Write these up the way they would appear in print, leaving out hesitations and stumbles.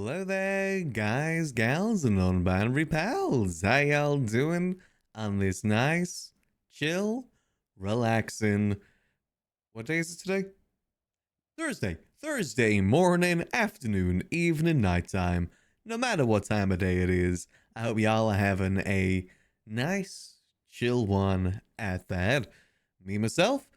Hello there, guys, gals, and non-binary pals. How y'all doing on this nice, chill, relaxing... What day is it today? Thursday. Thursday morning, afternoon, evening, nighttime. No matter what time of day it is, I hope y'all are having a nice, chill one at that. Me, myself,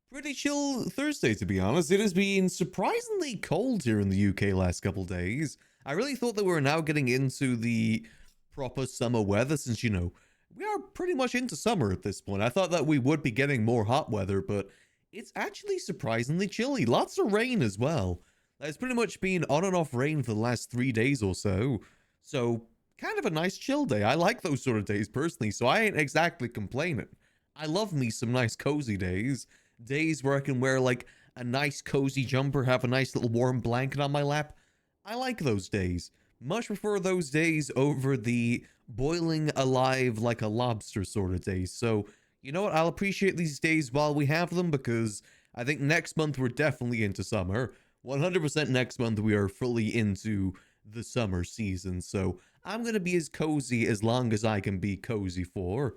pretty chill Thursday, to be honest. It has been surprisingly cold here in the UK last couple days. I really thought that we were now getting into the proper summer weather since, we are pretty much into summer at this point. I thought that we would be getting more hot weather, but it's actually surprisingly chilly. Lots of rain as well. It's pretty much been on and off rain for the last 3 days or so. So, kind of a nice chill day. I like those sort of days personally, so I ain't exactly complaining. I love me some nice cozy days. Days where I can wear like a nice cozy jumper, have a nice little warm blanket on my lap. I like those days. Much prefer those days over the boiling alive like a lobster sort of days. So, you know what? I'll appreciate these days while we have them because I think next month we're definitely into summer. 100% next month we are fully into the summer season. So I'm going to be as cozy as long as I can be cozy for.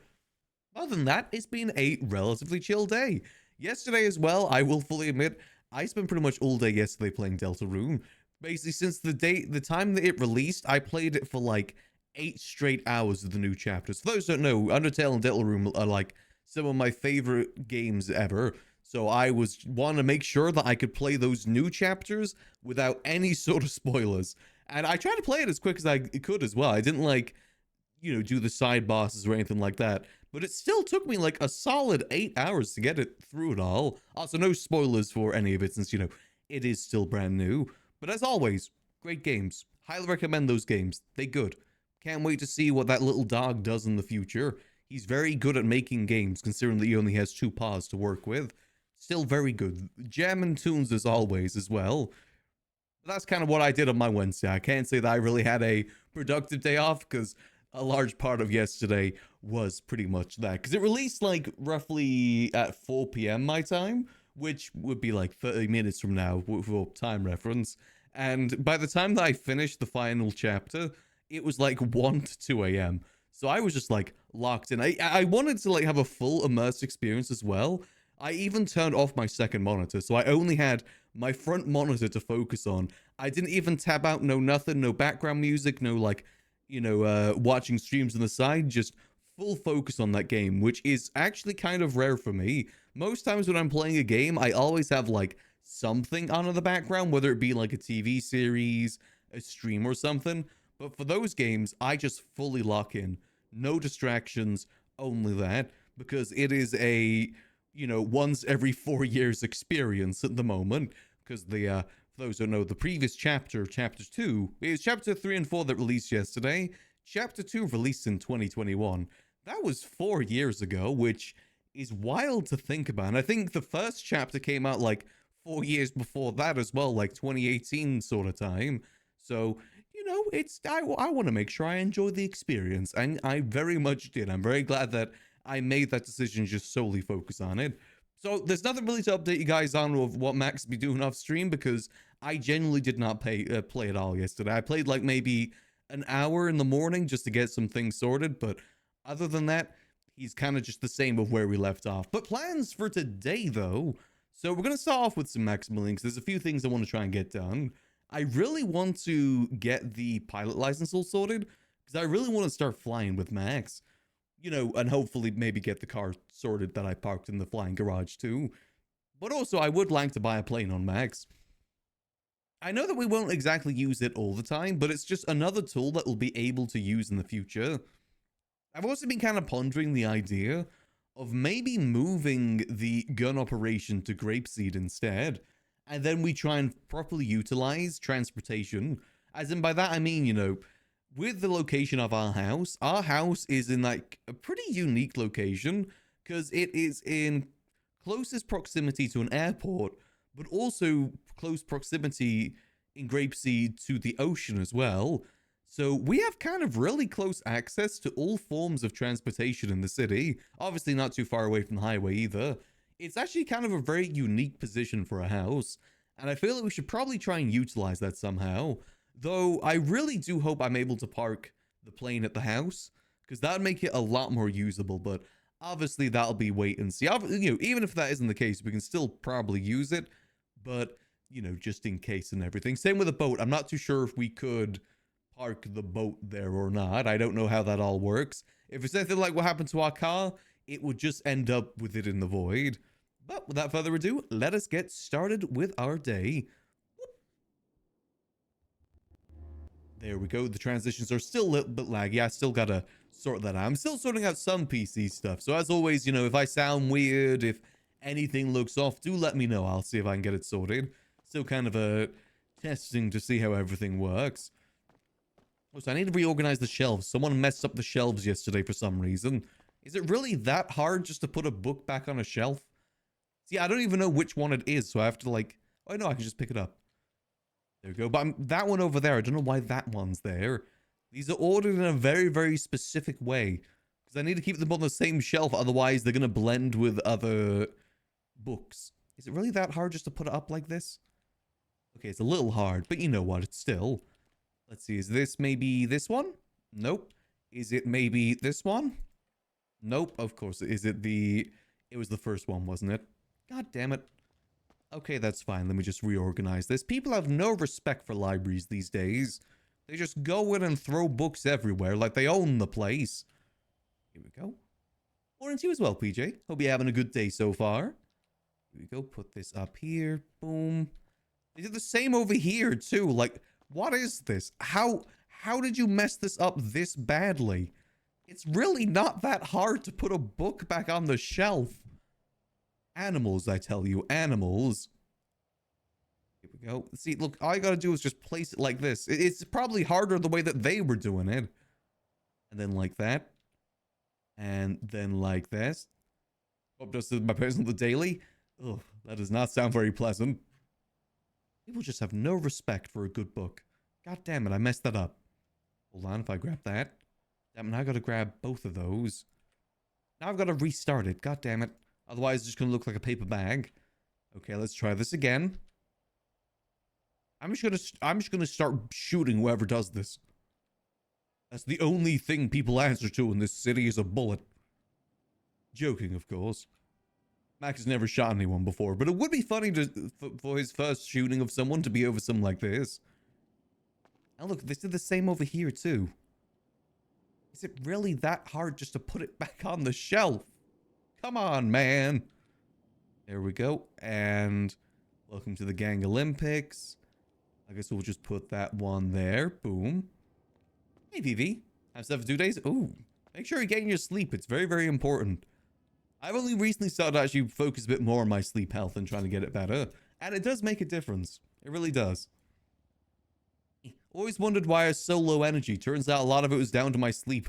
Other than that, it's been a relatively chill day. Yesterday as well, I will fully admit, I spent pretty much all day yesterday playing Deltarune. Basically, since the time that it released, I played it for like 8 straight hours of the new chapters. For those who don't know, Undertale and Deltarune are like some of my favorite games ever. So I wanting to make sure that I could play those new chapters without any sort of spoilers. And I tried to play it as quick as I could as well. I didn't like, do the side bosses or anything like that. But it still took me like a solid 8 hours to get it through it all. Also, no spoilers for any of it since, it is still brand new. But as always, great games. Highly recommend those games. They good. Can't wait to see what that little dog does in the future. He's very good at making games, considering that he only has 2 paws to work with. Still very good. Jamming tunes as always as well. That's kind of what I did on my Wednesday. I can't say that I really had a productive day off, because a large part of yesterday was pretty much that. Because it released like roughly at 4 p.m. my time, which would be like 30 minutes from now for time reference. And by the time that I finished the final chapter, it was like 1 to 2 a.m. So I was just like locked in. I wanted to like have a full immersive experience as well. I even turned off my second monitor, so I only had my front monitor to focus on. I didn't even tab out, no nothing, no background music, no like, watching streams on the side, just full focus on that game, which is actually kind of rare for me. Most times when I'm playing a game, I always have like something on in the background, whether it be like a TV series, a stream or something. But for those games, I just fully lock in. No distractions, only that, because it is a, once every 4 years experience at the moment. Because for those who know, the previous chapter 2, is chapter 3 and 4 that released yesterday. Chapter 2 released in 2021. That was 4 years ago, which is wild to think about. And I think the first chapter came out like 4 years before that as well, like 2018 sort of time. So, I want to make sure I enjoy the experience, and I very much did. I'm very glad that I made that decision, just solely focus on it. So there's nothing really to update you guys on of what Max be doing off stream, because I genuinely did not play at all yesterday. I played like maybe an hour in the morning just to get some things sorted, but other than that, he's kind of just the same of where we left off. But plans for today, though. So we're going to start off with some Maximillian, because there's a few things I want to try and get done. I really want to get the pilot license all sorted, because I really want to start flying with Max. And hopefully maybe get the car sorted that I parked in the flying garage too. But also, I would like to buy a plane on Max. I know that we won't exactly use it all the time, but it's just another tool that we'll be able to use in the future. I've also been kind of pondering the idea of maybe moving the gun operation to Grapeseed instead, and then we try and properly utilize transportation. As in, by that I mean, with the location of our house is in like a pretty unique location, because it is in closest proximity to an airport, but also close proximity in Grapeseed to the ocean as well. So we have kind of really close access to all forms of transportation in the city. Obviously not too far away from the highway either. It's actually kind of a very unique position for a house, and I feel that we should probably try and utilize that somehow. Though I really do hope I'm able to park the plane at the house, because that would make it a lot more usable. But obviously that'll be wait and see. You know, even if that isn't the case, we can still probably use it. But, you know, just in case and everything. Same with a boat. I'm not too sure if we could park the boat there or not. I don't know how that all works. If it's anything like what happened to our car, it would just end up with it in the void. But without further ado, let us get started with our day. There we go. The transitions are still a little bit laggy. I still gotta sort that out. I'm still sorting out some PC stuff. So as always, you know, if I sound weird, if anything looks off, do let me know. I'll see if I can get it sorted. Still kind of testing to see how everything works. Oh, so I need to reorganize the shelves. Someone messed up the shelves yesterday for some reason. Is it really that hard just to put a book back on a shelf? See, I don't even know which one it is, so I have to like... Oh, no, I can just pick it up. There we go. But that one over there, I don't know why that one's there. These are ordered in a very, very specific way. Because I need to keep them on the same shelf, otherwise they're going to blend with other books. Is it really that hard just to put it up like this? Okay, it's a little hard, but you know what? It's still... Let's see, is this maybe this one? Nope. Is it maybe this one? Nope, of course. Is it the... It was the first one, wasn't it? God damn it. Okay, that's fine. Let me just reorganize this. People have no respect for libraries these days. They just go in and throw books everywhere like they own the place. Here we go. Morning to you as well, PJ. Hope you're having a good day so far. Here we go. Put this up here. Boom. They did the same over here, too. Like, what is this? How did you mess this up this badly? It's really not that hard to put a book back on the shelf. Animals, I tell you, animals. Here we go. See, look, all I gotta do is just place it like this. It's probably harder the way that they were doing it. And then like that. And then like this. Hope just my person the daily. Oh, that does not sound very pleasant. People just have no respect for a good book. God damn it, I messed that up. Hold on, if I grab that. Damn it, now I gotta grab both of those. Now I've gotta restart it. God damn it. Otherwise, it's just going to look like a paper bag. Okay, let's try this again. I'm just gonna start shooting whoever does this. That's the only thing people answer to in this city is a bullet. Joking, of course. Max has never shot anyone before, but it would be funny for his first shooting of someone to be over something like this. And look, they did the same over here, too. Is it really that hard just to put it back on the shelf? Come on, man. There we go. And welcome to the Gang Olympics. I guess we'll just put that one there. Boom. Hey, Vivi. Have 72 days? Ooh. Make sure you're getting your sleep. It's very, very important. I've only recently started to actually focus a bit more on my sleep health and trying to get it better. And it does make a difference. It really does. Always wondered why I was so low energy. Turns out a lot of it was down to my sleep.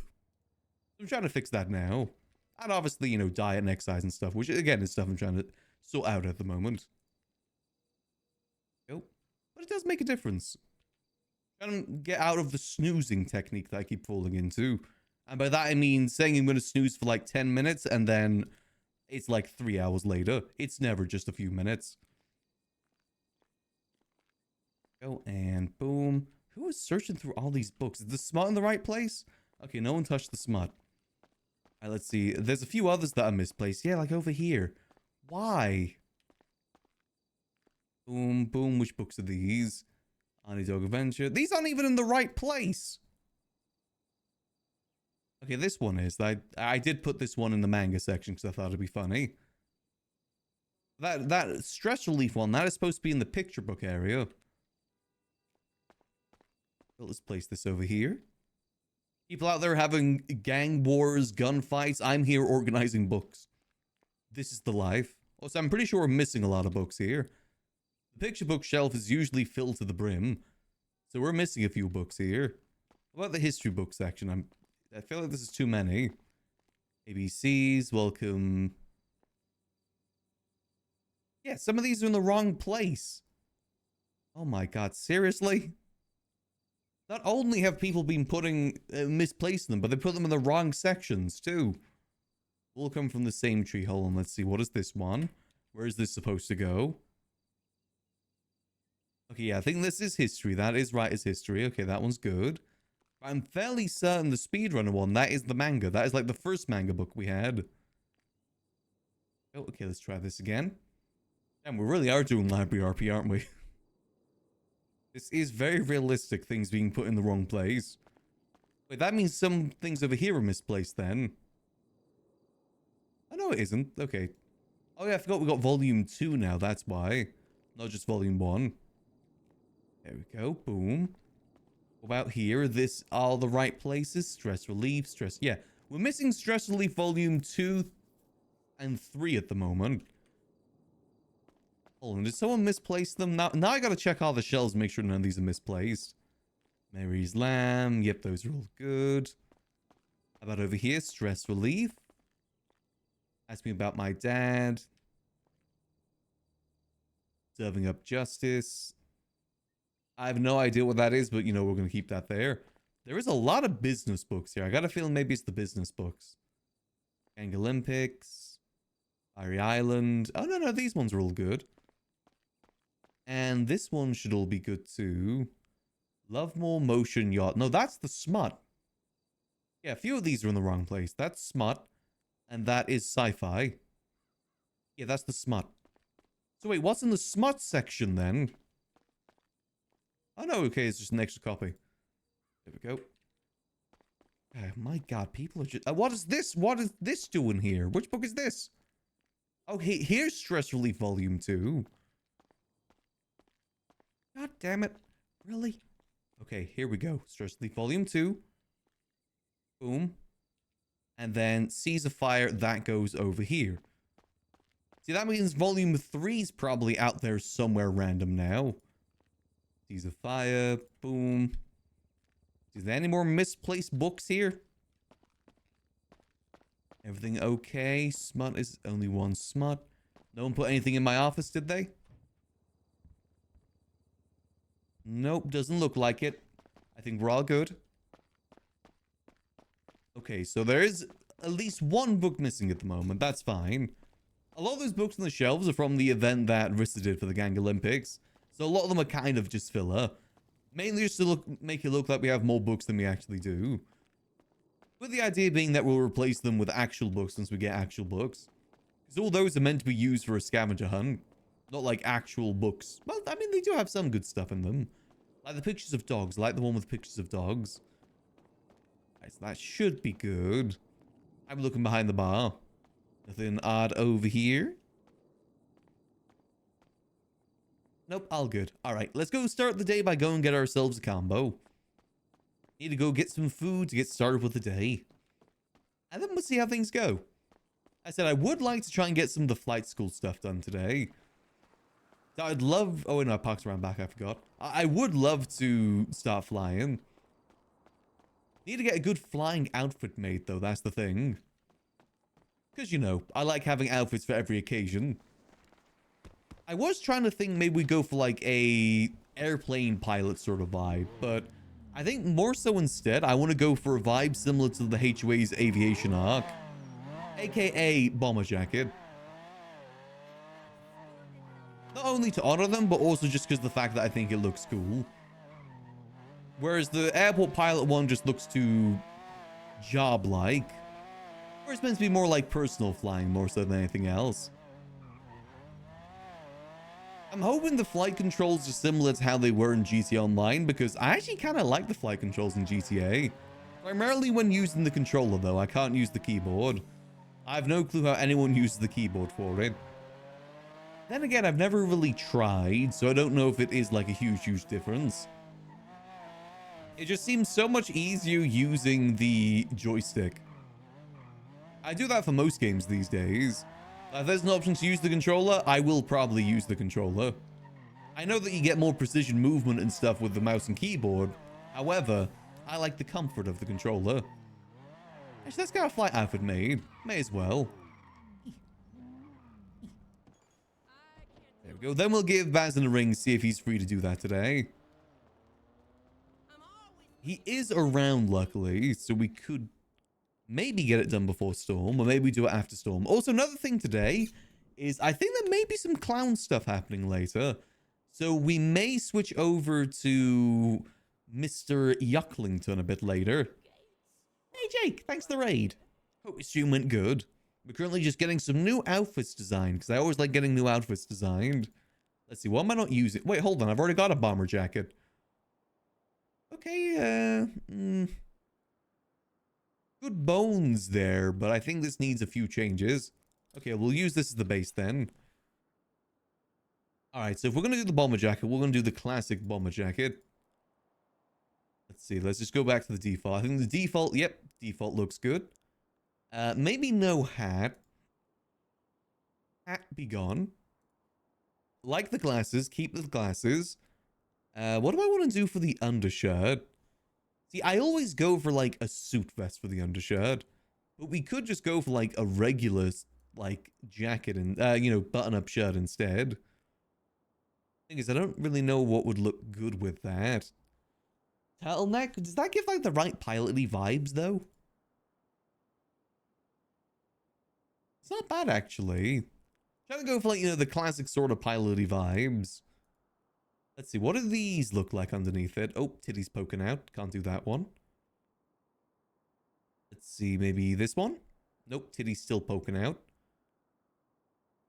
I'm trying to fix that now. And obviously, you know, diet and exercise and stuff, which again is stuff I'm trying to sort out at the moment. But it does make a difference. Trying to get out of the snoozing technique that I keep falling into. And by that I mean saying I'm going to snooze for like 10 minutes and then it's like 3 hours later. It's never just a few minutes. Go and boom. Who is searching through all these books? Is the smut in the right place? Okay, no one touched the smut. Alright, let's see. There's a few others that are misplaced. Yeah, like over here. Why? Boom, boom. Which books are these? Honey Dog Adventure. These aren't even in the right place. Okay, this one is. I did put this one in the manga section because I thought it'd be funny. That stress relief one, that is supposed to be in the picture book area. Well, let's place this over here. People out there having gang wars, gunfights. I'm here organizing books. This is the life. Also, I'm pretty sure we're missing a lot of books here. The picture book shelf is usually filled to the brim. So we're missing a few books here. What about the history book section? I feel like this is too many. ABCs, welcome. Yeah, some of these are in the wrong place. Oh my god, seriously? Not only have people been misplacing them, but they put them in the wrong sections too. All come from the same tree. Hold on, let's see. What is this one? Where is this supposed to go? Okay, yeah, I think this is history. That is right, it's history. Okay, that one's good. I'm fairly certain the speedrunner one, that is the manga. That is like the first manga book we had. Oh, okay, let's try this again. Damn, we really are doing library RP, aren't we? This is very realistic, things being put in the wrong place. Wait, that means some things over here are misplaced then. Oh, no, it isn't. Okay. Oh, yeah, I forgot we got volume 2 now, that's why. Not just volume 1. There we go, boom. What about here? This all the right places. Stress relief, stress. Yeah, we're missing stress relief volume 2 and 3 at the moment. Hold on, did someone misplace them? Now I gotta check all the shelves, make sure none of these are misplaced. Mary's Lamb. Yep, those are all good. How about over here? Stress relief. Ask me about my dad. Serving up justice. I have no idea what that is, but you know, we're going to keep that there. There is a lot of business books here. I got a feeling maybe it's the business books. Gang Olympics. Fiery Island. Oh, no, these ones are all good. And this one should all be good too. Lovemore Motion Yacht. No, that's the smut. Yeah, a few of these are in the wrong place. That's smut. And that is sci-fi. Yeah, that's the smut. So wait, what's in the smut section then? Oh no, okay, it's just an extra copy. There we go. Oh my god, people are just... what is this? What is this doing here? Which book is this? Oh, here's Stress Relief Volume 2. God damn it. Really? Okay, here we go. Stress Relief Volume 2. Boom. And then Seas of Fire, that goes over here. See, that means Volume 3 is probably out there somewhere random now. Seas of Fire, boom. Is there any more misplaced books here? Everything okay? Smut is only one smut. No one put anything in my office, did they? Nope, doesn't look like it. I think we're all good. Okay, so there is at least one book missing at the moment. That's fine. A lot of those books on the shelves are from the event that Rissa did for the Gang Olympics. So a lot of them are kind of just filler. Mainly just to make it look like we have more books than we actually do. With the idea being that we'll replace them with actual books once we get actual books. Because all those are meant to be used for a scavenger hunt. Not like actual books. Well, I mean, they do have some good stuff in them. Like the pictures of dogs. I like the one with pictures of dogs. Right, so that should be good. I'm looking behind the bar. Nothing odd over here. Nope, all good. Alright, let's go start the day by going and get ourselves a combo. Need to go get some food to get started with the day. And then we'll see how things go. I said I would like to try and get some of the flight school stuff done today. So I'd love... oh, no, I parked around back, I forgot. I would love to start flying. Need to get a good flying outfit made, though, that's the thing. Because, you know, I like having outfits for every occasion. I was trying to think maybe we go for, like, a airplane pilot sort of vibe, but I think more so instead, I want to go for a vibe similar to the HOA's aviation arc, aka bomber jacket. Not only to honor them, but also just because of the fact that I think it looks cool. Whereas the airport pilot one just looks too job-like. Or it's meant to be more like personal flying more so than anything else. I'm hoping the flight controls are similar to how they were in GTA Online, because I actually kind of like the flight controls in GTA. Primarily when using the controller though, I can't use the keyboard. I have no clue how anyone uses the keyboard for it. Then again, I've never really tried, so I don't know if it is like a huge difference. It just seems so much easier using the joystick. I do that for most games these days. If there's an option to use the controller, I will probably use the controller. I know that you get more precision movement and stuff with the mouse and keyboard. However, I like the comfort of the controller. Actually, let's get a flight outfit made. May as well. There we go. Then we'll give Baz in the ring, see if he's free to do that today. He is around, luckily, so we could maybe get it done before Storm, or maybe do it after Storm. Also, another thing today is I think there may be some clown stuff happening later. So we may switch over to Mr. Yucklington a bit later. Hey Jake, thanks for the raid. Hope your stream went good. We're currently just getting some new outfits designed, because I always like getting new outfits designed. Let's see, what am I not using? Wait, hold on, I've already got a bomber jacket. Okay, good bones there, but I think this needs a few changes. Okay, we'll use this as the base then. Alright, so if we're going to do the bomber jacket, we're going to do the classic bomber jacket. Let's see, let's just go back to the default. I think the default, yep, default looks good. Maybe no hat. Hat be gone. Like the glasses, keep the glasses. What do I want to do for the undershirt? See, I always go for like a suit vest for the undershirt. But we could just go for like a regular like jacket and, button-up shirt instead. Thing is, I don't really know what would look good with that. Turtleneck? Does that give like the right pilot-y vibes though? It's not bad actually. Trying to go for like, the classic sort of pilot-y vibes. Let's see, what do these look like underneath it? Oh, titties poking out. Can't do that one. Let's see, maybe this one? Nope, titties still poking out.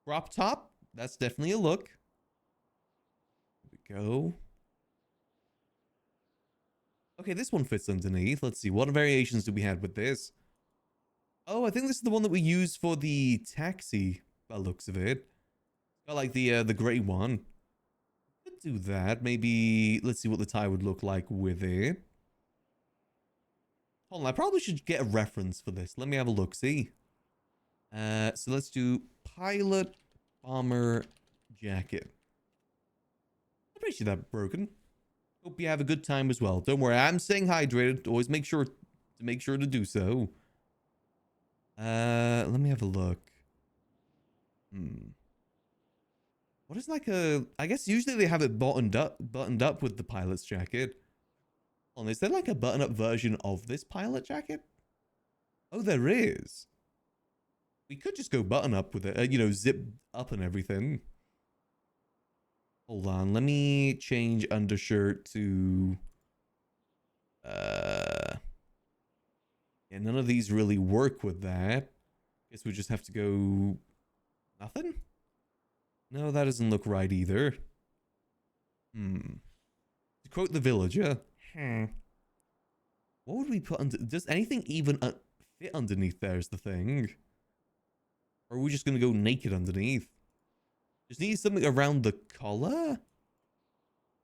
Crop top? That's definitely a look. Here we go. Okay, this one fits underneath. Let's see, what variations do we have with this? Oh, I think this is the one that we use for the taxi, by the looks of it. Got like the grey one. Could do that. Maybe, let's see what the tie would look like with it. Hold on, I probably should get a reference for this. Let me have a look, see? So let's do pilot bomber jacket. I'm pretty sure that's broken. Hope you have a good time as well. Don't worry, I'm staying hydrated. Always make sure to do so. Let me have a look. What is like a... I guess usually they have it buttoned up with the pilot's jacket. Hold on, is there like a button-up version of this pilot jacket? Oh, there is. We could just go button-up with it, zip up and everything. Hold on, let me change undershirt to... Yeah, none of these really work with that. Guess we just have to go... Nothing? No, that doesn't look right either. To quote the villager... What would we put under... Does anything even fit underneath there is the thing? Or are we just going to go naked underneath? Just need something around the collar?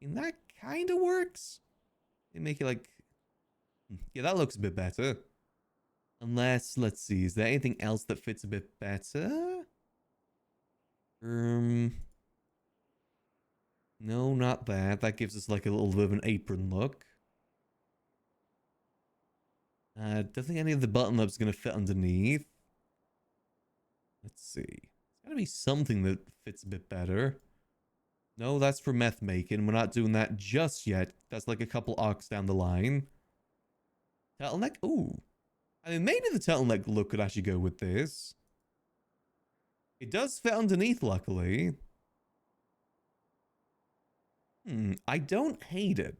And that kind of works. They make it like... Yeah, that looks a bit better. Unless, let's see, is there anything else that fits a bit better? No, not that. That gives us like a little bit of an apron look. Don't think any of the button-up's gonna fit underneath. Let's see. It's gotta be something that fits a bit better. No, that's for meth making. We're not doing that just yet. That's like a couple arcs down the line. Turtleneck? Ooh. I mean, maybe the turtleneck look could actually go with this. It does fit underneath, luckily. I don't hate it.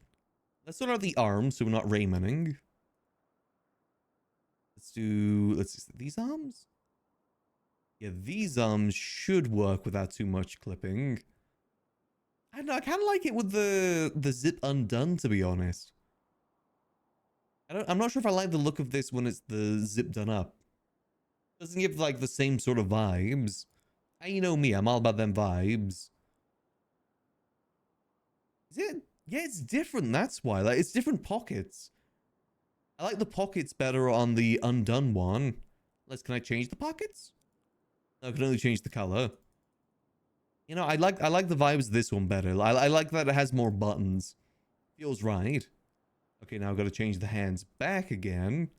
Let's sort out the arms so we're not Raymaning. Let's see, these arms? Yeah, these arms should work without too much clipping. I don't know, I kind of like it with the zip undone, to be honest. I'm not sure if I like the look of this when it's the zip done up. Doesn't give like the same sort of vibes. And you know me, I'm all about them vibes. Is it? Yeah, it's different, that's why. Like, it's different pockets. I like the pockets better on the undone one. Can I change the pockets? No, I can only change the color. I like the vibes of this one better. I like that it has more buttons. Feels right. Okay, now I've got to change the hands back again.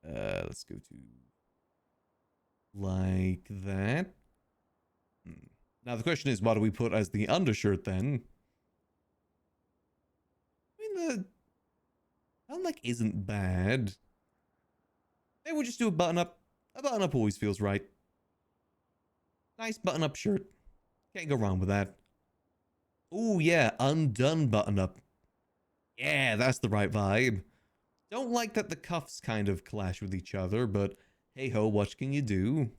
Let's go to like that. Now the question is, what do we put as the undershirt then? I mean, the like isn't bad. Maybe we'll just do a button up. A button up always feels right. Nice button up shirt. Can't go wrong with that. Oh, yeah, undone button up. Yeah, that's the right vibe. Don't like that the cuffs kind of clash with each other, but hey ho, what can you do?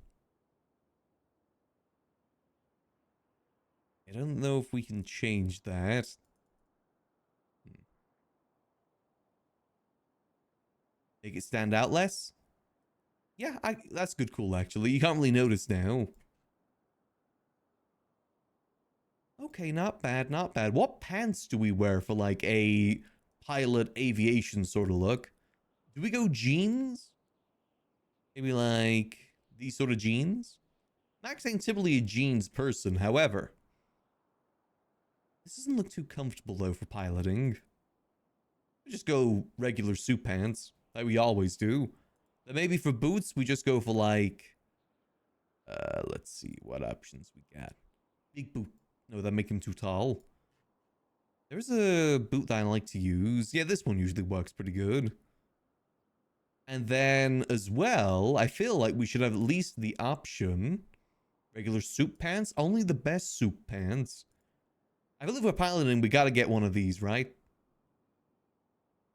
I don't know if we can change that. Make it stand out less? Yeah, that's good cool actually. You can't really notice now. Okay, not bad, not bad. What pants do we wear for like a pilot aviation sort of look? Do we go jeans? Maybe like these sort of jeans? Max ain't typically a jeans person, however. This doesn't look too comfortable though for piloting. We just go regular suit pants, like we always do. Then maybe for boots, we just go for like, let's see what options we got. Big boot. No, that make him too tall. There's a boot that I like to use. Yeah, this one usually works pretty good. And then as well, I feel like we should have at least the option. Regular suit pants, only the best suit pants. I believe we're piloting, we gotta get one of these, right?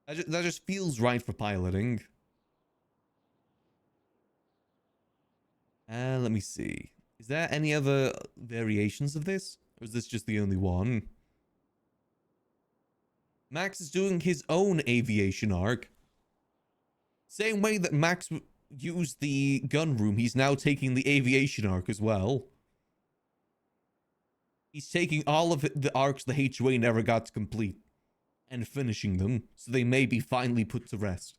That just feels right for piloting. Let me see. Is there any other variations of this? Or is this just the only one? Max is doing his own aviation arc. Same way that Max used the gun room, he's now taking the aviation arc as well. He's taking all of the arcs the HOA never got to complete and finishing them, so they may be finally put to rest.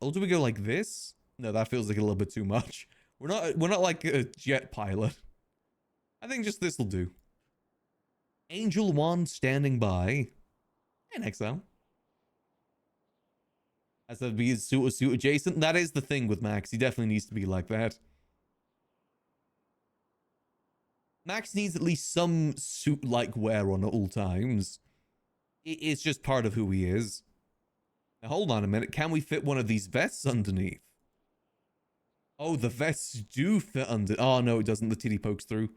Or do we go like this? No, that feels like a little bit too much. We're not like a jet pilot. I think just this will do. Angel One standing by. And XL. As that be suit adjacent. That is the thing with Max. He definitely needs to be like that. Max needs at least some suit-like wear on at all times. It's just part of who he is. Now, hold on a minute. Can we fit one of these vests underneath? Oh, the vests do fit under... Oh, no, it doesn't. The titty pokes through.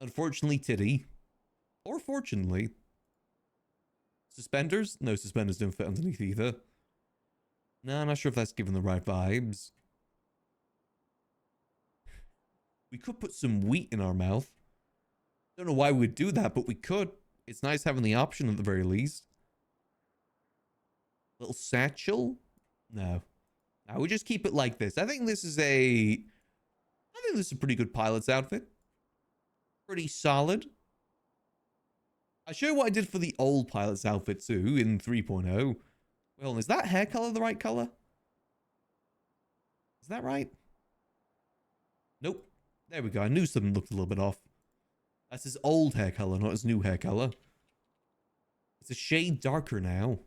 Unfortunately, titty. Or fortunately. Suspenders? No, suspenders don't fit underneath either. No, I'm not sure if that's giving the right vibes. We could put some wheat in our mouth. Don't know why we'd do that, but we could. It's nice having the option at the very least. Little satchel? No. I would just keep it like this. I think this is a pretty good pilot's outfit. Pretty solid. I'll show you what I did for the old pilot's outfit too in 3.0. Well, is that hair color the right color? Is that right? Nope. There we go. I knew something looked a little bit off. That's his old hair color, not his new hair color. It's a shade darker now. All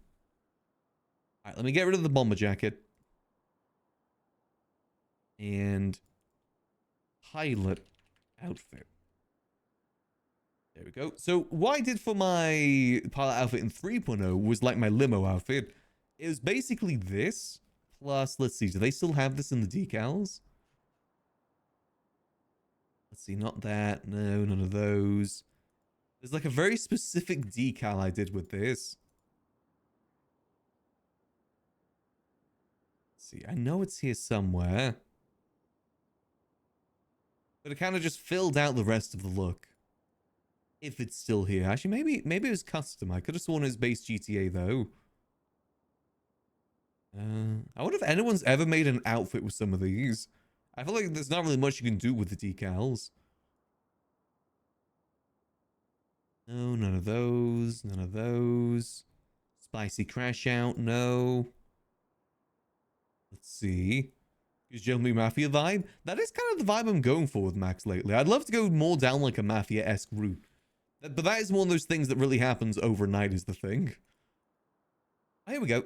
right, let me get rid of the bomber jacket. And pilot outfit. There we go. So what I did for my pilot outfit in 3.0 was like my limo outfit. It was basically this. Plus, let's see. Do they still have this in the decals? Let's see. Not that. No, none of those. There's like a very specific decal I did with this. Let's see. I know it's here somewhere. But it kind of just filled out the rest of the look. If it's still here. Actually, maybe it was custom. I could have sworn it was base GTA, though. I wonder if anyone's ever made an outfit with some of these. I feel like there's not really much you can do with the decals. No, none of those. None of those. Spicy crash out. No. Let's see. Is Jungle Mafia vibe? That is kind of the vibe I'm going for with Max lately. I'd love to go more down like a Mafia-esque route. But that is one of those things that really happens overnight is the thing. Here we go.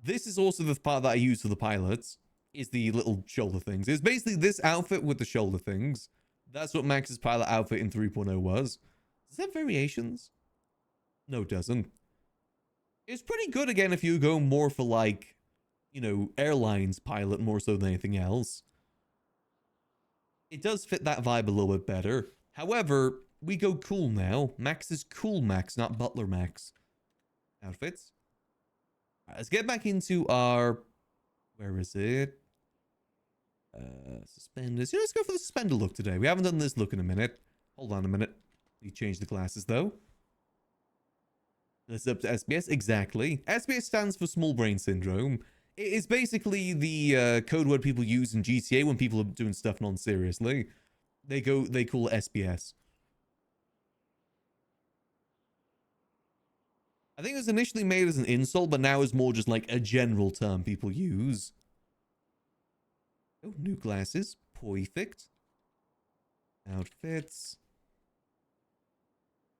This is also the part that I use for the pilots. Is the little shoulder things. It's basically this outfit with the shoulder things. That's what Max's pilot outfit in 3.0 was. Does it have variations? No, it doesn't. It's pretty good again if you go more for like, you know, airlines pilot more so than anything else. It does fit that vibe a little bit better. However, we go cool now. Max is cool Max, not Butler Max. Outfits. All right, let's get back into our... Where is it? Suspenders. Yeah, let's go for the suspender look today. We haven't done this look in a minute. Hold on a minute. You change the glasses though. Let's up to SBS. Exactly. SBS stands for small brain syndrome. It is basically the code word people use in GTA when people are doing stuff non-seriously. They call it SBS. I think it was initially made as an insult, but now is more just like a general term people use. Oh, new glasses. Perfect. Outfits.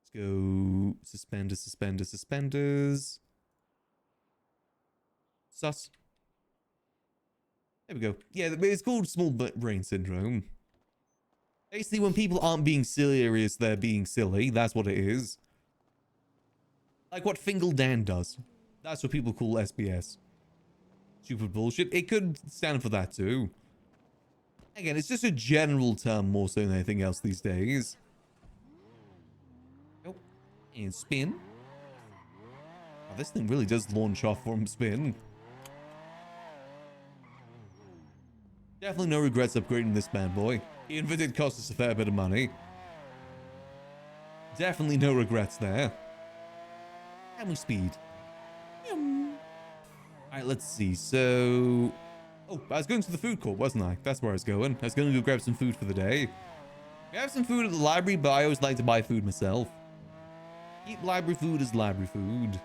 Let's go suspenders. Sus. There we go. Yeah, it's called small brain syndrome. Basically, when people aren't being serious, they're being silly. That's what it is. Like what Fingal Dan does. That's what people call SBS. Stupid bullshit. It could stand for that too. Again, it's just a general term more so than anything else these days. Oh, and spin. Oh, this thing really does launch off from spin. Definitely no regrets upgrading this bad boy. Even if it did cost us a fair bit of money. Definitely no regrets there. And we speed. Alright, let's see. So... Oh, I was going to the food court, wasn't I? That's where I was going. I was going to go grab some food for the day. We have some food at the library, but I always like to buy food myself. Keep library food as library food.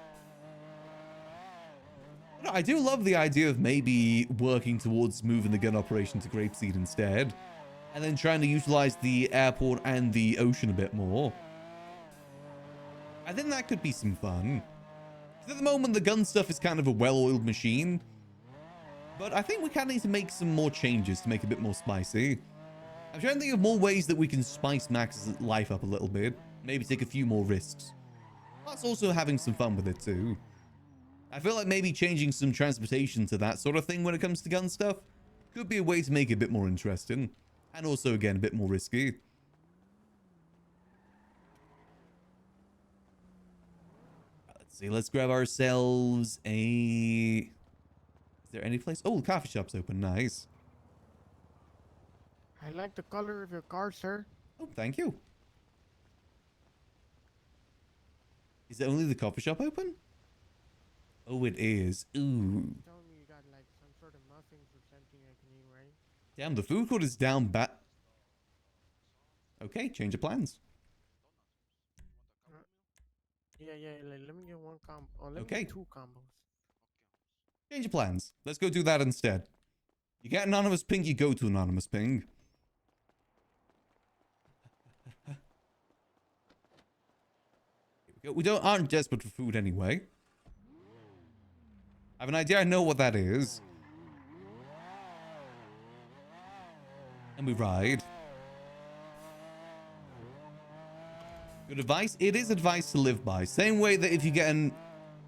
No, I do love the idea of maybe working towards moving the gun operation to Grapeseed instead. And then trying to utilize the airport and the ocean a bit more. I think that could be some fun. Because at the moment, the gun stuff is kind of a well-oiled machine. But I think we kind of need to make some more changes to make it a bit more spicy. I'm trying to think of more ways that we can spice Max's life up a little bit. Maybe take a few more risks. Plus also having some fun with it too. I feel like maybe changing some transportation to that sort of thing when it comes to gun stuff could be a way to make it a bit more interesting. And also, again, a bit more risky. Let's see, let's grab ourselves a... Is there any place? Oh, the coffee shop's open. Nice. I like the color of your car, sir. Oh, thank you. Is it only the coffee shop open? Oh, it is. Ooh. Tell me you got like some sort of muffins or something I can eat, right? Damn, the food court is down bad. Okay, change of plans. Yeah, let me get one combo. Oh, let me Okay. get two combos. Change of plans. Let's go do that instead. You get anonymous ping, you go to anonymous ping. Here we go. Aren't desperate for food anyway. I have an idea. I know what that is. And we ride. Good advice? It is advice to live by. Same way that if you get an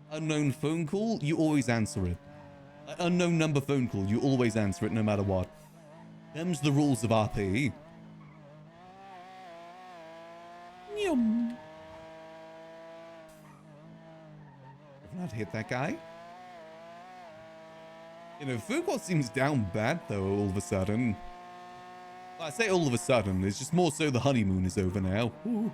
unknown phone call, you always answer it. An unknown number phone call, you always answer it no matter what. Them's the rules of RP. Yum. I've not hit that guy. You know, food court seems down bad though all of a sudden. Well, I say all of a sudden, it's just more so the honeymoon is over now. Ooh.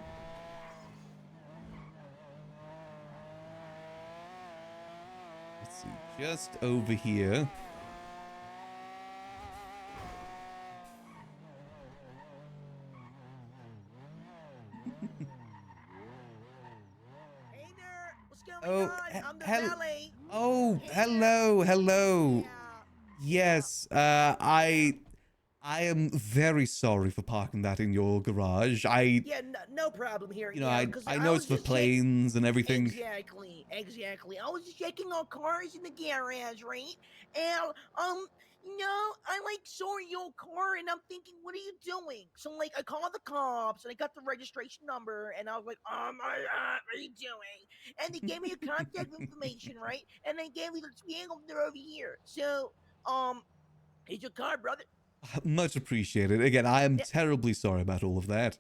Let's see, just over here. Hey there, what's going on? I'm the valet. Oh, Hey hello, hello. Yeah. Yes, I am very sorry for parking that in your garage. Yeah, no problem here. You know, yeah, 'cause I know was it's for just planes and everything. Exactly. I was just checking on cars in the garage, right? And I like saw your car, and I'm thinking, what are you doing? So like, I called the cops, and I got the registration number, and I was like, oh my god, what are you doing? And they gave me your contact information, right? And they gave me the spiel over here. So, it's your car, brother. Much appreciated. Again, I am Yeah, terribly sorry about all of that.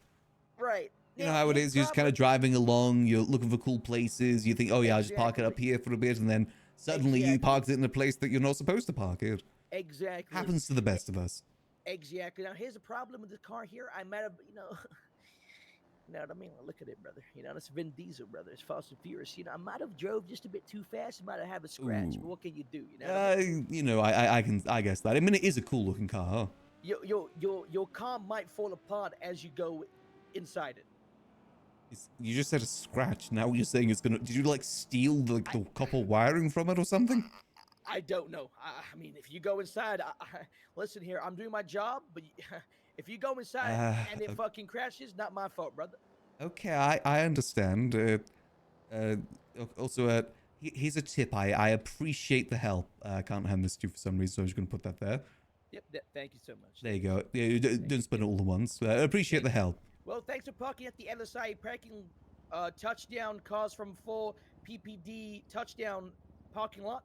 right. You know Now, how it no is, you're just kind problem. of driving along, you're looking for cool places, you think, oh yeah, I'll just park it up Exactly. here for a bit, and then suddenly you Exactly. parked it in a place that you're not supposed to park it. Exactly. Happens to the E- best of us. Exactly. Now, here's the problem with the car here. I might have, you know what I mean? Look at it, brother. You know, it's Vin Diesel, brother. It's Fast and Furious. You know, I might have drove just a bit too fast. I might have a scratch, Ooh. but what can you do? You know what I mean? You know, I guess that. I mean, it is a cool looking car. Your car might fall apart as you go inside it. You just said a scratch. Now you're saying it's gonna. Did you like steal I the copper wiring from it or something? I don't know. I mean, if you go inside, listen here. I'm doing my job, but if you go inside Uh, and it fucking crashes, not my fault, brother. okay, I understand. Uh, also, here's a tip. I appreciate the help. I can't hand this to you for some reason, so I'm just gonna put that there. Yep. Thank you so much. There you Thank you. go. Yeah, you Thank don't you. spend it all at once. I appreciate Thank the you. help. Well, thanks for parking at the LSI parking touchdown cars from 4 PPD touchdown parking lot.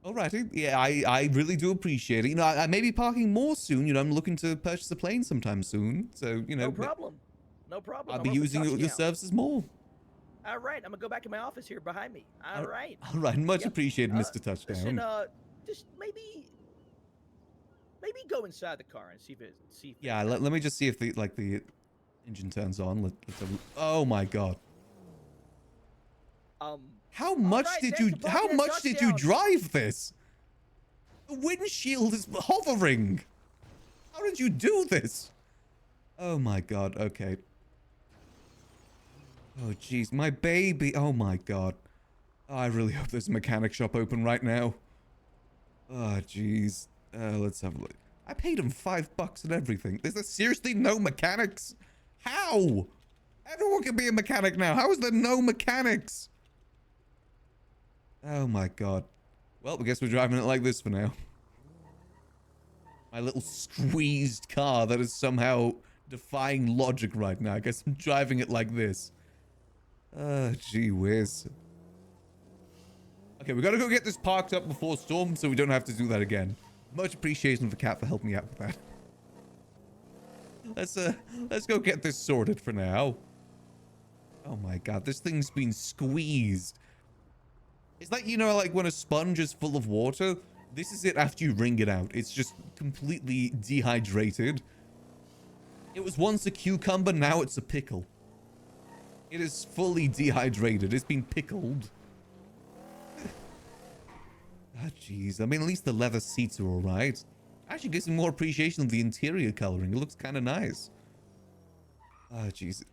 Alrighty. Yeah, I really do appreciate it. You know, I may be parking more soon. You know, I'm looking to purchase a plane sometime soon. So, you No know, problem. No problem. I'll I'm be open using your touchdown. services more. All right. I'm gonna go back in my office here behind me. All right. All right. Much Yep. appreciated, Uh, Mr. listen. Touchdown. Just maybe go inside the car and see if Yeah, there's let me just see if the engine turns on. Let's have a, oh my god. um. How All much right. did Thanks you for how parking at much did you touchdown. drive this? The windshield is hovering. How did you do this? Oh my god. Okay. Oh jeez, my baby. Oh my god. I really hope there's a mechanic shop open right now. Oh jeez. Let's have a look. I paid him $5 and everything. Is there seriously no mechanics? How? Everyone can be a mechanic now. How is there no mechanics? Oh my god. Well, I guess we're driving it like this for now. My little squeezed car that is somehow defying logic right now. I guess I'm driving it like this. Gee whiz. Okay, we gotta go get this parked up before storm so we don't have to do that again. Much appreciation for Cat for helping me out with that. Let's go get this sorted for now. Oh my god, this thing's been squeezed. It's like, you know, like when a sponge is full of water. This is it after you wring it out. It's just completely dehydrated. It was once a cucumber, now it's a pickle. It is fully dehydrated. It's been pickled. Ah, jeez. I mean, at least the leather seats are alright. Actually gives me more appreciation of the interior coloring. It looks kind of nice. Ah, jeez.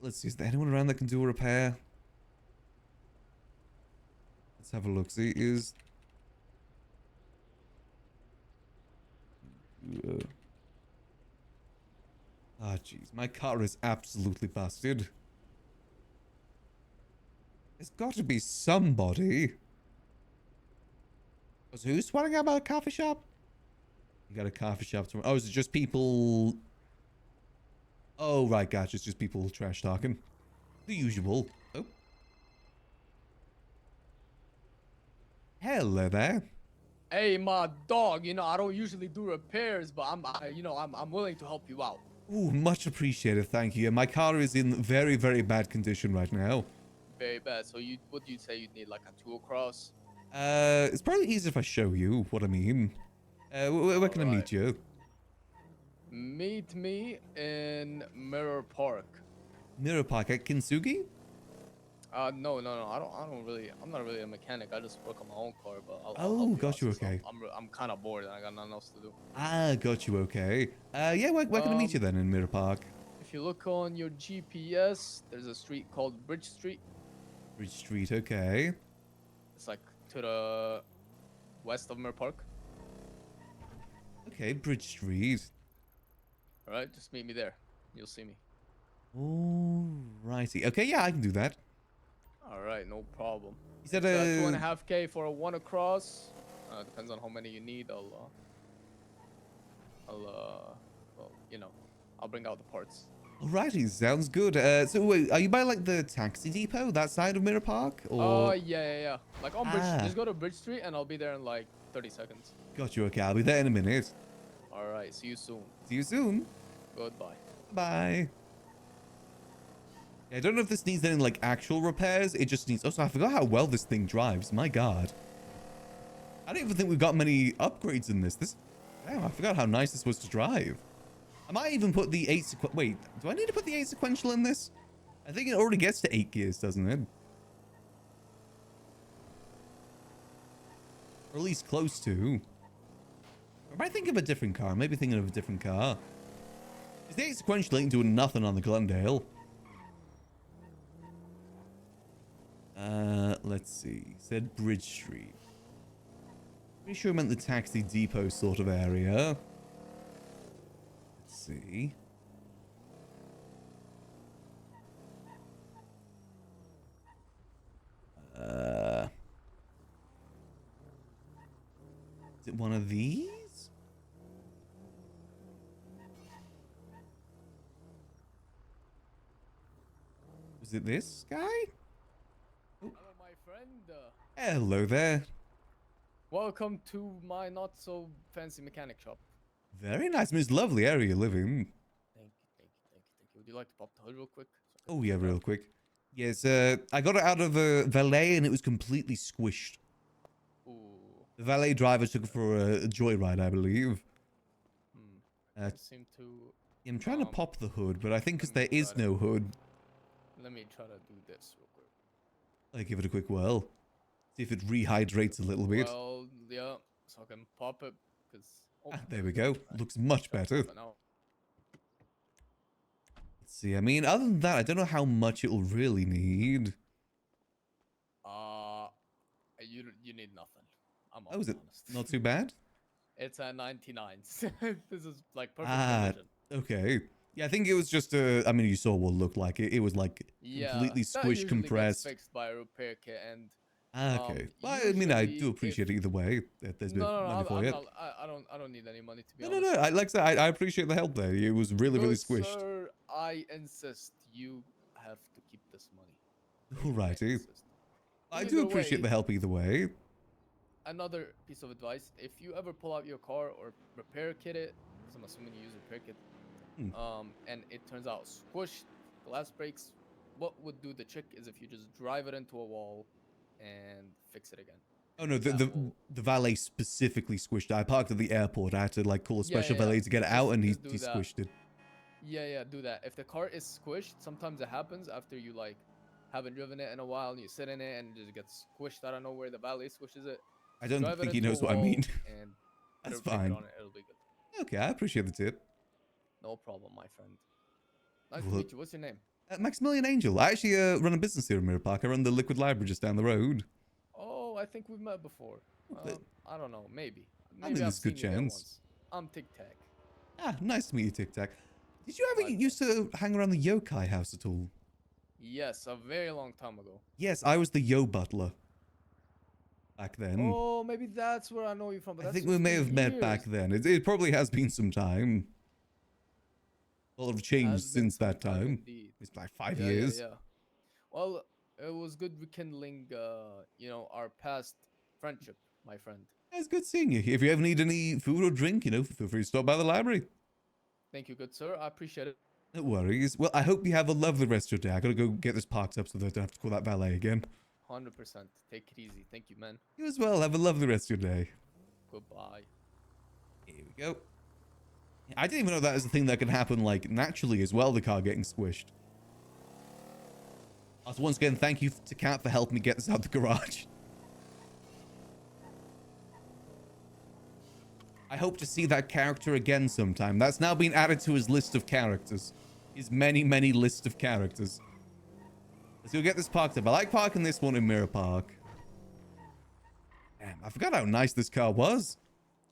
Let's see. Is there anyone around that can do a repair? Let's have a look. See, is... Ah, jeez. My car is absolutely busted. There's got to be somebody. So who's swearing about a coffee shop? You got a coffee shop tomorrow. Oh, is it just people... Oh, right, gotcha. It's just people trash talking. The usual. Oh. Hello there. Hey, my dog. You know, I don't usually do repairs, but I'm willing to help you out. Ooh, much appreciated. Thank you. My car is in very, very bad condition right now. Very bad. So what do you say you need, like a tool cross? It's probably easier if I show you what I mean. Where can I meet you? Meet me in Mirror Park. Mirror Park at Kintsugi? No. I'm not really a mechanic. I just work on my own car, but I'll Oh, help you got out you, since okay. I'm kind of bored and I got nothing else to do. Ah, got you, okay. Yeah, where can I meet you then in Mirror Park? If you look on your GPS, there's a street called Bridge Street. Bridge Street, okay. It's like to the west of Mirror Park. Okay, Bridge Street. All right, just meet me there. You'll see me. Alrighty. Okay, yeah, I can do that. All right, no problem. You said It's 2.5K for a one across. Depends on how many you need. Well, you know, I'll bring out the parts. Alrighty, sounds good. So wait, are you by like the taxi depot, that side of Mirror Park? Oh, Or... yeah. Like on Bridge, Ah. just go to Bridge Street and I'll be there in like 30 seconds. Got you, okay. I'll be there in a minute. All right. See you soon. See you soon. Goodbye. Bye. I don't know if this needs any like actual repairs. It just needs. Also, I forgot how well this thing drives. My God. I don't even think we've got many upgrades in this. Damn, I forgot how nice this was to drive. I might even put the 8 Wait, do I need to put the 8 sequential in this? I think it already gets to 8 gears, doesn't it? Or at least close to. Or am I thinking of a different car? Maybe thinking of a different car. Because the 8 sequential ain't doing nothing on the Glendale. Let's see. Said Bridge Street. Pretty sure I meant the taxi depot sort of area. Let's see. Is it one of these? Was it this guy? Hello, my friend. Hello there. Welcome to my not so fancy mechanic shop. Very nice. I mean, it's a lovely area you live in. Thank you, thank you, thank you, thank you. Would you like to pop the hood real quick? Oh, yeah, real quick. Yes, I got it out of a valet and it was completely squished. Ooh. The valet driver took it for a joyride, I believe. Doesn't seem to. I'm trying to pop the hood, but I think because let there me is try no hood, Let me try to do this real quick. I give it a quick whirl. See if it rehydrates a little bit. Well, yeah, so I can pop it because. Oh, There we go. Looks much better. Let's See, I mean, other than that, I don't know how much it'll really need. You need nothing. I'm Oh, is it honest. not too bad? It's a 99. This is like perfect Ah, condition. okay. Yeah, I think it was just I mean, you saw what it looked like. It was like Yeah, completely that squished, usually gets compressed. fixed by a repair kit, and Okay. Well, I mean, I usually do appreciate it either way. That there's no, been no, money for I'm it. not, I don't need any money to be No, no, honest. no. Like I said, I appreciate the help there. It was really, really Good squished. sir, I insist. You have to keep this money. Alrighty. insist. I do Either appreciate way, the help either way. Another piece of advice: if you ever pull out your car or repair kit it, because I'm assuming you use a repair kit, and it turns out squished, glass breaks, what would do the trick is if you just drive it into a wall and fix it again. Oh no, That will- the valet specifically squished it. I parked at the airport. I had to like call a Yeah, special yeah, valet to get it out, and he just do that. squished it. Yeah, do that. If the car is squished, sometimes it happens after you like haven't driven it in a while and you sit in it and it just gets squished out of nowhere. The valet squishes it. I don't Drive it think he into a knows what I wall mean. And That's put a repair kit fine. on it, it'll be good. Okay, I appreciate the tip. No problem, my friend. Nice to Well, meet you. What's your name? Maximillian Angel. I actually run a business here in Mirror Park. I run the Liquid Library just down the road. Oh, I think we've met before. I don't know. Maybe. I think Maybe I've there's a good seen you there chance. once. I'm Tic Tac. Ah, nice to meet you, Tic Tac. Did you ever Likewise. used to hang around the yokai house at all? Yes, a very long time ago. Yes, I was the yo butler. Back then. Oh, maybe that's where I know you from. But I that's think we may been have met back years. then. It probably has been some time. A lot of change Has been since some that time. indeed. It's like 5 Yeah, years. Yeah. Well, it was good rekindling, our past friendship, my friend. It's good seeing you. If you ever need any food or drink, feel free to stop by the library. Thank you, good sir. I appreciate it. No worries. Well, I hope you have a lovely rest of your day. I gotta go get this parked up so that I don't have to call that valet again. 100%. Take it easy. Thank you, man. You as well. Have a lovely rest of your day. Goodbye. Here we go. I didn't even know that is a thing that can happen, like, naturally as well, the car getting squished. Also, once again, thank you to Kat for helping me get this out the garage. I hope to see that character again sometime. That's now been added to his list of characters. His many, many list of characters. Let's go get this parked up. I like parking this one in Mirror Park. Damn, I forgot how nice this car was.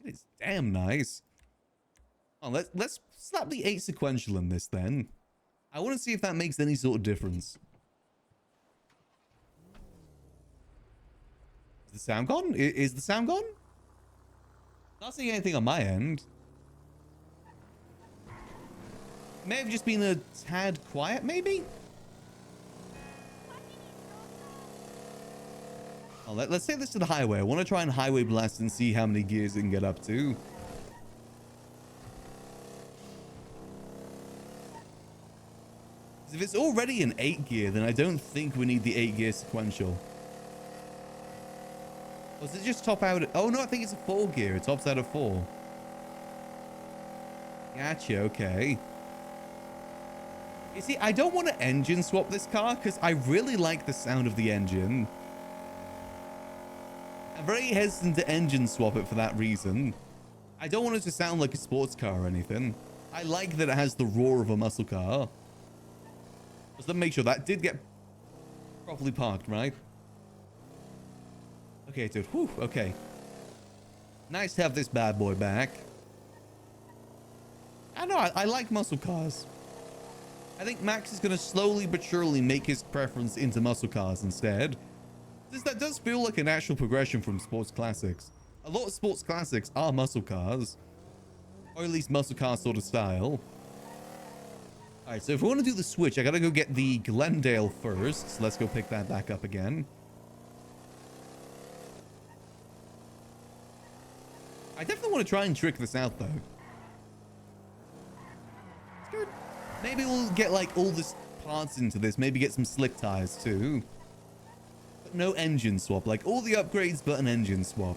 It is damn nice. Oh, let's slap the 8 sequential in this then. I want to see if that makes any sort of difference. Is the sound gone? Is the sound gone? Not seeing anything on my end. It may have just been a tad quiet, maybe? Oh, let's take this to the highway. I want to try and highway blast and see how many gears it can get up to. 100%. Take it easy. Thank you, man. Oh, let's take this to the highway. I want to try and highway blast and see how many gears it can get up to. Oh, let's take this to the highway. I want to try and highway blast and see how many gears it can get up to. If it's already an 8 gear, then I don't think we need the 8 gear sequential. Or does it just top out? Oh no, I think it's a 4 gear. It tops out of 4. Gotcha, okay. You see, I don't want to engine swap this car because I really like the sound of the engine. I'm very hesitant to engine swap it for that reason. I don't want it to sound like a sports car or anything. I like that it has the roar of a muscle car. Just to make sure that did get properly parked, right? Okay, dude. Whew, okay. Nice to have this bad boy back. I know, I like muscle cars. I think Max is going to slowly but surely make his preference into muscle cars instead. That does feel like a natural progression from sports classics. A lot of sports classics are muscle cars. Or at least muscle car sort of style. Alright, so if we want to do the switch, I gotta go get the Glendale first. So let's go pick that back up again. I definitely want to try and trick this out, though. It's good. Maybe we'll get, like, all the parts into this. Maybe get some slick tires, too. But no engine swap. Like, all the upgrades, but an engine swap.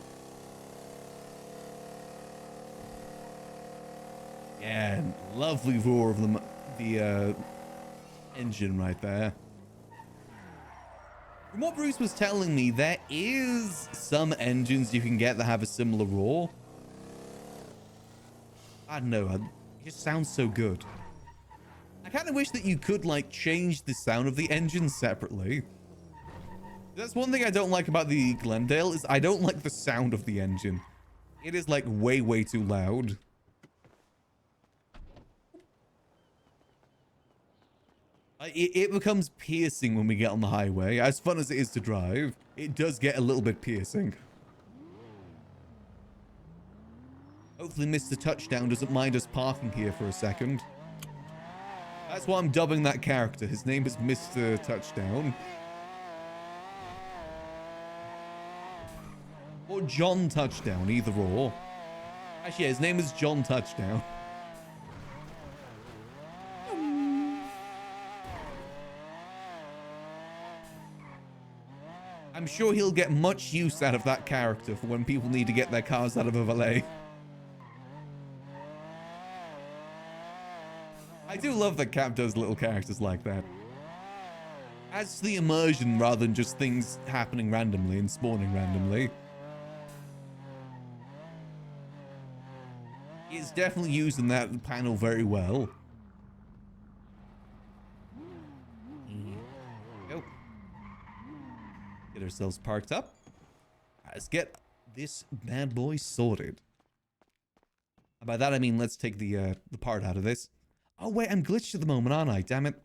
Yeah, lovely roar of the engine right there. From what Bruce was telling me, there is some engines you can get that have a similar roar. I don't know, it just sounds so good. I kind of wish that you could, like, change the sound of the engine separately. That's one thing I don't like about the Glendale, is I don't like the sound of the engine. It is, like, way, way too loud. It becomes piercing when we get on the highway. As fun as it is to drive, it does get a little bit piercing. Hopefully Mr. Touchdown doesn't mind us parking here for a second. That's why I'm dubbing that character. His name is Mr. Touchdown. Or John Touchdown, either or. Actually, yeah, his name is John Touchdown. I'm sure he'll get much use out of that character for when people need to get their cars out of a valet. I do love that Cap does little characters like that. Adds to the immersion rather than just things happening randomly and spawning randomly. He's definitely using that panel very well. Go. Get ourselves parked up. Let's get this bad boy sorted. And by that I mean let's take the part out of this. Oh wait, I'm glitched at the moment, aren't I? Damn it.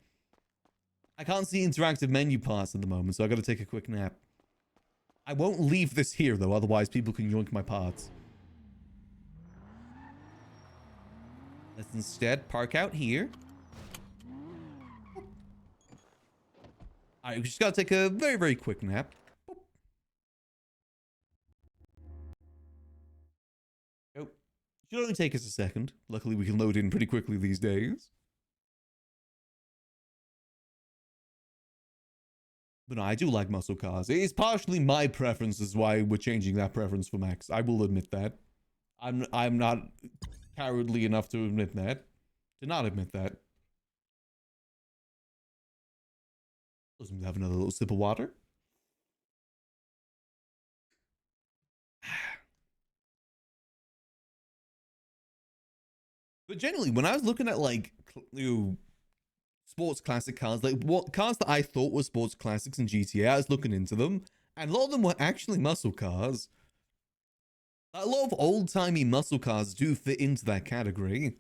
I can't see interactive menu parts at the moment, so I gotta take a quick nap. I won't leave this here though, otherwise people can yoink my parts. Let's instead park out here. Alright, we just gotta take a very, very quick nap. Oh, should only take us a second. Luckily, we can load in pretty quickly these days. But no, I do like muscle cars. It is partially my preference is why we're changing that preference for Max. I will admit that. I'm not cowardly enough to admit that. To not admit that. Let's have another little sip of water. But generally, when I was looking at like sports classic cars, like what cars that I thought were sports classics in GTA, I was looking into them, and a lot of them were actually muscle cars. A lot of old-timey muscle cars do fit into that category.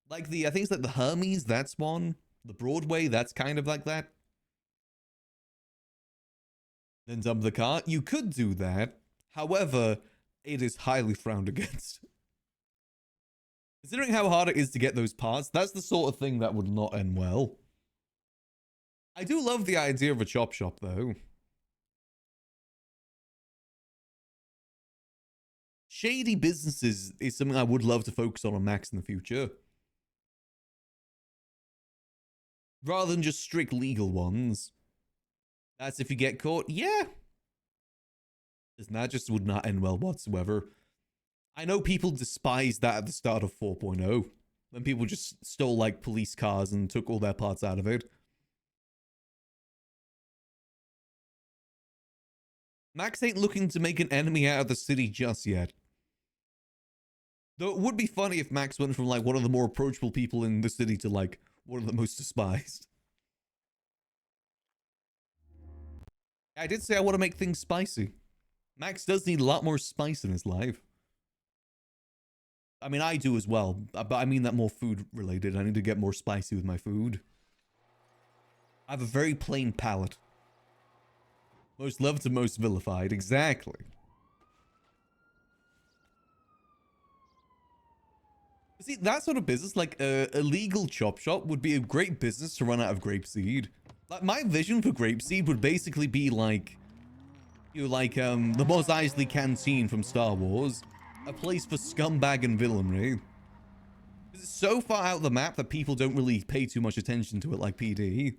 Like I think it's like the Hermes, that's one. The Broadway, that's kind of like that. Then dump the car. You could do that. However, it is highly frowned against. Considering how hard it is to get those parts, that's the sort of thing that would not end well. I do love the idea of a chop shop, though. Shady businesses is something I would love to focus on Max in the future. rather than just strict legal ones. That's if you get caught. Yeah. That just would not end well whatsoever. I know people despised that at the start of 4.0, when people just stole like police cars and took all their parts out of it. Max ain't looking to make an enemy out of the city just yet. Though it would be funny if Max went from like one of the more approachable people in the city to like one of the most despised. I did say I want to make things spicy. Max does need a lot more spice in his life. I mean, I do as well, but I mean that more food related. I need to get more spicy with my food. I have a very plain palate. Most loved to most vilified, exactly. See, that sort of business, like a illegal chop shop, would be a great business to run out of grapeseed. Like, my vision for grapeseed would basically be like, you know, like the Mos Eisley Canteen from Star Wars. A place for scumbag and villainry. It's so far out of the map that people don't really pay too much attention to it like PD.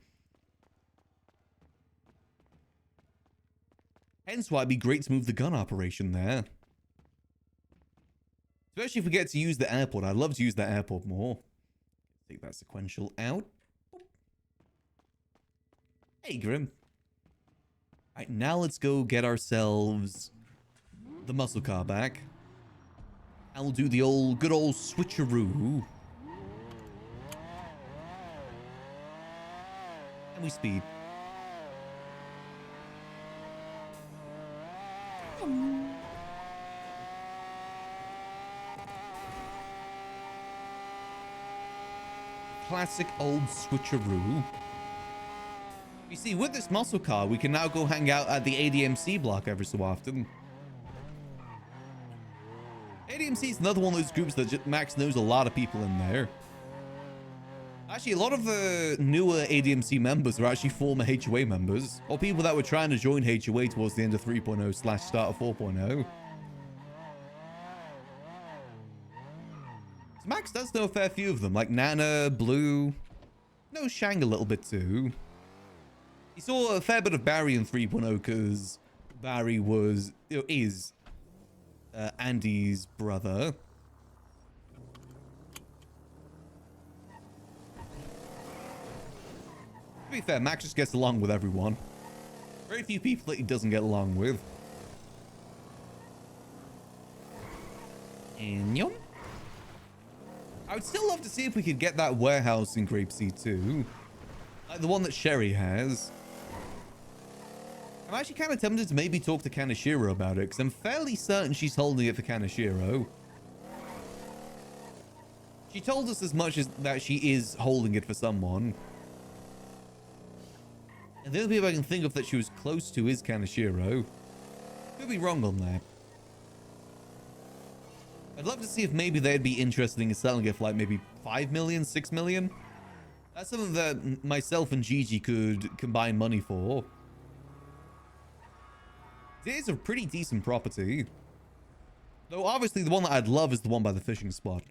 Hence why it'd be great to move the gun operation there. Especially if we get to use the airport. I'd love to use that airport more. Take that sequential out. Hey, Grim. Alright, now let's go get ourselves the muscle car back. And we'll do the good old switcheroo. And we speed. Classic old switcheroo. You see, with this muscle car, we can now go hang out at the ADMC block every so often. ADMC is another one of those groups that Max knows a lot of people in there. Actually, a lot of the newer ADMC members are actually former HOA members, or people that were trying to join HOA towards the end of 3.0 / start of 4.0. So Max does know a fair few of them, like Nana, Blue, knows Shang a little bit too. He saw a fair bit of Barry in 3.0 because Barry is Andy's brother. To be fair, Max just gets along with everyone. Very few people that he doesn't get along with. And yum. I would still love to see if we could get that warehouse in Grapeseed too. Like the one that Sherry has. I'm actually kind of tempted to maybe talk to Kaneshiro about it, because I'm fairly certain she's holding it for Kaneshiro. She told us as much as that she is holding it for someone. And the only people I can think of that she was close to is Kaneshiro. Could be wrong on that. I'd love to see if maybe they'd be interested in selling it for like maybe 5 million, 6 million. That's something that myself and Gigi could combine money for. It is a pretty decent property. Though obviously the one that I'd love is the one by the fishing spot.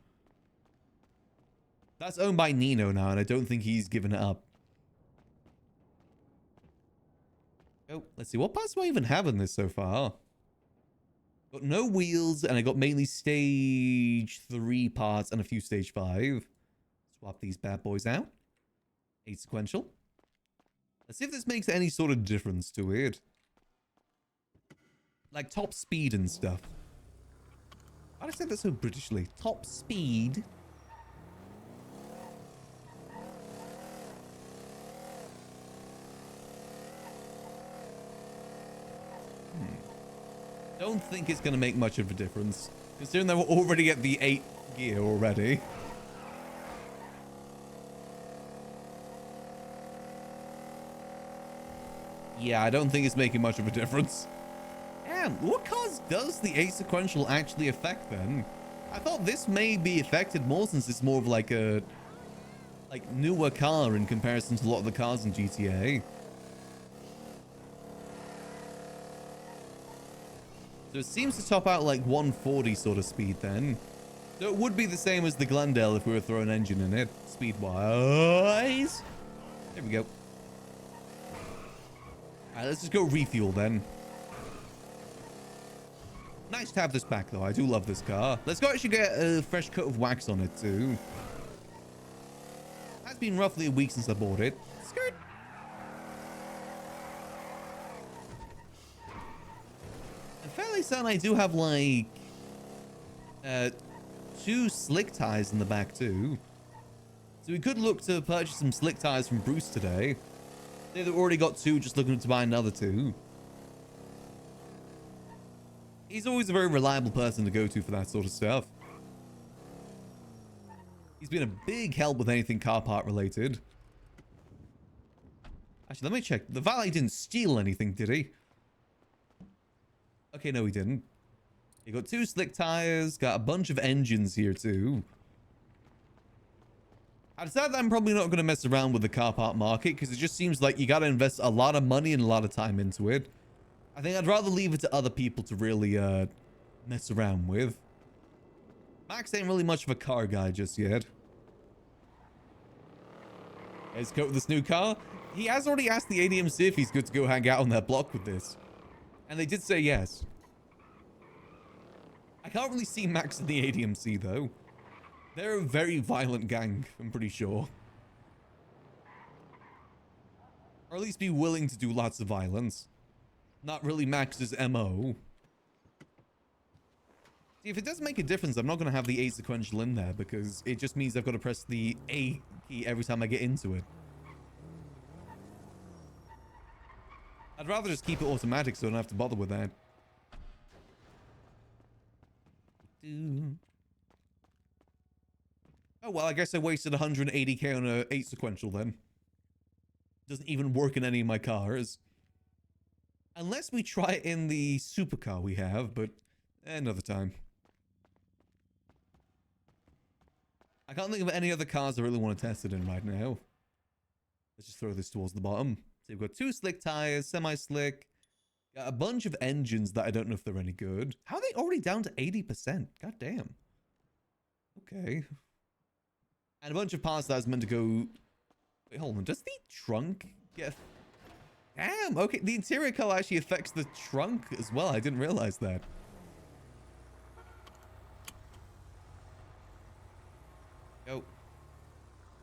That's owned by Nino now, and I don't think he's given it up. Oh, let's see. What parts do I even have in this so far? Got no wheels, and I got mainly stage 3 parts and a few stage 5. Swap these bad boys out. 8 sequential. Let's see if this makes any sort of difference to it. Like top speed and stuff. Why did I say that so Britishly? Top speed. Don't think it's going to make much of a difference, considering that we're already at the 8 gear already. Yeah, I don't think it's making much of a difference. Damn, what cars does the 8 sequential actually affect then? I thought this may be affected more since it's more of like a newer car in comparison to a lot of the cars in GTA. So it seems to top out like 140 sort of speed then. So it would be the same as the Glendale if we were throwing an engine in it, speed-wise. There we go. Alright, let's just go refuel then. Nice to have this back though. I do love this car. Let's go actually get a fresh coat of wax on it too. It's been roughly a week since I bought it. Skirt. I'm fairly certain I do have like 2 slick tires in the back too. So we could look to purchase some slick tires from Bruce today. They've already got 2, just looking to buy another 2. He's always a very reliable person to go to for that sort of stuff. He's been a big help with anything car part related. Actually, let me check. The valet didn't steal anything, did he? Okay, no, he didn't. He got 2 slick tires, got a bunch of engines here too. I decided that I'm probably not going to mess around with the car part market because it just seems like you got to invest a lot of money and a lot of time into it. I think I'd rather leave it to other people to really mess around with. Max ain't really much of a car guy just yet. Let's go with this new car. He has already asked the ADMC if he's good to go hang out on their block with this. And they did say yes. I can't really see Max in the ADMC though. They're a very violent gang, I'm pretty sure. Or at least be willing to do lots of violence. Not really Max's MO. See, if it does make a difference, I'm not going to have the A sequential in there because it just means I've got to press the A key every time I get into it. I'd rather just keep it automatic so I don't have to bother with that. Oh, well, I guess I wasted 180k on a 8 sequential then. Doesn't even work in any of my cars. Unless we try it in the supercar we have, but another time. I can't think of any other cars I really want to test it in right now. Let's just throw this towards the bottom. So we've got 2 slick tires, semi-slick. Got a bunch of engines that I don't know if they're any good. How are they already down to 80%? God damn. Okay. And a bunch of parts that I was meant to go... Wait, hold on. Does the trunk get... Damn, okay. The interior color actually affects the trunk as well. I didn't realize that. Oh.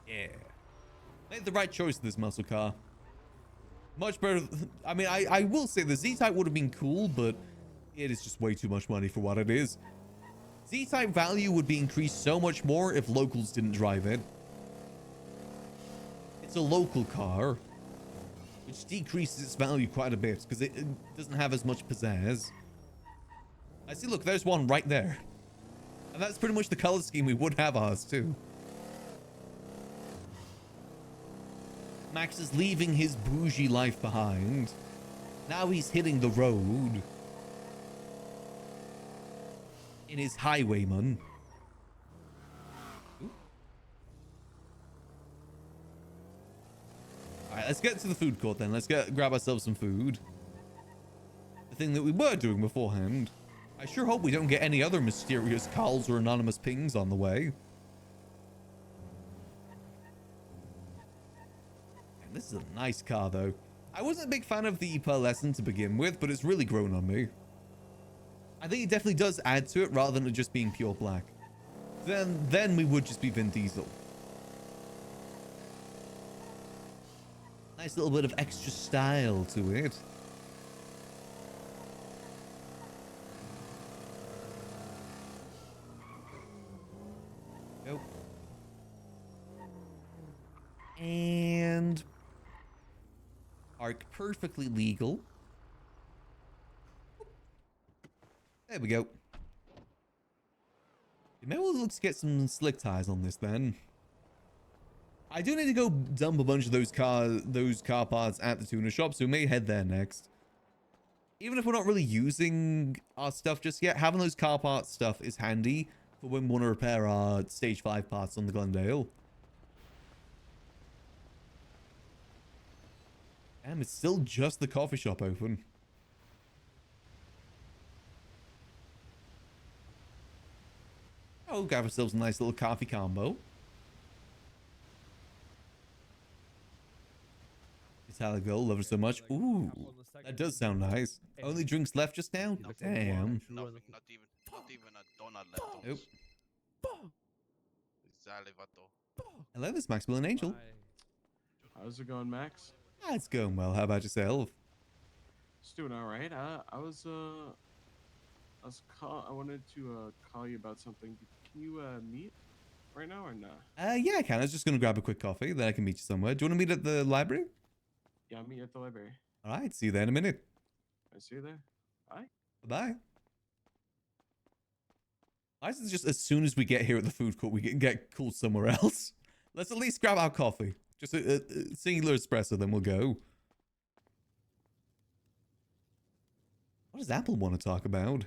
Yeah. Made the right choice with this muscle car. Much better. I mean, I will say the Z-Type would have been cool, but it is just way too much money for what it is. Z-Type value would be increased so much more if locals didn't drive it. It's a local car, which decreases its value quite a bit because it doesn't have as much pizzazz. I see, look, there's one right there. And that's pretty much the color scheme we would have ours too. Max is leaving his bougie life behind. Now he's hitting the road. In his highwayman. Alright, let's get to the food court then. Let's grab ourselves some food. The thing that we were doing beforehand. I sure hope we don't get any other mysterious calls or anonymous pings on the way. And this is a nice car though. I wasn't a big fan of the pearlescent to begin with, but it's really grown on me. I think it definitely does add to it rather than it just being pure black. Then we would just be Vin Diesel. Nice little bit of extra style to it. Go. And park perfectly legal. There we go. Maybe we'll look to get some slick tires on this then. I do need to go dump a bunch of those car parts at the tuner shop, so we may head there next. Even if we're not really using our stuff just yet, having those car parts stuff is handy for when we want to repair our stage 5 parts on the Glendale. Damn, it's still just the coffee shop open. Oh, grab ourselves a nice little coffee combo. Metallic gold, love it so much. Ooh, that does sound nice. Only drinks left just now? Damn. Nothing, not even a donut left, Holmes. Exactly, vato. Hello, this is Maximillian Angel. How's it going, Max? Ah, it's going well. How about yourself? Just doing all right. I wanted to call you about something. Can you meet right now or not? Yeah, I can. I was just gonna grab a quick coffee, then I can meet you somewhere. Do you want to meet at the library? Yeah, I'll meet you at the library. All right, see you there in a minute. I see you there. Bye. Bye. Why is it just as soon as we get here at the food court, we can get called somewhere else? Let's at least grab our coffee. Just a singular espresso, then we'll go. What does Apple want to talk about?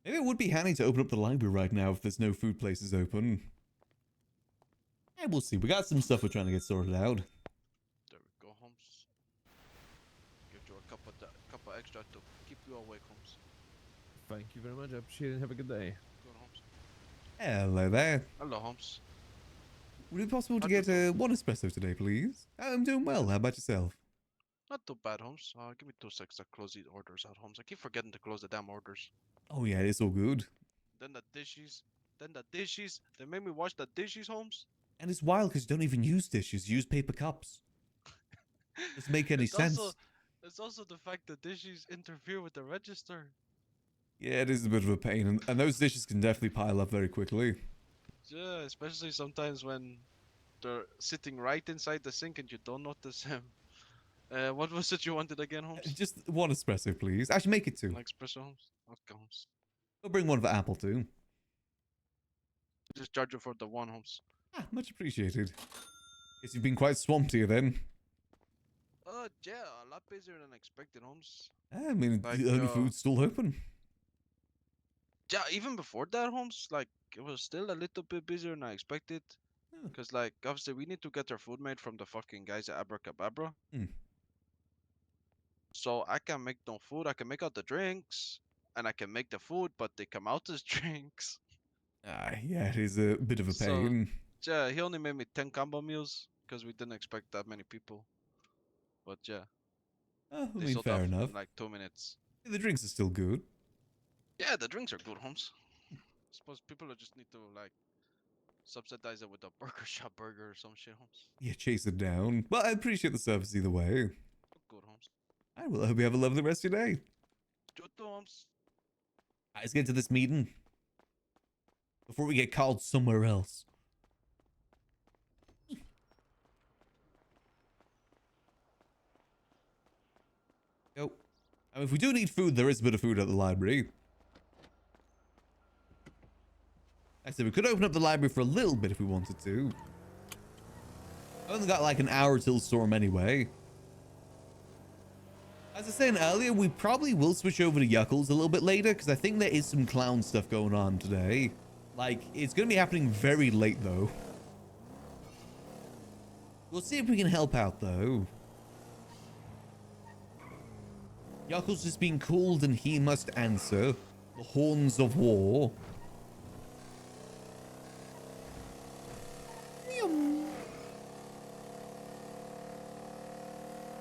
Maybe it would be handy to open up the library right now if there's no food places open. Yeah, we'll see. We got some stuff we're trying to get sorted out. There we go, Holmes. Give you a cup of extra to keep you awake, Holmes. Thank you very much. I appreciate it. Have a good day. Good, Holmes. Hello there. Hello, Holmes. Would it be possible to How's get it one espresso today, please? I'm doing well. How about yourself? Not too bad, Holmes. Give me 2 seconds to close these orders out, Holmes. I keep forgetting to close the damn orders. Oh yeah, it's all good. Then the dishes. They made me wash the dishes, Holmes. And it's wild because you don't even use dishes. You use paper cups. Doesn't make any It's sense. It's also the fact that dishes interfere with the register. Yeah, it is a bit of a pain. And those dishes can definitely pile up very quickly. Yeah, especially sometimes when they're sitting right inside the sink and you don't notice them. What was it you wanted again, Holmes? Just one espresso, please. Actually, make it two. An espresso, Holmes? Okay, Holmes. We'll bring one for Apple too. Just charge you for the one, Holmes. Ah, much appreciated. Guess you've been quite swamped here then. Yeah, a lot busier than expected, Holmes. I mean, Like, the only food's still open. Yeah, even before that, Holmes, like, it was still a little bit busier than I expected. Oh. Because, like, obviously, we need to get our food made from the fucking guys at Abracababra. Hmm. So I can make no food. I can make out the drinks, and I can make the food, but they come out as drinks. Ah, yeah, it is a bit of a So- pain. Yeah, he only made me 10 combo meals because we didn't expect that many people. But yeah, Oh, I they mean, sold fair out enough. in like 2 minutes. The drinks are still good. Yeah, the drinks are good, Holmes. Suppose people just need to like subsidize it with a burger shop burger or some shit, Holmes. Yeah, chase it down. Well, I appreciate the service either way. Good, Holmes. I will hope you have a lovely rest of your day. You too, Holmes. Let's get to this meeting before we get called somewhere else. Go. I mean, if we do need food, there is a bit of food at the library. I said we could open up the library for a little bit if we wanted to. I only got like an hour till storm anyway. As I was saying earlier, we probably will switch over to Yuckles a little bit later because I think there is some clown stuff going on today. Like, it's going to be happening very late though. We'll see if we can help out though. Yuckles is being called and he must answer. The horns of war.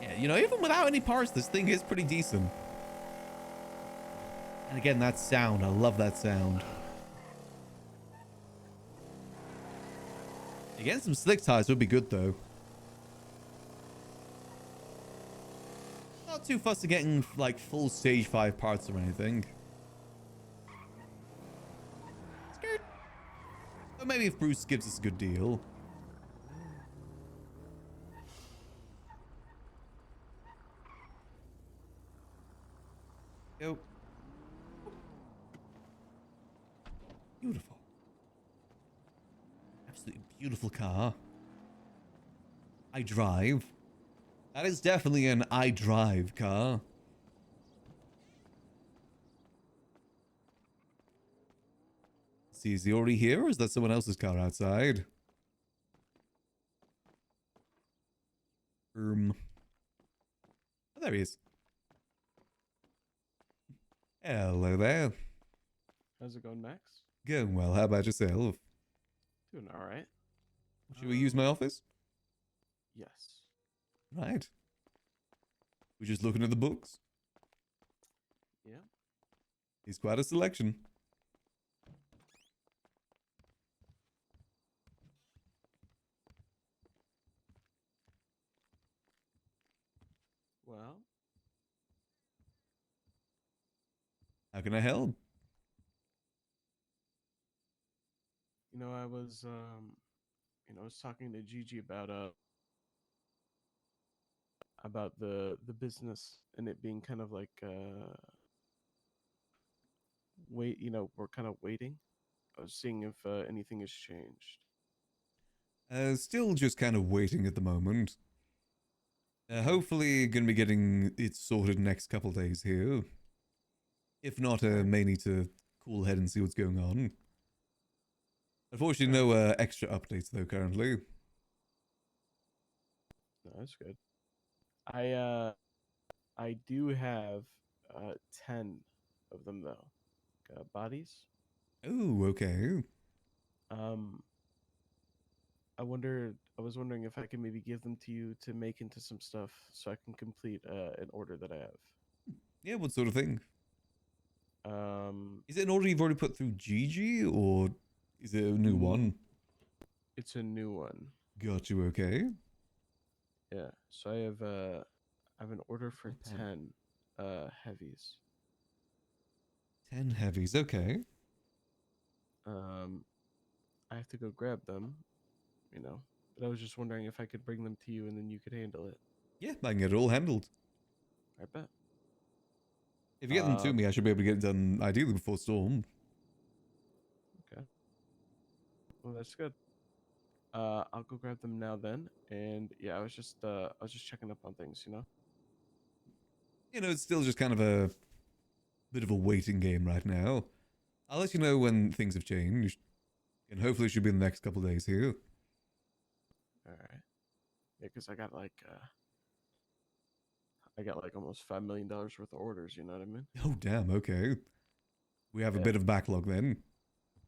Yeah, you know, even without any parts, this thing is pretty decent. And again, that sound. I love that sound. Again, some slick tires would be good though. Not too fussed at getting like full stage 5 parts or anything. Skirt. Or maybe if Bruce gives us a good deal. Go. Beautiful. Absolutely beautiful car. I drive. That is definitely an I drive car. See, is he already here or is that someone else's car outside? Oh, there he is. Hello there. How's it going, Max? Going well. How about yourself? Doing all right. Should we use my office? Yes. Right. We're just looking at the books. Yeah. It's quite a selection. Well, How can I help? I was I was talking to Gigi about the business and it being kind of like we're kind of waiting. I was seeing if anything has changed. Still just kind of waiting at the moment. Hopefully gonna be getting it sorted next couple days here. If not, may need to cool head and see what's going on. Unfortunately, no extra updates though currently. No, that's good. I do have 10 of them though. Bodies. Oh, okay. Um I was wondering if I could maybe give them to you to make into some stuff so I can complete an order that I have. Yeah, what sort of thing? Um Is it an order you've already put through Gigi, or is it a new one? It's a new one. Got you, okay. Yeah. So I have an order for 10 heavies. 10 heavies, okay. I have to go grab them, but I was just wondering if I could bring them to you and then you could handle it. Yeah, I can get it all handled. I bet. If you get them to me, I should be able to get it done ideally before Storm. Okay. Well, that's good. I'll go grab them now then. And yeah, I was just checking up on things, You know, it's still just kind of a bit of a waiting game right now. I'll let you know when things have changed. And hopefully it should be in the next couple of days here. All right. Yeah, because I got like almost $5 million worth of orders. You know what I mean? Oh, damn, okay. We have a Yeah. bit of backlog then.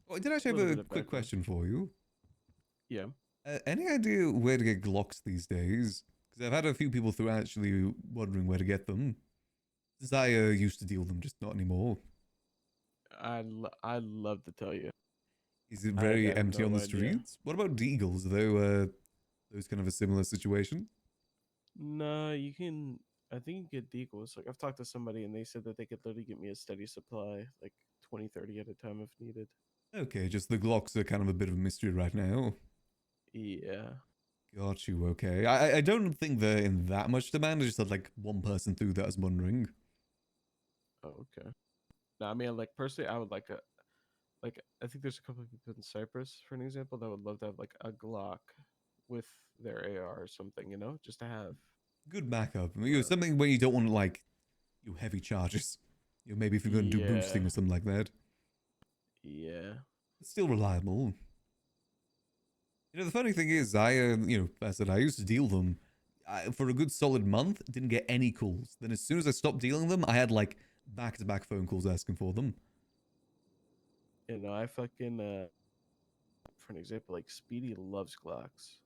Oh, I did actually Little have bit a of quick backlog. question for you. Yeah. Any idea where to get Glocks these days? Because I've had a few people through actually wondering where to get them. Since I used to deal them, just not anymore. I'd love to tell you. Is it I very have empty on no the idea. streets? What about Deagles? Though those kind of a similar situation? No, you can. I think you get decoys. Like I've talked to somebody and they said that they could literally get me a steady supply, like 20, 30 at a time if needed. Okay, just the Glocks are kind of a bit of a mystery right now. Yeah. Got you, okay. I don't think they're in that much demand. I just had like one person through that was wondering. Oh, okay. No, I mean, like personally, I would like I think there's a couple of people in Cyprus, for an example, that would love to have like a Glock with their AR or something, just to have. Good backup. You know, something where you don't want like you heavy charges. You know, maybe if you're going to do boosting Yeah. or something like that. Yeah. It's still reliable. You know, the funny thing is, I said I used to deal them for a good solid month. Didn't get any calls. Then as soon as I stopped dealing them, I had like back-to-back phone calls asking for them. I fucking for an example, like Speedy loves Glocks.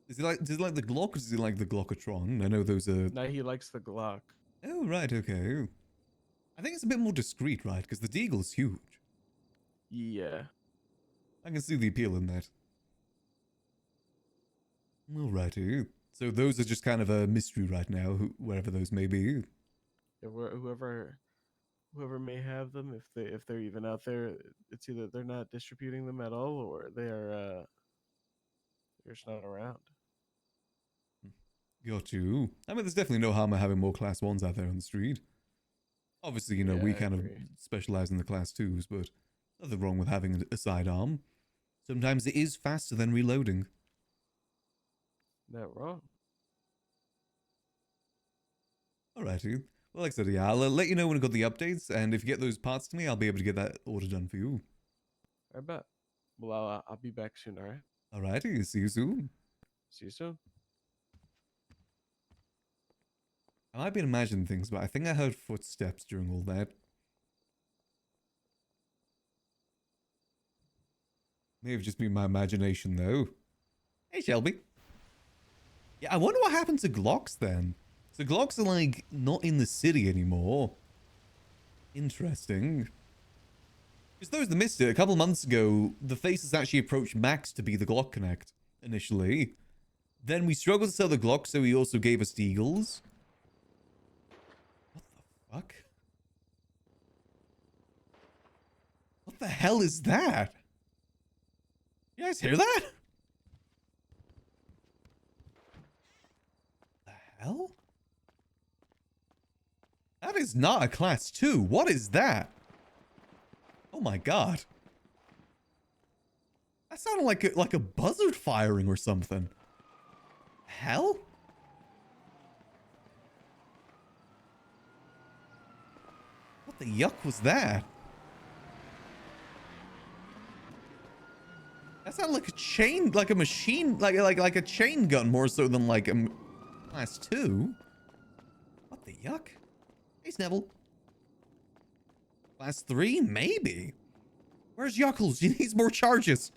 Does he like the Glock or does he like the Glockatron? I know those are. Now he likes the Glock. Oh right, okay. I think it's a bit more discreet, right? Because the Deagle's huge. Yeah. I can see the appeal in that. Alrighty. So those are just kind of a mystery right now, wherever those may be. Yeah, whoever may have them, if they're even out there, it's either they're not distributing them at all or they're just not around. Got you. I mean, there's definitely no harm in having more class 1s out there on the street. Obviously, Yeah, we I kind of agree. specialize in the class 2s, but nothing wrong with having a sidearm. Sometimes it is faster than reloading. Not wrong. Alrighty. Well, like I said, yeah, I'll let you know when I got the updates, and if you get those parts to me, I'll be able to get that order done for you. I bet. Well, I'll be back soon. All right. Alrighty, see you soon. See you soon. I might be imagining things, but I think I heard footsteps during all that. May have just been my imagination, though. Hey, Shelby. Yeah, I wonder what happened to Glocks then. So Glocks are, like, not in the city anymore. Interesting. Because those that missed it, a couple months ago, the Faces actually approached Max to be the Glock Connect, initially. Then we struggled to sell the Glock, so he also gave us the Eagles. What the fuck? What the hell is that? You guys hear that? The hell? That is not a class 2. What is that? Oh my god. That sounded like a buzzard firing or something. Hell? What the yuck was that? That sounded like a chain, like a machine, like a chain gun more so than like a class 2. What the yuck? Hey, Sneville. Class 3? Maybe. Where's Yuckles? He needs more charges.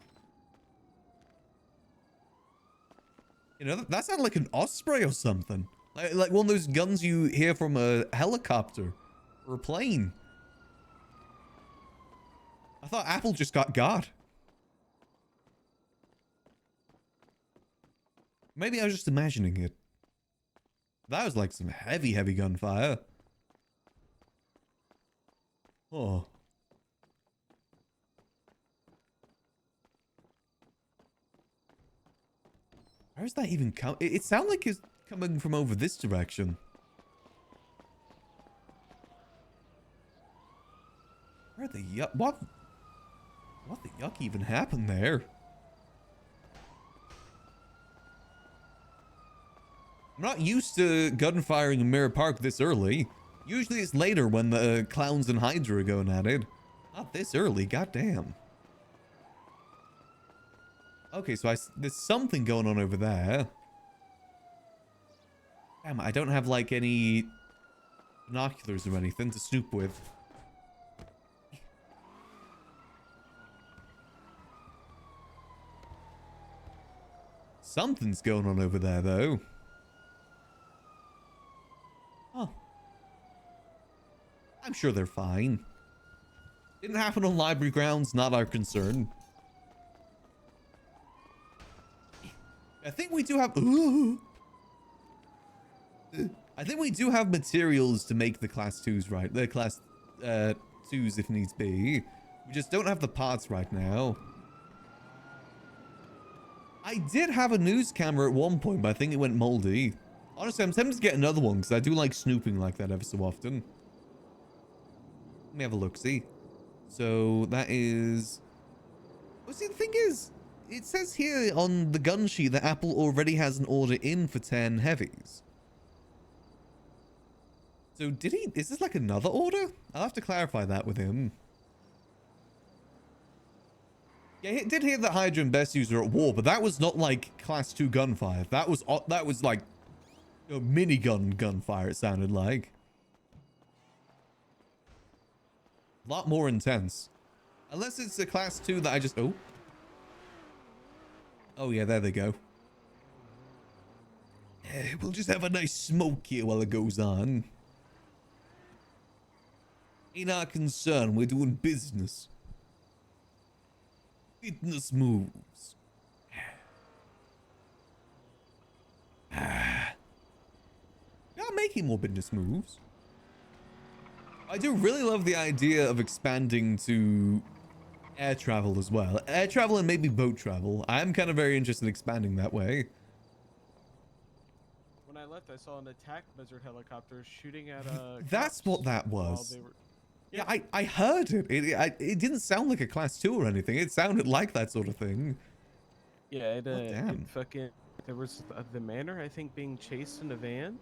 You know, that sounded like an Osprey or something. Like one of those guns you hear from a helicopter or a plane. I thought Apple just got God. Maybe I was just imagining it. That was like some heavy, heavy gunfire. Oh. Where's that even come? It sounded like it's coming from over this direction. Where the yuck? What the yuck even happened there? I'm not used to gunfiring in Mirror Park this early. Usually it's later when the clowns and Hydra are going at it. Not this early, goddamn. Okay, so there's something going on over there. Damn, I don't have like any binoculars or anything to snoop with. Something's going on over there though. Oh. I'm sure they're fine. Didn't happen on library grounds, not our concern. I think we do have... Ooh. I think we do have materials to make the class 2s right. The class 2s if needs be. We just don't have the parts right now. I did have a news camera at one point, but I think it went moldy. Honestly, I'm tempted to get another one because I do like snooping like that ever so often. Let me have a look, see. So that is... Well, see, the thing is, it says here on the gun sheet that Apple already has an order in for 10 heavies. So did he... Is this like another order? I'll have to clarify that with him. Yeah, he did hear that Hydra and Best User are at war, but that was not like class 2 gunfire. That was like a minigun gunfire, it sounded like. A lot more intense. Unless it's a class 2 that I just... Oh. Oh yeah, there they go. Yeah, we'll just have a nice smoke here while it goes on. Ain't our concern, we're doing business. Fitness moves. We are making more business moves. I do really love the idea of expanding to air travel as well. Air travel and maybe boat travel. I'm kind of very interested in expanding that way. When I left, I saw an attack buzzard helicopter shooting at That's cops what that while was. they were... Yeah, I heard it. It didn't sound like a class 2 or anything. It sounded like that sort of thing. Yeah, it damn. fucking... There was the manor, I think, being chased in a van.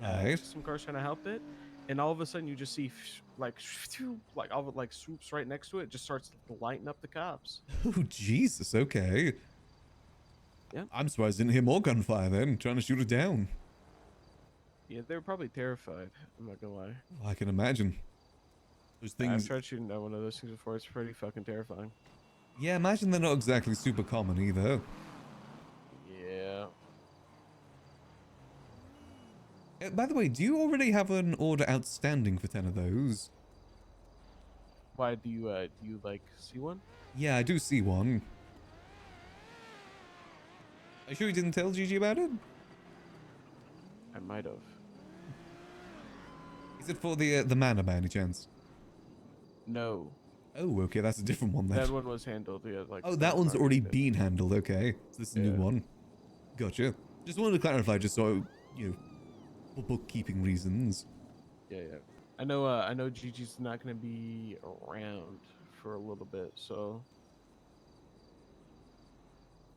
Right. Some cars trying to help it. And all of a sudden you just see like all of it like swoops right next to it, just starts lighting up the cops. Oh, Jesus. Okay. Yeah. I'm surprised I didn't hear more gunfire then, trying to shoot it down. Yeah, they were probably terrified. I'm not gonna lie. Oh, I can imagine. Those I've things... tried shooting down one of those things before. It's pretty fucking terrifying. Yeah, imagine they're not exactly super common either. Yeah. By the way, do you already have an order outstanding for 10 of those? Why do you like see one? Yeah, I do see one. Are you sure you didn't tell Gigi about it? I might have. Is it for the manor by any chance? No. Oh, okay, that's a different one then. That one was handled, yeah, like Oh, that one's Friday already did. been handled, okay. So this is a new Yeah. one. Gotcha. Just wanted to clarify, just so, you know, for bookkeeping reasons. Yeah, yeah. I know Gigi's not gonna be around for a little bit, so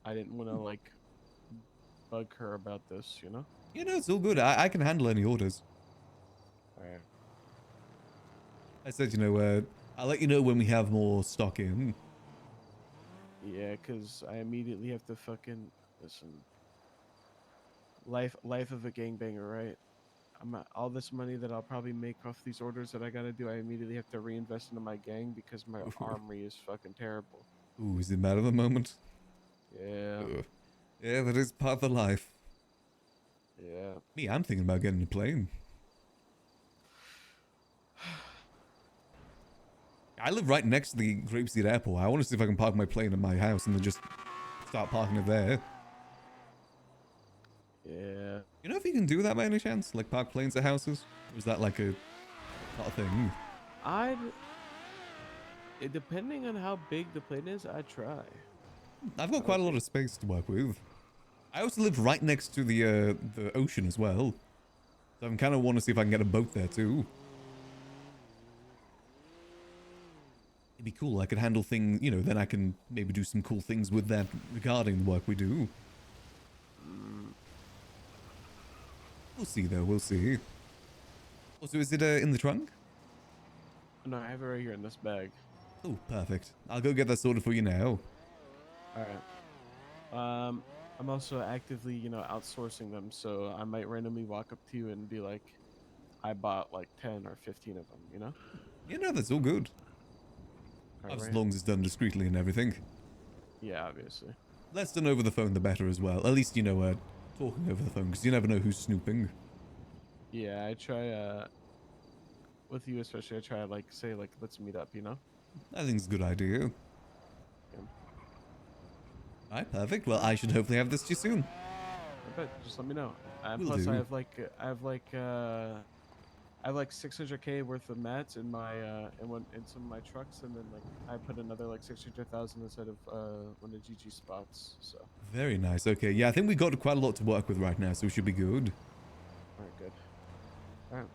I didn't wanna like bug her about this, you know? Yeah, no, it's all good. I can handle any orders. Alright. I said, you know, I'll let you know when we have more stock in. Yeah, cause I immediately have to fucking listen. Life of a gangbanger, right? All this money that I'll probably make off these orders that I gotta do, I immediately have to reinvest into my gang because my armory is fucking terrible. Ooh, is it bad at the moment? Yeah, Ugh. Yeah, that is part of the life. yeah. Me, I'm thinking about getting a plane. I live right next to the Grapeseed Airport. I want to see if I can park my plane at my house and then just start parking it there. Yeah. You know if you can do that by any chance? Like park planes at houses? Or is that like a not a thing? Depending on how big the plane is, I'd try. I've got quite a lot of space to work with. I also live right next to the ocean as well. So I kind of want to see if I can get a boat there too. It'd be cool. I could handle things, you know, then I can maybe do some cool things with that regarding the work we do. We'll see though, we'll see. Also, is it in the trunk? No, I have it right here in this bag. Oh, perfect. I'll go get that sorted for you now. All right. I'm also actively, you know, outsourcing them, so I might randomly walk up to you and be like, I bought like 10 or 15 of them, you know? Yeah, no, that's all good. All As right. long as it's done discreetly and everything. Yeah, obviously. Less done over the phone, the better as well. At least, you know, talking over the phone, because you never know who's snooping. Yeah, I try, with you especially, I try to like say like, let's meet up, you know? I think it's a good idea. Yeah. Alright, perfect. Well, I should hopefully have this to you soon. I bet. Just let me know. Will Plus, do. I have like 600K worth of mats in my in some of my trucks, and then like I put another like 600,000 inside of one of GG spots. So. Very nice. Okay, yeah, I think we got quite a lot to work with right now, so we should be good. All right, good. All right.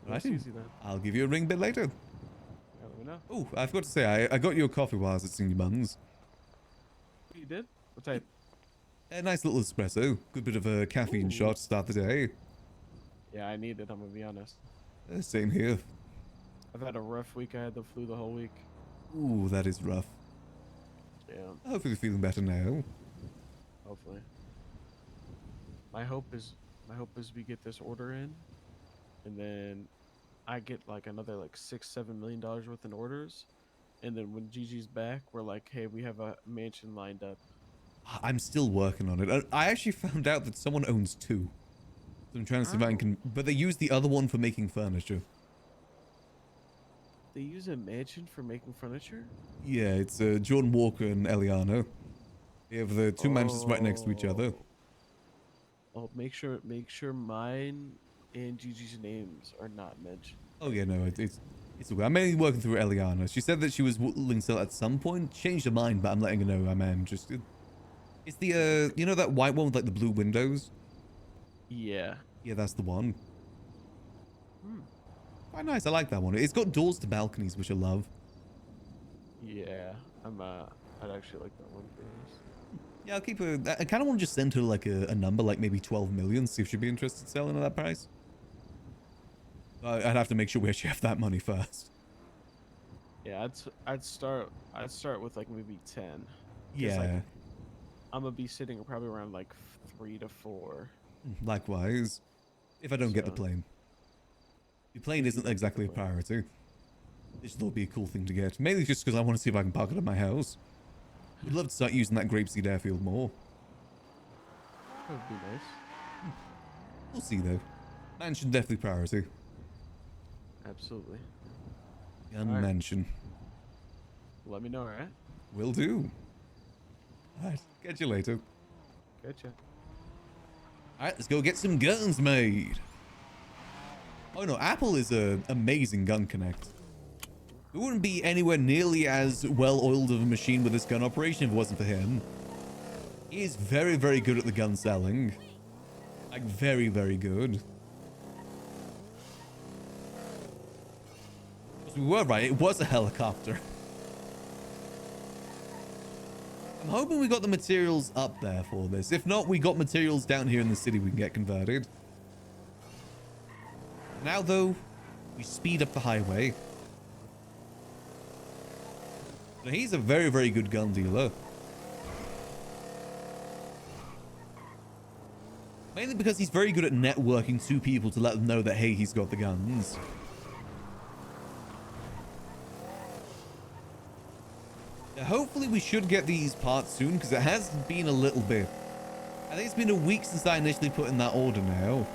Right, Easy then. I'll give you a ring a bit later. Yeah, let me know. Oh, I forgot to say, I got you a coffee while I was at Senior Buns. You did? What type? A nice little espresso. Good bit of a caffeine Ooh. shot to start the day. Yeah, I need it. I'm gonna be honest. Same here. I've had a rough week. I had the flu the whole week. Ooh, that is rough. Yeah, Hopefully you're feeling better now. hopefully. My hope is we get this order in, and then I get like another like $6-7 million worth in orders, and then when Gigi's back, we're like, hey, we have a mansion lined up. I'm still working on it. I actually found out that someone owns two. So I'm trying to see if I can... But they use the other one for making furniture. They use a mansion for making furniture? Yeah, it's John Walker and Eliana. They have the two mansions right next to each other. Oh, make sure mine and Gigi's names are not mentioned. Oh yeah, no, it's all good. I'm mainly working through Eliana. She said that she was willing to sell at some point. Changed her mind, but I'm letting her know I'm interested. It's the, you know that white one with like the blue windows? Yeah. Yeah, that's the one. Hmm. Quite nice, I like that one. It's got doors to balconies, which I love. Yeah. I'd actually like that one for this. Yeah, I'll keep her. I kind of want to just send her like a number, like maybe 12 million, see if she'd be interested in selling at that price. I'd have to make sure we actually have that money first. Yeah, I'd start with like maybe 10. 'Cause, Yeah, like, I'm gonna be sitting probably around like 3 to 4. likewise. If I don't get the So- plane. The plane isn't exactly a priority. This will be a cool thing to get. Mainly just because I want to see if I can park it at my house. We'd love to start using that grapeseed airfield more. That would be nice. We'll see though. Mansion definitely priority. Absolutely. Gun Alright. mansion. Let me know, alright? Will do. Alright, catch you later. Gotcha. Alright, let's go get some guns made. Oh no, Apple is an amazing gun connect. We wouldn't be anywhere nearly as well-oiled of a machine with this gun operation if it wasn't for him. He is very, very good at the gun selling. Like, very, very good. We were right, it was a helicopter. I'm hoping we got the materials up there for this. If not, we got materials down here in the city we can get converted. Now, though, we speed up the highway. Now, he's a very, very good gun dealer. Mainly because he's very good at networking to people to let them know that, hey, he's got the guns. Hopefully we should get these parts soon, because it has been a little bit. I think it's been a week since I initially put in that order now.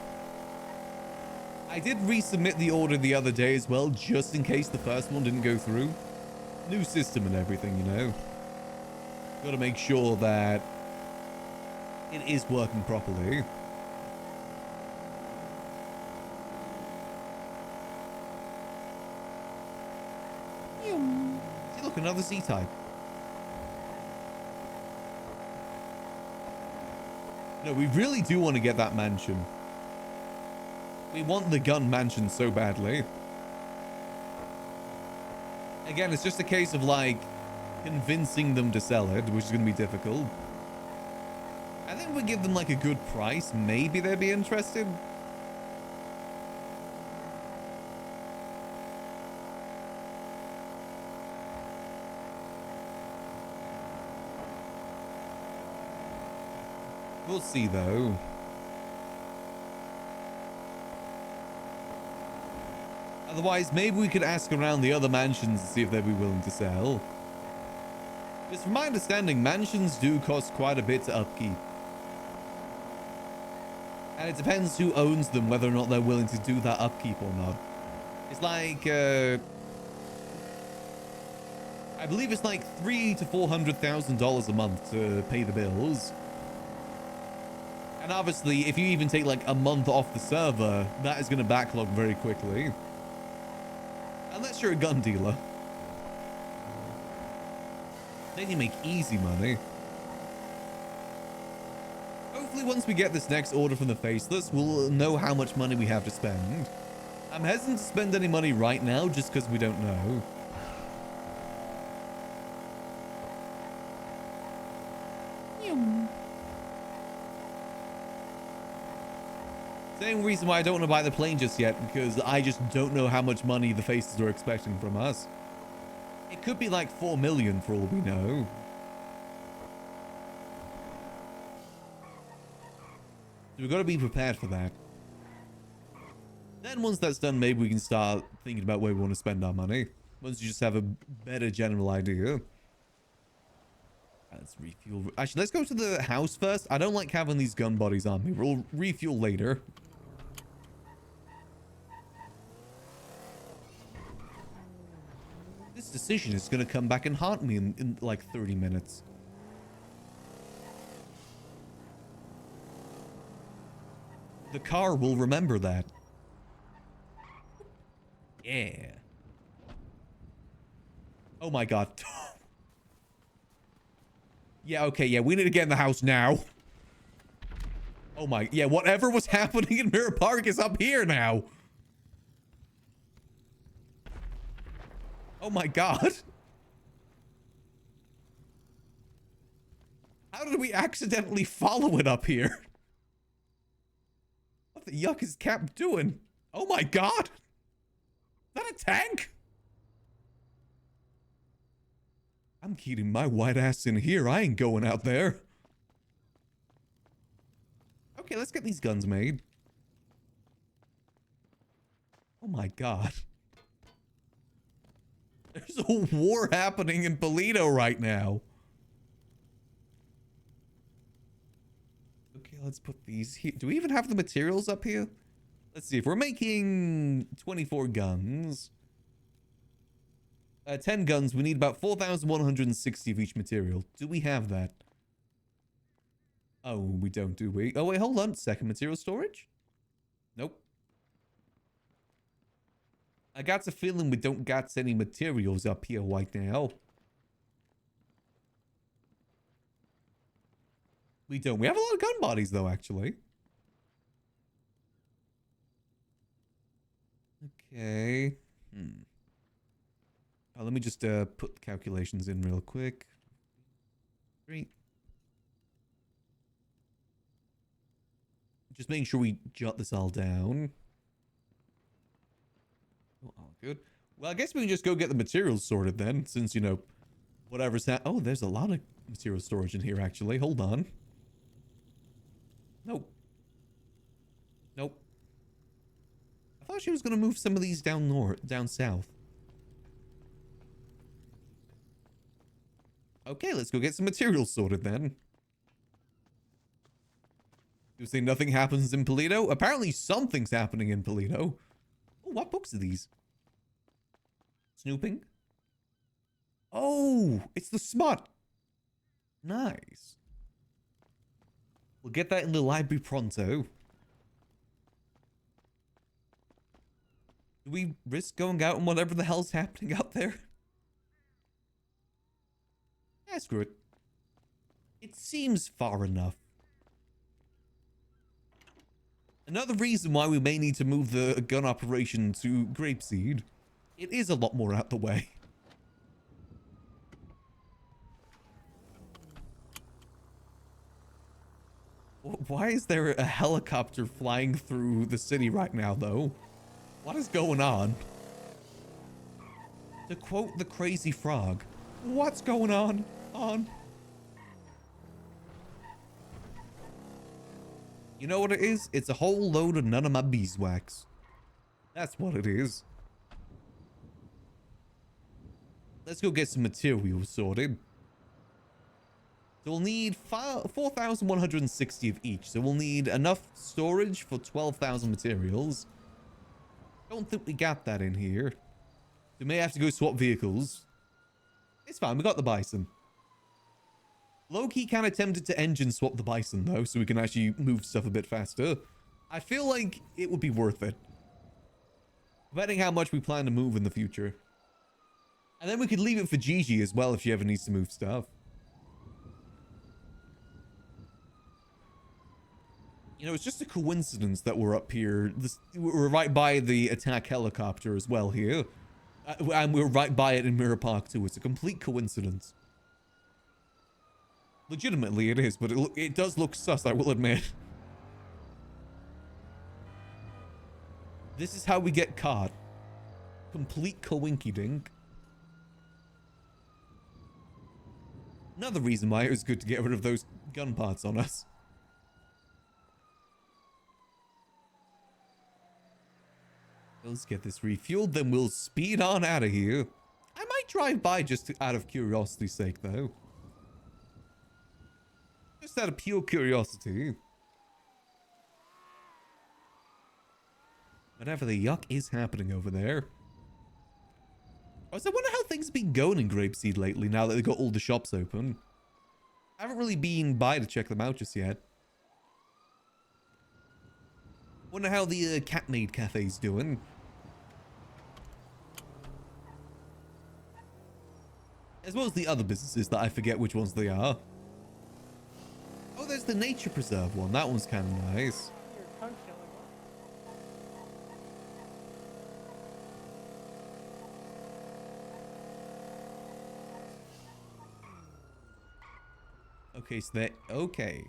I did resubmit the order the other day as well, just in case the first one didn't go through. New system and everything, you know. Gotta make sure that it is working properly. See, look, another C-type. No, we really do want to get that mansion. We want the gun mansion so badly. Again, it's just a case of, like, convincing them to sell it, which is going to be difficult. I think if we give them, like, a good price, maybe they'd be interested. We'll see, though. Otherwise, maybe we could ask around the other mansions and see if they'd be willing to sell. Because from my understanding, mansions do cost quite a bit to upkeep. And it depends who owns them, whether or not they're willing to do that upkeep or not. It's like, I believe it's like $300,000 to $400,000 a month to pay the bills. And obviously, if you even take like a month off the server, that is going to backlog very quickly. Unless you're a gun dealer. Then you make easy money. Hopefully once we get this next order from the Faceless, we'll know how much money we have to spend. I'm hesitant to spend any money right now just because we don't know. Same reason why I don't want to buy the plane just yet, because I just don't know how much money the Faces are expecting from us. It could be like 4 million for all we know. So we've got to be prepared for that. Then once that's done, maybe we can start thinking about where we want to spend our money. Once you just have a better general idea. Let's refuel. Actually, let's go to the house first. I don't like having these gun bodies on me. We'll refuel later. This decision is going to come back and haunt me in like 30 minutes. The car will remember that. Yeah. Oh my god. Yeah, okay, yeah, we need to get in the house now. Oh my, yeah, whatever was happening in Mirror Park is up here now. Oh my god. How did we accidentally follow it up here? What the yuck is Cap doing? Oh my god. Is that a tank? I'm keeping my white ass in here. I ain't going out there. Okay, let's get these guns made. Oh my god. There's a war happening in Polito right now. Let's put these here. Do we even have the materials up here? Let's see. If we're making 24 guns, 10 guns, we need about 4,160 of each material. Do we have that? Oh, we don't, do we? Oh, wait, hold on. Second material storage? Nope. I got a feeling we don't got any materials up here right now. We don't. We have a lot of gun bodies, though, actually. Okay. Oh, let me just put the calculations in real quick. Great. Just making sure we jot this all down. Oh, all good. Well, I guess we can just go get the materials sorted then, since, you know, whatever's oh, there's a lot of material storage in here, actually. Hold on. Nope. Nope. I thought she was going to move some of these down south. Okay, let's go get some materials sorted then. You say nothing happens in Polito? Apparently something's happening in Polito. Oh, what books are these? Snooping? Oh, it's the smut. Nice. We'll get that in the library pronto. Do we risk going out and whatever the hell's happening out there? Yeah, screw it. It seems far enough. Another reason why we may need to move the gun operation to Grapeseed. It is a lot more out the way. Why is there a helicopter flying through the city right now, though? What is going on? To quote the crazy frog, what's going on? You know what it is? It's a whole load of none of my beeswax. That's what it is. Let's go get some materials sorted. So we'll need 4,160 of each. So we'll need enough storage for 12,000 materials. Don't think we got that in here. We may have to go swap vehicles. It's fine, we got the bison. Low-key kind of tempted to engine swap the bison though, so we can actually move stuff a bit faster. I feel like it would be worth it. Depending how much we plan to move in the future. And then we could leave it for Gigi as well if she ever needs to move stuff. You know, it's just a coincidence that we're up here. We're right by the attack helicopter as well here. And we're right by it in Mirror Park too. It's a complete coincidence. Legitimately it is, but it does look sus, I will admit. This is how we get caught. Complete coinky-dink. Another reason why it was good to get rid of those gun parts on us. Let's get this refueled, then we'll speed on out of here. I might drive by just out of curiosity's sake, though. Just out of pure curiosity. Whatever the yuck is happening over there. Also, I wonder how things have been going in Grapeseed lately, now that they've got all the shops open. I haven't really been by to check them out just yet. Wonder how the Catmaid Cafe's doing. As well as the other businesses that I forget which ones they are. Oh, there's the Nature Preserve one. That one's kind of nice. Your tongue killing one. Okay, so that... Okay.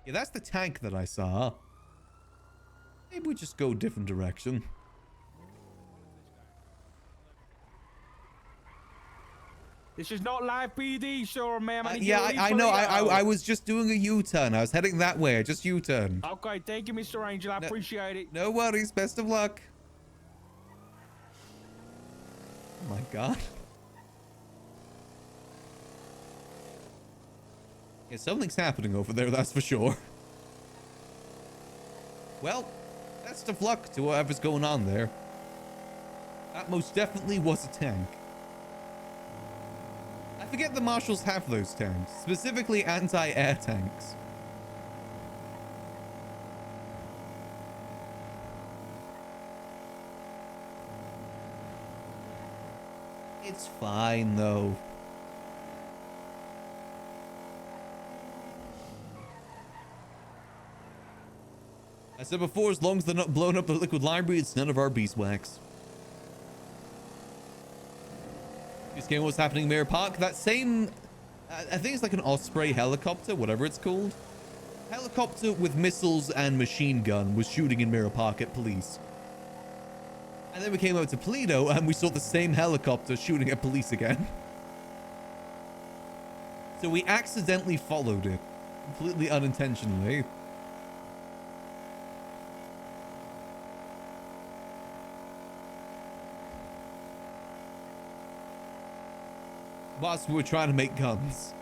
Yeah, that's the tank that I saw. Maybe we just go a different direction. This is not live PD, sure, ma'am. Yeah, I know. I was just doing a U-turn. I was heading that way. I just U-turned. Okay, thank you, Mr. Angel. I appreciate it. No worries. Best of luck. Oh my god. Yeah, something's happening over there, that's for sure. Well, best of luck to whatever's going on there. That most definitely was a tank. I forget the marshals have those tanks, specifically anti-air tanks. It's fine though. I said before, as long as they're not blowing up the liquid library, it's none of our beeswax. This game, what's happening in Mirror Park? That same, I think it's like an Osprey helicopter, whatever it's called. Helicopter with missiles and machine gun was shooting in Mirror Park at police. And then we came over to Toledo and we saw the same helicopter shooting at police again. So we accidentally followed it, completely unintentionally. Whilst we were trying to make guns.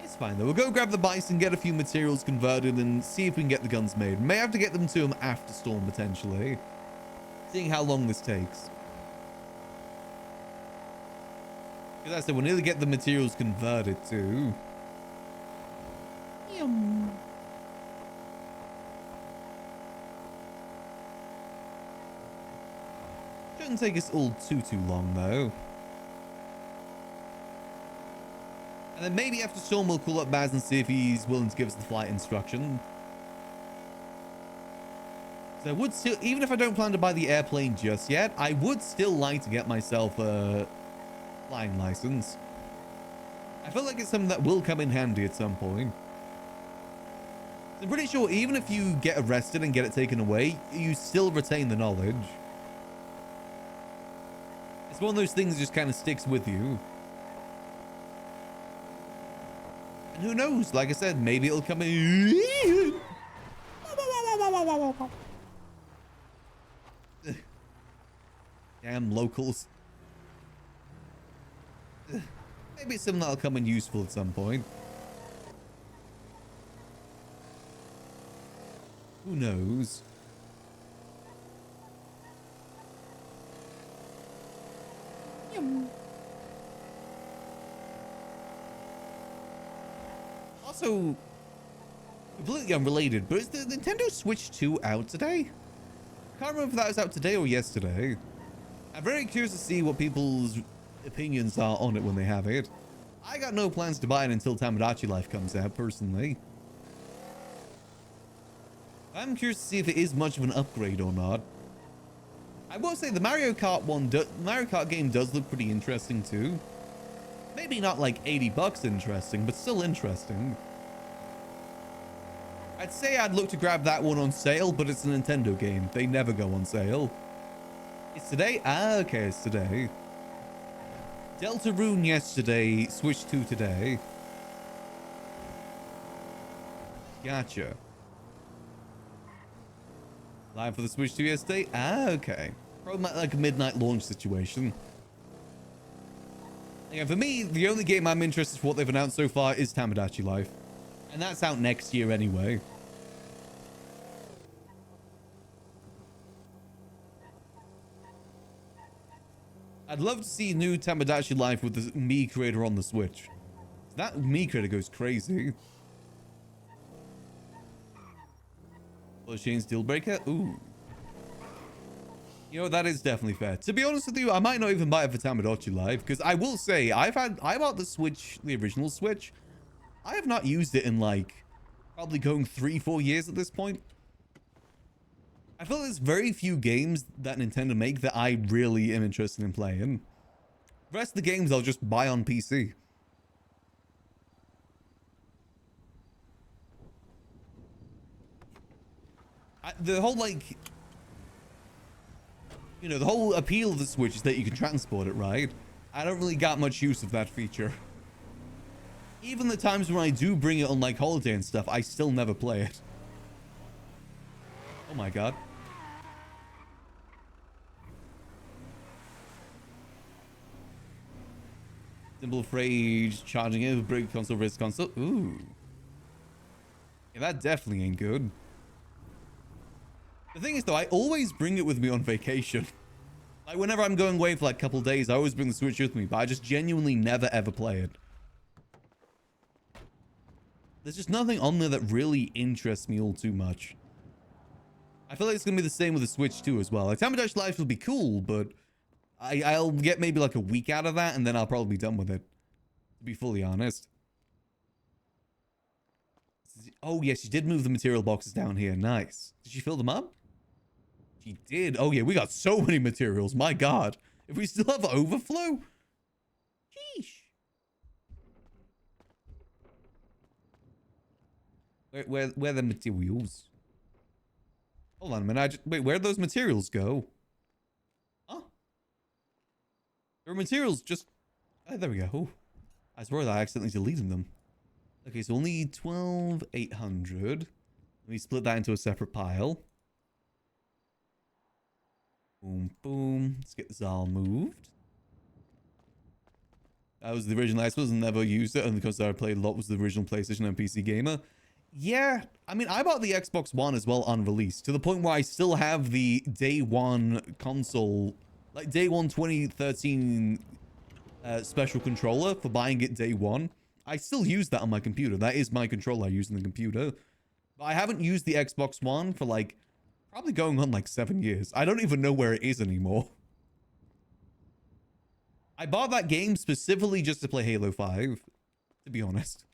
It's fine though. We'll go grab the bison, get a few materials converted, and see if we can get the guns made. May have to get them to him after Storm, potentially. Seeing how long this takes. Because I said, we'll nearly get the materials converted too. Yum. Shouldn't take us all too long though. And then maybe after Storm we'll call up Baz and see if he's willing to give us the flight instruction. So I would still, even if I don't plan to buy the airplane just yet, I would still like to get myself a flying license. I feel like it's something that will come in handy at some point. I'm pretty sure even if you get arrested and get it taken away, you still retain the knowledge. It's one of those things that just kind of sticks with you. And who knows? Like I said, maybe it'll come in. Damn locals. Maybe it's something that'll come in useful at some point. Who knows? Also, completely unrelated, but is the Nintendo Switch 2 out today? Can't remember if that was out today or yesterday. I'm very curious to see what people's opinions are on it when they have it. I got no plans to buy it until Tamagotchi Life comes out, personally. I'm curious to see if it is much of an upgrade or not. I will say the Mario Kart game does look pretty interesting too. Maybe not like 80 bucks interesting, but still interesting. I'd say I'd look to grab that one on sale, but it's a Nintendo game. They never go on sale. It's today? Ah, okay, it's today. Deltarune yesterday, Switch 2 today. Gotcha. Live for the Switch 2 yesterday? Ah, okay. Probably like a midnight launch situation. Yeah, for me, the only game I'm interested for what they've announced so far is Tamagotchi Life. And that's out next year anyway. I'd love to see new Tamagotchi Life with the Mii creator on the Switch. That Mii creator goes crazy. Well, Shane's deal breaker? Ooh. You know, that is definitely fair. To be honest with you, I might not even buy it for Tamagotchi Live, because I will say, I bought the Switch, the original Switch. I have not used it in like, probably going 3-4 years at this point. I feel there's very few games that Nintendo make that I really am interested in playing. The rest of the games I'll just buy on PC. The whole, like, you know, the whole appeal of the Switch is that you can transport it, right? I don't really got much use of that feature. Even the times when I do bring it on, like, holiday and stuff, I still never play it. Oh my god. Symbol of rage, charging it, break console, risk console. Ooh. Yeah, that definitely ain't good. The thing is, though, I always bring it with me on vacation. Like, whenever I'm going away for like a couple days, I always bring the Switch with me, but I just genuinely never ever play it. There's just nothing on there that really interests me all too much. I feel like it's going to be the same with the Switch too as well. Like, Time Dash Life will be cool, but I'll get maybe like a week out of that, and then I'll probably be done with it, to be fully honest. Oh, yes, she did move the material boxes down here. Nice. Did she fill them up? She did. Oh, yeah, we got so many materials. My God. If we still have overflow? Sheesh. Where are the materials? Hold on a minute. Wait, where'd those materials go? Huh? There are materials just... Oh, there we go. Oh, I swear that I accidentally deleted them. Okay, so only 12,800. Let me split that into a separate pile. Boom, boom. Let's get this all moved. That was the original. I suppose I never used it, only because I played a lot was the original PlayStation and PC gamer. Yeah, I mean, I bought the Xbox One as well on release, to the point where I still have the day one console, like day one 2013 special controller for buying it day one. I still use that on my computer. That is my controller I use on the computer. But I haven't used the Xbox One for like, probably going on like 7 years. I don't even know where it is anymore. I bought that game specifically just to play Halo 5, to be honest.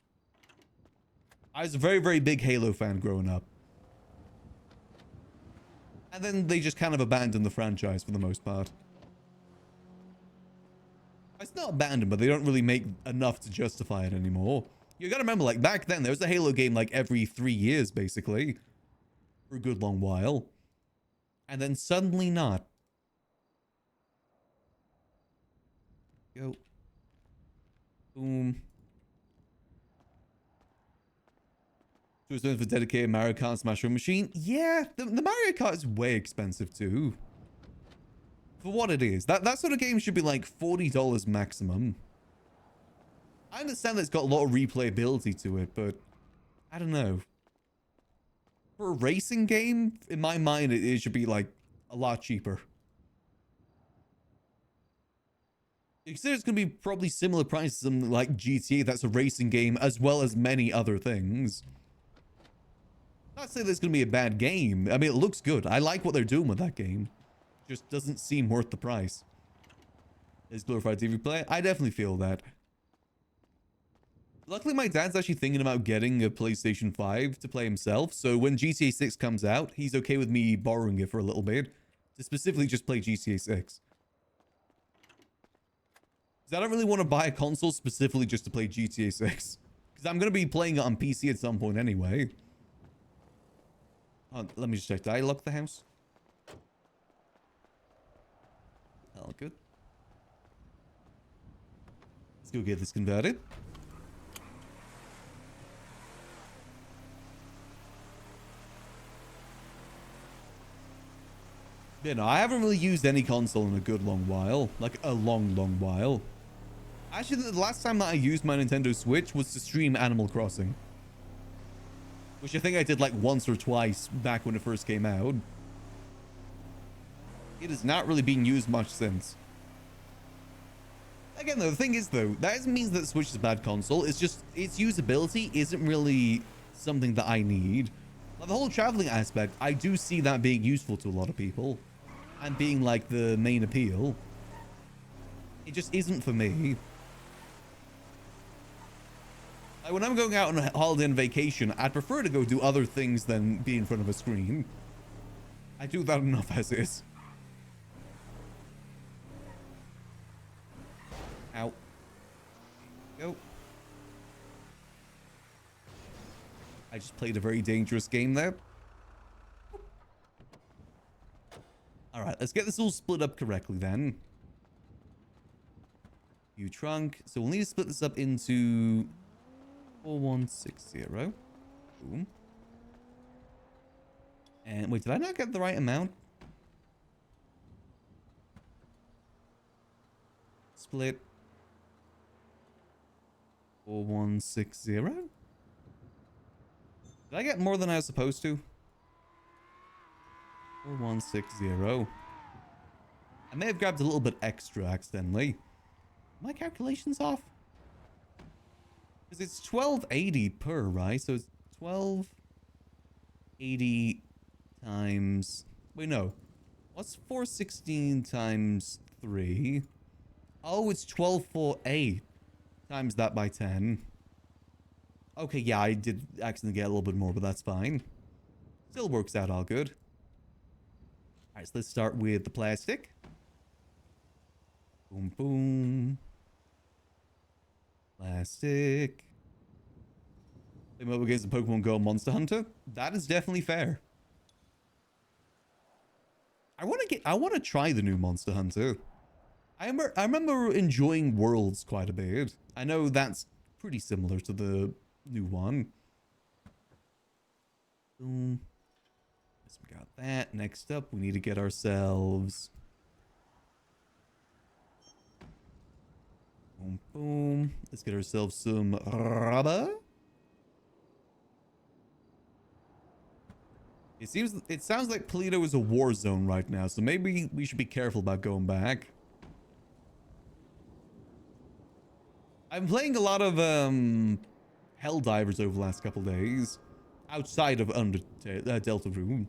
I was a very, very big Halo fan growing up. And then they just kind of abandoned the franchise for the most part. It's not abandoned, but they don't really make enough to justify it anymore. You gotta remember, like, back then, there was a Halo game, like, every 3 years, basically. For a good long while. And then suddenly not. Go. Boom. So it's for dedicated Mario Kart Smash Run machine. Yeah, the Mario Kart is way expensive too. For what it is. That sort of game should be like $40 maximum. I understand that it's got a lot of replayability to it, but I don't know. For a racing game, in my mind, it should be like a lot cheaper. You consider it's going to be probably similar prices to something like GTA, that's a racing game, as well as many other things. Not saying this is going to be a bad game. I mean, it looks good. I like what they're doing with that game. Just doesn't seem worth the price. Is glorified TV play? I definitely feel that. Luckily, my dad's actually thinking about getting a PlayStation 5 to play himself. So when GTA 6 comes out, he's okay with me borrowing it for a little bit. To specifically just play GTA 6. Because I don't really want to buy a console specifically just to play GTA 6. Because I'm going to be playing it on PC at some point anyway. Let me just check. Did I lock the house? All good. Let's go get this converted. You know, I haven't really used any console in a good long while. Like, a long, long while. Actually, the last time that I used my Nintendo Switch was to stream Animal Crossing. Which I think I did like once or twice back when it first came out. It has not really been used much since. Again, though, the thing is, though, that doesn't mean that Switch is a bad console. It's just, its usability isn't really something that I need. Like, the whole traveling aspect, I do see that being useful to a lot of people. And being, like, the main appeal. It just isn't for me. Like, when I'm going out on a holiday and vacation, I'd prefer to go do other things than be in front of a screen. I do that enough as is. Ow. Go. I just played a very dangerous game there. Alright, let's get this all split up correctly then. View trunk. So we'll need to split this up into 4160. Boom. And wait, did I not get the right amount? Split. 4160. Did I get more than I was supposed to? 4160. I may have grabbed a little bit extra accidentally. Are my calculations off? Because it's 1280 per, right? So it's 1280 times... Wait, no. What's 416 times 3? Oh, it's 1248 times that by 10. Okay, yeah, I did accidentally get a little bit more, but that's fine. Still works out all good. Alright, so let's start with the plastic. Boom, boom. Plastic. Same up against the Pokemon Go Monster Hunter. That is definitely fair. I want to try the new Monster Hunter. I remember enjoying Worlds quite a bit. I know that's pretty similar to the new one. Boom. So we got that. Next up, we need to get ourselves... Boom, boom. Let's get ourselves some rubber. It sounds like Polito is a war zone right now, so maybe we should be careful about going back. I'm playing a lot of Helldivers over the last couple days, outside of Deltarune.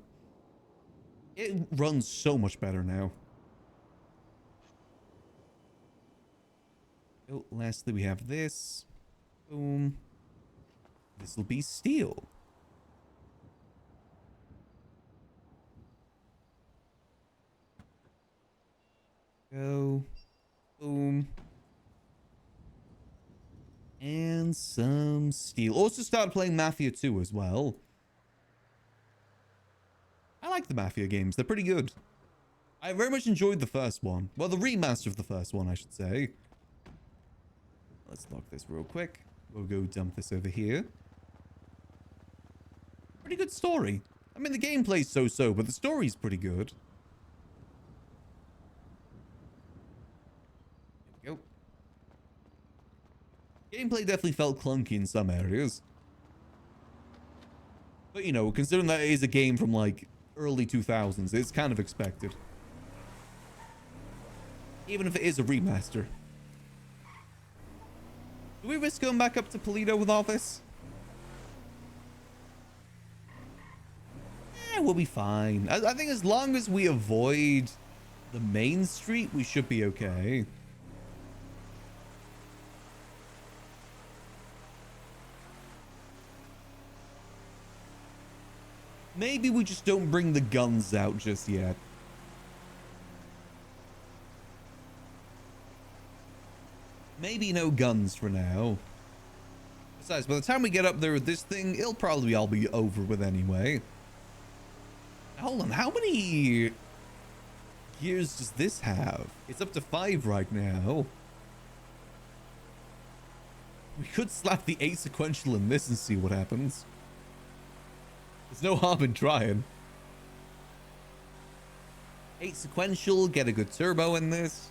It runs so much better now. Oh, lastly, we have this. Boom. This will be steel. Go. Boom. And some steel. Also started playing Mafia 2 as well. I like the Mafia games. They're pretty good. I very much enjoyed the first one. Well, the remaster of the first one, I should say. Let's lock this real quick. We'll go dump this over here. Pretty good story. I mean, the gameplay's so-so, but the story's pretty good. There we go. Gameplay definitely felt clunky in some areas. But, you know, considering that it is a game from, like, early 2000s, it's kind of expected. Even if it is a remaster. Do we risk going back up to Polito with all this? We'll be fine. I think as long as we avoid the main street, we should be okay. Maybe we just don't bring the guns out just yet. Maybe no guns for now. Besides, by the time we get up there with this thing, it'll probably all be over with anyway. Hold on, how many gears does this have? It's up to 5 right now. We could slap the 8 sequential in this and see what happens. There's no harm in trying. 8 sequential, get a good turbo in this.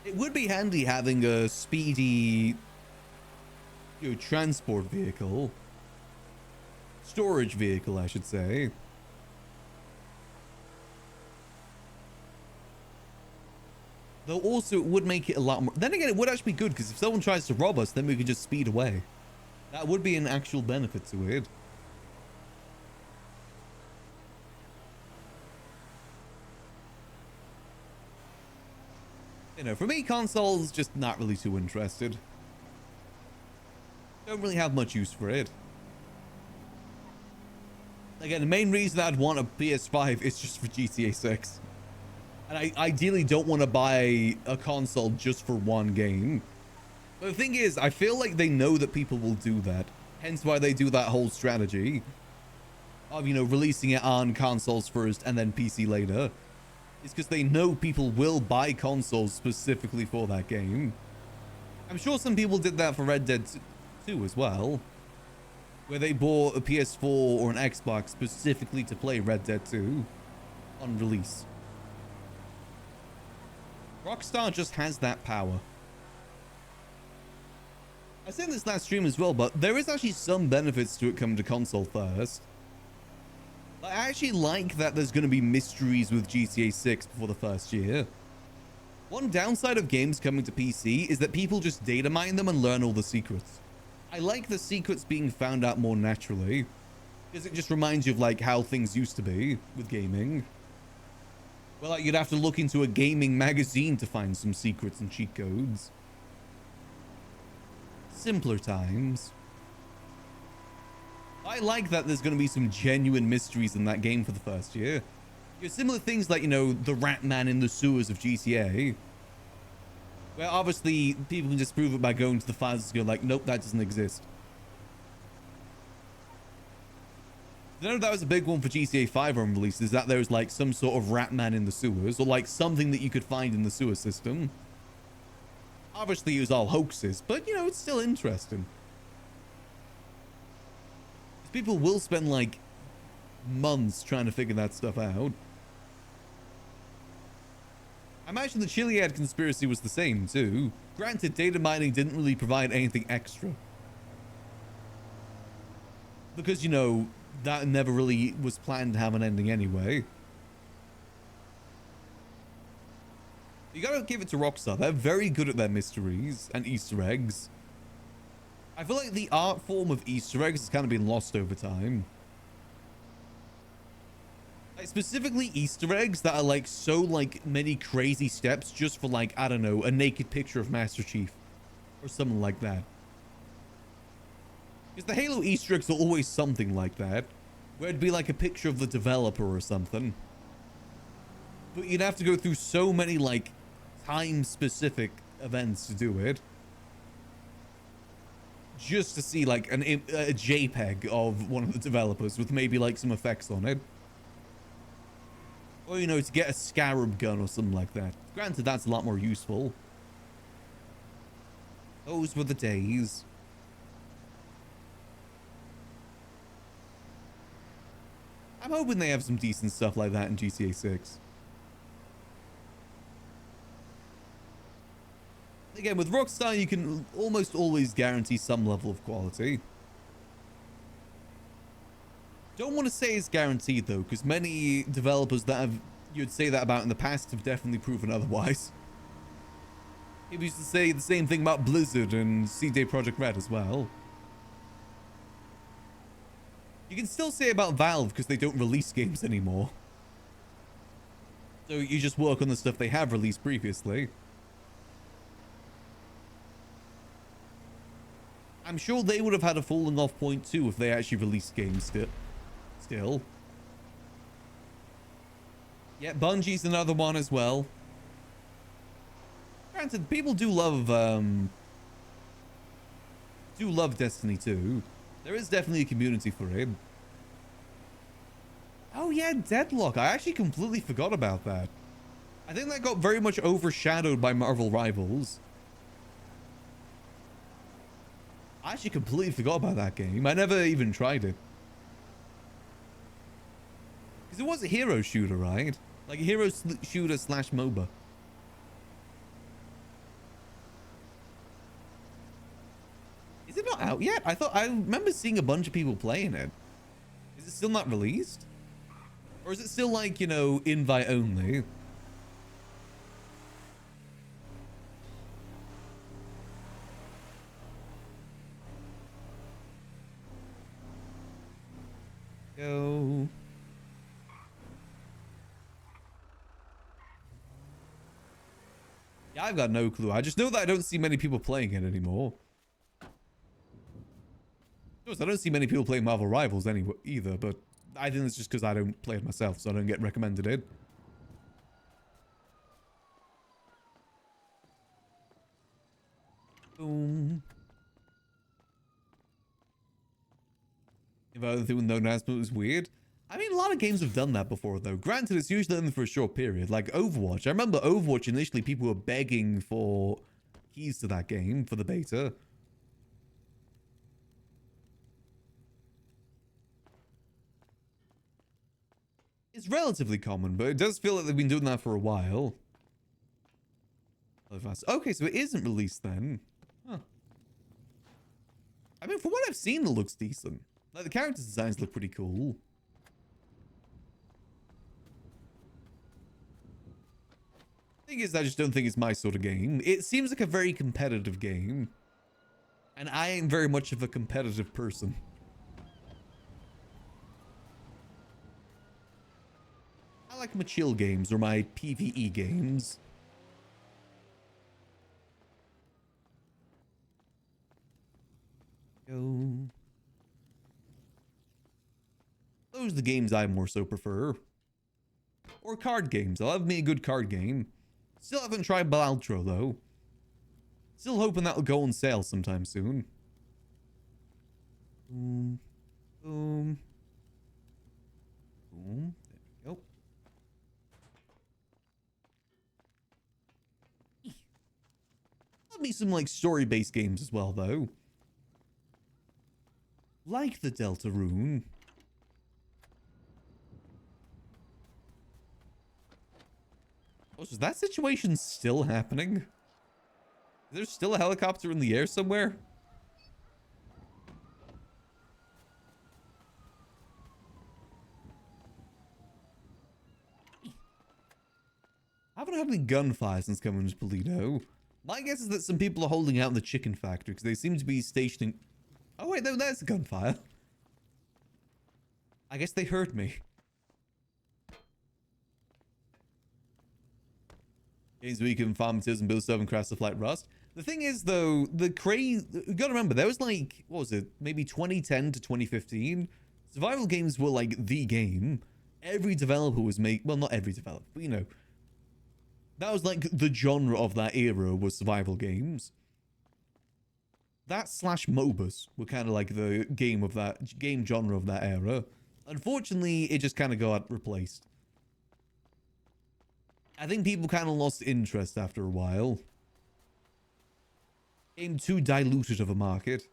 It would be handy having a speedy, you know, transport vehicle. Storage vehicle, I should say. Though also it would make it a lot more... Then again, it would actually be good, because if someone tries to rob us, then we could just speed away. That would be an actual benefit to it. You know, for me, consoles, just not really too interested. Don't really have much use for it. Again, the main reason I'd want a PS5 is just for GTA 6. And I ideally don't want to buy a console just for one game. But the thing is, I feel like they know that people will do that. Hence why they do that whole strategy of, you know, releasing it on consoles first and then PC later. It's because they know people will buy consoles specifically for that game. I'm sure some people did that for Red Dead 2 as well, where they bought a PS4 or an Xbox specifically to play Red Dead 2 on release. Rockstar just has that power. I said this last stream as well, but there is actually some benefits to it coming to console first. I actually like that there's going to be mysteries with GTA 6 before the first year. One downside of games coming to PC is that people just data mine them and learn all the secrets. I like the secrets being found out more naturally, because it just reminds you of like how things used to be with gaming. Well, like, you'd have to look into a gaming magazine to find some secrets and cheat codes. Simpler times. I like that there's going to be some genuine mysteries in that game for the first year. You know, similar things like, you know, the rat man in the sewers of GTA. Where obviously people can disprove it by going to the files and go like, nope, that doesn't exist. I know that was a big one for GTA 5 on release, is that there was like some sort of rat man in the sewers, or like something that you could find in the sewer system. Obviously it was all hoaxes, but you know, it's still interesting. People will spend like months trying to figure that stuff out. I imagine the Chiliad conspiracy was the same too. Granted, data mining didn't really provide anything extra. Because, you know, that never really was planned to have an ending anyway. You gotta give it to Rockstar. They're very good at their mysteries and Easter eggs. I feel like the art form of Easter eggs has kind of been lost over time. Like specifically Easter eggs that are like so like many crazy steps just for like, I don't know, a naked picture of Master Chief or something like that. Because the Halo Easter eggs are always something like that, where it'd be like a picture of the developer or something. But you'd have to go through so many like time specific events to do it. Just to see like a JPEG of one of the developers with maybe like some effects on it. Or, you know, to get a scarab gun or something like that. Granted, that's a lot more useful. Those were the days. I'm hoping they have some decent stuff like that in GTA 6. Again, with Rockstar, you can almost always guarantee some level of quality. Don't want to say it's guaranteed, though, because many developers that you'd say that about in the past have definitely proven otherwise. People used to say the same thing about Blizzard and CD Projekt Red as well. You can still say about Valve because they don't release games anymore. So you just work on the stuff they have released previously. I'm sure they would have had a falling off point too if they actually released games still. Yeah, Bungie's another one as well. Granted, people do love Destiny 2. There is definitely a community for it. Oh yeah, Deadlock. I actually completely forgot about that. I think that got very much overshadowed by Marvel Rivals. I actually completely forgot about that game. I never even tried it. Because it was a hero shooter, right? Like a hero shooter slash MOBA. Is it not out yet? I remember seeing a bunch of people playing it. Is it still not released? Or is it still like, you know, invite only? Go. Yeah, I've got no clue. I just know that I don't see many people playing it anymore. I don't see many people playing Marvel Rivals anyway either, but I think it's just because I don't play it myself, so I don't get recommended it. Boom. If I was doing no announcement was weird. I mean, a lot of games have done that before, though. Granted, it's usually only for a short period. Like Overwatch. I remember Overwatch, initially, people were begging for keys to that game for the beta. It's relatively common, but it does feel like they've been doing that for a while. Okay, so it isn't released then. Huh. I mean, from what I've seen, it looks decent. Like, the character designs look pretty cool. Thing is, I just don't think it's my sort of game. It seems like a very competitive game. And I ain't very much of a competitive person. I like my chill games or my PvE games. Go. Those are the games I more so prefer. Or card games. I love me a good card game. Still haven't tried Balaltro though. Still hoping that'll go on sale sometime soon. Boom. Boom. Boom. There we go. Love me some like story-based games as well though. Like the Deltarune. Oh, so is that situation still happening? Is there still a helicopter in the air somewhere? I haven't had any gunfire since coming to Toledo. My guess is that some people are holding out in the chicken factory because they seem to be stationing... Oh wait, no, there's a gunfire. I guess they heard me. Games where you can farm materials and build stuff and crash the flight rust. The thing is, though, the craze... You gotta remember, there was like... What was it? Maybe 2010 to 2015? Survival games were like the game. Every developer was Well, not every developer, but you know. That was like the genre of that era was survival games. That slash MOBAs were kind of like the game genre of that era. Unfortunately, it just kind of got replaced. I think people kind of lost interest after a while. Became too diluted of a market.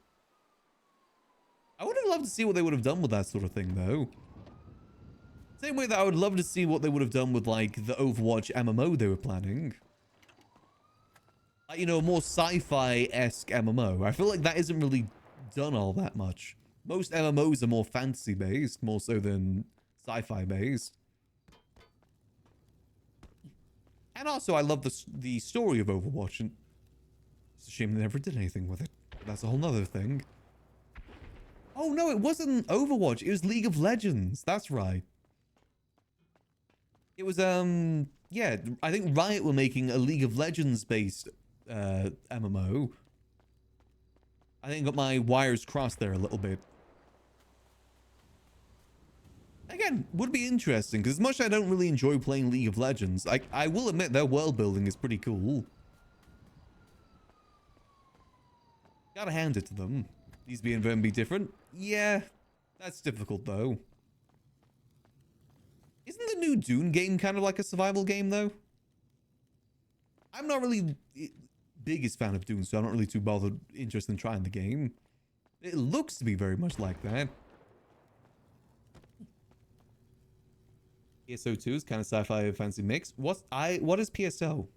I would have loved to see what they would have done with that sort of thing, though. Same way that I would love to see what they would have done with, like, the Overwatch MMO they were planning. Like, you know, a more sci-fi-esque MMO. I feel like that isn't really done all that much. Most MMOs are more fantasy-based, more so than sci-fi-based. And also, I love the story of Overwatch, and it's a shame they never did anything with it. But that's a whole nother thing. Oh, no, it wasn't Overwatch. It was League of Legends. That's right. It was, yeah, I think Riot were making a League of Legends-based MMO. I think I got my wires crossed there a little bit. Again, would be interesting, because as much as I don't really enjoy playing League of Legends, I will admit their world building is pretty cool. Gotta hand it to them. These being very different. Yeah, that's difficult though. Isn't the new Dune game kind of like a survival game though? I'm not really biggest fan of Dune, so I'm not really too bothered interested in trying the game. It looks to be very much like that. PSO 2 is kind of sci-fi fancy mix. What is PSO?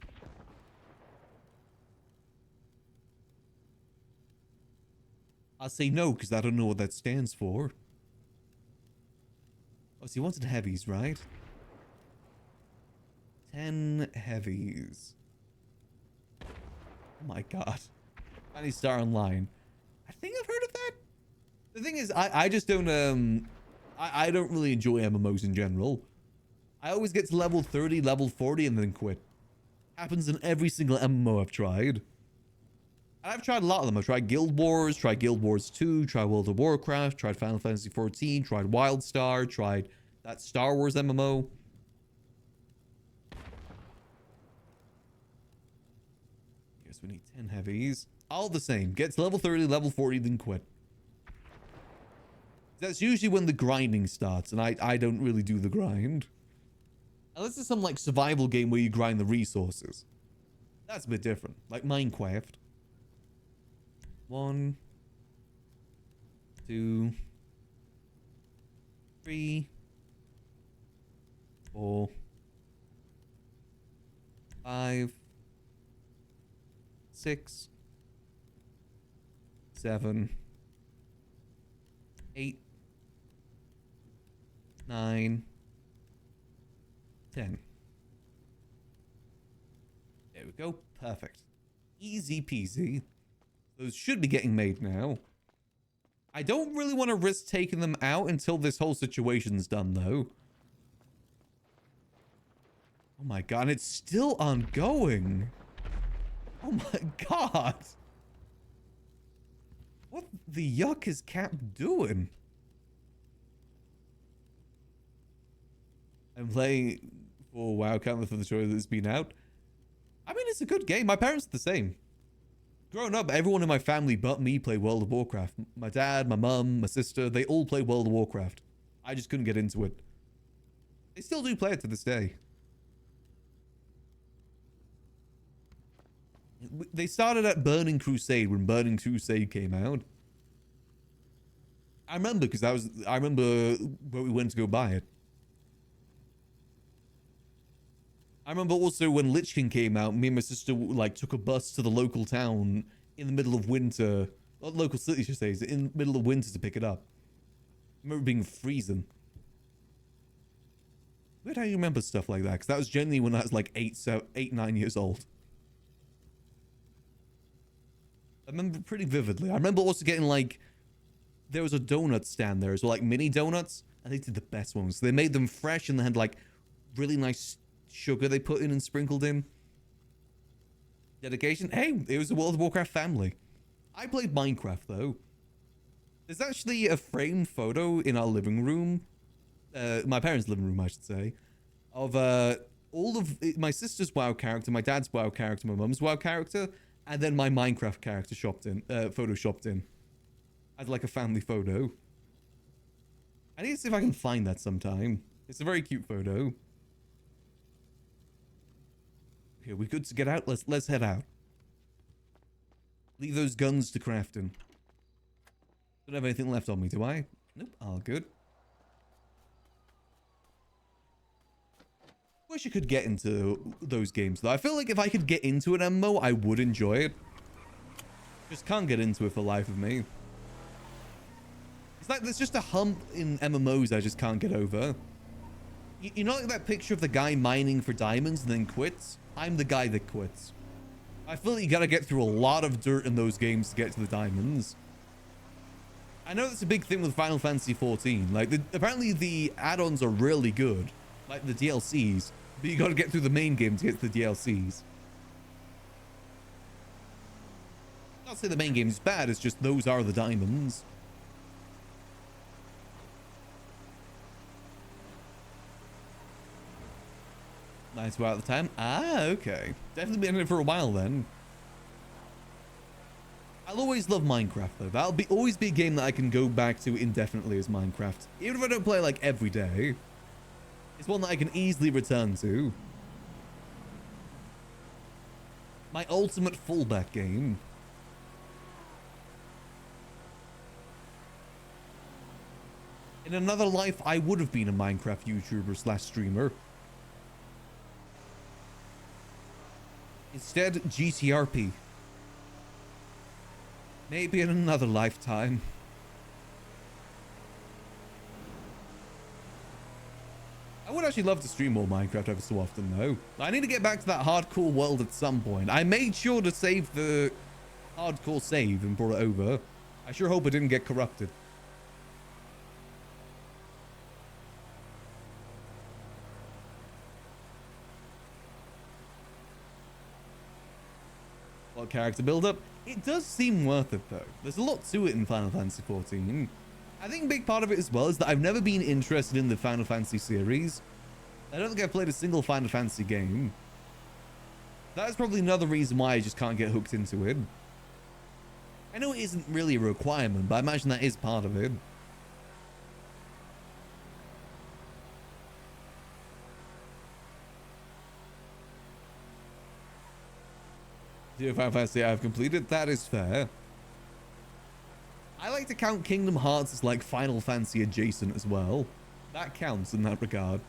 I'll say no, because I don't know what that stands for. Oh, so you wanted heavies, right? 10 heavies. Oh my god. Tiny Star Online. I think I've heard of that. The thing is, I just don't, I don't really enjoy MMOs in general. I always get to level 30, level 40, and then quit. Happens in every single MMO I've tried. And I've tried a lot of them. I've tried Guild Wars, tried Guild Wars 2, tried World of Warcraft, tried Final Fantasy 14, tried WildStar, tried that Star Wars MMO. Guess we need 10 heavies. All the same. Get to level 30, level 40, then quit. That's usually when the grinding starts, and I don't really do the grind. Unless it's some like survival game where you grind the resources. That's a bit different. Like Minecraft. 1, 2, 3, 4, 5, 6, 7, 8, 9, 10. There we go. Perfect. Easy peasy. Those should be getting made now. I don't really want to risk taking them out until this whole situation's done, though. Oh my god, and it's still ongoing. Oh my god. What the yuck is Cap doing? I'm playing for WoW Counter for the choice that's been out. I mean, it's a good game. My parents are the same. Growing up, everyone in my family but me played World of Warcraft. My dad, my mum, my sister, they all play World of Warcraft. I just couldn't get into it. They still do play it to this day. They started at Burning Crusade when Burning Crusade came out. I remember because I remember where we went to go buy it. I remember also when Lich King came out, me and my sister like took a bus to the local town in the middle of winter, or local city, I should say, in the middle of winter to pick it up. I remember being freezing. Weird how you remember stuff like that, because that was generally when I was like 9 years old. I remember pretty vividly. I remember also getting like, there was a donut stand there as well, like mini donuts, and they did the best ones. They made them fresh and they had like really nice sugar they put in and sprinkled in. Dedication. Hey, it was a World of Warcraft family. I played Minecraft though. There's actually a framed photo in our living room, my parents' living room I should say, of all of my sister's WoW character, my dad's WoW character, my mum's WoW character, and then my Minecraft character photoshopped in as like a family photo. I need to see if I can find that sometime. It's a very cute photo. Okay, we good to get out? Let's head out. Leave those guns to crafting. Don't have anything left on me, do I? Nope, all good. Wish I could get into those games though. I feel like if I could get into an MMO, I would enjoy it. Just can't get into it for the life of me. It's like there's just a hump in MMOs I just can't get over. You know like that picture of the guy mining for diamonds and then quits? I'm the guy that quits. I feel like you gotta get through a lot of dirt in those games to get to the diamonds. I know that's a big thing with Final Fantasy 14. Like, apparently the add-ons are really good. Like the DLCs. But you gotta get through the main game to get to the DLCs. Not say the main game is bad, it's just those are the diamonds. Nice about the time. Ah, okay. Definitely been in it for a while then. I'll always love Minecraft though. That'll always be a game that I can go back to indefinitely as Minecraft. Even if I don't play like every day. It's one that I can easily return to. My ultimate fallback game. In another life, I would have been a Minecraft YouTuber / streamer. Instead, GTRP. Maybe in another lifetime. I would actually love to stream more Minecraft ever so often though. I need to get back to that hardcore world at some point. I made sure to save the hardcore save and brought it over. I sure hope it didn't get corrupted. What character build-up? It does seem worth it though. There's a lot to it in Final Fantasy 14. I think a big part of it as well is that I've never been interested in the Final Fantasy series. I don't think I've played a single Final Fantasy game. That's probably another reason why I just can't get hooked into it. I know it isn't really a requirement, but I imagine that is part of it. The Final Fantasy I've completed, that is fair. I like to count Kingdom Hearts as like Final Fantasy adjacent as well. That counts in that regard.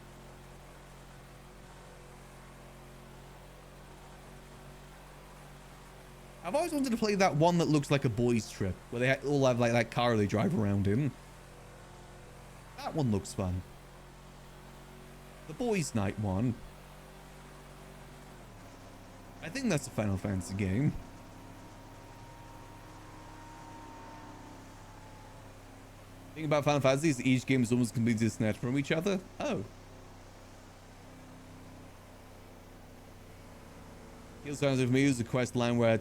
I've always wanted to play that one that looks like a boys trip, where they all have like that car they drive around in. That one looks fun. The boys' night one. I think that's a Final Fantasy game. Thing about Final Fantasy is each game is almost completely disconnected from each other. Oh. Kill Sounds of Me is a quest line where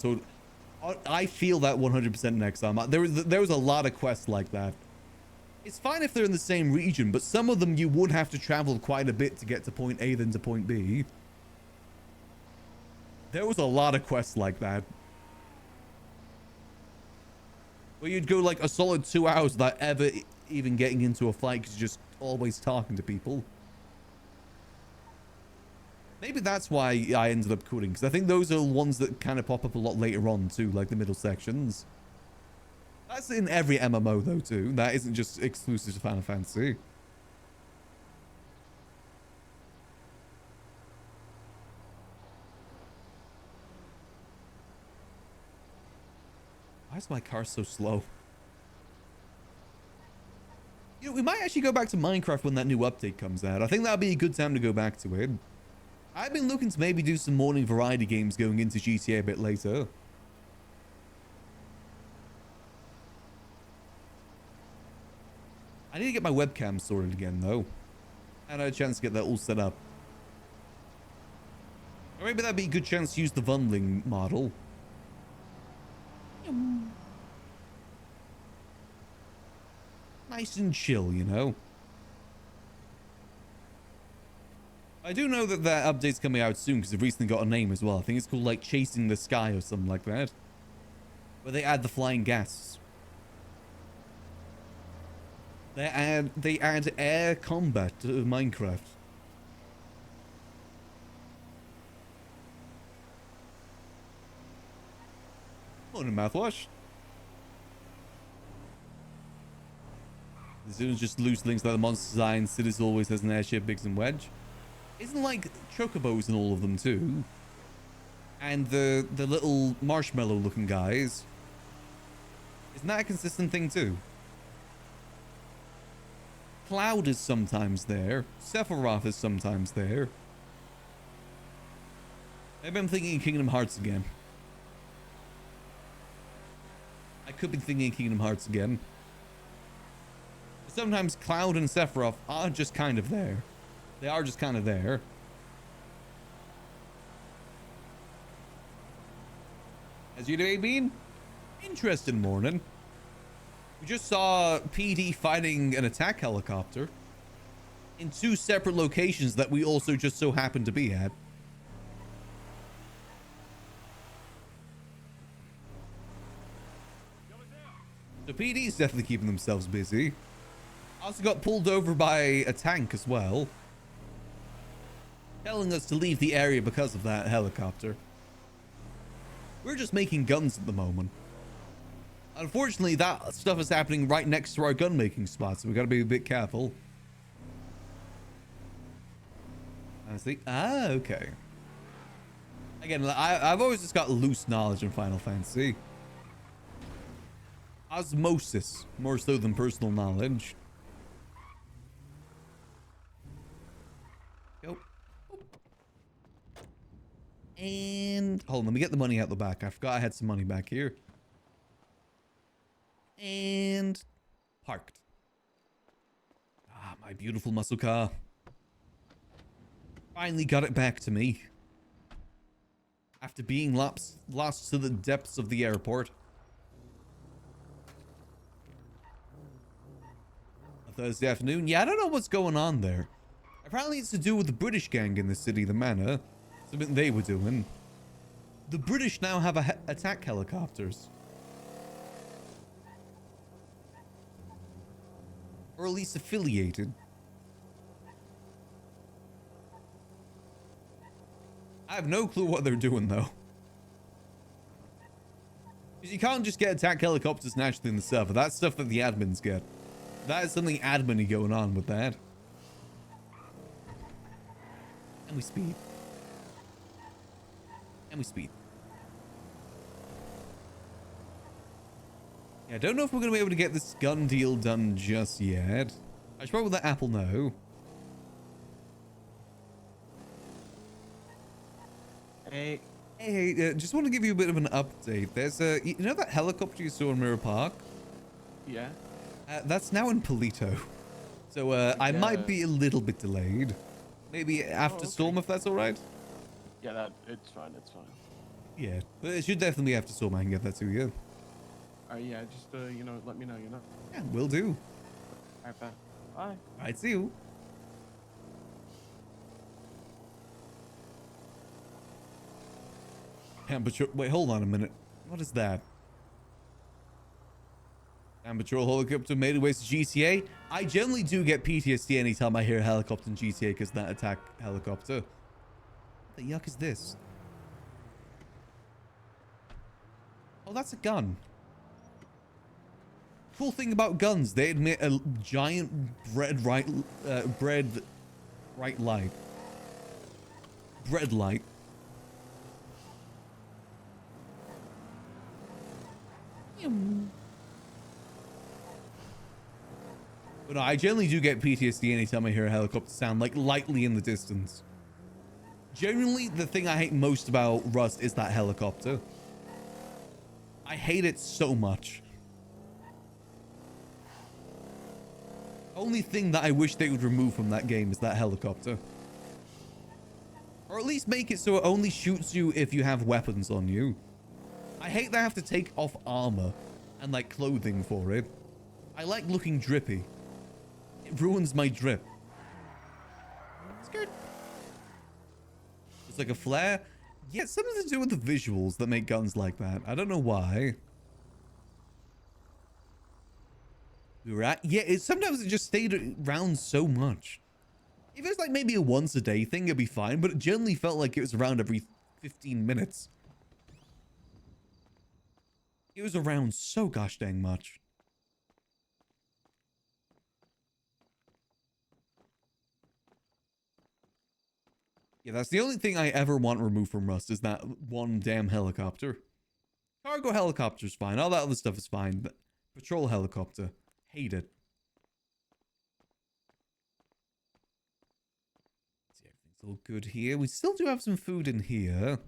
I feel that 100% next time. There was a lot of quests like that. It's fine if they're in the same region, but some of them you would have to travel quite a bit to get to point A than to point B. There was a lot of quests like that. Where you'd go like a solid 2 hours without ever even getting into a fight because you're just always talking to people. Maybe that's why I ended up quitting, because I think those are the ones that kind of pop up a lot later on too, like the middle sections. That's in every MMO though too. That isn't just exclusive to Final Fantasy. Why is my car so slow? You know, we might actually go back to Minecraft when that new update comes out. I think that'd be a good time to go back to it. I've been looking to maybe do some morning variety games going into GTA a bit later. I need to get my webcam sorted again though. I had a chance to get that all set up. Or maybe that'd be a good chance to use the bundling model. Nice and chill, you know. I do know that that update's coming out soon because they've recently got a name as well. I think it's called like Chasing the Sky or something like that. Where they add the flying ghasts. They add air combat to Minecraft. Morning, mouthwash. There's just loose links like the monster design. Cities always has an airship, Biggs and Wedge. Isn't like chocobos in all of them too? And the little marshmallow looking guys. Isn't that a consistent thing too? Cloud is sometimes there. Sephiroth is sometimes there. Maybe I'm thinking Kingdom Hearts again. I could be thinking Kingdom Hearts again. Sometimes Cloud and Sephiroth are just kind of there. They are just kind of there. As you know, been interesting morning. We just saw PD fighting an attack helicopter in 2 separate locations that we also just so happen to be at. So PD's definitely keeping themselves busy. Also got pulled over by a tank as well, telling us to leave the area because of that helicopter. We're just making guns at the moment. Unfortunately, that stuff is happening right next to our gun making spot, so we gotta be a bit careful. I think, okay. Again, I've always just got loose knowledge in Final Fantasy. Osmosis, more so than personal knowledge. Go. And hold on, let me get the money out the back. I forgot I had some money back here. And parked. Ah, my beautiful muscle car. Finally got it back to me. After being lost to the depths of the airport. A Thursday afternoon. Yeah, I don't know what's going on there. Apparently it's to do with the British gang in the city, the manor. Something they were doing. The British now have attack helicopters. Or at least affiliated. I have no clue what they're doing though. Because you can't just get attack helicopters naturally in the server. That's stuff that the admins get. That is something admin-y going on with that. And we speed. And we speed. Yeah, I don't know if we're going to be able to get this gun deal done just yet. I should probably let Apple know. Hey. Hey, just want to give you a bit of an update. There's a, you know that helicopter you saw in Mirror Park? Yeah. That's now in Polito. So I might be a little bit delayed. Maybe after okay. Storm, if that's all right. Yeah, it's fine. It's fine. Yeah, but it should definitely be after Storm. I can get that to you. Yeah, just you know, let me know. You know. Yeah, will do. Alright, bye. Bye. All right, see you. Temperature. Wait, hold on a minute. What is that? Camp Patrol helicopter made its way to GTA. I generally do get PTSD anytime I hear a helicopter in GTA because that attack helicopter. What the yuck is this? Oh, that's a gun. Cool thing about guns, they admit a giant bread light. Bread light. But no, I generally do get PTSD anytime I hear a helicopter sound, like lightly in the distance. Generally, the thing I hate most about Rust is that helicopter. I hate it so much. Only thing that I wish they would remove from that game is that helicopter. Or at least make it so it only shoots you if you have weapons on you. I hate that I have to take off armor and like clothing for it. I like looking drippy. It ruins my drip. Skirt. It's like a flare. Yeah, it's something to do with the visuals that make guns like that. I don't know why. Yeah, sometimes it just stayed around so much. If it was like maybe a once a day thing, it'd be fine, but it generally felt like it was around every 15 minutes. It was around so gosh dang much. Yeah, that's the only thing I ever want removed from Rust is that one damn helicopter. Cargo helicopter's fine. All that other stuff is fine, but patrol helicopter, hate it. See, everything's all good here. We still do have some food in here.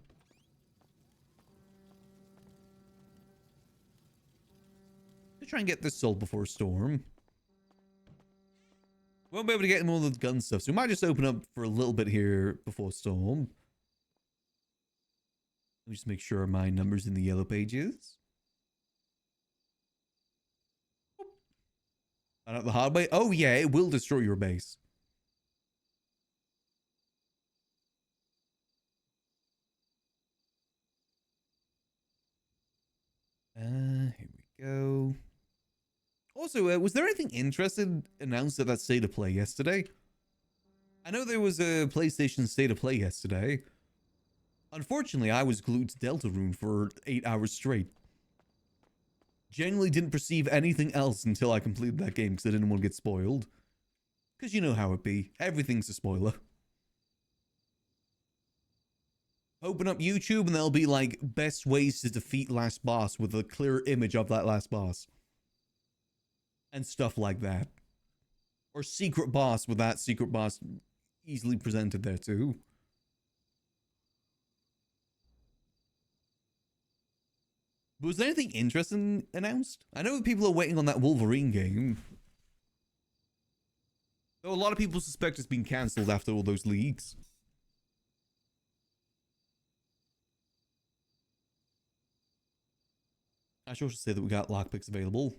Let's try and get this sold before storm. Won't be able to get in all the gun stuff, so we might just open up for a little bit here before storm. Let me just make sure my number's in the yellow pages. Find out the hard way. Oh yeah, it will destroy your base. Here we go. Also, was there anything interesting announced at that State of Play yesterday? I know there was a PlayStation State of Play yesterday. Unfortunately, I was glued to Deltarune for 8 hours straight. Genuinely didn't perceive anything else until I completed that game because I didn't want to get spoiled. Because you know how it be. Everything's a spoiler. Open up YouTube and there'll be like best ways to defeat last boss with a clear image of that last boss. And stuff like that. Or secret boss with that secret boss easily presented there too. But was there anything interesting announced? I know people are waiting on that Wolverine game. Though a lot of people suspect it's been cancelled after all those leaks. I should also say that we got lockpicks available.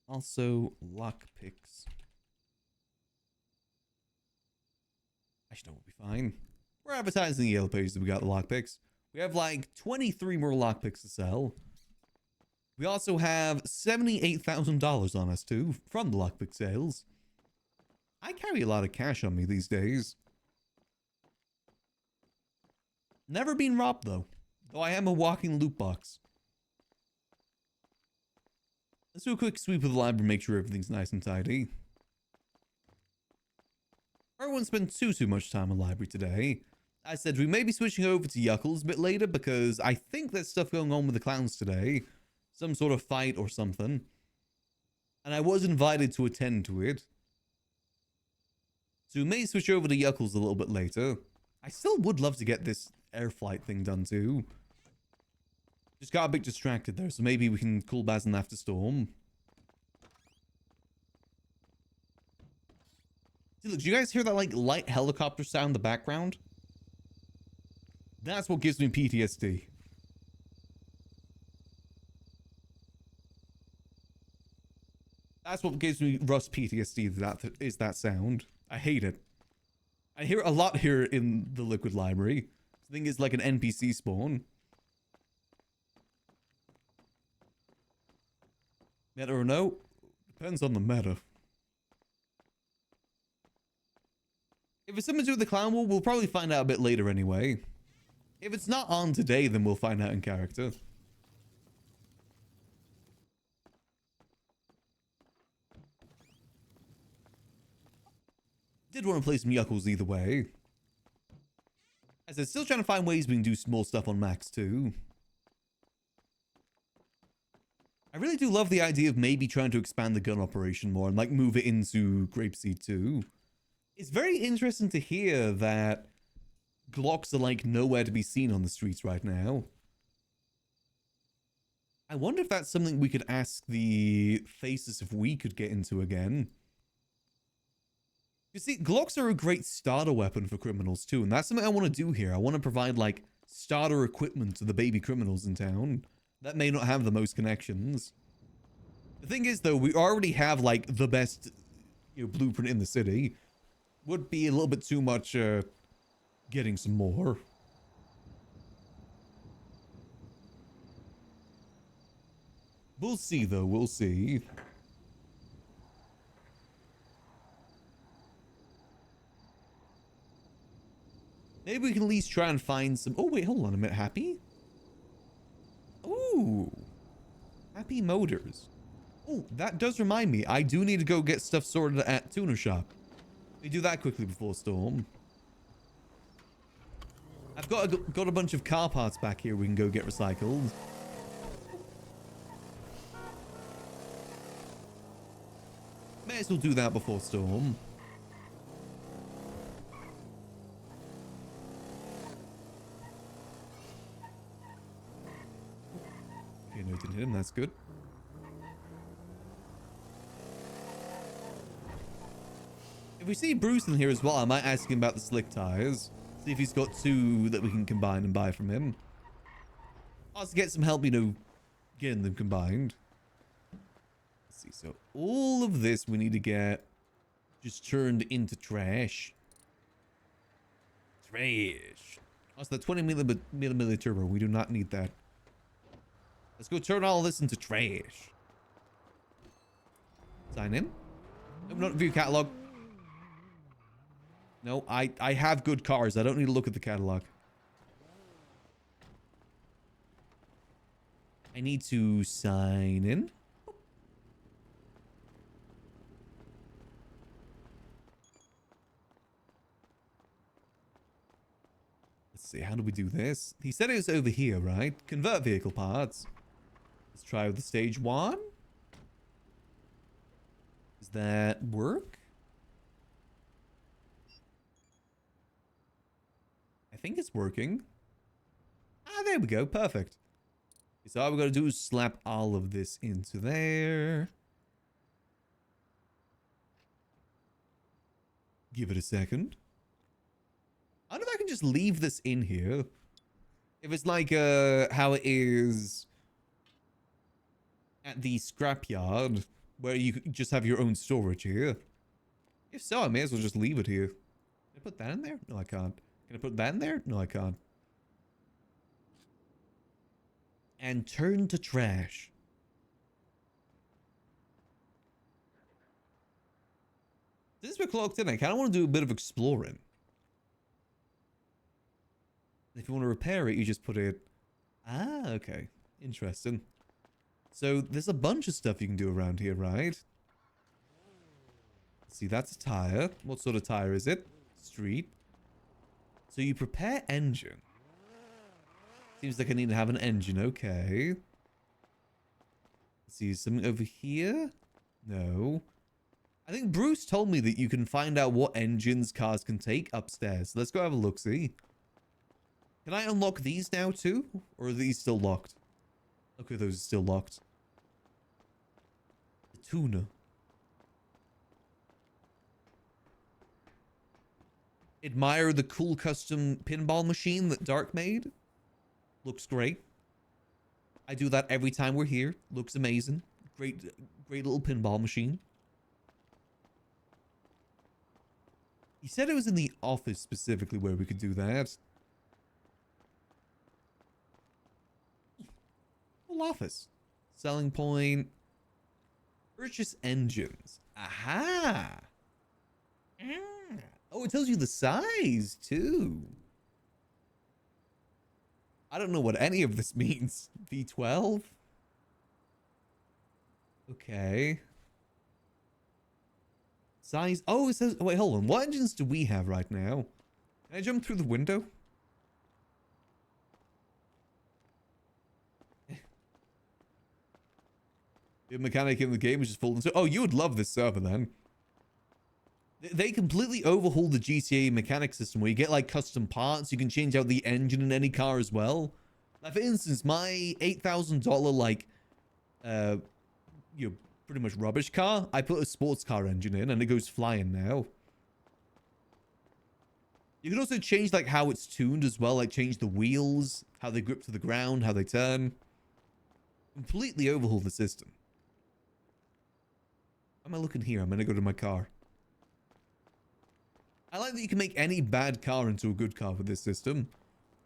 Also, lockpicks. Actually, that will be fine. We're advertising the yellow pages that we got the lockpicks. We have like 23 more lockpicks to sell. We also have $78,000 on us too from the lockpick sales. I carry a lot of cash on me these days. Never been robbed though. Though I am a walking loot box. Let's do a quick sweep of the library, make sure everything's nice and tidy. I won't spend too much time in the library today. I said we may be switching over to Yuckles a bit later because I think there's stuff going on with the clowns today. Some sort of fight or something. And I was invited to attend to it. So we may switch over to Yuckles a little bit later. I still would love to get this air flight thing done too. Just got a bit distracted there, so maybe we can cool Basin after storm. See, look, do you guys hear that like light helicopter sound in the background? That's what gives me PTSD. That's what gives me Rust PTSD, that is that sound. I hate it. I hear it a lot here in the Liquid Library. I think it's like an NPC spawn. Meta or no? Depends on the meta. If it's something to do with the Clown Wall, we'll probably find out a bit later anyway. If it's not on today, then we'll find out in character. Did want to play some Yuckles either way. As I'm still trying to find ways we can do small stuff on Max too. I really do love the idea of maybe trying to expand the gun operation more and like move it into Grapeseed too. It's very interesting to hear that Glocks are like nowhere to be seen on the streets right now. I wonder if that's something we could ask the faces if we could get into again. You see, Glocks are a great starter weapon for criminals too, and that's something I want to do here. I want to provide like starter equipment to the baby criminals in town that may not have the most connections. The thing is though, we already have like the best, blueprint in the city. Would be a little bit too much getting some more. We'll see though, we'll see. Maybe we can at least try and find some... Oh, wait, hold on a minute. Happy? Ooh. Happy Motors. Oh, that does remind me. I do need to go get stuff sorted at Tuner Shop. We do that quickly before Storm. I've got a bunch of car parts back here we can go get recycled. May as well do that before Storm. Okay, no, didn't hit him. That's good. If we see Bruce in here as well, I might ask him about the slick tires. See if he's got two that we can combine and buy from him. Also get some help, getting them combined. Let's see. So all of this we need to get just turned into trash. Trash. Also, the 20 millimeter turbo. We do not need that. Let's go turn all this into trash. Sign in. Nope, not view catalog. No, I have good cars. I don't need to look at the catalog. I need to sign in. Let's see, how do we do this? He said it was over here, right? Convert vehicle parts. Let's try with the stage 1. Does that work? I think it's working. Ah, there we go. Perfect. So all we gotta do is slap all of this into there. Give it a second. I don't know if I can just leave this in here. If it's like how it is at the scrapyard, where you just have your own storage here. If so, I may as well just leave it here. Can I put that in there? No, I can't. Can I put that in there? No, I can't. And turn to trash. Since we're clocked in, I kind of want to do a bit of exploring. If you want to repair it, you just put it... Ah, okay. Interesting. So, there's a bunch of stuff you can do around here, right? See, that's a tire. What sort of tire is it? Street. So you prepare engine. Seems like I need to have an engine. Okay. Let's see, something over here. No. I think Bruce told me that you can find out what engines cars can take upstairs. Let's go have a look-see. Can I unlock these now too? Or are these still locked? Okay, those are still locked. The tuner. Admire the cool custom pinball machine that Dark made. Looks great. I do that every time we're here. Looks amazing. Great little pinball machine. He said it was in the office specifically where we could do that. Full office. Selling point. Purchase engines. Aha. Oh, it tells you the size too. I don't know what any of this means. V12? Okay. Size. Oh, it says. Wait, hold on. What engines do we have right now? Can I jump through the window? The mechanic in the game is just full. Oh, you would love this server then. They completely overhauled the GTA mechanic system where you get like custom parts. You can change out the engine in any car as well. Like for instance, my $8,000 like, you know, pretty much rubbish car. I put a sports car engine in and it goes flying now. You can also change like how it's tuned as well. Like change the wheels, how they grip to the ground, how they turn. Completely overhaul the system. Am I looking here? I'm gonna go to my car. I like that you can make any bad car into a good car with this system.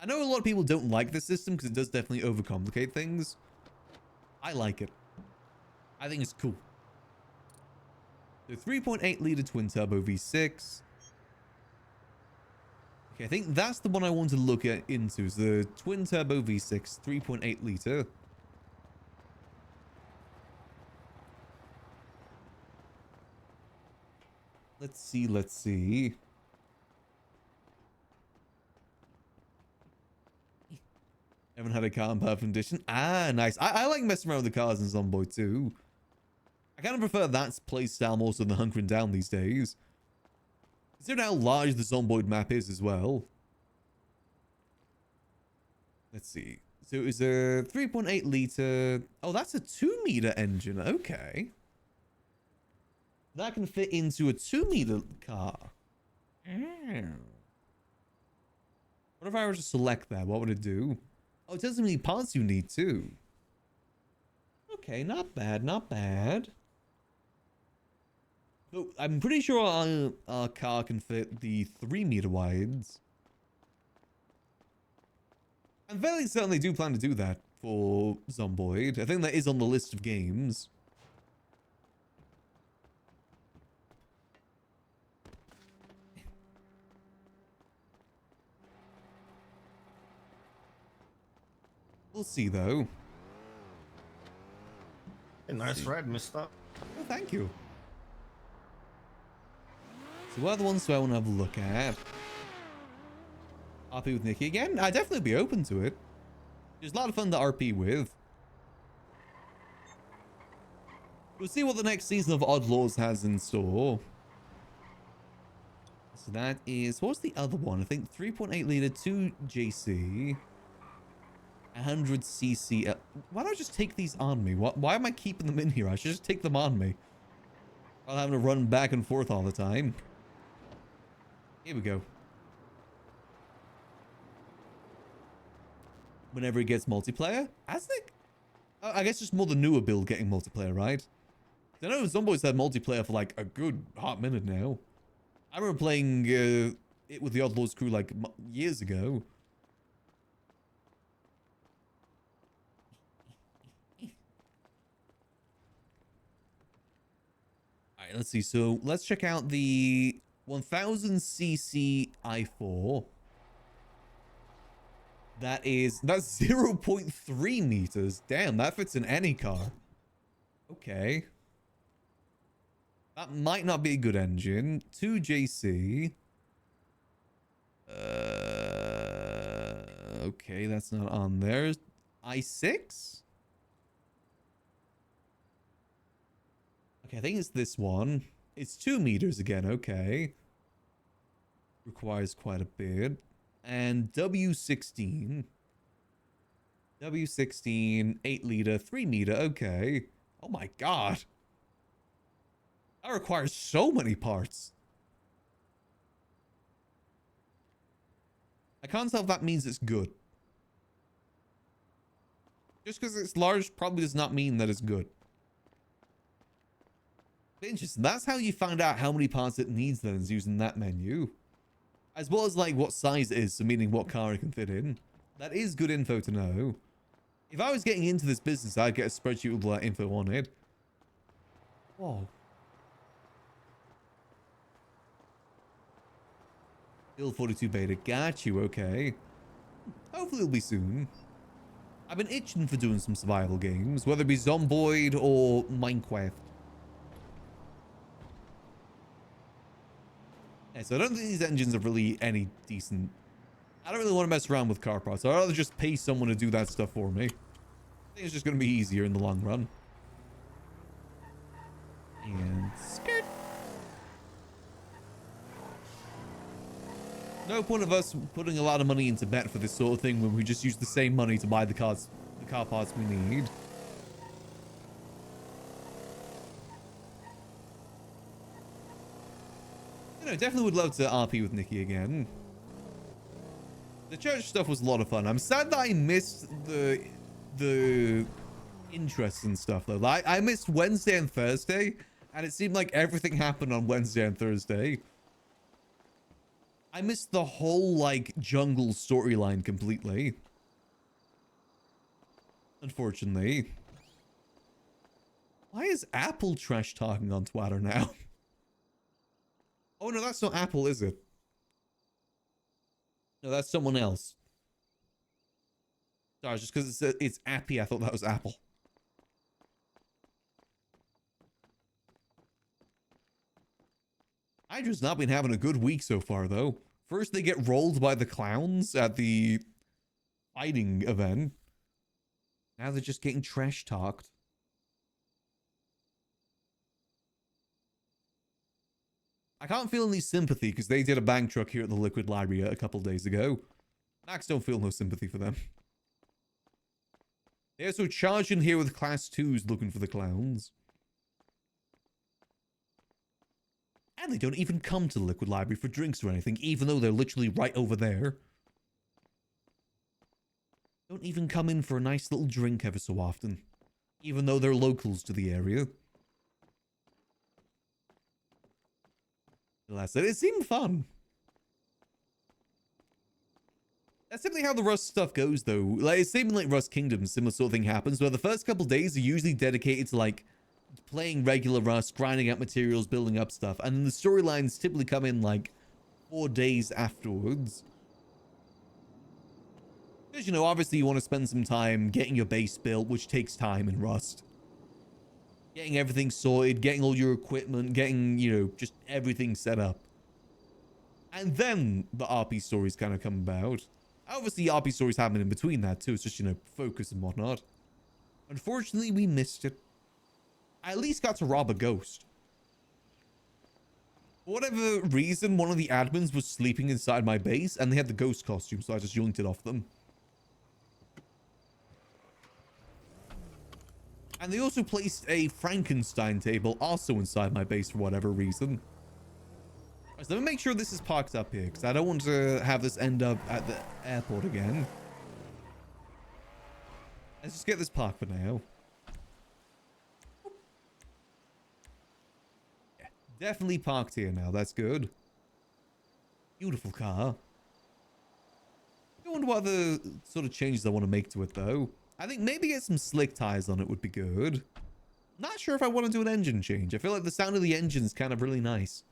I know a lot of people don't like this system because it does definitely overcomplicate things. I like it. I think it's cool. The 3.8 liter twin turbo V6. Okay, I think that's the one I want to look at into. Is the twin turbo V6 3.8 liter. Let's see, let's see. Haven't had a car in perfect condition. Ah, nice. I like messing around with the cars in Zomboid too. I kind of prefer that playstyle more so than hunkering down these days. Consider how large the Zomboid map is as well. Let's see. So it was a 3.8 liter. Oh, that's a 2 meter engine. Okay. That can fit into a 2 meter car. What if I were to select that? What would it do? Oh, it tells me how many parts you need too. Okay, not bad, not bad. So I'm pretty sure our car can fit the 3 meter wides. I'm fairly certain they do plan to do that for Zomboid. I think that is on the list of games. We'll see though. A nice ride, mister. Oh, thank you. So what are the ones do I want to have a look at? RP with Nikki again? I'd definitely be open to it. There's a lot of fun to RP with. We'll see what the next season of Odd Laws has in store. So that is... What's the other one? I think 3.8 liter 2 JC. 100cc. Why don't I just take these on me? Why am I keeping them in here? I should just take them on me. While having to run back and forth all the time. Here we go. Whenever it gets multiplayer? Aztec? I guess just more the newer build getting multiplayer, right? I know Zomboid's had multiplayer for like a good hot minute now. I remember playing it with the Outlaws crew like years ago. Alright, let's see. So let's check out the 1000cc i4. That's 0.3 meters. Damn, that fits in any car. Okay. That might not be a good engine. 2JC. Okay, that's not on there. I6? Okay, I think it's this one. It's 2 meters again, okay. Requires quite a bit. And W16. W16, 8 liter, 3 meter, okay. Oh my god. That requires so many parts. I can't tell if that means it's good. Just because it's large probably does not mean that it's good. Interesting. That's how you find out how many parts it needs then, is using that menu. As well as like what size it is, so meaning what car it can fit in. That is good info to know. If I was getting into this business, I'd get a spreadsheet with all that info on it. Whoa. Still 42 beta. Got you, okay. Hopefully it'll be soon. I've been itching for doing some survival games, whether it be Zomboid or Minecraft. Yeah, so I don't think these engines are really any decent. I don't really want to mess around with car parts. I'd rather just pay someone to do that stuff for me. I think it's just going to be easier in the long run. And skirt. No point of us putting a lot of money into bet for this sort of thing when we just use the same money to buy the car parts we need. You know, definitely would love to RP with Nikki again. The church stuff was a lot of fun. I'm sad that I missed the interest and stuff though. Like, I missed Wednesday and Thursday, and it seemed like everything happened on Wednesday and Thursday. I missed the whole, like, jungle storyline completely. Unfortunately. Why is Apple trash talking on Twitter now? Oh, no, that's not Apple, is it? No, that's someone else. Sorry, just because it's Appy, I thought that was Apple. Hydra's not been having a good week so far, though. First, they get rolled by the clowns at the fighting event. Now they're just getting trash talked. I can't feel any sympathy because they did a bank truck here at the Liquid Library a couple days ago. Max don't feel no sympathy for them. They're so charging here with class 2s looking for the clowns. And they don't even come to the Liquid Library for drinks or anything, even though they're literally right over there. Don't even come in for a nice little drink ever so often, even though they're locals to the area. Alas, it seemed fun. That's simply how the Rust stuff goes, though. Like, it's seeming like Rust Kingdom, similar sort of thing happens, where the first couple days are usually dedicated to, like, playing regular Rust, grinding out materials, building up stuff, and then the storylines typically come in, like, 4 days afterwards. Because, you know, obviously you want to spend some time getting your base built, which takes time in Rust. Getting everything sorted, getting all your equipment, getting, you know, just everything set up. And then the RP stories kind of come about. Obviously, RP stories happen in between that too. It's just, you know, focus and whatnot. Unfortunately, we missed it. I at least got to rob a ghost. For whatever reason, one of the admins was sleeping inside my base and they had the ghost costume, so I just yoinked it off them. And they also placed a Frankenstein table also inside my base for whatever reason. So let me make sure this is parked up here, because I don't want to have this end up at the airport again. Let's just get this parked for now. Yeah, definitely parked here now. That's good. Beautiful car. I wonder what other sort of changes I want to make to it, though. I think maybe get some slick tires on it would be good. Not sure if I want to do an engine change. I feel like the sound of the engine is kind of really nice.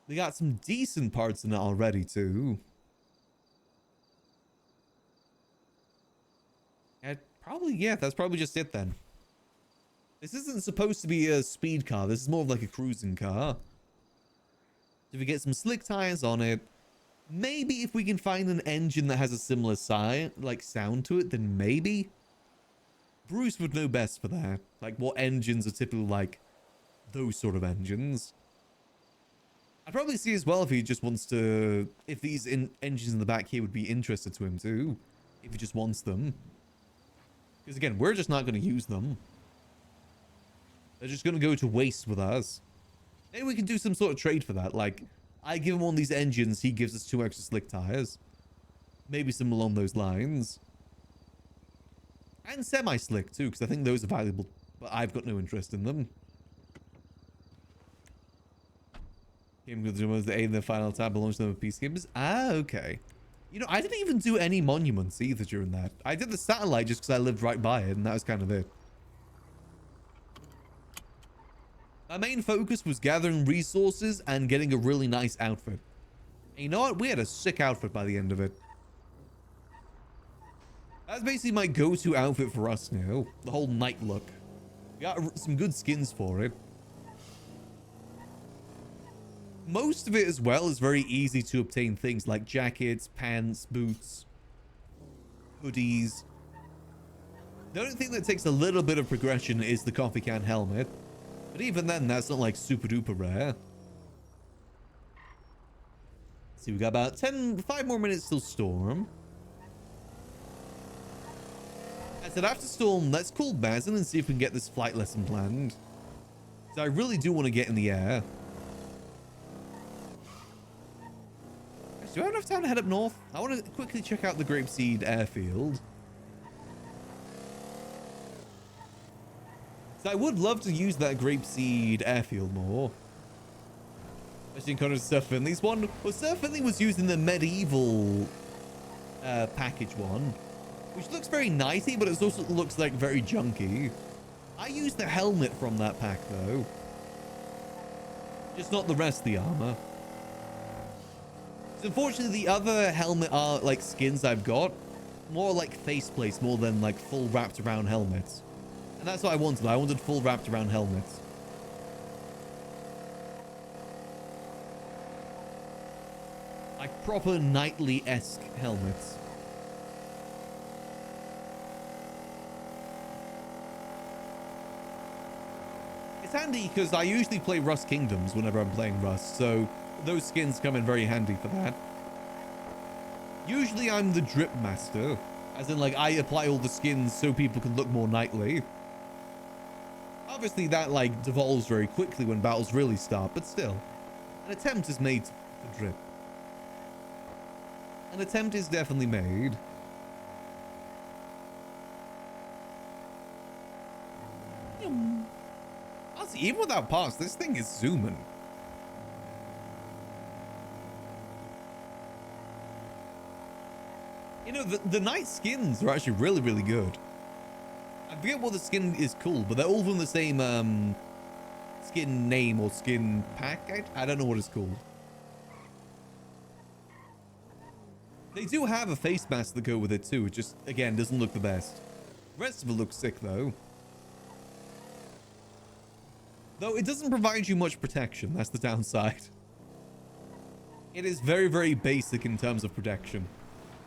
They got some decent parts in it already, too. Yeah, that's probably just it then. This isn't supposed to be a speed car. This is more of like a cruising car. If we get some slick tires on it, maybe if we can find an engine that has a similar sound to it, then maybe. Bruce would know best for that. Like, what engines are typically like those sort of engines. I'd probably see as well if he just wants to... If these engines in the back here would be interested to him too. If he just wants them. Because again, we're just not going to use them. They're just going to go to waste with us. Maybe we can do some sort of trade for that. Like, I give him one of these engines, he gives us 2 extra slick tires. Maybe some along those lines. And semi-slick too, because I think those are valuable. But I've got no interest in them. Game with the A in the final tab belongs to the PC games. Ah, okay. You know, I didn't even do any monuments either during that. I did the satellite just because I lived right by it, and that was kind of it. My main focus was gathering resources and getting a really nice outfit. And you know what? We had a sick outfit by the end of it. That's basically my go-to outfit for us now. The whole night look. We got some good skins for it. Most of it as well is very easy to obtain things like jackets, pants, boots, hoodies. The only thing that takes a little bit of progression is the coffee can helmet. But even then, that's not like super duper rare. Let's see, we got about 5 more minutes till storm. I said after storm, let's call Bazin and see if we can get this flight lesson planned. So I really do want to get in the air. Do I have enough time to head up north? I want to quickly check out the Grapeseed airfield. So I would love to use that Grapeseed airfield more. Especially in contrast to Sir Finley's one. Well, Sir Finley was using the medieval package one. Which looks very nicey, but it also looks like very junky. I used the helmet from that pack though. Just not the rest of the armor. So unfortunately, the other helmet are like skins I've got. More like faceplates more than like full wrapped around helmets. And that's what I wanted. I wanted full wrapped around helmets. Like proper knightly-esque helmets. It's handy because I usually play Rust Kingdoms whenever I'm playing Rust, so those skins come in very handy for that. Usually I'm the drip master, as in like I apply all the skins so people can look more knightly. Obviously that like devolves very quickly when battles really start, but still, an attempt is made for drip. An attempt is definitely made. Honestly, even without parts, this thing is zooming. You know, the night skins are actually really, really good. I forget what the skin is called, but they're all from the same skin name or skin pack. I don't know what it's called. They do have a face mask to go with it too. It just, again, doesn't look the best. The rest of it looks sick though. Though it doesn't provide you much protection. That's the downside. It is very, very basic in terms of protection.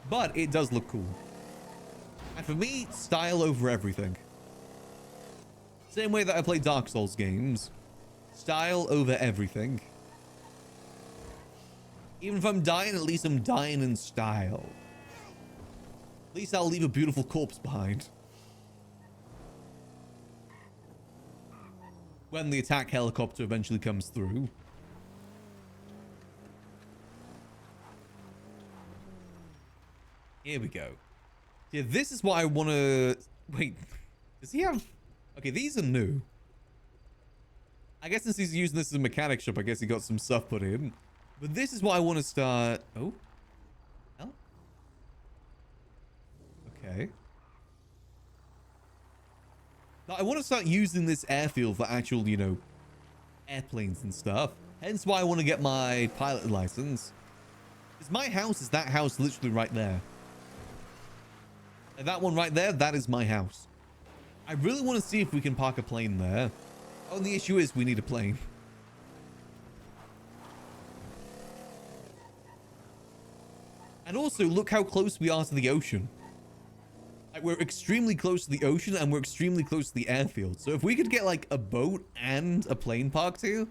But it does look cool. And for me, style over everything. Same way that I play Dark Souls games. Style over everything. Even if I'm dying, at least I'm dying in style. At least I'll leave a beautiful corpse behind. When the attack helicopter eventually comes through. Here we go. Yeah, this is what I want to... Wait, does he have... Okay, these are new. I guess since he's using this as a mechanic shop, I guess he got some stuff put in. But this is what I want to start... Oh? Hell? Okay. Now, I want to start using this airfield for actual, you know, airplanes and stuff. Hence why I want to get my pilot license. Because my house is that house literally right there. And that one right there, that is my house. I really want to see if we can park a plane there. Oh, and the issue is we need a plane. And also, look how close we are to the ocean. Like, we're extremely close to the ocean and we're extremely close to the airfield. So if we could get like a boat and a plane parked here,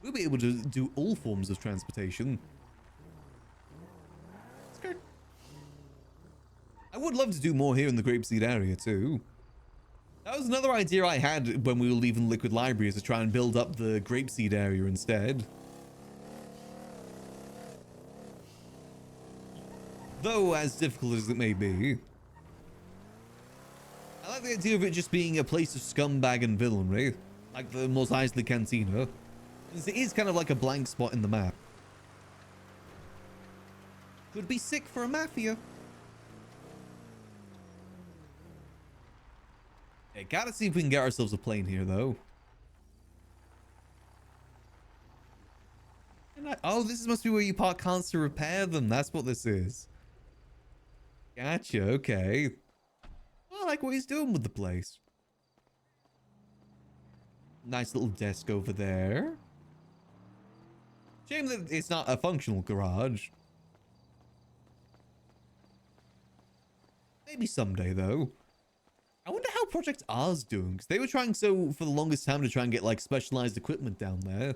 we'll be able to do all forms of transportation. It's good. I would love to do more here in the Grapeseed area too. That was another idea I had when we were leaving Liquid Library, is to try and build up the Grapeseed area instead. Though as difficult as it may be. I like the idea of it just being a place of scumbag and villainry, like the Mos Eisley Cantina. It is kind of like a blank spot in the map. Could be sick for a mafia. Okay, gotta see if we can get ourselves a plane here, though. Oh, this must be where you park cars to repair them. That's what this is. Gotcha, okay. I like what he's doing with the place. Nice little desk over there. Shame that it's not a functional garage. Maybe someday, though. I wonder how Project R's doing, because they were trying for the longest time to try and get, like, specialized equipment down there.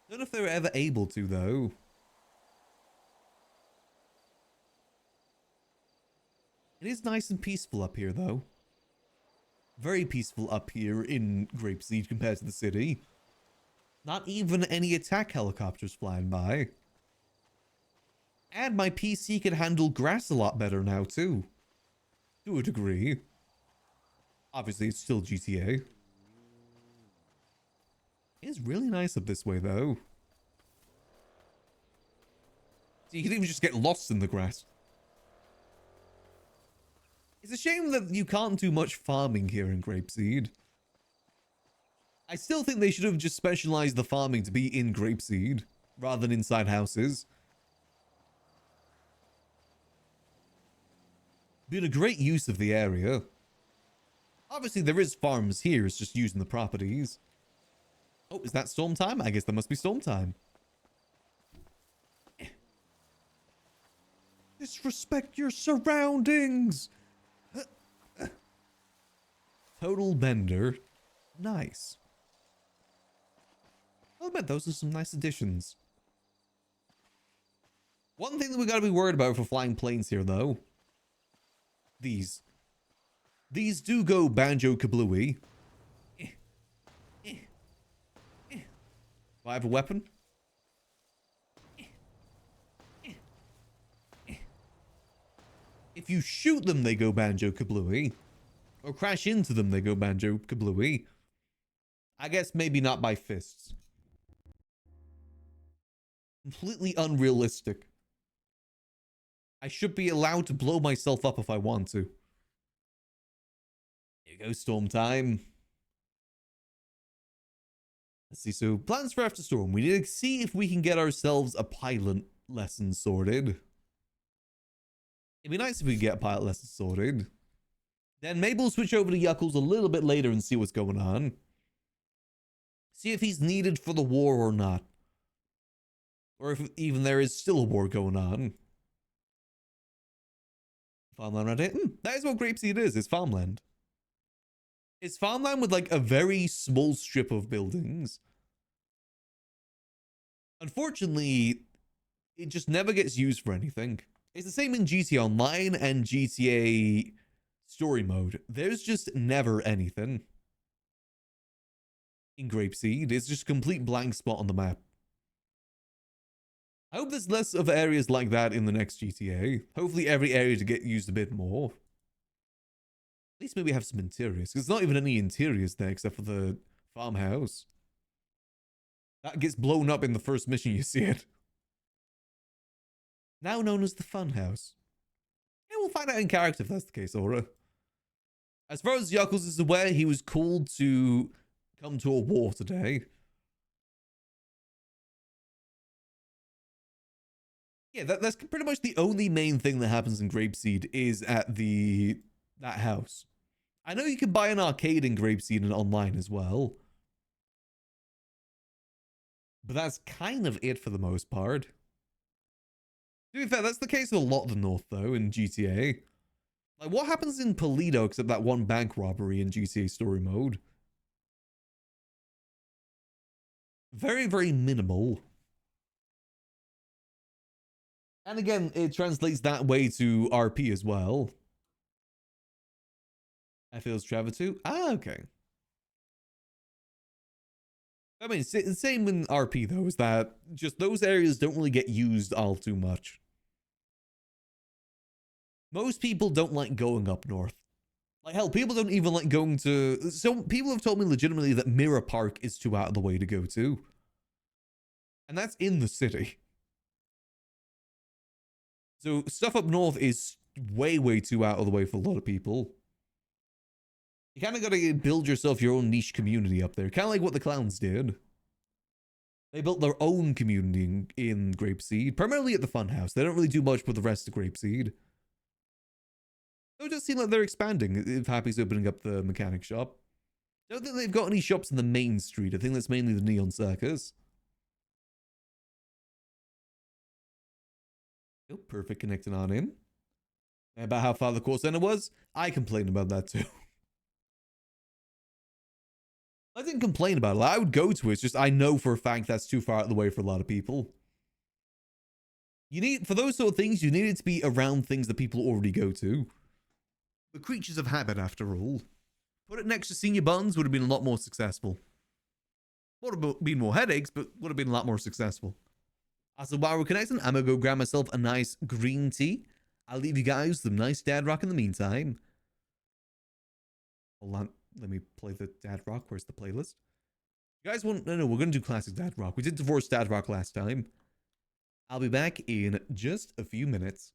Don't know if they were ever able to, though. It is nice and peaceful up here, though. Very peaceful up here in Grapeseed compared to the city. Not even any attack helicopters flying by. And my PC can handle grass a lot better now, too. To a degree. Obviously, it's still GTA. It is really nice up this way, though. So you can even just get lost in the grass. It's a shame that you can't do much farming here in Grapeseed. I still think they should have just specialized the farming to be in Grapeseed, rather than inside houses. Been a great use of the area. Obviously, there is farms here, it's just using the properties. Oh, is that storm time? I guess that must be storm time. Disrespect your surroundings! Total bender. Nice. I'll bet those are some nice additions. One thing that we gotta be worried about for flying planes here, though. These. These do go banjo-kablooey. Do I have a weapon? If you shoot them, they go banjo-kablooey. Or crash into them, they go banjo-kablooey. I guess maybe not by fists. Completely unrealistic. I should be allowed to blow myself up if I want to. Here goes storm time. Let's see, so plans for after storm. We need to see if we can get ourselves a pilot lesson sorted. It'd be nice if we could get a pilot lesson sorted. Then maybe we'll switch over to Yuckles a little bit later and see what's going on. See if he's needed for the war or not. Or if even there is still a war going on. Farmland right here. That is what Grapeseed is. It's farmland. It's farmland with like a very small strip of buildings. Unfortunately, it just never gets used for anything. It's the same in GTA Online and GTA Story Mode. There's just never anything. In Grapeseed, it's just a complete blank spot on the map. I hope there's less of areas like that in the next GTA. Hopefully every area to get used a bit more. At least maybe have some interiors. Because there's not even any interiors there except for the farmhouse. That gets blown up in the first mission you see it. Now known as the Funhouse. Yeah, we'll find out in character if that's the case, Aura. As far as Yuckles is aware, he was called to come to a war today. Yeah, that's pretty much the only main thing that happens in Grapeseed is at that house. I know you can buy an arcade in Grapeseed and online as well. But that's kind of it for the most part. To be fair, that's the case with a lot of the North, though, in GTA. Like, what happens in Polito except that one bank robbery in GTA Story Mode? Very, very minimal. And again, it translates that way to RP as well. FL's Trevor too? Ah, okay. I mean, same in RP though, is that just those areas don't really get used all too much. Most people don't like going up north. Like, hell, people don't even like going to... So, people have told me legitimately that Mirror Park is too out of the way to go to. And that's in the city. So, stuff up north is way, way too out of the way for a lot of people. You kind of got to build yourself your own niche community up there. Kind of like what the clowns did. They built their own community in Grapeseed, primarily at the Funhouse. They don't really do much with the rest of Grapeseed. It does seem like they're expanding if Happy's opening up the mechanic shop. I don't think they've got any shops in the main street. I think that's mainly the Neon Circus. Oh, perfect, connecting on in. About how far the call center was, I complained about that too. I didn't complain about it. I would go to it. It's just I know for a fact that's too far out of the way for a lot of people. You need, for those sort of things, you need it to be around things that people already go to. The creatures of habit, after all. Put it next to Senior Buns would have been a lot more successful. Would have been more headaches, but would have been a lot more successful. Also, while we're connecting, I'm going to go grab myself a nice green tea. I'll leave you guys with some nice dad rock in the meantime. Hold on. Let me play the dad rock. Where's the playlist? You guys want... No, we're going to do classic dad rock. We did divorce dad rock last time. I'll be back in just a few minutes.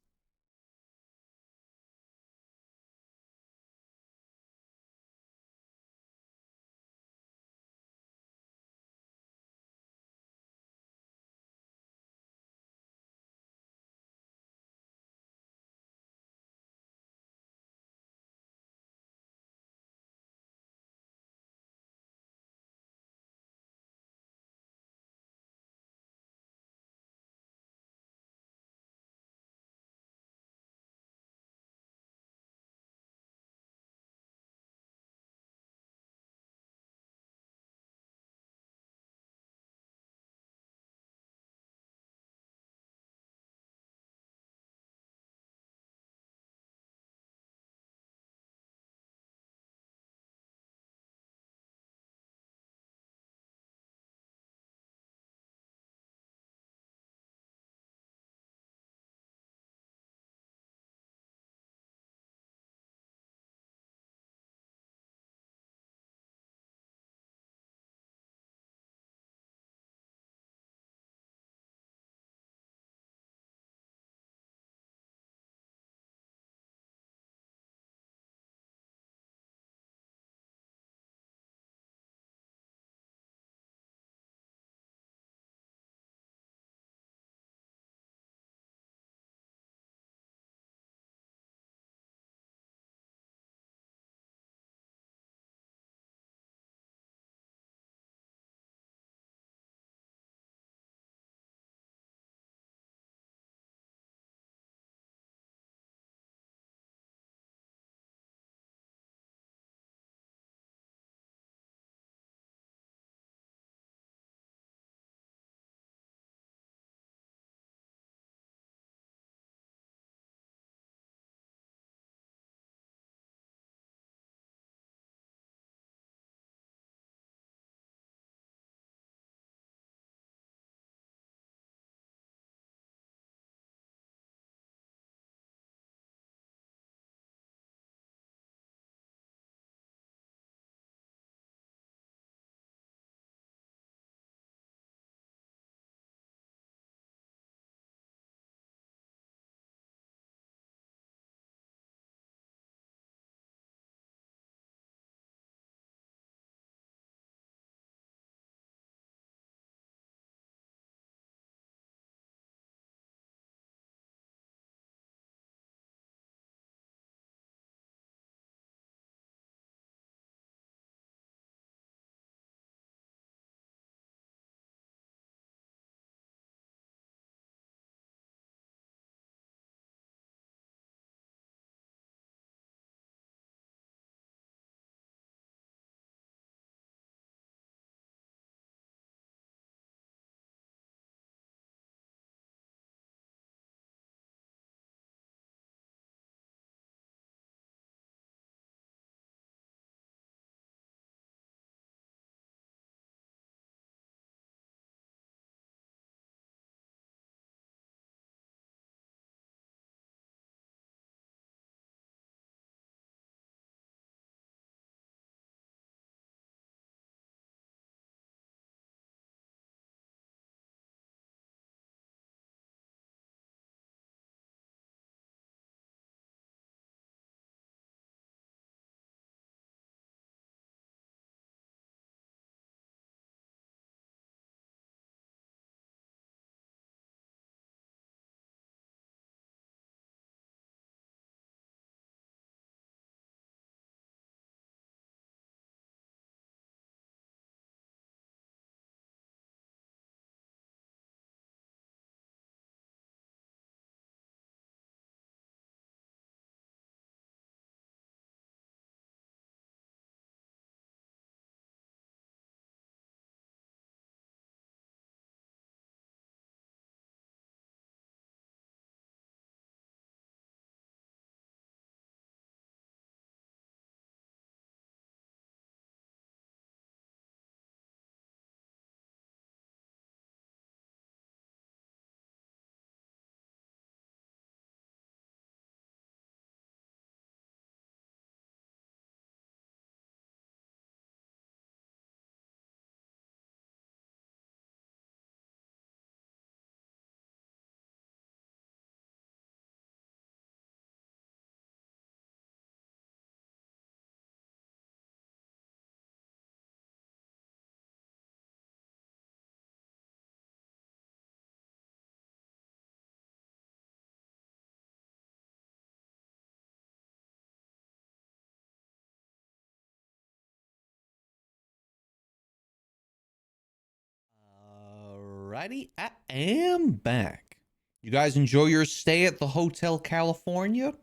Alrighty, I am back. You guys enjoy your stay at the Hotel California?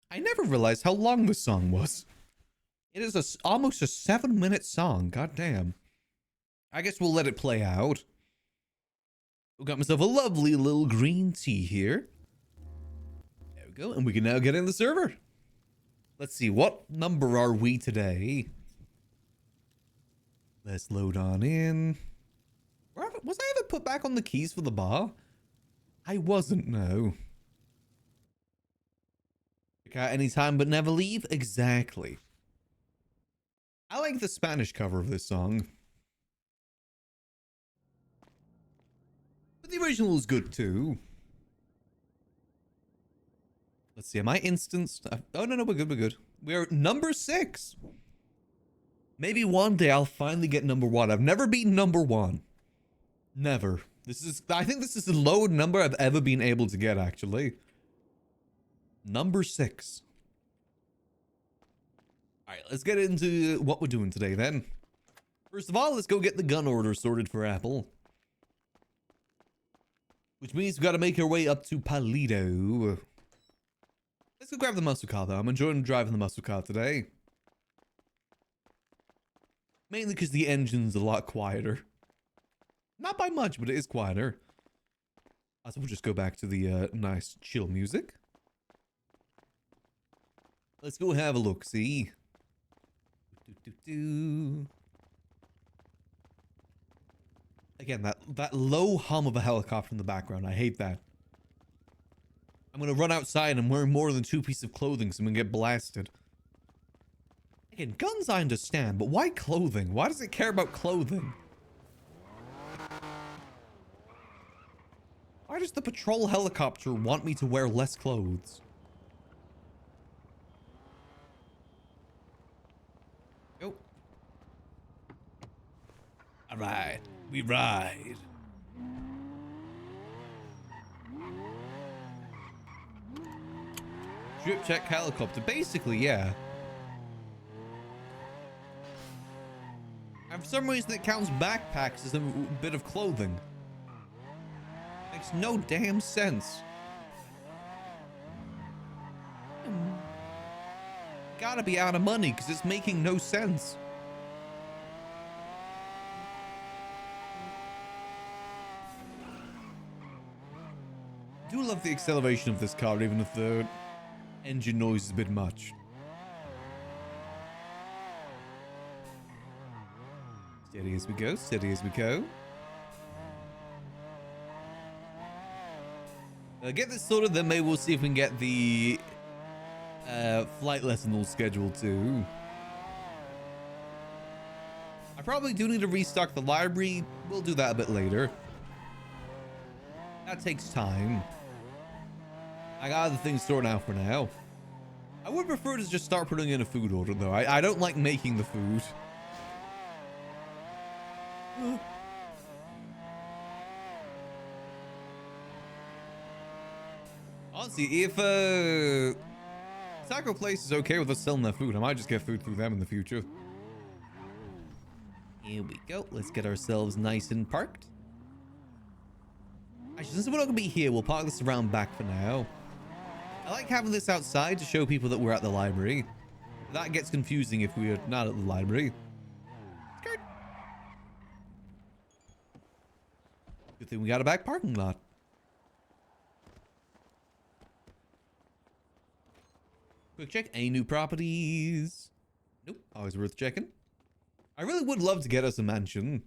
I never realized how long this song was. It is almost a 7-minute song, goddamn. I guess we'll let it play out. I've got myself a lovely little green tea here. There we go, and we can now get in the server. Let's see, what number are we today? Let's load on in. Was I ever put back on the keys for the bar? I wasn't, no. Check out anytime but never leave? Exactly. I like the Spanish cover of this song. But the original is good too. Let's see, am I instanced? Oh, no, we're good, we're good. We're number 6. Maybe one day I'll finally get number 1. I've never beaten number 1. Never. I think this is the low number I've ever been able to get, actually. Number 6. Alright, let's get into what we're doing today, then. First of all, let's go get the gun order sorted for Apple. Which means we've got to make our way up to Paleto. Let's go grab the muscle car, though. I'm enjoying driving the muscle car today. Mainly because the engine's a lot quieter. Not by much, but it is quieter. So we'll just go back to the nice chill music. Let's go have a look, see? Again, that low hum of a helicopter in the background. I hate that. I'm gonna run outside and wear more than 2 pieces of clothing so I'm gonna get blasted. Again, guns I understand, but why clothing? Why does it care about clothing? Why does the patrol helicopter want me to wear less clothes? Go. Alright, we ride. Drip check helicopter. Basically, yeah. And for some reason it counts backpacks as a bit of clothing. Makes no damn sense. Gotta be out of money because it's making no sense. I do love the acceleration of this car, even if the engine noise is a bit much. Steady as we go, steady as we go. Get this sorted, then maybe we'll see if we can get the flight lesson all scheduled too. I probably do need to restock the library. We'll do that a bit later. That takes time. I got other things sorted out for now. I would prefer to just start putting in a food order though. I don't like making the food. Honestly, if Taco Place is okay with us selling their food, I might just get food through them in the future. Here we go. Let's get ourselves nice and parked. Actually, since we're not gonna be here, we'll park this around back for now. I like having this outside to show people that we're at the library. That gets confusing if we're not at the library. Skirt. Good thing we got a back parking lot. Quick check. Any new properties? Nope. Always worth checking. I really would love to get us a mansion.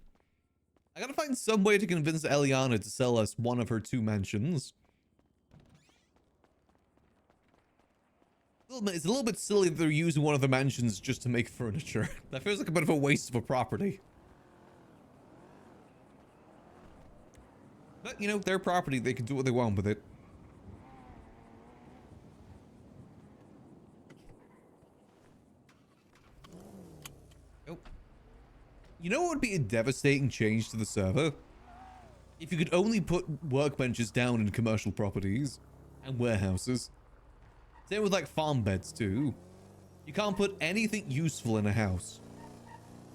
I gotta find some way to convince Eliana to sell us one of her 2 mansions. It's a little bit silly that they're using one of the mansions just to make furniture. That feels like a bit of a waste of a property. But, you know, their property, they can do what they want with it. You know what would be a devastating change to the server? If you could only put workbenches down in commercial properties and warehouses. Same with like farm beds too. You can't put anything useful in a house.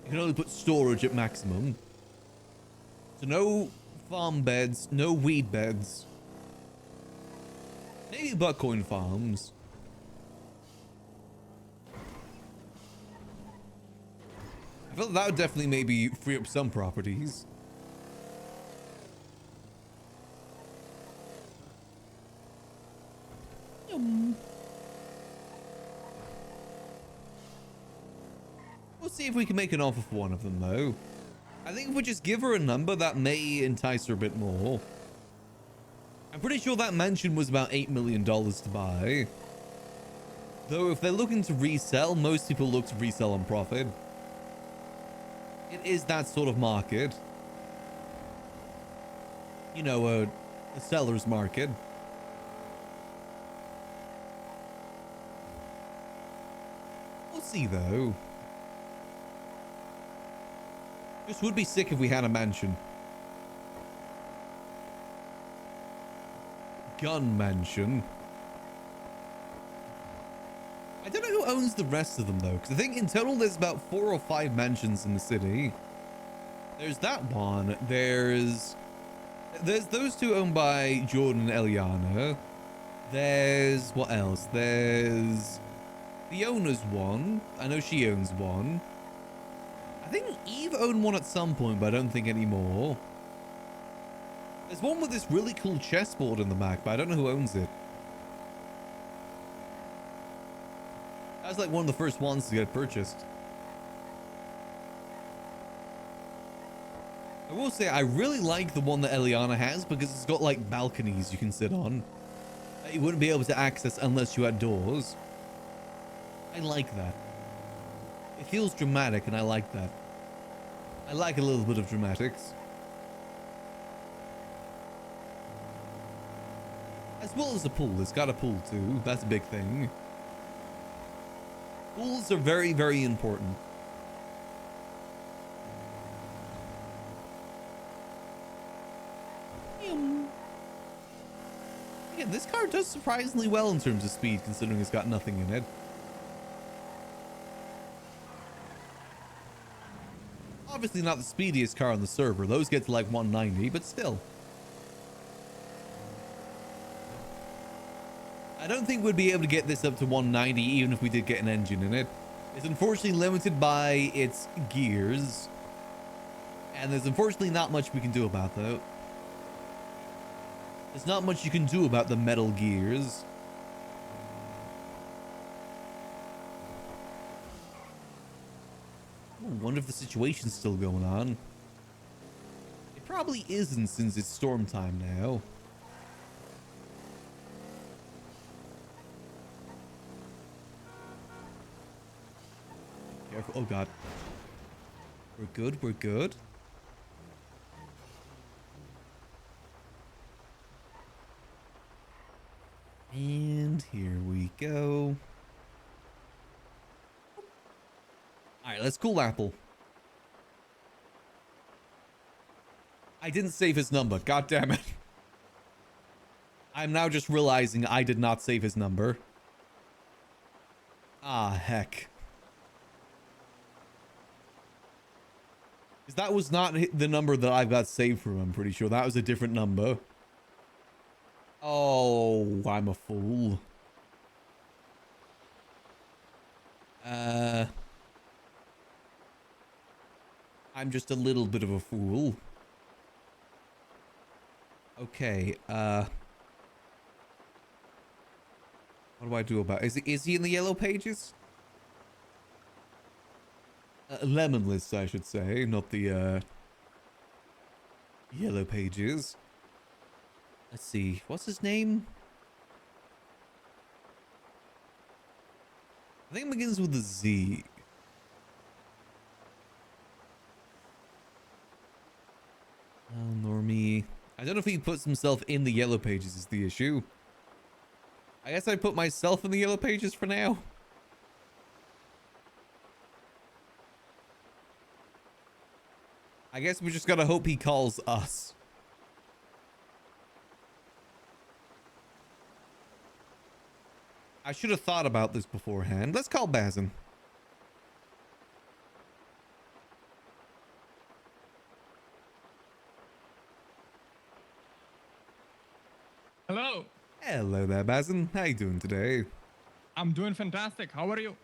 You can only put storage at maximum. So no farm beds, no weed beds. Maybe buckcoin farms. I feel that would definitely maybe free up some properties. We'll see if we can make an offer for one of them, though. I think if we just give her a number, that may entice her a bit more. I'm pretty sure that mansion was about $8 million to buy. Though if they're looking to resell, most people look to resell on profit. It is that sort of market. You know, a seller's market. We'll see, though. This would be sick if we had a mansion. Gun mansion. I don't know who owns the rest of them, though, because I think in total there's about 4 or 5 mansions in the city. There's that one. There's those two owned by Jordan and Eliana. There's what else? There's the owner's one. I know she owns one. I think Eve owned one at some point, but I don't think anymore. There's one with this really cool chessboard in the back, but I don't know who owns it. That was like one of the first ones to get purchased. I will say I really like the one that Eliana has because it's got like balconies you can sit on that you wouldn't be able to access unless you had doors. I like that. It feels dramatic and I like that. I like a little bit of dramatics. As well as a pool. It's got a pool too. That's a big thing. Pools are very, very important. Again, this car does surprisingly well in terms of speed, considering it's got nothing in it. Obviously not the speediest car on the server. Those get to like 190, but still. I don't think we'd be able to get this up to 190 even if we did get an engine in it. It's unfortunately limited by its gears. And there's unfortunately not much we can do about that. There's not much you can do about the metal gears. I wonder if the situation's still going on. It probably isn't since it's storm time now. Careful. Oh god. We're good, we're good. And here we go. Alright, let's cool Apple. I didn't save his number. God damn it. I'm now just realizing I did not save his number. Ah, heck. Because that was not the number that I've got saved from him, I'm pretty sure. That was a different number. Oh, I'm a fool. I'm just a little bit of a fool. Okay, what do I do about it? Is he in the yellow pages? Lemon list, I should say, not the yellow pages. Let's see, what's his name? I think it begins with a Z. Normie. I don't know if he puts himself in the yellow pages is the issue. I guess I put myself in the yellow pages for now. I guess we just gotta hope he calls us. I should have thought about this beforehand. Let's call Bazin. Hello. Hello there, Bazin. How you doing today? I'm doing fantastic. How are you?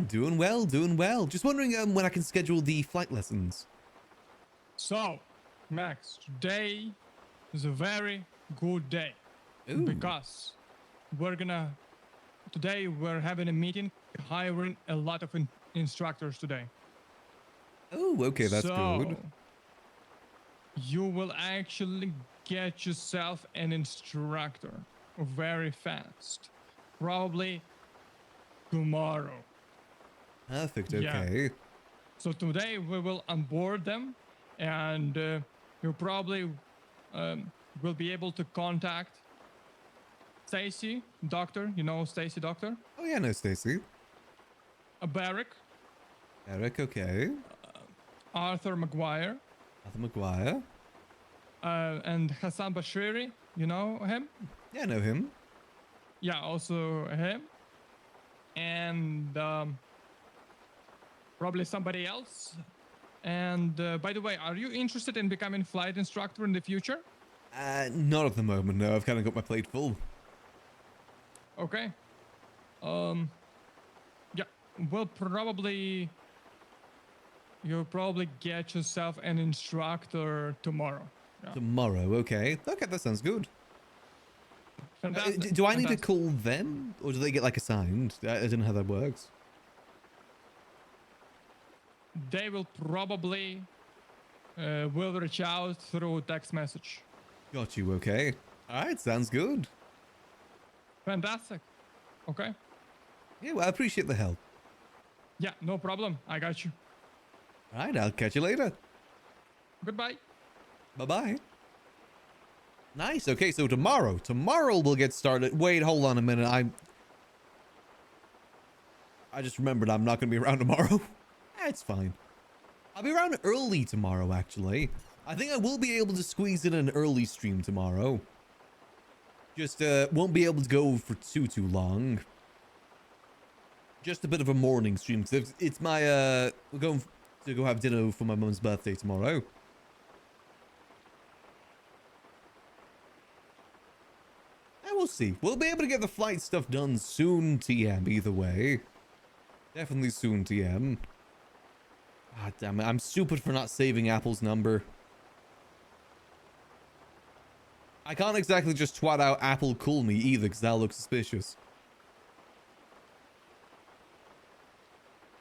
Doing well, doing well. Just wondering when I can schedule the flight lessons. So, Max, today is a very good day Ooh. because today we're having a meeting hiring a lot of instructors today. Oh, okay, that's so, good. You will actually get yourself an instructor very fast. Probably tomorrow. Perfect, Yeah. okay. So today we will onboard them, and you probably will be able to contact Stacy, doctor. You know Stacy, doctor? Oh yeah, no, Stacy. Barrick. Eric, okay. Arthur McGuire. Arthur McGuire. And Hassan Bashiri. You know him? Yeah, I know him. Yeah, also him. And probably somebody else. And by the way, are you interested in becoming flight instructor in the future? Not at the moment, no. I've kind of got my plate full. Okay. Yeah, you'll probably get yourself an instructor tomorrow. Yeah. Tomorrow, okay. Okay, that sounds good. Fantastic. Do I need to call them, or do they get like assigned? I don't know how that works. They will probably will reach out through text message. Got you, okay. All right, sounds good. Fantastic. Okay. Yeah, well, I appreciate the help. Yeah, no problem. I got you. All right, I'll catch you later. Goodbye. Bye-bye. Nice. Okay, so tomorrow we'll get started. Wait, hold on a minute. I just remembered I'm not going to be around tomorrow. It's fine. I'll be around early tomorrow, actually. I think I will be able to squeeze in an early stream tomorrow. Just won't be able to go for too long. Just a bit of a morning stream. Cause it's my we're going to go have dinner for my mum's birthday tomorrow. And we'll see. We'll be able to get the flight stuff done soon, TM, either way. Definitely soon, TM. God damn it, I'm stupid for not saving Apple's number. I can't exactly just twat out Apple call me either, because that'll look suspicious.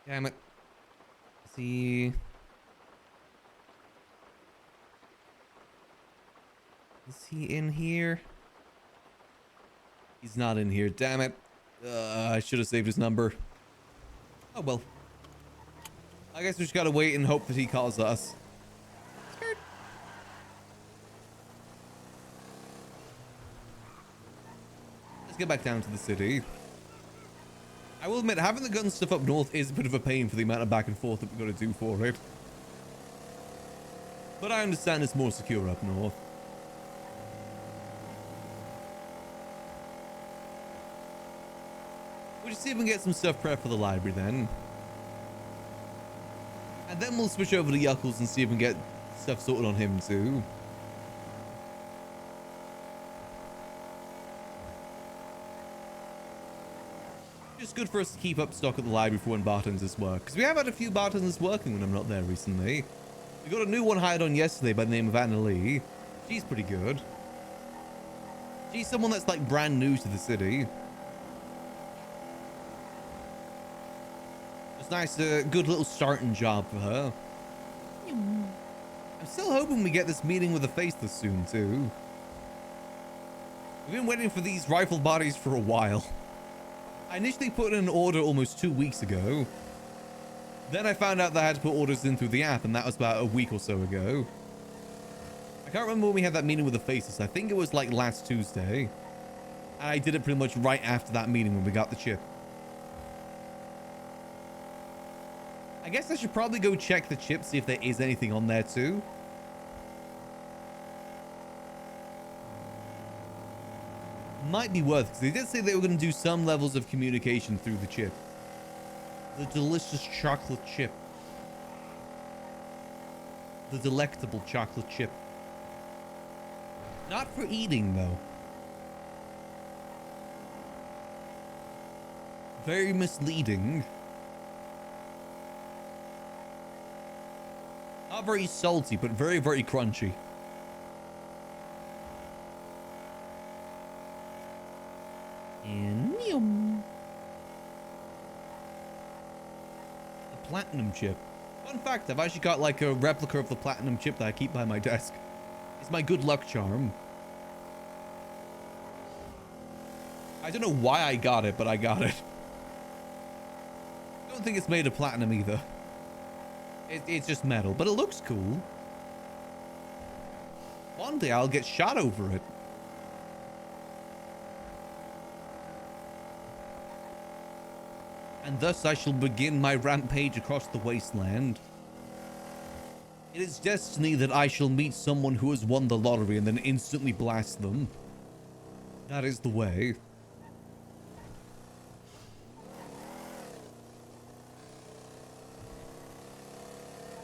Damn it. See. Is he in here? He's not in here, damn it. I should have saved his number. Oh well. I guess we just gotta wait and hope that he calls us. Skirt. Let's get back down to the city. I will admit, having the gun stuff up north is a bit of a pain for the amount of back and forth that we've got to do for it. But I understand it's more secure up north. We'll just see if we can get some stuff prepped for the library then. And then we'll switch over to Yuckles and see if we can get stuff sorted on him too. Just good for us to keep up stock at the library for when bartenders work. Because we have had a few bartenders working when I'm not there recently. We got a new one hired on yesterday by the name of Anna Lee. She's pretty good. She's someone that's like brand new to the city. It's nice, good little starting job for her. I'm still hoping we get this meeting with the Faceless soon too. We've been waiting for these rifle bodies for a while. I initially put in an order almost 2 weeks ago. Then I found out that I had to put orders in through the app, and that was about a week or so ago. I can't remember when we had that meeting with the Faceless. I think it was like last Tuesday. And I did it pretty much right after that meeting when we got the chip. I guess I should probably go check the chip, see if there is anything on there too. Might be worth, because they did say they were going to do some levels of communication through the chip. The delicious chocolate chip. The delectable chocolate chip. Not for eating, though. very misleading. Not very salty, but very, very crunchy. And yum. The platinum chip. Fun fact, I've actually got like a replica of the platinum chip that I keep by my desk. It's my good luck charm. I don't know why I got it, but I got it. I don't think it's made of platinum either. It's just metal, but it looks cool. One day I'll get shot over it. And thus I shall begin my rampage across the wasteland. It is destiny that I shall meet someone who has won the lottery and then instantly blast them. That is the way.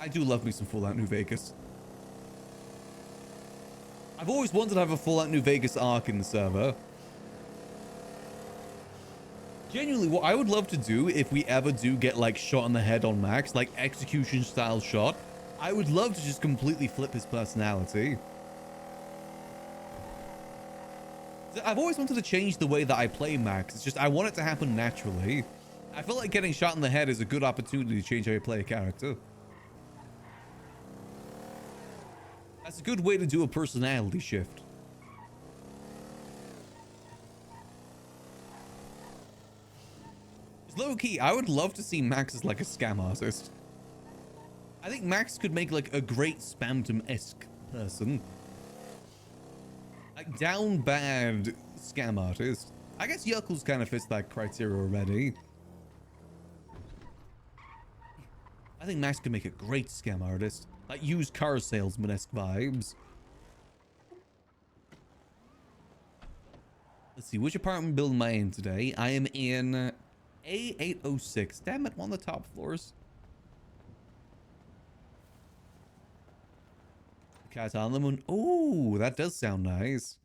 I do love me some Fallout New Vegas. I've always wanted to have a Fallout New Vegas arc in the server. Genuinely, what I would love to do if we ever do get like shot in the head on Max, like execution style shot, I would love to just completely flip his personality. I've always wanted to change the way that I play Max. It's just I want it to happen naturally. I feel like getting shot in the head is a good opportunity to change how you play a character. That's a good way to do a personality shift. Low key, I would love to see Max as like a scam artist. I think Max could make like a great Spamton-esque person. Like down bad scam artist. I guess Yuckles kind of fits that criteria already. I think Max could make a great scam artist. Like used car salesman-esque vibes. Let's see, which apartment building am I in today? I am in A806. Damn it, one of the top floors. Cat on the moon. Oh, that does sound nice.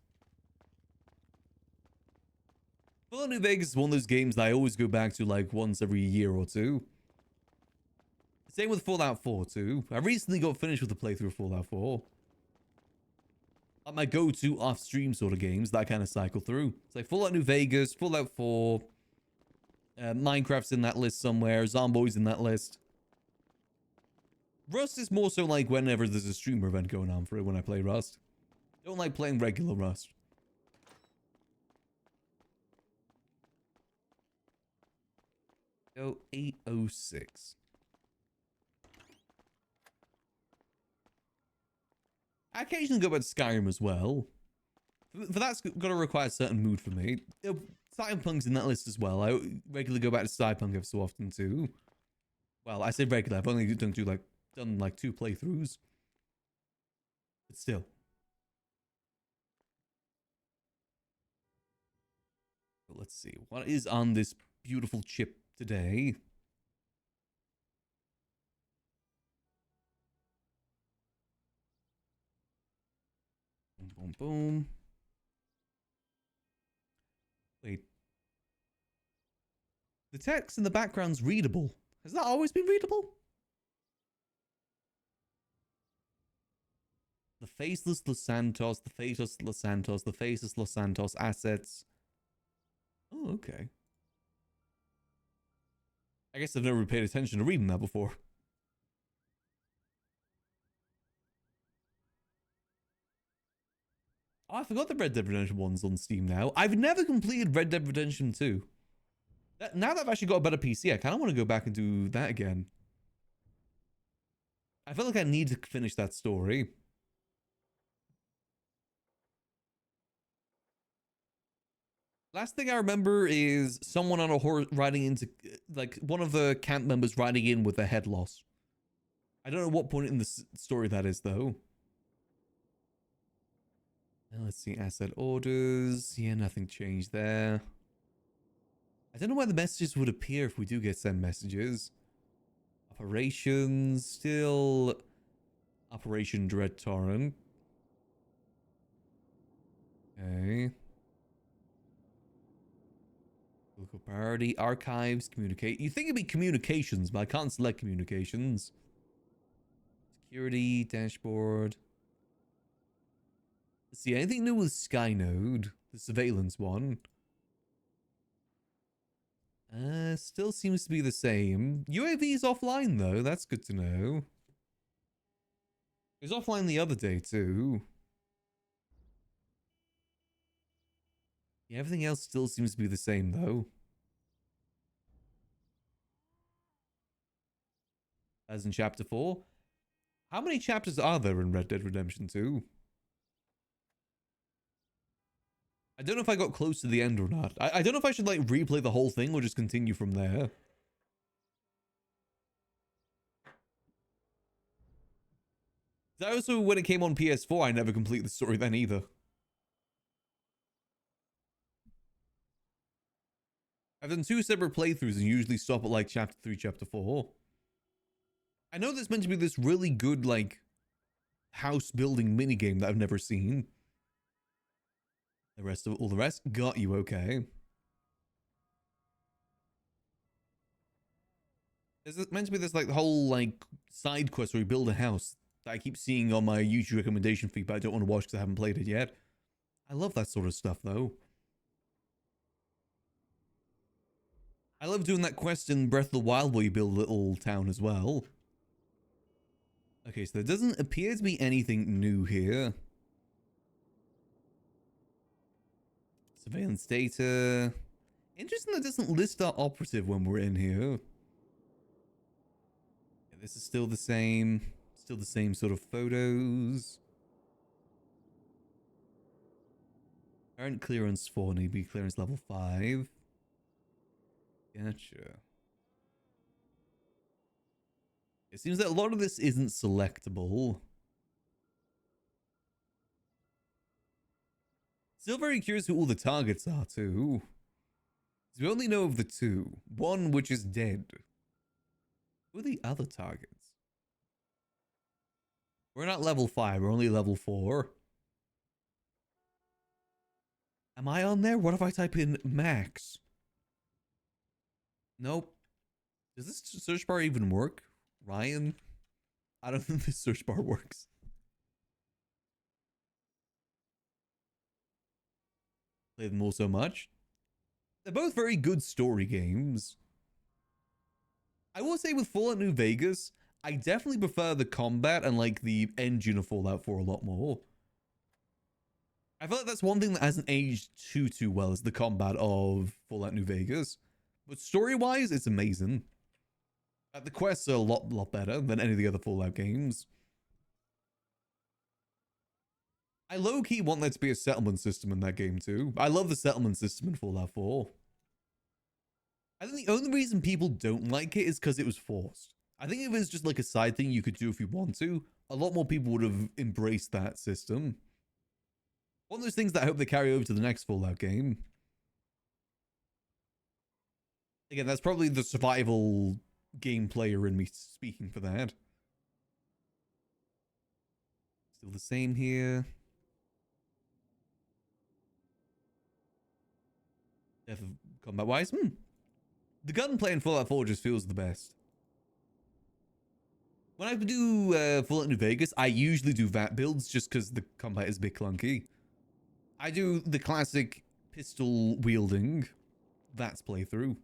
Fallout New Vegas is one of those games that I always go back to like once every year or two. Same with Fallout 4 too. I recently got finished with the playthrough of Fallout 4. Like my go-to off-stream sort of games that I kind of cycle through. It's like Fallout New Vegas, Fallout 4, Minecraft's in that list somewhere, Zomboid's in that list. Rust is more so like whenever there's a streamer event going on for it when I play Rust. Don't like playing regular Rust. Go 806. I occasionally go back to Skyrim as well. But that's got to require a certain mood for me. Cyberpunk's in that list as well. I regularly go back to Cyberpunk every so often too. Well, I say regular. I've only done like 2 playthroughs. But still. But let's see. What is on this beautiful chip today? Boom, boom, boom. Wait. The text in the background's readable. Has that always been readable? The faceless Los Santos, the faceless Los Santos, the faceless Los Santos assets. Oh, okay. I guess I've never paid attention to reading that before. Oh, I forgot the Red Dead Redemption 1's on Steam now. I've never completed Red Dead Redemption 2. Now that I've actually got a better PC, I kind of want to go back and do that again. I feel like I need to finish that story. Last thing I remember is someone on a horse riding into, like, one of the camp members riding in with a head loss. I don't know what point in the story that is, though. Now let's see, asset orders. Yeah, nothing changed there. I don't know why the messages would appear if we do get send messages. Operations, still Operation Dread Torrent. Okay. Look up Priority, archives, communicate. You think it'd be communications, but I can't select communications. Security, dashboard. Let's see, anything new with Skynode? The surveillance one. Still seems to be the same. UAV's offline though, that's good to know. It was offline the other day too. Yeah, everything else still seems to be the same though. As in chapter 4. How many chapters are there in Red Dead Redemption 2? I don't know if I got close to the end or not. I don't know if I should like replay the whole thing or just continue from there. That also, when it came on PS4, I never completed the story then either. I've done 2 separate playthroughs and usually stop at like chapter 3, chapter 4. I know there's meant to be this really good like house building minigame that I've never seen. All the rest got you, okay. There's meant to be this like whole like side quest where you build a house that I keep seeing on my YouTube recommendation feed, but I don't want to watch because I haven't played it yet. I love that sort of stuff though. I love doing that quest in Breath of the Wild where you build a little town as well. Okay, so there doesn't appear to be anything new here. Surveillance data. Interesting that it doesn't list our operative when we're in here. Yeah, this is still the same. Still the same sort of photos. Current clearance 4, need to be clearance level 5. Gotcha. It seems that a lot of this isn't selectable. Still very curious who all the targets are too. We only know of the 2. One which is dead. Who are the other targets? We're not level 5, we're only level 4. Am I on there? What if I type in Max? Nope. Does this search bar even work? Ryan? I don't think this search bar works. Play them all so much. They're both very good story games. I will say with Fallout New Vegas, I definitely prefer the combat and like the engine of Fallout 4 a lot more. I feel like that's one thing that hasn't aged too well is the combat of Fallout New Vegas. But story-wise, it's amazing. The quests are a lot better than any of the other Fallout games. I low-key want there to be a settlement system in that game too. I love the settlement system in Fallout 4. I think the only reason people don't like it is because it was forced. I think if it was just like a side thing you could do if you want to, a lot more people would have embraced that system. One of those things that I hope they carry over to the next Fallout game. Again, that's probably the survival game player in me speaking for that. Still the same here. Death of combat wise. The gunplay in Fallout 4 just feels the best. When I do Fallout New Vegas, I usually do VAT builds just because the combat is a bit clunky. I do the classic pistol wielding VATS playthrough.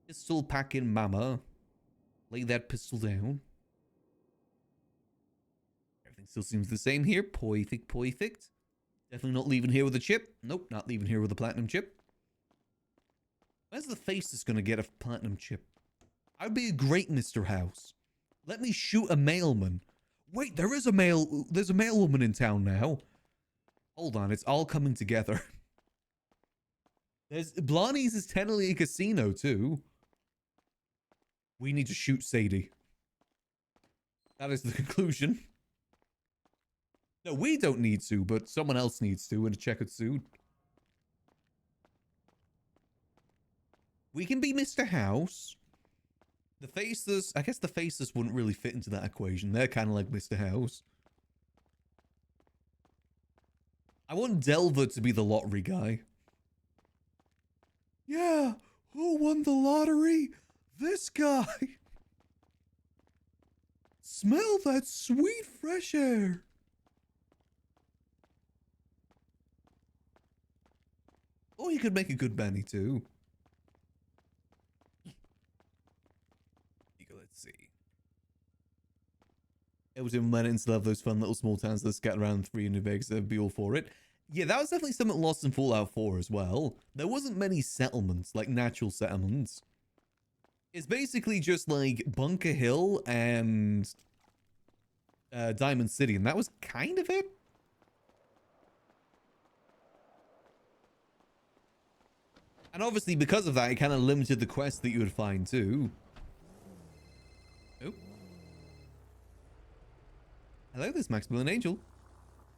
Pistol packing mama. Lay that pistol down. Everything still seems the same here. Perfect. Definitely not leaving here with a chip. Nope, not leaving here with a platinum chip. Where's the face that's gonna get a platinum chip? I'd be a great Mr. House. Let me shoot a mailman. Wait, there's a mail woman in town now. Hold on, it's all coming together. There's Blarney's is technically a casino too. We need to shoot Sadie. That is the conclusion. No, we don't need to, but someone else needs to in a checkered suit. We can be Mr. House. The faceless, I guess the faceless wouldn't really fit into that equation. They're kind of like Mr. House. I want Delver to be the lottery guy. Yeah, who won the lottery? This guy. Smell that sweet fresh air. Oh, you could make a good Benny too. Let's see. Able to implement it into those fun little small towns that scatter around 3 in New Vegas. They'd be all for it. Yeah, that was definitely something lost in Fallout 4 as well. There wasn't many settlements, like natural settlements. It's basically just like Bunker Hill and Diamond City, and that was kind of it. And obviously, because of that, it kind of limited the quests that you would find too. Oh. Hello, this is Maximillian Angel.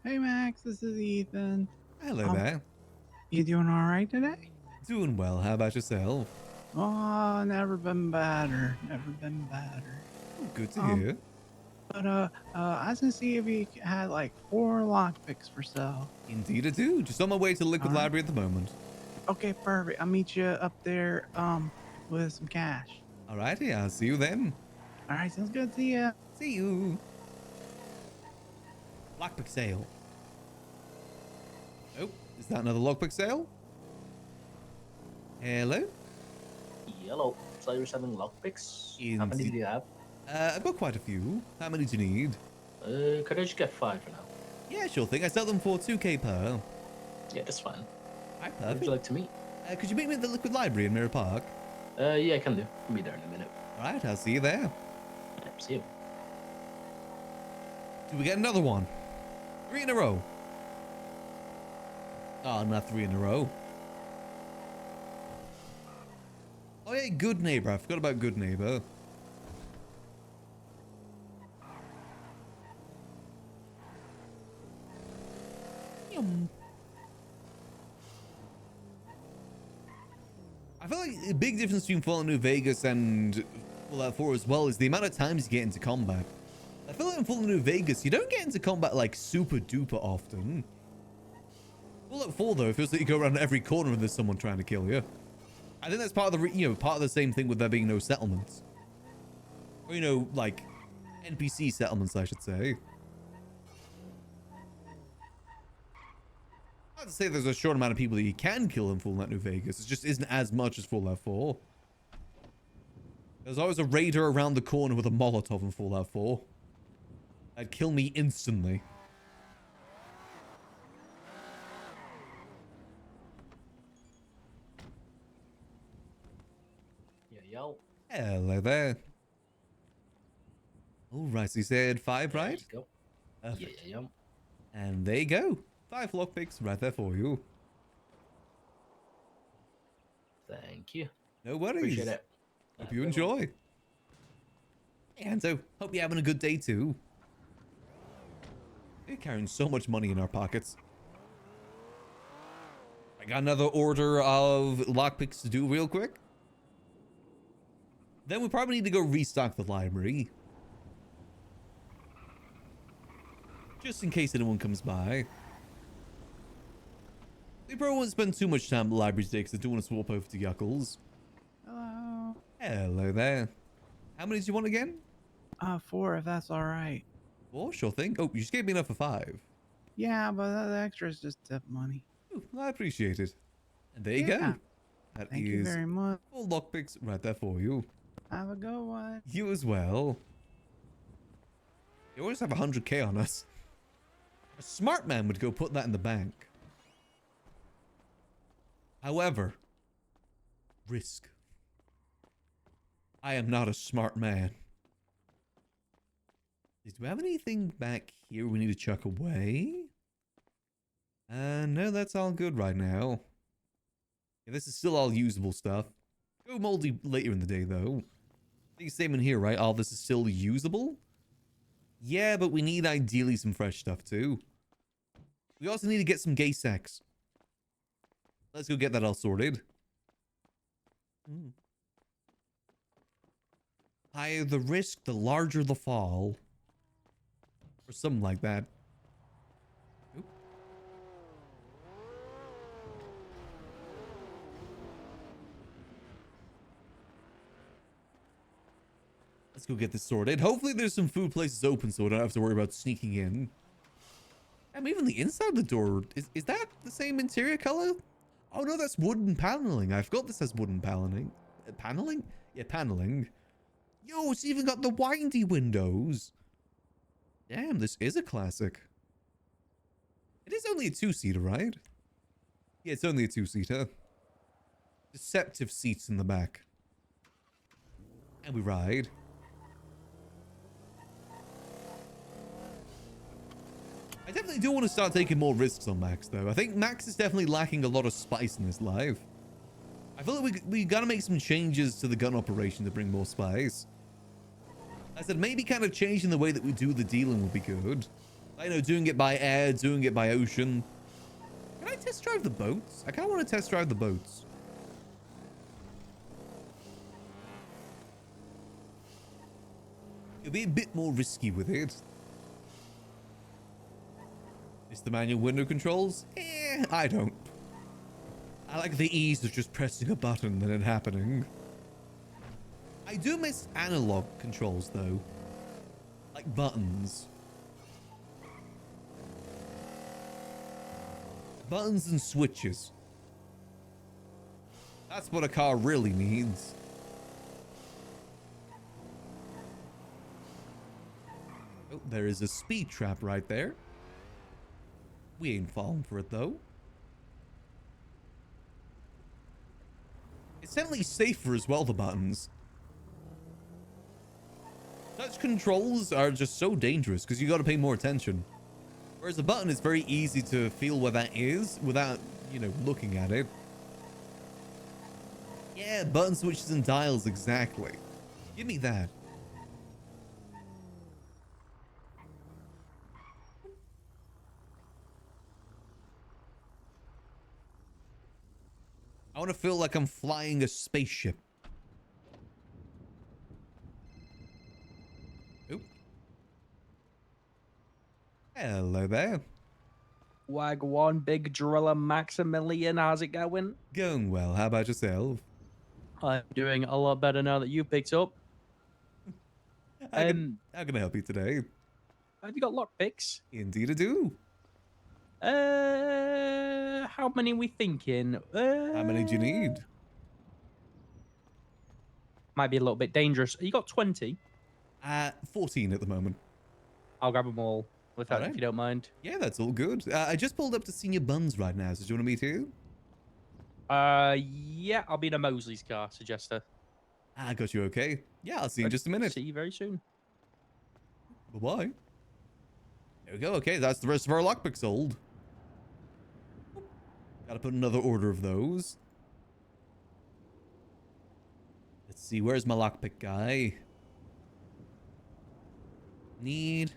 Hey Max, this is Ethan. Hello there. You doing all right today? Doing well. How about yourself? Oh, never been better. Never been better. Oh, good to hear. But I was gonna see if you had like 4 lockpicks for sale. Indeed I do. Just on my way to the Liquid Library at the moment. Okay, perfect. I'll meet you up there with some cash. Alrighty, I'll see you then. All right, sounds good. See ya. See you. Lockpick sale. Oh, is that another lockpick sale? Hello? Hello. So you're selling lockpicks? How many do you have? I've got quite a few. How many do you need? Could I just get 5 for now? Yeah, sure thing. I sell them for 2k per. Yeah, that's fine. Alright, Where would perfect. you like to meet? Could you meet me at the Liquid Library in Mirror Park? Yeah, I can do. I'll be there in a minute. Alright, I'll see you there. Yeah, see you. Do we get another one? 3 in a row. Oh, not 3 in a row. Oh yeah, Good Neighbor. I forgot about Good Neighbor. Yum. I feel like a big difference between Fallout New Vegas and Fallout 4 as well is the amount of times you get into combat. I feel like in Fallout New Vegas, you don't get into combat like super duper often. Fallout 4 though, it feels like you go around every corner and there's someone trying to kill you. I think that's part of the, part of the same thing with there being no settlements. Or, like NPC settlements, I should say. Not to say there's a short amount of people that you can kill in Fallout New Vegas. It just isn't as much as Fallout 4. There's always a raider around the corner with a Molotov in Fallout 4. That'd kill me instantly. Yeah, yo. Hello there. All right, so you said 5, right? Go. Perfect. Yeah. And there you go. 5 lockpicks right there for you. Thank you. No worries. Appreciate it. Hope you enjoy. And so, hope you're having a good day too. We're carrying so much money in our pockets. I got another order of lockpicks to do real quick. Then we probably need to go restock the library. Just in case anyone comes by. We probably won't spend too much time at the library today because I do want to swap over to Yuckles. Hello. Hello there. How many do you want again? 4 if that's all right. 4, sure thing. Oh, you just gave me enough for 5. Yeah, but the extra is just tip money. Ooh, I appreciate it. And there you Yeah. go. That Thank you is very much. 4 lockpicks right there for you. Have a good one. You as well. You always have 100k on us. A smart man would go put that in the bank. However, risk. I am not a smart man. Do we have anything back here we need to chuck away? No, that's all good right now. Yeah, this is still all usable stuff. Go moldy later in the day, though. I think same in here, right? All this is still usable? Yeah, but we need ideally some fresh stuff, too. We also need to get some gay sex. Let's go get that all sorted. Higher the risk, the larger the fall. Or something like that. Oop. Let's go get this sorted. Hopefully there's some food places open so I don't have to worry about sneaking in. Even the inside of the door, is that the same interior color? Oh no, that's wooden paneling. I forgot this has wooden paneling. Paneling? Yeah, paneling. Yo, it's even got the windy windows. Damn, this is a classic. It is only a 2-seater, right? Yeah, it's only a 2-seater. Deceptive seats in the back. And we ride. I definitely do want to start taking more risks on Max, though. I think Max is definitely lacking a lot of spice in his life. I feel like we gotta make some changes to the gun operation to bring more spice. I said maybe kind of changing the way that we do the dealing would be good. I know, doing it by air, doing it by ocean. Can I test drive the boats? I kind of want to test drive the boats. It'll be a bit more risky with it. Is the manual window controls? I don't. I like the ease of just pressing a button and it happening. I do miss analog controls though. Like buttons. Buttons and switches. That's what a car really needs. Oh, there is a speed trap right there. We ain't falling for it though. It's definitely safer as well, the buttons. Touch controls are just so dangerous because you got to pay more attention. Whereas a button is very easy to feel where that is without, you know, looking at it. Yeah, button switches and dials, exactly. Give me that. I want to feel like I'm flying a spaceship. Oop. Hello there. Wagwan, big driller Maximillian, how's it going? Going well. How about yourself? I'm doing a lot better now that you picked up. How can I help you today? Have you got lockpicks? Indeed I do. How many are we thinking? How many do you need? Might be a little bit dangerous. You got 20? 14 at the moment. I'll grab them all with that, if you don't mind. Yeah, that's all good. I just pulled up to Senior Buns right now, so do you want to meet here? Yeah, I'll be in a Mosley's car, suggester. I got you okay. Yeah, I'll see you in just a minute. See you very soon. Bye-bye. There we go. Okay, that's the rest of our lockpick sold. Gotta put another order of those. Let's see, where's my lockpick guy? Need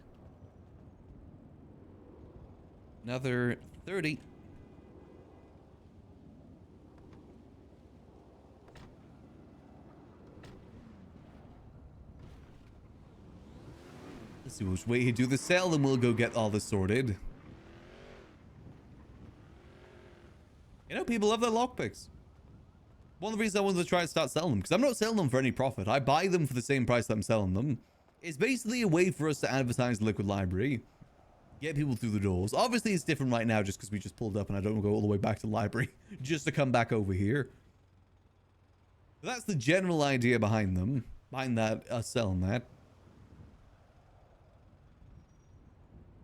another 30. Let's see which way he do the sale, and we'll go get all this sorted. You know, people love their lockpicks. One of the reasons I wanted to try and start selling them, because I'm not selling them for any profit. I buy them for the same price that I'm selling them. It's basically a way for us to advertise the Liquid Library. Get people through the doors. Obviously, it's different right now just because we just pulled up and I don't go all the way back to the library just to come back over here. But that's the general idea behind them. Behind that, us selling that.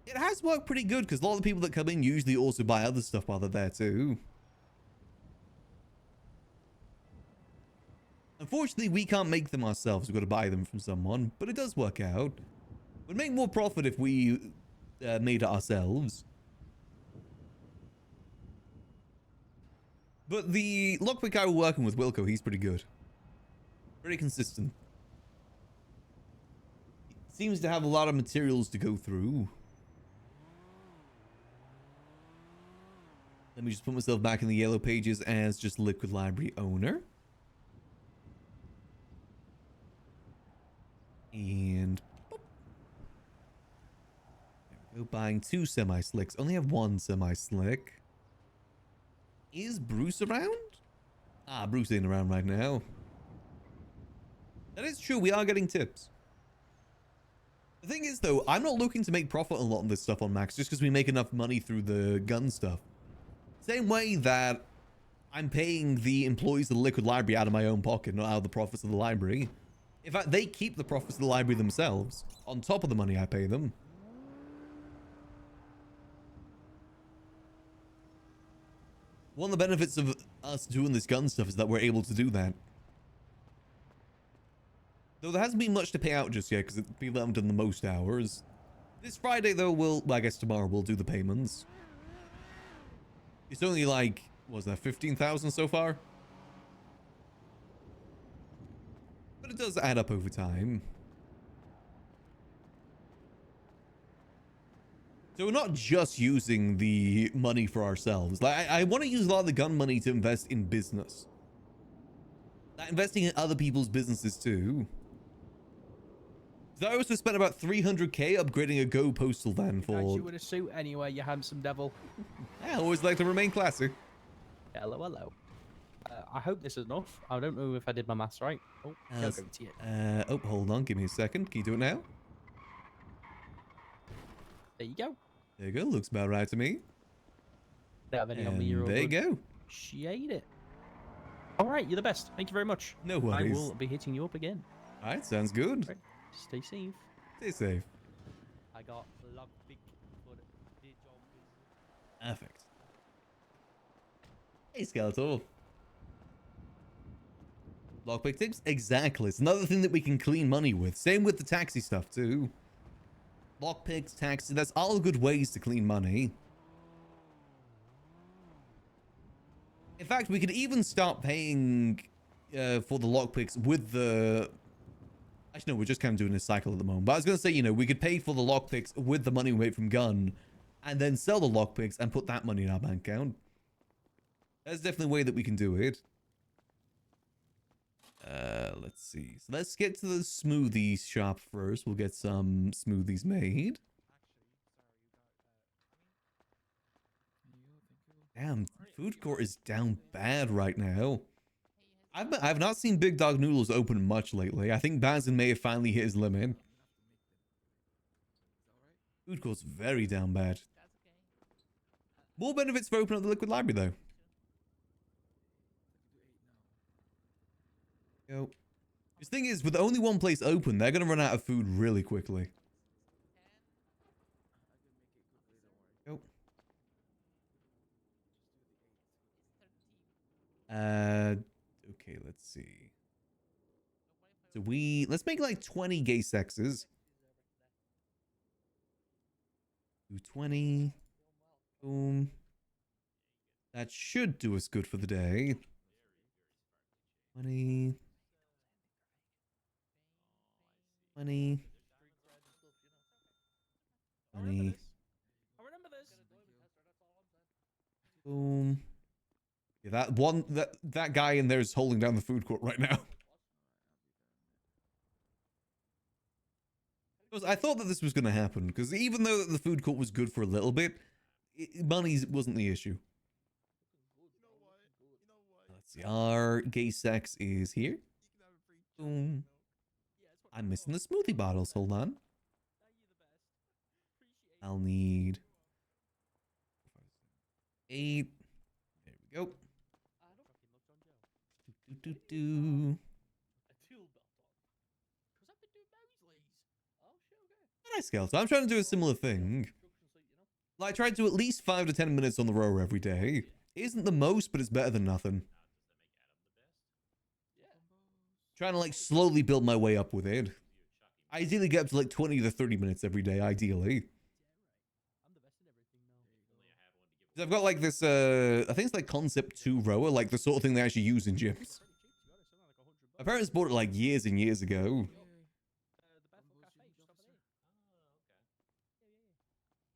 It has worked pretty good because a lot of the people that come in usually also buy other stuff while they're there too. Unfortunately, we can't make them ourselves. We've got to buy them from someone, but it does work out. We'd make more profit if we made it ourselves. But the lockpick guy we're working with, Wilco, he's pretty good. Pretty consistent. Seems to have a lot of materials to go through. Let me just put myself back in the yellow pages as just Liquid Library owner. And boop. There we go. Buying 2 semi-slicks. Only have 1 semi-slick. Is Bruce around? Ah, Bruce ain't around right now. That is true. We are getting tips. The thing is, though, I'm not looking to make profit on a lot of this stuff on Max just because we make enough money through the gun stuff. Same way that I'm paying the employees of the Liquid Library out of my own pocket, not out of the profits of the library. In fact, they keep the profits of the library themselves, on top of the money I pay them. One of the benefits of us doing this gun stuff is that we're able to do that. Though there hasn't been much to pay out just yet, because people haven't done the most hours. This Friday, though, well, I guess tomorrow we'll do the payments. It's only like, what was that, 15,000 so far? But it does add up over time. So we're not just using the money for ourselves. Like, I want to use a lot of the gun money to invest in business. Like, investing in other people's businesses too. So I also spent about 300k upgrading a Go postal van for... You in a suit anyway, you handsome devil. I always like to remain classy. Hello, hello. I hope this is enough. I don't know if I did my maths right. Oh, go to it. Oh, hold on. Give me a second. Can you do it now? There you go. There you go. Looks about right to me. Don't have any on me, you're all there you good. go. Appreciate it. All right, you're the best. Thank you very much. No worries. I will be hitting you up again. All right, sounds good. Right. Stay safe. Stay safe. I got lockpick for the job. Perfect. Hey, Skeletor. Lockpick tips? Exactly. It's another thing that we can clean money with. Same with the taxi stuff, too. Lockpicks, taxi, that's all good ways to clean money. In fact, we could even start paying for the lockpicks with the... Actually, no, we're just kind of doing this cycle at the moment. But I was going to say, you know, we could pay for the lockpicks with the money we make from gun and then sell the lockpicks and put that money in our bank account. That's definitely a way that we can do it. Let's see. So let's get to the smoothie shop first. We'll get some smoothies made. Damn, food court is down bad right now. I've not seen Big Dog Noodles open much lately. I think Bazin may have finally hit his limit. Food court's very down bad. More benefits for opening up the Liquid Library, though. Go. The thing is, with only one place open, they're going to run out of food really quickly. Go. Okay, let's see. So let's make like 20 gay sexes. Do 20. Boom. That should do us good for the day. 20. 20. 20. Boom. Yeah, that guy in there is holding down the food court right now. Because I thought that this was going to happen, because even though the food court was good for a little bit, money wasn't the issue. Let's see, our gay sex is here. Boom. I'm missing the smoothie bottles. Hold on. I'll need 8. There we go. Nice, Skeleton. I'm trying to do a similar thing. Like, I try to do at least 5 to 10 minutes on the rower every day. It isn't the most, but it's better than nothing. Trying to like slowly build my way up with it. Ideally get up to like 20 to 30 minutes every day, ideally. I've got like this, I think it's like Concept 2 rower, like the sort of thing they actually use in gyms. My parents bought it like years and years ago.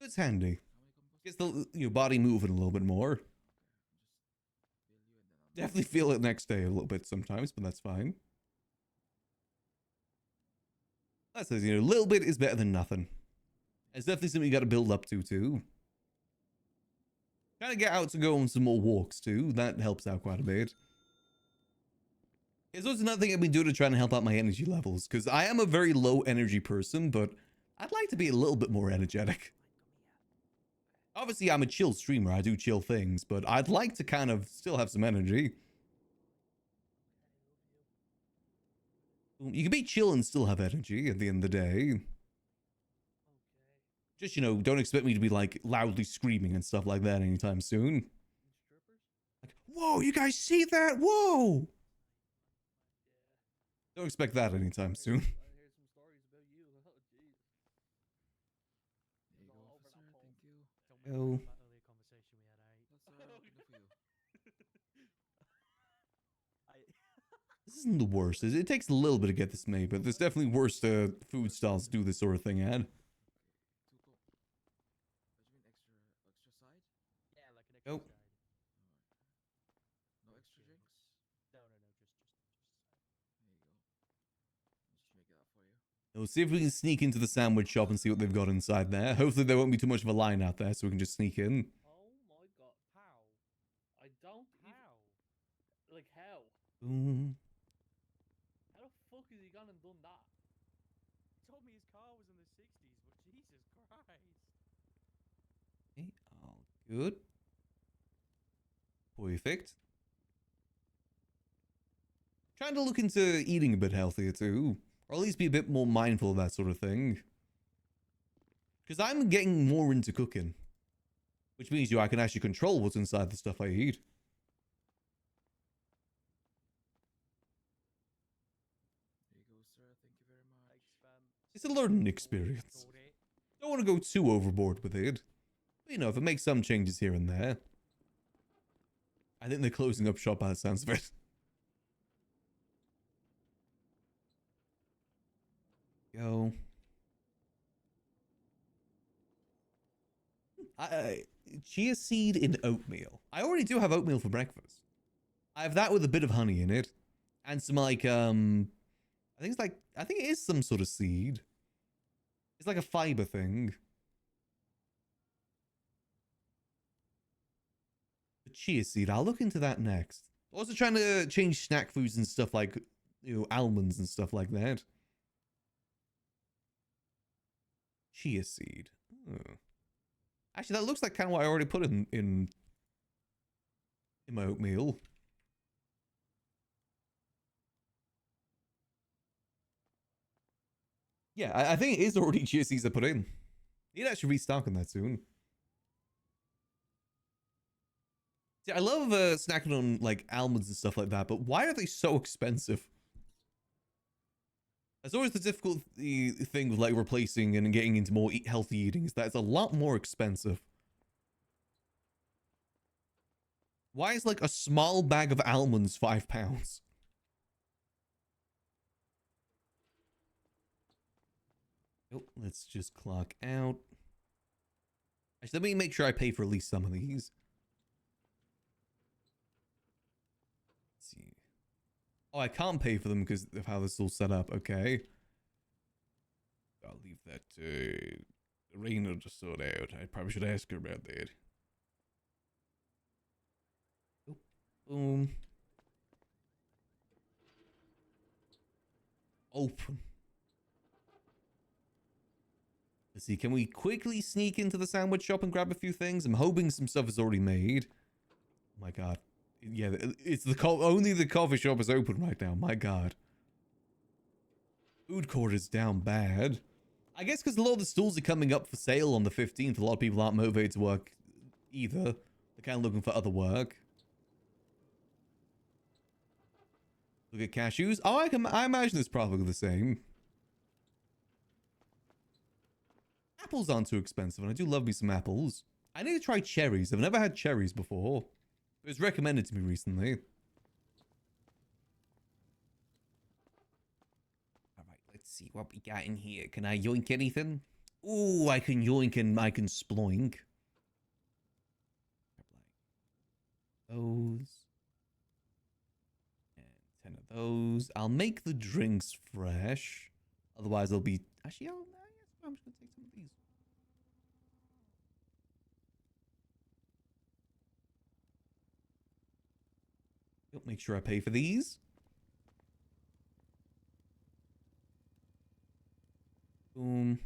It's handy. Gets your body moving a little bit more. Definitely feel it next day a little bit sometimes, but that's fine. That says, a little bit is better than nothing. It's definitely something you got to build up to, too. Trying to get out to go on some more walks, too. That helps out quite a bit. It's also another thing I've been doing to try and help out my energy levels, because I am a very low energy person, but I'd like to be a little bit more energetic. Obviously, I'm a chill streamer. I do chill things, but I'd like to kind of still have some energy. You can be chill and still have energy at the end of the day. Just, you know, don't expect me to be like loudly screaming and stuff like that anytime soon. Like, whoa, you guys see that? Whoa! Don't expect that anytime soon. Oh. This isn't the worst. It takes a little bit to get this made, but there's definitely worse food stalls do this sort of thing at. Oh. No extra drinks? No, We'll see if we can sneak into the sandwich shop and see what they've got inside there. Hopefully there won't be too much of a line out there, so we can just sneak in. Oh my god, how? I don't how? Like how? How the fuck is he gone and done that? He told me his car was in the 60s, but Jesus Christ. Okay, all good. Perfect. Trying to look into eating a bit healthier too. Or at least be a bit more mindful of that sort of thing. Because I'm getting more into cooking. Which means I can actually control what's inside the stuff I eat. There you go, sir. Thank you very much. It's a learning experience. Don't want to go too overboard with it. But, you know, if it makes some changes here and there. I think they're closing up shop by the sounds of it. Go. Chia seed in oatmeal. I already do have oatmeal for breakfast. I have that with a bit of honey in it. And some like, I think it is some sort of seed. It's like a fiber thing. The chia seed, I'll look into that next. Also trying to change snack foods and stuff like, you know, almonds and stuff like that. Chia seed. Oh. Actually, that looks like kind of what I already put in my oatmeal. Yeah, I think it is already chia seeds I put in. Need to actually restock on that soon. See, I love snacking on like almonds and stuff like that, but why are they so expensive? That's always the difficult thing with like replacing and getting into more healthy eating is that it's a lot more expensive. Why is like a small bag of almonds £5? Oh, let's just clock out. Actually, let me make sure I pay for at least some of these. Let's see. Oh, I can't pay for them because of how this is all set up. Okay. I'll leave that to Raina to sort out. I probably should ask her about that. Oh, boom. Open. Let's see, can we quickly sneak into the sandwich shop and grab a few things? I'm hoping some stuff is already made. Oh my god. Yeah, it's only the coffee shop is open right now. My god. Food court is down bad. I guess because a lot of the stalls are coming up for sale on the 15th. A lot of people aren't motivated to work either. They're kind of looking for other work. Look at cashews. Oh, I imagine it's probably the same. Apples aren't too expensive, and I do love me some apples. I need to try cherries. I've never had cherries before. It was recommended to me recently. Alright, let's see what we got in here. Can I yoink anything? Ooh, I can yoink and I can sploink. Those. And 10 of those. I'll make the drinks fresh. Otherwise, they'll be... Actually, I'm just going to take some of these. Make sure I pay for these. Boom.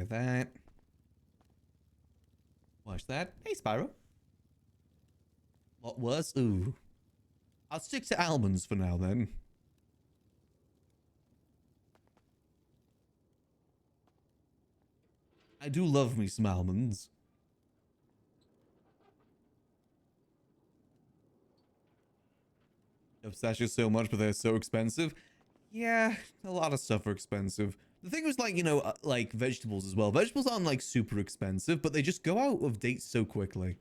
that. Watch that. Hey, Spyro. What worse? Ooh. I'll stick to almonds for now, then. I do love me some almonds. Pistachios so much, but they're so expensive. Yeah, a lot of stuff are expensive. The thing was, like, you know, like vegetables as well. Vegetables aren't like super expensive, but they just go out of date so quickly.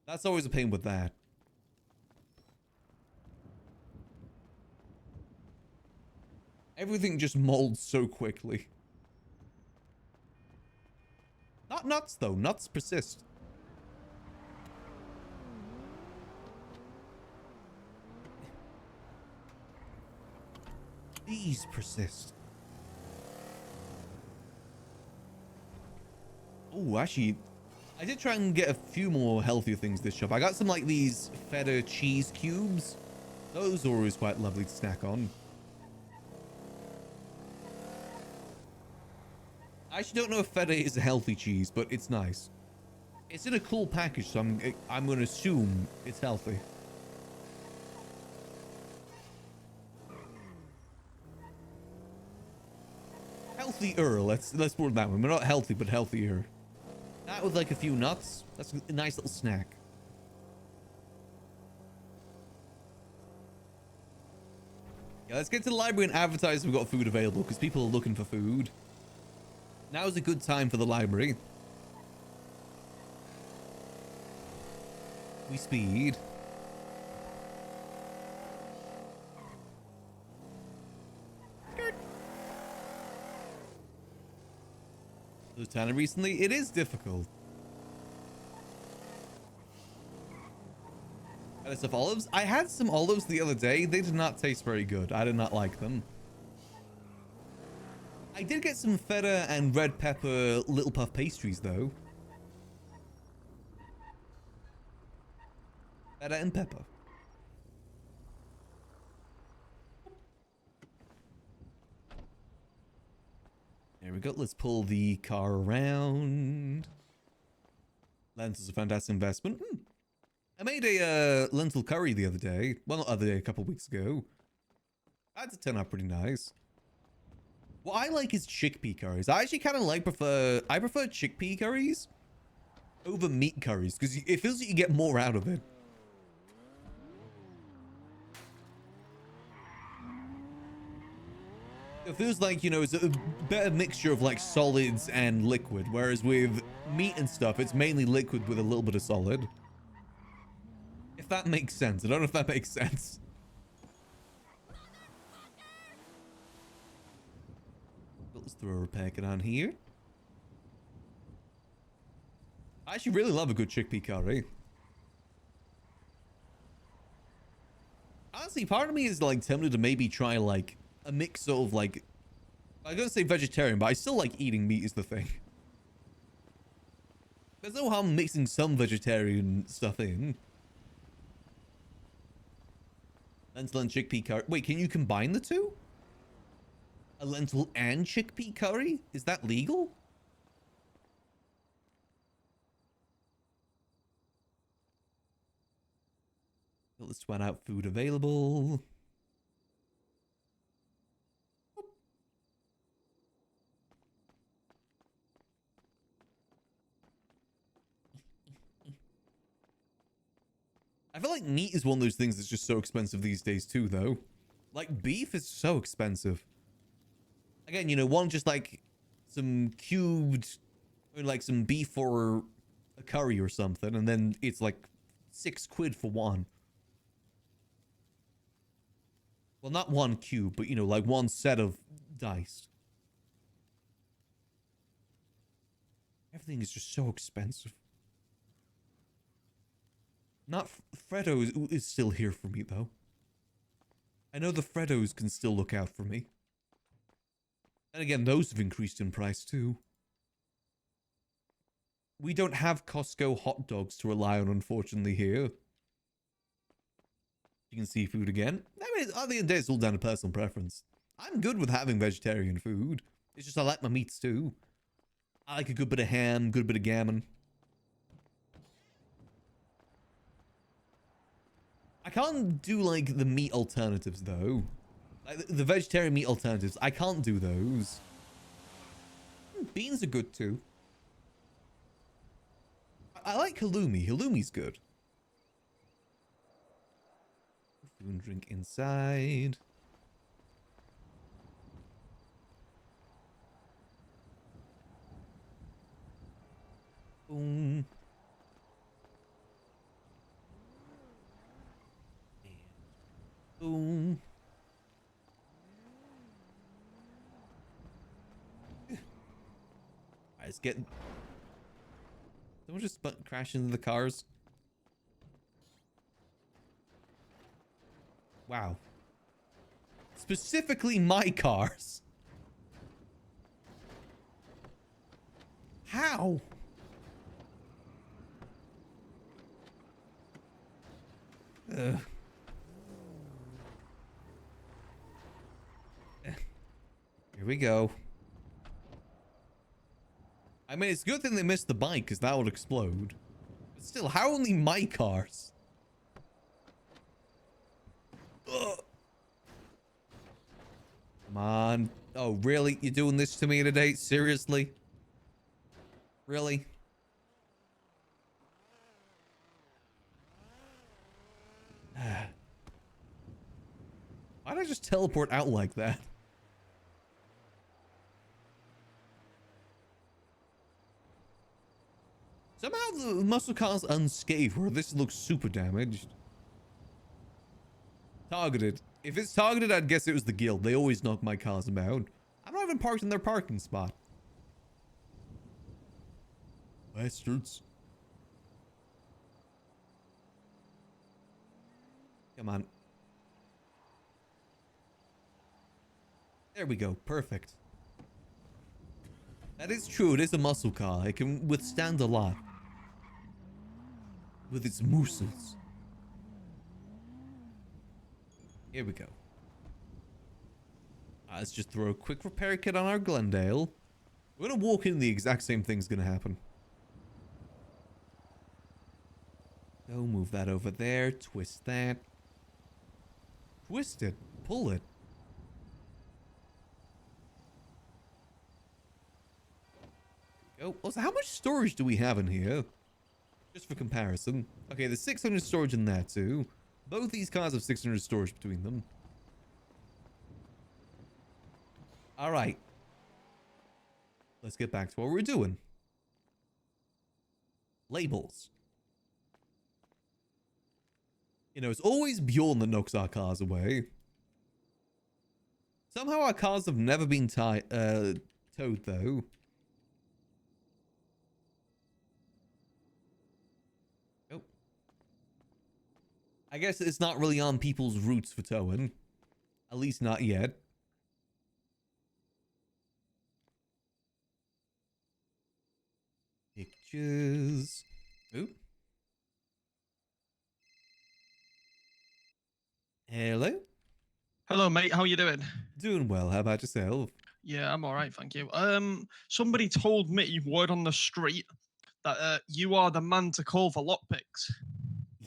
That's always a pain with that. Everything just molds so quickly. Not nuts, though. Nuts persist. These persist. Oh, actually, I did try and get a few more healthier things this shop. I got some, like, these feta cheese cubes. Those are always quite lovely to snack on. I actually don't know if feta is a healthy cheese, but it's nice. It's in a cool package, so I'm going to assume it's healthy. Healthier. Let's put it that way. We're not healthy, but healthier. That with like a few nuts. That's a nice little snack. Yeah, let's get to the library and advertise we've got food available because people are looking for food. Now is a good time for the library. We speed. Lieutenant, recently it is difficult. Of olives. I had some olives the other day. They did not taste very good. I did not like them. I did get some feta and red pepper little puff pastries though. Feta and pepper. There we go. Let's pull the car around. Lentils a fantastic investment. I made a lentil curry the other day. Well, not the other day, a couple weeks ago. That did turn out pretty nice. What I like is chickpea curries. I actually kind of I prefer chickpea curries over meat curries because it feels like you get more out of it. It feels like, you know, it's a better mixture of like solids and liquid, whereas with meat and stuff, it's mainly liquid with a little bit of solid. If that makes sense. I don't know if that makes sense. Let's throw a repair kit on here. I actually really love a good chickpea curry. Honestly, part of me is like tempted to maybe try like a mix of like, I'm gonna say vegetarian, but I still like eating meat is the thing. There's no harm mixing some vegetarian stuff in. Lentil and chickpea curry. Wait, can you combine the two? A lentil and chickpea curry? Is that legal? Let's sweat out food available. I feel like meat is one of those things that's just so expensive these days too, though. Like, beef is so expensive. Again, you know, one just like some cubed, or like some beef for a curry or something, and then it's like £6 for one. Well, not one cube, but, you know, like one set of diced. Everything is just so expensive. Not Freddo is still here for me, though. I know the Freddos can still look out for me. And again, those have increased in price, too. We don't have Costco hot dogs to rely on, unfortunately, here. You can seafood again. I mean, at the end of the day, it's all down to personal preference. I'm good with having vegetarian food. It's just I like my meats too. I like a good bit of ham, good bit of gammon. I can't do like the meat alternatives though. Like the vegetarian meat alternatives, I can't do those. Beans are good too. I like halloumi. Halloumi's good. Food and drink inside. Boom. Boom. Alright, let's get... Someone just crash into the cars. Wow. Specifically my cars. How? Ugh. Here we go. I mean, it's a good thing they missed the bike, because that would explode. But still, how only my cars? Ugh. Come on. Oh, really? You're doing this to me today? Seriously? Really? Why did I just teleport out like that? Somehow the muscle car's unscathed, where this looks super damaged. Targeted. If it's targeted, I'd guess it was the guild. They always knock my cars about. I'm not even parked in their parking spot. Bastards. Come on. There we go. Perfect. That is true. It is a muscle car. It can withstand a lot. With its muscles. Here we go. Let's just throw a quick repair kit on our Glendale. We're gonna walk in, the exact same thing's gonna happen. Go, move that over there. Twist that. Twist it. Pull it. Go. Also, how much storage do we have in here? Just for comparison. Okay, there's 600 storage in there too. Both these cars have 600 storage between them. Alright. Let's get back to what we're doing. Labels. You know, it's always Bjorn that knocks our cars away. Somehow our cars have never been towed though. Oh. I guess it's not really on people's routes for towing. At least not yet. Pictures. Oop. Hello? Hello, mate. How you doing? Doing well. How about yourself? Yeah, I'm all right, thank you. Somebody told me, word on the street, that you are the man to call for lockpicks.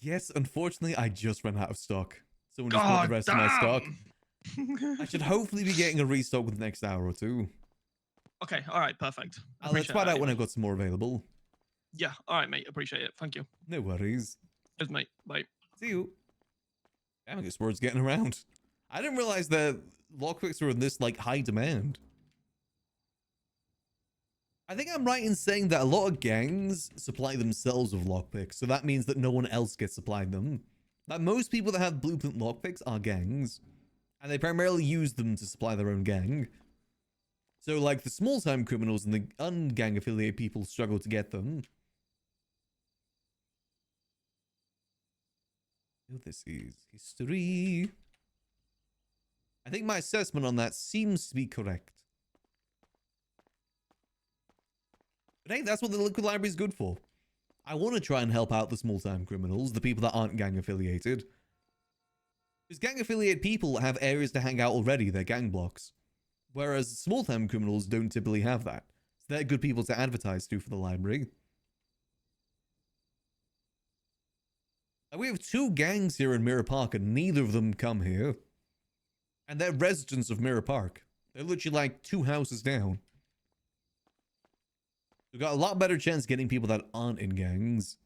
Yes, unfortunately, I just ran out of stock. Someone just bought the rest of my stock. I should hopefully be getting a restock within the next hour or two. Okay, all right, perfect. Let's find out when I've got some more available. Yeah, all right, mate. Appreciate it. Thank you. No worries. Cheers, mate. Bye. See you. Damn, I guess word's getting around. I didn't realize that lockpicks were in this, like, high demand. I think I'm right in saying that a lot of gangs supply themselves with lockpicks, so that means that no one else gets supplied them. That most people that have blueprint lockpicks are gangs, and they primarily use them to supply their own gang. So, like, the small-time criminals and the ungang-affiliated people struggle to get them. Oh, this is history. I think my assessment on that seems to be correct. But hey, that's what the Liquid Library is good for. I want to try and help out the small-time criminals, the people that aren't gang-affiliated. Because gang-affiliated people have areas to hang out already, they're gang blocks. Whereas small-time criminals don't typically have that. So they're good people to advertise to for the library. And we have 2 gangs here in Mirror Park, and neither of them come here. And they're residents of Mirror Park. They're literally like 2 houses down. We've got a lot better chance getting people that aren't in gangs.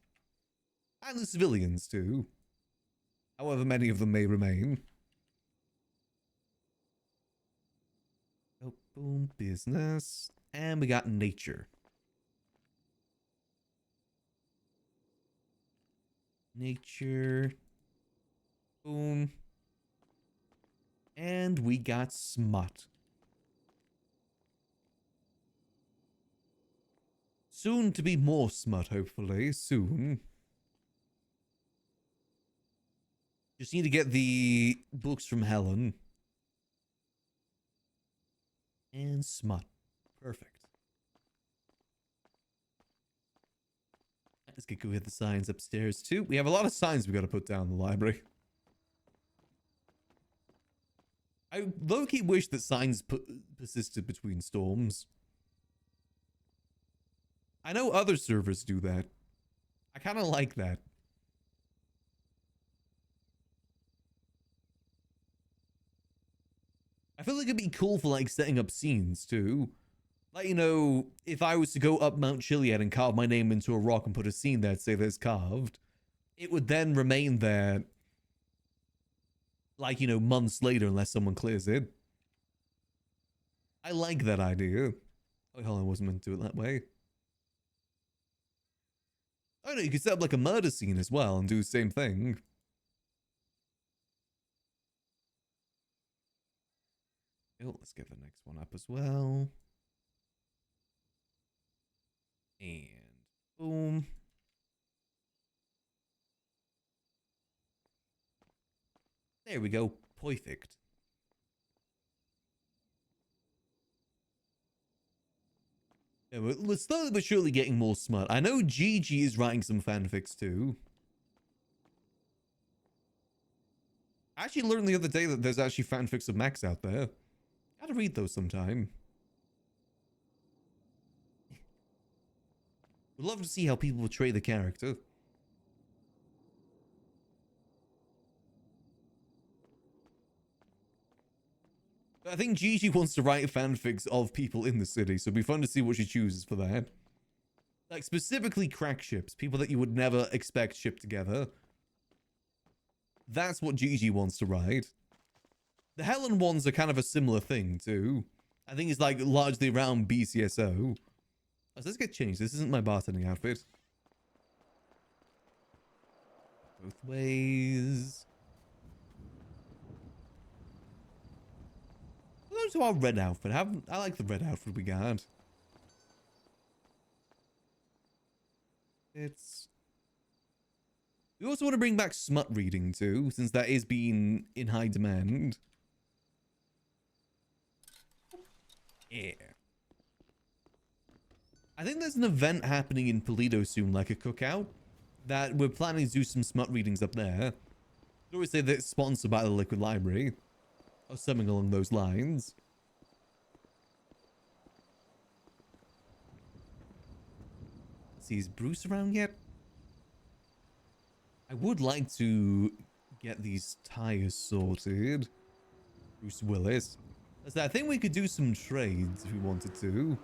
And the civilians, too. However many of them may remain. Oh, boom, business. And we got nature. Nature. Boom. And we got smut. Soon to be more smut, hopefully. Soon. Just need to get the books from Helen. And smut. Perfect. Let's go hit the signs upstairs too. We have a lot of signs we got to put down in the library. I low-key wish that signs persisted between storms. I know other servers do that. I kind of like that. I feel like it'd be cool for like setting up scenes too. Like, you know, if I was to go up Mount Chiliad and carve my name into a rock and put a scene there to say there's carved, it would then remain there, like, you know, months later unless someone clears it. I like that idea. Oh, hell, I wasn't meant to do it that way. Oh, no, you could set up like a murder scene as well and do the same thing. Oh, let's get the next one up as well. And boom. There we go. Perfect. Yeah, we're slowly but surely getting more smart. I know Gigi is writing some fanfics too. I actually learned the other day that there's actually fanfics of Max out there. Gotta read those sometime. Would love to see how people portray the character. I think Gigi wants to write fanfics of people in the city, so it'd be fun to see what she chooses for that. Like, specifically crack ships, people that you would never expect shipped together. That's what Gigi wants to write. The Helen ones are kind of a similar thing, too. I think it's, like, largely around BCSO. Oh, so let's get changed. This isn't my bartending outfit. Both ways. We'll go to our red outfit. I like the red outfit we got. We also want to bring back smut reading too, since that is being in high demand. Yeah. I think there's an event happening in Toledo soon, like a cookout, that we're planning to do some smut readings up there. I always say that it's sponsored by the Liquid Library, or something along those lines. Let's see, is Bruce around yet? I would like to get these tires sorted. Bruce Willis. I think we could do some trades if we wanted to.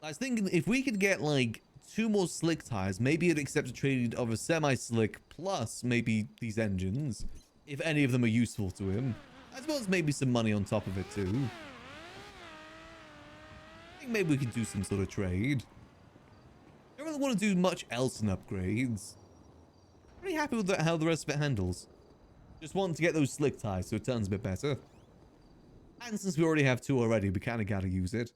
I was thinking if we could get like 2 more slick tires, maybe it'd accept a trade of a semi-slick plus maybe these engines, if any of them are useful to him, as well as maybe some money on top of it too. I think maybe we could do some sort of trade. Don't really want to do much else in upgrades. Pretty happy with how the rest of it handles. Just want to get those slick tires so it turns a bit better. And since we already have 2 already, we kind of got to use it.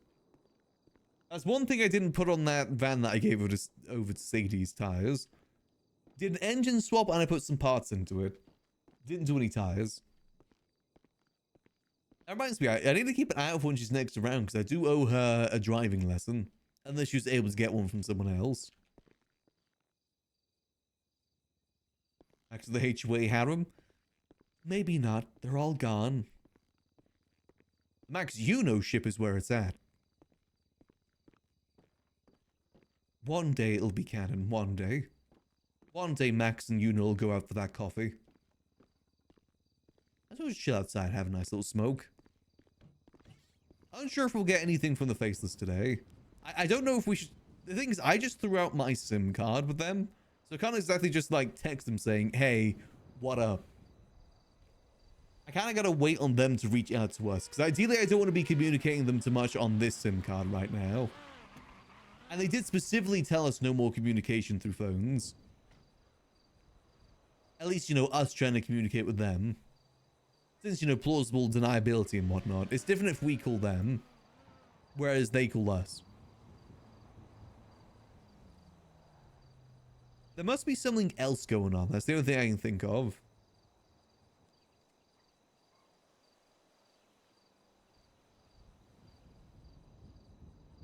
That's one thing I didn't put on that van that I gave over to Sadie's tires. Did an engine swap and I put some parts into it. Didn't do any tires. That reminds me, I need to keep an eye out when she's next around because I do owe her a driving lesson. Unless she was able to get one from someone else. Back to the HOA harem. Maybe not. They're all gone. Max, you know ship is where it's at. One day it'll be canon. One day. One day Max and Una will go out for that coffee. I just chill outside, have a nice little smoke. Unsure if we'll get anything from the Faceless today. I don't know if we should... The thing is, I just threw out my SIM card with them. So I can't exactly just, like, text them saying, hey, what up? I kind of got to wait on them to reach out to us. Because ideally, I don't want to be communicating them too much on this SIM card right now. And they did specifically tell us no more communication through phones. At least, you know, us trying to communicate with them. Since, you know, plausible deniability and whatnot. It's different if we call them. Whereas they call us. There must be something else going on. That's the only thing I can think of.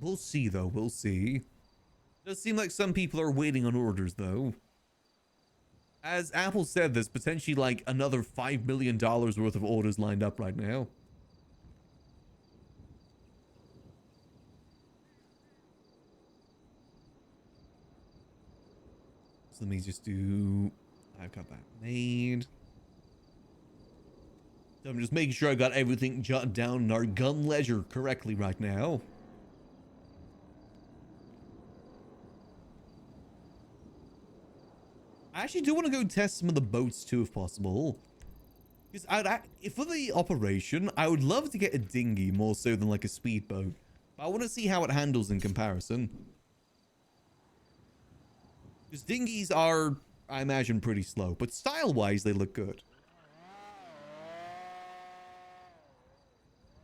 We'll see, though. We'll see. Does seem like some people are waiting on orders, though. As Apple said, there's potentially like another $5 million worth of orders lined up right now. So let me just do... I've got that made. So I'm just making sure I got everything jotted down in our gun ledger correctly right now. I actually do want to go test some of the boats too, if possible. Because for the operation, I would love to get a dinghy more so than like a speedboat. But I want to see how it handles in comparison. Because dinghies are, I imagine, pretty slow. But style-wise, they look good.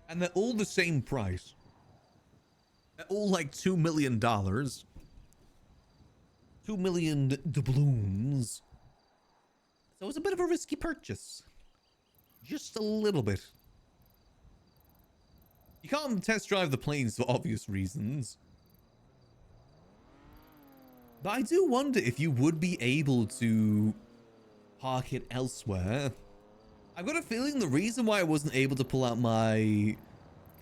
And they're all the same price. They're all like $2 million. 2 million doubloons. So it's a bit of a risky purchase. Just a little bit. You can't test drive the planes for obvious reasons. But I do wonder if you would be able to park it elsewhere. I've got a feeling the reason why I wasn't able to pull out my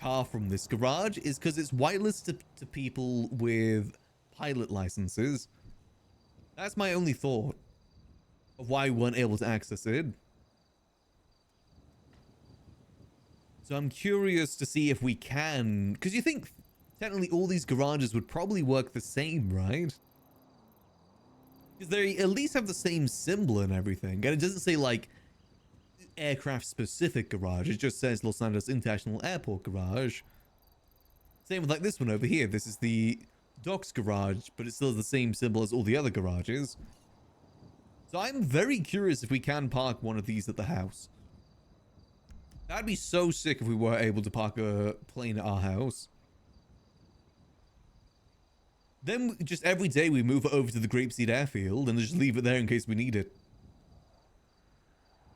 car from this garage is because it's whitelisted to people with pilot licenses. That's my only thought of why we weren't able to access it. So I'm curious to see if we can, because you think technically all these garages would probably work the same, right? Because they at least have the same symbol and everything. And it doesn't say like aircraft specific garage. It just says Los Angeles International Airport garage. Same with like this one over here. This is the docks garage, but it still has the same symbol as all the other garages. So I'm very curious if we can park one of these at the house. That'd be so sick if we were able to park a plane at our house. Then just every day we move it over to the Grapeseed Airfield and just leave it there in case we need it. It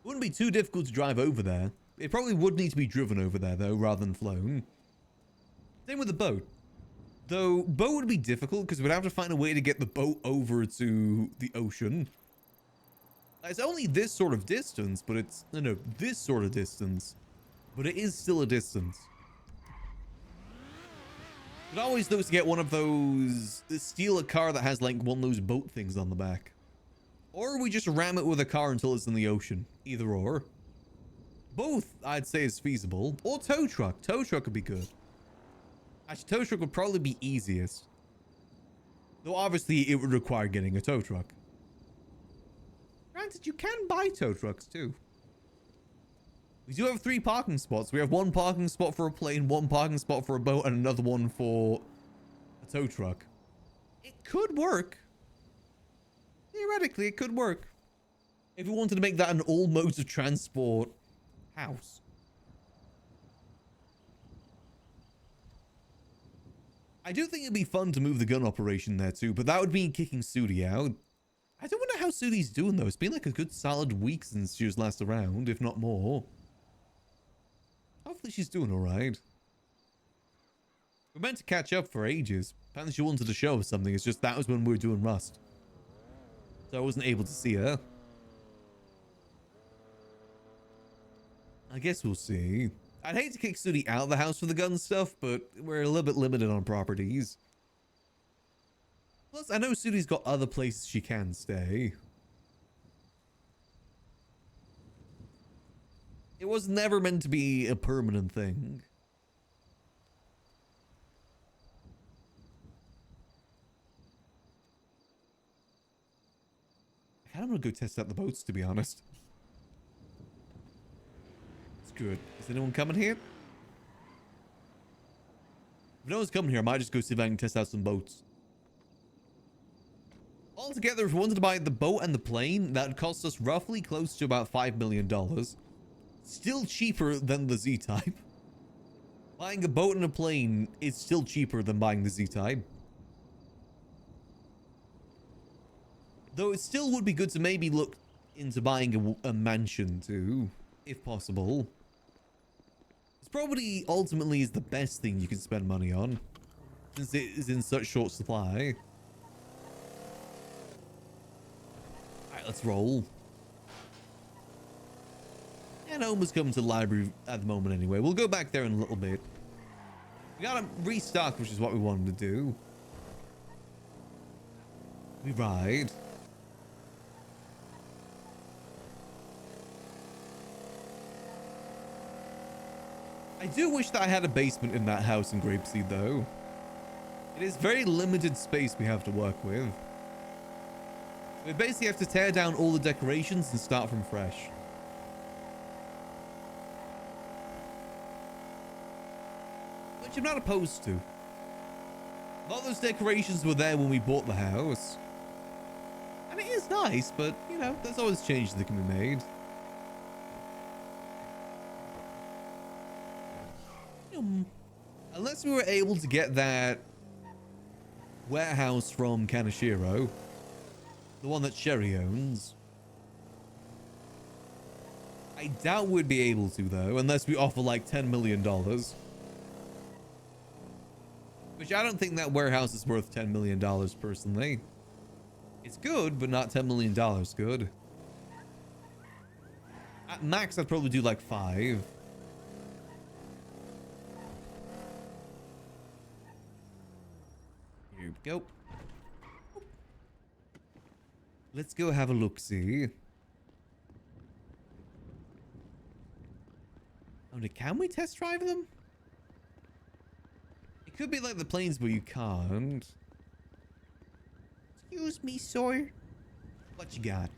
wouldn't be too difficult to drive over there. It probably would need to be driven over there though, rather than flown. Same with the boat. Though, boat would be difficult because we'd have to find a way to get the boat over to the ocean. It's only this sort of distance, but it's... No, this sort of distance. But it is still a distance. But always those to get one of those... Steal a car that has like one of those boat things on the back. Or we just ram it with a car until it's in the ocean. Either or. Both, I'd say, is feasible. Or tow truck. Tow truck would be good. Actually, tow truck would probably be easiest. Though obviously it would require getting a tow truck. Granted, you can buy tow trucks too. We do have 3 parking spots. We have 1 parking spot for a plane, 1 parking spot for a boat, and another one for a tow truck. It could work. Theoretically, it could work. If we wanted to make that an all modes of transport house. I do think it'd be fun to move the gun operation there too, but that would mean kicking Sudi out. I don't wonder how Sudi's doing though. It's been like a good solid week since she was last around, if not more. Hopefully she's doing alright. We're meant to catch up for ages. Apparently she wanted to show us something, it's just that was when we were doing Rust. So I wasn't able to see her. I guess we'll see. I'd hate to kick Sudi out of the house for the gun stuff, but we're a little bit limited on properties. Plus, I know Sudi's got other places she can stay. It was never meant to be a permanent thing. I kind of want to go test out the boats, to be honest. It's good. Is anyone coming here? If no one's coming here, I might just go see if I can test out some boats. Altogether, if we wanted to buy the boat and the plane, that would cost us roughly close to about $5 million. Still cheaper than the Z-Type. Buying a boat and a plane is still cheaper than buying the Z-Type. Though it still would be good to maybe look into buying a mansion too, if possible. This property ultimately is the best thing you can spend money on, since it is in such short supply. Alright, let's roll. And Oma's coming to the library at the moment anyway. We'll go back there in a little bit. We gotta restock, which is what we wanted to do. We ride. I do wish that I had a basement in that house in Grapeseed, though. It is very limited space we have to work with. We basically have to tear down all the decorations and start from fresh. Which I'm not opposed to. A lot of those decorations were there when we bought the house. And it is nice, but, you know, there's always changes that can be made. Unless we were able to get that warehouse from Kaneshiro, the one that Sherry owns. I doubt we'd be able to, though, unless we offer like $10 million. Which I don't think that warehouse is worth $10 million personally. It's good, but not $10 million good. At max, I'd probably do like 5. Here we go. Let's go have a look-see. Oh, can we test drive them? It could be like the planes where you can't. Excuse me, sir. What you got?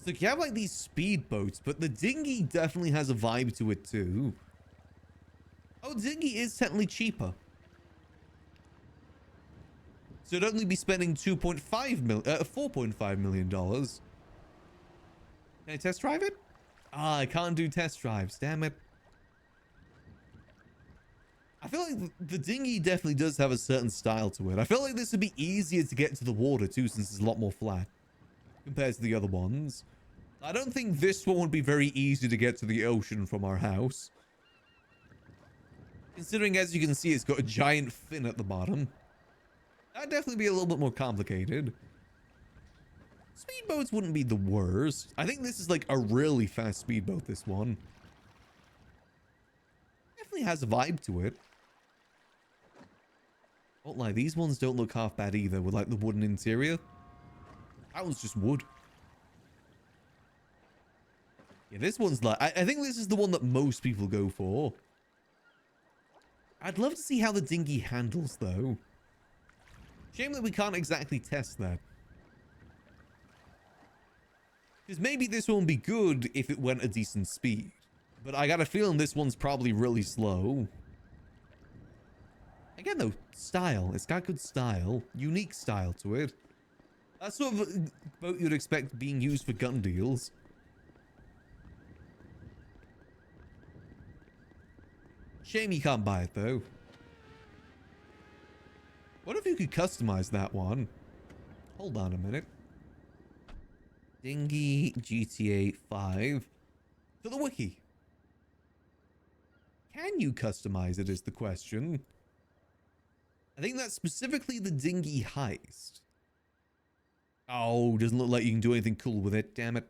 So you have like these speedboats, but the dinghy definitely has a vibe to it too. Oh, dinghy is technically cheaper. So it'd only be spending $4.5 million. Can I test drive it? Ah, I can't do test drives. Damn it. I feel like the dinghy definitely does have a certain style to it. I feel like this would be easier to get to the water too, since it's a lot more flat compared to the other ones. I don't think this one would be very easy to get to the ocean from our house. Considering, as you can see, it's got a giant fin at the bottom. That'd definitely be a little bit more complicated. Speedboats wouldn't be the worst. I think this is like a really fast speedboat, this one. Definitely has a vibe to it. Won't lie, these ones don't look half bad either with like the wooden interior. That one's just wood. Yeah, this one's like... I think this is the one that most people go for. I'd love to see how the dinghy handles, though. Shame that we can't exactly test that. Because maybe this one would be good if it went a decent speed. But I got a feeling this one's probably really slow. Again, though, style. It's got good style. Unique style to it. That's sort of a boat you'd expect being used for gun deals. Shame you can't buy it, though. What if you could customize that one? Hold on a minute. Dinghy GTA 5. To the wiki. Can you customize it is the question. I think that's specifically the dinghy heist. Oh, doesn't look like you can do anything cool with it, damn it.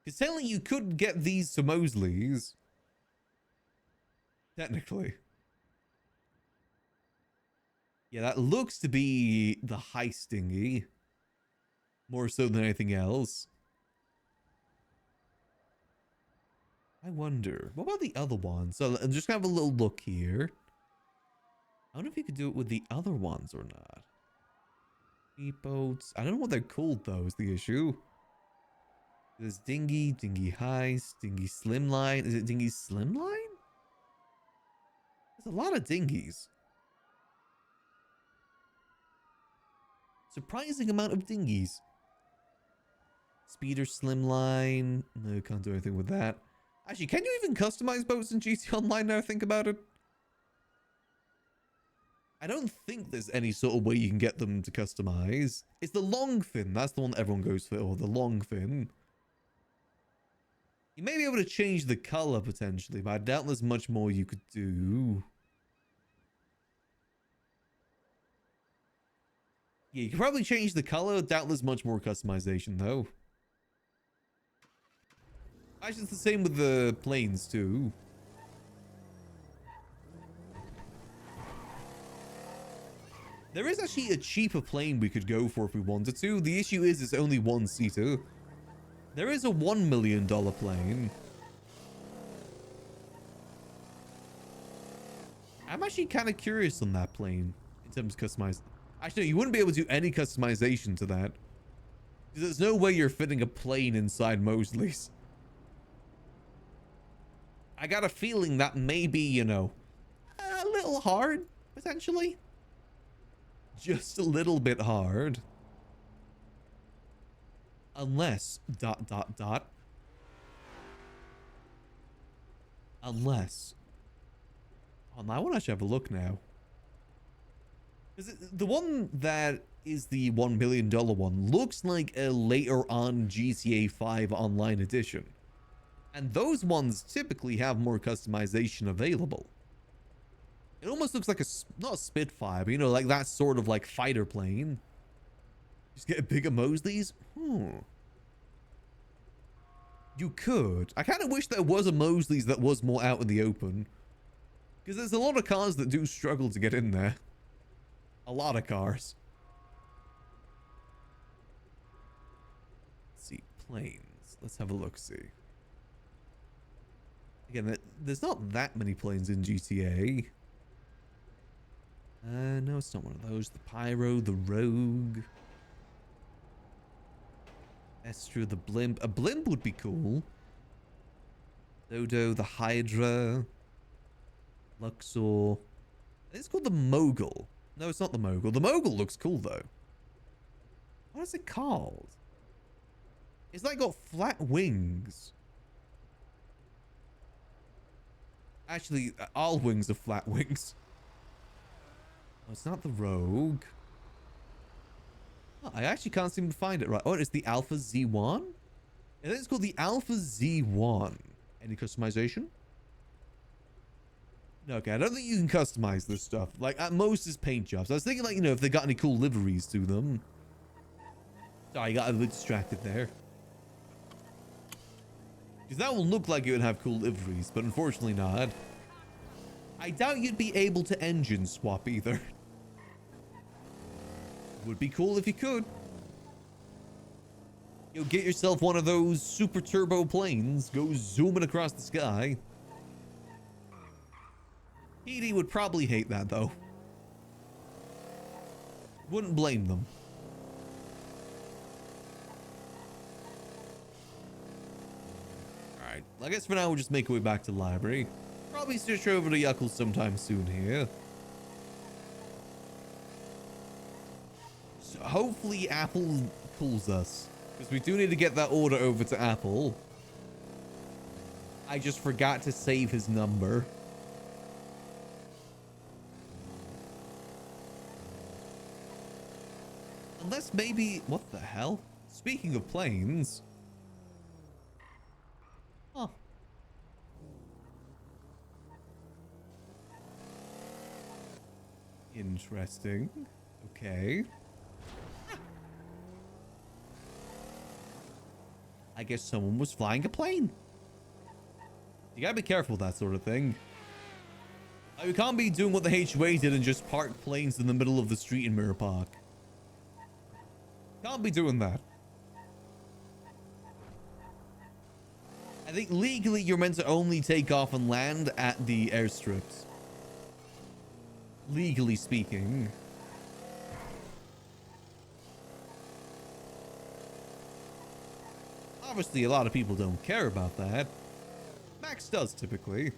Because technically you could get these to Mosley's. Technically. Yeah, that looks to be the heist dinghy. More so than anything else. I wonder, what about the other ones? So I'm just gonna have a little look here. I wonder if you could do it with the other ones or not. Speedboats. I don't know what they're called though, is the issue. There's dinghy, dinghy heist, dinghy slimline. Is it dinghy slimline? There's a lot of dinghies. Surprising amount of dinghies. Speeder slimline. No, can't do anything with that. Actually, can you even customize boats in GT Online now I think about it? I don't think there's any sort of way you can get them to customize. It's the long fin. That's the one that everyone goes for. Or the long fin. You may be able to change the color potentially, but I doubt there's much more you could do. Yeah, you can probably change the color. Doubt there's much more customization though. Actually, it's the same with the planes too. There is actually a cheaper plane we could go for if we wanted to. The issue is it's only one-seater. There is a $1 million plane. I'm actually kind of curious on that plane in terms of customized. Actually, no, you wouldn't be able to do any customization to that. There's no way you're fitting a plane inside Mosley's. I got a feeling that may be, you know, a little hard, potentially. Just a little bit hard. Unless, ... Unless. Oh, now I want to actually have a look now. Because the one that is the $1 million one looks like a later on GTA 5 online edition. And those ones typically have more customization available. It almost looks like not a Spitfire, but you know, like that sort of like fighter plane. Just get a bigger Mosley's? You could. I kind of wish there was a Mosley's that was more out in the open. Because there's a lot of cars that do struggle to get in there. A lot of cars. Let's see, planes. Let's have a look-see. Again, there's not that many planes in GTA. No, it's not one of those. The Pyro, the Rogue. Estra, the Blimp. A Blimp would be cool. Dodo, the Hydra. Luxor. It's called the Mogul. No, it's not the Mogul. The Mogul looks cool, though. What is it called? It's like got flat wings. Actually, all wings are flat wings. Oh, it's not the Rogue. Oh, I actually can't seem to find it right. Oh, it's the Alpha Z1? I think it's called the Alpha Z1. Any customization? No, okay, I don't think you can customize this stuff. Like, at most, it's paint jobs. I was thinking, like, you know, if they got any cool liveries to them. Sorry, I got a bit distracted there. Because that will look like it would have cool liveries, but unfortunately not. I doubt you'd be able to engine swap either. Would be cool if you could. You'll get yourself one of those super turbo planes, go zooming across the sky. PD would probably hate that though. Wouldn't blame them. Alright, I guess for now we'll just make our way back to the library. Probably switch over to Yuckles sometime soon here. So hopefully Apple pulls us. Because we do need to get that order over to Apple. I just forgot to save his number. Unless maybe... What the hell? Speaking of planes... Huh. Interesting. Okay. I guess someone was flying a plane. You gotta be careful with that sort of thing. Like, we can't be doing what the HOA did and just park planes in the middle of the street in Mirror Park. Can't be doing that. I think legally you're meant to only take off and land at the airstrips. Legally speaking. Obviously, a lot of people don't care about that. Max does, typically.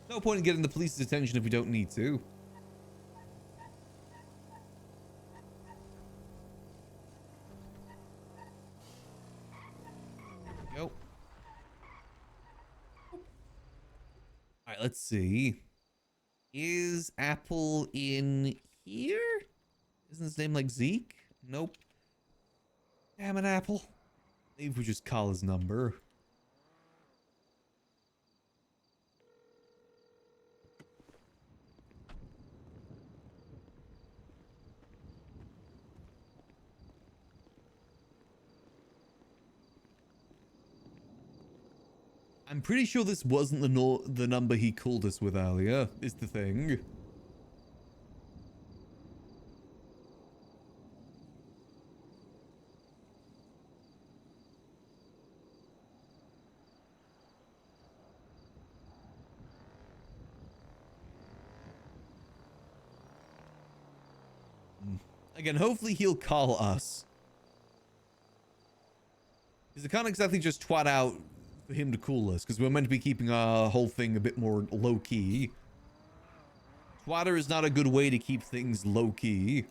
No point in getting the police's attention if we don't need to. Go. Alright, let's see. Is Apple in here? Isn't his name like Zeke? Nope. Damn it, Apple. Maybe we just call his number. I'm pretty sure this wasn't the number he called us with earlier, is the thing. Again, hopefully he'll call us. Because it can't exactly just twat out for him to call us, because we're meant to be keeping our whole thing a bit more low-key. Twatter is not a good way to keep things low-key.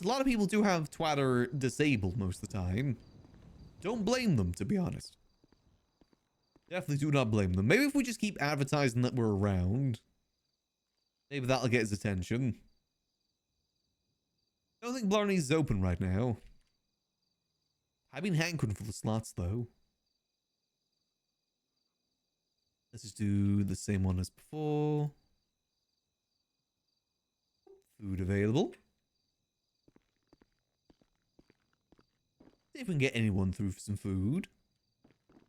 A lot of people do have Twatter disabled most of the time. Don't blame them, to be honest. Definitely do not blame them. Maybe if we just keep advertising that we're around, maybe that'll get his attention. I don't think Blarney's is open right now. I've been hankering for the slots, though. Let's just do the same one as before. Food available. See if we can get anyone through for some food.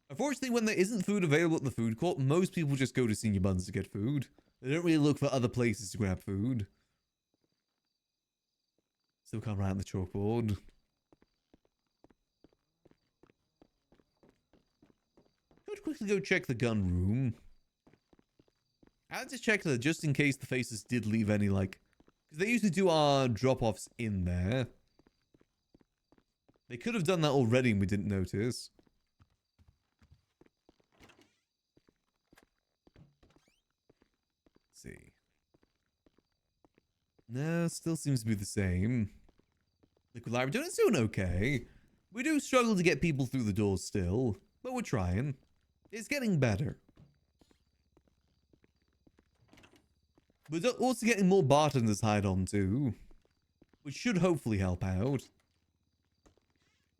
Unfortunately, when there isn't food available at the food court, most people just go to Senior Buns to get food. They don't really look for other places to grab food. Still can't write on the chalkboard. Could quickly go check the gun room. I had to check that just in case the faces did leave any, like... Because they usually do our drop-offs in there. They could have done that already and we didn't notice. Let's see. No, still seems to be the same. Liquid Library it's doing okay. We do struggle to get people through the doors still, but we're trying. It's getting better. We're also getting more bartenders hired on too, which should hopefully help out.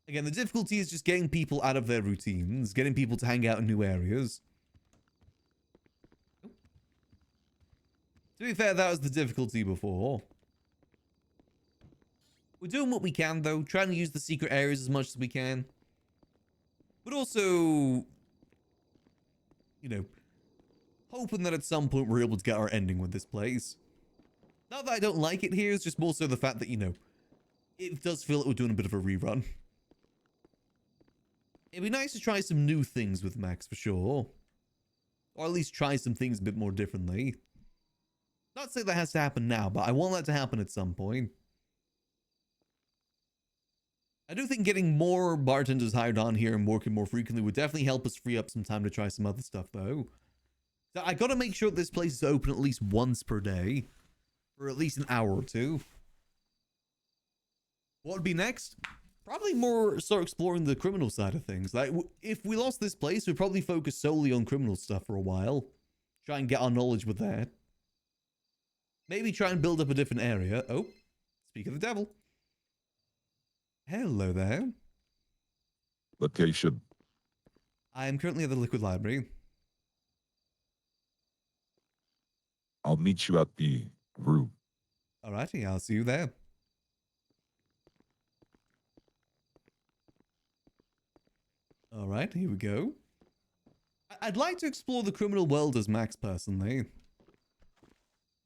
Again, the difficulty is just getting people out of their routines, getting people to hang out in new areas. To be fair, that was the difficulty before. We're doing what we can, though, trying to use the secret areas as much as we can. But also, you know, hoping that at some point we're able to get our ending with this place. Not that I don't like it here, it's just more so the fact that, you know, it does feel like we're doing a bit of a rerun. It'd be nice to try some new things with Max, for sure. Or at least try some things a bit more differently. Not to say that has to happen now, but I want that to happen at some point. I do think getting more bartenders hired on here and working more frequently would definitely help us free up some time to try some other stuff, though. So I gotta make sure this place is open at least once per day. For at least an hour or two. What would be next? Probably more start exploring the criminal side of things. Like, if we lost this place, we'd probably focus solely on criminal stuff for a while. Try and get our knowledge with that. Maybe try and build up a different area. Oh, speak of the devil. Hello there. Location. I am currently at the Liquid Library. I'll meet you at the room. Alrighty, I'll see you there. All right, here we go. I'd like to explore the criminal world as Max, personally.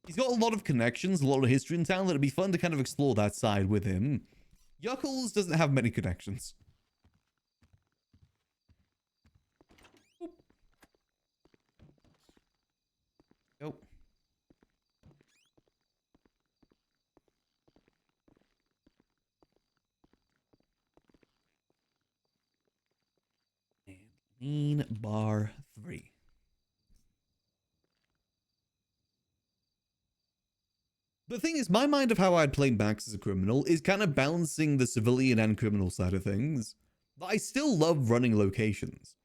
He's got a lot of connections, a lot of history in town. That'd be fun to kind of explore that side with him. Yuckles doesn't have many connections. Go. And lean bar 3. The thing is, my mind of how I'd play Max as a criminal is kind of balancing the civilian and criminal side of things. But I still love running locations.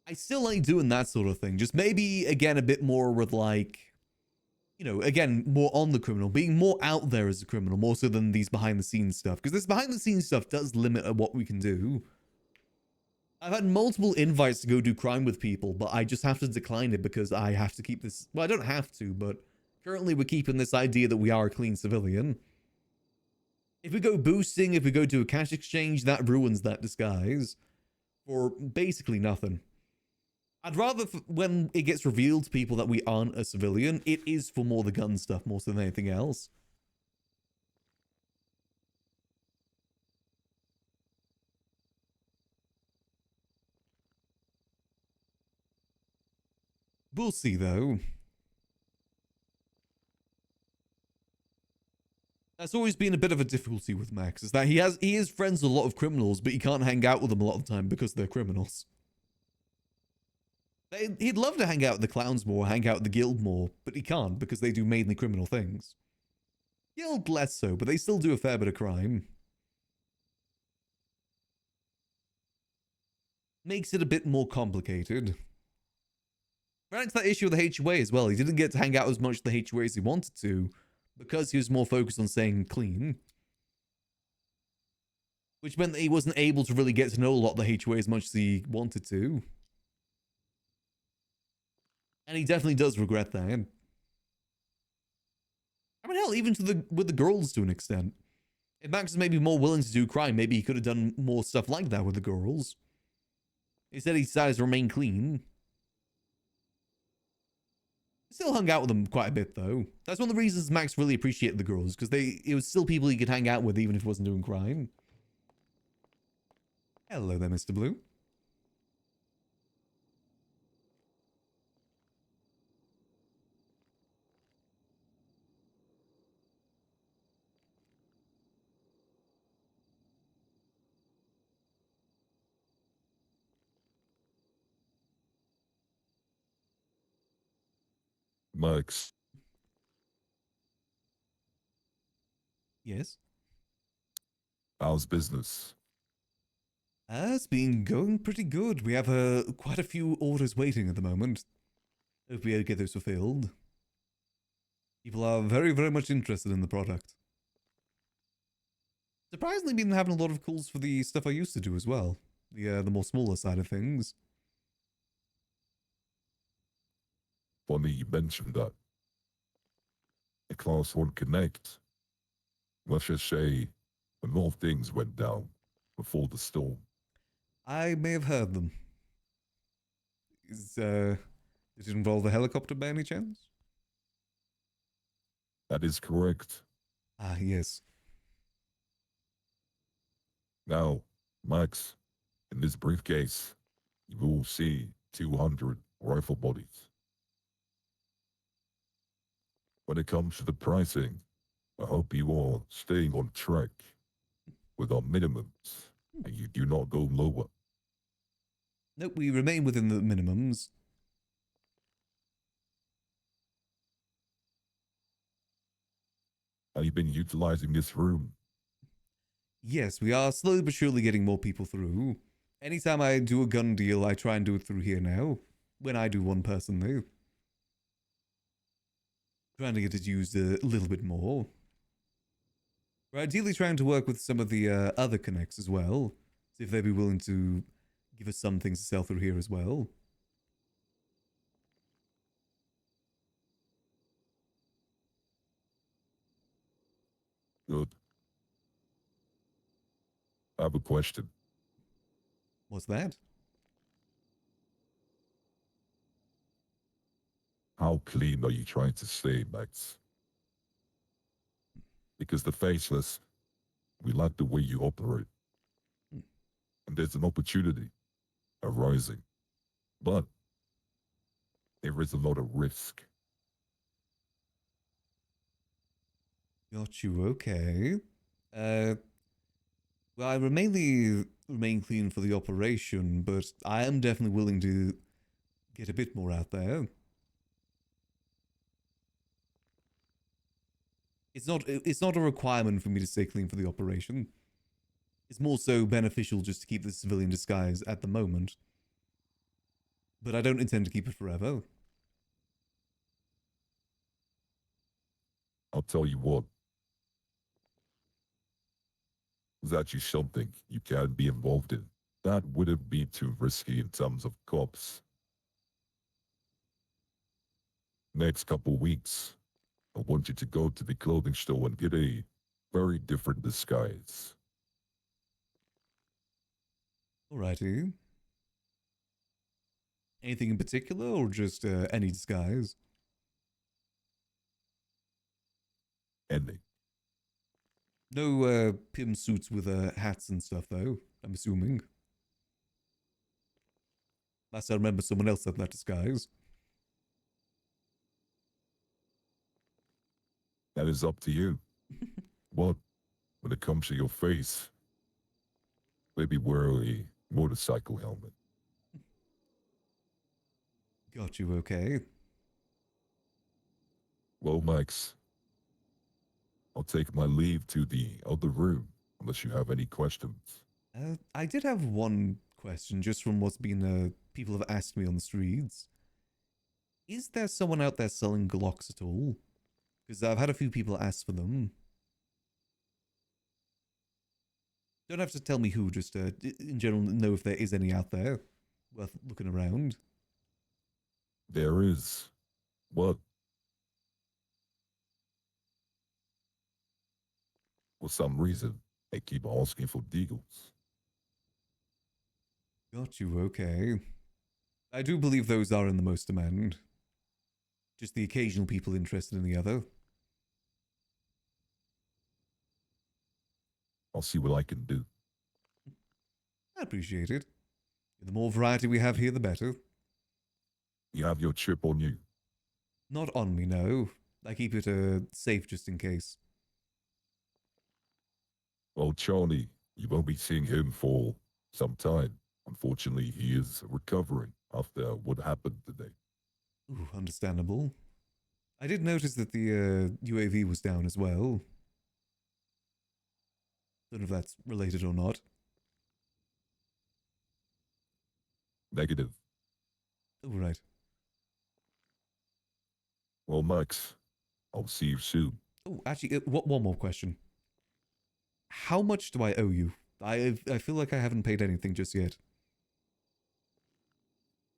I still like doing that sort of thing. Just maybe, again, a bit more with like, you know, again, more on the criminal, being more out there as a criminal, more so than these behind the scenes stuff. Because this behind the scenes stuff does limit what we can do. I've had multiple invites to go do crime with people, but I just have to decline it because I have to keep this. Well, I don't have to, but currently we're keeping this idea that we are a clean civilian. If we go boosting, if we go to a cash exchange, that ruins that disguise for basically nothing. I'd rather, when it gets revealed to people that we aren't a civilian, it is for more the gun stuff more so than anything else. We'll see, though. That's always been a bit of a difficulty with Max, is that he is friends with a lot of criminals, but he can't hang out with them a lot of the time because they're criminals. He'd love to hang out with the clowns more, hang out with the guild more, but he can't because they do mainly criminal things. Guild less so, but they still do a fair bit of crime. Makes it a bit more complicated. Ran into that issue with the HOA as well. He didn't get to hang out as much with the HOA as he wanted to because he was more focused on staying clean. Which meant that he wasn't able to really get to know a lot of the HOA as much as he wanted to. And he definitely does regret that. I mean, hell, even with the girls to an extent. If Max is maybe more willing to do crime, maybe he could have done more stuff like that with the girls. Instead, he decided to remain clean. Still hung out with them quite a bit, though. That's one of the reasons Max really appreciated the girls, because it was still people he could hang out with even if he wasn't doing crime. Hello there, Mr. Blue. Max. Yes? How's business? It's been going pretty good. We have quite a few orders waiting at the moment. Hope we get those fulfilled. People are very, very much interested in the product. Surprisingly, been having a lot of calls for the stuff I used to do as well. The more smaller side of things. Funny you mentioned that. A Class 1 Connect. Let's just say a lot of things went down before the storm. I may have heard them. Did it involve a helicopter by any chance? That is correct. Ah, yes. Now, Max, in this briefcase, you will see 200 rifle bodies. When it comes to the pricing, I hope you are staying on track with our minimums and you do not go lower. Nope, we remain within the minimums. Have you been utilizing this room? Yes, we are slowly but surely getting more people through. Anytime I do a gun deal, I try and do it through here now. When I do one person, though. Trying to get it used a little bit more. We're ideally trying to work with some of the other connects as well. See if they'd be willing to give us some things to sell through here as well. Good. have a question. What's that? How clean are you trying to stay, Max? Because the faceless, we like the way you operate. And there's an opportunity arising. But there is a lot of risk. Got you, okay. Well, I remain clean for the operation, but I am definitely willing to get a bit more out there. It's not a requirement for me to stay clean for the operation. It's more so beneficial just to keep the civilian disguise at the moment. But I don't intend to keep it forever. I'll tell you what. Is actually something you can be involved in. That wouldn't be too risky in terms of cops. Next couple weeks, I want you to go to the clothing store and get a very different disguise. Alrighty. Anything in particular, or just any disguise? Any. No pim suits with hats and stuff, though, I'm assuming. Last I remember, someone else had that disguise. That is up to you. But when it comes to your face, maybe wear a motorcycle helmet. Got you, okay. Well, Max, I'll take my leave to the other room, unless you have any questions. I did have one question, just from what's been people have asked me on the streets. Is there someone out there selling Glocks at all? Because I've had a few people ask for them. Don't have to tell me who, just in general know if there is any out there worth looking around. There is. What? For some reason, they keep asking for deagles. Got you, okay. I do believe those are in the most demand. Just the occasional people interested in the other. I'll see what I can do. I appreciate it. The more variety we have here, the better. You have your chip on you? Not on me, no. I keep it safe just in case. Well, Charlie, you won't be seeing him for some time. Unfortunately, he is recovering after what happened today. Ooh, understandable. I did notice that the UAV was down as well. Don't know if that's related or not. Negative. Oh, right. Well, Max, I'll see you soon. Oh, actually, one more question. How much do I owe you? I feel like I haven't paid anything just yet.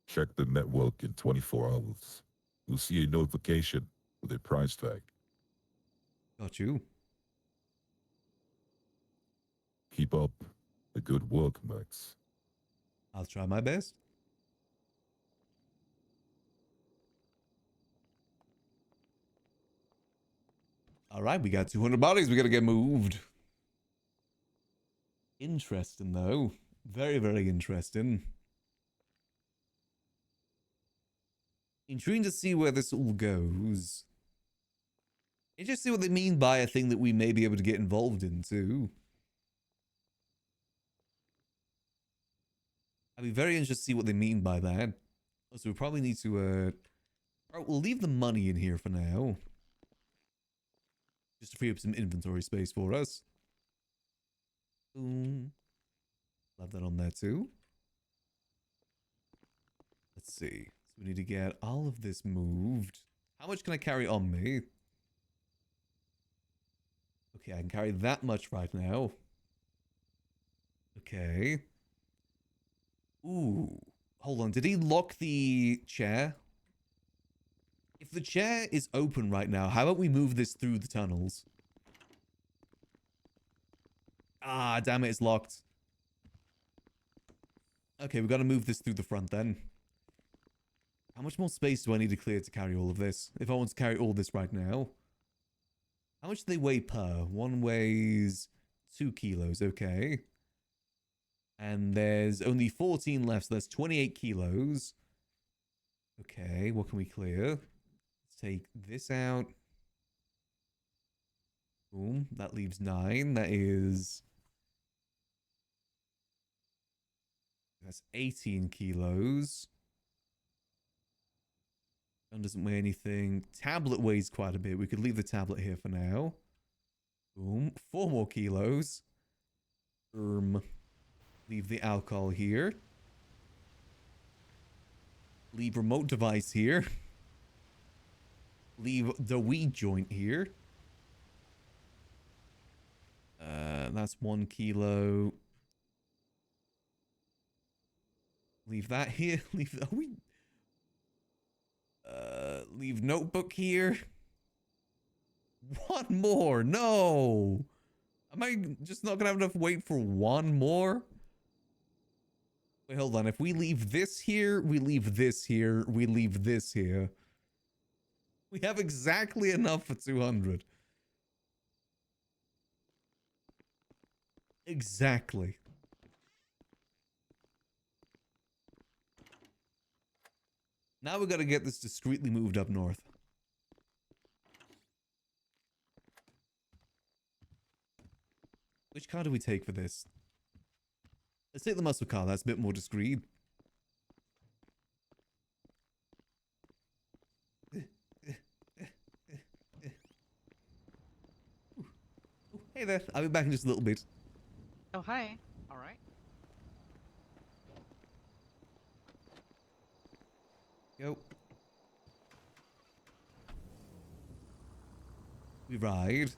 Check the network in 24 hours. You'll see a notification with a price tag. Got you. Keep up the good work, Max. I'll try my best. All right, we got 200 bodies. We got to get moved. Interesting, though. Very, very interesting. Intriguing to see where this all goes. Interesting what they mean by a thing that we may be able to get involved in, too. I'd be very interested to see what they mean by that. So we probably need to, alright, we'll leave the money in here for now. Just to free up some inventory space for us. Boom. Love that on there too. Let's see. So we need to get all of this moved. How much can I carry on me? Okay, I can carry that much right now. Okay. Ooh. Hold on. Did he lock the chair? If the chair is open right now, how about we move this through the tunnels? Ah, damn it, it's locked. Okay, we've got to move this through the front then. How much more space do I need to clear to carry all of this? If I want to carry all this right now. How much do they weigh per? One weighs 2 kilos, okay. And there's only 14 left, so that's 28 kilos. Okay, what can we clear? Let's take this out. Boom, that leaves 9. That is... That's 18 kilos. Gun doesn't weigh anything. Tablet weighs quite a bit. We could leave the tablet here for now. Boom. 4 more kilos. Leave the alcohol here. Leave remote device here. Leave the weed joint here. That's 1 kilo. Leave that here. Leave the weed. Leave notebook here. 1 more. No. Am I just not gonna have enough weight for 1 more? Wait, hold on. If we leave this here, we leave this here, we leave this here. We have exactly enough for 200. Exactly. Now we gotta get this discreetly moved up north. Which car do we take for this? Let's take the muscle car. That's a bit more discreet. Hey there. I'll be back in just a little bit. Oh, hi. All right. Go. We ride.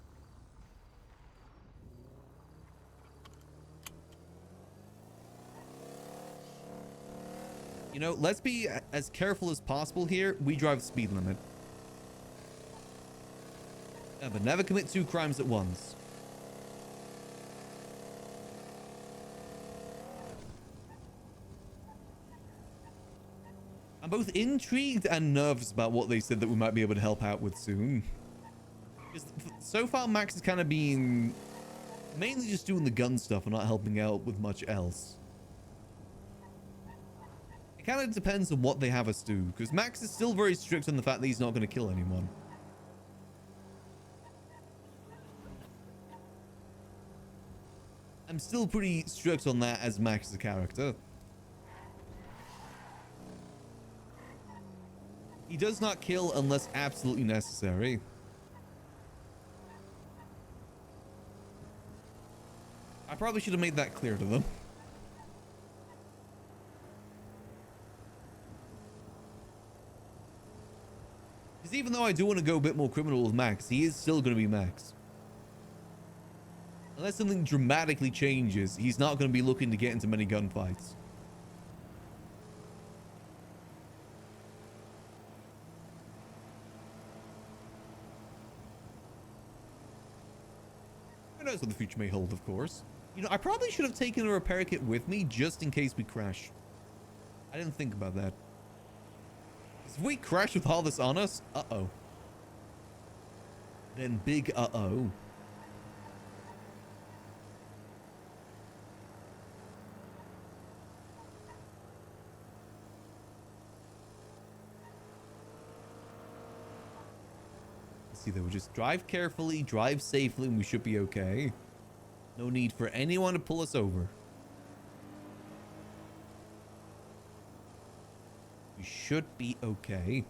You know, let's be as careful as possible here. We drive the speed limit. But never commit 2 crimes at once. I'm both intrigued and nervous about what they said that we might be able to help out with soon. Because so far, Max has kind of been mainly just doing the gun stuff and not helping out with much else. It kind of depends on what they have us do, because Max is still very strict on the fact that he's not going to kill anyone. I'm still pretty strict on that as Max as a character. He does not kill unless absolutely necessary. I probably should have made that clear to them. Because even though I do want to go a bit more criminal with Max, he is still going to be Max. Unless something dramatically changes, he's not going to be looking to get into many gunfights. Who knows what the future may hold, of course. You know, I probably should have taken a repair kit with me just in case we crash. I didn't think about that. If we crash with all this on us, uh-oh. Then big uh-oh. See, they would just drive carefully, drive safely, and we should be okay. No need for anyone to pull us over. We should be okay.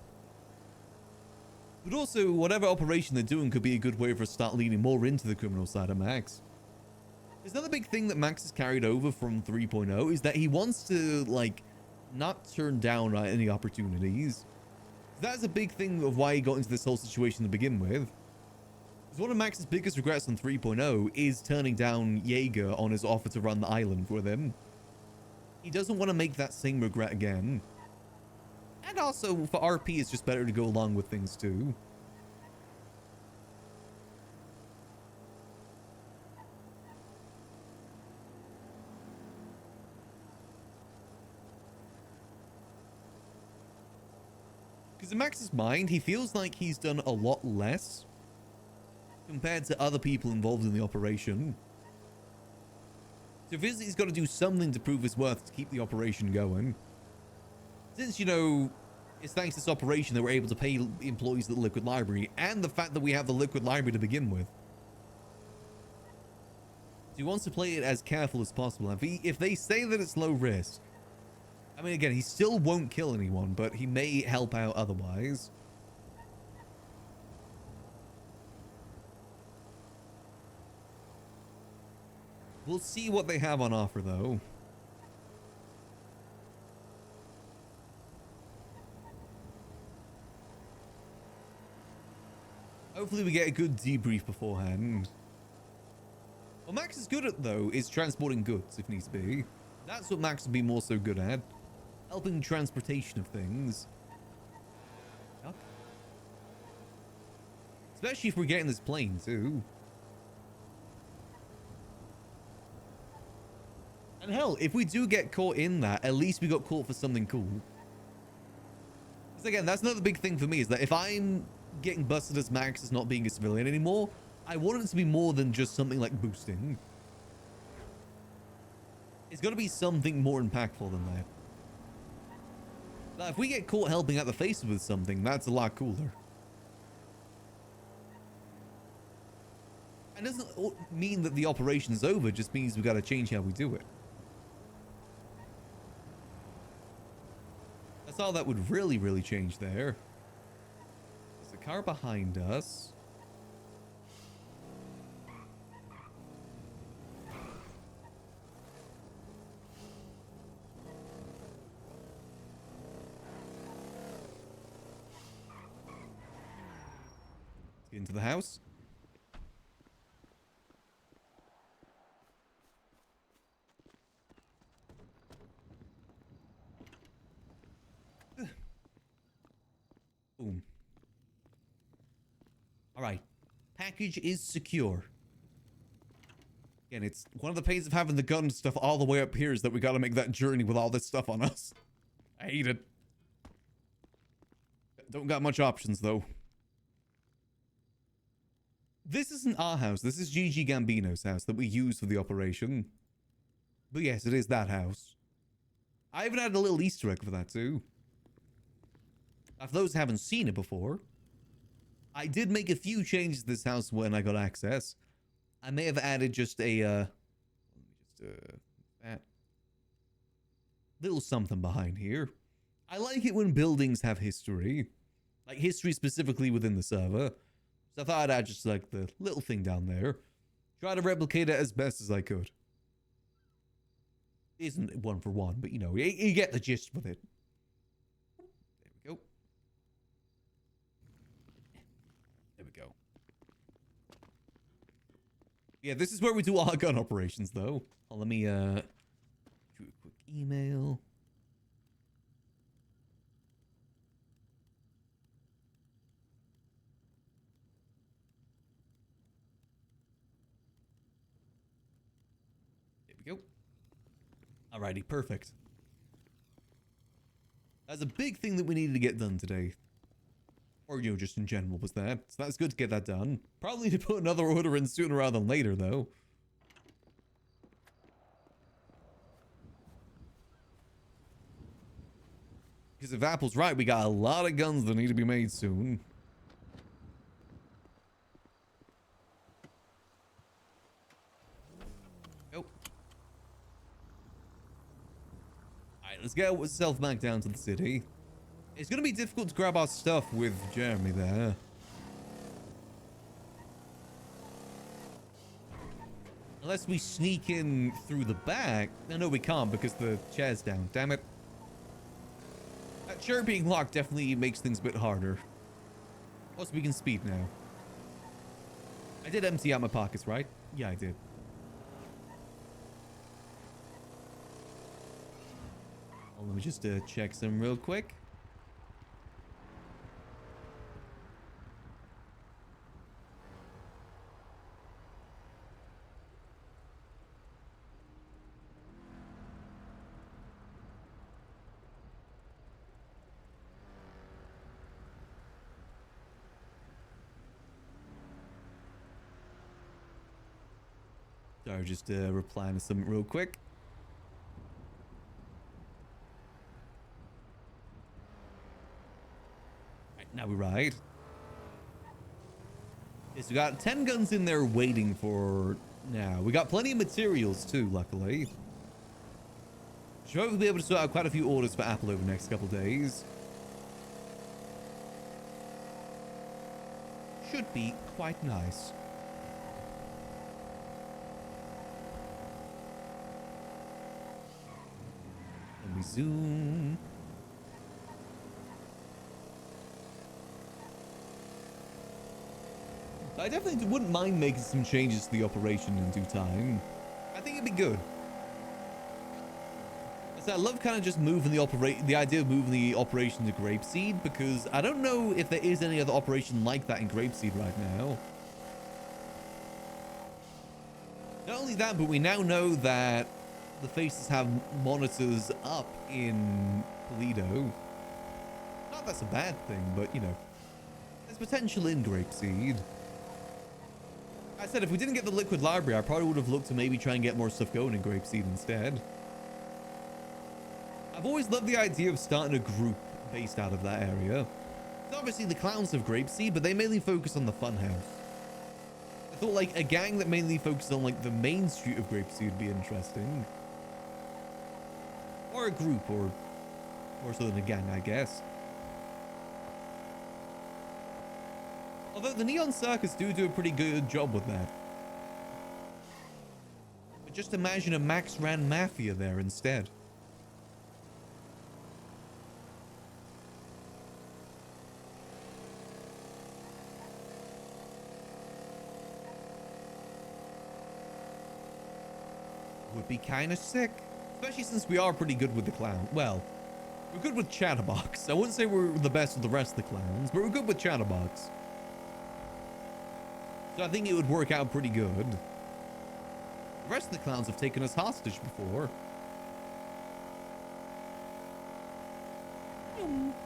But also, whatever operation they're doing could be a good way for us to start leaning more into the criminal side of Max. There's another big thing that Max has carried over from 3.0 is that he wants to, like, not turn down any opportunities. That's a big thing of why he got into this whole situation to begin with. Because one of Max's biggest regrets on 3.0 is turning down Jaeger on his offer to run the island with him. He doesn't want to make that same regret again. And also, for RP, it's just better to go along with things too. Because in Max's mind, he feels like he's done a lot less compared to other people involved in the operation. So if he's got to do something to prove his worth to keep the operation going. Since, you know, it's thanks to this operation that we're able to pay employees at the Liquid Library, and the fact that we have the Liquid Library to begin with. So he wants to play it as careful as possible. If they say that it's low risk, I mean, again, he still won't kill anyone, but he may help out otherwise. We'll see what they have on offer, though. Hopefully we get a good debrief beforehand. What Max is good at, though, is transporting goods, if needs be. That's what Max would be more so good at. Helping transportation of things. Yuck. Especially if we're getting this plane, too. And hell, if we do get caught in that, at least we got caught for something cool. Because again, that's another big thing for me, is that if I'm getting busted as Max as not being a civilian anymore, I want it to be more than just something like boosting. It's got to be something more impactful than that. Now, if we get caught helping out the faces with something, that's a lot cooler. And doesn't mean that the operation's over, just means we got to change how we do it. That's all that would really change there. There's a car behind us. Let's get into the house. Boom. All right. Package is secure. Again, it's one of the pains of having the gun stuff all the way up here is that we got to make that journey with all this stuff on us. I hate it. Don't got much options, though. This isn't our house. This is Gigi Gambino's house that we use for the operation. But yes, it is that house. I even had a little Easter egg for that, too. For those who haven't seen it before, I did make a few changes to this house when I got access. I may have added just a, that little something behind here. I like it when buildings have history. Like history specifically within the server. So I thought I'd add just like the little thing down there. Try to replicate it as best as I could. Isn't one for one, but you know, you get the gist with it. There we go. There we go. Yeah, this is where we do all our gun operations, though. Let me, do a quick email. There we go. Alrighty, perfect. That's a big thing that we needed to get done today. Or, you know, just in general was that. So that's good to get that done. Probably to put another order in sooner rather than later, though. Because if Apple's right, we got a lot of guns that need to be made soon. Go. Alright, let's get ourselves back down to the city. It's going to be difficult to grab our stuff with Jeremy there. Unless we sneak in through the back. No, we can't because the chair's down. Damn it. That chair being locked definitely makes things a bit harder. Plus, we can speed now. I did empty out my pockets, right? Yeah, I did. Well, let me just check some real quick. Sorry, just replying to something real quick. Right, now we ride. Yes, we got 10 guns in there waiting for now. We got plenty of materials too, luckily. Should hopefully be able to sort out quite a few orders for Apple over the next couple days. Should be quite nice. Let me zoom. I definitely wouldn't mind making some changes to the operation in due time. I think it'd be good. So I love kind of just moving the idea of moving the operation to Grapeseed, because I don't know if there is any other operation like that in Grapeseed right now. Not only that, but we now know that the faces have monitors up in Toledo. Not that's a bad thing, but you know, there's potential in Grapeseed. I said if we didn't get the liquid library, I probably would have looked to maybe try and get more stuff going in Grapeseed instead. I've always loved the idea of starting a group based out of that area. It's obviously the clowns of Grapeseed, but they mainly focus on the funhouse. I thought like a gang that mainly focuses on like the main street of Grapeseed would be interesting. Or a group, or more so than a gang, I guess. Although the Neon Circus do a pretty good job with that. But just imagine a Max Ran Mafia there instead. Would be kind of sick. Especially since we are pretty good with the clown. Well, we're good with Chatterbox. I wouldn't say we're the best with the rest of the clowns, but we're good with Chatterbox. So I think it would work out pretty good. The rest of the clowns have taken us hostage before.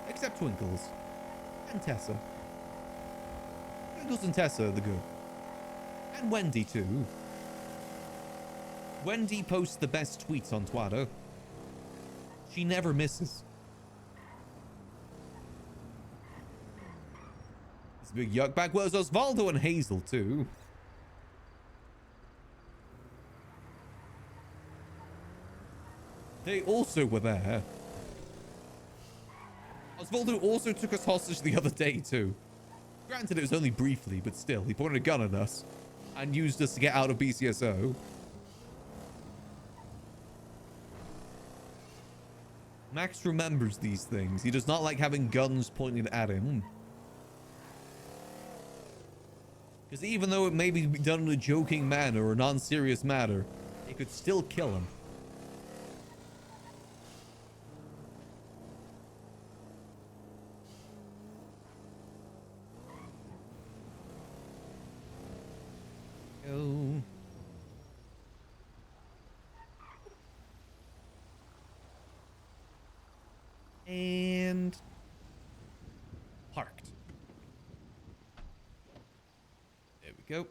Except Twinkles. And Tessa. Twinkles and Tessa are the good. And Wendy too. Wendy posts the best tweets on Twitter. She never misses. It's a big yuck bag. Well, there's Osvaldo and Hazel too. They also were there. Osvaldo also took us hostage the other day too. Granted, it was only briefly, but still, he pointed a gun at us and used us to get out of BCSO. Max remembers these things. He does not like having guns pointed at him. Because even though it may be done in a joking manner or a non-serious manner, it could still kill him. Go. And parked. There we go.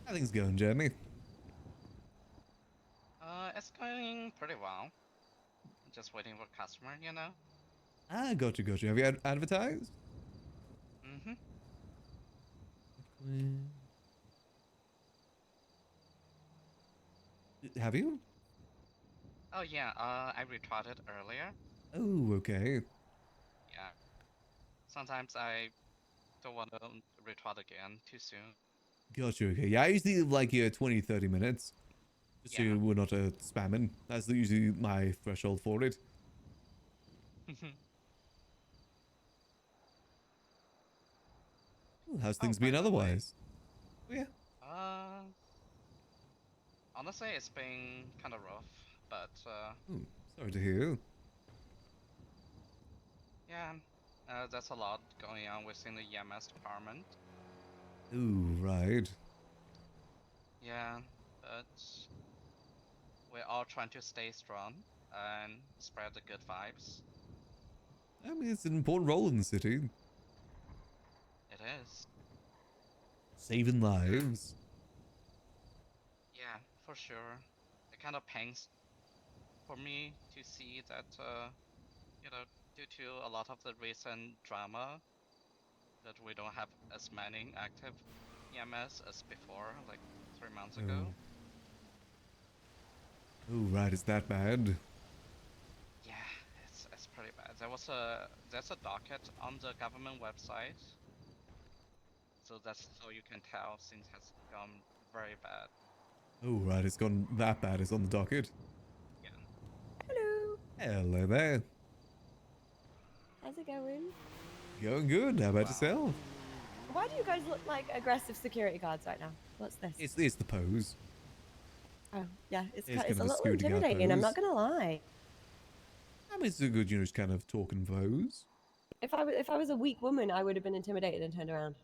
How things going, Jeremy? It's going pretty well. Just waiting for customer, you know. Ah, gotcha. Have you advertised? Mm-hmm. Have you? Oh yeah, I retweeted earlier. Oh, okay. Yeah. Sometimes I don't want to retweet again too soon. Gotcha, okay. Yeah, I usually leave like 20, 30 minutes. Just so we're not spamming. That's usually my threshold for it. Ooh, how's things been otherwise? Oh, yeah. Honestly, it's been kind of rough, but Ooh, sorry to hear. yeah, there's a lot going on within the EMS department. Ooh, right. Yeah, but we're all trying to stay strong and spread the good vibes. I mean, it's an important role in the city. It is. Saving lives. Yeah, for sure. It kind of pains for me to see that, you know, due to a lot of the recent drama, that we don't have as many active EMS as before, like 3 months ago. Oh, right, is that bad? Yeah, it's pretty bad. There's a docket on the government website, so that's how you can tell things has gone very bad. Oh, right, it's gone that bad. It's on the docket. Yeah. Hello. Hello there. How's it going? Going good. How about yourself? Why do you guys look like aggressive security guards right now? What's this? It's the pose. Oh, yeah, It's it's kind of a a little security guard intimidating. I'm pose. not gonna lie. I mean, it's a good, just kind of talking pose. If I was a weak woman, I would have been intimidated and turned around.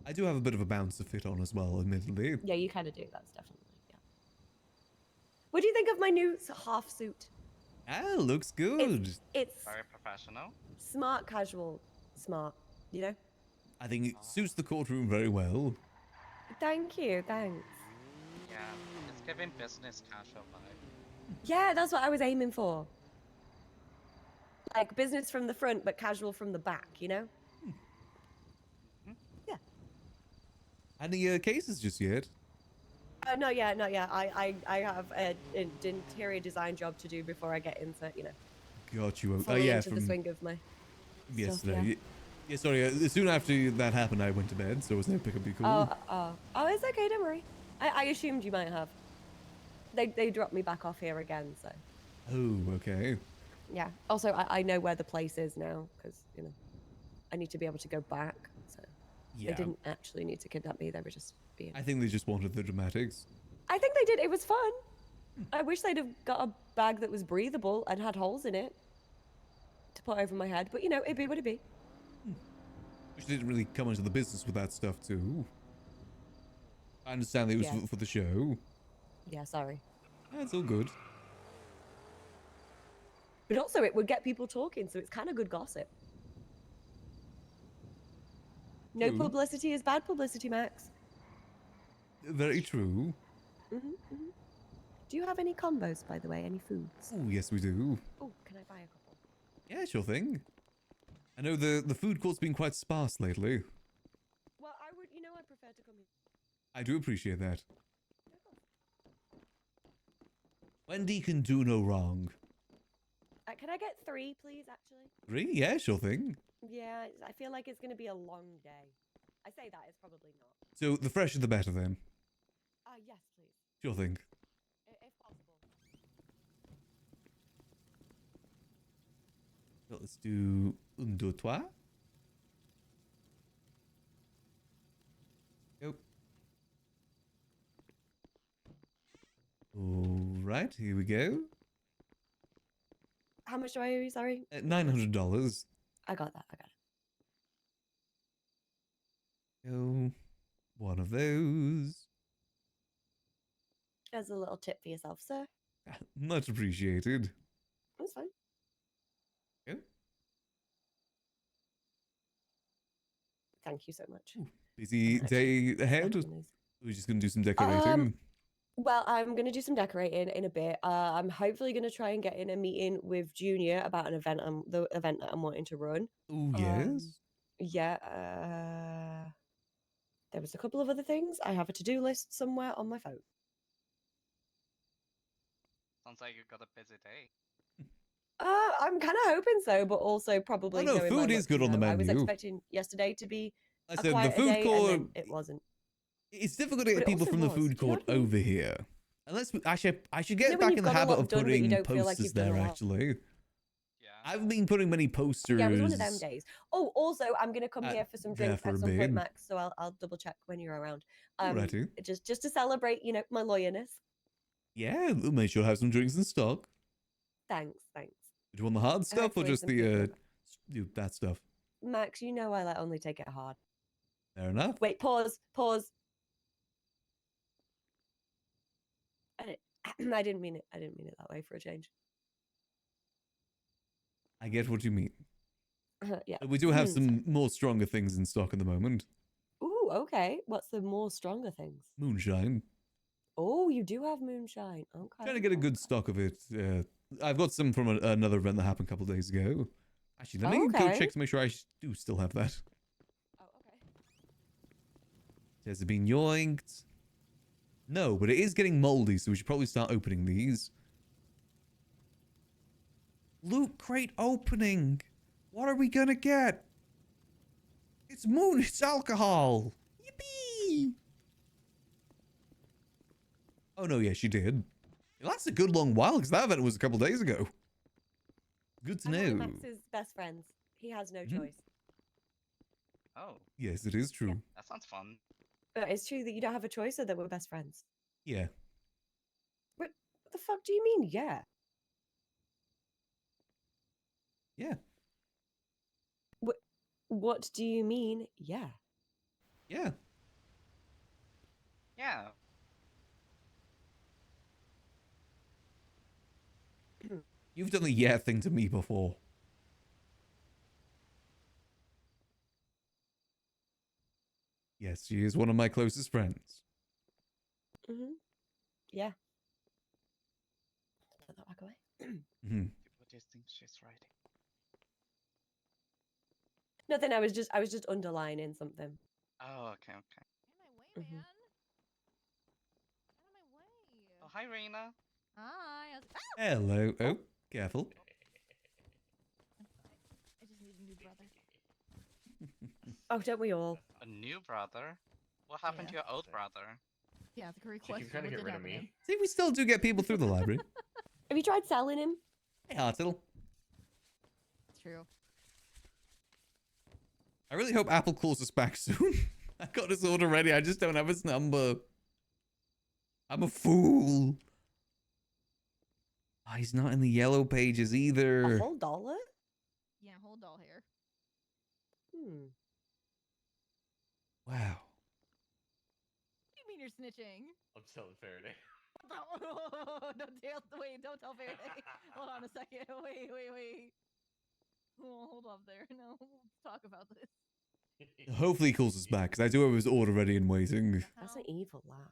I do have a bit of a bounce to fit on as well, admittedly. Yeah, you kind of do. That's definitely, yeah. What do you think of my new half suit? Ah, looks good. It's very professional. Smart, casual, smart. You know. I think it suits the courtroom very well. Thank you. Thanks. Yeah, it's giving business casual vibe. Yeah, that's what I was aiming for. Like business from the front, but casual from the back. You know. Yeah. Any cases just yet? Not yet, not yet. I have an interior design job to do before I get into, you know. Got you. Oh, fully yeah, into the from swing of my yesterday. stuff, Yeah, sorry. Soon after that happened, I went to bed, so it was no pick up your call. Oh, it's okay. Don't worry. I assumed you might have. They dropped me back off here again, so. Oh, okay. Yeah. Also, I know where the place is now because you know, I need to be able to go back. So. Yeah. They didn't actually need to kidnap me. They were just being. I think they just wanted the dramatics. I think they did. It was fun. I wish they'd have got a bag that was breathable and had holes in it to put over my head. But you know, it'd be what it'd be. Which didn't really come into the business with that stuff too. I understand that it was Yeah. for the show. Yeah, sorry. That's all good. But also, it would get people talking, so it's kind of good gossip. No True. publicity is bad publicity, Max. Very true. Do you have any combos, by the way? Any foods? Oh, yes, we do. Oh, can I buy a couple? Yeah, sure thing. I know the food court's been quite sparse lately. Well, I would, you know, I prefer to come here. I do appreciate that. Wendy can do no wrong. Can I get 3, please, actually? 3? Yeah, sure thing. Yeah, I feel like it's going to be a long day. I say that, it's probably not. So the fresher the better then. Yes, please. Sure thing. If possible. So let's do un, deux, trois. Go. All right, here we go. How much do I owe you, sorry? $900. I got that, I got it. Go. One of those. There's a little tip for yourself, sir. Much appreciated. That's fine. Go. Thank you so much. Busy day ahead? We're just going to do some decorating. Well, I'm going to do some decorating in a bit. I'm hopefully going to try and get in a meeting with Junior about an event, the event that I'm wanting to run. Oh, yes? Yeah. There was a couple of other things. I have a to-do list somewhere on my phone. Sounds like you got a busy day. I'm kind of hoping so, but also probably. Oh, no, knowing my food is luck, good you on the know, I was menu. expecting yesterday to be I a said the quieter food day, court. and then it wasn't. It's difficult to But get it people also from the was. food Do you know court what I mean? over here. Unless I should You know get when back you've in the got a habit lot of done, but you putting don't feel like posters you've done a there. lot. Actually, I haven't been putting many posters. Yeah, it was one of them days. Oh, also, I'm gonna come here for some there drinks for at a some bit. point, Max. So I'll double check when you're around. Alrighty. Just to celebrate, you know, my lawyerness. Yeah, we'll make sure to have some drinks in stock. Thanks. Do you want the hard stuff or Hopefully just some the people- that stuff? Max, you know I like only take it hard. Fair enough. Wait, pause. I didn't mean it. I didn't mean it that way for a change. I get what you mean. Yeah. But we do have some more stronger things in stock at the moment. okay. What's the more stronger things? Moonshine. Oh, you do have moonshine. Okay. Trying to get a good stock of it. I've got some from another event that happened a couple of days ago. Actually, let me go check to make sure I do still have that. Oh, okay. Has it been yoinked? No, but it is getting moldy, so we should probably start opening these. Loot crate opening. What are we gonna get? It's it's alcohol. Yippee! Oh no, yeah, she did. That's a good long while, because that event was a couple days ago. Good to I'm one of know. Max's best friends. He has no choice. Oh. Yes, it is true. That sounds fun. But it's true that you don't have a choice or that we're best friends. Yeah. What the fuck do you mean, yeah? Yeah. What do you mean, yeah? Yeah. Yeah. You've done the yeah thing to me before. Yes, she is one of my closest friends. Mm-hmm. Yeah. Put that back away. What do you think she's writing? Nothing. I was just underlining something. Oh, okay, okay. Mhm. Oh, hi, Reina. Hi. Hello. Oh, careful. I just need a new brother. Oh, don't we all? A new brother? What happened to your old brother? Yeah, it's a great question. trying to What get did rid of happen to me. him? See, we still do get people through the library. Have you tried selling him? Hey, Hartle. It's true. I really hope Apple calls us back soon. I got his order ready. I just don't have his number. I'm a fool. Oh, he's not in the yellow pages either. A whole dollar? Yeah, whole doll hair. Hmm. Wow. What do you mean you're snitching? I'm telling Faraday. Don't tell Faraday. Hold on a second. Wait. Oh, hold up there. No, let's talk about this. Hopefully he calls us back, because I do have his order ready and waiting. That's an evil laugh.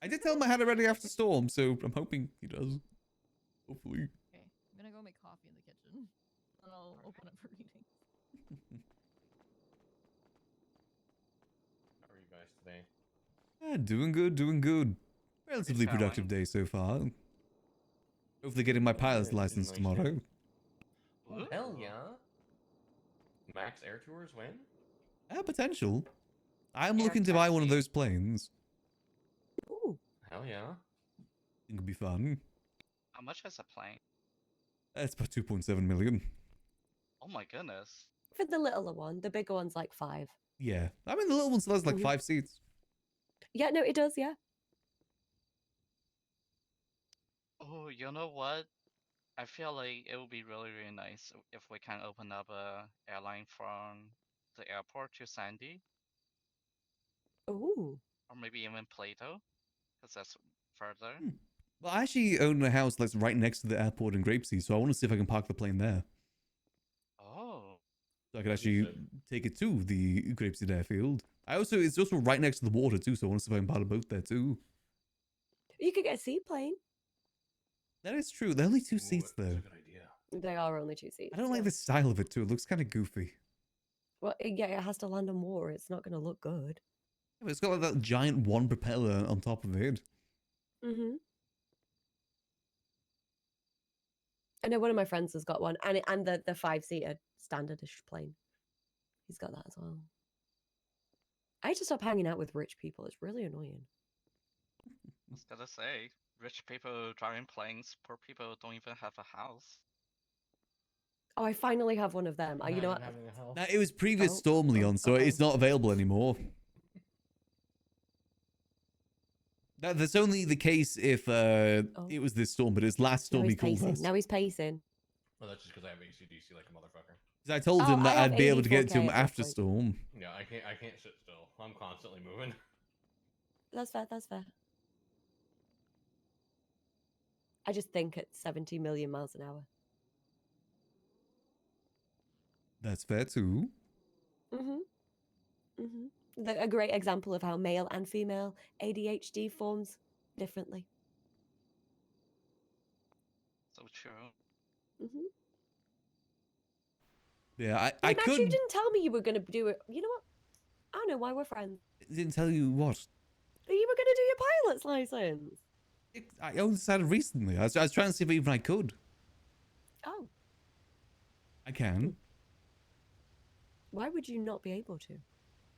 I did tell him I had it ready after Storm, so I'm hoping he does. Hopefully. Okay, I'm gonna go make coffee in the kitchen. And I'll open it for reading. How are you guys today? Doing good, doing good. Relatively productive day so far. Hopefully getting my pilot's license tomorrow. Oh, hell yeah. Max Air Tours when? Potential. I'm looking to buy one of those planes. Ooh. Hell yeah. Think it'd be fun. How much is a plane? It's about 2.7 million. Oh my goodness. For the littler one, the bigger one's like 5. Yeah. I mean, the little one still has like 5 seats. Yeah, no, it does, yeah. Oh, you know what? I feel like it would be really, really nice if we can open up a airline from the airport to Sandy. Ooh. Or maybe even Plato, because that's further. Well, I actually own a house that's right next to the airport in Grapeseed, so I want to see if I can park the plane there. Oh. So I could actually take it to the Grapeseed airfield. It's also right next to the water too, so I want to see if I can park a boat there too. You could get a seaplane. That is true. There are only 2 seats though. They are only 2 seats. I don't like the style of it too. It looks kind of goofy. Well, yeah, it has to land on water. It's not going to look good. Yeah, but it's got like that giant one propeller on top of it. Mm-hmm. I know one of my friends has got one, and the 5-seater standardish plane. He's got that as well. I had to stop hanging out with rich people. It's really annoying. I was gonna say, rich people driving planes, poor people don't even have a house. Oh, I finally have one of them. You know what? Now, it was previous Storm Leon, so it's not available anymore. That's only the case if it was this storm, but it's last storm he called us. Now he's pacing. Well, that's just because I have ACDC like a motherfucker. 'Cause I told him that I'd be able to get to him after Storm. Yeah, I can't sit still. I'm constantly moving. That's fair. That's fair. I just think at 70 million miles an hour. That's fair too. Mm-hmm. Mm-hmm. A great example of how male and female ADHD forms differently. So true. Hmm. Yeah, I Wait, Max, you could. didn't tell me you were going to do it. You know what? I don't know why we're friends. Didn't tell you what. You were going to do your pilot's license. I only decided recently. I was trying to see if even I could. Oh. I can. Why would you not be able to?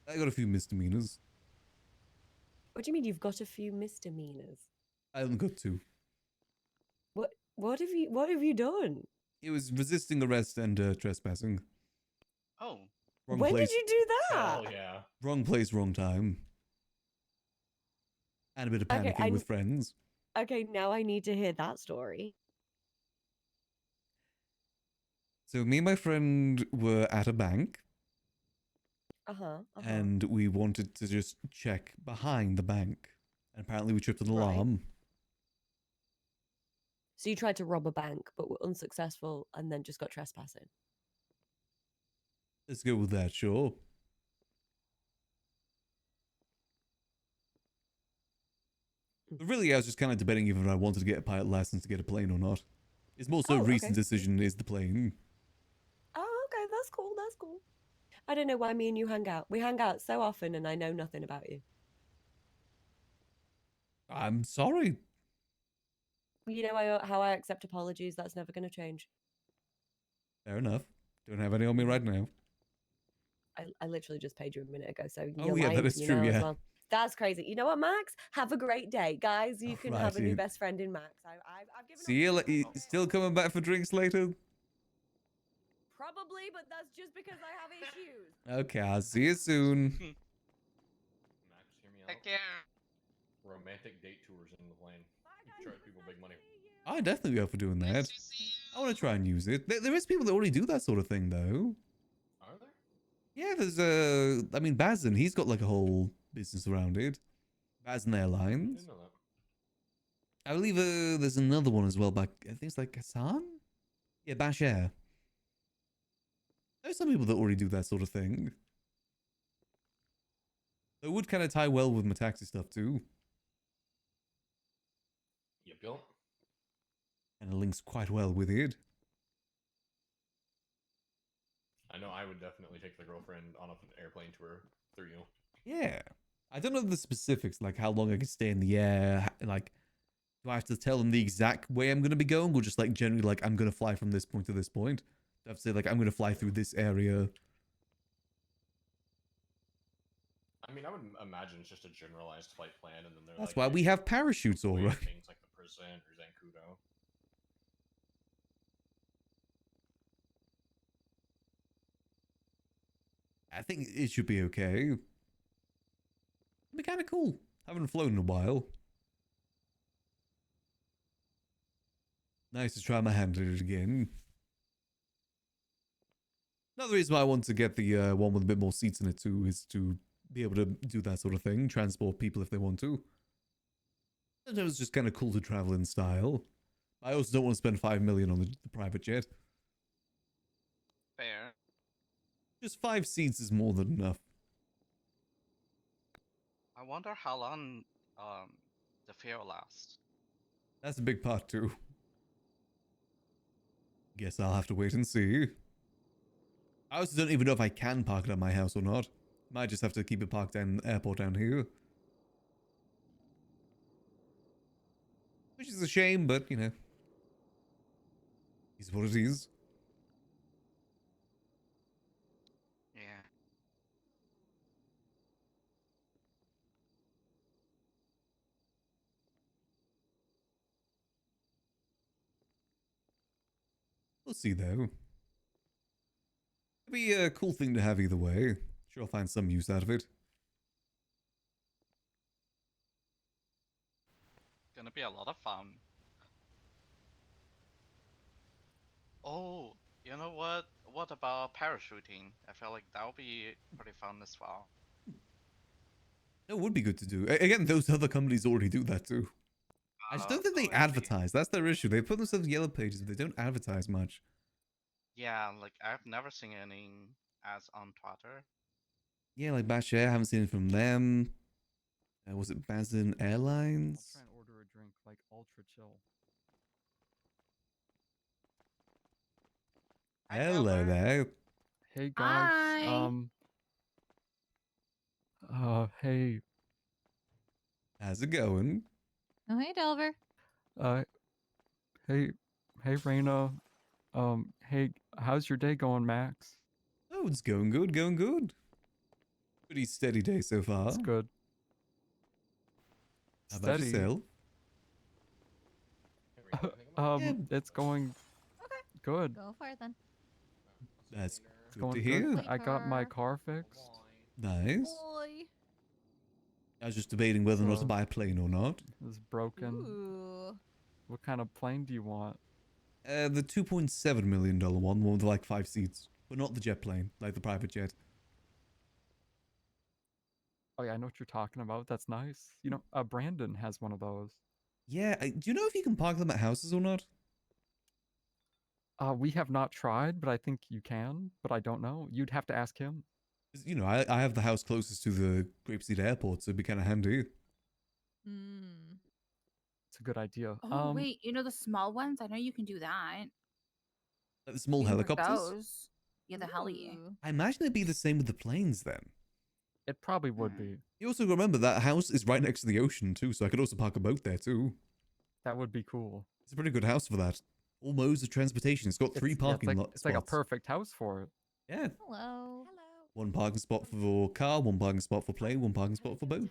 I got a few misdemeanors. What do you mean you've got a few misdemeanors? I only got 2. What have you done? It was resisting arrest and trespassing. Oh. Wrong When place. did you do that? Hell yeah. Wrong place, wrong time. And a bit of panicking with friends. Okay, now I need to hear that story. So me and my friend were at a bank. And we wanted to just check behind the bank. And apparently we tripped an alarm. So you tried to rob a bank, but were unsuccessful, and then just got trespassing. Let's go with that, sure. But really, I was just kind of debating if I wanted to get a pilot license to get a plane or not. It's more so a recent decision is the plane. Oh, okay, that's cool, that's cool. I don't know why me and you hang out. We hang out so often, and I know nothing about you. I'm sorry. You know how I accept apologies. That's never going to change. Fair enough. Don't have any on me right now. I literally just paid you a minute ago, so Oh, you're yeah, lying that is to me true, now yeah. as well. That's crazy. You know what, Max? Have a great day, guys. You can have a new Righty. best friend in Max. I've given See you still coming back for drinks later? probably, but that's just because I have issues. Okay, I'll see you soon. Max, hear me out. Heck yeah. Romantic date tours in the plane. Charge people big money. I'd definitely be up for doing that. I want to try and use it. There is people that already do that sort of thing, though. Are there? Yeah, there's I mean, Bazin, he's got like a whole business around it. Bazin Airlines. I didn't know that. I believe there's another one as well, I think it's like Hassan? Yeah, Bash Air. There's some people that already do that sort of thing. It would kind of tie well with my taxi stuff, too. Yep. And it links quite well with it. I know I would definitely take the girlfriend on an airplane tour through you. Yeah. I don't know the specifics, like how long I can stay in the air. Like, do I have to tell them the exact way I'm going to be going? Or just like generally like, I'm going to fly from this point to this point? Do I have to say like, I'm going to fly through this area? I mean, I would imagine it's just a generalized flight plan, and then they're That's like, why we have parachutes, all right. things like the Percent or Zancudo. I think it should be okay. It'd be kind of cool. Haven't flown in a while. Nice to try my hand at it again. Another reason why I want to get the one with a bit more seats in it too is to be able to do that sort of thing. Transport people if they want to. Sometimes it's just kind of cool to travel in style. I also don't want to spend 5 million on the private jet. Fair. Just 5 seats is more than enough. I wonder how long the fear will last. That's a big part too. Guess I'll have to wait and see. I also don't even know if I can park it at my house or not. Might just have to keep it parked down the airport down here. Which is a shame, but you know. Is what it is. Yeah. We'll see though. It'd be a cool thing to have either way. Sure I'll find some use out of it. Gonna be a lot of fun. Oh, you know what? What about parachuting? I feel like that would be pretty fun as well. It would be good to do. Again, those other companies already do that too. I just don't think they advertise. That's their issue. They put themselves in yellow pages, but they don't advertise much. Yeah, like I've never seen any ads on Twitter. Yeah, like Bash Air, haven't seen it from them. Was it Bazin I'll Airlines? try and order a drink like ultra chill. Hello there. Hey guys. Hi. Hey. How's it going? Oh, hey, Delver. Hey, Raina. Hey, how's your day going, Max? Oh, it's going good, going good. Pretty steady day so far. It's good. How about Steady. yourself? It's going good. Go for it then. That's It's good going to hear. good. I got my car fixed. Nice. Boy. I was just debating whether or not to buy a plane or not. It was broken. Ooh. What kind of plane do you want? The $2.7 million one with like 5 seats. But not the jet plane, like the private jet. Oh yeah, I know what you're talking about. That's nice. You know, Brandon has one of those. Yeah, do you know if you can park them at houses or not? We have not tried, but I think you can. But I don't know. You'd have to ask him. 'Cause, you know, I have the house closest to the Grapeseed Airport, so it'd be kind of handy. Hmm. It's a good idea. Oh wait, you know the small ones? I know you can do that. Like the small You can park helicopters? those. Yeah, the heli. I imagine it'd be the same with the planes then. It probably would be. You also remember that house is right next to the ocean too, so I could also park a boat there too. That would be cool. It's a pretty good house for that. All modes of transportation. It's got 3 parking lots. It's like a perfect house for it. Yeah. Hello. 1 parking spot for car, 1 parking spot for plane, 1 parking spot for boat.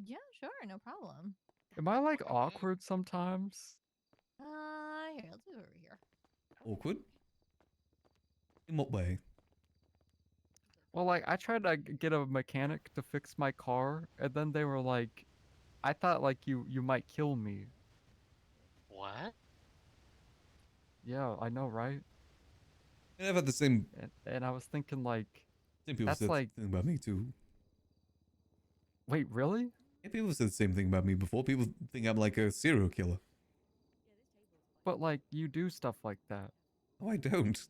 Yeah, sure, no problem. Am I like awkward sometimes? Here, let's do it over here. Awkward? In what way? Well, like I tried to get a mechanic to fix my car, and then they were like, "I thought like you might kill me." What? Yeah, I know, right? Yeah, I've had the same. And I was thinking like, Same people that's said like, the thing about me too. wait, really? Yeah, people have said the same thing about me before. People think I'm like a serial killer. But like, you do stuff like that. Oh, I don't.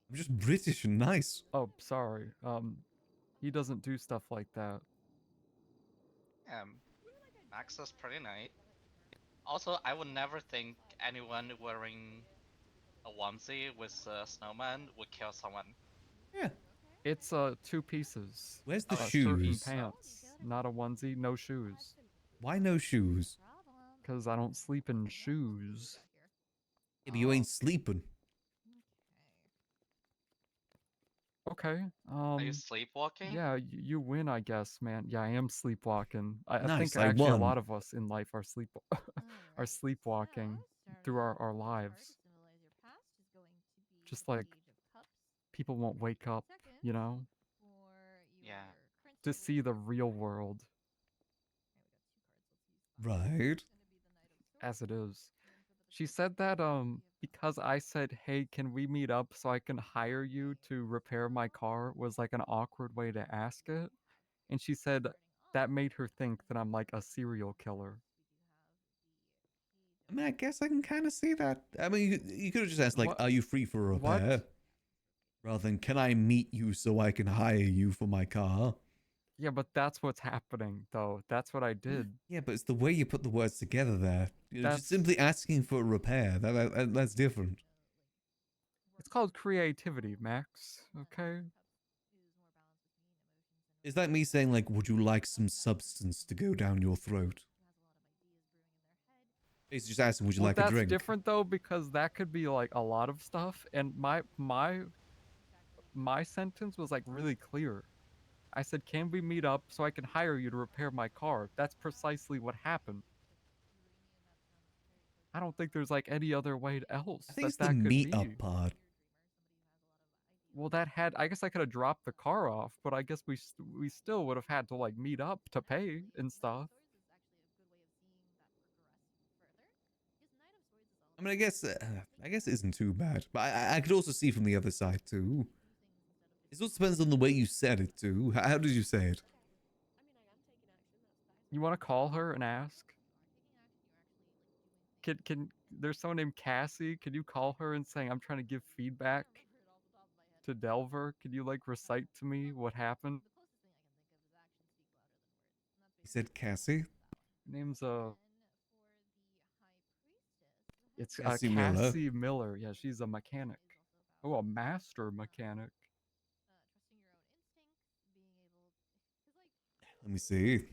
I'm just British and nice. Oh, sorry. He doesn't do stuff like that. Max is pretty nice. Also, I would never think anyone wearing a onesie with a snowman would kill someone. Yeah. It's 2 pieces. Where's the Shirt and shoes? pants, not a onesie, no shoes. Why no shoes? Cause I don't sleep in shoes. Yeah, but you ain't sleeping. Okay. Are you sleepwalking? Yeah, you win, I guess, man. Yeah, I am sleepwalking. I Nice, think I actually a won. lot of us in life are are sleepwalking through our lives. Just like people won't wake up, you know, Yeah. to see the real world Right. as it is. She said that because I said, "Hey, can we meet up so I can hire you to repair my car?" was like an awkward way to ask it. And she said that made her think that I'm like a serial killer. I mean, I guess I can kind of see that. I mean, you could have just asked, like, What? are you free for a repair? Rather than, can I meet you so I can hire you for my car? Yeah, but that's what's happening, though. That's what I did. Yeah, but it's the way you put the words together there. You know, just That's- simply asking for a repair. That's different. It's called creativity, Max. Okay? Is that me saying, like, would you like some substance to go down your throat? Basically just asking, would you like a drink? That's different, though, because that could be, like, a lot of stuff. And my sentence was, like, really clear. I said, can we meet up so I can hire you to repair my car? That's precisely what happened. I don't think there's like any other way else I think it's that the could meet be. up part. Well, I guess I could have dropped the car off, but I guess we still would have had to like meet up to pay and stuff. I mean, I guess it isn't too bad, but I could also see from the other side too. It also depends on the way you said it too. How did you say it? You want to call her and ask? Can there's someone named Cassie? Can you call her and say I'm trying to give feedback to Delver. Could you like recite to me what happened? He said Cassie. Name's it's Cassie Miller. Cassie Miller. Yeah, she's a mechanic. Oh, a master mechanic. Let me see.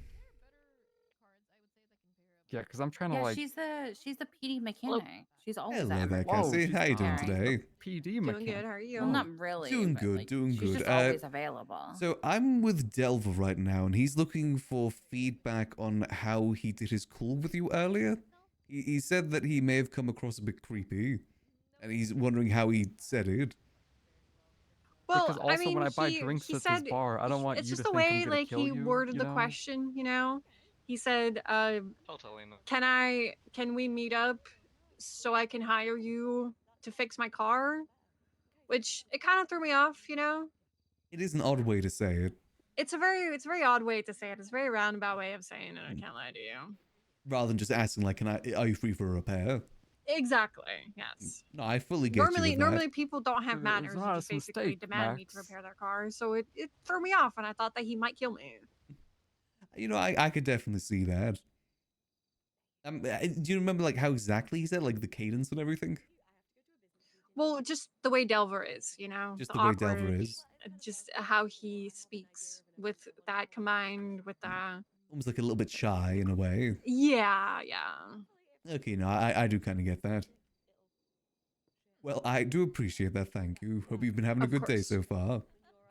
Yeah, because I'm trying to Yeah, like. she's the PD mechanic. She's always Hello at there, everything. Cassie. she's How you doing preparing. today? PD mechanic. Doing good. How are you? Well, not really. Doing but, good, like, doing she's good. just always available. So I'm with Delver right now, and he's looking for feedback on how he did his call with you earlier. He said that he may have come across a bit creepy, and he's wondering how he said it. Because Well, also I mean, when I buy he drinks he at said this bar, I don't want it's you just to the think I'm way gonna like kill he you. worded You the know? question. You know, he said, Totally not. Can we meet up so I can hire you to fix my car?" Which it kind of threw me off. You know, It is an odd way to say it, it's a very odd way to say it. It's a very roundabout way of saying it. I can't lie to you. rather than just asking like, are you free for a repair?" Exactly. Yes. No, I fully get you with that. Normally people don't have It's manners an and just honest basically mistake, demand me to Max. repair their car. So it threw me off, and I thought that he might kill me. You know, I could definitely see that. Do you remember like how exactly he said, like the cadence and everything? Well, just the way Delver is, you know, Just the way Delver awkward, is. just how he speaks with that combined with the Almost like a little bit shy in a way. yeah. Okay, no, I do kind of get that. Well, I do appreciate that, thank you. Hope you've been having a Of good day course. so far.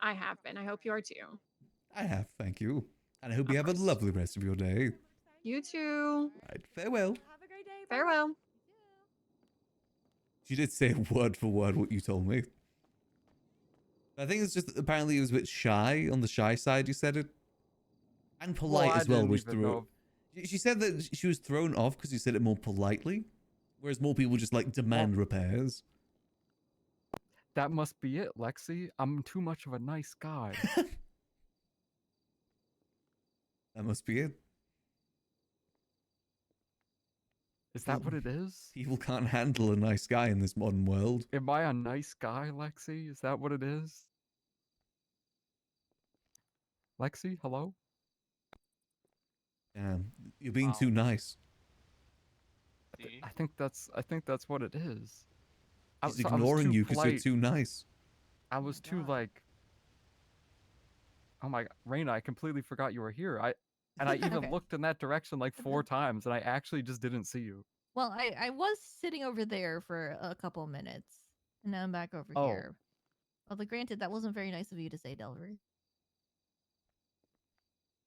I have been. I hope you are too. I have, thank you. And I hope you have a lovely rest of your day. You too. Right, farewell. Farewell. She did say word for word what you told me. I think it's just, apparently it was a bit shy, on the shy side you said it. And polite I as well, didn't which even threw know. She said that she was thrown off because you said it more politely. Whereas more people just like demand repairs. That must be it, Lexi. I'm too much of a nice guy. That must be it. Is that what it is? People can't handle a nice guy in this modern world. Am I a nice guy, Lexi? Is that what it is? Lexi, hello? Damn, you're being too nice. I think that's what it is. She's I was ignoring too you because you're polite. too nice. I was too like. Oh my, Raina, I completely forgot you were here. I even Okay. looked in that direction like 4 times, and I actually just didn't see you. Well, I was sitting over there for a couple minutes, and now I'm back over Oh. here. Although, granted, that wasn't very nice of you to say, Delver.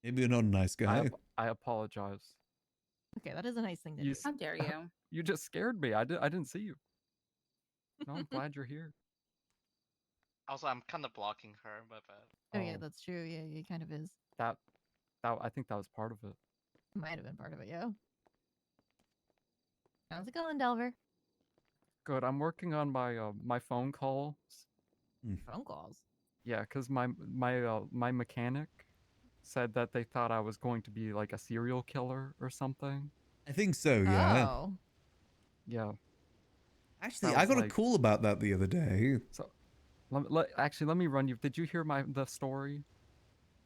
Maybe you're not a nice guy. I apologize. Okay, that is a nice thing to You do. s- How dare you? You just scared me. I didn't see you. No, I'm glad you're here. Also, I'm kind of blocking her, but Oh, yeah, that's true. Yeah, it kind of is. That I think that was part of it. Might have been part of it, yeah. How's it going, Delver? Good. I'm working on my phone calls. Phone calls? Yeah, cause my mechanic said that they thought I was going to be like a serial killer or something. I think so, yeah. Oh. Yeah. Actually, That I was got a like- call about that the other day. So, actually, let me run you. Did you hear the story?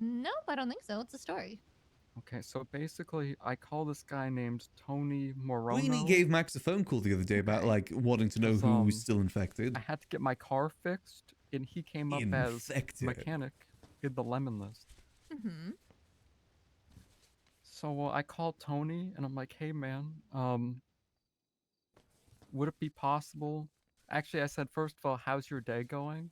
Nope, I don't think so. It's a story. Okay, so basically, I call this guy named Tony Morono. Queenie gave Max a phone call the other day about like wanting to know 'Cause, who was still infected. I had to get my car fixed, and he came up as Infected. mechanic in the lemon list. Mm-hmm. So I called Tony, and I'm like, "Hey, man, would it be possible?" Actually, I said, first of all, how's your day going?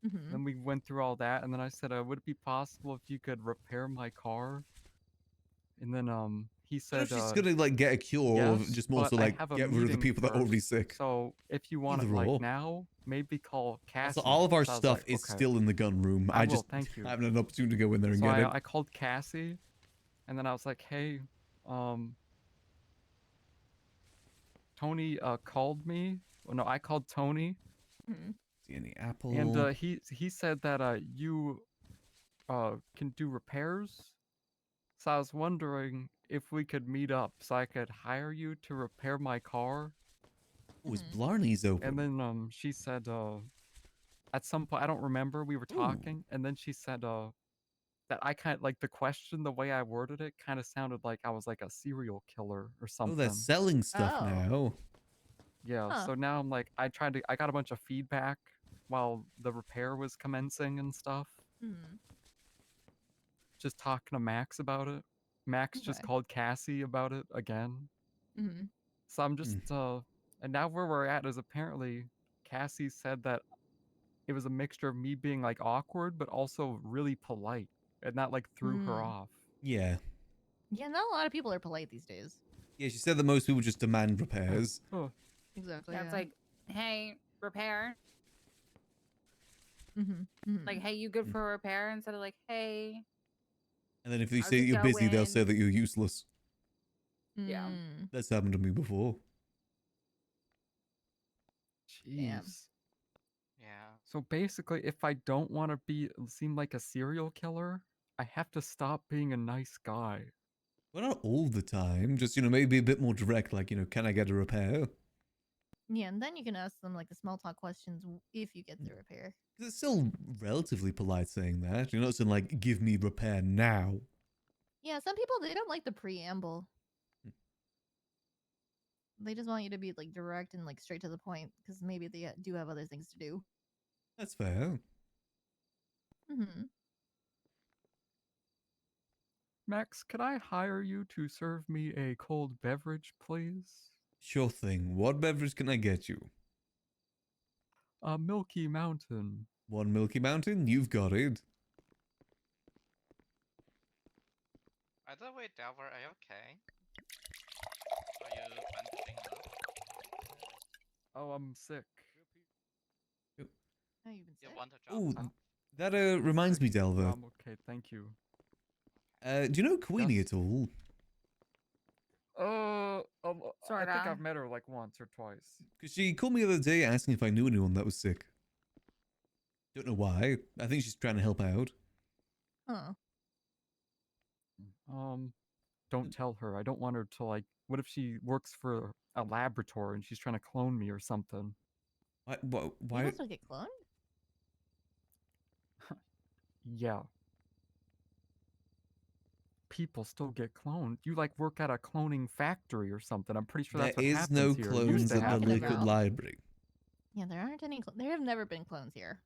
Mm-hmm. Then we went through all that, and then I said, would it be possible if you could repair my car? And then he said, She's gonna like get a cure, or yes, just more but so I like have a get rid of the meeting people that are already first, sick. So if you want it Either like or. now, maybe call Cassie. So all of our So I was stuff like, is "Okay." still in the gun room. I I will, just thank you. haven't an opportunity to go in there and So get it. I called Cassie, and then I was like, "Hey, Tony called me. Well, no, I called Tony, See any apple? and he said that you can do repairs. So I was wondering if we could meet up so I could hire you to repair my car." Oh, is Blarney's open? And then she said at some point, I don't remember, we were talking, and then she said, that I kind of like the question, the way I worded it, kind of sounded like I was like a serial killer or something. Oh, they're selling stuff now. Yeah, Huh. so now I'm like, I got a bunch of feedback while the repair was commencing and stuff. Hmm. Just talking to Max about it. Max just Okay. called Cassie about it again. Hmm. So I'm just, and now where we're at is apparently Cassie said that it was a mixture of me being like awkward, but also really polite, and that like threw her Hmm. off. Yeah. Yeah, not a lot of people are polite these days. Yeah, she said that most people just demand repairs. Exactly. That's yeah. like, hey, repair. Mm-hmm. Like, hey, you good for a repair? Instead of like, hey. And then if they How's say it you're busy, they'll going? say that you're useless. Yeah. That's happened to me before. Jeez. Yeah. So basically, if I don't want to seem like a serial killer, I have to stop being a nice guy. Well, not all the time. Just, maybe a bit more direct, like, can I get a repair? Yeah, and then you can ask them like the small talk questions if you get the repair. Because it's still relatively polite saying that. You're not saying, like, give me repair now. Yeah, some people they don't like the preamble. They just want you to be like direct and like straight to the point because maybe they do have other things to do. That's fair. Mm-hmm. Max, could I hire you to serve me a cold beverage, please? Sure thing. What beverage can I get you? A Milky Mountain. One Milky Mountain? You've got it. By the way, Delver, are you okay? Are you bandaging up? Oh, I'm sick. Oh, you've been You sick? want to drop Ooh, off? that reminds me, Delver. Okay, thank you. Do you know Queenie at all? I think Sorta. I've met her like once or twice. Because she called me the other day asking if I knew anyone that was sick. Don't know why. I think she's trying to help out. Huh. Don't tell her. I don't want her to like. What if she works for a laboratory and she's trying to clone me or something? You Why? also get cloned? Yeah. People still get cloned. You like work at a cloning factory or something. I'm pretty sure There that's what is happens no here. clones Used to at the happen Liquid here. Library. Yeah, there aren't any. There have never been clones here.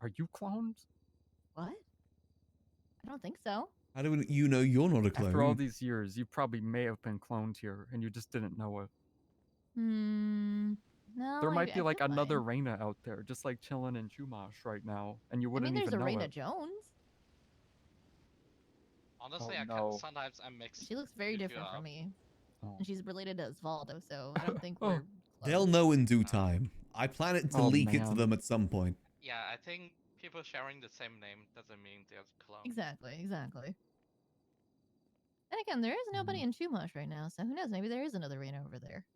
Are you cloned? What? I don't think so. How do you know you're not a clone? After all these years, you probably may have been cloned here, and you just didn't know it. No. There might be I like feel another fine. Reina out there, just like chilling in Chumash right now, and you I wouldn't mean, there's even a know Raina it. Jones. Honestly, Oh, no. sometimes I mix. She looks very you two different up. from me. Oh. And she's related to Osvaldo, so I don't think Oh. we're They'll know in due time. I plan it to Oh, leak it to man. them at some point. Yeah, I think people sharing the same name doesn't mean they're clones. Exactly. And again, there is nobody in Chumash right now, so who knows? Maybe there is another Raina over there.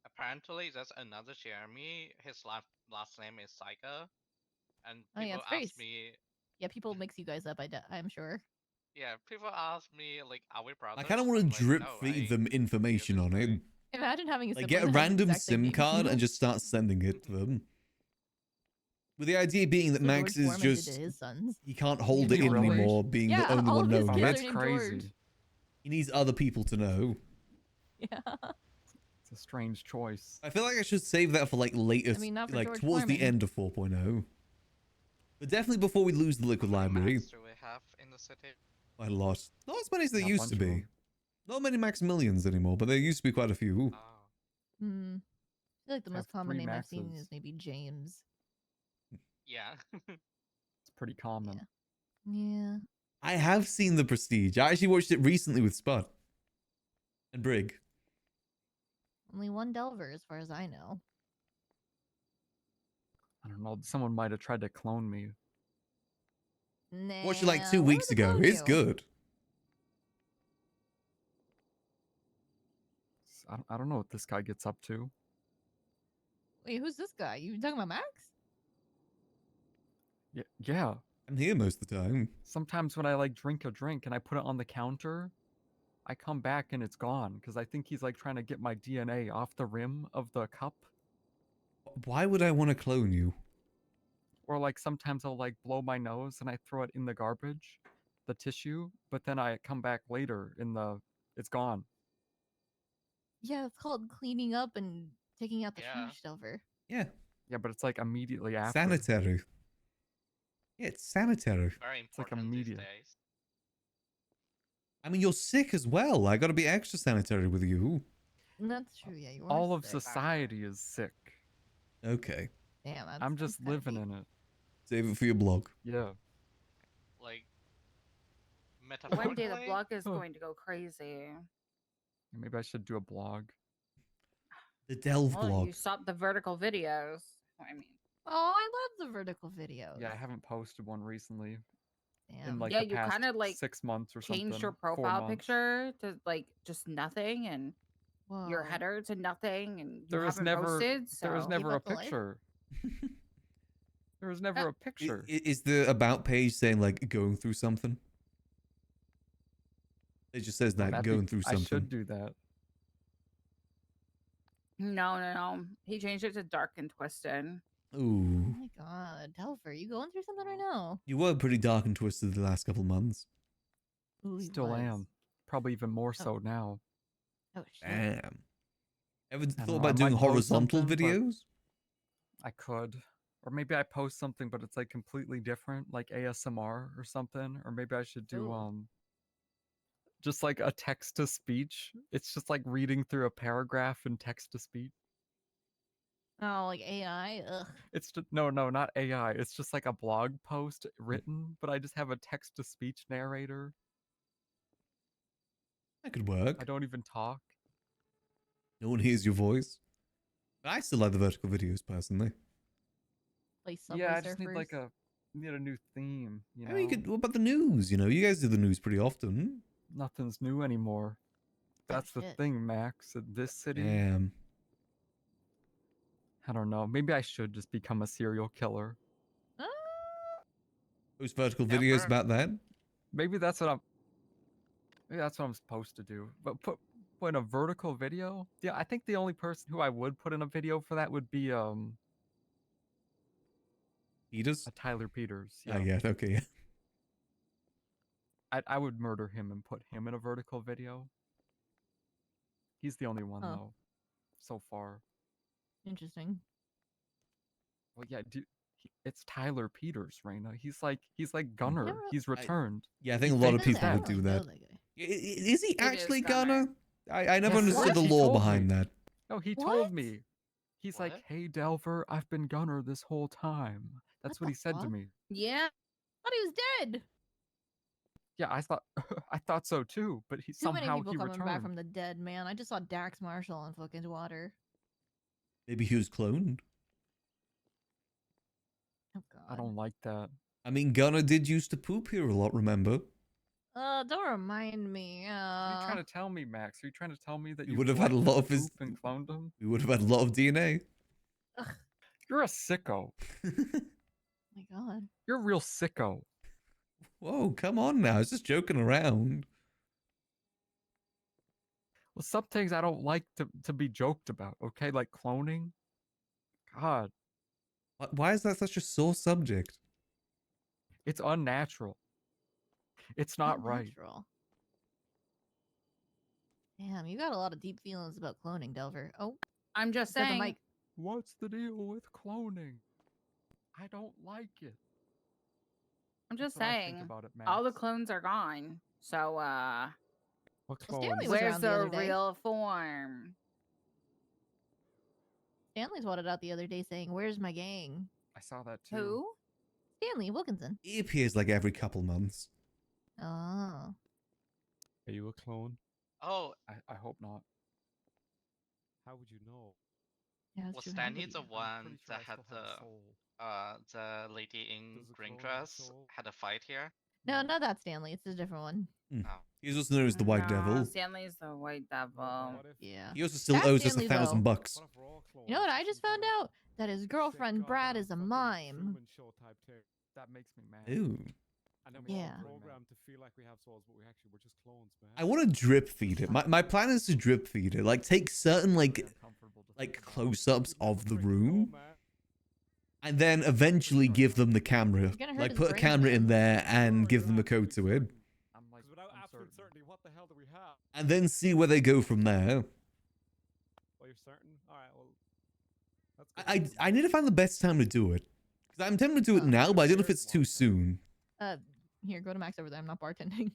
Apparently, there's another Jeremy. His last name is Saika, and Oh yeah, people it's very. ask me. Yeah, people mix you guys up. I'm sure. Yeah, people ask me like, "Are we brothers?" I kind of want I'm to like, drip "No, feed I them information on it. Imagine having a Like, sibling get a that has the random exact same SIM name as card you. and just start sending it to them. With the idea being that That's what Max George is Foreman did just to his sons. he can't hold Did it he in really? anymore, being Yeah, the only all one of his knowing kids it. are named Crazy. George. He needs other people to know. Yeah. It's a strange choice. I feel like I should save that for like later, I mean, not for like George towards the Foreman. end of 4.0. But definitely before we lose the Liquid Library. Max do we have in the city? Quite a lot. Not as many as there Yeah, a used to bunch of be. 'em. Not many Maximillians anymore, but there used to be quite a few. Oh. I feel like the I most have common 3 name I've seen Maxes. is maybe James. Yeah. It's pretty common. Yeah. I have seen The Prestige. I actually watched it recently with Spud. And Brig. Only one Delver, as far as I know. I don't know. Someone might have tried to clone me. Nah. Watched it like 2 where weeks would they ago. clone It's you? good. I don't know what this guy gets up to. Wait, who's this guy? You talking about Max? Yeah. I'm here most of the time. Sometimes when I like drink a drink and I put it on the counter, I come back and it's gone because I think he's like trying to get my DNA off the rim of the cup. Why would I want to clone you? Or like sometimes I'll like blow my nose and I throw it in the garbage, the tissue, but then I come back later in the it's gone. Yeah, it's called cleaning up and taking out the trash, Delver. Yeah. Yeah, but it's like immediately after. Sanitary. Yeah, it's sanitary. Very It's like important these immediate. days. I mean, you're sick as well. I gotta be extra sanitary with you. That's true, yeah. You are All of sick. society is sick. Okay. Damn, I'm just living in it. Save it for your blog. Yeah. Like, One day the metaphorically? blog is going to go crazy. Maybe I should do a blog. The Delve Well, blog. you stop the vertical videos. I mean, Oh, I love the vertical videos. Yeah, I haven't posted one recently. Damn. In like yeah, the you past kind of like 6 months or something. changed your 4 profile months. picture to like just nothing and your Whoa. header to nothing, and you There was haven't never posted. So there was never a up the life. picture. There was never a picture. Is the about page saying like going through something? It just says that That'd be- going through I something. should do that. No. He changed it to dark and twisted. Oh Ooh. my god, Delver, you going through something right now? You were pretty dark and twisted the last couple months. Ooh, he Still was. am. Probably even more so now. Oh shit. Damn. Ever I thought know, I about doing might post horizontal something, but- videos? I could. Or maybe I post something but it's like completely different, like ASMR or something. Or maybe I should do Ooh. just like a text to speech. It's just like reading through a paragraph in text to speech. Oh, like AI? Ugh. It's just, no, not AI. It's just like a blog post written, but I just have a text to speech narrator. That could work. I don't even talk. No one hears your voice. But I still like the vertical videos personally. Like Subway Yeah, I just need Surfers? like a new theme. You know, I mean, what about the news? You know, you guys do the news pretty often. nothing's new anymore. That's the shit. thing, Max. At this city, Damn. I don't know. Maybe I should just become a serial killer. Those vertical videos about that? Maybe that's what I'm. Maybe that's what I'm supposed to do. But put in a vertical video. Yeah, I think the only person who I would put in a video for that would be Peters? Tyler Peters. Oh, yeah, okay, yeah. I would murder him and put him in a vertical video. He's the only one Huh. though, so far. Interesting. Well, yeah, it's Tyler Peters, Raina. He's like Gunner. Never- He's returned. Yeah, I think He a lot of faked people his would death. do that. Is he actually Gunner? I never Yes, understood the he lore told behind me. that. No, he What? told me. He's like, "Hey, Delver, I've been Gunner this whole time." That's what he said to fuck? me. Yeah. I thought he was dead. Yeah, I thought I thought so too, but Too many somehow people he coming returned. back from the dead, man. I just saw Dax Marshall on fucking water. Maybe he was cloned. Oh god. I don't like that. I mean, Gunner did used to poop here a lot, remember? Don't remind me. What are you trying to tell me, Max? Are you trying to tell me that We you would have had a lot of his. poop and cloned him? We would have had a lot of DNA. You're a sicko. My god. You're a real sicko. Whoa, come on now. I was just joking around. Well, some things I don't like to be joked about, okay? Like cloning. God, Why is that such a sore subject? it's unnatural. It's not right. Unnatural. Damn, you got a lot of deep feelings about cloning, Delver. Oh, I'm just got the saying. mic. What's the deal with cloning? I don't like it. I'm just That's what I think saying. about it, All the Max. clones are gone. So What Stanley clones? was where's around the the other day. real form? Stanley swatted out the other day saying, "Where's my gang?" I saw that too. Who? Stanley Wilkinson. He appears like every couple months. Oh. Are you a clone? Oh, I hope not. How would you know? Yeah, that's was true. Stanley Nobody- the one pretty sure that I had still have a soul. the lady in Does a green clone have a dress soul? had a fight here? No, not that Stanley. It's a different one. Oh. He's also known as the White No, Devil. Stanley's the white devil. Yeah. He also still That owes us Stanley, $1,000 though. bucks. You know what I just found out? That his girlfriend Brad is a mime. That makes me mad. Ooh. And then we're Yeah. all programmed to feel like we have souls, but we're just clones, man. I want to drip feed it. My plan is to drip feed it. Like take certain like close-ups of the room, and then eventually give them the camera. gonna hurt Like his put a brain, camera man. in there and give them a code to it, Because without absolute certainty, what the hell do we have? and then see where they go from there. Well, you're certain? Alright, well. That's good. I need to find the best time to do it, because I'm tempted to do it now, but I don't know if it's too soon. Here, go to Max over there. I'm not bartending.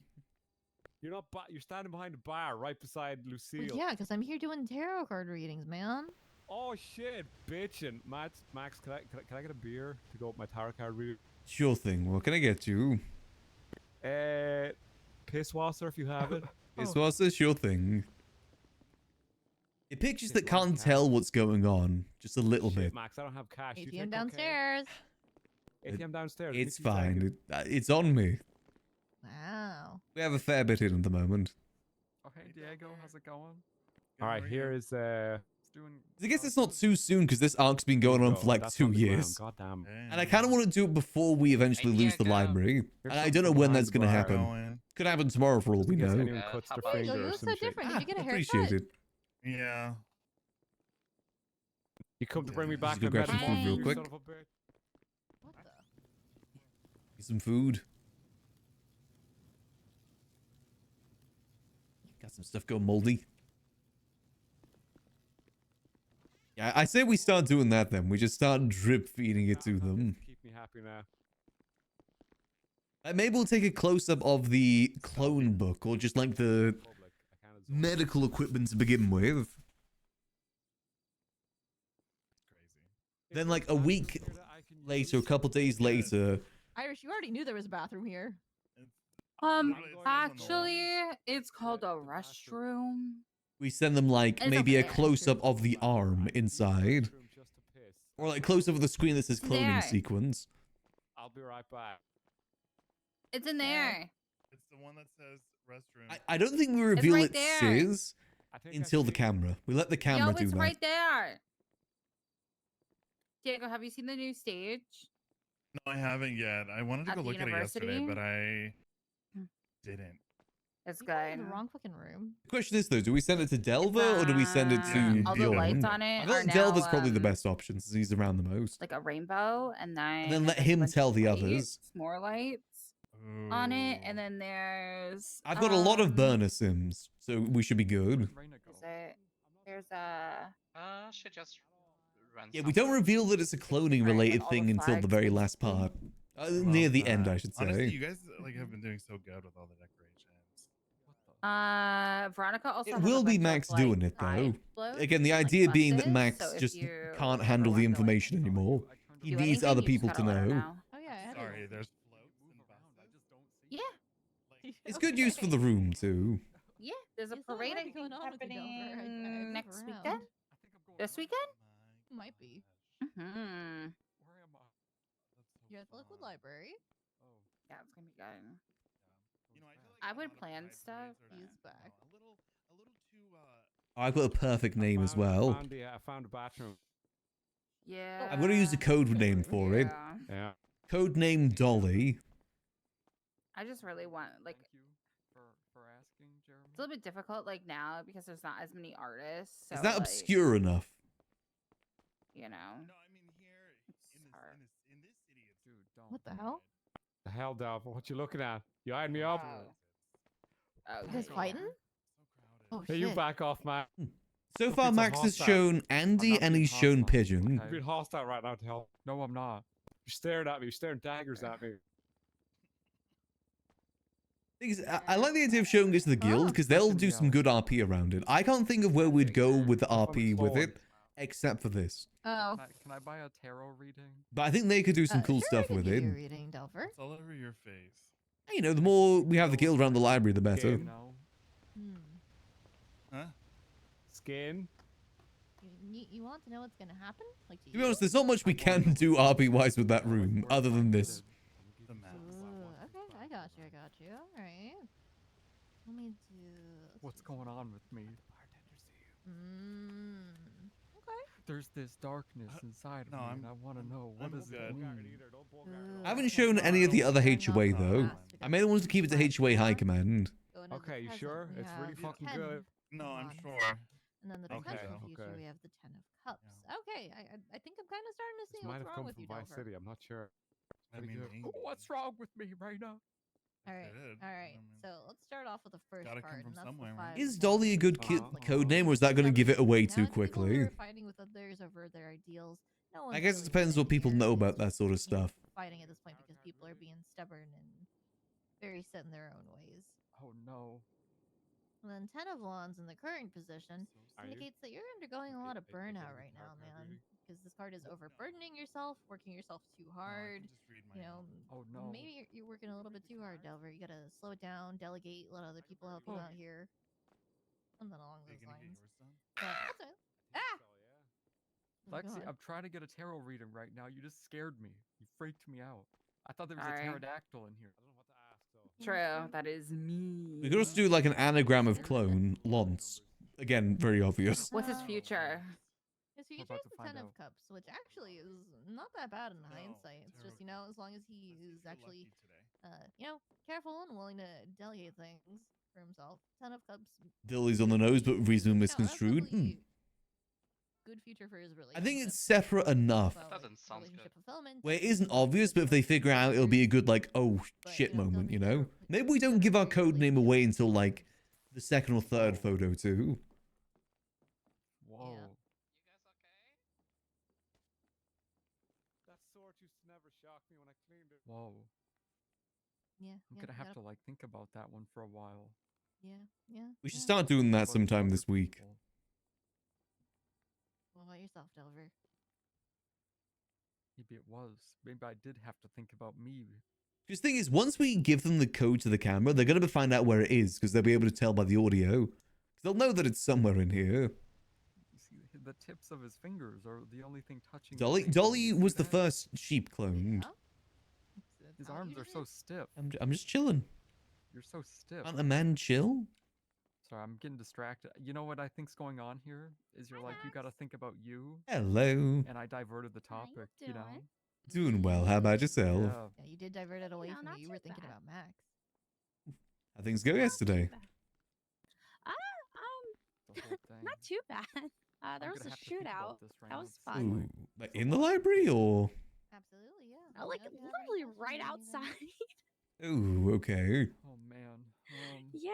You're not. You're standing behind the bar, right beside Lucille. Well, yeah, because I'm here doing tarot card readings, man. Oh shit, bitchin'. Max, can I get a beer to go with my tarot card reading? Sure thing. What can I get you? Pisswasser if you have it. This was a sure thing. It pictures that can't tell what's going on, just a little Shit, bit. Max, I don't have cash. You ATM take downstairs. ATM downstairs. give me It's 2 fine. seconds. It's on me. Wow. We have a fair bit in at the moment. Oh, hey, Diego, how's it going? All right, here is It's doing. I guess it's not too soon because this arc's been going on for like That's 2 on the ground, years. goddamn. And I kind of want to do it before we eventually lose the library. And I don't know when that's going to happen. Could happen tomorrow for all we know. Anyone cuts their Oh, finger you or look some so shit. different. Did you get a haircut? Appreciate it. Yeah. You come to bring me back. Just go I grab some met food real you quick. son of a bitch. What the? Get some food. Got some stuff going moldy. Yeah, I say we start doing that then. We just start drip feeding it to them. Keep me happy now. Maybe we'll take a close-up of the clone book or just like the medical equipment to begin with. Then like a week later, a couple days later, Irish, you already knew there was a bathroom here. Actually, it's called a restroom. we send them like It's maybe a okay. close-up of the arm inside. Or like close-up of the screen that says cloning There. sequence. I'll be right back. It's in there. It's the one that says restroom. I don't think we reveal right it there. says until the camera. We let the camera Yo, do it's that. right there. Diego, have you seen the new stage? No, I haven't yet. I wanted to At go the look at it yesterday, university? but I didn't. It's You went in good. the wrong fucking room. The question is though, do we send it to Delver or do we send it to all the Bjorn? lights on it I feel are like Delver's now, probably the best option since he's around the most. like a rainbow, and then then let like, a him bunch of tell the lights, others. More lights on it, and then there's. I've got a lot of burner sims, so we should be good. Is it? There's a. Should just run. Yeah, we don't reveal that it's a cloning related all thing the until the flags very and last stuff. part. Near the end, I should say. Honestly, you guys like have been doing so good with all the decorations. Veronica also. It has a will be bunch Max of, like, doing it though. pride floats Again, the and, like, idea being that buses, Max so if just you can't ever handle the want to, like, information anymore. He do needs anything, other you just people gotta to let her know. Oh yeah, I had Sorry, there's floats and buses. Yeah. It's good use for the room too. Yeah, there's a There's not a parade lot I think going on with you, Delver. I happening move next around. weekend. This weekend? Might be. Hmm. You're at the Liquid Library. Yeah, it's gonna be good. I would plan stuff. He's back. Oh, I've got a perfect name as well. I found a bathroom. Yeah. I'm going to use a code name for it. Yeah. Code name Dolly. I just really want like. For asking, Jeremy. It's a little bit difficult like now because there's not as many artists. So, Is that like, obscure enough? You know. No, I mean here It's hard. in this city, it's dude. Don't. What the hell? The hell, Delver? What you looking at? You eyeing me up? Oh, You guys fighting? Oh Hey, shit. you back off, man. So far, It's a Max has hostile. shown Andy and he's shown Pigeon. You're being hostile right now, Del. No, I'm not. You're staring at me. You're staring daggers at me. Thing is, I like the idea of showing it to the guild because they'll do some good RP around it. I can't think of where we'd go with the RP with it, except for this. Oh. Can I buy a tarot reading? But I think they could do some cool Sure, I stuff can with give it. you a reading, Delver. It's all over your face. You know, the more we have the guild around the library, the better. No. Huh? Skin. You want to know what's gonna happen? Like To be honest, there's not much we can do RP-wise with that room, other than this. The map. Okay, I got you. All right. Let me do. What's going on with me? Okay. there's this darkness inside of me, and I want to know what does it mean. I haven't shown any of the other HOA though. I mainly wanted to keep it to HOA High Command. Okay, you sure? It's really fucking good. No, I'm sure. And then the Okay, potential future, okay. we have the Ten of Cups. Okay, I think I'm kind of starting to see This might what's have wrong come with from you, Vice Delver. City. I'm not sure. I mean, What's wrong with me right now? All right, all right. So let's start off with the first gotta come card, from and that's somewhere, the right? five. Is Dolly a good code name, or is that going to give it away too quickly? People who are fighting with others over their ideals. No one's I guess it really depends what people know about that sort of stuff. fighting at this point because people are being stubborn and very set in their own ways. Oh no. And then Ten of Wands in the current position Are you? indicates that you're undergoing a lot of burnout right now, man. Because this card is overburdening yourself, working yourself too hard. You know, Oh no. maybe you're working a little bit too hard, Delver. You gotta slow it down, delegate, let other people help you out here. Something along those lines. But that's it. Ah! Lexi, I'm trying to get a tarot reading right now. You just scared me. You freaked me out. I thought there was Sorry. a pterodactyl in here. True, that is me. We could also do like an anagram of clone, Lance. Again, very obvious. What's his future? His future about is to the find Ten of out. Cups, which actually is not that bad in hindsight. It's just, you know, as long as he is actually, you know, careful and willing to delegate things for himself. Ten of Cups. Dilly's on the nose, but reasonably No, that's misconstrued. definitely good future for his relationship. I think it's separate enough About, like, relationship fulfillment. where it isn't obvious, but if they figure out, it'll be a good like, oh shit moment, you know? Maybe we don't give our code name away until like the second or third photo too. Whoa. That sword used to never shock me when I cleaned it. Whoa. Yeah. I'm gonna have to like think about that one for a while. Yeah, yeah. We should start doing that What about the sometime other this week. people? What about yourself, Delver? Maybe it was. Maybe I did have to think about me. Because the thing is, once we give them the code to the camera, they're going to find out where it is because they'll be able to tell by the audio. 'Cause they'll know that it's somewhere in here. You see, the tips of his fingers are the only thing touching. the Dolly, table. Dolly You see was the that? first sheep cloned. His arms are so stiff. I'm just chilling. You're so stiff. Can't a man chill? Sorry, I'm getting distracted. You know what I think's going on here? Is you're like, you gotta think about you. Hello. And I diverted the topic, you know? Doing well. How about yourself? Yeah. Yeah, you did divert it away from me. You were thinking about Max. How things go yesterday? The whole thing. Not too bad. There I'm was a gonna have to think shootout. about this right That now. was It's fun. Ooh, like in the library or? Absolutely, yeah. Like literally right outside. Ooh, okay. Oh man. Yeah,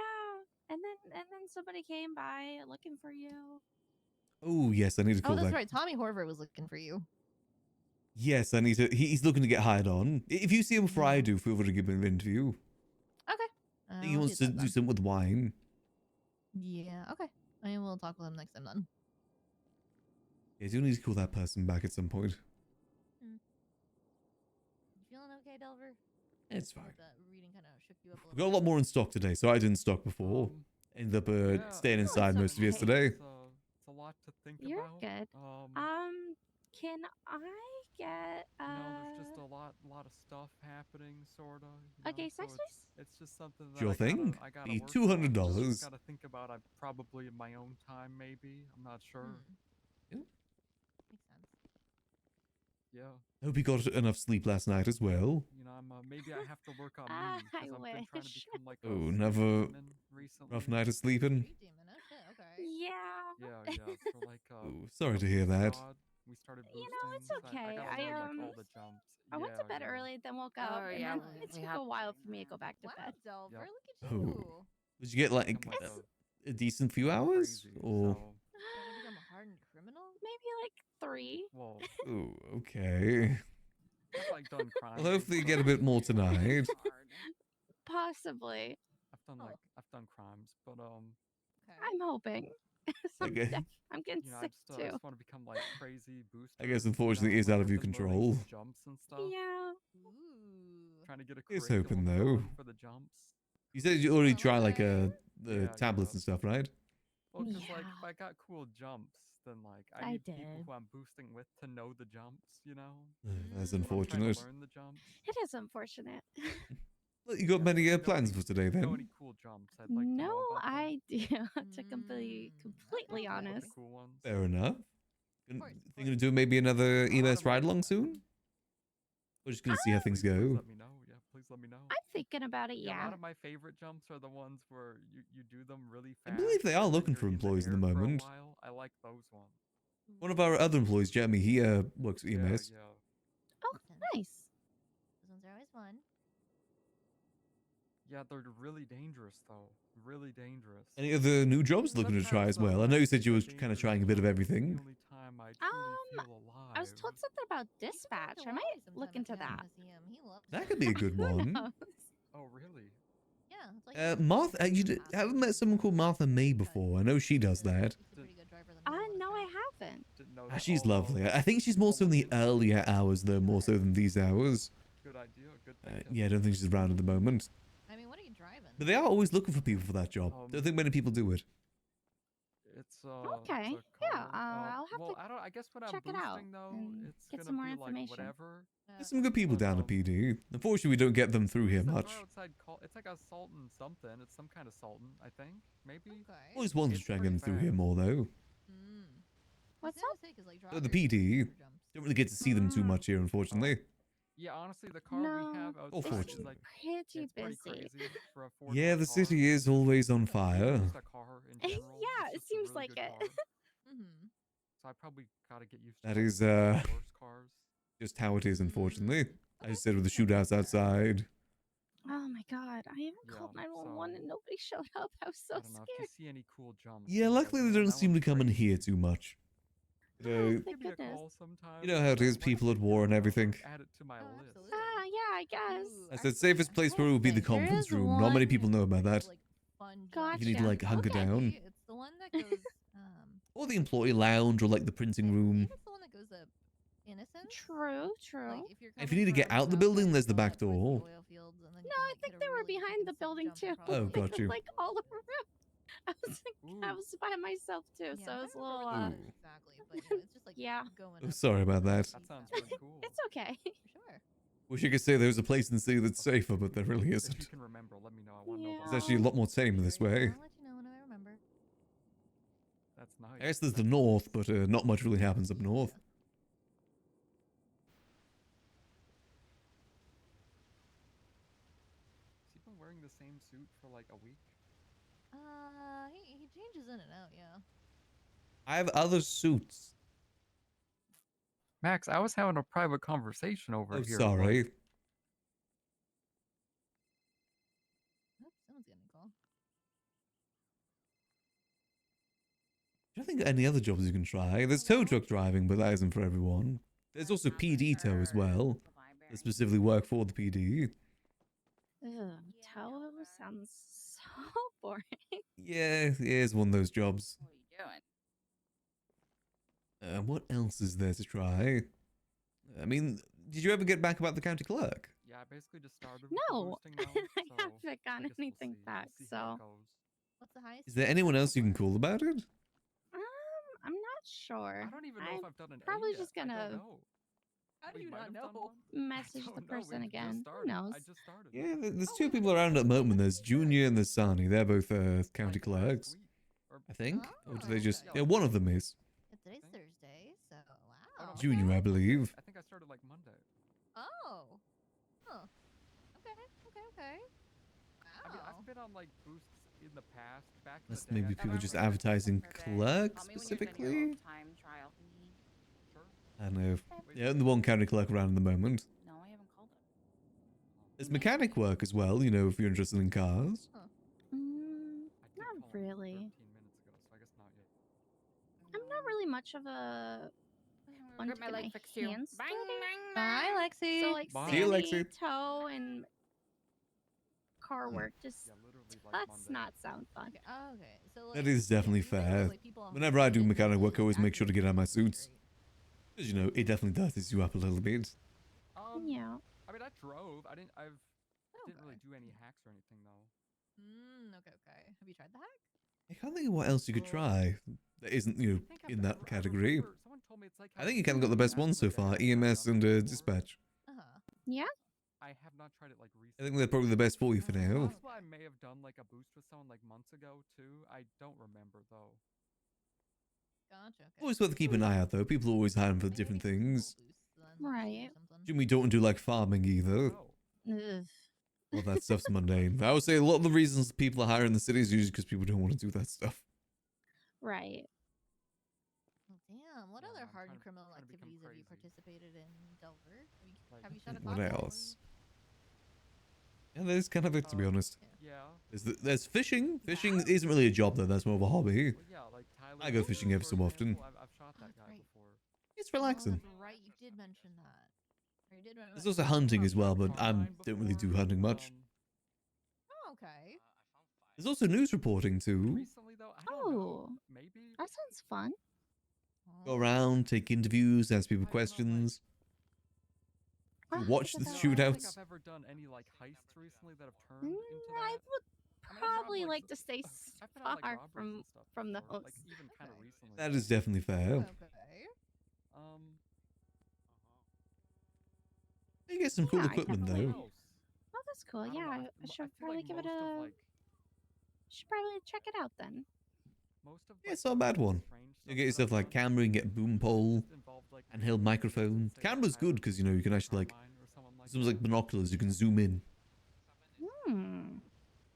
and then somebody came by looking for you. Oh yes, I need to Oh, call that's that. right. Tommy Horvath was looking for you. Yes, I need to. He's looking to get hired on. If you see him before I do, feel free to give him an interview. Okay. I think he wants to do something with wine. Yeah, okay. I mean, we'll talk with him next time then. Yeah, do need to call that person back at some point. You feeling okay, Delver? It's fine. The reading kind of shook you up a We got a lot more in stock today, so I didn't stock before. Ended up yeah, staying no, inside it's most of okay. yesterday. It's a lot to think You're about. good. Can I get You know, there's just a lot of stuff happening, sorta. Okay, sex please? It's just something that Sure thing. I gotta Be work on. $200. Just gotta think about. I probably in my own time, maybe. I'm not sure. Makes sense. Yeah. I hope you got enough sleep last night as well. You know, maybe I have to work on me I because I've been trying to wish. become like a Oh, street another demon recently. rough night of sleeping. Yeah. Yeah, so like Oh, sorry to hear that. we started You know, it's boosting, okay. I gotta learn, like, all the jumps. I went to bed yeah. early, then woke up, Oh, and yeah, then we it took have a while for me to go back to bed. Delver, Yep. look at you. Oh. Did you get like a decent few hours? Or Wanna become a hardened criminal? Maybe like 3. Whoa. oh, okay. I've like done crimes. Well, hopefully you get a bit more tonight. Possibly. I've done crimes, but I'm hoping. Okay. Someday. I'm getting you know, sick I too. just want to become like crazy booster. I guess unfortunately it is out of your control. Jumps and stuff. Yeah. Trying to get a Here's curriculum hoping though. going for the jumps. You said you already tried like the Yeah, tablets and stuff, right? Well, because like if I got cool jumps, then like I I need people did. who I'm boosting with to know the jumps, you know. That's So I'm trying to unfortunate. learn the jumps. It is unfortunate. Well, you got many plans for today If you know then? any cool jumps, I'd like to No know about them. idea, to be completely Know about honest. the cool ones. Fair enough. Thinking of doing maybe another EMS ride along soon? We're just gonna see how things go. Let me know. Yeah, please let me know. I'm thinking about it. Yeah, a Yeah. lot of my favorite jumps are the ones where you do them really I fast. believe they are and then looking you're for in employees at the air for a moment. while. I like those ones. One of our other employees, Jeremy, he works at EMS. Yeah. Oh, nice. Those ones are always fun. Yeah, they're really dangerous though. Really dangerous. Any other new jobs looking to try as well? I know you said you were kind of trying a bit of everything. Time I truly feel alive. I was told something about dispatch. I might look into that. That could be a good Who one. knows? Oh, really? Yeah. It's like Martha, haven't met someone called Martha May before. I know she does that. No, I haven't. She's lovely. I think she's more so in the earlier hours, though, more so than these hours. Good idea. Good. Yeah, I don't think she's around at the moment. I mean, what are you driving? But they are always looking for people for that job. Don't think many people do it. It's Okay. it's a Yeah. car. I'll have well, to I guess when check I'm it out boosting though, and it's get gonna some more be information. like whatever. There's some good people down at PD. Unfortunately, we don't get them through here much. Outside call. It's like a Sultan something. It's some kind of Sultan, I think. Maybe. Always wanted to try and get them through here more, though. What's up? The PD. Don't really get to see them too much here, unfortunately. Yeah, honestly, the car we have outside Unfortunately. is like Pretty pretty busy. crazy for a four-door Yeah, the car. city is always on fire. Just a car in general. Yeah, it's it just a seems really like good it. car. So I probably gotta get used to That like, is, the worst cars. just how it is, unfortunately. As you said, with the shootouts outside. Oh my god, I even called 911 and nobody showed up. I was so I don't know if you scared. see any cool jumps. Yeah, luckily they don't seem to come in here too much. Thank goodness. You know how it is, people at war and everything. Add it to my list. Yeah, I guess. I said safest place where it would be the conference room. Not many people know about that. Gotcha. If you need to like hunker down. It's the one that goes. Or the employee lounge or like the printing room. It's the one that goes up Innocence. True. Like, if you're If you need to get out the building, there's the back door. No, I think they were behind the building too. Oh, got you. Like all around. I was by myself too, so it was a little. Exactly, but you know, it's just like Yeah. going. Oh, sorry about that. That sounds really cool. It's okay. Sure. Wish I could say there's a place in the city that's safer, but there really If you isn't. can remember, let me know. I want to know. It's actually a lot more tame this way. I'll let you know when I remember. That's nice. I guess there's the north, but not much really happens up north. Has he been wearing the same suit for like a week? He changes in and out, yeah. I have other suits. Max, I was having a private conversation over Oh, here. sorry. like- Oops, someone's getting a call. I don't think any other jobs you can try. There's tow truck driving, but that isn't for everyone. There's also PD tow as well. That specifically work for the PD. Ugh, tow sounds so boring. Yeah, it is one of those jobs. What are you doing? What else is there to try? I mean, did you ever get back about the county clerk? Yeah, I basically just started with the No, boosting now, I so haven't I gotten guess we'll anything see. back. We'll see how So, it goes. What's the highest? Is there anyone else you can call about it? I'm not sure. I don't even know if I've done an A probably yet. just I don't gonna know. How do We you might not have done know? one. message don't the know, person we again. Just Who started. knows? I just started. Yeah, there's two people around at the moment. There's Junior and there's Sani. They're both county clerks, I think. Or do they just? Yeah, one of them is. Today's Thursday, so wow. Junior, I believe. I think I started like Monday. Oh. Huh. Okay. I mean, Wow. I've been on like boosts in the past. Back in Unless the day, maybe I people thought just I was advertising like, clerk Tell me when you're done your specifically. overtime trial. I don't know. Yeah, I'm the one county clerk around at the moment. No, I haven't called it. There's mechanic work as well, you know, if you're interested in cars. Not really. 13 minutes ago, so I guess not yet. I'm not really much of a one to Get my get leg my fixed too. hands Bang, dirty. Bye, Lexi. So like Bye. See you, Sandy, Lexi. tow, and car work just Yeah, literally like let's Monday. not sound fun. Okay. So like, That is definitely fair. Whenever I do mechanic work, I always make sure to get out my suits. Because, you know, it definitely does you up a little bit. Yeah. I mean, I drove. I didn't really do any hacks or anything though. Okay. Have you tried the hack? I can't think of what else you could try that isn't, you know, in that category. Someone told me it's like. I think you kind of got the best ones so far, EMS and dispatch. Yeah. I have not tried it like recently. I think they're probably the best for you for now. Possible I may have done like a boost with someone like months ago too. I don't remember though. Gotcha. Okay. Always worth keeping an eye out, though. People are always hiring for different things. Right. Jimmy don't do like farming either. Ugh. All that stuff's mundane. I would say a lot of the reasons people are hiring in the city is usually because people don't want to do that stuff. Right. Well, damn. What other hardened criminal activities have you participated in, Delver? Have you shot a What cop yet? else? Yeah, there's kind of it, to be honest. Yeah. There's fishing. Fishing isn't really a job, though. That's more of a hobby. Well, yeah, like Tyler. I go fishing every so often. I've shot that guy before. It's relaxing. Oh, that's right. You did mention that. Or you did mention There's also hunting as well, but I don't really do hunting much. Oh, okay. There's also news reporting, too. Recently, though, I don't Oh, know. Maybe. that sounds fun. Go around, take interviews, ask people questions. Watch the I don't think shootouts. I've ever done any like heists recently that have turned into that. I would probably like to stay I've been on, like, far robberies and stuff from before, those. like even kind of recently. That is definitely fair. Okay. You get some cool Yeah, I equipment, definitely- though. Oh, that's cool. Yeah, I should feel probably like give it most of, a. like- Should probably check it out then. Most of Yeah, it's not a bad one. You get yourself like camera, you get boom pole, handheld microphone. Camera's good because you know you can actually like, something like binoculars. You can zoom in. Hmm.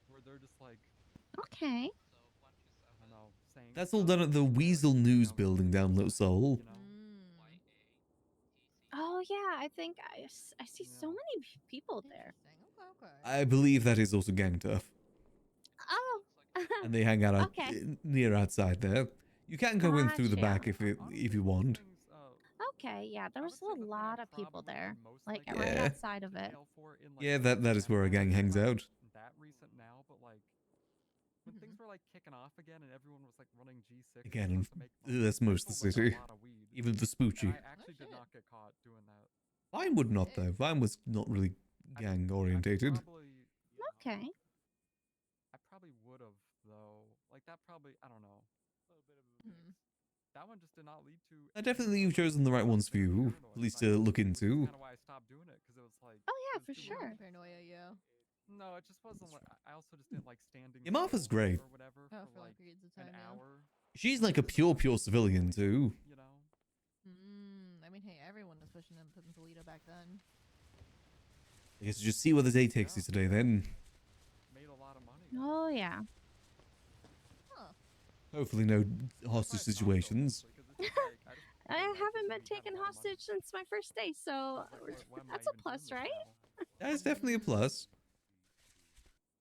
Where they're just like, Okay. I don't know, saying. That's all done at the Weasel News building down Little Seoul. Oh yeah, I think I see so many people there. I believe that is also gang tough, Oh. and they hang out Okay. near outside there. You can go in through the back if you want. Okay, yeah, there was a lot of people there, like right Yeah. outside of it. Yeah, that is where a gang hangs out. That recent now, but like when things were like kicking off again and everyone was like running G6. Again, that's most of the city, even the Spoochie. I actually did not get caught doing that. Vine would not though. Vine was not really gang orientated. Okay. I probably would have though. Like that probably I don't know. That one just did not lead to. I definitely you've chosen the right ones for you, at least to look into. Kind of why I stopped doing it because it was like. Oh yeah, for sure. Paranoia, yeah. No, it just wasn't. Like, I also just didn't like standing. Yeah, Martha's still great. Or whatever Oh, for like periods of time, an yeah. hour. She's like a pure civilian too. You know. I mean, hey, everyone was pushing him in Toledo back then. I guess just see where the day takes you today then. Made a lot of money. Oh yeah. Hopefully no hostage situations. I haven't been taken hostage since my first day, so that's a plus, right? That's definitely a plus.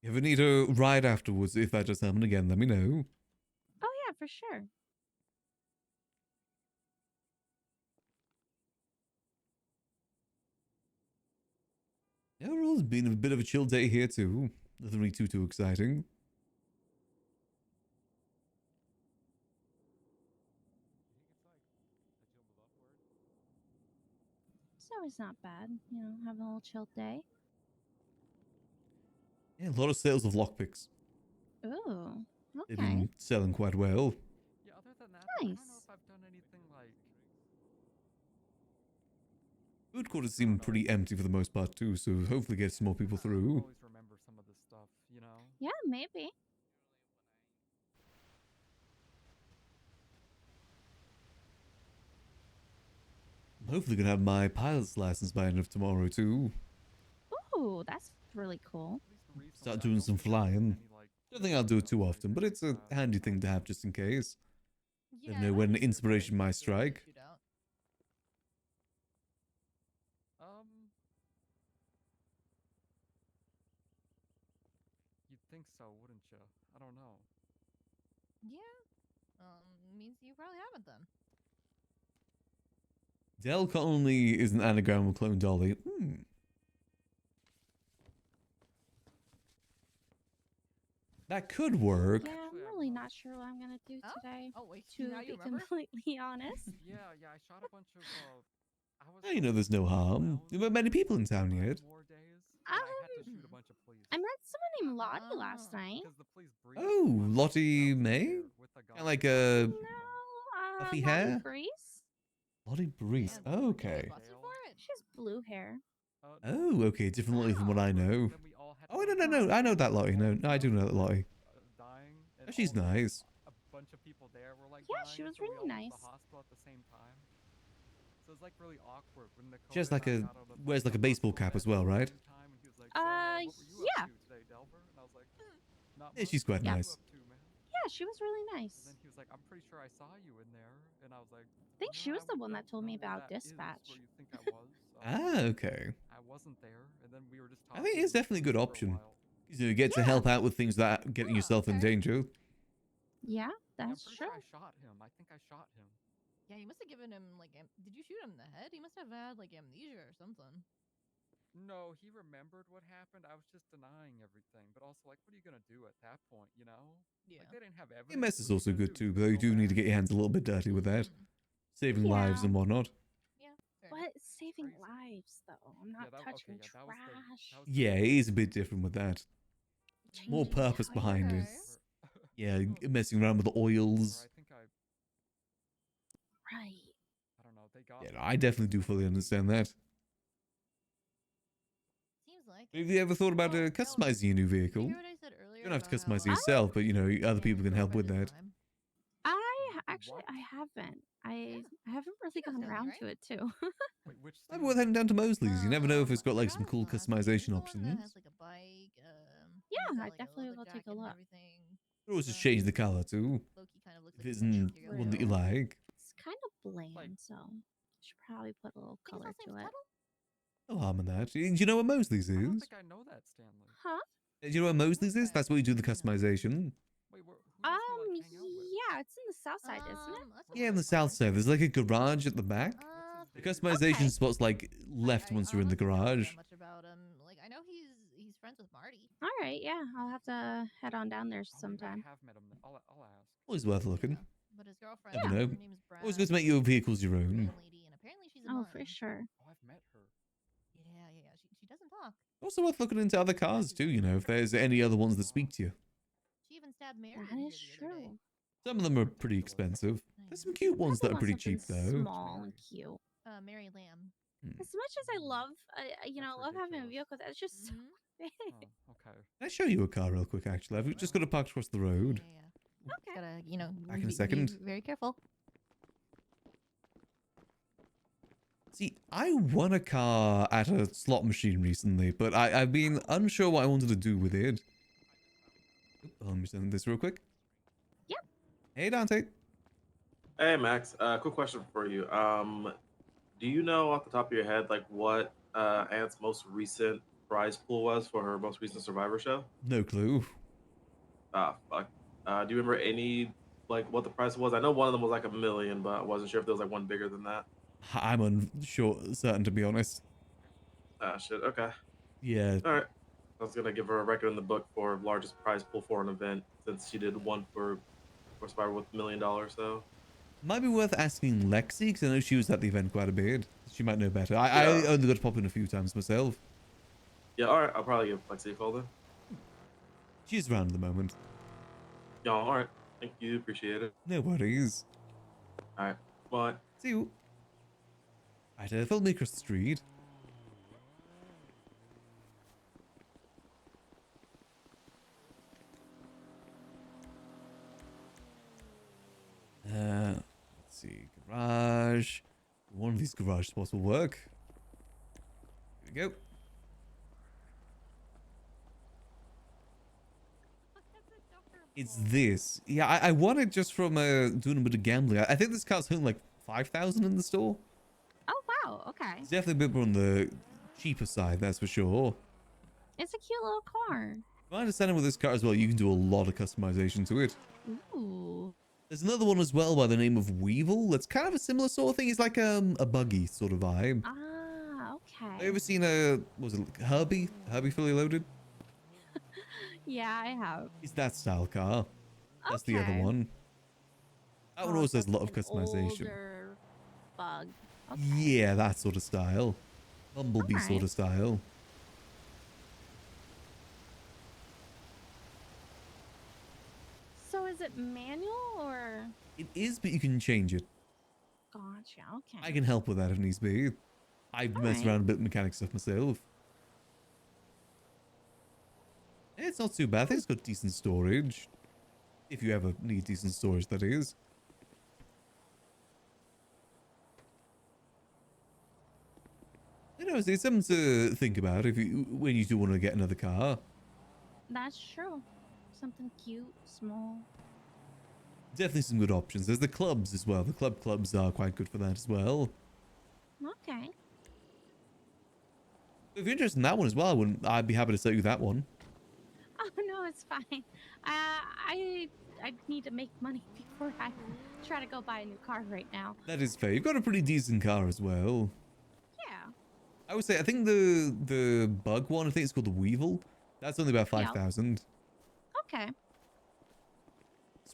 If you need a ride afterwards, if that does happen again, let me know. Oh yeah, for sure. Yeah, overall, it's been a bit of a chill day here too. Nothing really too exciting. It's always not bad, you know, having a little chilled day. Yeah, a lot of sales of lockpicks. Ooh, They've okay. been selling quite well. Yeah, other than that, I don't know Nice. if I've done anything like. Food quarters seem pretty empty for the most part too, so hopefully get some more people through. Always remember some of this stuff, you know. Yeah, maybe. I'm hopefully gonna have my pilot's license by end of tomorrow too. Ooh, that's really cool. Start doing some flying. Don't think I'll do it too often, but it's a handy thing to have just in case. Never know when inspiration might strike. You'd think so, wouldn't you? I don't know. Yeah. Means you probably haven't then. Del Conley is an anagram of Clone Dolly. That could work. Yeah, I'm really not sure what I'm gonna do today. Oh wait, to now you be remember? completely honest. Yeah, I shot a bunch of. Now you know there's no harm. There weren't many people in town yet. I met someone named Lottie last night. Oh, Lottie May? Kind of like a puffy Lottie hair? Breeze? Lottie Breeze. Oh, okay. She has blue hair. Oh, okay. Different Lottie from what I know. Oh, no. I know that Lottie. No, I do know that Lottie. Oh, she's nice. bunch of people there were like Yeah, dying, she was so we really all went to nice. the hospital at the same time. So it's like really awkward when Dakota She has like and I a got out of wears like a the baseball hospital cap bed as well, at the right? same time, and he was like, "So, what were you Yeah. up to today, Delver?" And I was like, "Not Yeah, much. she's quite What were you nice. up to, man?" Yeah, she was really nice. And then he was like, "I'm pretty sure I saw you in there," and I was like, I think she was the one that told me "Know where about that is, dispatch. where you think I was." Okay. I wasn't there, and then we were just I talking. think it's to the definitely a good police for option. while. You get to help out with things that getting yourself in danger. Yeah, I'm that's pretty true. sure I shot him. I think I shot him. Yeah, you must have given him like. Did you shoot him in the head? He must have had like amnesia or something. No, he remembered what happened. I was just denying everything. But also, like, what are you gonna do at that point? You know? Yeah. Like, they didn't have evidence. EMS is What are you also gonna good do? too, but you do need to get your hands a little bit dirty with that. Saving lives and whatnot. But saving lives, though. I'm not touching that trash. Yeah, it is a bit different with that. More Changing purpose behind it. tires. Yeah, messing around with the oils. I think I Right. don't know. They got. Yeah, no, I definitely do fully understand that. Seems like. Have you ever thought about customizing your new vehicle? You hear what I said earlier? You don't have to about how, customize it yourself, but you know, other people can help with that. I haven't. I haven't really gotten around to it too. Maybe worth heading down to Mosley's. You never know if it's got like some cool customization that options. has like a bike. Yeah, I definitely will take a look. You always just change the color too. If it isn't one that you like. It's kind of bland, so I should probably put a little color to it. No harm in that. Do you know what Mosley's I don't is? think I know that, Stanley. Huh? Do you know what Mosley's is? That's where you do the customization. Wait, Yeah, it's in the south side, isn't it? Yeah, in the south side. There's like a garage at the back. The customization spot's like left once you're in the garage. Much about him. Like I know he's friends with Marty. All right, yeah, I'll have to head on down there sometime. I have met him. I'll ask. Always worth looking. But his girlfriend, Never her know. name's Brad. Always good to make your vehicles your own. Lady, and apparently she's a Oh, mom. for sure. Oh, I've met her. Yeah. She doesn't talk. Also worth looking into other cars too, you know, if there's any other ones that speak to you. She even stabbed Mary. That is true. Some of them are pretty expensive. There's some cute ones that are pretty cheap though. Small and cute. Mary Lamb. As much as I love, love having a vehicle, that's just so big. Okay. Can I show you a car real quick? Actually, I've just got to park across the road. Okay. Gotta, Back in a be second. very careful. See, I won a car at a slot machine recently, but I've been unsure what I wanted to do with it. Let me send this real quick. Yep. Hey, Dante. Hey, Max. Quick question for you. Do you know off the top of your head, like what Ant's most recent prize pool was for her most recent Survivor show? No clue. Ah, fuck. Do you remember any, like, what the price was? I know one of them was like $1 million, but I wasn't sure if there was like one bigger than that. I'm unsure, certain to be honest. Ah, shit. Okay. Yeah. All right. I was gonna give her a record in the book for largest prize pool for an event since she did one for Survivor with $1 million. So. Might be worth asking Lexi, because I know she was at the event quite a bit. She might know better. I only got to pop in a few times myself. Yeah. All right. I'll probably give Lexi a call then. She's around at the moment. Yeah. All right. Thank you. Appreciate it. No worries. All right. Bye. See you. Right, follow me across the street. Let's see, garage. One of these garage spots will work. Here we go. It's this. Yeah, I won it just from doing a bit of gambling. I think this car's only like 5,000 in the store. Oh wow, okay. It's definitely a bit more on the cheaper side, that's for sure. It's a cute little car. My understanding with this car as well, you can do a lot of customization to it. Ooh. There's another one as well by the name of Weevil. That's kind of a similar sort of thing. It's like a buggy sort of vibe. Ah, okay. Have you ever seen a, was it Herbie? Herbie Fully Loaded? Yeah, I have. It's that style car. That's the other Okay. one. That one Oh, also so has a lot of it's an customization. older bug. Okay. Yeah, that sort of style. Bumblebee sort Alright. of style. So is it manual or? It is, but you can change it. Gotcha. Okay. I can help with that if needs be. I've messed around a bit with mechanic stuff myself. Yeah, it's not too bad. I think it's got decent storage. If you ever need decent storage, that is. You know, it's something to think about if you when you do want to get another car. That's true. Something cute, small. Definitely some good options. There's the clubs as well. The clubs are quite good for that as well. Okay. If you're interested in that one as well, I'd be happy to sell you that one. Oh no, it's fine. I need to make money before I try to go buy a new car right now. That is fair. You've got a pretty decent car as well. Yeah. I would say I think the bug one, I think it's called the Weevil. That's only about 5,000. Okay.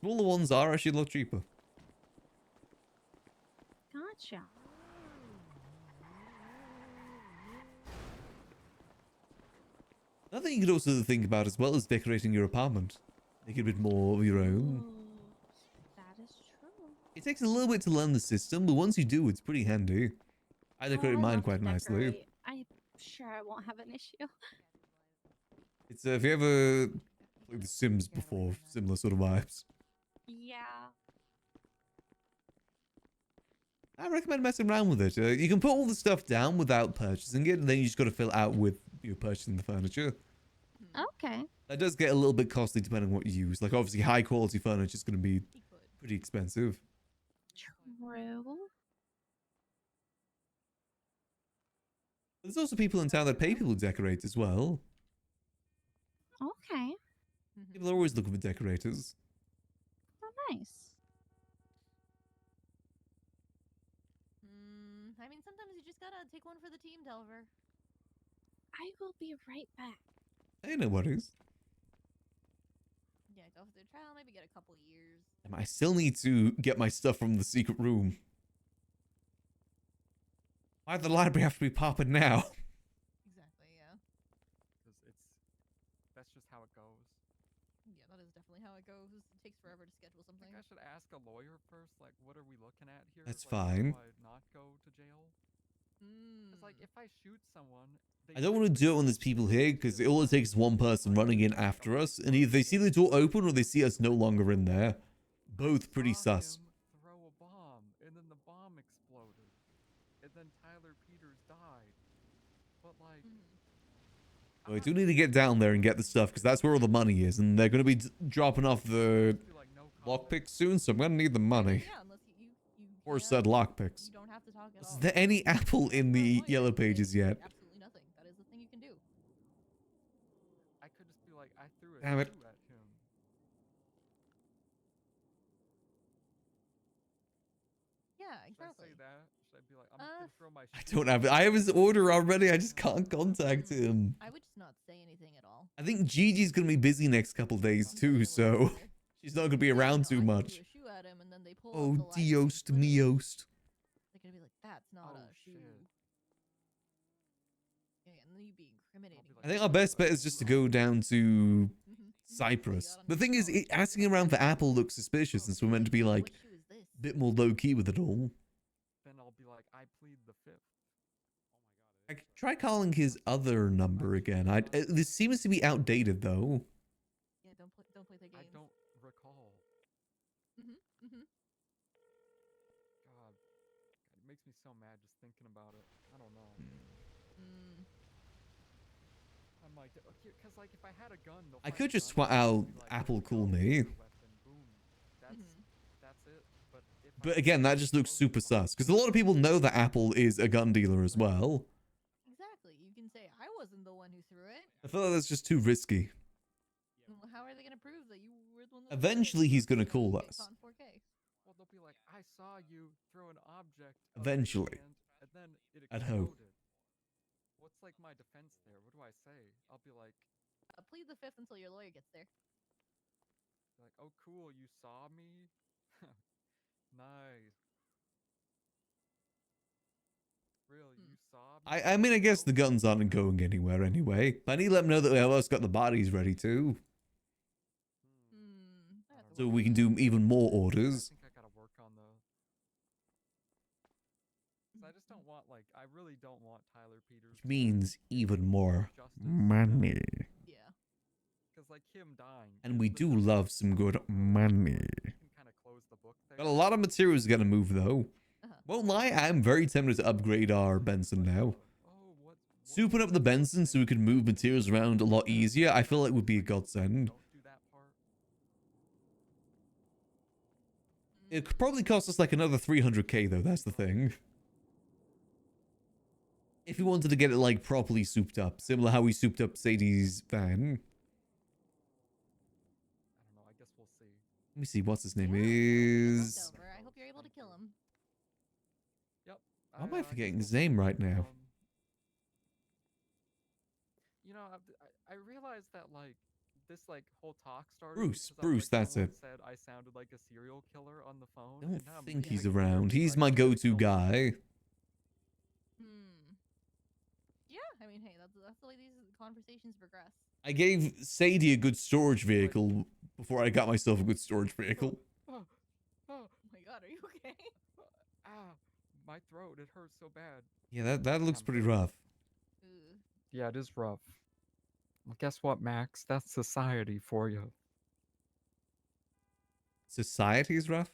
Smaller ones are actually a lot cheaper. Gotcha. Another thing you could also think about as well is decorating your apartment. Make it a bit more of your own. That is true. It takes a little bit to learn the system, but once you do, it's pretty handy. I decorated mine love to quite nicely. decorate. I'm sure I won't have an issue. It's if you ever played The Sims before, similar sort of vibes. Yeah. I recommend messing around with it. You can put all the stuff down without purchasing it, and then you just got to fill it out with you purchasing the furniture. Okay. That does get a little bit costly depending on what you use. Like obviously high quality furniture is going to be pretty expensive. True. There's also people in town that pay people to decorate as well. Okay. People are always looking for decorators. Oh, nice. I mean, sometimes you just gotta take one for the team, Delver. I will be right back. Hey, no worries. Yeah, go through the trial, maybe get a couple years. I still need to get my stuff from the secret room. Why'd the library have to be popping now? Exactly, yeah. Because that's just how it goes. Yeah, that is definitely how it goes. It takes forever to schedule I something. think I should ask a lawyer first, like, what are we looking at here? That's like, fine. Do I not go to jail? It's like, if I shoot someone... I don't want to do it when there's people here, because all it takes is one person running in after us, and either they see the door open or they see us no longer in there. Both pretty sus. Throw a bomb, and then the bomb exploded. And then Tyler Peters died. But, like... So I do need to get down there and get the stuff, because that's where all the money is, and they're going to be dropping off the lockpicks soon, so I'm going to need the money. Yeah, unless you Or said lockpicks. You don't have to talk at all. Is there any apple in the yellow pages yet? Absolutely nothing. That is the thing you can do. I could just be like, I threw a Damn it. shoe at him. Yeah, Should I exactly. say that? Should I be like, I'm gonna throw my I shoe don't have it. I have his order already. I just can't contact him. I would just not say anything at all. I think Gigi's going to be busy next couple days too, so she's not going to be around too much. A shoe at him, and then they pull Oh, out the Diost Miost. They're gonna be like, "That's not a shoe." Yeah, and then you'd be incriminating. I think our best bet is just to go down to Cyprus. The thing is, asking around for Apple looks suspicious, since we're meant to be like a bit more low key with it all. Then I'll be like, I plead the fifth. I could try calling his other number again. This seems to be outdated though. Yeah, don't play the game. I don't recall. God, it makes me so mad just thinking about it. I don't know. I'm like, because like if I had a gun, I could just swat out Apple Cool Me. That's it. But again, that just looks super sus. Because a lot of people know that Apple is a gun dealer as well. Exactly. You can say I wasn't the one who threw it. I feel like that's just too risky. Well, how are they gonna prove that you were the one? Eventually, he's going to call us. On 4K. Well, they'll be like, I saw you throw an object. Eventually. And then it I'd exploded. hope. What's like my defense there? What do I say? I'll be like, Plead the fifth until your lawyer gets there. oh cool, you saw me. Nice. Really, you saw me? I mean, I guess the guns aren't going anywhere anyway. But I need to let them know that we have us got the bodies ready too. So we can do even more orders. I think I gotta work on the... I just don't want, like, I really don't want Tyler Peters. Which means even more money. Yeah. because like him dying. And we do love some good money. Kind of close the book there. Got a lot of materials gonna move though. Won't lie, I'm very tempted to upgrade our Benson now. Souping up the Benson so we could move materials around a lot easier, I feel like would be a godsend. It could probably cost us like another 300k though, that's the thing. If we wanted to get it like properly souped up, similar how we souped up Sadie's van. I don't know. I guess we'll see. Let me see, what's his name is... I hope you're able to kill him. Yep. Why am I forgetting his name right now? You know, I realized that like this like whole talk started. Bruce, that's it. Said I sounded like a serial killer on the phone. I don't and now I'm think thinking, he's like, around. He's my go-to guy. Yeah, I mean, hey, that's the way these conversations progress. I gave Sadie a good storage vehicle before I got myself a good storage vehicle. Oh my god, are you okay? My throat, it hurts so bad. Yeah, that looks pretty rough. Yeah, it is rough. Well, guess what, Max? That's society for you. Society's rough?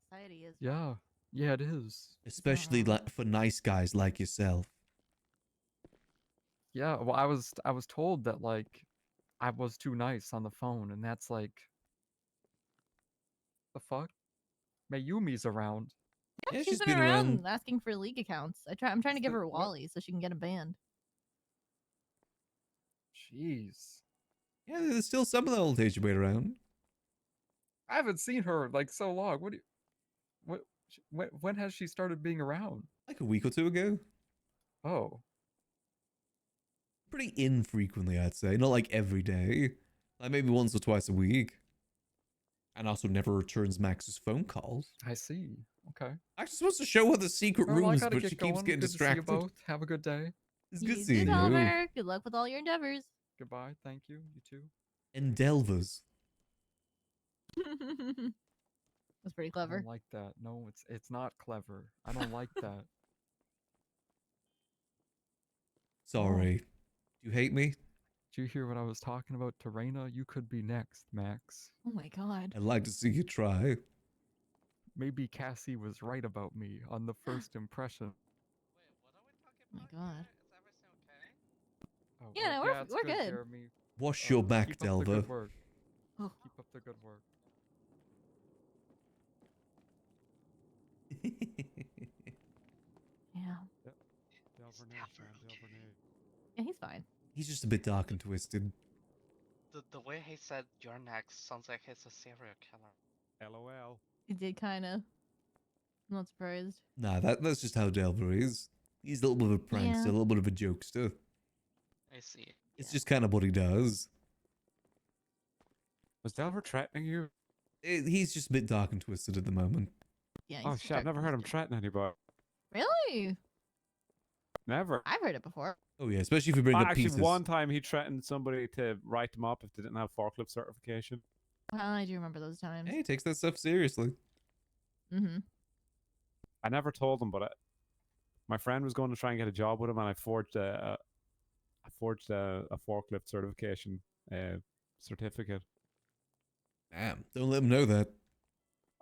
Society is. Yeah, yeah, it is. Especially like for nice guys like yourself. Yeah, well, I was told that like I was too nice on the phone, and that's like the fuck. Mayumi's around. Yeah, she's been around asking for league accounts. I'm trying to give her Wally so she can get a band. Jeez. Yeah, there's still some of the old age made around. I haven't seen her like so long. When has she started being around? Like a week or two ago. Oh. Pretty infrequently, I'd say. Not like every day. Like maybe once or twice a week. And also never returns Max's phone calls. I see. Okay. Actually supposed to show her the secret Well, I rooms, gotta but get she keeps going. getting Good to see distracted. you both. Have a good day. It's good You seeing too, you. Oliver. Good luck with all your endeavors. Goodbye. Thank you. You too. Endelvers. That's pretty I clever. don't like that. No, it's not clever. I don't like that. Sorry. Do you hate me? Did you hear what I was talking about, Terena? You could be next, Max. Oh my god. I'd like to see you try. Maybe Cassie was right about me on the first impression. Oh my god. Oh, Yeah, no, well, it's we're good. Jeremy. Wash your back, Keep up the Delver. good work. Oh. Keep up the good work. Yeah. Yep. Yeah, he's fine. He's just a bit dark and twisted. The way he said you're next sounds like he's a serial killer. LOL. He did kind of. I'm not surprised. Nah, that's just how Delver is. He's a little bit of a prankster, Yeah. a little bit of a jokester. I see. It's just kind of what he does. Was Delver threatening you? He's just a bit dark and twisted at the moment. Yeah. Oh he's shit, I've never heard him threaten anybody. Really? Never. I've heard it before. Oh yeah, especially if you bring up Actually, pieces. one time he threatened somebody to write them up if they didn't have forklift certification. I do remember those times. Hey, he takes that stuff seriously. Mm-hmm. I never told him, but my friend was going to try and get a job with him, and I forged a forklift certification certificate. Damn, don't let him know that.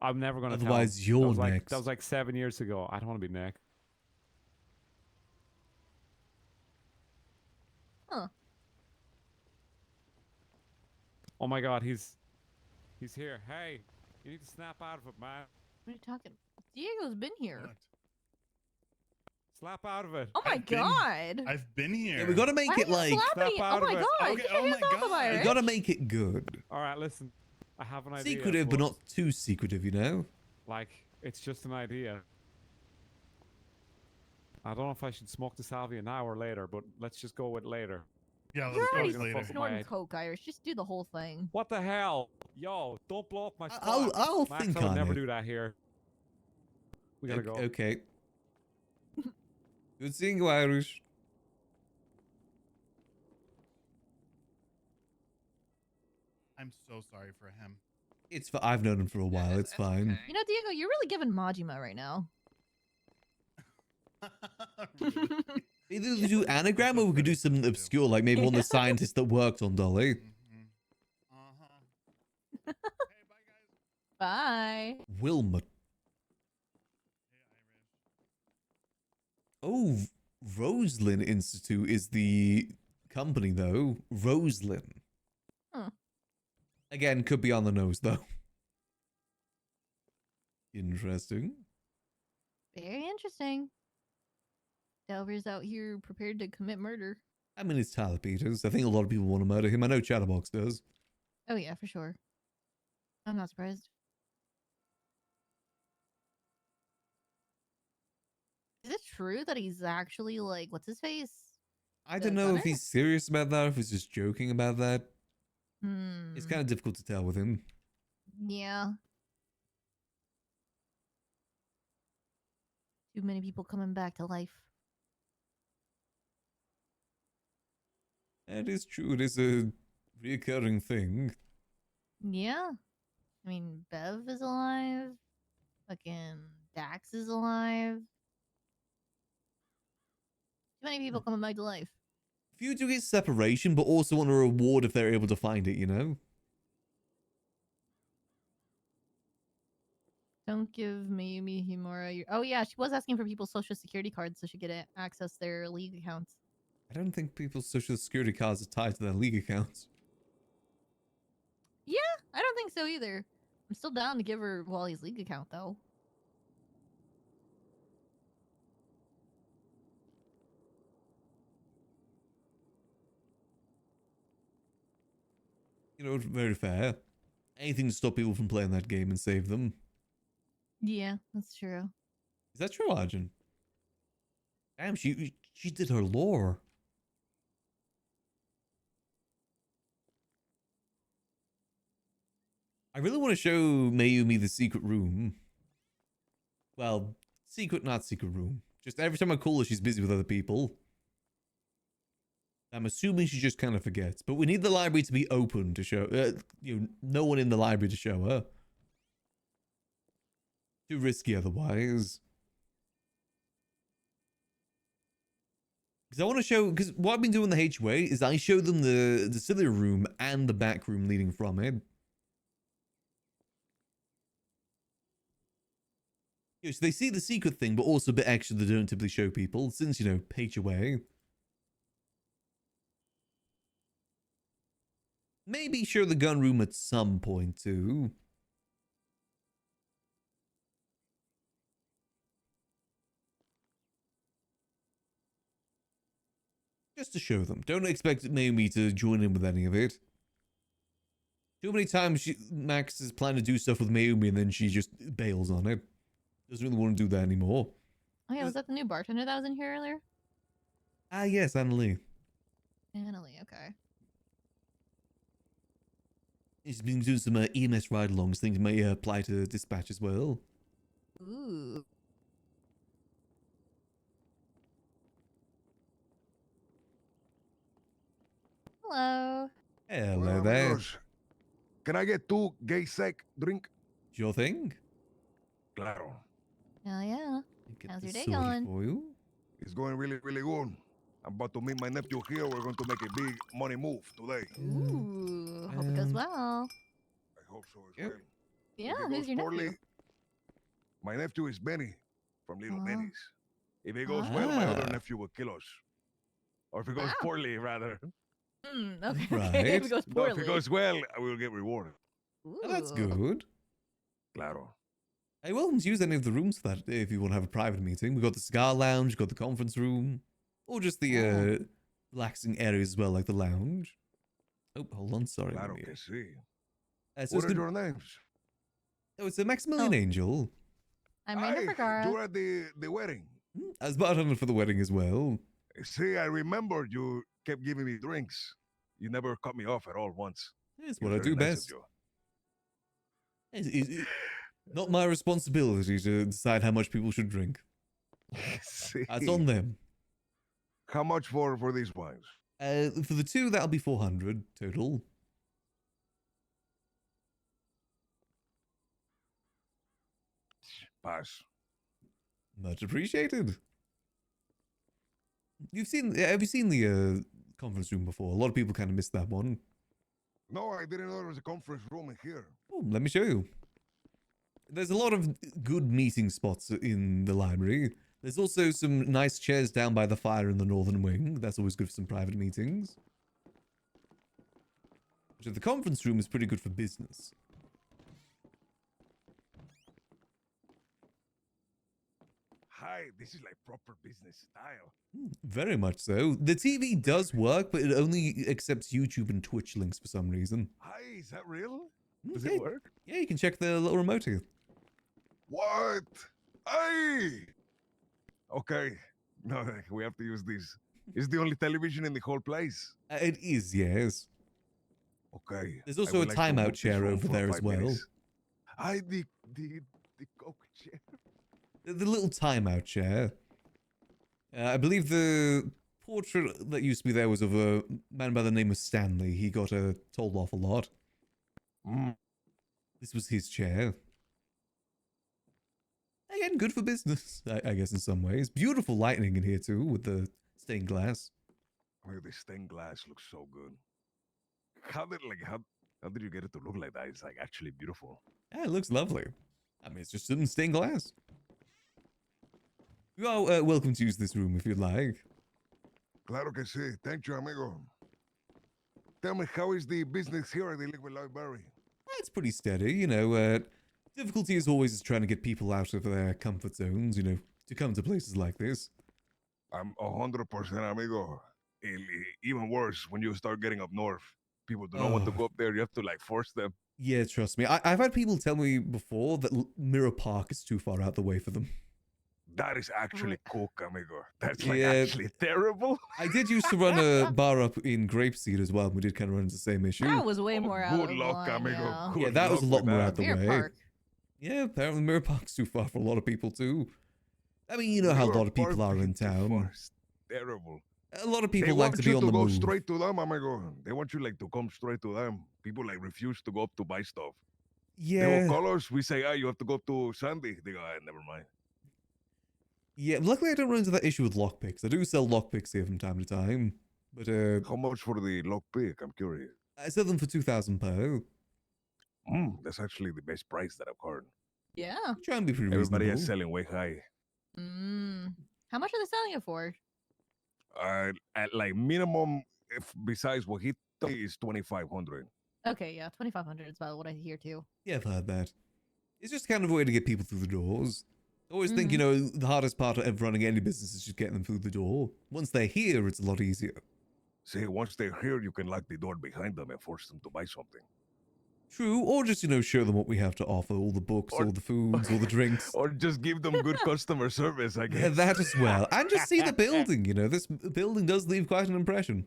I'm never going to. Otherwise, you're next. That was like 7 years ago. I don't want to be next. Huh. Oh my god, he's here. Hey, you need to snap out of it, man. What are you talking? Diego's been here. Snap out of it. Oh my god. I've been here. Yeah, we gotta make Why it are you like. slapping Snap it? out Oh my of it. god. Okay, Get your oh my hands off of God. my We wrist. gotta make it good. All right, listen. I have an idea. Secretive, but not too secretive, you know? Like, it's just an idea. I don't know if I should smoke the salvia now or later, but let's just go with later. Yeah, You're let's already go later. snorting coke, Irish. Just do the whole thing. What the hell? Yo, don't blow up my spot. I'll Max, think I would on never it. do that here. We gotta go. Okay. Good seeing you, Irish. I'm so sorry for him. I've known him for a while. It's fine. You know, Diego, you're really giving Majima right now. Either we do anagram or we could do something obscure, like maybe one of the scientists that worked on Dolly. Bye. Wilmot. Oh, Roslyn Institute is the company, though. Roslyn. Huh. Again, could be on the nose, though. Interesting. Very interesting. Delver's out here prepared to commit murder. I mean, it's Tyler Peters. I think a lot of people want to murder him. I know Chatterbox does. Oh yeah, for sure. I'm not surprised. Is it true that he's actually like, what's his face? I The don't know if gunner? he's serious about that or if he's just joking about that. Hmm. It's kind of difficult to tell with him. Yeah. Too many people coming back to life. That is true. It is a reoccurring thing. Yeah. I mean, Bev is alive. Fucking Dax is alive. Too many people coming back to life. Few do get separation, but also want a reward if they're able to find it, you know? Don't give Mayumi Himura your... Oh yeah, she was asking for people's social security cards so she could access their league accounts. I don't think people's social security cards are tied to their league accounts. Yeah, I don't think so either. I'm still down to give her Wally's league account though. You know, very fair. Anything to stop people from playing that game and save them. Yeah, that's true. Is that true, Arjun? Damn, she did her lore. I really want to show Mayumi the secret room. Well, secret, not secret room. Just every time I call her, she's busy with other people. I'm assuming she just kind of forgets. But we need the library to be open to show... no one in the library to show her. Too risky otherwise. Because I want to show... Because what I've been doing the HOA is I show them the cilia room and the back room leading from it. So they see the secret thing, but also a bit extra they don't typically show people, since, HOA. Maybe show the gun room at some point, too. Just to show them. Don't expect Mayumi to join in with any of it. Too many times Max is planning to do stuff with Mayumi and then she just bails on it. Doesn't really want to do that anymore. Oh yeah, was that the new bartender that was in here earlier? Ah, yes, Annalie. Annalie, okay. He's been doing some EMS ride-alongs. Things may apply to dispatch as well. Ooh. Hello. Hello there. amigos. Can I get 2 gay sec drink? Sure thing. Claro. Hell yeah. How's your day Sorry going? for you. It's going really, really good. I'm about to meet my nephew here. We're going to make a big money move today. Ooh, hope it goes well. I hope so as well. Yeah, If it who's goes your poorly, nephew? my nephew is Benny from Little Aw. Benny's. If it goes well, my other Ah. nephew will kill us. Or if it goes poorly, rather. Okay, Right. if it goes No, poorly. if it goes well, I will get rewarded. Oh, that's Ooh. good. Claro. Hey, welcome to use any of the rooms for that if you want to have a private meeting. We've got the cigar lounge, we've got the conference room, or just the relaxing areas as well, like the lounge. Oh, hold on, sorry. Claro let me- que sí. so it's What are good- your names? Oh, it's a Maximillian Angel. I'm Raina Hey, Vergara. you were at the wedding. I was bartender for the wedding as well. See, I remember you kept giving me drinks. You never cut me off at all once. It's It what was I do very nice of best. you. It's not my responsibility to decide how much people should drink. See. That's on them. How much for these wines? For the two, that'll be 400 total. Pass. Much appreciated. Have you seen the conference room before? A lot of people kind of missed that one. No, I didn't know there was a conference room in here. Oh, let me show you. There's a lot of good meeting spots in the library. There's also some nice chairs down by the fire in the northern wing. That's always good for some private meetings. So the conference room is pretty good for business. Hi, this is like proper business style. Very much so. The TV does work, but it only accepts YouTube and Twitch links for some reason. Hi, is that real? Does Okay. it work? Yeah, you can check the little remote here. What? Hey! Okay. No, we have to use this. It's the only television in the whole place. It is, yes. Okay. There's I also a would like to timeout book this chair room over for there as 5 well. minutes. The Coke chair. The little timeout chair. I believe the portrait that used to be there was of a man by the name of Stanley. He got told off a lot. This was his chair. Again, good for business, I guess, in some ways. Beautiful lighting in here, too, with the stained glass. Oh, the stained glass looks so good. How did you get it to look like that? It's like actually beautiful. Yeah, it looks lovely. I mean, it's just some stained glass. You are welcome to use this room if you'd like. Claro que sí. Thank you, amigo. Tell me, how is the business here at the Liquid Library? It's pretty steady, you know. Difficulty is always trying to get people out of their comfort zones, you know, to come to places like this. I'm 100% amigo. Even worse when you start getting up north. People do not want to go up there. You have to like force them. Yeah, trust me. I've had people tell me before that Mirror Park is too far out the way for them. That is actually cook, amigo. That's like actually terrible. I did used to run a bar up in Grapeseed as well. And we did kind of run into the same issue. That was way more out Good of luck, line, amigo. yeah. Good Yeah, that was a luck lot with more that. out the Mirror way. Park. Yeah, apparently Mirror Park's too far for a lot of people too. I mean, you know how a lot of people are in town. Terrible. A lot of people They like want to be you on to the go move. straight to them, amigo. They want you like to come straight to them. People like refuse to go up to buy stuff. They Yeah. will call us. We say, you have to go up to Sandy. They go, never mind. Yeah, luckily I don't run into that issue with lockpicks. I do sell lockpicks here from time to time. But How much for the lockpick? I'm curious. I sell them for 2,000 per. That's actually the best price that I've heard. Yeah. Try and be pretty Everybody reasonable. is selling way high. How much are they selling it for? At like minimum, if besides what he told me, is 2,500. Okay, yeah, 2,500 is about what I hear too. Yeah, I've heard that. It's just kind of a way to get people through the doors. I always think, you know, the hardest part of running any business is just getting them through the door. Once they're here, it's a lot easier. See, once they're here, you can lock the door behind them and force them to buy something. True, or just, you know, show them what we have to offer, all the books, all the foods, all the drinks. Or just give them good customer service, I guess. Yeah, that as well. And just see the building, you know, this building does leave quite an impression.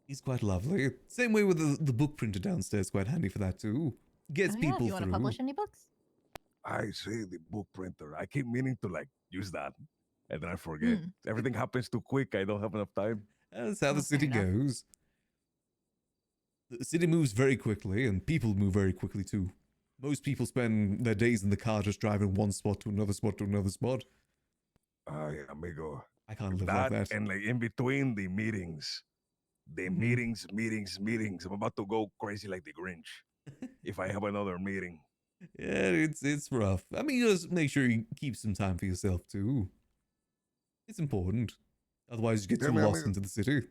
He's quite lovely. Same way with the book printer downstairs, quite handy for that too. Gets Oh, yeah, people do you want to through. publish any books? I see the book printer. I keep meaning to like use that, and then I forget. Everything happens too quick. I don't have enough time. That's how the city goes. The city moves very quickly, and people move very quickly too. Most people spend their days in the car just driving one spot to another spot to another spot. Ay, amigo. I can't live like that. And like in between the meetings, meetings. I'm about to go crazy like the Grinch if I have another meeting. Yeah, it's rough. I mean, you just make sure you keep some time for yourself too. It's important. Otherwise, you get Yeah, too man, lost amigo. into the city.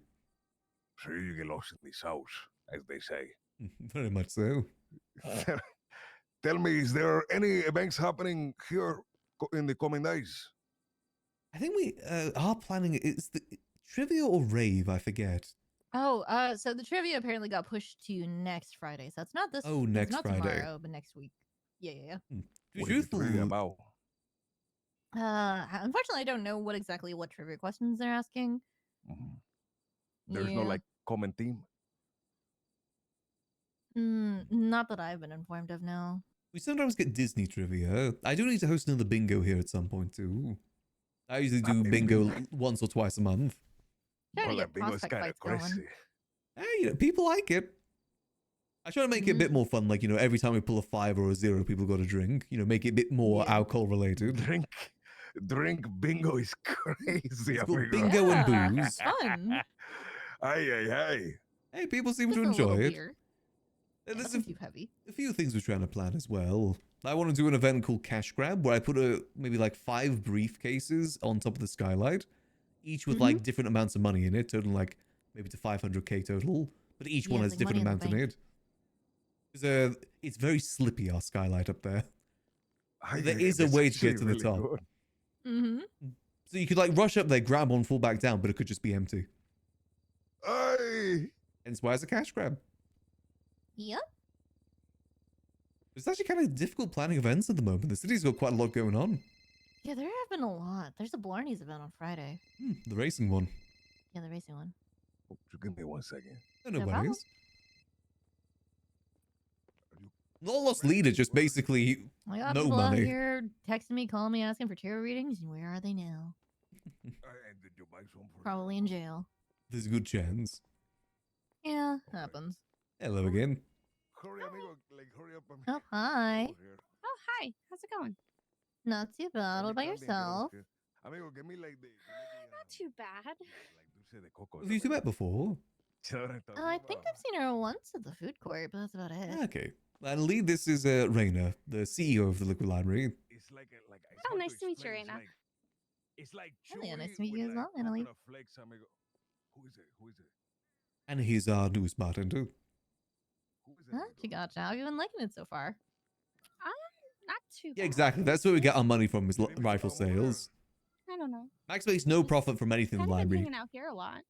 So you get lost in this house, as they say. Very much so. Tell me, is there any events happening here in the coming days? I think we are planning. It's the trivia or rave. I forget. Oh, so the trivia apparently got pushed to next Friday. So it's not this. Oh, it's next not Friday. tomorrow, but next week. Yeah. What is the trivia about? Unfortunately, I don't know what trivia questions they're asking. There's no Yeah. like common theme. Not that I've been informed of. No. We sometimes get Disney trivia. I do need to host another bingo here at some point too. I usually do bingo once or twice a month. Trying to Oh, get that bingo is prospect kind of fights going. crazy. Hey, you know, people like it. I try to make it a bit more fun. Like, you know, every time we pull a 5 or a 0, people got a drink. You know, make it a bit more alcohol related. Drink bingo is crazy. It's called amigo. bingo and booze. Fun. Hey. Hey, people seem Just to a little enjoy it. beer. And Yeah, there's nothing too heavy. a few things we're trying to plan as well. I want to do an event called Cash Grab where I put maybe like 5 briefcases on top of the skylight, each with like different amounts of money in it, totaling like maybe to 500k total, but each one Yeah, has it's like different money in the amount in bank. it. It's very slippy, our skylight up there. But there is a That's way to get actually to the really top. good. Mm-hmm. So you could like rush up there, grab one, fall back down, but it could just be empty. Hey. Hence why it's a cash grab. Yep. It's actually kind of difficult planning events at the moment. The city's got quite a lot going on. Yeah, there have been a lot. There's a Blarney's event on Friday. The racing one. Yeah, the racing one. Oh, give me 1 second. No No problem. worries. Not lost leader, just basically I got no people out money. here texting me, calling me, asking for tarot readings, and where are they now? And did you buy some for Probably in jail. There's a good chance. Yeah, happens. Hello again. Hurry, amigo. Like, hurry up. Oh, hi. Oh, hi. How's it going? Not too bad. What about yourself? Amigo, give me like the Not too bad. dulce de coco. Have you two met before? I think I've seen her once at the food court, but that's about it. Okay. And Lee, this is Raina, the CEO of the Liquid Library. It's like Oh, nice to meet you, Raina. It's like Oh, yeah, nice chewy to meet you with, as well, like, Emily. coconut flakes, amigo. Who is it? And he's our newest bartender. Huh? She gotcha. How have you been liking it so far? Not too bad. Yeah, exactly. That's where we get our money from, is rifle sales. I don't know. Max makes no profit from anything in Kind the of been library. hanging out here a lot.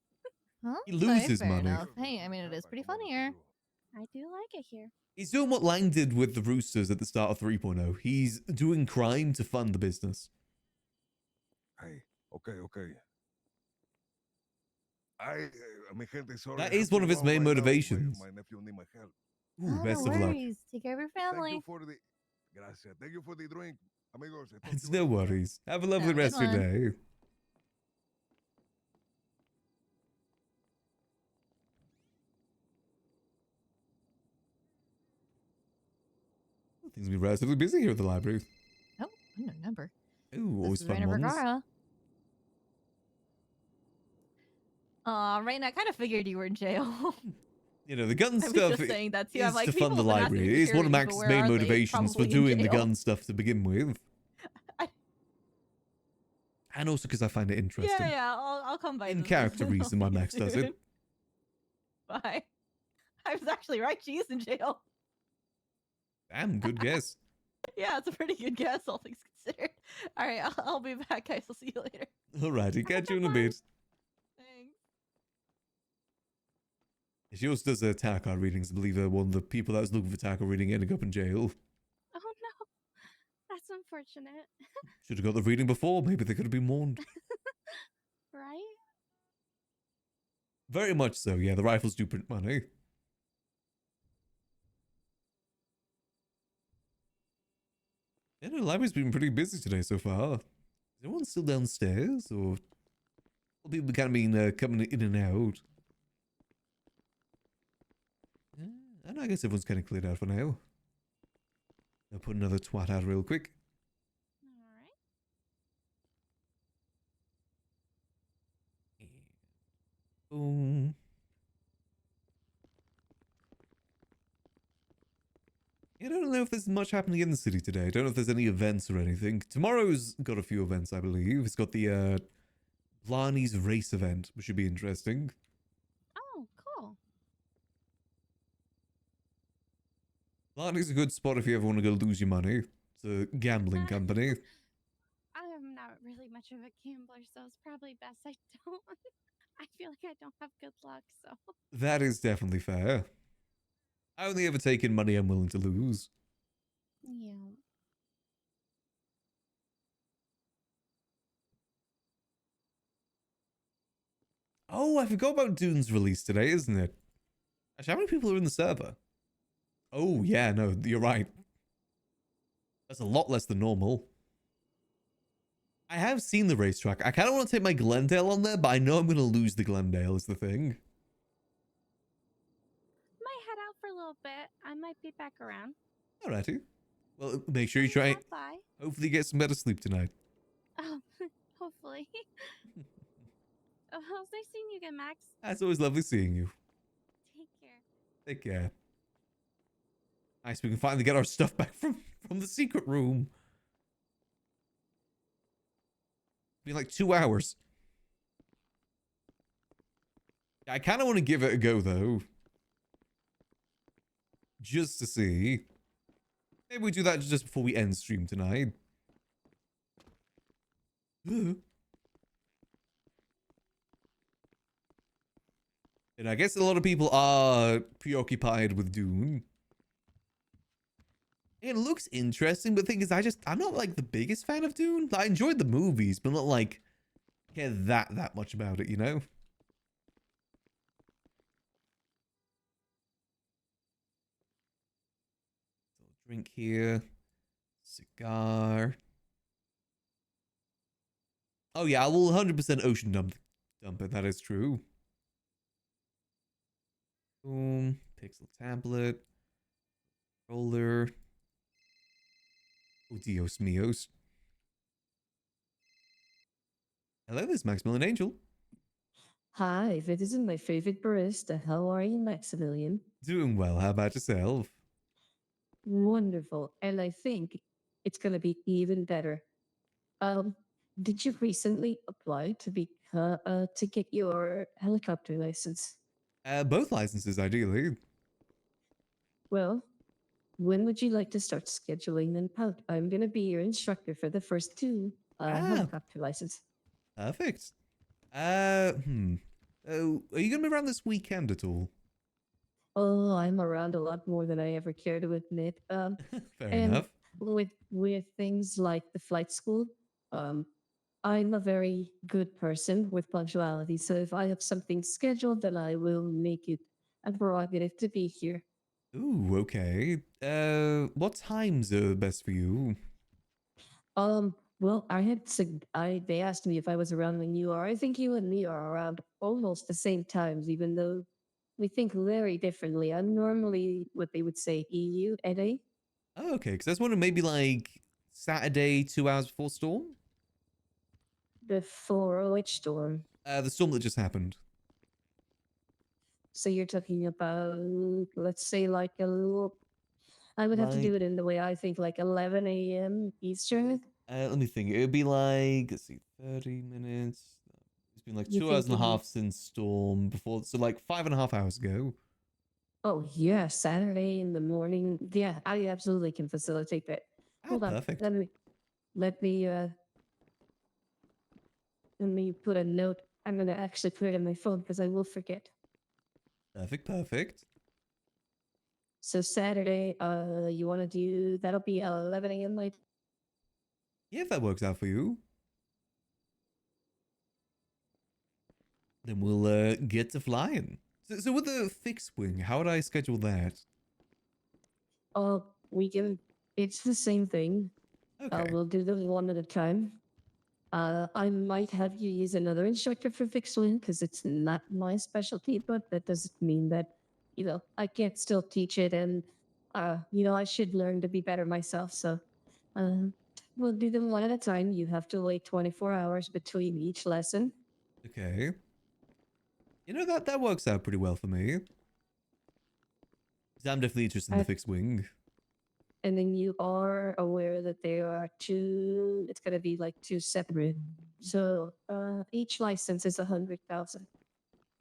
Huh? He loses fair money. enough. Hey, I mean, it is pretty fun here. I do like it here. He's doing what Lang did with the Roosters at the start of 3.0. He's doing crime to fund the business. Hey, okay. Mi gente, sorry. That I have is to one of go his out main right now. motivations. My nephew need my help. Ooh, Oh, best no of luck. worries. Take care of your family. Thank you for the... Gracias. Thank you for the drink, amigos. It's no worries. Have a lovely Have a good rest of your one. day. Things be relatively busy here at the library. Oh, I don't remember. Ooh, This always is fun Raina ones. Vergara. Raina, I kind of figured you were in jail. You know, the gun I was stuff just saying that too. is I'm like, to people fund the have been asking library. for It is one of security, but Max's where main are they? motivations for Probably in doing the jail. gun stuff to begin with. And also because I find it interesting. Yeah, I'll come by. In this character I'll reason why see you Max does it. soon. Bye. I was actually right. She is in jail. Damn, good guess. Yeah, it's a pretty good guess, all things considered. All right, I'll be back, guys. I'll see you later. Alrighty, catch you in a bit. Thanks. She also does tarot card readings. I believe one of the people that was looking for tarot card reading ended up in jail. Oh no, that's unfortunate. Should have got the reading before. Maybe they could have been warned. Right? Very much so, yeah. The rifles do print money. Yeah, no, the library's been pretty busy today so far. Is everyone still downstairs? Or people kind of been coming in and out? And I guess everyone's kind of cleared out for now. I'll put another twat out real quick. Boom. I don't know if there's much happening in the city today. I don't know if there's any events or anything. Tomorrow's got a few events, I believe. It's got the Blarney's race event, which should be interesting. Oh, cool. Blarney's a good spot if you ever want to go lose your money. It's a gambling company. I'm not really much of a gambler, so it's probably best I don't. I feel like I don't have good luck, so. That is definitely fair. I only ever take in money I'm willing to lose. Yeah. Oh, I forgot about Dune's release today, isn't it? Actually, how many people are in the server? Oh, yeah, no, you're right. That's a lot less than normal. I have seen the racetrack. I kind of want to take my Glendale on there, but I know I'm going to lose the Glendale is the thing. Might head out for a little bit. I might be back around. Alrighty. Well, make sure you try. Stop by. Hopefully, you get some better sleep tonight. Oh, hopefully. Oh, it was nice seeing you again, Max. It's always lovely seeing you. Take care. Take care. Nice, we can finally get our stuff back from the secret room. Been like 2 hours. I kind of want to give it a go though. Just to see. Maybe we do that just before we end stream tonight. And I guess a lot of people are preoccupied with Dune. It looks interesting, but the thing is, I'm not like the biggest fan of Dune. I enjoyed the movies, but not like care that much about it, you know? Drink here. Cigar. Oh yeah, I will 100% ocean dump it. That is true. Boom. Pixel tablet. Roller. Oh, Dios míos. Hello, this is Maximillian Angel. Hi, this is my favorite barista. How are you, Maximillian? Doing well. How about yourself? Wonderful. And I think it's gonna be even better. Did you recently apply to get your helicopter license? Both licenses, ideally. Well, when would you like to start scheduling them out? I'm gonna be your instructor for the first two helicopter license. Perfect. Oh, are you gonna be around this weekend at all? Oh, I'm around a lot more than I ever care to admit. Fair and enough. with things like the flight school, I'm a very good person with punctuality. So if I have something scheduled, then I will make it a prerogative to be here. Ooh, okay. What times are best for you? Well, they asked me if I was around when you are. I think you and me are around almost the same times, even though we think very differently. I'm normally what they would say EU, NA. Oh, okay, because I was wondering maybe like Saturday, 2 hours before storm? Before which storm? The storm that just happened. So you're talking about, let's say, like a little. I would have to do it in the way I think, like 11 a.m. Eastern. Let me think. It would be like, let's see, 30 minutes. It's been like You 2 hours and a thinking- half since storm before, so like 5.5 hours ago. Oh yeah, Saturday in the morning. Yeah, I absolutely can facilitate that. Hold on. Perfect. Let me put a note. I'm gonna actually put it in my phone because I will forget. Perfect. So Saturday, you want to do that'll be 11 a.m. Like Yeah, if that works out for you. Then we'll get to flying. So with the fixed wing, how would I schedule that? we can. It's the same thing. Okay. We'll do them one at a time. I might have you use another instructor for fixed wing because it's not my specialty, but that doesn't mean that, I can't still teach it and, I should learn to be better myself. So, we'll do them one at a time. You have to wait 24 hours between each lesson. Okay. You know, that works out pretty well for me. 'Cause I'm definitely interested in the fixed wing. And then you are aware that there are two, it's going to be like two separate. So, each license is 100,000.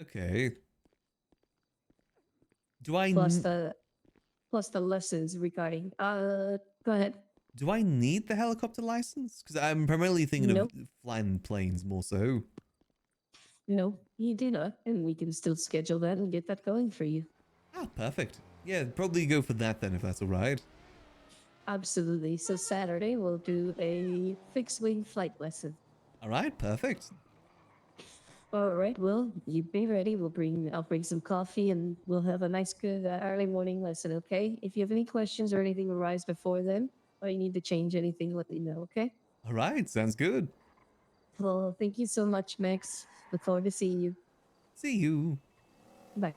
Okay. Do I plus the lessons regarding go ahead. Do I need the helicopter license? Because I'm primarily thinking of flying planes more so. No, you do not, and we can still schedule that and get that going for you. Ah, perfect. Yeah, probably go for that then if that's all right. Absolutely. So Saturday we'll do a fixed wing flight lesson. All right, perfect. All right. Well, you be ready. I'll bring some coffee and we'll have a nice, good early morning lesson. Okay. If you have any questions or anything arise before then, or you need to change anything, let me know. Okay. All right, sounds good. Well, thank you so much, Max. Look forward to seeing you. See you. Bye.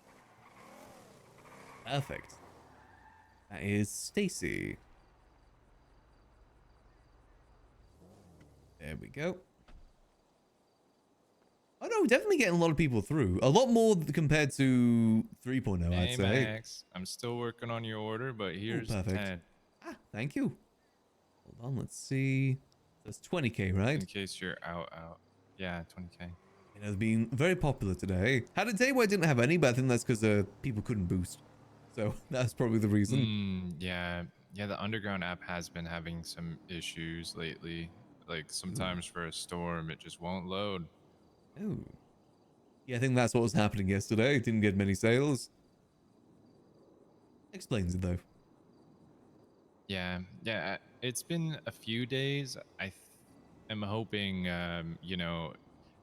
Perfect. That is Stacy. There we go. Oh no, definitely getting a lot of people through. A lot more compared to 3.0, I'd Hey, say. Max. I'm still working on your order, but Oh, here's perfect. 10. Ah, thank you. Hold on, let's see. That's 20k, Just right? in case you're out. Yeah, 20k. It has been very popular today. Had a day where I didn't have any, but I think that's because people couldn't boost. So that's probably the reason. Yeah. Yeah, the Underground app has been having some issues lately. Like sometimes for a storm, it just won't load. Oh. Yeah, I think that's what was happening yesterday. Didn't get many sales. Explains it though. Yeah, yeah. It's been a few days. Am hoping,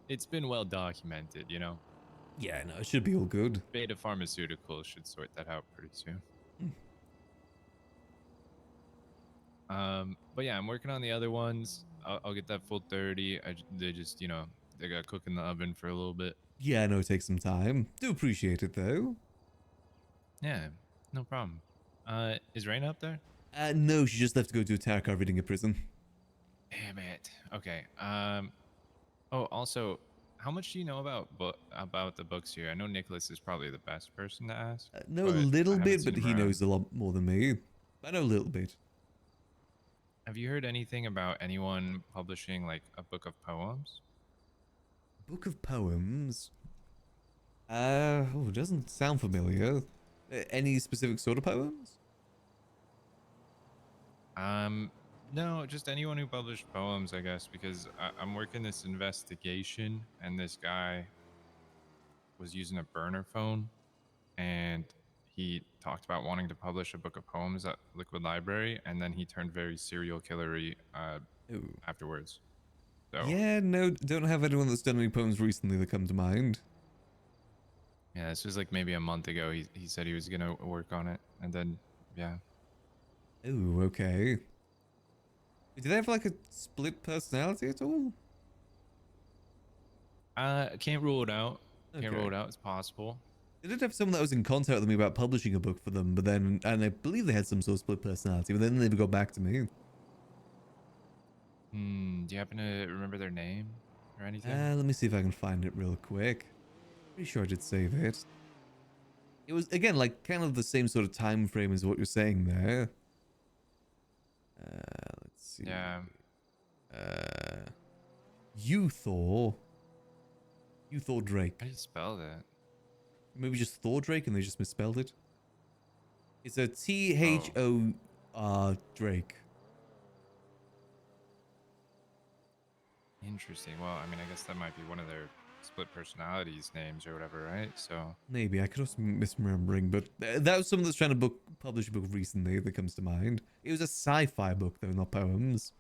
it's been well documented, Yeah, no, it should be all good. Beta Pharmaceuticals should sort that out pretty soon. But yeah, I'm working on the other ones. I'll get that full 30. They just, they got to cook in the oven for a little bit. Yeah, I know it takes some time. Do appreciate it though. Yeah, no problem. Is Raina up there? No, she just left to go to a tarot card reading at prison. Damn it. Okay. Oh, also, how much do you know about the books here? I know Nicholas is probably the best person to ask. Know a but little I haven't bit, seen but him he around. knows a lot more than me. I know a little bit. Have you heard anything about anyone publishing like a book of poems? Book of poems? It doesn't sound familiar. Any specific sort of poems? No, just anyone who published poems, I guess, because I'm working this investigation, and this guy was using a burner phone, and he talked about wanting to publish a book of poems at Liquid Library, and then he turned very serial killery afterwards. So Yeah, no, don't have anyone that's done any poems recently that come to mind. yeah, this was like maybe a month ago. He said he was gonna work on it, and then yeah. Oh, okay. Do they have like a split personality at all? Can't rule it out. Can't Okay. rule it out. It's possible. They did have someone that was in contact with me about publishing a book for them, but then, and I believe they had some sort of split personality, but then they never got back to me. Do you happen to remember their name or anything? Let me see if I can find it real quick. Pretty sure I did save it. It was, again, like kind of the same sort of time frame as what you're saying there. Let's see. Yeah. Thor Drake. How do you spell that? Maybe just Thor Drake and they just misspelled it. It's a THO Drake. Interesting. Well, I mean, I guess that might be one of their split personalities names or whatever, right? So Maybe I could also be misremembering, but that was someone that's trying to publish a book recently that comes to mind. It was a sci-fi book though, not poems.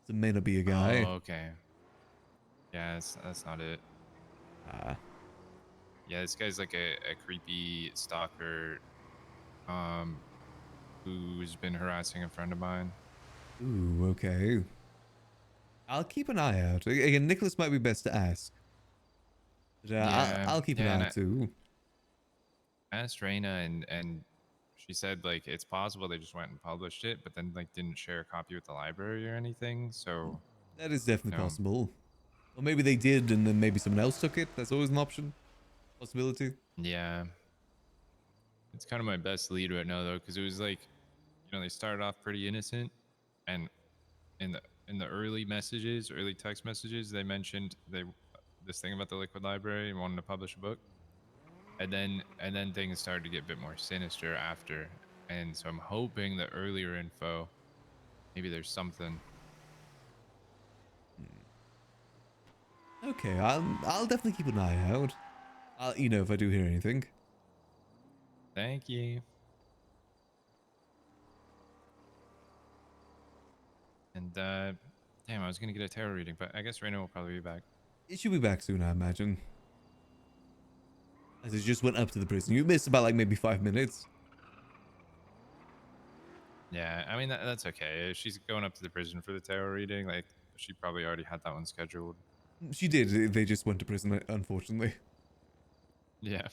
So it may not be a guy. Oh, okay. Yeah, that's not it. Yeah, this guy's like a creepy stalker, who's been harassing a friend of mine. Ooh, okay. I'll keep an eye out. Again, Nicholas might be best to ask. But, I'll keep an eye out too. I asked Raina, and she said like it's possible they just went and published it, but then like didn't share a copy with the library or anything. So That is definitely No. possible. Or maybe they did and then maybe someone else took it. That's always an option. Possibility. yeah, it's kind of my best lead right now though, because it was like, they started off pretty innocent, and in the early text messages, they mentioned this thing about the Liquid Library and wanting to publish a book, and then things started to get a bit more sinister after, and so I'm hoping the earlier info, maybe there's something. Okay, I'll definitely keep an eye out. I'll let you know if I do hear anything. Thank you. And damn, I was gonna get a tarot reading, but I guess Raina will probably be back. It should be back soon, I imagine. As it just went up to the prison. You missed about like maybe 5 minutes. Yeah, I mean that's okay. If she's going up to the prison for the tarot reading, like she probably already had that one scheduled. She did. They just went to prison, unfortunately. Yeah.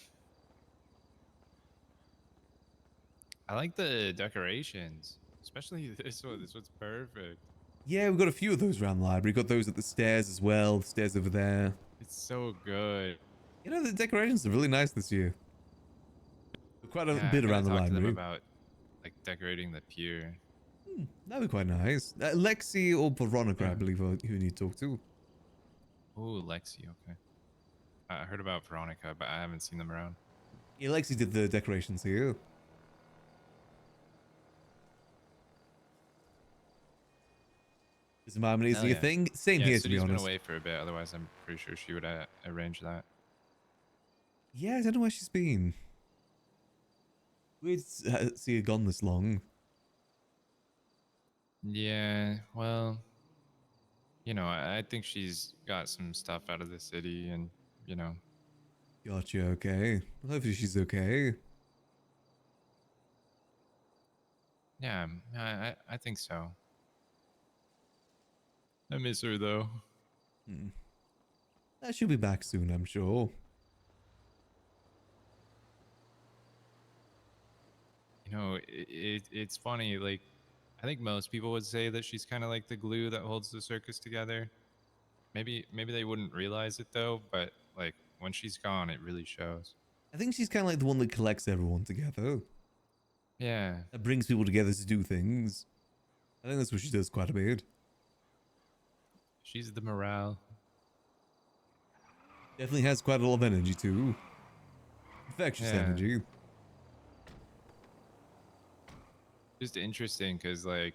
I like the decorations, especially this one. This one's perfect. Yeah, we've got a few of those around the library. Got those at the stairs as well. The stairs over there. It's so good. You know, the decorations are really nice this year. Quite a Yeah, bit I gotta around the talk to them library. about like decorating the pier. That'd be quite nice. Lexi or Veronica, I Yeah. believe, are who you need to talk to. Oh, Lexi. Okay. I heard about Veronica, but I haven't seen them around. Yeah, Lexi did the decorations here. Is Mom Hell a yeah. thing? Same Yeah, here, to be Sudi's been honest. away for a bit. Otherwise, I'm pretty sure she would arrange that. Yeah, I don't know where she's been. Weird to see her gone this long. Yeah, well, you know, I think she's got some stuff out of the city, and you know, Gotcha, okay. Hopefully she's okay. yeah, I think so. I miss her though. She'll be back soon, I'm sure. You know, it's funny. Like, I think most people would say that she's kind of like the glue that holds the circus together. Maybe they wouldn't realize it though, but like when she's gone, it really shows. I think she's kind of like the one that collects everyone together. Yeah. That brings people together to do things. I think that's what she does quite a bit. She's the morale. Definitely has quite a lot of energy too. Infectious Yeah. energy. Just interesting because like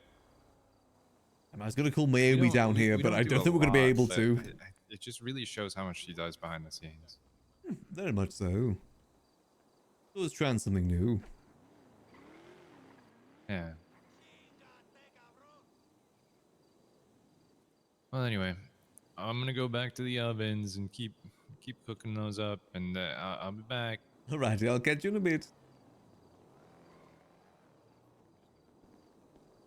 I was gonna call we Naomi don't- down we- here, we but I do don't a think we're gonna be lot, able but to. It just really shows how much she does behind the scenes. Very much so. Always trying something new. Yeah. Well, anyway, I'm gonna go back to the ovens and keep cooking those up, and I'll be back. Alrighty, I'll catch you in a bit.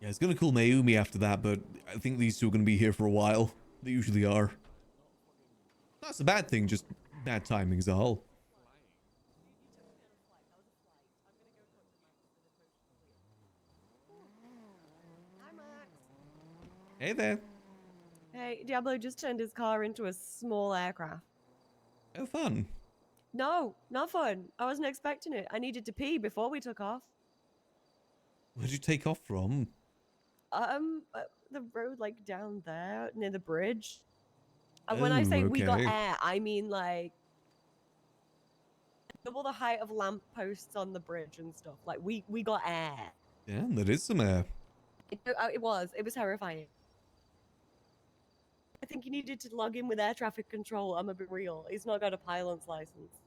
Yeah, it's gonna call Mayumi after that, but I think these two are gonna be here for a while. They usually are. That's a bad thing, just bad timings all. Hey there. Hey, Diablo just turned his car into a small aircraft. Oh, fun. No, not fun. I wasn't expecting it. I needed to pee before we took off. Where'd you take off from? The road like down there near the bridge. And when I Oh, say we got okay. air, I mean like double the height of lampposts on the bridge and stuff. Like we got air. Yeah, there is some air. It was terrifying. I think he needed to log in with air traffic control. I'm a bit real. He's not got a pilot's license.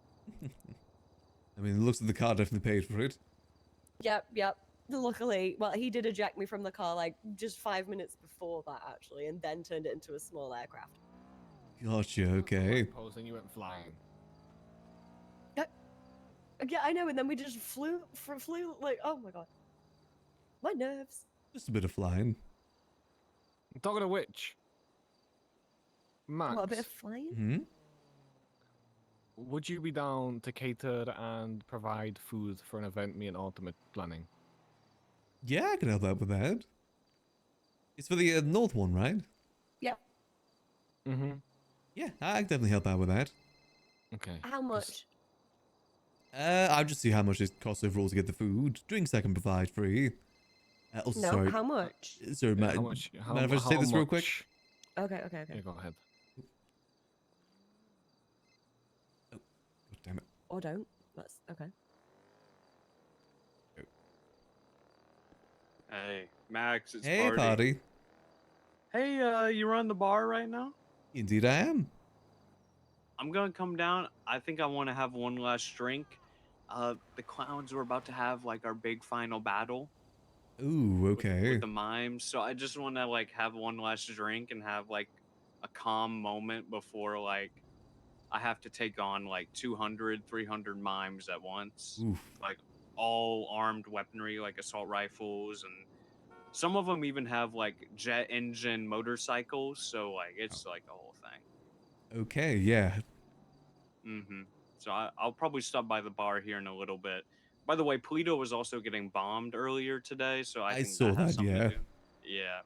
I mean, it looks like the car definitely paid for it. Yep. Luckily, well, he did eject me from the car like just 5 minutes before that, actually, and then turned it into a small aircraft. Gotcha, okay. Posing, you went flying. Yeah, I know, and then we just flew like, oh my god. My nerves. Just a bit of flying. Talking of which, Max, What, a bit of flying? Hmm? would you be down to cater and provide food for an event me and Ultimate planning? Yeah, I can help out with that. It's for the North one, right? Yep. Mm-hmm. Yeah, I can definitely help out with that. Okay. How much? I'll just see how much it costs overall to get the food. Drinks I can provide free. Also, No, sorry. how much? Sorry, Yeah, Matt. how much? Mind if I just say this real quick? Okay. Yeah, go ahead. God damn it. Or don't. That's okay. Hey, Max, it's Hey, party. Hey, you run the bar right now? Indeed I am. I'm gonna come down. I think I want to have one last drink. The clowns were about to have like our big final battle Ooh, okay. with the mimes, so I just want to like have one last drink and have like a calm moment before like I have to take on like 200, 300 mimes at once. Oof. Like all armed weaponry, like assault rifles, and some of them even have like jet engine motorcycles. So like it's like a whole thing. Okay, yeah. Mm-hmm. So I'll probably stop by the bar here in a little bit. By the way, Polito was also getting bombed earlier today, so I think saw that has that, something yeah. to do. Yeah,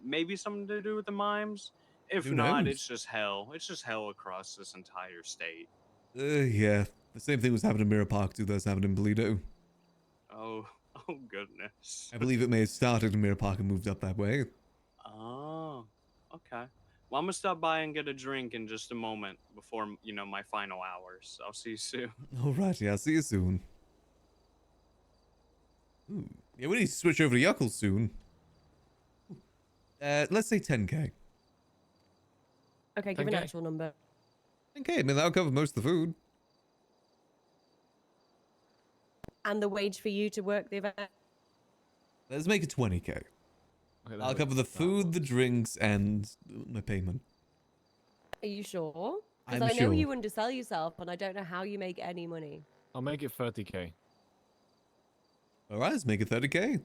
maybe something to do with the mimes. If Who not, knows? it's just hell. It's just hell across this entire state. Yeah. The same thing was happening in Mirror Park too. That's happened in Toledo. Oh, oh goodness. I believe it may have started in Mirror Park and moved up that way. Oh, okay. Well, I'm gonna stop by and get a drink in just a moment before my final hours. I'll see you soon. Alright, yeah, I'll see you soon. Ooh. Yeah, we need to switch over to Yuckle soon. Let's say 10k. Okay, give an 10K? actual number. 10k, I mean, that'll cover most of the food. And the wage for you to work the event. Let's make it 20k. I'll cover the food, the drinks, and my payment. Are you sure? Because I'm I know sure. you undersell yourself, and I don't know how you make any money. I'll make it 30k. Alright, let's make it 30k.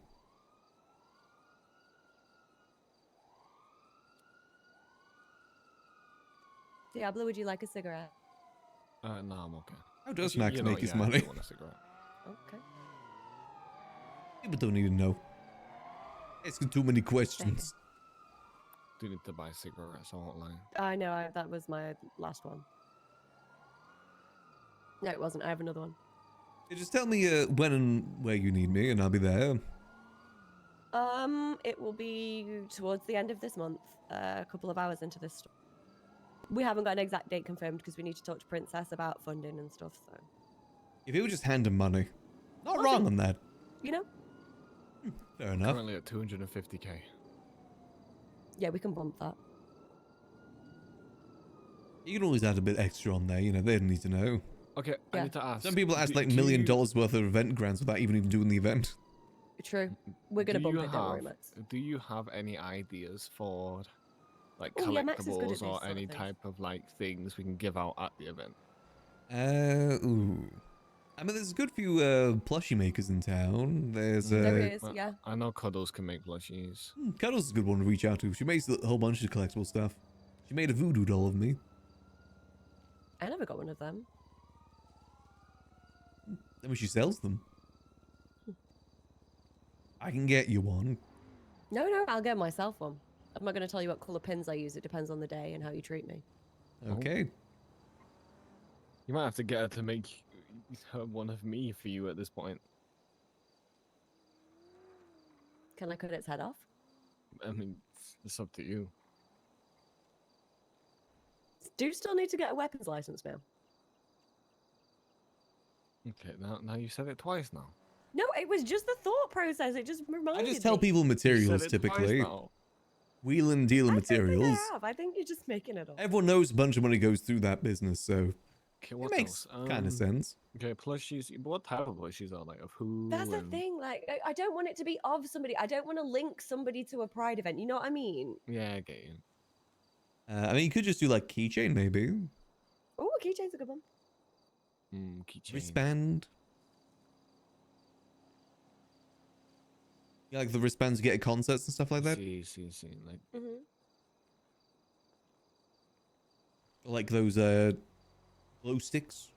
Diablo, would you like a cigarette? No, I'm okay. How does Actually, Max make his I money? do want a cigarette. Okay. People don't need to know. Asking too many questions. Do need to buy cigarettes, I won't lie. I know, that was my last one. No, it wasn't. I have another one. Yeah, just tell me when and where you need me, and I'll be there. It will be towards the end of this month, a couple of hours into this story. We haven't got an exact date confirmed because we need to talk to Princess about funding and stuff, so. If you would just hand him money. Not Awesome. wrong on that. You know? Fair enough. Currently at 250k. Yeah, we can bump that. You can always add a bit extra on there, you know, they don't need to know. Okay, I need to ask. Some people ask like $1 do million you- worth of event grants without even doing the event. True. We're gonna Do bump you it, don't worry, have- Max. Do you have any ideas for like Oh, yeah, Max is good at collectibles these or sort of any things. type of like things we can give out at the event? Ooh. I mean, there's a good few plushie makers in town. There's There is, Well, yeah. I know Cuddles can make plushies. Cuddles is a good one to reach out to. She makes a whole bunch of collectible stuff. She made a voodoo doll of me. I never got one of them. Then when she sells them. I can get you one. No, I'll get myself one. I'm not going to tell you what colour pins I use. It depends on the day and how you treat me. Okay. You might have to get her to make one of me for you at this point. Can I cut its head off? I mean, it's up to you. Do you still need to get a weapons license now? Okay, now you said it twice now. No, it was just the thought process. It just reminded I me. just tell people materials it twice typically. now. Wheel and deal I materials. think I have. I think you're just making it up. Everyone knows a bunch of money goes through that business, so Okay, it what makes else? kind of sense. Okay, plushies. But what type of plushies are like of who? That's the and- thing. Like, I don't want it to be of somebody. I don't want to link somebody to a pride event. You know what I mean? Yeah, I get you. I mean, you could just do like keychain, maybe. Oh, a keychain's a good one. Keychain. Wristband. Yeah, like the wristbands you get at concerts and stuff like that. See. Like, Mm-hmm. Like those glow sticks.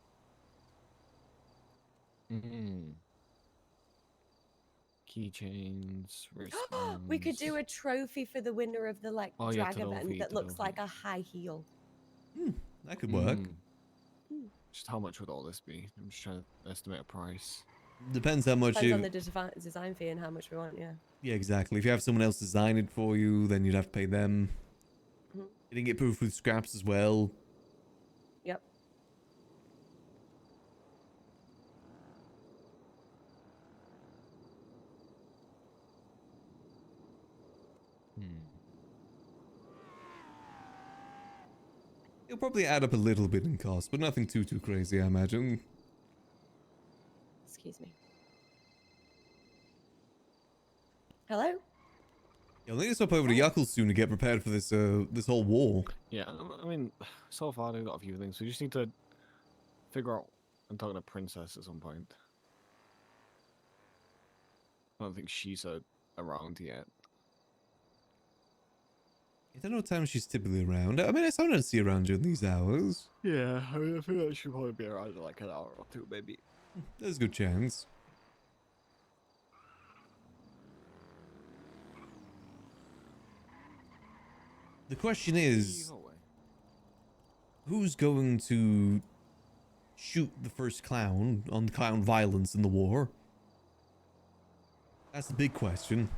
keychains, wristbands. We could do a trophy for the winner of the like Oh, yeah, drag event trophy, that looks trophy. like a high heel. That could work. Just how much would all this be? I'm just trying to estimate a price. Depends how much Depends you. on the design fee and how much we want. Yeah. Yeah, exactly. If you have someone else design it for you, then you'd have to pay them. Mhm. You didn't get proof with scraps as well. Yep. It'll probably add up a little bit in cost, but nothing too crazy, I imagine. Excuse me. Hello. You'll need to stop over to Yuckle soon to get prepared for this this whole war. Yeah, I mean, so far they've got a few things. We just need to figure out and talk to Princess at some point. I don't think she's around yet. I don't know what time she's typically around. I mean, I sometimes see her around during these hours. Yeah, I mean, I feel like she'll probably be around in like an hour or two, maybe. There's a good chance. The question is, who's going to shoot the first clown on clown violence in the war? That's the big question.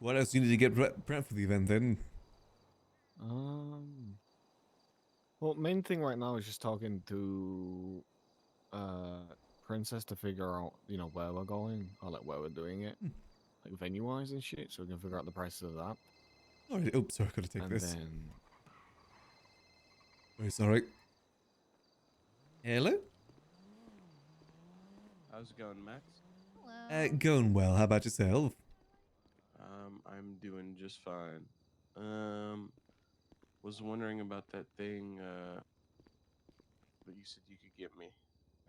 What else do you need to get prep for the event then? Well, main thing right now is just talking to Princess to figure out, you know, where we're going or like where we're doing it, like venue wise and shit, so we can figure out the prices of that. Alright, oops, sorry, I gotta take and this. Then... Very sorry. Hello? How's it going, Max? Going well. How about yourself? I'm doing just fine. Was wondering about that thing that you said you could get me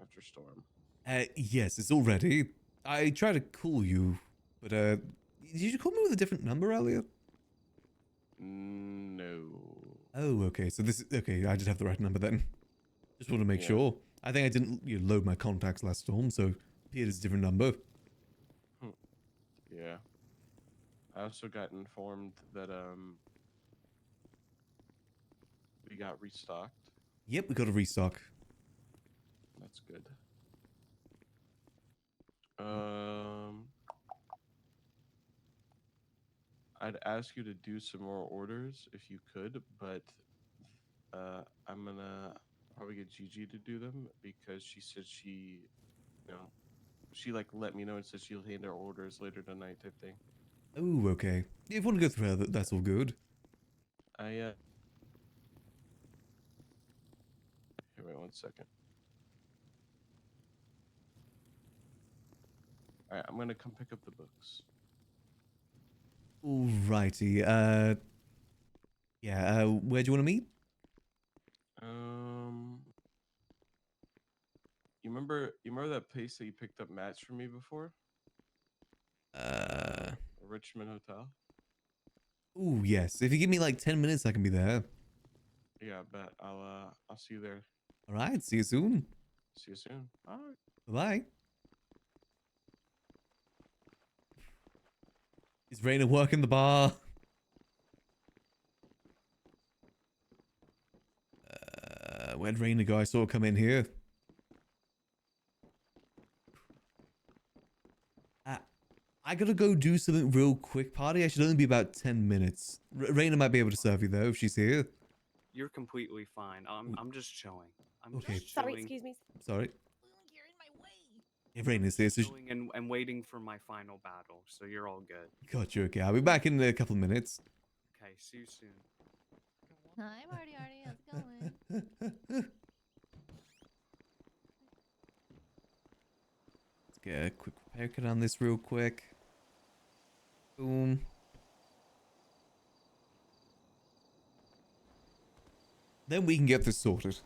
after storm. Yes, it's all ready. I tried to call you, but did you call me with a different number earlier? No. Oh, okay. So this is okay. I just have the right number then. Just want to make Yeah. sure. I think I didn't load my contacts last storm, so it appeared as a different number. Yeah. I also got informed that we got restocked. Yep, we got a restock. That's good. I'd ask you to do some more orders if you could, but I'm gonna probably get Gigi to do them because she said she, she like let me know and said she'll hand her orders later tonight type thing. Oh, okay. If you want to go through her, that's all good. Here, wait 1 second. All right, I'm gonna come pick up the books. Alrighty. Yeah. Where do you want to meet? You remember that place that you picked up mats for me before? Richmond Hotel. Oh, yes. If you give me like 10 minutes, I can be there. Yeah, I bet. I'll see you there. All right. See you soon. See you soon. All right. Bye. Is Raina working the bar? Where'd Raina go? I saw her come in here. I gotta go do something real quick, party. I should only be about 10 minutes. Raina might be able to serve you though if she's here. You're completely fine. I'm just chilling. I'm Okay. just Sorry, chilling. excuse me. Sorry. If Raina's here, so Chilling and waiting for my final battle, so you're all good. gotcha. Okay, I'll be back in a couple of minutes. Okay, see you soon. Hi, Marty Arty. How's it going? Let's get a quick haircut on this real quick. Boom. Then we can get this sorted.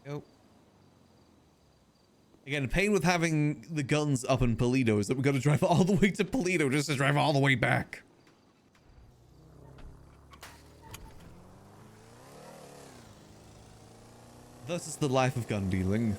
Go. Again, the pain with having the guns up in Polito is that we got to drive all the way to Polito just to drive all the way back. Thus is the life of gun dealing.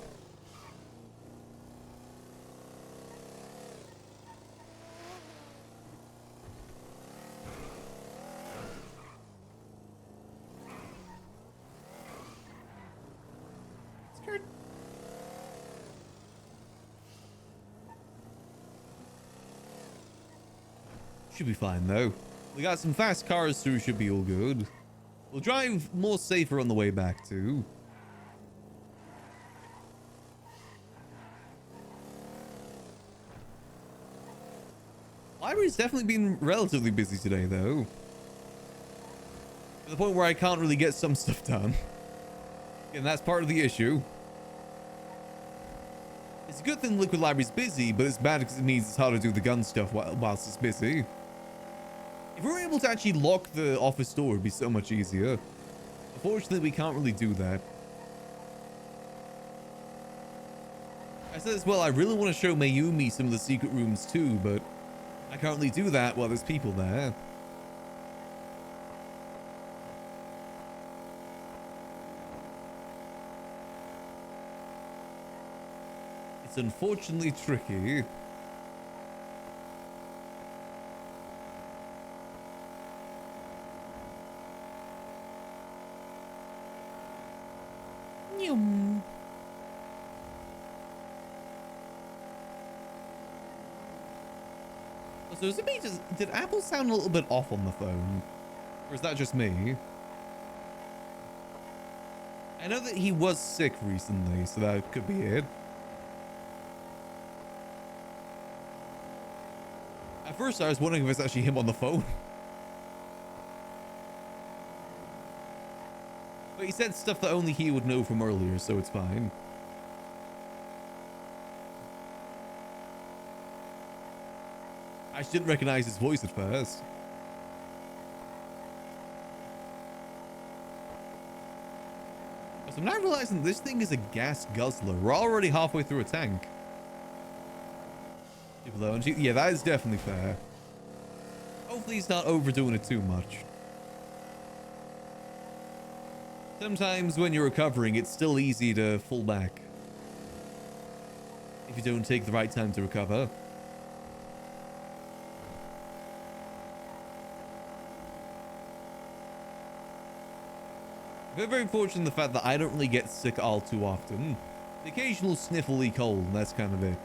Should be fine though. We got some fast cars, so should be all good. We'll drive more safer on the way back too. Library's definitely been relatively busy today though. To the point where I can't really get some stuff done. And that's part of the issue. It's a good thing Liquid Library's busy, but it's bad because it means it's hard to do the gun stuff whilst it's busy. If we were able to actually lock the office door, it'd be so much easier. Unfortunately, we can't really do that. I said as well, I really want to show Mayumi some of the secret rooms too, but I can't really do that while there's people there. It's unfortunately tricky. Yum. So is it me? Did Apple sound a little bit off on the phone? Or is that just me? I know that he was sick recently, so that could be it. At first I was wondering if it's actually him on the phone. But he said stuff that only he would know from earlier, so it's fine. I just didn't recognize his voice at first. So I'm now realizing this thing is a gas guzzler. We're already halfway through a tank. Yeah, that is definitely fair. Hopefully he's not overdoing it too much. Sometimes when you're recovering, it's still easy to fall back if you don't take the right time to recover. I'm very fortunate in the fact that I don't really get sick all too often. The occasional sniffly cold, and that's kind of it.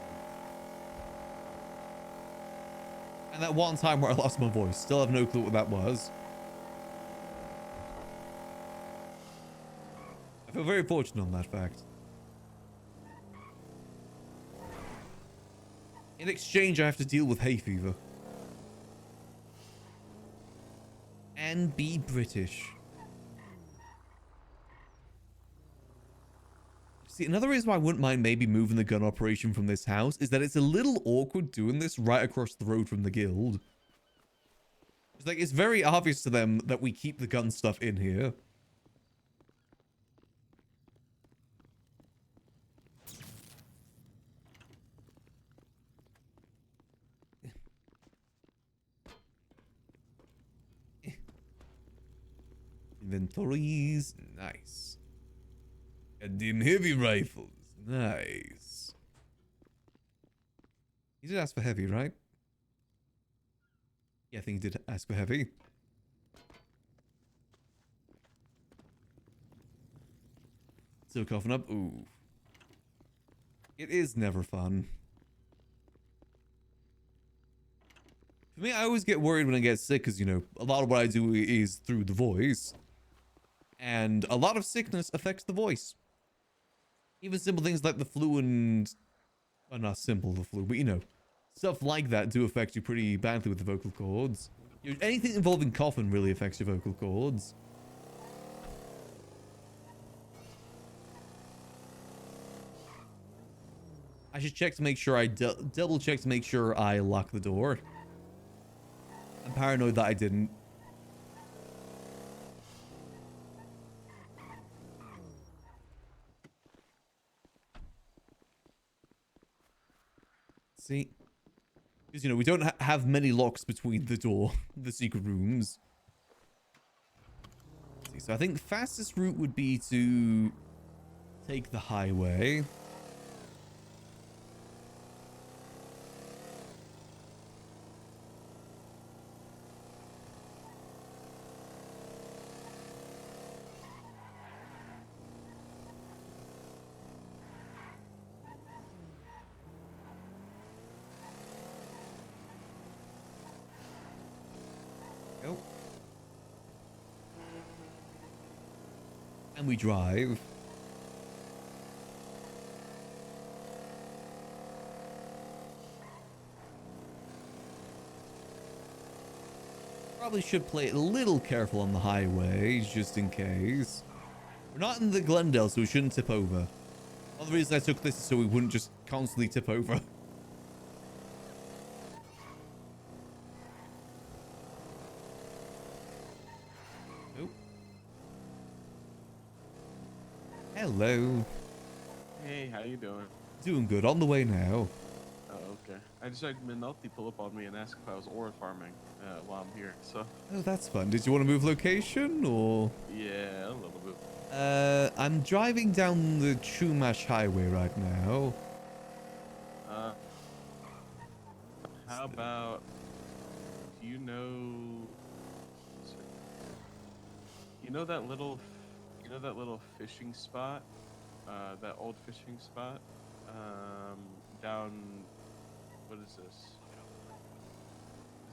And that one time where I lost my voice, still have no clue what that was. I feel very fortunate on that fact. In exchange, I have to deal with hay fever. And be British. See, another reason why I wouldn't mind maybe moving the gun operation from this house is that it's a little awkward doing this right across the road from the guild. It's like, it's very obvious to them that we keep the gun stuff in here. Inventories, nice. And them heavy rifles, nice. He did ask for heavy, right? Yeah, I think he did ask for heavy. Still coughing up, ooh. It is never fun. For me, I always get worried when I get sick because, you know, a lot of what I do is through the voice. And a lot of sickness affects the voice. Even simple things like the flu and... Well, not simple, the flu, but you know. Stuff like that do affect you pretty badly with the vocal cords. You know, anything involving coughing really affects your vocal cords. I should check to make sure I... double check to make sure I lock the door. I'm paranoid that I didn't. See? Because, you know, we don't have many locks between the door, the secret rooms. See, so I think the fastest route would be to take the highway. Nope. And we drive. Probably should play it a little careful on the highways, just in case. We're not in the Glendale, so we shouldn't tip over. One of the reasons I took this is so we wouldn't just constantly tip over. Nope. Hello. Hey, how you doing? Doing good. On the way now. Oh, okay. I just had Minotti pull up on me and ask if I was ore farming while I'm here, so... Oh, that's fun. Did you want to move location, or...? Yeah, a little bit. I'm driving down the Chumash Highway right now. about? Do you know? You know that little, fishing spot, that old fishing spot, down. What is this?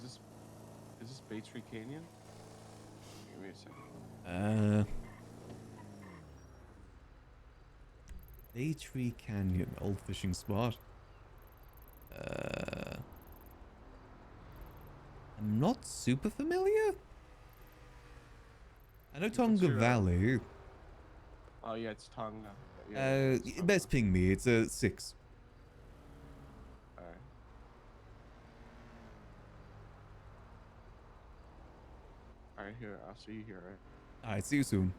Is this Bay Tree Canyon? Give me a second. Bay Tree Canyon, old fishing spot. I'm not super familiar. I know Tonga Valley. Oh yeah, it's Tonga. Yeah, it's Tonga. Best ping me. It's a 6. Alright. Alright, here. I'll see you here, right? Alright, see you soon.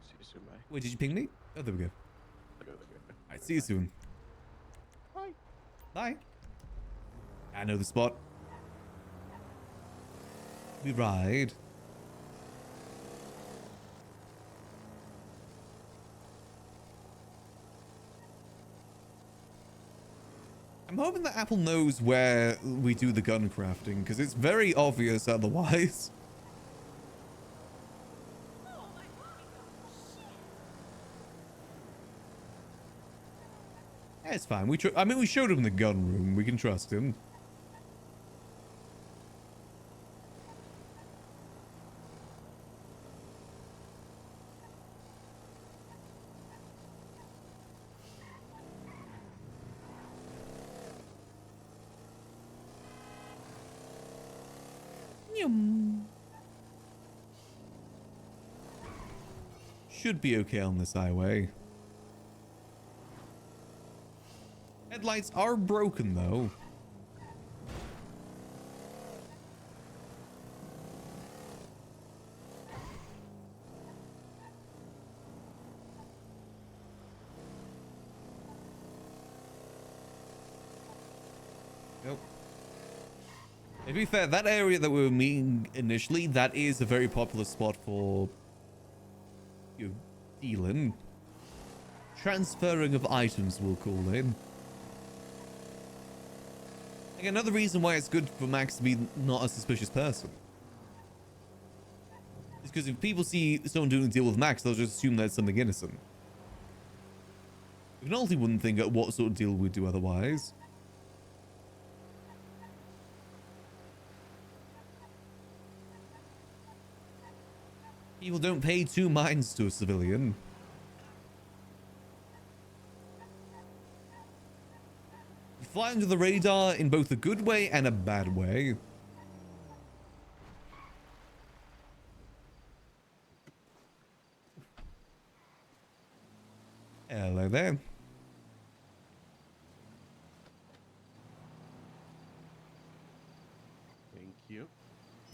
See you soon, bye. Wait, did you ping me? Oh, there we go. Okay. Alright, see you soon. Bye. Bye. I know the spot. We ride. I'm hoping that Apple knows where we do the gun crafting, because it's very obvious otherwise. Yeah, it's fine. I mean, we showed him the gun room. We can trust him. Should be okay on this highway. Headlights are broken though. Nope. To be fair, that area that we were meeting initially, that is a very popular spot for dealing. Transferring of items, we'll call it. Like, another reason why it's good for Max to be not a suspicious person is because if people see someone doing a deal with Max, they'll just assume that's something innocent. McNulty wouldn't think at what sort of deal we'd do otherwise. People don't pay 2 minds to a civilian. You fly under the radar in both a good way and a bad way. Hello there. Thank you.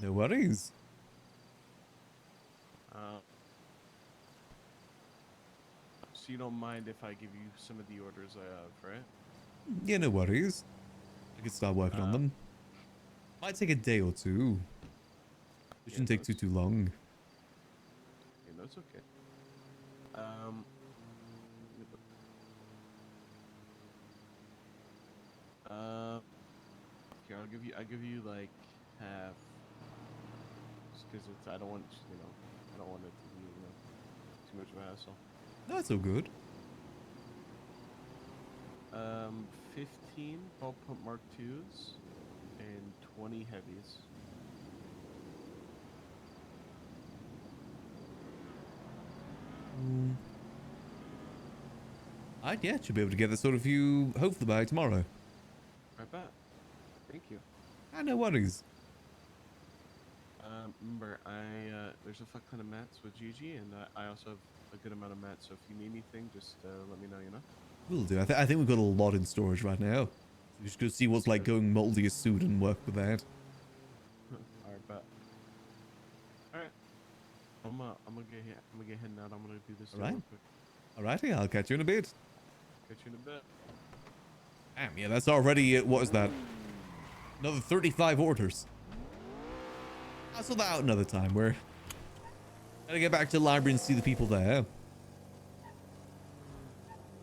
No worries. So you don't mind if I give you some of the orders I have, right? Yeah, no worries. I can start working on them. Might take a day or two. It shouldn't take too long. Yeah, no, it's okay. Here, I'll give you like half. Just because I don't want, I don't want it to be, too much of a hassle. No, it's all good. 15 ball pump Mark IIs and 20 heavies. Yeah, should be able to get this sort of you hopefully by tomorrow. Right back. Thank you. No worries. Remember, there's a fuck ton of mats with Gigi, and I also have a good amount of mats. So if you need anything, just let me know. Will do. I think we've got a lot in storage right now. We just go see what's like going moldy a suit and work with that. Alright, bet. Alright. I'm gonna get heading out. I'm gonna do this Alright. real quick. Alrighty, I'll catch you in a bit. Catch you in a bit. Damn, yeah, that's already, what is that? Another 35 orders. I'll sort that out another time. We're gotta get back to the library and see the people there.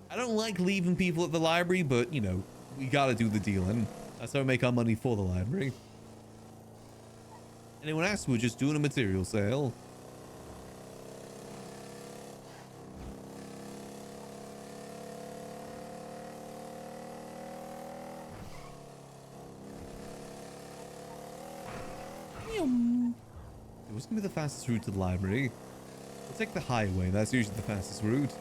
I don't like leaving people at the library, but, we gotta do the dealing. That's how we make our money for the library. Anyone else? We're just doing a material sale. It was gonna be the fastest route to the library. We'll take the highway. That's usually the fastest route.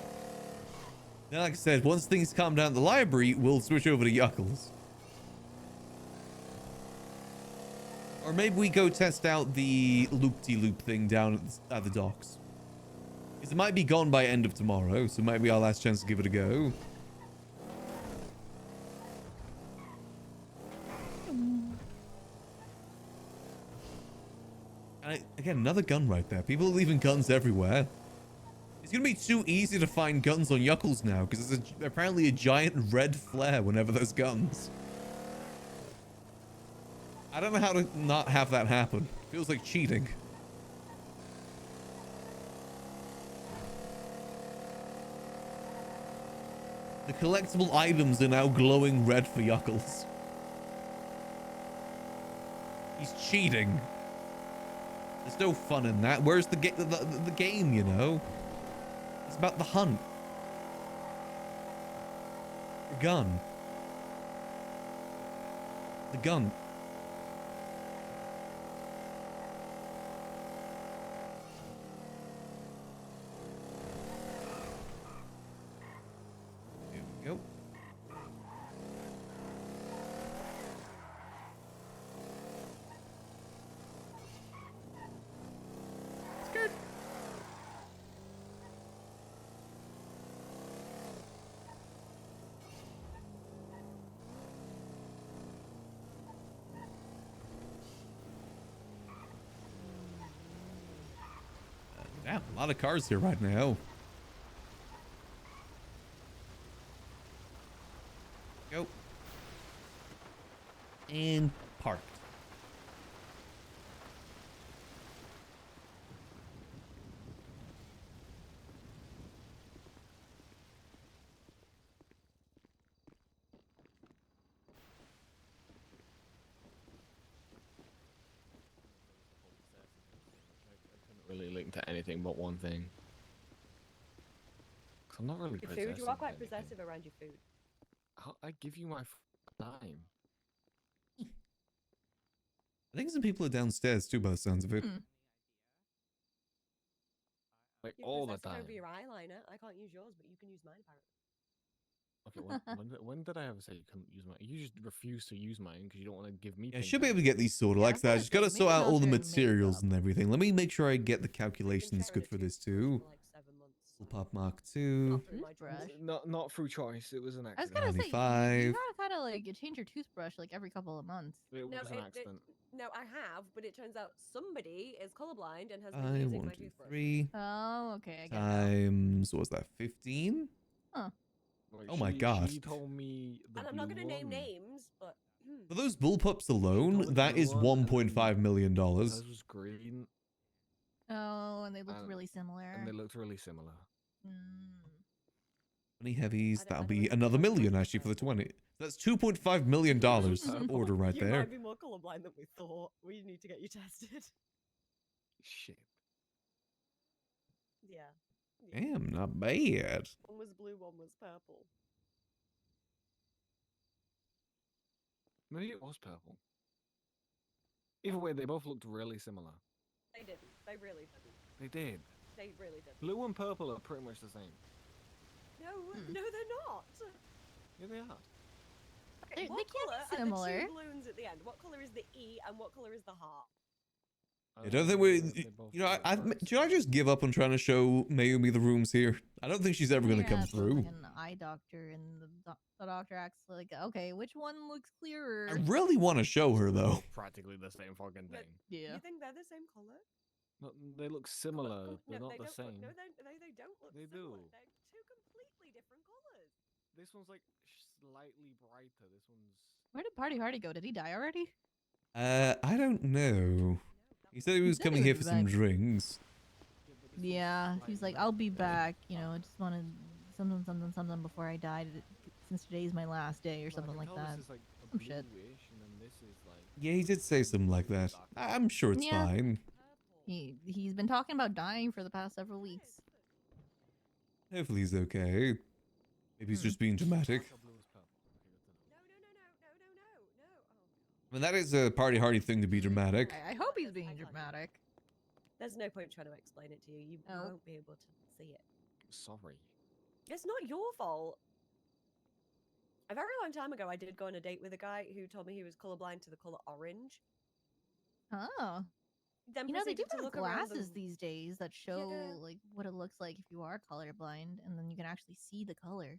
Now, like I said, once things calm down at the library, we'll switch over to Yuckles. Or maybe we go test out the loop-de-loop thing down at the docks. Because it might be gone by end of tomorrow, so it might be our last chance to give it a go. And again, another gun right there. People are leaving guns everywhere. It's going to be too easy to find guns on Yuckles now, because there's apparently a giant red flare whenever there's guns. I don't know how to not have that happen. Feels like cheating. The collectible items are now glowing red for Yuckles. He's cheating. There's no fun in that. Where's the game, you know? It's about the hunt. The gun. The gun. Here we go. Skirt. Damn, a lot of cars here right now. Go. And parked. Really link to anything but one thing. 'Cause I'm not really Your possessive food, you are of quite anything. possessive around your food. I give you my time. I think some people are downstairs too, by the sounds of it. Like You're all the possessive time. over your eyeliner. I can't use yours, but you can use mine apparently. Okay, when did I ever say you couldn't use mine? You just refuse to use mine because you don't want to give me. Yeah, I things should be able to get these sorted. Yeah, Like I I said, I was just gonna gotta say, sort maybe out not all the doing materials and everything. Let me make sure I get the calculations good for this too. Full pop Mark 2. Not through choice. It was an I was accident. gonna say, you 95. gotta kind of like change your toothbrush like every couple of months. It No, was an accident. no, I have, but it turns out somebody is colorblind and has been 5, using 1, my 2, toothbrush. 3. Oh, okay, I get it now. Times, what was that, 15? Huh. Wait, Oh my she gosh. told me the And I'm not blue going to name one. names, but For those bullpups alone, told me the that blue is one, and $1.5 million. Hers was green. Oh, and they looked and- really similar. And they looked really similar. Mm. 20 heavies, that'll be another million actually for the 20. That's $2.5 million order right you there. might be more colorblind than we thought. We need to get you tested. Shit. Yeah. Damn, not bad. One was blue, one was purple. Maybe it was purple. Either way, they both looked really similar. They didn't. They really didn't. They did. They really didn't. Blue and purple are pretty much the same. No, no, they're not. Yeah, they are. Okay, They what can't be colour are the similar. two balloons at the end? What colour is the E and what colour is the heart? I don't think we, you know, should I just give up on trying to show Mayumi the rooms here? I don't think she's ever going to come Yeah, so through. Like an eye doctor, and the doctor acts like, okay, which one looks clearer? I really want to show her though. Practically the same fucking thing. Yeah. You think they're the same colour? No, they look similar. They're no, not they the don't same. Look, no, they don't look They similar. do. They're two completely different colours. This one's like slightly brighter. This one's. Where did Party Hardy go? Did he die already? I don't know. He said he was said coming he here would for be some back. drinks. Yeah, he's like, I'll be back. You know, I just wanted something before I died. Since today's my last day or something like that. This is like a Some shit. bluish Yeah, he did say something like that. I'm sure it's Yeah. fine. He's been talking about dying for the past several weeks. Hopefully he's okay. Maybe he's just being dramatic. I mean, that is a party hardy thing to be dramatic. I hope he's being dramatic. There's no point trying to explain it to you. You Oh. won't be able to see it. Sorry. It's not your fault. A very long time ago, I did go on a date with a guy who told me he was colorblind to the color orange. Oh. Then You know, they do proceeded to have look around glasses the- these days that show Yeah. like what it looks like if you are colorblind, and then you can actually see the color.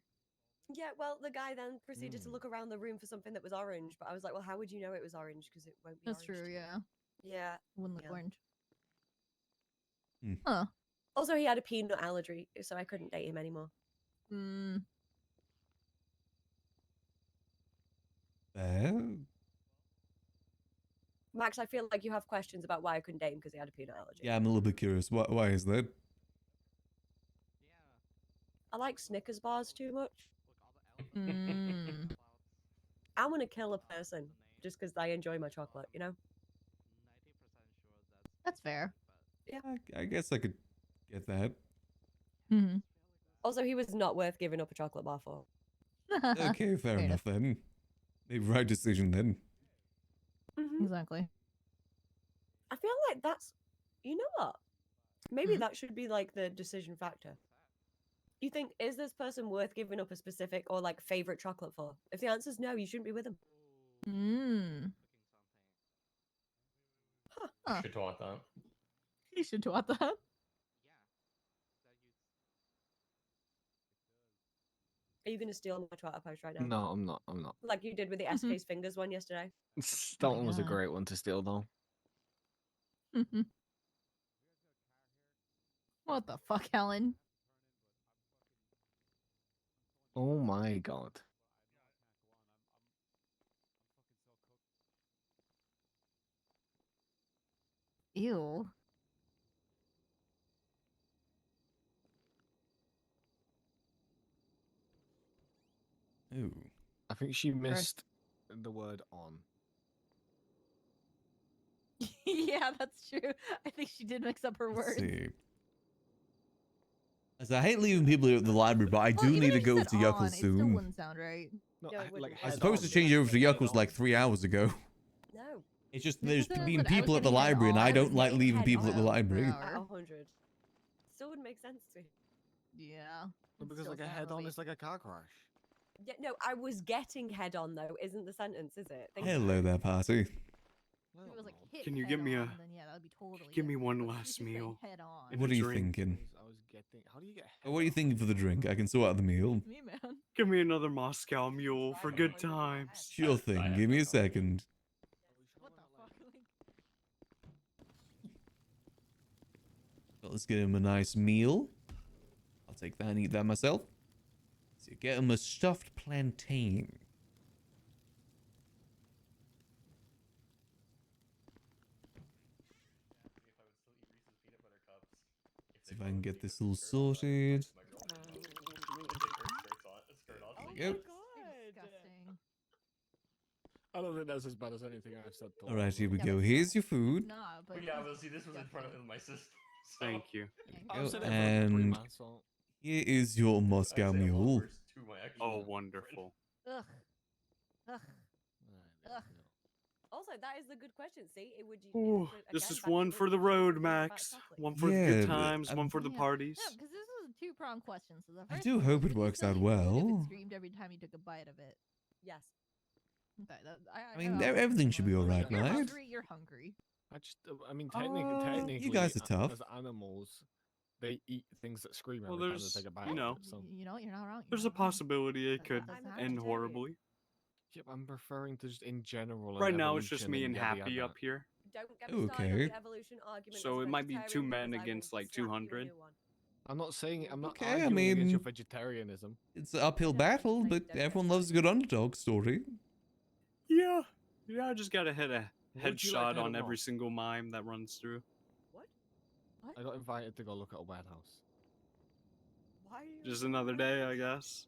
Yeah, well, the guy then proceeded to look around the room for something that was orange, but I was like, well, how would you know it was orange? Because it won't be That's orange. true, to you. yeah. Yeah. Wouldn't look yeah. orange. Hmm. Huh. Also, he had a peanut allergy, so I couldn't date him anymore. Hmm. Max, I feel like you have questions about why I couldn't date him because he had a peanut allergy. Yeah, I'm a little bit curious. Why is that? I like Snickers bars too much. Mm. I want to kill a person just because I enjoy my chocolate, you know? That's fair. Yeah. I guess I could get that. Mm-hmm. Also, he was not worth giving up a chocolate bar for. Okay, fair enough then. Maybe right decision then. Exactly. I feel like that's, you know what? Maybe that should be like the decision factor. You think, is this person worth giving up a specific or like favorite chocolate for? If the answer is no, you shouldn't be with them. Mm. You should want that. You should want that. Are you going to steal my Twitter post right now? No, I'm not. I'm not. Like you did with the SK's fingers one yesterday. That one was a God. great one to steal, though. What the fuck, Helen? Oh my god. Ew. Ooh. I think she missed the word on. Yeah, that's true. I think she did mix up her Let's words. see. As I hate leaving people at the library, but I do need to go to Yuckles It still soon. wouldn't sound right. No, it wouldn't. I was supposed to change over to Yuckles like 3 hours ago. No. It's just No, there's but I been was people at the getting head library, and I on. don't like leaving head people at the on. library. At 100. Still wouldn't make sense to me. Yeah. Because still like a sound head on right. is like a car crash. Yeah, no, I was getting head on though, isn't the sentence, is it? Think Hello about it. there, party. If it was like hit Can you head give me on, a- then yeah, that would be totally Give me different. one But last she's just saying meal. Head on. and What a are you drink. thinking? I was getting. How do you get? What are you thinking for the drink? I can sort out the meal. Me, man. Give me another Moscow Mule for good times. Sure thing. Give me a second. What the fuck? So let's get him a nice meal. I'll take that and eat that myself. So get him a stuffed plantain. See if I can get this all sorted. There we go. Disgusting. I don't think that's as bad as anything I've said. All right, here we go. Here's your food. Nah, but Yeah, well, see, this was in front of my sister. Thank you. There you go. And here is your Moscow Mule. Oh, wonderful. Ugh. Ugh. Ugh. Also, that is a good question. See, it would you. Ooh, this is one for the road, Max. One for the Yeah, good but times, one for the Yeah. parties. No, because this was a two-pronged question. So the I first do one hope was, it would you works still out eat food if well. it screamed every time you took a bite of it. Yes. Okay, I mean, know. everything should be all right, You're right? hungry. You're hungry. I just. I mean, technically, you guys are tough. As animals, they eat things that scream Well, every time they there's, take a bite. you know, of it, so. You know, you're not wrong. there's a possibility it could doesn't happen. end horribly. Yep, I'm referring to just in general. and Right now, it's just evolution me and yada, Happy yada. Don't up here. get me started on Okay. the evolution argument. So as a it might be two vegetarian, men because I will against like slap you a 200. new one. I'm not saying. I'm not Okay, I arguing against your mean- vegetarianism. It's an uphill battle, but everyone loves a good underdog story. Yeah. Yeah, I just gotta hit a would you like headshot to head on them every off? single mime that runs through. I got invited to go look at a warehouse. Why? Just another day, I guess.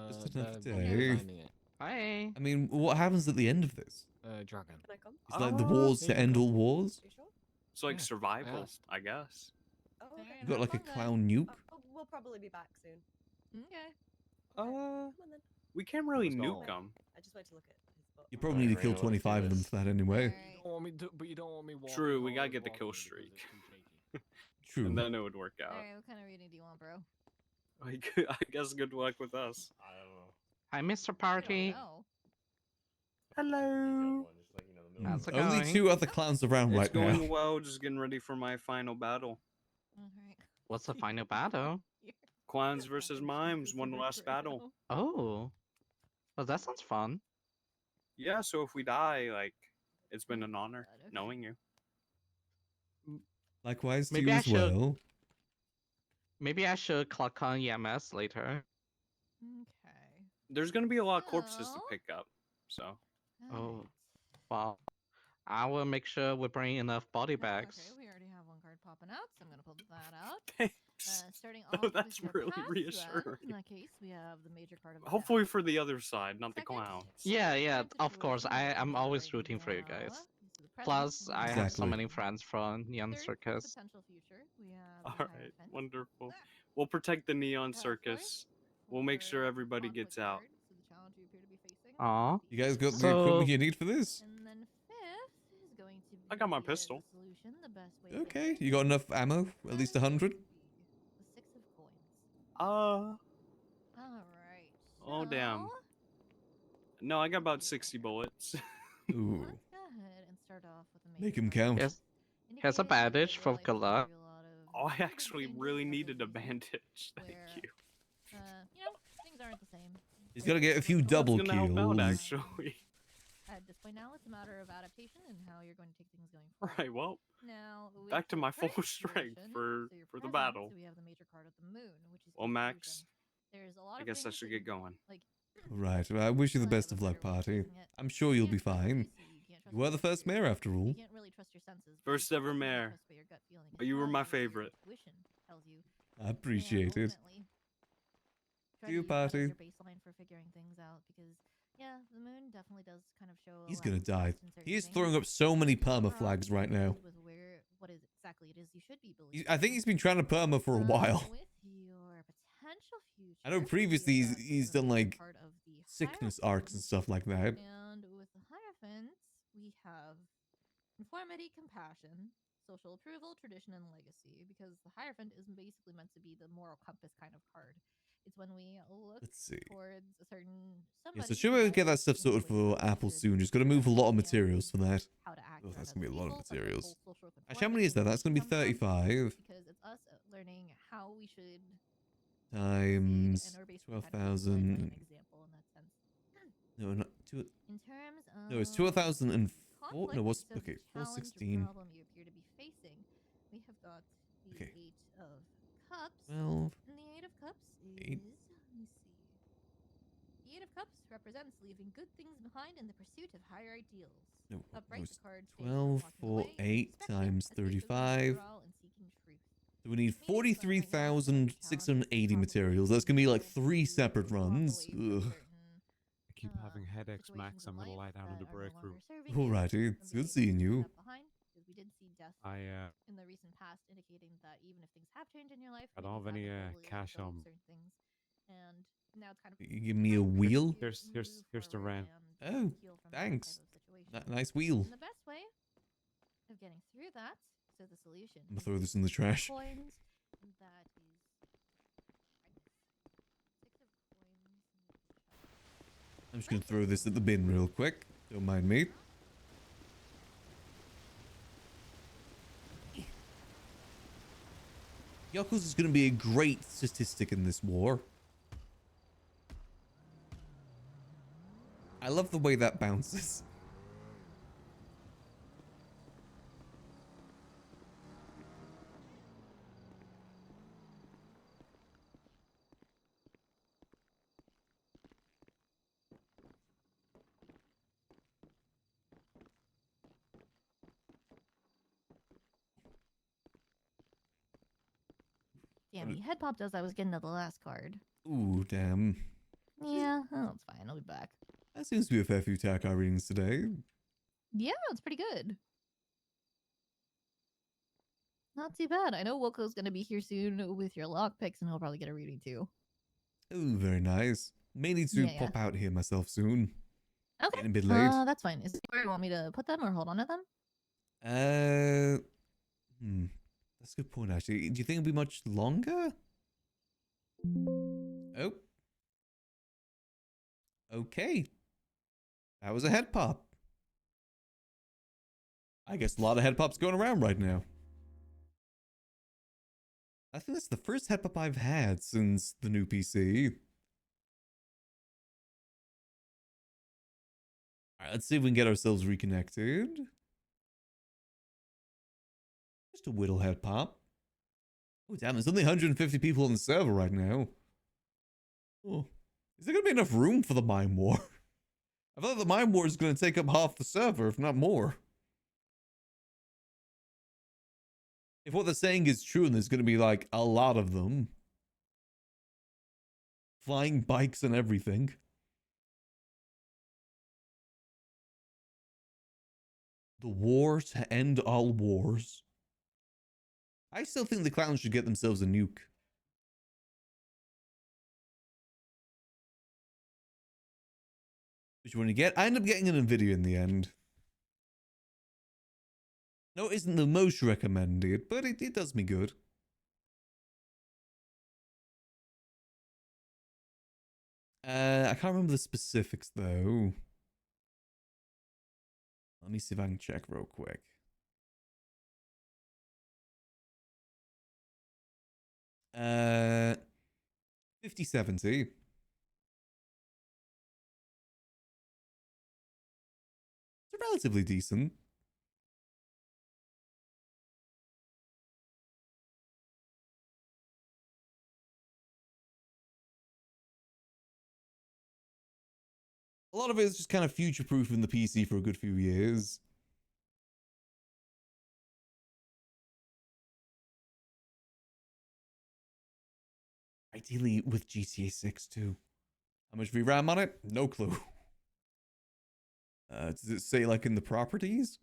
Just another they're day. designing it. Hi. I mean, what happens at the end of this? dragon. Can I come? It's like the wars to end all wars. You sure? It's like Yeah, survival, asked. I guess. Oh, okay. You got like a clown nuke. We'll probably be back soon. Okay. Come on then. We can't really Let's go. nuke them. I just went to look at his book. You probably need to kill 25 of them for that anyway. You don't want me to, but you don't want me walking. True, we gotta always get the kill walking because streak. it's too shaky. True. And then it would work out. Alright, what kind of reading do you want, bro? I guess good luck with us. I don't know. Hi, Mr. Party. No. Hello. How's it Only going? 2 other clowns around It's right going now. well, just getting ready for my final battle. Alright. What's the final battle? Clowns versus mimes, one last battle. Oh. Well, that sounds fun. Yeah, so if we die, like, it's been an honor knowing you. Likewise to Maybe you I as should- well. Maybe I should clock on EMS later. Okay. There's gonna be a lot of corpses to pick up, so. Oh, well. I will make sure we bring enough body bags. Okay, we already have one card popping out, so I'm gonna pull that out. Thanks. Starting Oh, off that's with your really pass, then, reassuring. in that case, we have the major card of the Hopefully for the other side, not the clowns. Yeah, yeah, of course. I'm always rooting for you guys. Plus, I have so Exactly. many friends from Neon Third Circus. potential future, we have the Alright, wonderful. We'll protect the Neon Circus. We'll make sure everybody gets out. so the challenge you appear to be facing. Aw. You guys got the So- equipment you need for this? And then fifth is going to be I got my pistol. the solution, the best way to Okay, you got enough ammo? At least 100? the 6 of coins. Uh, Alright. oh damn. No, I got about 60 bullets. Ooh. Let's go ahead and start off with the Make him count. Yes. Here's a bandage from Gala. Oh, I actually really needed a bandage. Thank you. You know, things aren't the same. He's got to get a few double Gonna help out, kills. actually. At this point now, it's a matter of adaptation and how you're going to take things going forward. Right, well, Now, with back to your my full present strength situation, for so your the present, battle. So we have the major card of the moon, which is Well, Max, there's a lot I of guess I things should that get you- going. Like, Right, well, I wish you the best of luck, party. I'm sure you'll be fine. You are the first mayor, after all. you can't really trust your senses. but First you ever can mayor. trust what your gut feeling But you were tells my what your favorite. intuition tells you. I appreciate it. ultimately, try See you, to use that as party. your baseline for figuring things out because yeah, the moon definitely does kind of show. a He's lack gonna of die. trust in certain He is things. throwing up so many But perma overall, flags right now. with what is exactly it is you should be believing. I think he's been trying to perma for a while. With your potential future, I know previously he's done like part of the sickness arcs and stuff like that. and with the Hierophants, we have conformity, compassion, social approval, tradition, and legacy. Because the Hierophant is basically meant to be the moral compass kind of card. It's when we look Let's see. towards a certain Yeah, somebody. so should we get that stuff sorted for Apple soon? Just gotta move a lot of materials for that. How to act Oh, out that's as gonna be a lot of people from the materials. whole social Actually, how many is that? That's gonna be conformity 35 because it's us learning how we should times and we're basically kind of 12,000. an example in that sense. No, not two. In terms of No, it's 2004. No, what's conflict, so okay? the challenge or 416. problem you appear to be facing, we have got the Okay. 8 of Cups. 12. And the 8 of Cups is 8. let me see. The 8 of Cups represents leaving good things behind in the pursuit of higher ideals. No, Upright, no, the it's card states 12 walking for away, 8 inspection, times as we go through 35. withdrawal and seeking truth. So we need 43,680 materials. That's gonna be like 3 separate runs. Ugh. I keep having headaches, Max. I'm gonna lie down in the break room. Alrighty, it's good seeing you. Because we did see death I in the recent past, indicating that even if things have changed in your life, I maybe don't have it's any not able to cash go with on. certain things. And now it's kind of You give me a wheel? Here's the rent. Oh, thanks. Nice wheel. And the best way of getting through that, so the solution. I'm gonna throw this in the trash. Coins, that is. I'm just gonna throw this at the bin real quick. Don't mind me. Yoko's is gonna be a great statistic in this war. I love the way that bounces. Damn, you head popped as I was getting to the last card. Ooh, damn. Yeah, oh, it's fine. I'll be back. That seems to be a fair few Takai readings today. Yeah, it's pretty good. Not too bad. I know Wilco's gonna be here soon with your lockpicks, and he'll probably get a reading too. Oh, very nice. May need to Yeah, yeah. pop out here myself soon. Okay. Getting a bit late. That's fine. Is where you want me to put them or hold on to them? That's a good point, actually. Do you think it'll be much longer? Oh. Okay. That was a head pop. I guess a lot of head pops going around right now. I think that's the first head pop I've had since the new PC. Alright, let's see if we can get ourselves reconnected. Just a whittle head pop. Oh damn, there's only 150 people on the server right now. Oh. Is there gonna be enough room for the Mime War? I thought the Mime War is gonna take up half the server, if not more. If what they're saying is true and there's gonna be like a lot of them. Flying bikes and everything. The war to end all wars. I still think the clowns should get themselves a nuke. Which one you get? I end up getting an Nvidia in the end. No, it isn't the most recommended, but it does me good. I can't remember the specifics though. Let me see if I can check real quick. Uh, 5070. It's relatively decent. A lot of it is just kind of future-proofing the PC for a good few years. Ideally with GTA 6 too. How much VRAM on it? No clue. Does it say like in the properties?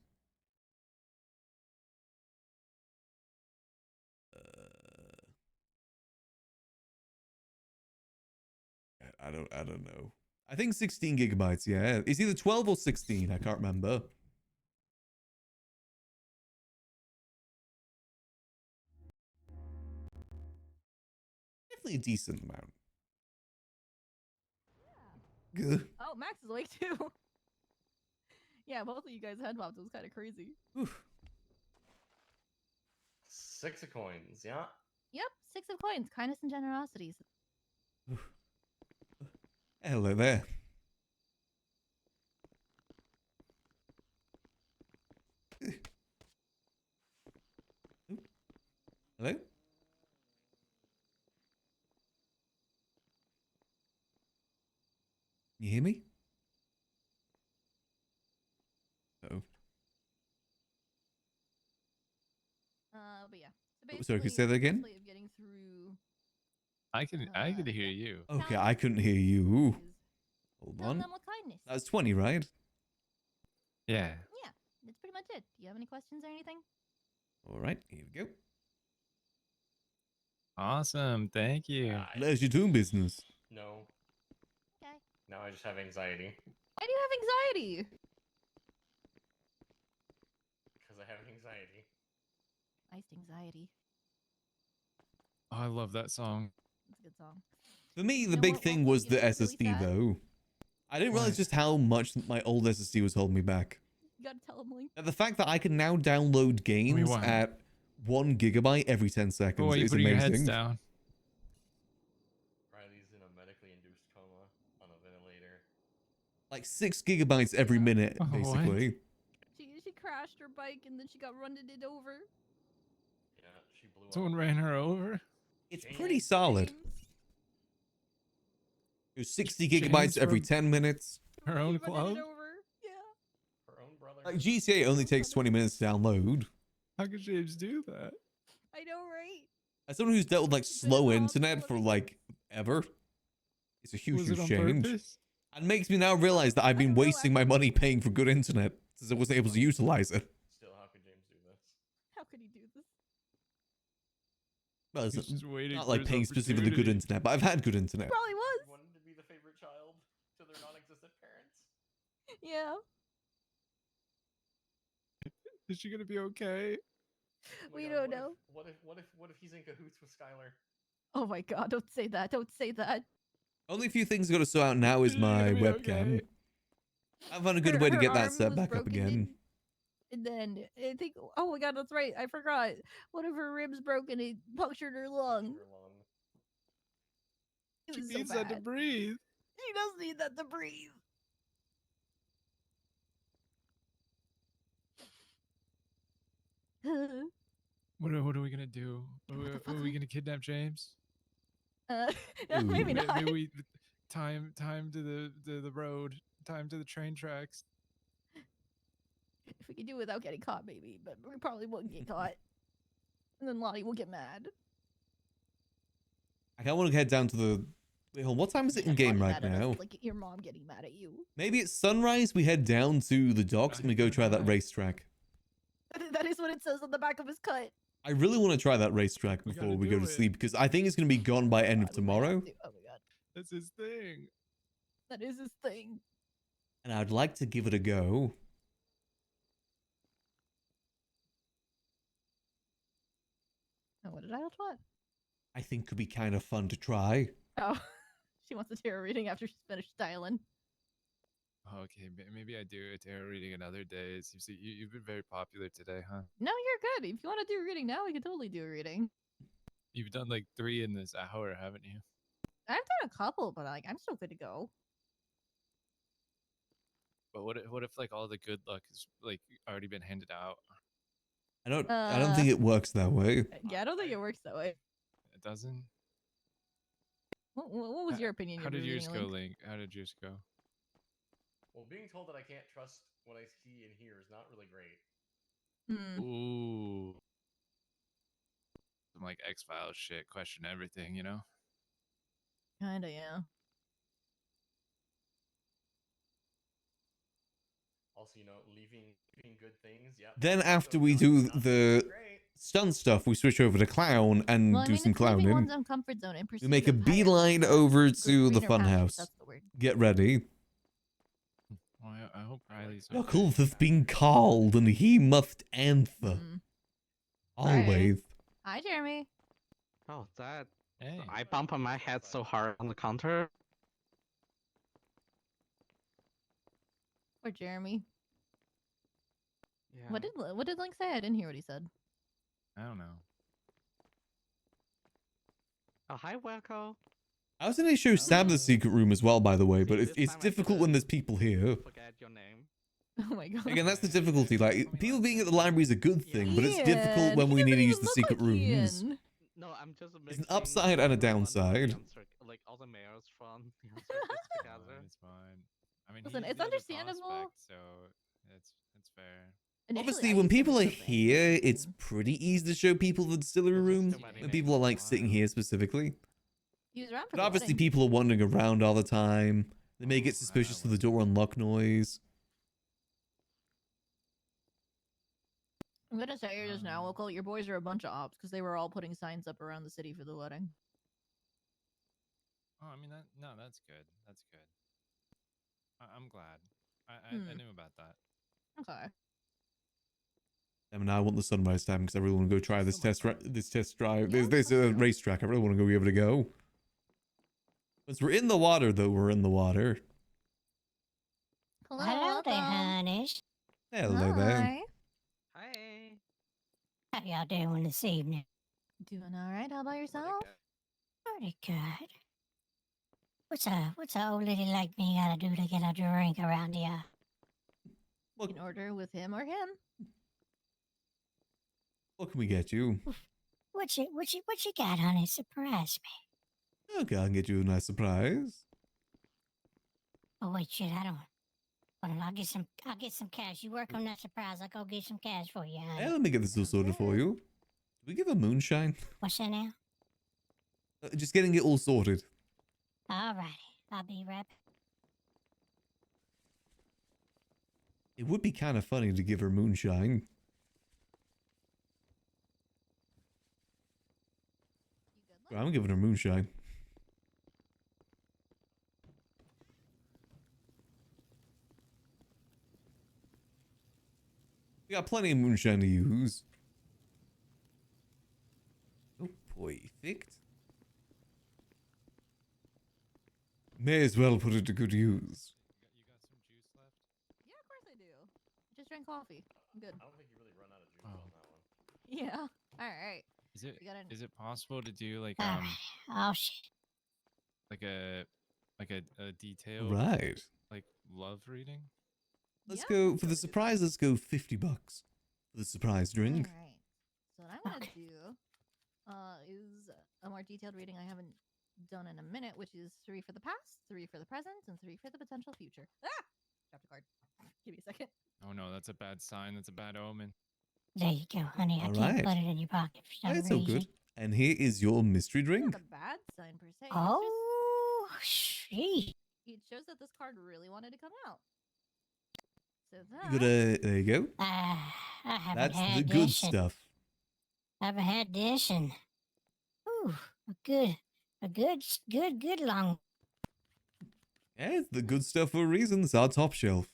I don't know. I think 16 gigabytes, yeah. It's either 12 or 16, I can't remember. Definitely a decent amount. Good. Oh, Max is awake too. Yeah, both of you guys head popped. It was kind of crazy. Oof. 6 of coins, yeah? Yep, 6 of coins. Kindness and generosities. Hello there. Hello? You hear me? Uh-oh. But yeah. Oh, sorry, could you say that again? Of getting through. I could hear you. Okay, I couldn't hear you. Hold Tell on. them with kindness. That was 20, right? Yeah. Yeah, that's pretty much it. Do you have any questions or anything? All right, here we go. Awesome. Thank you. How's your doing business? No. Okay. Now I just have anxiety. Why do you have anxiety? Because I have anxiety. Iced anxiety. Oh, I love that song. It's a good song. For me, the know big what- thing what- was you know the what's really SSD sad? though. I didn't realize What? just how much my old SSD was holding me back. You gotta tell them, Link. And the fact that I can now download games what? at 1 gigabyte every 10 seconds Oh, you is putting your amazing. heads down. Riley's in a medically induced coma on a ventilator. Like 6 gigabytes every minute, Oh, what? basically. She crashed her bike and then she got run it over. Yeah, she blew Someone up. ran her over. It's pretty solid. It was 60 gigabytes James every from 10 minutes. Her own Run club. it over. Yeah. Her own brother. Like GTA only takes 20 minutes to download. How could James do that? I know, right? As someone who's dealt with like slow internet for like ever, it's a huge, Was it huge on change. purpose? And makes me now realize that I've been wasting my money paying for good internet. since I wasn't able to utilize it. Still, how could James do this? How could he do this? Well, it's He's just waiting not for like his paying specifically good opportunity. internet, but I've had good internet. Probably was. Wanted to be the favorite child to their non-existent parents. Yeah. Is she gonna be okay? Oh my We God, don't what if- know. What if he's in cahoots with Skylar? Oh my god, don't say that. Don't say that. Only few things I got to sort out now is my be webcam. okay? I found a good way to Her get that arm set was back up broken again. And then I think, oh my god, that's right. I forgot. One of her ribs broke and it punctured her lung. It She was so needs that to bad. breathe. She does need that to breathe. What are we gonna do? Are we gonna kidnap James? Maybe not. Maybe we time to the road, time to the train tracks. If we could do it without getting caught, maybe, but we probably won't get caught. And then Lottie will get mad. I want to head down to the. Wait, hold on, what time is it in And game Lottie right mad at us, now? like your mom getting mad at you. Maybe it's sunrise. We head down to the docks and we go try that racetrack. That is what it says on the back of his cut. I really want to try that racetrack We before gotta we go do to it. sleep because I think it's going to be gone by end of We might have tomorrow. to. Oh my god. That's his thing. That is his thing. And I'd like to give it a go. Oh, what did I what? I think could be kind of fun to try. Oh, she wants a tarot reading after she's finished styling. Okay, maybe I do a tarot reading another day. It seems that you've been very popular today, huh? No, you're good. If you want to do a reading now, we can totally do a reading. You've done like 3 in this hour, haven't you? I've done a couple, but like I'm still good to go. But what if like all the good luck is like already been handed out? I don't think it works that way. Yeah, I don't think it works that way. It doesn't. What was your opinion? How of the did yours reading, go, Link? Link? How did yours go? Well, being told that I can't trust what I see and hear is not really great. Hmm. Ooh. Some like X-Files shit, question everything, you know? Kinda, yeah. Also, leaving good things. Yeah. Then after we do the stunt stuff, we switch over to clown and Well, I do mean, some it's leaving clowning. one's own comfort zone and We make a pursuit of higher beeline over to the greener pastures, funhouse. that's the word. Get ready. Well, I hope Riley's Your call hath been called, and he must answer. Always. Hi, Jeremy. Oh, that. Hey. I bump on my head so hard on the counter. Or Jeremy. Yeah. What did Link say? I didn't hear what he said. I don't know. Oh, hi, Welco. I was in a show Stab the Secret Room as well, by the way, but it's difficult when there's people here. Forget your name. Oh my god. Again, that's the difficulty. Like, people being at the library is a good thing, but it's difficult Ian, when he we need doesn't to use even the look secret like rooms. Ian. No, I'm just It's an upside and a downside. Like all the mayors from the answer together. It's fine. I mean, Listen, he's it's the other understandable. prospect, so it's fair. Initially, Obviously, I when used to people are think something. here, it's pretty easy to show people the distillery room. When people are like sitting here specifically. He was around for But the obviously, wedding. people are wandering around all the time. They may get suspicious of the door unlock noise. I'm gonna say here just now, Local, your boys are a bunch of ops because they were all putting signs up around the city for the wedding. Oh, I mean that's good. That's good. I'm glad. I Hmm. knew about that. Okay. I mean, I want the sunrise time because I really want to go try this test drive. There's a racetrack. I really want to go give it a go. Once we're in the water, though, we're in the water. Hello there, honeys. Hello there. Hi. How y'all doing this evening? Doing all right. How about yourself? Pretty good. What's a old lady like me gotta do to get a drink around here? You can order with him or him. What can we get you? What you got, honey? Surprise me. Okay, I can get you a nice surprise. Oh wait, shit, I don't. Hold on, I'll get some cash. You work on that surprise. I'll go get some cash for you, honey. Hey, let me get this all sorted for you. Do we give a moonshine? What's that now? Just getting it all sorted. Alrighty, I'll be right back. It would be kind of funny to give her moonshine. I'm giving her moonshine. We got plenty of moonshine to use. Oh, perfect. May as well put it to good use. Yeah, of course I do. Just drank coffee. I'm good. I don't think you really run out of juice Oh. on that one. Yeah. All right. Is it possible to do like Oh shit. like a detailed Right. like love reading? Let's go for the surprise. Let's go $50 for the surprise drink. All right. So what I'm gonna do is a more detailed reading I haven't done in a minute, which is 3 for the past, 3 for the present, and 3 for the potential future. Ah! Dropped a card. Give me a second. Oh no, that's a bad sign. That's a bad omen. There you go, honey. I All can't right. put it in your pocket for some That's reason. so good. And here is your mystery drink. Not a bad sign per se. Oh, sheesh. It shows that this card really wanted to come out. So You that. gotta, there you go. I haven't That's had the good this in- stuff. I haven't had this and a good long. Yeah, it's the good stuff for a reason. It's our top shelf.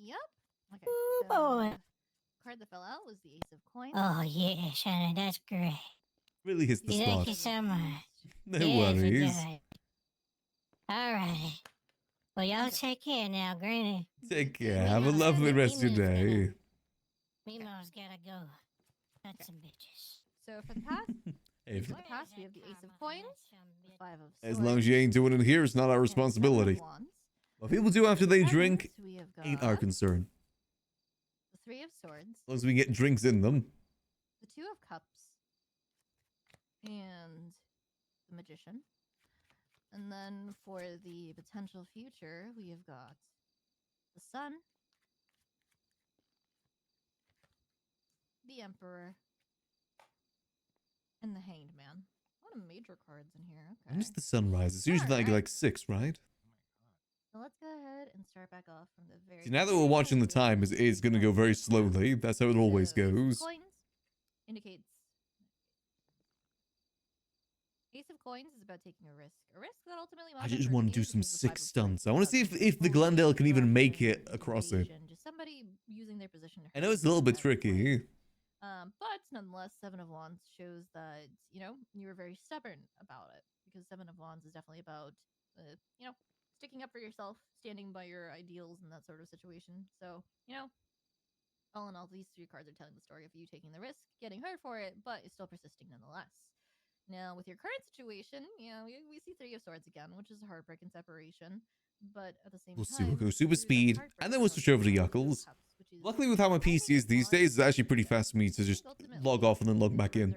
Yep. Okay. Ooh, So boy. card that fell out was the Ace of Coins. Oh yes, honey, that's great. Really hits the Thank spot. you so much. No Yes, it worries. does. All right. Well, y'all take care now, Granny. Take care. Have a lovely rest of your day. Memo's gotta go. That's some bitches. So for the past, Hey, for the past, we have the Ace of Coins, the 5 of Swords. as long as you ain't doing it here, it's not our and the Seven of responsibility. Wands. What people do after they Presents, drink we have ain't got our concern. The 3 of Swords, As long as we get drinks in them. the 2 of Cups, and the Magician. And then for the potential future, we have got the Sun, the Emperor, and the Hanged Man. A lot of major cards in here. Okay. When does the sun rise? It's usually like 6, right? So let's go ahead and start back off from the very See, now that we're watching the time, it's going to go very slowly. That's how it always goes. Coins indicates Ace of Coins is about taking a risk. A risk that ultimately I just want to do some sick stunts. I want to see if the Oh, Glendale can even make it across it. Just somebody using their position to I know hurt it's a little you bit in that way. tricky. But nonetheless, 7 of Wands shows that, you were very stubborn about it. Because 7 of Wands is definitely about, sticking up for yourself, standing by your ideals and that sort of situation. So, all in all, these 3 cards are telling the story of you taking the risk, getting hurt for it, but it's still persisting nonetheless. Now, with your current situation, we see 3 of Swords again, which is a heartbreak and separation. But at the same We'll see. time, We'll go super speed, and then we'll switch over to Yuckles. Luckily, with how my PC is these days, it's actually pretty fast for me to just log off and then log back in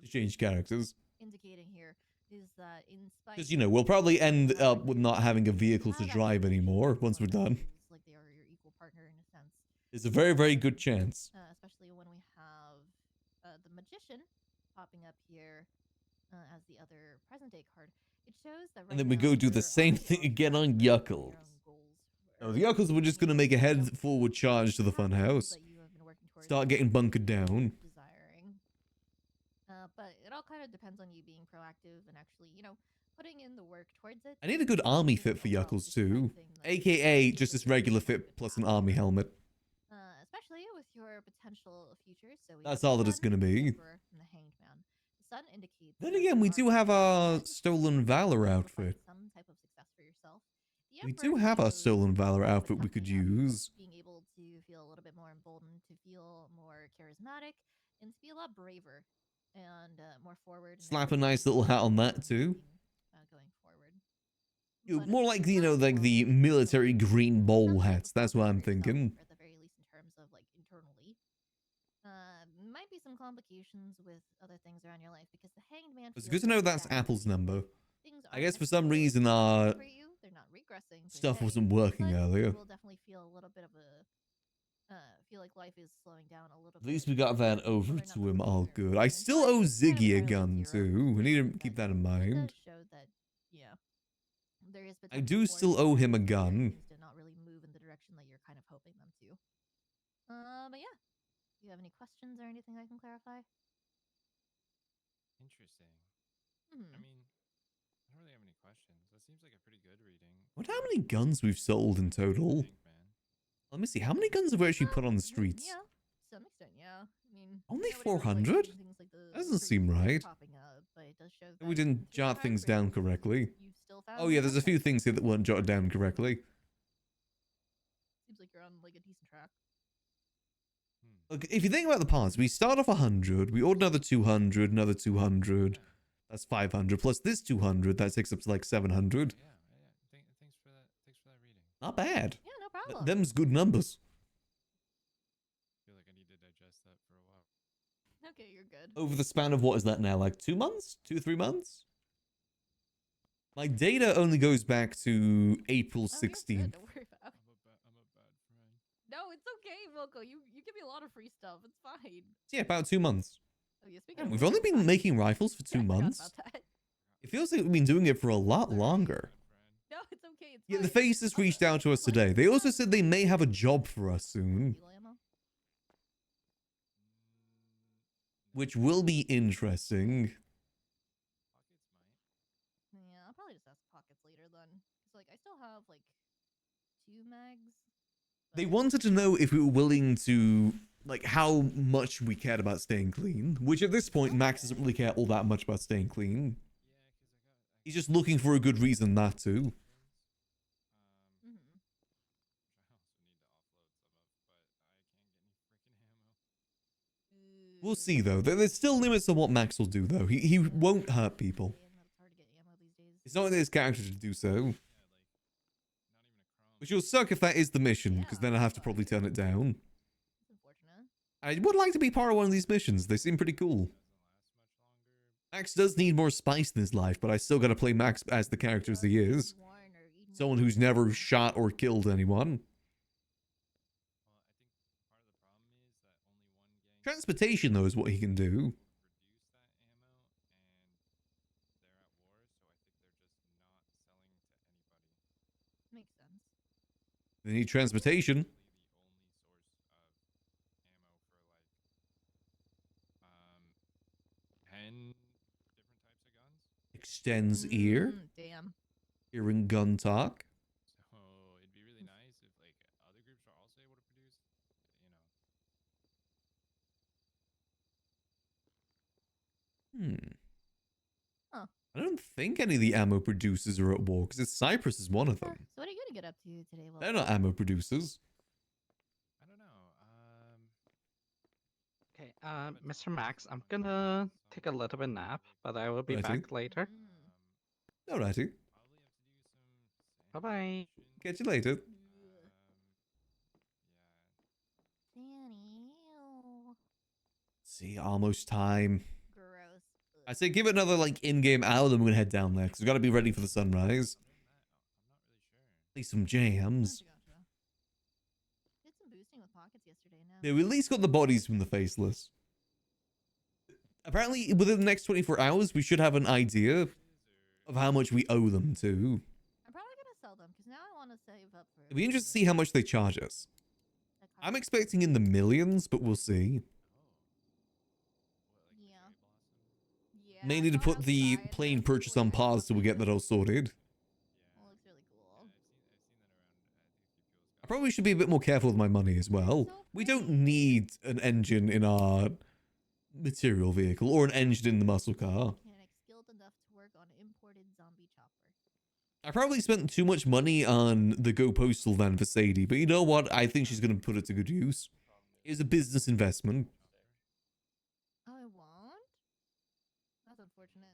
to change characters. indicating here is that in spite Because, we'll probably end up with not having a vehicle to drive anymore once we're done. like they are your equal partner in a sense. It's a very, very good chance. Especially when we have the Magician popping up here as the other present day card. It shows that And then we go do the same thing again on Yuckles. Oh, the Yuckles, we're just going to make a head forward charge to the funhouse. Start getting bunkered down. desiring. But it all kind of depends on you being proactive and actually, putting in the work towards it. I need a good army fit for Yuckles too. AKA just this regular fit plus an army helmet. Especially with your potential future. So we That's have all the that it's Sun, going to the be. Emperor, and the Hanged Man. The Sun indicates Then that again, you we are do have our proactive, Stolen Valor outfit. some type of success for yourself. The We Emperor do have our shows Stolen Valor the outfit we could company up, use. being able to feel a little bit more emboldened, to feel more charismatic, and to be a lot braver and more forward. and Slap a actually nice little hat on that too. going forward. More like, like the military green bowl hats. That's what I'm thinking. Or at the very least in terms of like internally. Might be some complications with other things around your life because the Hanged Man. It's feels good to know like that's stagnant. Apple's number. Things I aren't guess for some necessarily reason progressing for you. They're not regressing per stuff se, wasn't working but earlier. You will definitely feel a little bit of a feel like life is slowing down a little At bit. least we got that over Whether or not to that's him good all or good. bad. I still owe It's kind of Ziggy a entirely gun up to your too. We need to but keep that in it mind. does show that there is I potential do for still you owe to him a do gun. things to not really move in the direction direction that you're kind of hoping them to. But yeah, do you have any questions or anything I can clarify? Interesting. Hmm. I mean, I don't really have any questions. That seems like a pretty good reading. Wonder how many guns we've sold in total. Let me see. How many guns have we actually put on the streets? Yeah, to some extent, yeah. I mean, Only nobody was, 400? seeing things like the Doesn't crazy seem things right. popping up, but it does show We that didn't given the jot things hard down rates, correctly. you've still found Oh yeah, there's a few assets. things here that weren't jotted down correctly. Seems like you're on like a decent track. Look, if you think about the parts, we start off 100, we order another 200, another 200. That's 500 plus this 200. That takes up to like 700. Thanks for that. Thanks for that reading. Not bad. Yeah, no problem. Them's good numbers. I feel like I need to digest that for a while. Okay, you're good. Over the span of what is that now? Like 2 months? 2 3 months? My data only goes back to April 16th. Don't worry about it. No, it's okay, Moko. You give me a lot of free stuff. It's fine. Yeah, about 2 months. Oh, yeah, speaking Man, of we've which, only been making rifles for 2 I forgot months. about that. It feels like we've been doing it for a lot longer. No, it's okay. It's Yeah, fine. the faces reached out to us today. They also said they may have a job for us soon, which will be interesting. Yeah, I'll probably just ask pockets later then. Cause like I still have like 2 mags. They wanted to know if we were willing to, like, how much we cared about staying clean. Which at this point, Max doesn't really care all that much about staying clean. He's just looking for a good reason not to. We'll see, though. There's still limits on what Max will do, though. He won't hurt people. It's not in his character to do so. Which will suck if that is the mission, because then I have to probably turn it down. I would like to be part of one of these missions. They seem pretty cool. Max does need more spice in his life, but I still gotta play Max as the character as he is. Someone who's never shot or killed anyone. Transportation, though, is what he can do. Makes sense. They need transportation. Extends ear. Damn. Hearing gun talk. So it'd be really nice if like other groups are also able to produce, Huh. I don't think any of the ammo producers are at war, because Cyprus is one of them. So what are you gonna get up to today? They're not ammo producers. Okay, Mr. Max, I'm gonna take a little bit nap, but I will be Righty. back later. Alrighty. Bye bye. Catch you later. Danny. See, almost time. Gross. I say give it another, like, in-game hour, then we're gonna head down there, because we gotta be ready for the sunrise. Play some jams. Did some boosting with pockets yesterday. Now. Yeah, we at least got the bodies from the faceless. Apparently, within the next 24 hours, we should have an idea of how much we owe them, too. I'm probably gonna sell them because now I want to save up for. It'd be interesting to see how much they charge us. I'm expecting in the millions, but we'll see. Yeah. May need to put the plane purchase on pause till we get that all sorted. Well, looks really cool. I probably should be a bit more careful with my money as well. We don't need an engine in our material vehicle or an engine in the muscle car. Mechanic skilled enough to work on imported zombie chopper. I probably spent too much money on the Go Postal van for Sadie, but you know what? I think she's going to put it to good use. It's a business investment. Oh, I won't. That's unfortunate.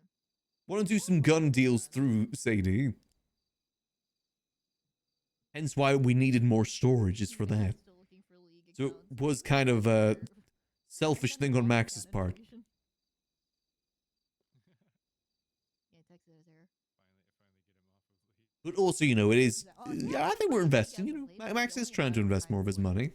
Want to do some gun deals through Sadie. Hence why we needed more storage is for that. So it was kind of a selfish thing on Max's part. But also, you know, it is... I think we're investing, you know. Max is trying to invest more of his money.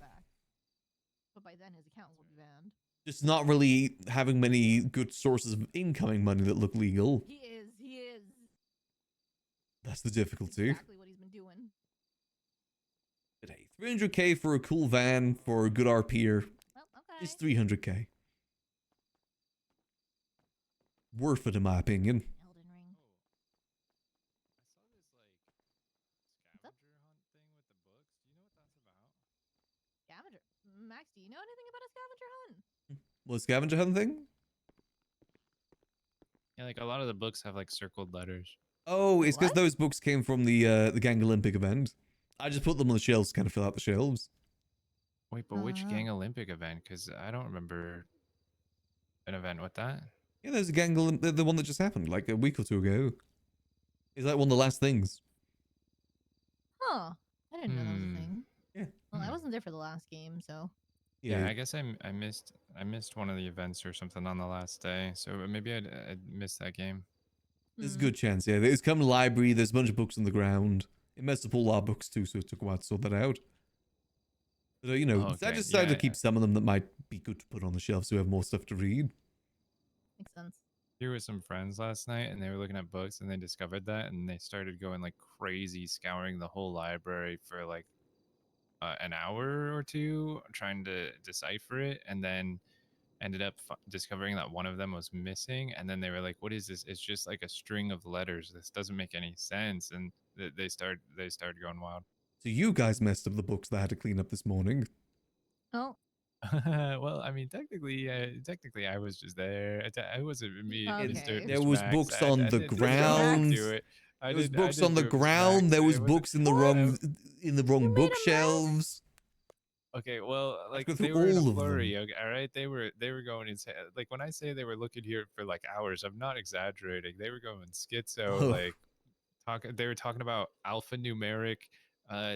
But by then his account will be banned. Just not really having many good sources of incoming money that look legal. He is. He is. That's the difficulty. Exactly what he's been doing. But hey, 300k for a cool van for a good RPer is 300k. Worth it, in my opinion. Scavenger. Max, do you know anything about a scavenger hunt? Was scavenger hunt thing? Yeah, like a lot of the books have like circled letters. Oh, it's because those books came from the Gang Olympic event. I just put them on the shelves to kind of fill out the shelves. Wait, but which Gang Olympic event? Because I don't remember an event with that. Yeah, there's a Gang Olympic, the one that just happened like a week or two ago. It's like one of the last things. Huh. I didn't know that was a thing. Yeah. Well, I wasn't there for the last game, so. Yeah, I guess I missed one of the events or something on the last day, so maybe I'd missed that game. There's a good chance, yeah. It's come to library, there's a bunch of books on the ground. It messed up all our books too, so it took a while to sort that out. But, you know, I Okay, just decided yeah. to keep some of them that might be good to put on the shelf so we have more stuff to read. Makes sense. Here with some friends last night, and they were looking at books, and they discovered that, and they started going like crazy, scouring the whole library for like an hour or two, trying to decipher it, and then ended up discovering that one of them was missing. And then they were like, "What is this? It's just like a string of letters. This doesn't make any sense." And they started going wild. So you guys messed up the books that I had to clean up this morning. Oh. Well, I mean, technically, I was just there. I wasn't me, Mr. There Mr. was Max. books I on the didn't ground. do it. There was books on the ground. There was books in the wrong bookshelves. Okay, well, like go they through were in all a of them. flurry. Okay, all right, they were going insane. Like when I say they were looking here for like hours, I'm not exaggerating. They were going schizo. Oh. Like they were talking about alphanumeric.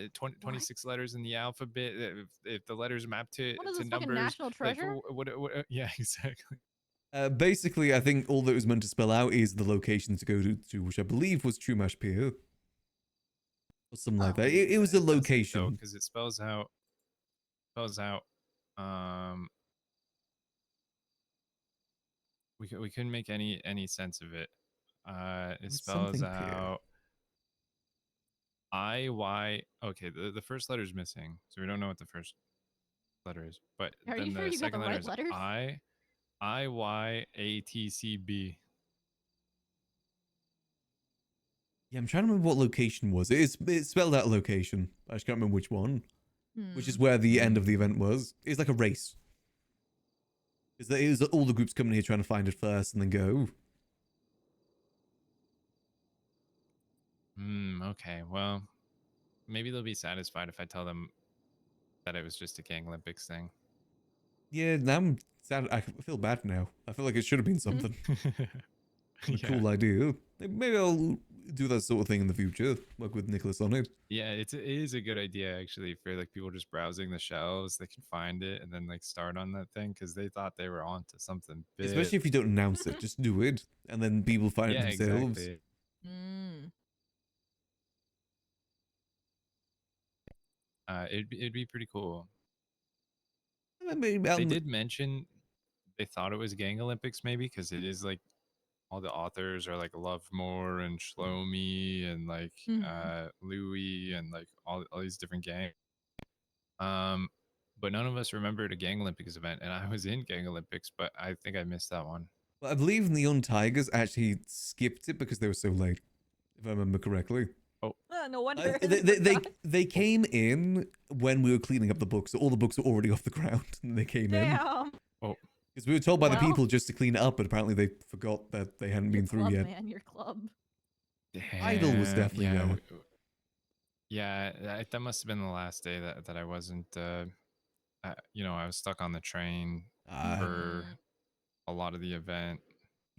26 letters in the alphabet. If the letters map to What is to this, fucking numbers, National like, Treasure? yeah, exactly. Basically, I think all that it was meant to spell out is the location to go to which I believe was Chumash Pier. Or something like that. It was a location. Because it spells out. We couldn't make any sense of it. It was spells something Pier. out IY. Okay, the first letter is missing, so we don't know what the first letter is. But Are then you sure the you got second the letter right is letters? IYATCB. Yeah, I'm trying to remember what location was. It spelled out a location. I just can't remember which one. Which is where the end of the event was. It's like a race. It was all the groups coming here trying to find it first and then go. Okay, well, maybe they'll be satisfied if I tell them that it was just a Gang Olympics thing. Yeah, now I'm sad. I feel bad now. I feel like it should have been something. A cool idea. Maybe I'll do that sort of thing in the future. Work with Nicholas on it. Yeah, it is a good idea actually for like people just browsing the shelves. They can find it and then like start on that thing because they thought they were onto something big. Especially if you don't announce it. Just do it. And then people find it Yeah, themselves. exactly. It'd be pretty cool. Maybe They did mention they thought it was Gang Olympics maybe because it is like all the authors are like Lovemore and Shlomi and like Louis and like all these different gangs. But none of us remembered a Gang Olympics event, and I was in Gang Olympics, but I think I missed that one. Well, I believe Neon Tigers actually skipped it because they were so late, if I remember correctly. Oh. No wonder. They came in when we were cleaning up the books, so all the books were already off the ground, and they came in. Damn. Oh. Because we were told by the Well- people just to clean it up, but apparently they forgot that they hadn't been through Club, yet. man, your club. Idol was definitely yeah, there. Yeah, that must have been the last day that I wasn't. I was stuck on the train for a lot of the event.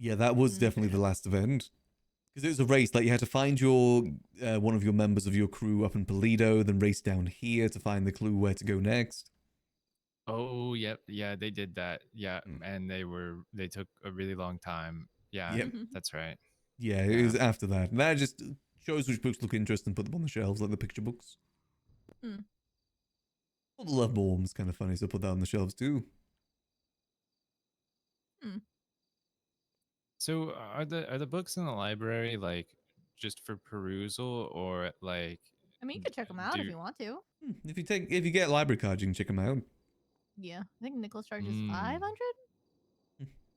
Yeah, that was definitely the last event. Because it was a race, like you had to find your one of your members of your crew up in Toledo, then race down here to find the clue where to go next. Oh, yep, yeah, they did that. Yeah, and they took a really long time. Yeah, Yep. that's right. Yeah, it was after that. And that just shows which books look interesting, put them on the shelves, like the picture books. All the Love More one's kind of funny, so put that on the shelves too. So are the books in the library like just for perusal, or like I mean, you could check them out if you want to. If you get library cards, you can check them out. Yeah, I think Nicholas charges 500.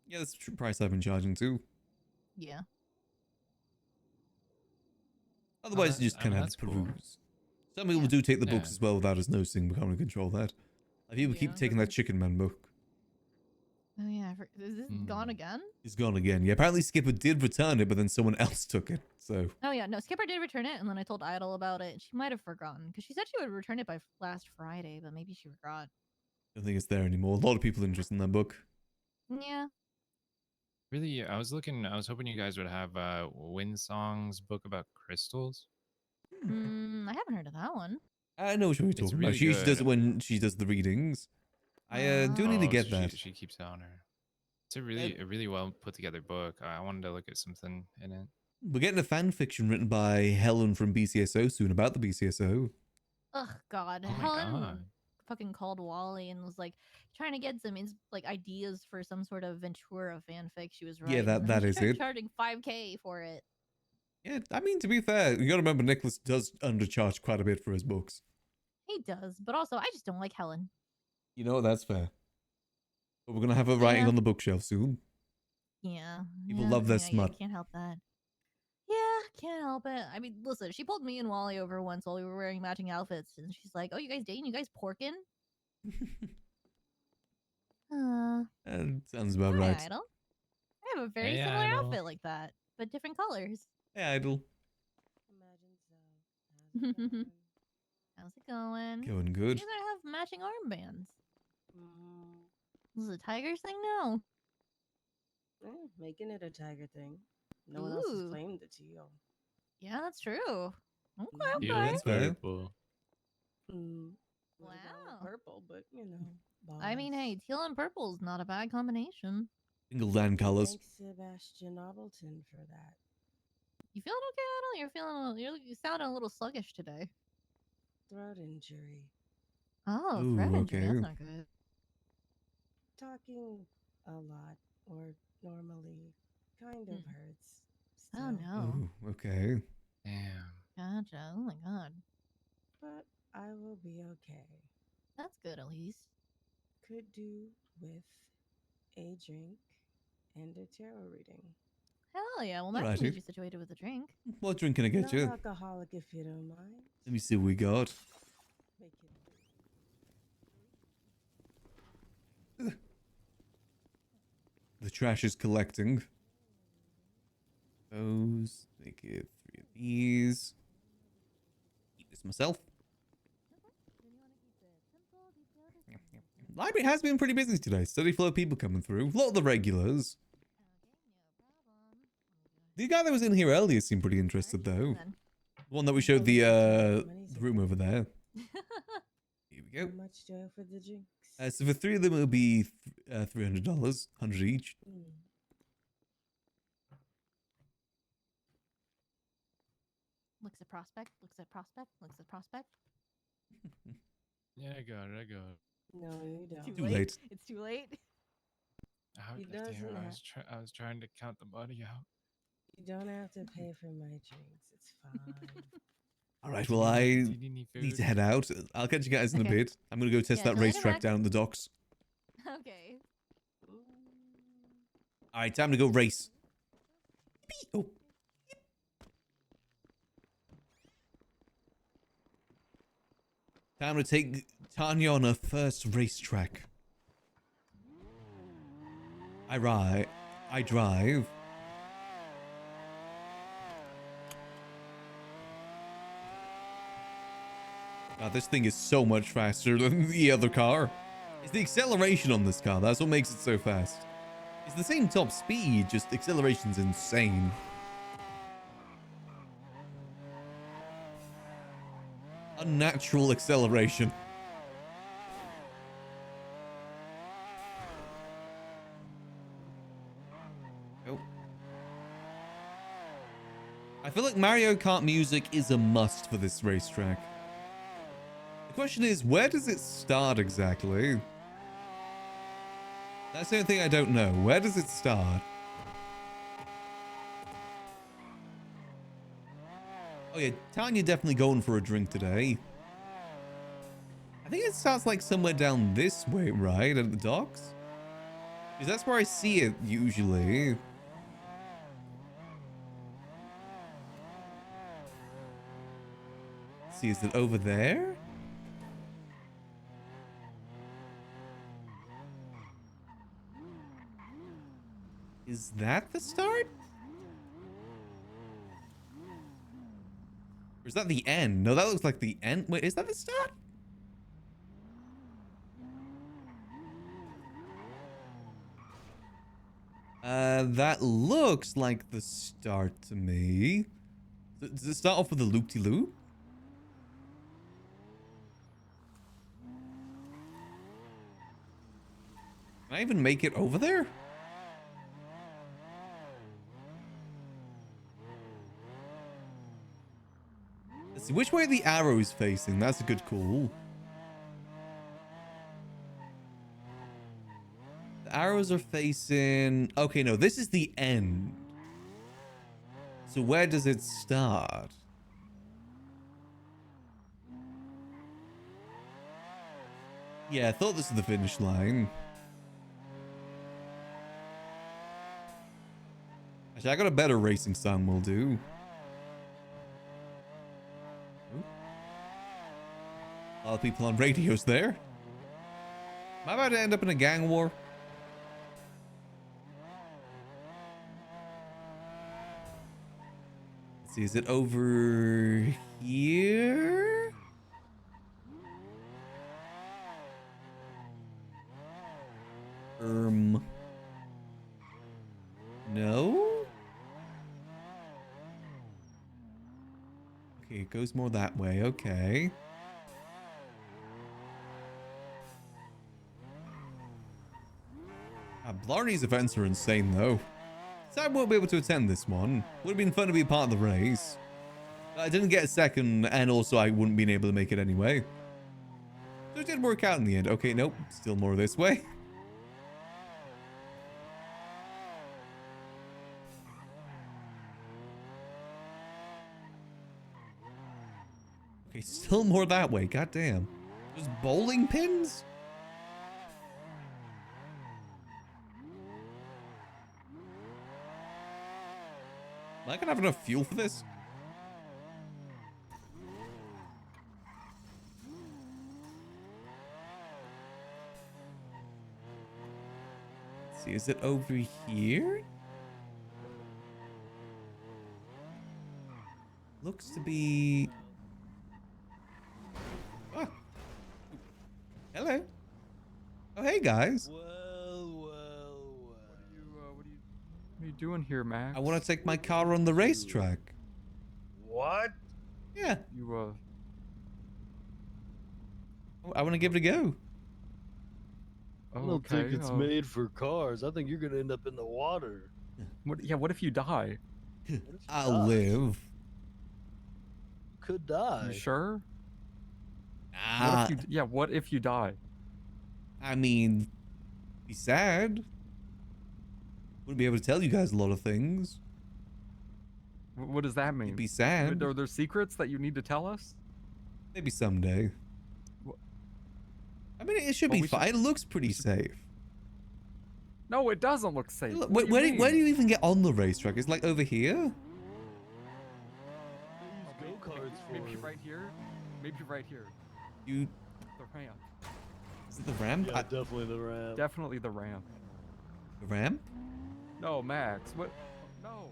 Yeah, that's the true price I've been charging too. Yeah. Otherwise, you just kind of have that's to cool. peruse. Some people do take the books Yeah. as well without us noticing. We can't really control that. Like, people keep taking that Chicken Man book. Oh yeah, is this gone again? It's gone again. Yeah, apparently Skipper did return it, but then someone else took it. So Oh yeah, no, Skipper did return it, and then I told Idol about it. She might have forgotten because she said she would return it by last Friday, but maybe she forgot. I don't think it's there anymore. A lot of people are interested in that book. Yeah. Really, I was hoping you guys would have Windsong's book about crystals. I haven't heard of that one. I know what you're It's talking about. really She usually does good. it when she does the readings. I do need to Oh, get so that. She keeps it on her. It's a really well put together book. I wanted to look at something in it. We're getting a fan fiction written by Helen from BCSO soon about the BCSO. Ugh, God. Oh my Helen God. fucking called Wally and was like trying to get some ideas for some sort of Ventura fanfic she was writing. Yeah, and that she is tried it. charging 5K for it. Yeah, I mean, to be fair, you gotta remember Nicholas does undercharge quite a bit for his books. He does, but also I just don't like Helen. You know, that's fair. But we're gonna have her writing on the bookshelf soon. Yeah. People yeah, love their yeah, smut. Yeah, can't help that. Yeah, can't help it. I mean, listen, she pulled me and Wally over once while we were wearing matching outfits, and she's like, "Oh, you guys dating? You guys porking?" Sounds about Hi, right. Idol. I have a very Hey, similar Idol. outfit like that, but different colors. Hey, Idol. How's it going? Going good. You guys have matching armbands. Is it a Tigers thing now? Making it a tiger thing. No one else has Ooh. claimed the teal. Yeah, that's true. Okay, Yeah, okay. that's purple. Wow. Purple, but you know. I mean, hey, teal and purple is not a bad combination. Single line colors. Thanks, Sebastian Obbleton, for that. You feeling okay, Idol? You're feeling. You sounding a little sluggish today. Throat injury. Oh, Ooh, threat injury. That's okay. not good. Talking a lot, or normally, kind of hurts. Oh no. Ooh, okay. Damn. Gotcha. Oh my god. But I will be okay. That's good, at least. Could do with a drink and a tarot reading. Hell yeah. Well, Max can Alrighty. get you situated with a drink. What drink can I get Not you? alcoholic if you don't mind. Let me see what we got. Make it The trash is collecting. Those. Make it 3 of these. Eat this myself. Library has been pretty busy today. Steady flow of people coming through. A lot of the regulars. The guy that was in here earlier seemed pretty interested though. The one that we showed the room over there. Here we go. How much do I owe for the drinks? So for 3 of them, it'll be $300, 100 each. Looks at prospect. Looks at prospect. Looks at prospect. Yeah, I got it. No, you don't. Too late. It's too late. He doesn't have- I was trying to count the money out. You don't have to pay for my drinks. It's fine. All right, well, I need to head out. I'll catch you guys in a Okay. bit. I'm going to go test Yeah, that see you later, racetrack Max. down at the docks. Okay. All right, time to go race. Yippee. Oh. Time to take Tanya on her first racetrack. I drive. God, this thing is so much faster than the other car. It's the acceleration on this car. That's what makes it so fast. It's the same top speed, just acceleration's insane. Unnatural acceleration. Oh. I feel like Mario Kart music is a must for this racetrack. The question is, where does it start exactly? That's the only thing I don't know. Where does it start? Oh Oh yeah, Tanya definitely going for a drink today. I think it starts like somewhere down this way, right? At the docks? Because that's where I see it usually. Let's see, is it over there? Is that the start? Or is that the end? No, that looks like the end. Wait, is that the start? That looks like the start to me. Does it start off with a loop-de-loop? Can I even make it over there? Let's see, which way are the arrows facing? That's a good call. The arrows are facing... Okay, no, this is the end. So where does it start? Yeah, I thought this was the finish line. Actually, I got a better racing song will do. Ooh. A lot of people on radios there. Am I about to end up in a gang war? Let's see, is it over here? No? Okay, it goes more that way. Okay. Blarney's events are insane, though. So I won't be able to attend this one. Would have been fun to be part of the race. I didn't get a second, and also I wouldn't been able to make it anyway. So it did work out in the end. Okay, nope. Still more this way. Okay, still more that way. Goddamn. Just bowling pins? Am I gonna have enough fuel for this? Let's see, is it over here? Looks to be... Ah. Hello. Oh, hey, guys. What are you doing here, Max? I want to take my car on the racetrack. What? Yeah. You, I want to give it a go. Oh, I don't okay. think it's made for cars. I think you're gonna end up in the water. What? Yeah. What if you die? I'll live. Could die. You sure? Ah. What if you, yeah. What if you die? I mean, be sad. Wouldn't be able to tell you guys a lot of things. What does that mean? Be sad. Are there secrets that you need to tell us? Maybe someday. I mean, it should be fine. It looks pretty safe. No, it doesn't look safe. Look, What do you where do mean? you even get on the racetrack? It's like over here? Maybe right here. Maybe right here. You... The ramp. Is it the ramp? Yeah, definitely the ramp. Definitely the ramp. The ramp? No, Max. What? No.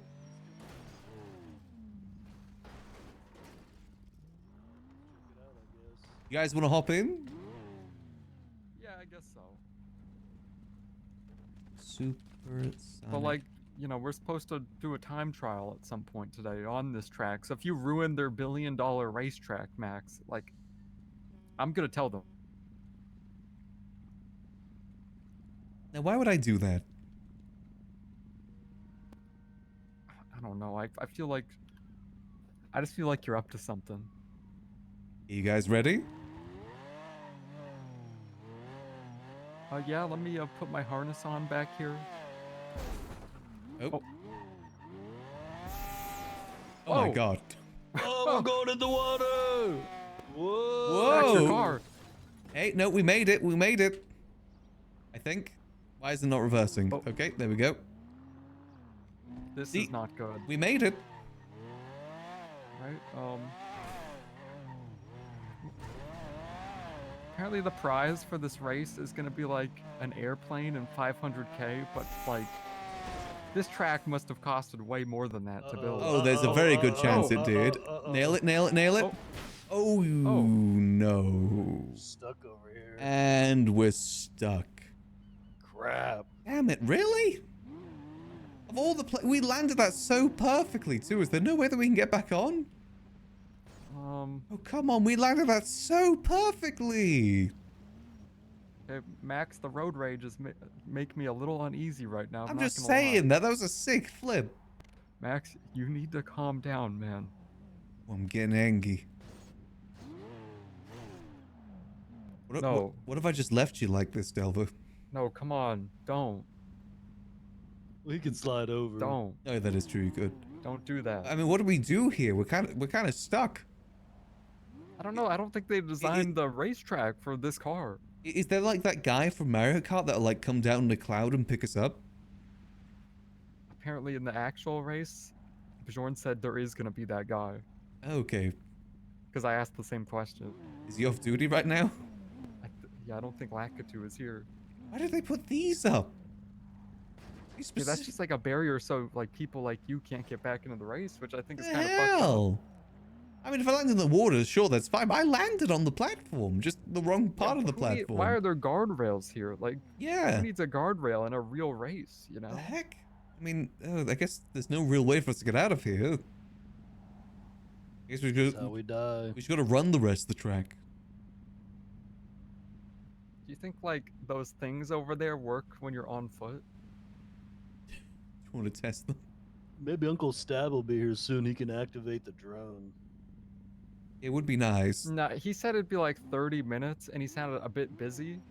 You guys want to hop in? Yeah, I guess so. Super. But like, you know, we're supposed to do a time trial at some point today on this track. So if you ruin their $1 billion racetrack, Max, like, I'm gonna tell them. Now, why would I do that? I don't know. I feel like, I just feel like you're up to something. You guys ready? Yeah, let me put my harness on back here. Oh. Oh my god. Oh I'm going in the water. Whoa. Max, your Whoa. car. Hey, no, we made it. We made it. I think. Why is it not reversing? Oh. Okay, there we go. This See? is not good. We made it. Right? Apparently the prize for this race is gonna be like an airplane and 500k, but like this track must have costed way more than that to build. Oh, there's a very good chance it did. Nail it, nail it, nail it. Oh, no. Stuck over here. And we're stuck. Crap. Damn it, really? Of all the we landed that so perfectly too. Is there no way that we can get back on? Oh, come on. We landed that so perfectly. Okay, Max, the road rages make me a little uneasy right now. I'm not just gonna lie. saying that was a sick flip. Max, you need to calm down, man. I'm getting angry. No. What if I just left you like this, Delver? No, come on. Don't. We can slide over. Don't. No, that is true. You could. Don't do that. I mean, what do we do here? We're kind of stuck. I don't know. I don't think they designed the racetrack for this car. Is there like that guy from Mario Kart that'll like come down in the cloud and pick us up? Apparently in the actual race, Bjorn said there is going to be that guy. Okay. Because I asked the same question. Is he off duty right now? Yeah, I don't think Lakitu is here. Why did they put these up? Yeah, that's just like a barrier so like people like you can't get back into the race, which I think is kind of Hell. fucked up. I mean, if I landed in the water, sure, that's fine. But I landed on the platform, just the wrong part of the platform. Why are there guardrails here? Like, Yeah. who needs a guardrail in a real race, you know? The heck? I mean, I guess there's no real way for us to get out of here. I guess we That's how we die. just got to run the rest of the track. Do you think like those things over there work when you're on foot? Do you want to test them? Maybe Uncle Stab will be here soon. He can activate the drone. It would be nice. Nah, he said it'd be like 30 minutes, and he sounded a bit busy.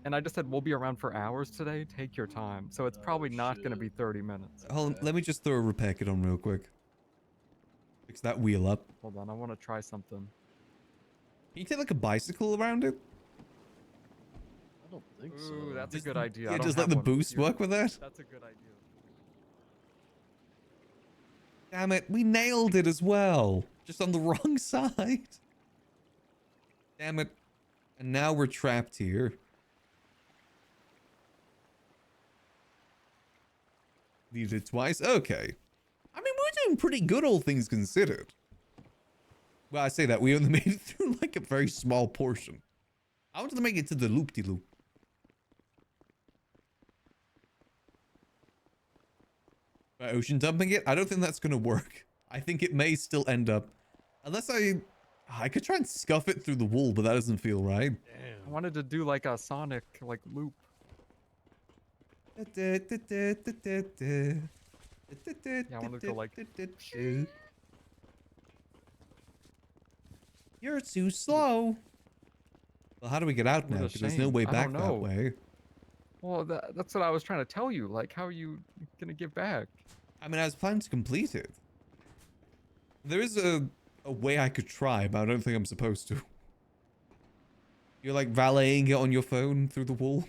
And I just said, we'll be around for hours today. Take your time. So it's probably not going to be 30 minutes. Hold on, let me just throw a repair kit on real quick. Fix that wheel up. Hold on, I want to try something. Can you take like a bicycle around it? I don't think so. Ooh, that's a good idea. I Yeah, don't just let have the one boost here. work with that. That's a good idea. Damn it, we nailed it as well. Just on the wrong side. Damn it. And now we're trapped here. Needed it twice? Okay. I mean, we're doing pretty good, all things considered. Well, I say that. We only made it through like a very small portion. I wanted to make it to the loop-de-loop. By ocean dumping it? I don't think that's going to work. I think it may still end up... Unless I could try and scuff it through the wall, but that doesn't feel right. I wanted to do like a Sonic like loop. Yeah, I wanted to go like. You're too slow. Well, how do we get out What now? a Because there's no shame. way I back don't that know. way. Well, that's what I was trying to tell you. Like, how are you gonna get back? I mean, I was planning to complete it. There is a way I could try, but I don't think I'm supposed to. You're like valeting it on your phone through the wall.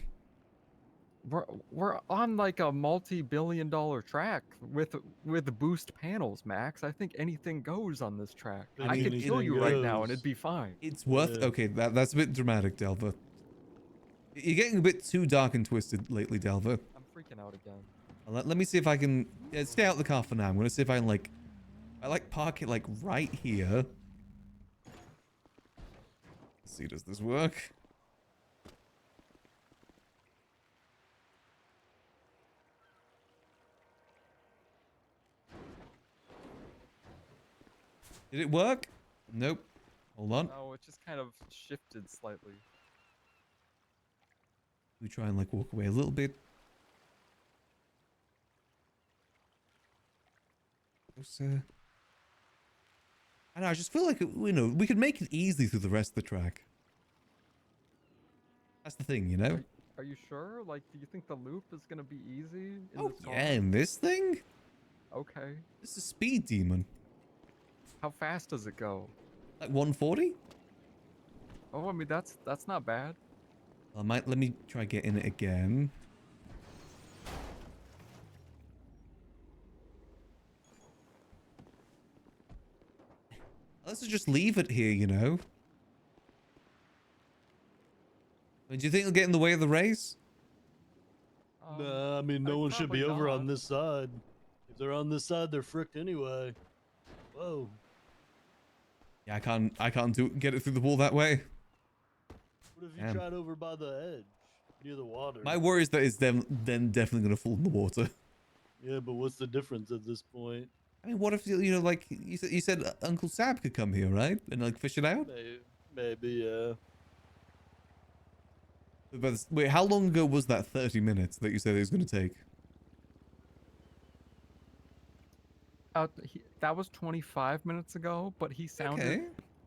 We're on like a multi-billion-dollar track with boost panels, Max. I think anything goes on this track. I could kill you right now and it'd be fine. It's worth... Okay, that's a bit dramatic, Delver. You're getting a bit too dark and twisted lately, Delver. I'm freaking out again. Let me see if I can... Yeah, stay out the car for now. I'm going to see if I can, like... park it, like, right here. Let's see, does this work? Did it work? Nope. Hold on. No, it just kind of shifted slightly. We try and, like, walk away a little bit. I know, I just feel like, you know, we could make it easy through the rest of the track. That's the thing, you know? Are you sure? Like, do you think the loop is gonna be easy in Oh, this car? yeah, and this thing? Okay. This is Speed Demon. How fast does it go? Like 140? Oh, I mean that's not bad. I might let me try getting it again. Let's just leave it here, you know. Do you think it'll get in the way of the race? Nah, I mean, no one should be over on this side. If they're on this side, they're fricked anyway. Whoa. Yeah, I can't get it through the wall that way. What if you Damn. tried over by the edge, near the water? My worry is that it's then definitely gonna fall in the water. Yeah, but what's the difference at this point? I mean, what if you know, like you said Uncle Sab could come here, right, and like fish it out? Maybe, yeah. But wait, how long ago was that 30 minutes that you said it was gonna take? That was 25 minutes ago, but he sounded Okay.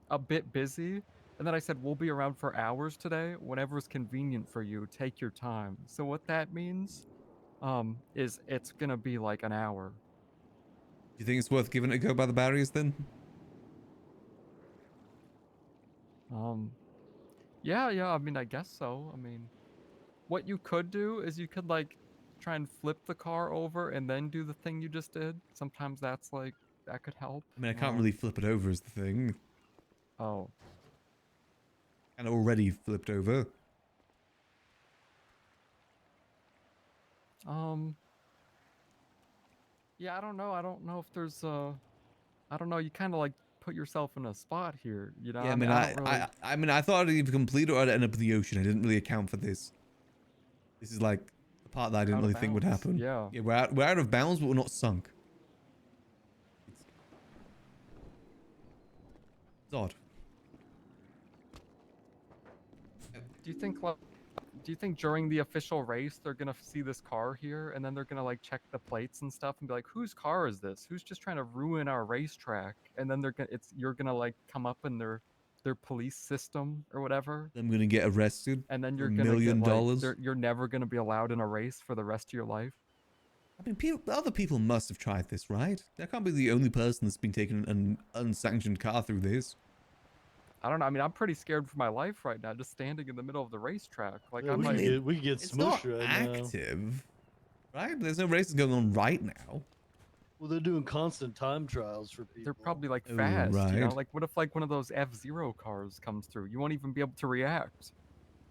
a bit busy. And then I said, we'll be around for hours today. Whenever's convenient for you, take your time. So what that means is it's going to be like an hour. Do you think it's worth giving it a go by the barriers then? Yeah, I mean, I guess so. I mean, what you could do is you could like try and flip the car over and then do the thing you just did. Sometimes that could help. I mean, I can't really flip it over is the thing. Oh. And already flipped over. Yeah, I don't know. I don't know if there's I don't know. You kind of like put yourself in a spot here, you know? Yeah, I mean, I thought I'd either complete or I'd end up in the ocean. I didn't really account for this. This is like the part that I didn't Out of really think would bounds, happen. yeah. Yeah, we're out of bounds, but we're not sunk. It's odd. Do you think during the official race they're gonna see this car here and then they're gonna like check the plates and stuff and be like, whose car is this? Who's just trying to ruin our racetrack? And then you're gonna like come up in their police system or whatever. I'm gonna get arrested. And then for you're $1 gonna million. get like, you're never gonna be allowed in a race for the rest of your life. I mean, other people must have tried this, right? I can't be the only person that's been taking an unsanctioned car through this. I don't know. I mean, I'm pretty scared for my life right now, just standing in the middle of the racetrack. Like, Yeah, I'm we get It's not smushed right now. active, right? There's no races going on right now. Well, they're doing constant time trials for people. They're probably like Oh, fast, you know? right. Like, what if like one of those F-Zero cars comes through? You won't even be able to react.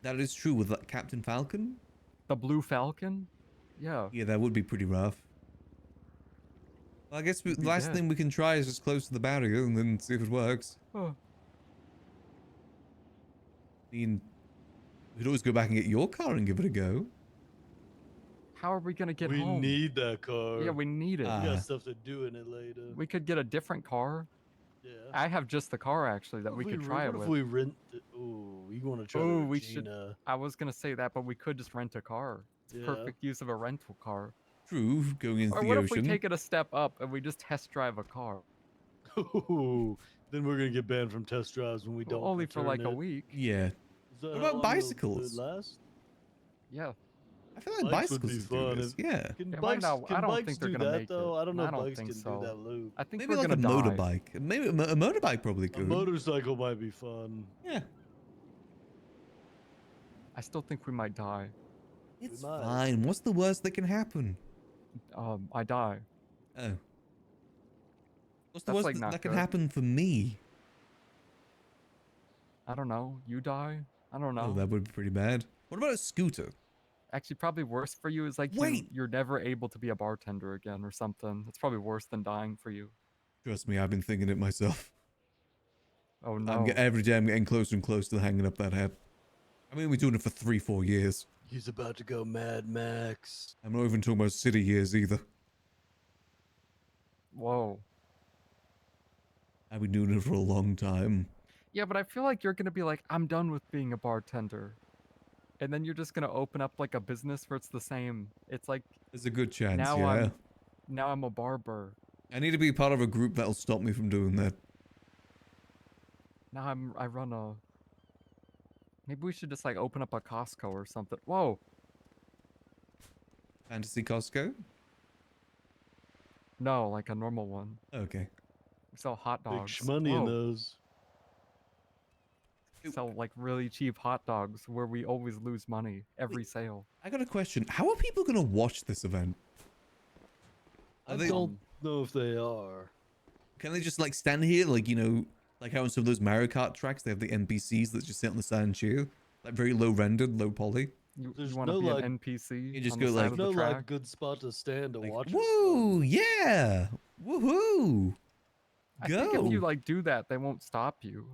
That is true with like, Captain Falcon. The Blue Falcon? Yeah. Yeah, that would be pretty rough. Well, I guess the You'd be last dead. thing we can try is just close to the barrier and then see if it works. Oh. I mean, we could always go back and get your car and give it a go. How are we gonna get We home? need that car. Yeah, we need it. We Ah. got stuff to do in it later. We could get a different car. Yeah. I have just the car actually that we could try it What with. if we rent? Ooh, you want to try? Oh, the we should. Regina. I was gonna say that, but we could just rent a car. It's Yeah. perfect use of a rental car. True, going into Or the what ocean. if we take it a step up and we just test drive a car? Ooh, then we're gonna get banned from test drives when we Well, don't. only for like a return it. week. Yeah. Is that What how about long it'll bicycles? last? Yeah. I feel like Bikes would bicycles be would do fun. this. If- Yeah. Can Yeah, bikes, I can don't bikes think they're do gonna that make though? it. I don't know I if don't bikes think can so. do that loop. I think Maybe we're like a gonna die. motorbike. Maybe a motorbike probably A could. motorcycle might be fun. Yeah. I still think we might die. It's might. fine. What's the worst that can happen? I die. Oh. What's the That's, worst like, not that can good. happen for me? I don't know. You die? I don't know. Oh, that would be pretty bad. What about a scooter? Actually, probably worse for you is like Wait. you're never able to be a bartender again or something. It's probably worse than dying for you. Trust me, I've been thinking it myself. Oh no. Every day I'm getting closer and closer to hanging up that hat. I mean, we're doing it for 3-4 years. He's about to go Mad Max. I'm not even talking about city years either. Whoa. I've been doing it for a long time. Yeah, but I feel like you're gonna be like, I'm done with being a bartender. And then you're just gonna open up like a business where it's the same. It's like There's a good chance, now yeah. I'm a barber. I need to be part of a group that'll stop me from doing that. Now I run a. Maybe we should just like open up a Costco or something. Whoa. Fantasy Costco? No, like a normal one. Okay. We sell hot Big dogs. shmoney in Whoa. those. We sell like really cheap hot dogs where we always lose money every sale. I got a question. How are people gonna watch this event? I don't know if they are. Can they just like stand here, like like how in some of those Mario Kart tracks they have the NPCs that just sit on the side and cheer, like very low rendered, low poly. You There's want to no, be like- an NPC? You just on go the side like, of the No, track? like good spot to stand to watch it. Woo, yeah, woohoo, I go. think if you like do that, they won't stop you.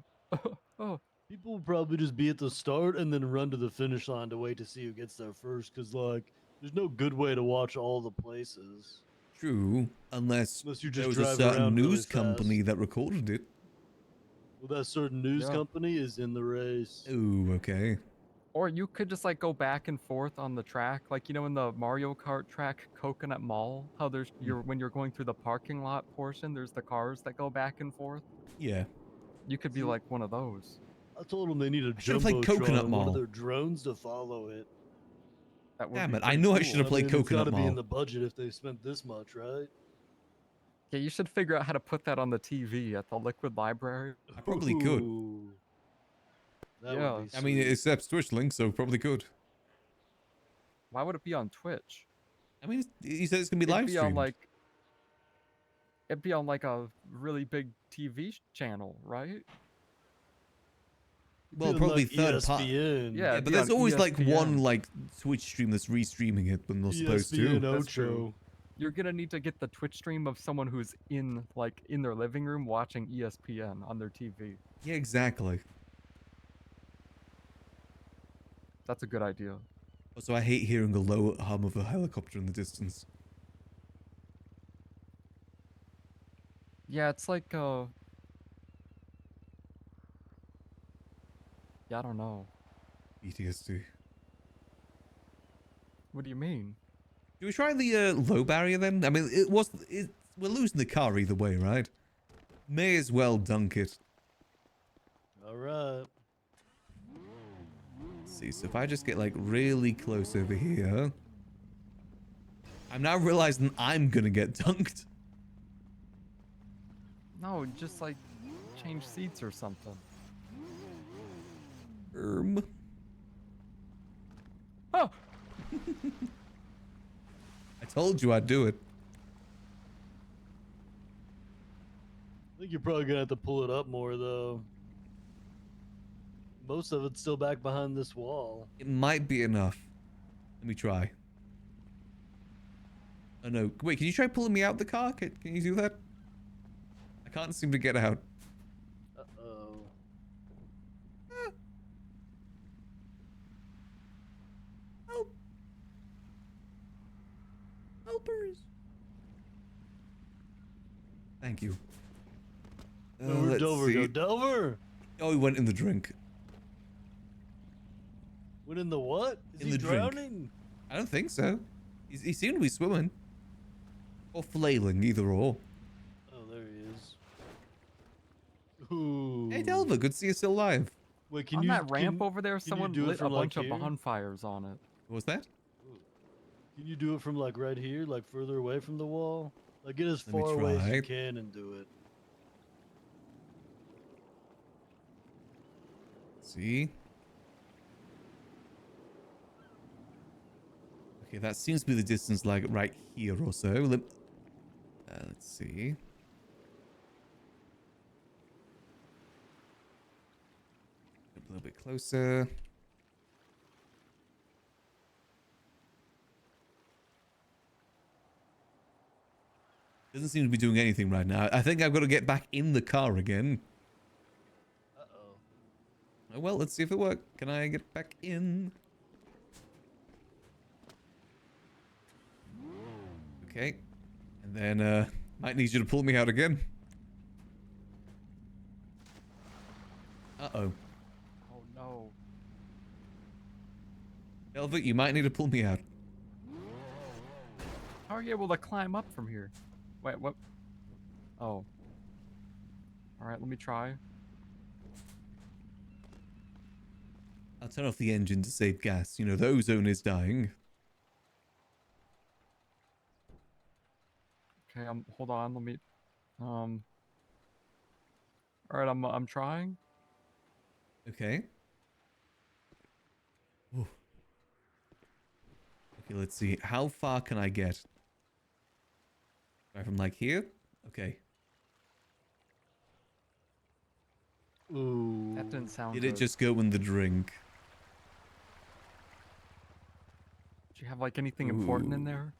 Oh, People will probably just be at the start and then run to the finish line to wait to see who gets there first. Cause like, there's no good way to watch all the places. True, unless you there just was a drive certain around really news company that recorded it. Well, that certain news Yeah. company is in the race. Ooh, okay. or you could just like go back and forth on the track, like in the Mario Kart track, Coconut Mall. How there's when you're going through the parking lot portion, there's the cars that go back and forth. Yeah. You could be like one of those. I told them they need a I should have played Coconut jumbotron and one Mall. of their drones to follow it. That would Damn be it! I pretty knew I cool. should have played It's Coconut got to be in Mall. the budget if they spent this much, right? Yeah, you should figure out how to put that on the TV at the Liquid Library. I probably could. Ooh. That Yeah. would be I mean, it accepts Twitch link, so probably could. Why would it be on Twitch? I mean, you said it's gonna be It'd live be on streamed. like it'd be on like a really big TV channel, right? Well, Be probably like third party. ESPN. Yeah, Yeah, it'd but be there's on always like one ESPN. like Twitch stream that's restreaming it when they're supposed ESPN to. That's Ocho. true. You're gonna need to get the Twitch stream of someone who's in their living room watching ESPN on their TV. Yeah, exactly. That's a good idea. Also, I hate hearing the low hum of a helicopter in the distance. Yeah, it's like yeah, I don't know. PTSD. What do you mean? Do we try the low barrier then? I mean, we're losing the car either way, right? May as well dunk it. All right. Let's see, so if I just get like really close over here, I'm now realizing I'm gonna get dunked. No, just like change seats or something. Oh! I told you I'd do it. I think you're probably gonna have to pull it up more though. Most of it's still back behind this wall. It might be enough. Let me try. Oh no, wait, can you try pulling me out the car? Can you do that? I can't seem to get out. Uh-oh. Help! Helpers! Thank you. Where'd let's Delver go? see. Delver! Oh, he went in the drink. Went in the what? Is In he the drink. drowning? I don't think so. He seemed to be swimming. Or flailing, either or. Oh, there he is. Ooh. Hey, Delver, good to see you still alive. Wait, can on you that ramp can- over there, can you someone do it lit a from, like, bunch of here? bonfires on it. What was that? Can you do it from like right here, like further away from the wall? Like get as Let me far away as try. you can and do it. See? Okay, that seems to be the distance, like right here or so. Let's see. A little bit closer. Doesn't seem to be doing anything right now. I think I've got to get back in the car again. Uh-oh. Oh, well, let's see if it works. Can I get back in? Okay. And then, might need you to pull me out again. Uh-oh. Oh no. Delver, you might need to pull me out. How are you able to climb up from here? Wait, what? Oh. Alright, let me try. I'll turn off the engine to save gas. You know, the ozone is dying. Okay, hold on, let me All right, I'm trying. Okay. Ooh. Okay, let's see. How far can I get? Right from like here? Okay. Ooh. That didn't sound Did good. it just go in the drink? Do you have like anything important in Ooh. there?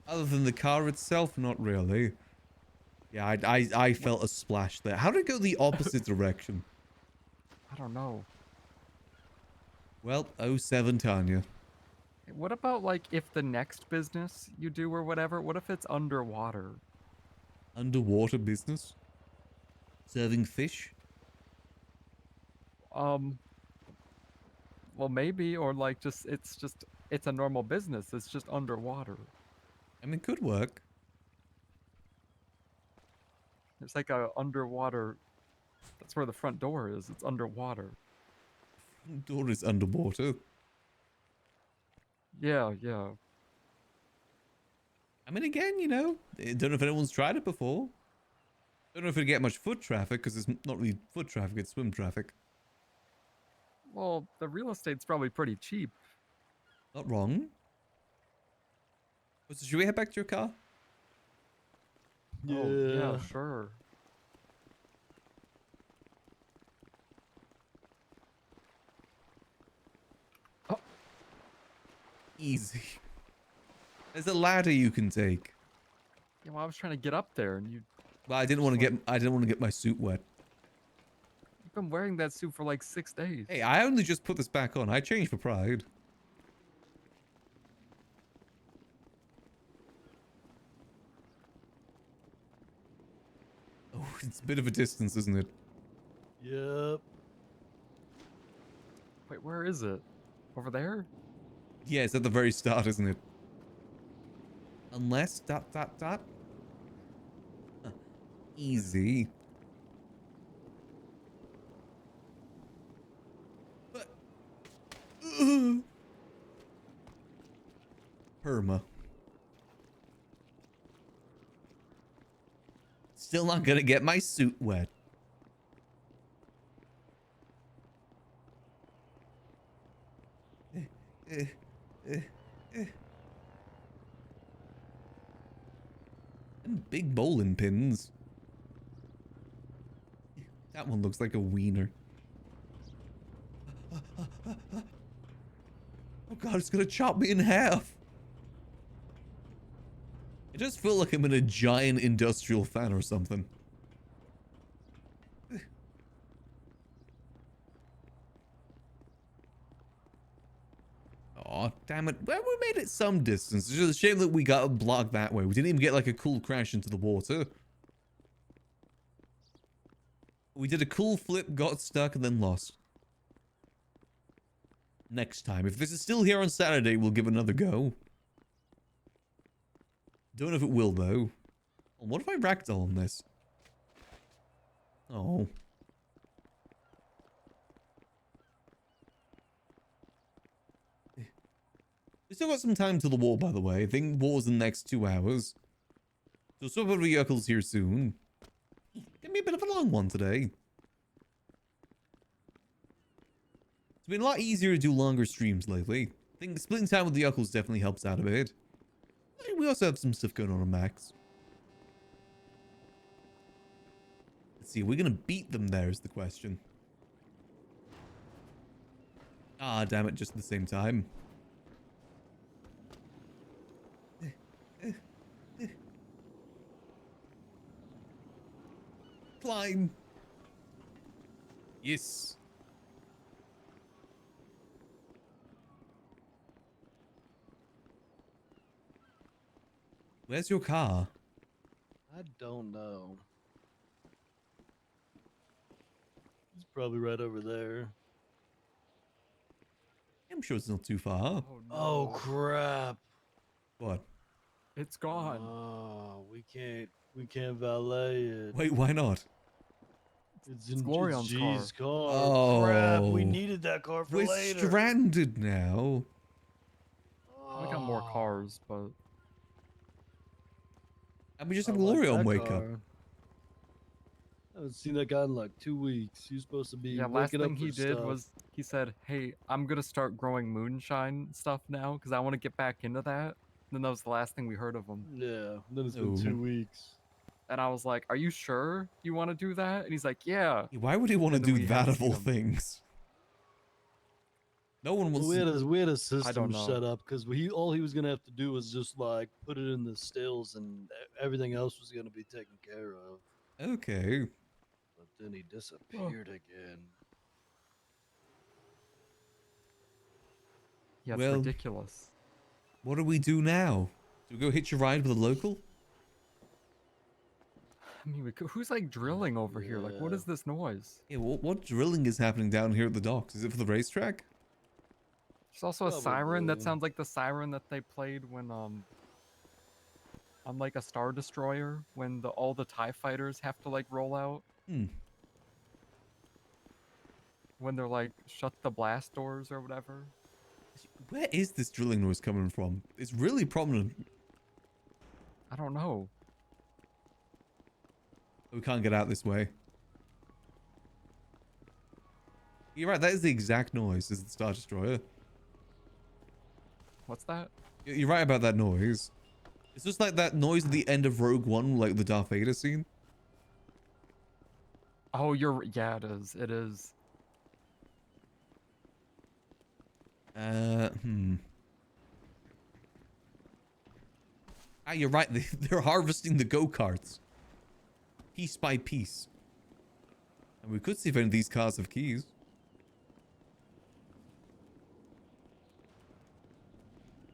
Other than the car itself, not really. Yeah, I felt a splash there. How did it go the opposite direction? I don't know. Well, 07 Tanya. What about like if the next business you do or whatever, what if it's underwater? Underwater business? Serving fish? Well maybe, or like it's a normal business. It's just underwater. I mean, could work. There's like a underwater. That's where the front door is. It's underwater. Front door is underwater. Yeah, yeah. I mean, again, you know, I don't know if anyone's tried it before. Don't know if it'd get much foot traffic, because it's not really foot traffic, it's swim traffic. Well, the real estate's probably pretty cheap. Not wrong. So should we head back to your car? Yeah. Oh, yeah, sure. Oh. Easy. There's a ladder you can take. Yeah, well, I was trying to get up there, and you. Well, I didn't want to get my suit wet. You've been wearing that suit for like 6 days. Hey, I only just put this back on. I changed for pride. Oh, it's a bit of a distance, isn't it? Yep. Wait, where is it? Over there? Yeah, it's at the very start, isn't it? Unless ... Huh. Easy. But Perma. Still not gonna get my suit wet. And big bowling pins. That one looks like a wiener. Oh god, it's gonna chop me in half. It does feel like I'm in a giant industrial fan or something. Oh, damn it. Well, we made it some distance. It's just a shame that we got blocked that way. We didn't even get like a cool crash into the water. We did a cool flip, got stuck, and then lost. Next time. If this is still here on Saturday, we'll give another go. Don't know if it will, though. Oh, what if I ragdoll on this? Oh. We still got some time till the war, by the way. I think war's in the next 2 hours. So swap over vehicles here soon. Gonna be a bit of a long one today. It's been a lot easier to do longer streams lately. I think splitting time with the uncles definitely helps out a bit. We also have some stuff going on Max. Let's see, are we gonna beat them there is the question. Ah, damn it, just at the same time. Climb. Yes. Where's your car? I don't know. It's probably right over there. I'm sure it's not too far. Oh crap. What? It's gone. Oh, we can't valet it. Wait, why not? It's in Glorion's G's car. Oh. Crap, we needed that car for We're later. stranded now. We got more cars, but And we just have I like Glorion that wake up. car. I haven't seen that guy in like 2 weeks. He's supposed to be Yeah, last waking up thing for he did stuff. was he said, "Hey, I'm gonna start growing moonshine stuff now because I want to get back into that." And then that was the last thing we heard of him. Yeah, then it's been Oh. 2 weeks. And I was like, "Are you sure you want to do that?" And he's like, "Yeah." Why would he want to And then do we that haven't of seen all him. things? No one wants We had to... a we had a system know. set up because all he was gonna have to do was just like put it in the stills, and everything else was gonna be taken care of. Okay. But then he disappeared again. Yeah, it's Well, ridiculous. What do we do now? Do we go hitch a ride with a local? I mean, who's like drilling over here? Like, what is this noise? Yeah, what drilling is happening down here at the docks? Is it for the racetrack? There's also a siren that Probably. sounds like the siren that they played when on like a Star Destroyer when all the TIE fighters have to like roll out. Hmm. When they're like shut the blast doors or whatever. Where is this drilling noise coming from? It's really prominent. I don't know. We can't get out this way. You're right, that is the exact noise as the Star Destroyer. What's that? You're right about that noise. It's just like that noise at the end of Rogue One, like the Darth Vader scene. Oh, yeah, it is. It is. Ah, you're right. They're harvesting the go-karts. Piece by piece. And we could see if any of these cars have keys.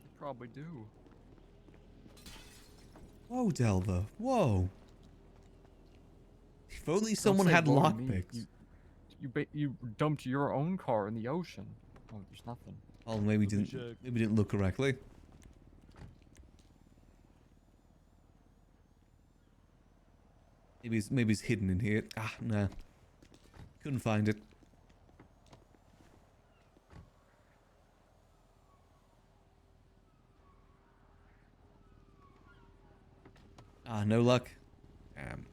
They probably do. Whoa, Delva. Whoa. If only Don't someone say had whoa to me. lockpicks. You dumped your own car in the ocean. Oh, there's nothing. Oh, maybe didn't look correctly. Maybe it's hidden in here. Ah, nah. Couldn't find it. Ah, no luck. Damn.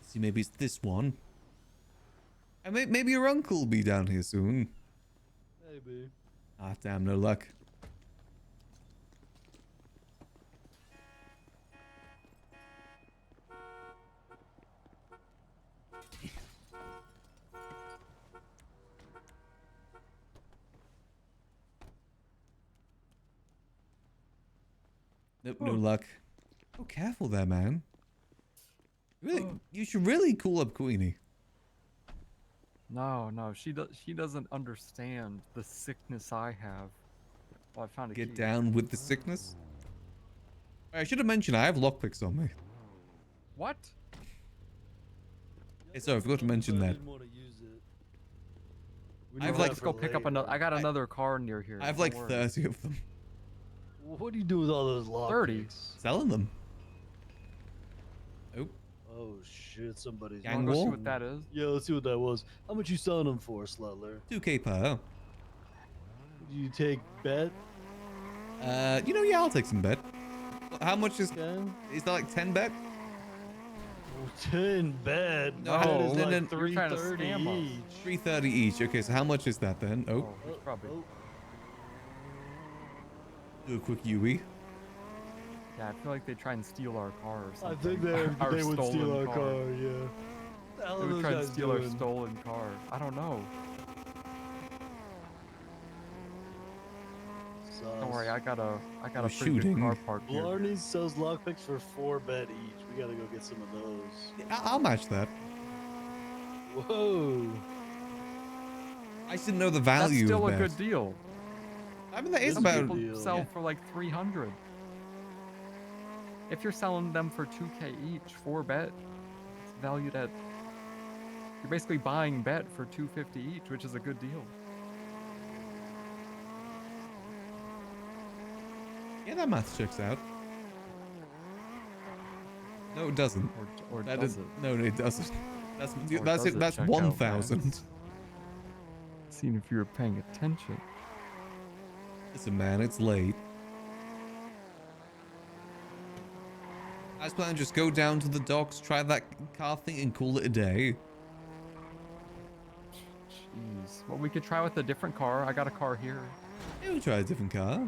See, maybe it's this one. And maybe your uncle will be down here soon. Maybe. Ah, damn, no luck. Nope, no luck. Oh, careful there, man. Really, you should really cool up Queenie. No, she doesn't understand the sickness I have. Well, I found a Get key. down with the sickness. I should have mentioned I have lockpicks on me. What? Hey, sorry, I forgot to mention that. I have like Let's go pick up another. I got another car near here. I have don't like worry. 30 of them. What do you do with all those lockpicks? 30. Selling them. Oh. Oh shit! Somebody's. Gang Wanna go see war? what that is? Yeah, let's see what that was. How much you selling them for, Slutler? 2K per. Do you take bet? Yeah, I'll take some bet. How much is that like 10 bet? 10 bet. No, Bet is like you're trying to 330 scam us. each. 330 each. Okay, so how much is that then? Oh, It's probably. do a quick UE. Yeah, I feel like they try and steal our car or I something. think they would steal stolen our car. Yeah. The hell They are would those try to guys steal our doing? stolen car. I don't know. Don't worry, I got a pretty shooting. good car parked here. Blarney sells lockpicks for 4 bet each. We gotta go get some of those. I'll match that. Whoa. I just didn't know the That's value still of a that. good deal. I mean, that is Some about... people sell for like 300. If you're selling them for 2K each, 4 bet, it's valued at. You're basically buying bet for 250 each, which is a good deal. Yeah, that math checks out. No, it doesn't. Or That does is- it? No, it doesn't. That's Or that's does it. it That's check out, 1,000. Max? Seeing if you were paying attention. Listen, man, it's late. Nice plan. Just go down to the docks, try that car thing, and call it a day. Jeez. Well, we could try with a different car. I got a car here. Yeah, we'll try a different car.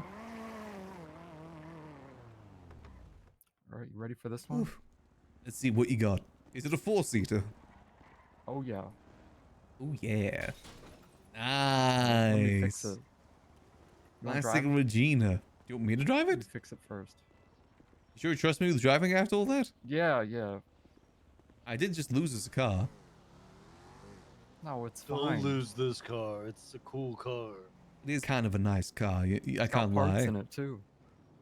All right, you ready for this one? Oof. Let's see what you got. Is it a 4-seater? Oh yeah. Oh yeah. Let me fix Nice. it. You wanna Classic drive it? Regina. Do you want me to drive Let it? me fix it first. You sure you trust me with driving after all that? Yeah, yeah. I did just lose us a car. No, it's Don't fine. lose this car. It's a cool car. It is kind of a nice car. I It's got can't parts lie. in it too.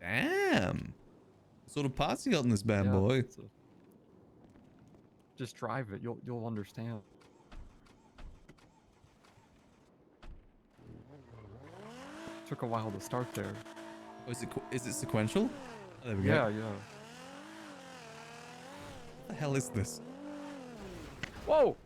Damn. What sort of parts you got in this bad Yeah, boy? Just drive it. You'll understand. Took a while to start there. Oh, is it sequential? Oh, there we Yeah, go. yeah. What the hell is this? Whoa!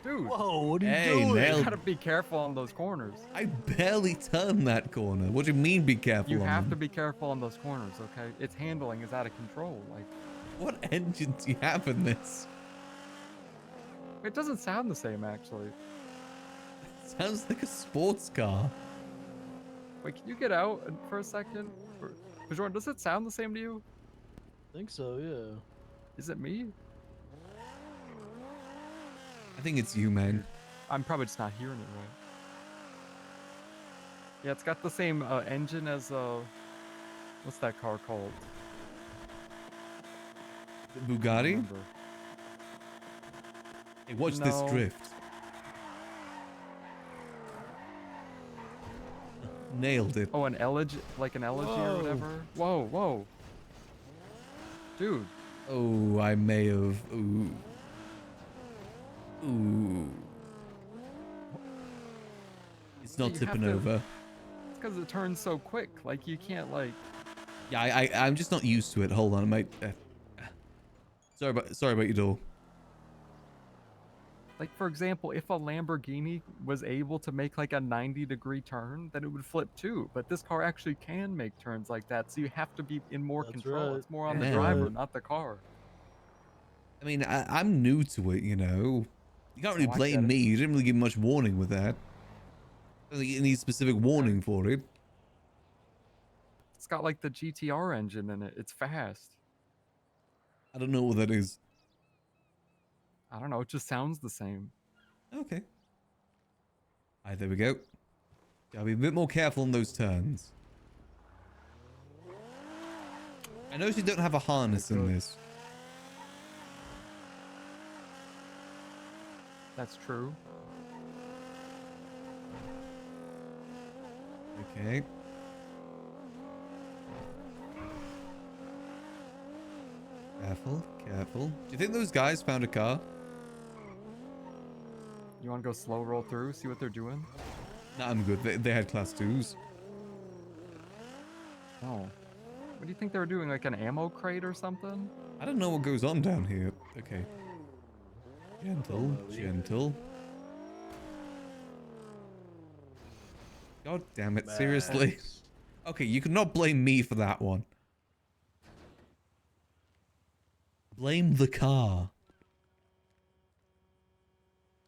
Dude! Whoa, what are you Hey, doing? nailed- You gotta be careful on those corners. I barely turned that corner. What do you mean be careful You on have them? to be careful on those corners, okay? Its handling is out of control. Like, What engine do you have in this? it doesn't sound the same, actually. Sounds like a sports car. Wait, can you get out for a second? Jordan, does it sound the same to you? I think so, yeah. Is it me? I think it's you, man. I'm probably just not hearing it right. Yeah, it's got the same engine as what's that car called? The I don't Bugatti? remember. Hey, watch this No. drift. Nailed it. Oh, an elegy, like an elegy or whatever. Whoa, whoa, dude. Oh, I may have. Ooh. Ooh. It's not You have tipping to- over. It's because it turns so quick. Like you can't like. Yeah, I'm just not used to it. Hold on, mate. Sorry about your door. Like, for example, if a Lamborghini was able to make like a 90-degree turn, then it would flip too. But this car actually can make turns like that, so you have to be in more That's control. right. It's more on the Yeah. driver, not the car. I mean, I'm new to it, you know. You can't really Oh, I blame get it. me. You didn't really give much warning with that. I don't think you need specific warning for it. It's got like the GTR engine in it. It's fast. I don't know what that is. I don't know. It just sounds the same. Okay. Alright, there we go. Gotta be a bit more careful on those turns. I noticed you don't have a harness in this. That's true. Okay. Careful, careful. Do you think those guys found a car? You want to go slow roll through, see what they're doing? Nah, I'm good. They had class 2s. Oh. What do you think they were doing? Like an ammo crate or something? I don't know what goes on down here. Okay. Gentle, gentle. God damn it, seriously. Max. Okay, you cannot blame me for that one. Blame the car.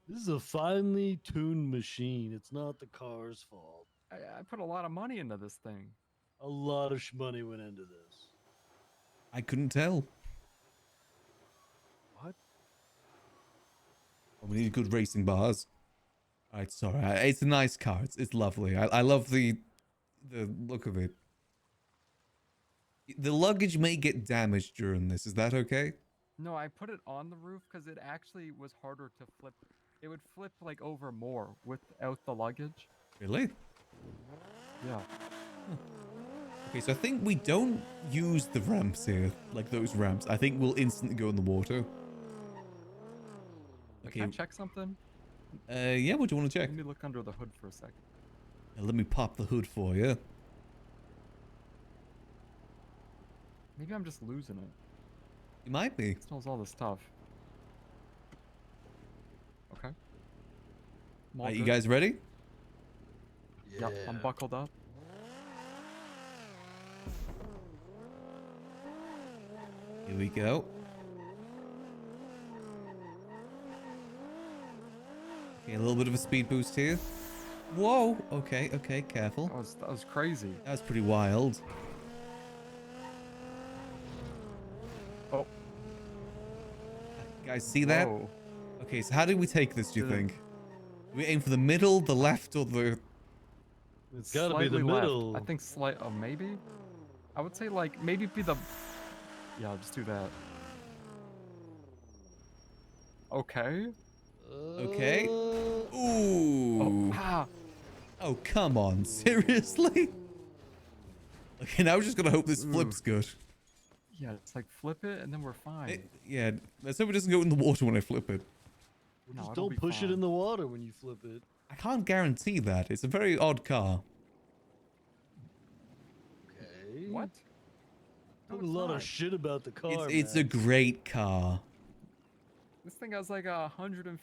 This is a finely tuned machine. It's not the car's fault. I put a lot of money into this thing. A lot of money went into this. I couldn't tell. What? Oh, we need good racing bars. Alright, sorry. It's a nice car. It's lovely. I love the look of it. The luggage may get damaged during this. Is that okay? No, I put it on the roof because it actually was harder to flip. It would flip like over more without the luggage. Really? Yeah. Okay, so I think we don't use the ramps here, like those ramps. I think we'll instantly go in the water. Okay. Can I check something? Yeah, what do you want to check? Let me look under the hood for a second. Let me pop the hood for you. Maybe I'm just losing it. You might be. It smells all this stuff. Okay. I'm all Are you good. guys ready? Yep, I'm buckled up. Here we go. Okay, a little bit of a speed boost here. Whoa. Okay, okay, careful. That was crazy. That was pretty wild. Oh. Guys, see that? Whoa. Okay, so how do we take this, do you Didn't- think? Do we aim for the middle, the left, or the... It's gotta be the Slightly left. middle. I think oh, maybe? I would say like maybe be the... Yeah, I'll just do that. Okay. Okay. Ooh. Oh, ah. Oh, come on. Seriously? Okay, now we're just gonna hope this flips good. Yeah, it's like flip it and then we're fine. Yeah, let's hope it doesn't go in the water when I flip it. No, Just it'll don't be push it fine. in the water when you flip it. I can't guarantee that. It's a very odd car. Okay. What? Talk a lot of shit about the car. It's a Max. great car. This thing has like a $150,000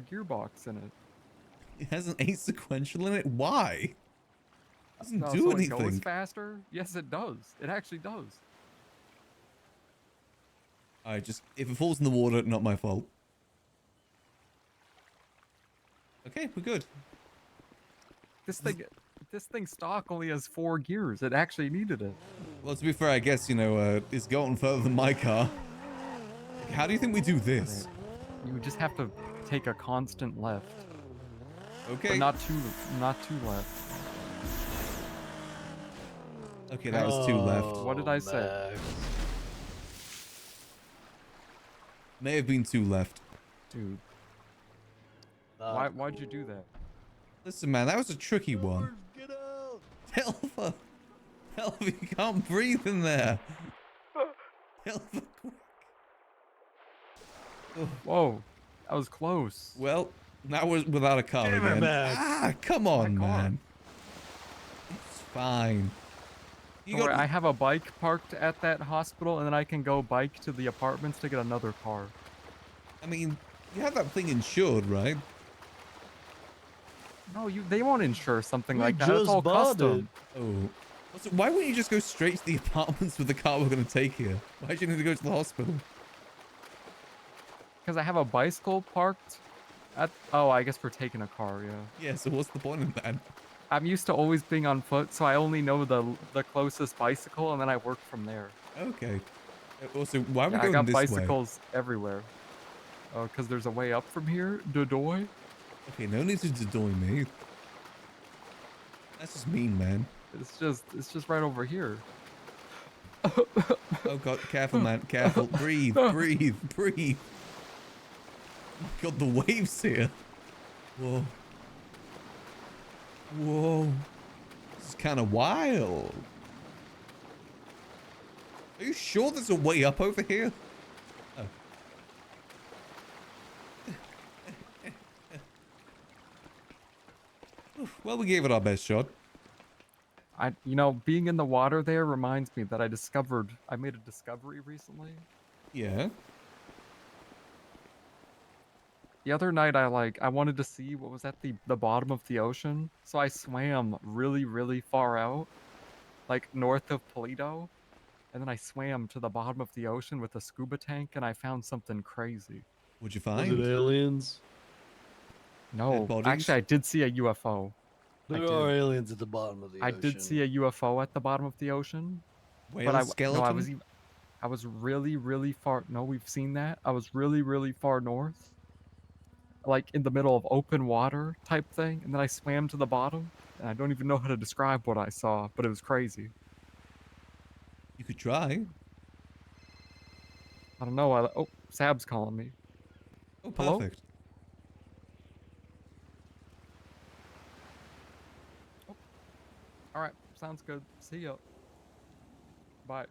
gearbox in it. It has an 8 sequential in it. Why? Doesn't No, do so anything. It goes faster? Yes, it does. It actually does. Alright, just if it falls in the water, not my fault. Okay, we're good. This thing stock only has 4 gears. It actually needed it. Well, to be fair, I guess, you know, it's gotten further than my car. How do you think we do this? You just have to take a constant left. Okay. But not too left. Okay, that was 2 left. What did I say? Max. May have been 2 left. Dude. Ah, Why'd you do that? Listen, man, that was a tricky one. Get out! Helva! Helva, you can't breathe in there. Helva, quick. Whoa, that was close. Well, that was without a car Damn it, again. Max. Ah, come on, man. It's fine. You Don't worry, got... I have a bike parked at that hospital, and then I can go bike to the apartments to get another car. I mean, you have that thing insured, right? No, they won't insure something We like that. It's just all bought custom. Oh. Also, why wouldn't you just go straight to the apartments with the car we're going to take here? Why do you need to go to the hospital? Because I have a bicycle parked at... Oh, I guess we're taking a car, yeah. Yeah, so what's the point in that? I'm used to always being on foot, so I only know the closest bicycle, and then I work from there. Okay. Also, why are we Yeah, I going got this way? bicycles everywhere. Oh, because there's a way up from here? Dodoy? Okay, no need to dodoy me. That's just mean, man. It's just right over here. Oh god, careful, man. Careful. Breathe, breathe, breathe. God, the waves here. Whoa. Whoa. This is kind of wild. Are you sure there's a way up over here? Oh. Well, we gave it our best shot. You know, being in the water there reminds me that I made a discovery recently. Yeah. The other night I wanted to see what was at the bottom of the ocean, so I swam really, really far out, like north of Toledo, and then I swam to the bottom of the ocean with a scuba tank, and I found something crazy. What'd you Was find? it aliens? No, bodies? actually I did see a UFO. There are aliens at the bottom of the I ocean. did see a UFO at the bottom of the ocean. Whale but skeleton? I was really, really far. No, we've seen that. I was really, really far north, like in the middle of open water type thing, and then I swam to the bottom, and I don't even know how to describe what I saw, but it was crazy. You could try. I don't know. Oh, Sab's calling me. Oh, Hello? perfect. All right, sounds good. See ya. Bye.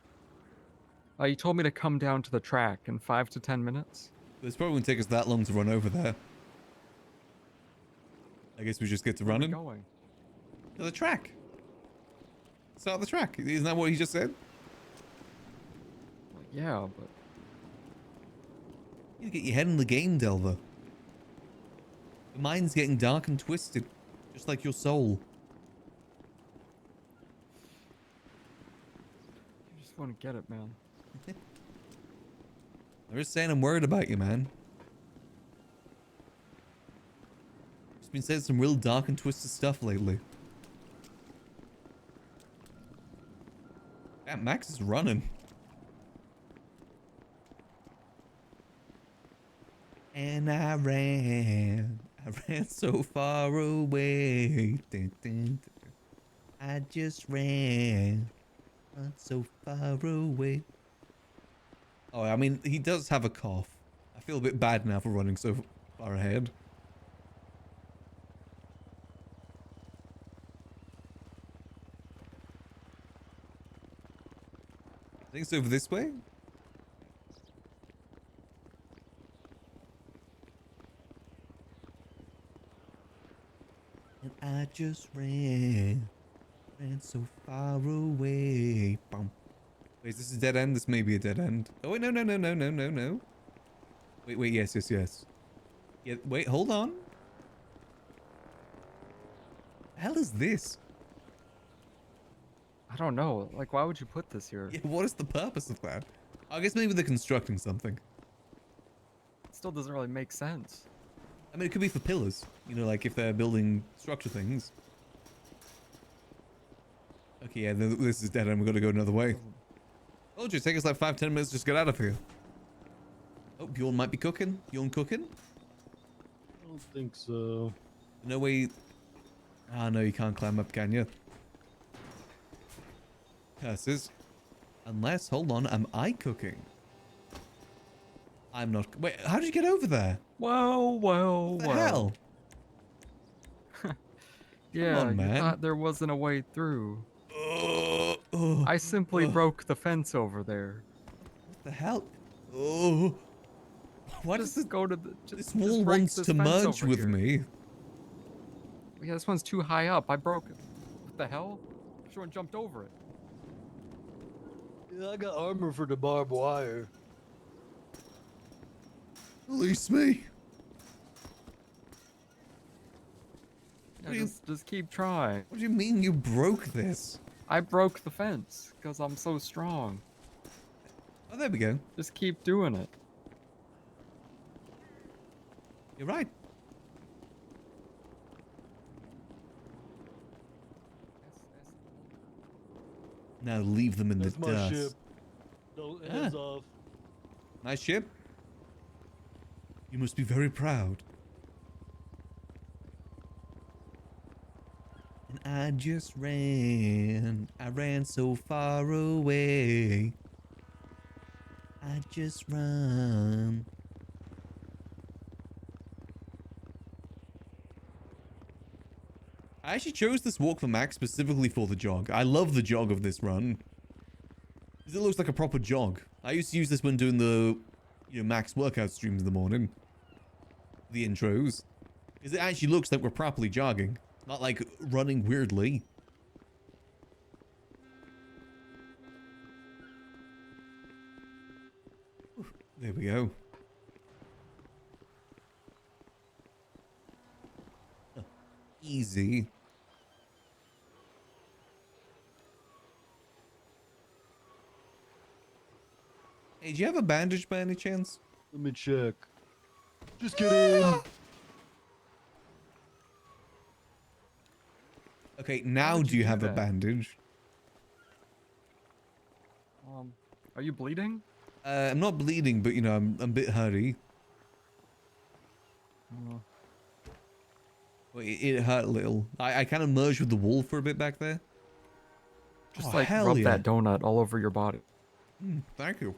You told me to come down to the track in 5 to 10 minutes. It's probably won't take us that long to run over there. I guess we just get to Where are we running. going? To the track. Start the track. Isn't that what he just said? Yeah, but You get your head in the game, Delver. The mind's getting dark and twisted, just like your soul. you just want to get it, man. I'm just saying I'm worried about you, man. Just been saying some real dark and twisted stuff lately. Yeah, Max is running. And I ran so far away. Dun, dun, dun. I just ran so far away. Oh, I mean, he does have a cough. I feel a bit bad now for running so far ahead. I think it's over this way. And I just ran so far away. Bum. Wait, is this a dead end? This may be a dead end. Oh, wait, no. Wait, yes. Yeah, wait, hold on. The hell is this? I don't know. Like, why would you put this here? Yeah, what is the purpose of that? I guess maybe they're constructing something. It still doesn't really make sense. I mean, it could be for pillars. You know, like if they're building structure things. Okay, yeah, this is dead end. We've got to go another way. Oh, just take us like 5-10 minutes just get out of here. Oh, Bjorn might be cooking. Bjorn cooking? I don't think so. No way. Ah, no, you can't climb up, can you? Curses. Unless, hold on, am I cooking? I'm not. Wait, how did you get over there? Whoa. What the hell? Yeah, on, you man. thought there wasn't a way through. Oh, I simply broke the fence over there. What the hell? Oh. What just does go to the. this wall wants to merge with me. Yeah, this one's too high up. I broke it. What the hell? Everyone jumped over it. Yeah, I got armor for the barbed wire. Release me. Yeah, just keep trying. What do you mean you broke this? I broke the fence because I'm so strong. Oh, there we go. Just keep doing it. You're right. Now leave them in That's the my dust. ship. Don't hands off. Nice ship. You must be very proud. And I just ran. I ran so far away. I just run. I actually chose this walk for Max specifically for the jog. I love the jog of this run. Because it looks like a proper jog. I used to use this when doing the, Max workout streams in the morning. The intros. Because it actually looks like we're properly jogging. Not like running weirdly. There we go. Easy. Hey, do you have a bandage by any chance? Let me check. Just kidding. Okay, now do you have a that? bandage? Are you bleeding? I'm not bleeding, but I'm a bit hurry. Well, it hurt a little. I kind of merged with the wall for a bit back there. Just Oh, like hell rub yeah. that donut all over your body. Thank you.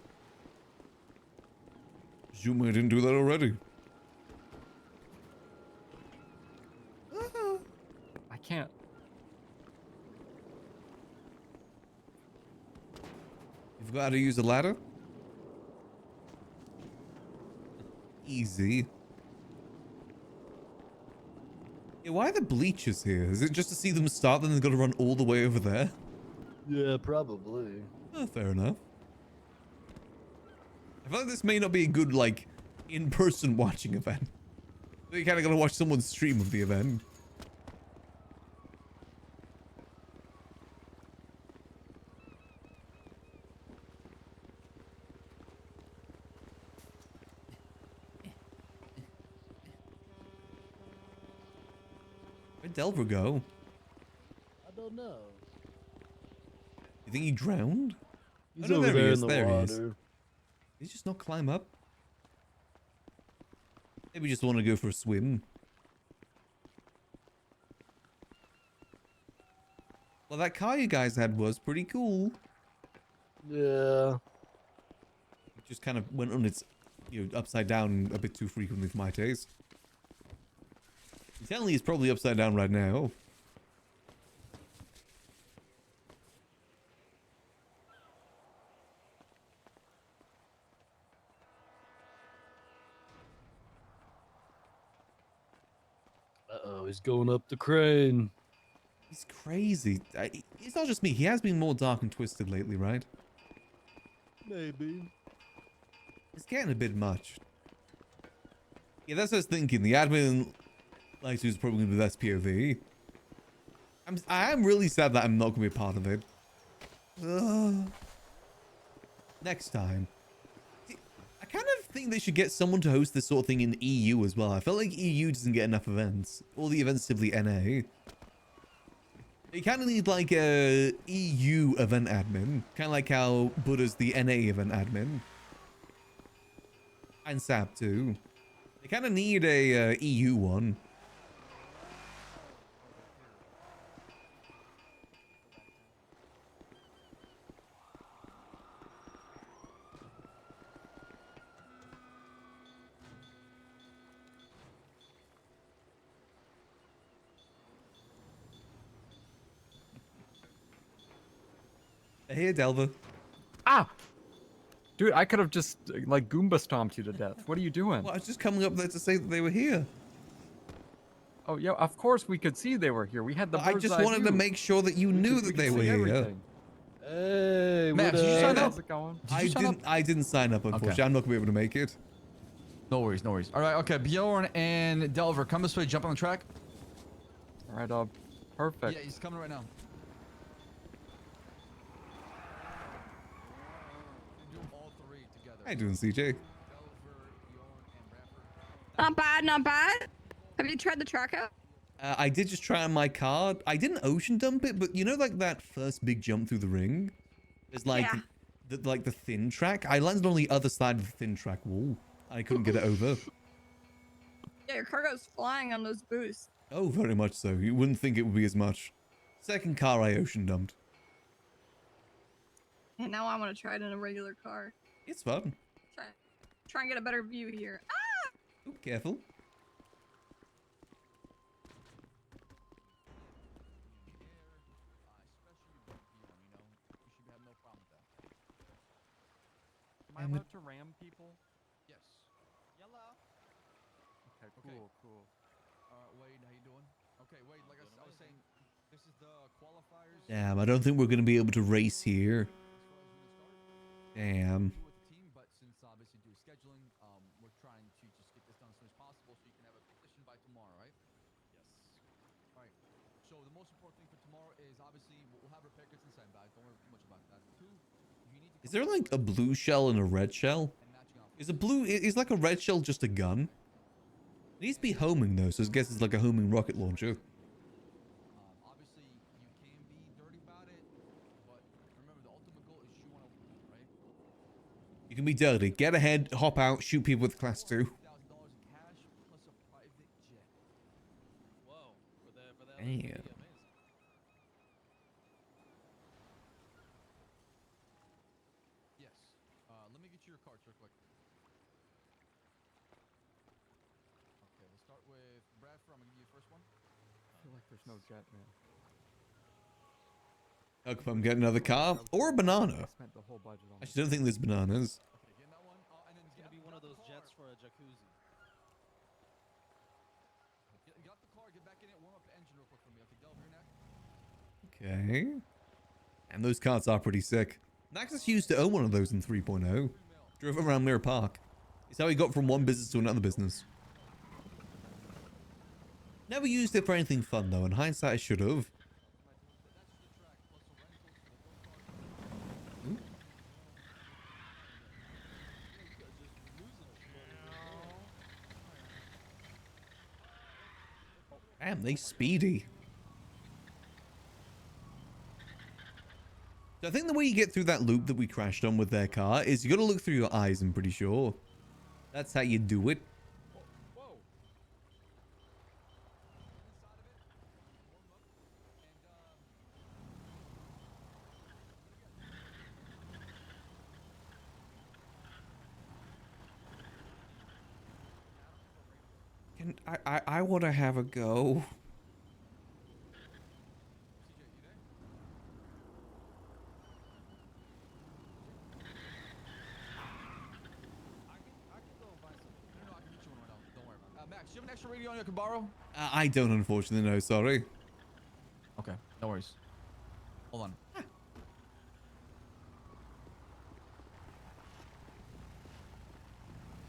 Presume I didn't do that already. I can't. You've got to use a ladder? Easy. Yeah, why are the bleachers here? Is it just to see them start, then they've got to run all the way over there? Yeah, probably. Oh, fair enough. I feel like this may not be a good, like, in-person watching event. So you kind of got to watch someone's stream of the event. Where'd Delver go? I don't know. You think he drowned? He's no, over there he there is. in the There he is. water. Did he just not climb up? Maybe just want to go for a swim. Well, that car you guys had was pretty cool. Yeah. It just kind of went on its, upside down a bit too frequently for my taste. I'm telling you, it's probably upside down right now. Uh-oh, he's going up the crane. He's crazy. It's not just me. He has been more dark and twisted lately, right? Maybe. It's getting a bit much. Yeah, that's what I was thinking. The admin lighter is probably the best POV. I am really sad that I'm not going to be a part of it. Next time. I kind of think they should get someone to host this sort of thing in EU as well. I feel like EU doesn't get enough events. All the events simply NA. You kind of need like a EU event admin. Kind of like how Buddha's the NA event admin. And SAP too. They kind of need a EU one. Hey, Delva. Ah! Dude, I could have just, like, Goomba stomped you to death. What are you doing? Well, I was just coming up there to say that they were here. Oh, yeah, of course we could see they were here. We had the I bird's just eye wanted to view. make sure that you knew that they were see here. everything. Hey, Max, did you sign up? How's it going? I didn't sign up, unfortunately. Okay. I'm not gonna be able to make it. No worries, no worries. All right, okay. Bjorn and Delver, come this way. Jump on the track. All right, perfect. Yeah, he's coming right now. Do all three together. How you doing, CJ? Not bad, not bad. Have you tried the track out? I did just try on my car. I didn't ocean dump it, but you know, like that first big jump through the ring. There's like, Yeah. the thin track. I landed on the other side of the thin track wall. I couldn't get it over. Yeah, your car goes flying on those boosts. Oh, very much so. You wouldn't think it would be as much. Second car I ocean dumped. And now I want to try it in a regular car. It's fun. Try and get a better view here. Ah! Ooh, careful. Am I allowed to ram people? Yes. Yellow. Okay, cool. Wade, how you doing? Okay, Wade, like I was saying, this is the qualifiers. Damn, I don't think we're gonna be able to race here. Damn. With the team, but since obviously due to scheduling, we're trying to just get this done as soon as possible so you can have a position by tomorrow, right? Yes. All right. So the most important thing for tomorrow is obviously we'll have repair kits and sandbags. Don't worry much about that. Two, you need to. Is there like a blue shell and a red shell? Is like a red shell just a gun? It needs to be homing though, so I guess it's like a homing rocket launcher. Obviously, you can be dirty about it, but remember the ultimate goal is you want to win, right? You can be dirty. Get ahead, hop out, shoot people with class 2. $1,000 in cash plus a private jet. Whoa, for that would Damn. be amazing. Yes. Let me get you your cards real quick. Okay, let's start with Bradford. I'm gonna give you the first one. I feel like there's no jet, man. How come I'm getting another car? Or a banana? I spent the whole budget on I just don't think there's bananas. Okay, getting that one. And then It's gonna be one of those jets for a jacuzzi. get out the car, get back in it, warm up the engine real quick for me. Okay, Delver, your neck. Okay. And those carts are pretty sick. Naxus used to own one of those in 3.0. Drove around Mirror Park. It's how he got from one business to another business. Never used it for anything fun though. In hindsight, I should have. Damn, they speedy. So I think the way you get through that loop that we crashed on with their car is you got to look through your eyes, I'm pretty sure. That's how you do it. Can I want to have a go. Max, do you have an extra radio on you I can borrow? I don't, unfortunately, no, sorry. Okay, no worries. Hold on.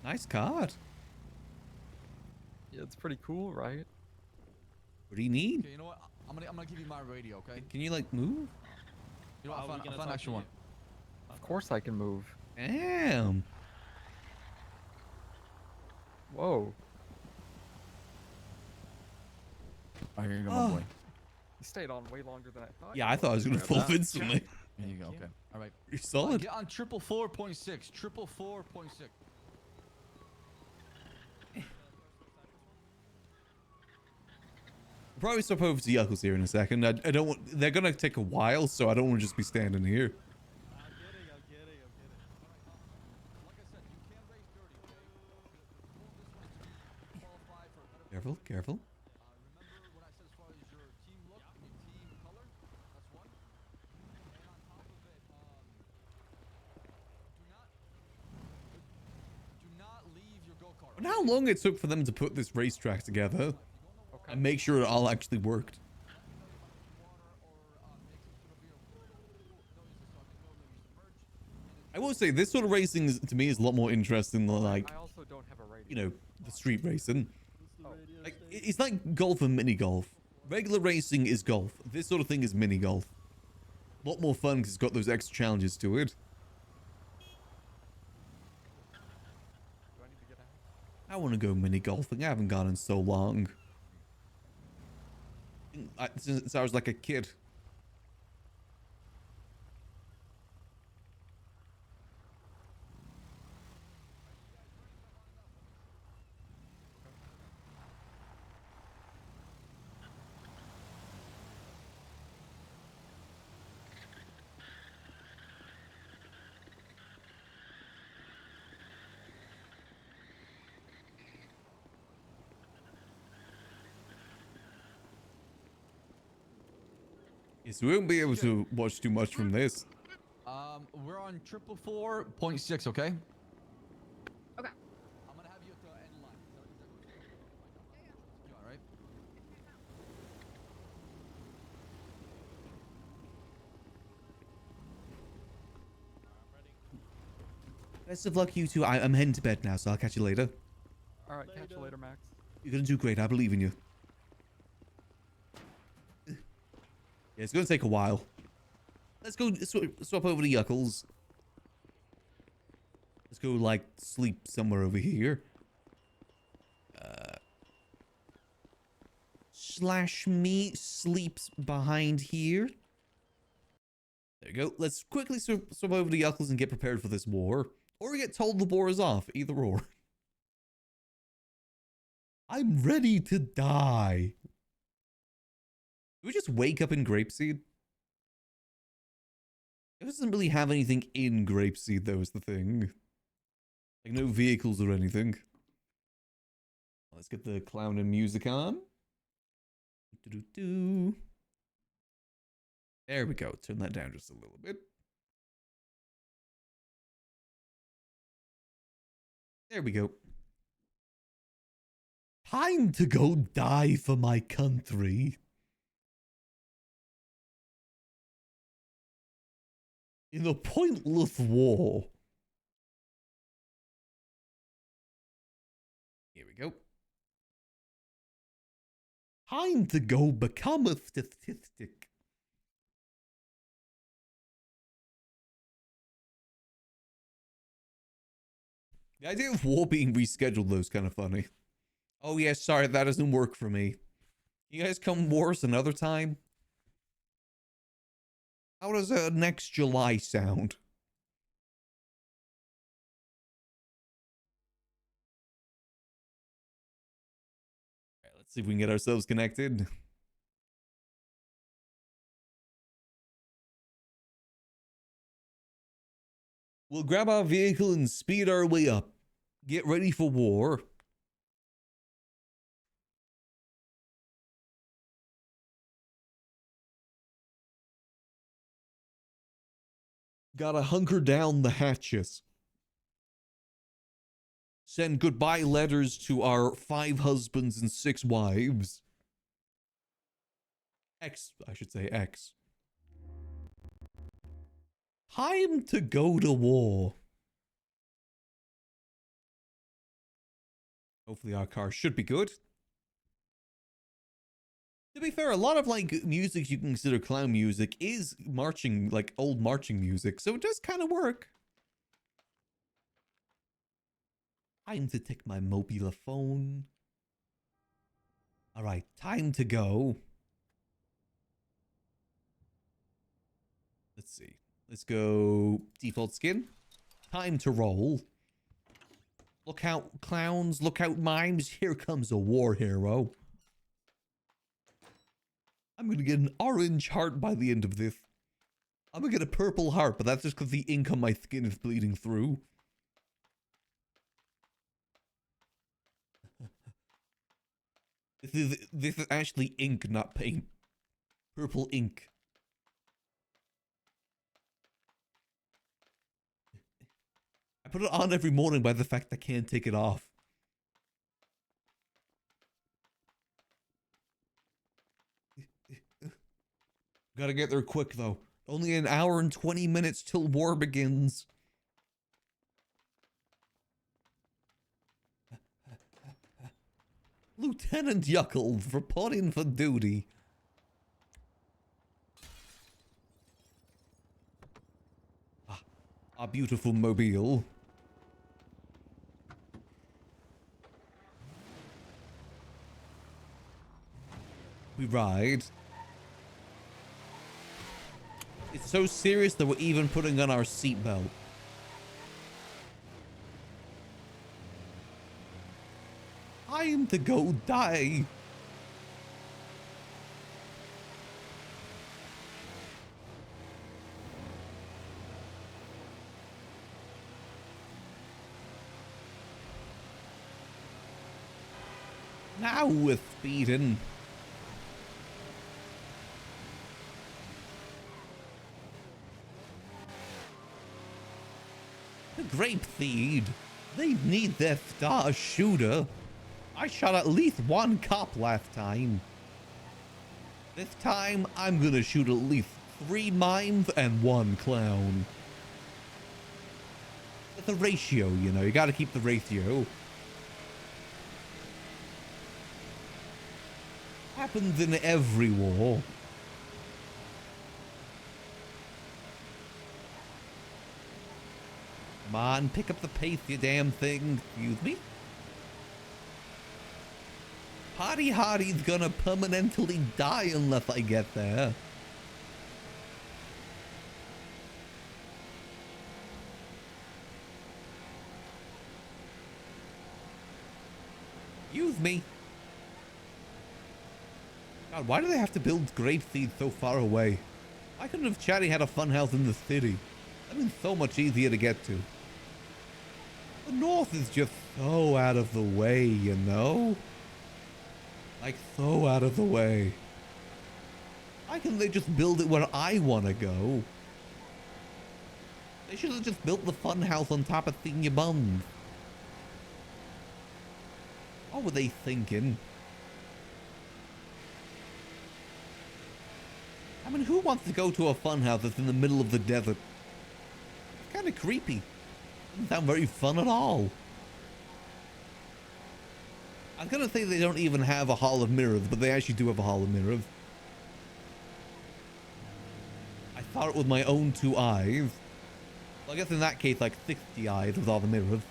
Nice card. Yeah, it's pretty cool, right? What do you need? Okay, you know what? I'm gonna give you my radio, okay? Can you like move? You know what? I found an extra one. Of course I can move. Damn. Whoa. Alright, here you go, Oh. my boy. You stayed on way longer than I thought. Yeah, I thought I was gonna fall instantly. There you go. Okay. All right. You're solid. Get on 444.6. 444.6. Probably stop over to Yuckles here in a second. I don't want. They're gonna take a while, so I don't want to just be standing here. Careful, careful. And how long it took for them to put this racetrack together and make sure it all actually worked. I will say this sort of racing is, to me, is a lot more interesting than like, I also don't have a radio. you know, the street racing. Like, it's like golf and mini golf. Regular racing is golf. This sort of thing is mini golf. A lot more fun because it's got those extra challenges to it. I want to go mini golfing. I haven't gone in so long. Since I was like a kid. Yes, we won't be able to watch too much from this. We're on 444.6, okay? Okay. I'm gonna have you at the end line. You all right? Best of luck, you two. I'm heading to bed now, so I'll catch you later. All right, catch you later, Max. You're gonna do great. I believe in you. Yeah, it's gonna take a while. Let's go swap over to Yuckles. Let's go, like, sleep somewhere over here. Slash me sleeps behind here. There you go. Let's quickly swap over to Yuckles and get prepared for this war. Or get told the war is off. Either or. I'm ready to die. Do we just wake up in Grapeseed? It doesn't really have anything in Grapeseed, though, is the thing. Like, no vehicles or anything. Let's get the clown and music on. Doo-doo-doo. There we go. Turn that down just a little bit. There we go. Time to go die for my country. In a pointless war. Here we go. Time to go become a statistic. The idea of war being rescheduled though is kind of funny. Oh yeah, sorry, that doesn't work for me. You guys come worse another time? How does next July sound? All right, let's see if we can get ourselves connected. We'll grab our vehicle and speed our way up. Get ready for war. Gotta hunker down the hatches. Send goodbye letters to our 5 husbands and 6 wives. I should say X. Time to go to war. Hopefully our car should be good. To be fair, a lot of like music you can consider clown music is marching, like old marching music, so it does kind of work. Time to take my mobile phone. All right, time to go. Let's see. Let's go default skin. Time to roll. Look out, clowns. Look out, mimes. Here comes a war hero. I'm going to get an orange heart by the end of this. I'm going to get a purple heart, but that's just because the ink on my skin is bleeding through. This is actually ink, not paint. Purple ink. I put it on every morning by the fact I can't take it off. Gotta get there quick though. Only an hour and 20 minutes till war begins. Lieutenant Yuckle reporting for duty. Ah, our beautiful mobile. We ride. It's so serious that we're even putting on our seatbelt. Time to go die. Now we're speeding. The grape seed. They need their star shooter. I shot at least 1 cop last time. This time, I'm gonna shoot at least 3 mimes and 1 clown. It's a ratio, you know, you gotta keep the ratio. Happens in every war. Come on, pick up the pace, you damn thing. Excuse me? Hottie Hottie's gonna permanently die unless I get there. Excuse me. God, why do they have to build grape seeds so far away? Why couldn't have Chatty had a funhouse in the city? That'd been so much easier to get to. The north is just so out of the way, you know? Like, so out of the way. Why can't they just build it where I want to go? They should have just built the funhouse on top of Senior Bums. What were they thinking? I mean, who wants to go to a funhouse that's in the middle of the desert? It's kind of creepy. Doesn't sound very fun at all. I was gonna say they don't even have a hall of mirrors, but they actually do have a hall of mirrors. I saw it with my own 2 eyes. Well, I guess in that case, like 60 eyes with all the mirrors.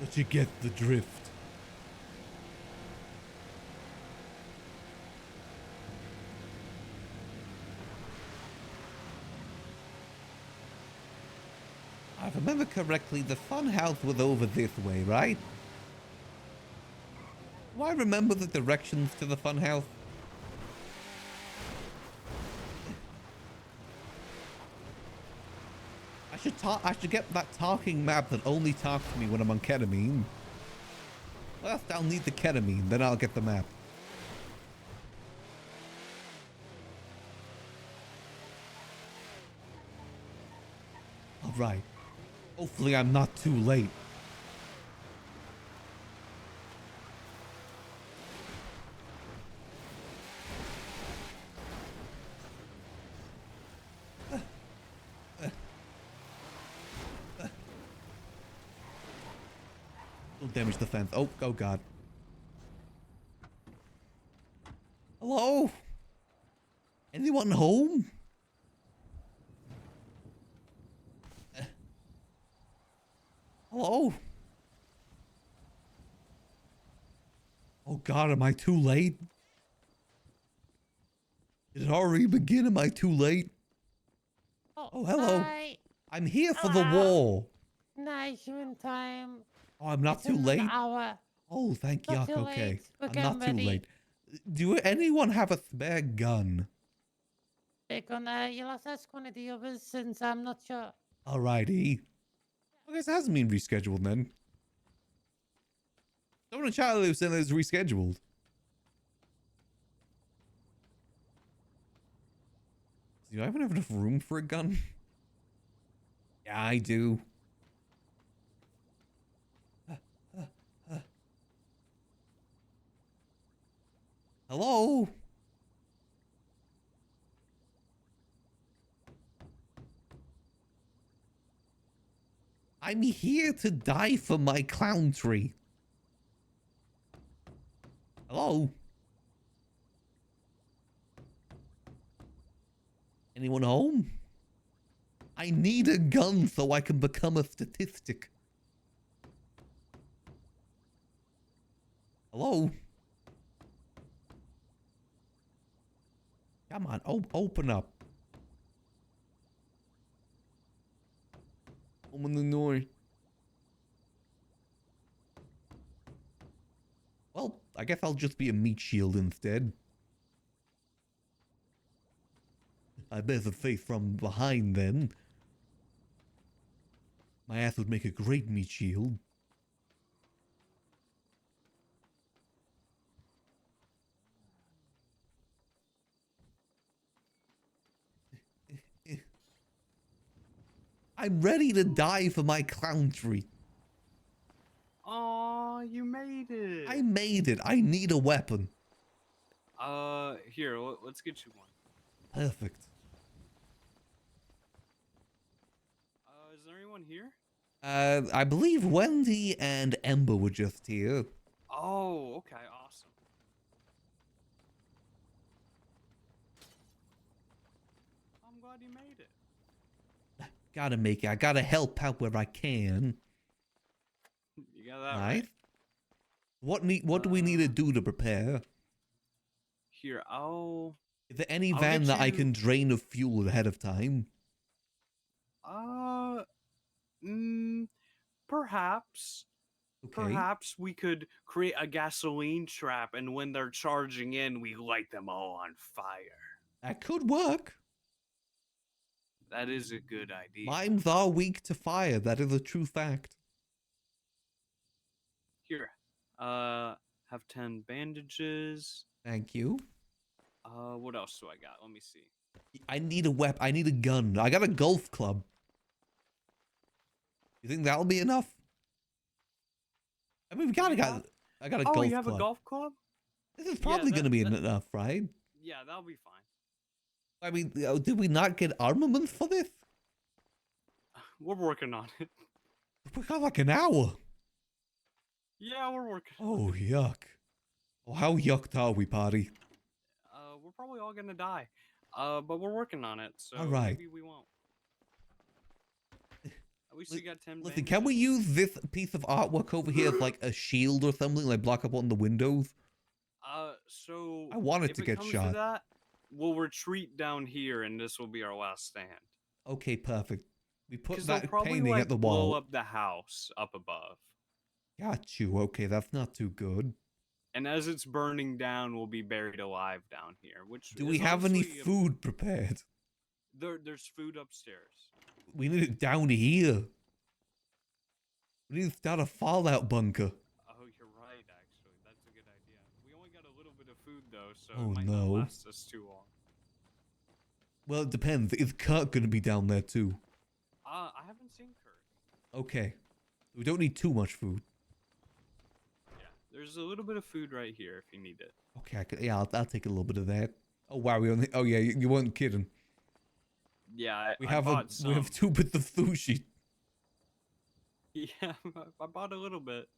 But you get the drift. I remember correctly, the fun house was over this way, right? Do I remember the directions to the fun house? I should get that talking map that only talks to me when I'm on ketamine. First, I'll need the ketamine, then I'll get the map. Alright. Hopefully I'm not too late. Don't damage the fence. Oh god. Hello? Anyone home? Hello? Oh god, am I too late? Did it already begin? Am I too late? Oh, hello. Hi. I'm here for the war. Nice, you in time. Oh, I'm not It's too in an late? hour. Oh, thank Not yuck, too okay. late. We're I'm getting not too ready. late. Do anyone have a spare gun? You'll have to ask one of the others since I'm not sure. Alrighty. I guess it hasn't been rescheduled then. Someone in chat who said it's rescheduled. Do I even have enough room for a gun? Yeah, I do. Hello? I'm here to die for my clown tree. Hello? Anyone home? I need a gun so I can become a statistic. Hello? Come on, open up. Open the door. Well, I guess I'll just be a meat shield instead. I better face from behind then. My ass would make a great meat shield. I'm ready to die for my clown tree. Aw, you made it. I made it. I need a weapon. Here, let's get you one. Perfect. Is there anyone here? I believe Wendy and Ember were just here. Oh, okay, awesome. I'm glad you made it. Gotta make it. I gotta help out where I can. You got that Right? right. What do we need to do to prepare? Here, I'll. Is there any I'll van get that I you- can drain of fuel ahead of time? Perhaps. Okay. Perhaps we could create a gasoline trap, and when they're charging in, we light them all on fire. That could work. That is a good idea. Mimes are weak to fire. That is a true fact. Here, have 10 bandages. Thank you. What else do I got? Let me see. I need a weapon. I need a gun. I got a golf club. You think that'll be enough? I mean, I got a golf Oh, club. you have a golf club? This is probably going to be enough, right? Yeah, that'll be fine. I mean, did we not get armaments for this? We're working on it. We got like an hour. Yeah, we're working. Oh, yuck. Oh, how yucked are we, party? We're probably all gonna die. But we're working on it, so All right. maybe we won't. At least you got 10 Listen, can we use this piece of artwork over here as like a shield or something, like block up one of the windows? So I want it if to it get comes shot. To that, we'll retreat down here, and this will be our last stand. Okay, perfect. We put Because they'll that probably painting like at the blow wall. up the house up above. Got you. Okay, that's not too good. And as it's burning down, we'll be buried alive down here. Which Do we is have any honestly, food prepared? There's food upstairs. We need it down here. We need to start a fallout bunker. Oh, you're right. Actually, that's a good idea. We only got a little bit of food though, so Oh, it might no. not last us too long. Well, it depends. Is Kurt going to be down there too? I haven't seen Kurt. Okay. We don't need too much food. Yeah, there's a little bit of food right here if you need it. Okay, yeah, I'll take a little bit of that. Oh wow, we only. Oh yeah, you weren't kidding. Yeah, We I have bought some. we have 2 bits of sushi. Yeah, I bought a little bit.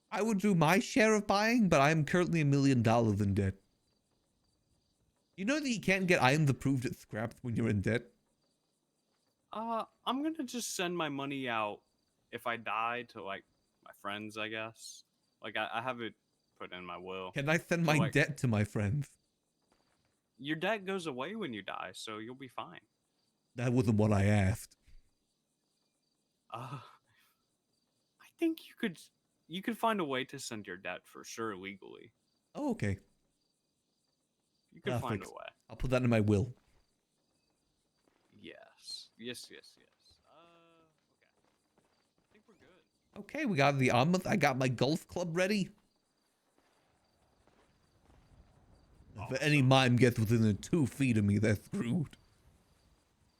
I would do my share of buying, but I am currently $1 million in debt. You know that you can't get items approved at scraps when you're in debt? I'm gonna just send my money out if I die to like my friends, I guess. Like I have it put in my will. Can I send So, my like, debt to my friends? Your debt goes away when you die, so you'll be fine. That wasn't what I asked. I think you could find a way to send your debt for sure legally. Oh, okay. You could find a Perfect. way. I'll put that in my will. Yes. Yes. Okay. I think we're good. Okay, we got the armor. I got my golf club ready. If any mime gets within 2 feet of me, they're screwed.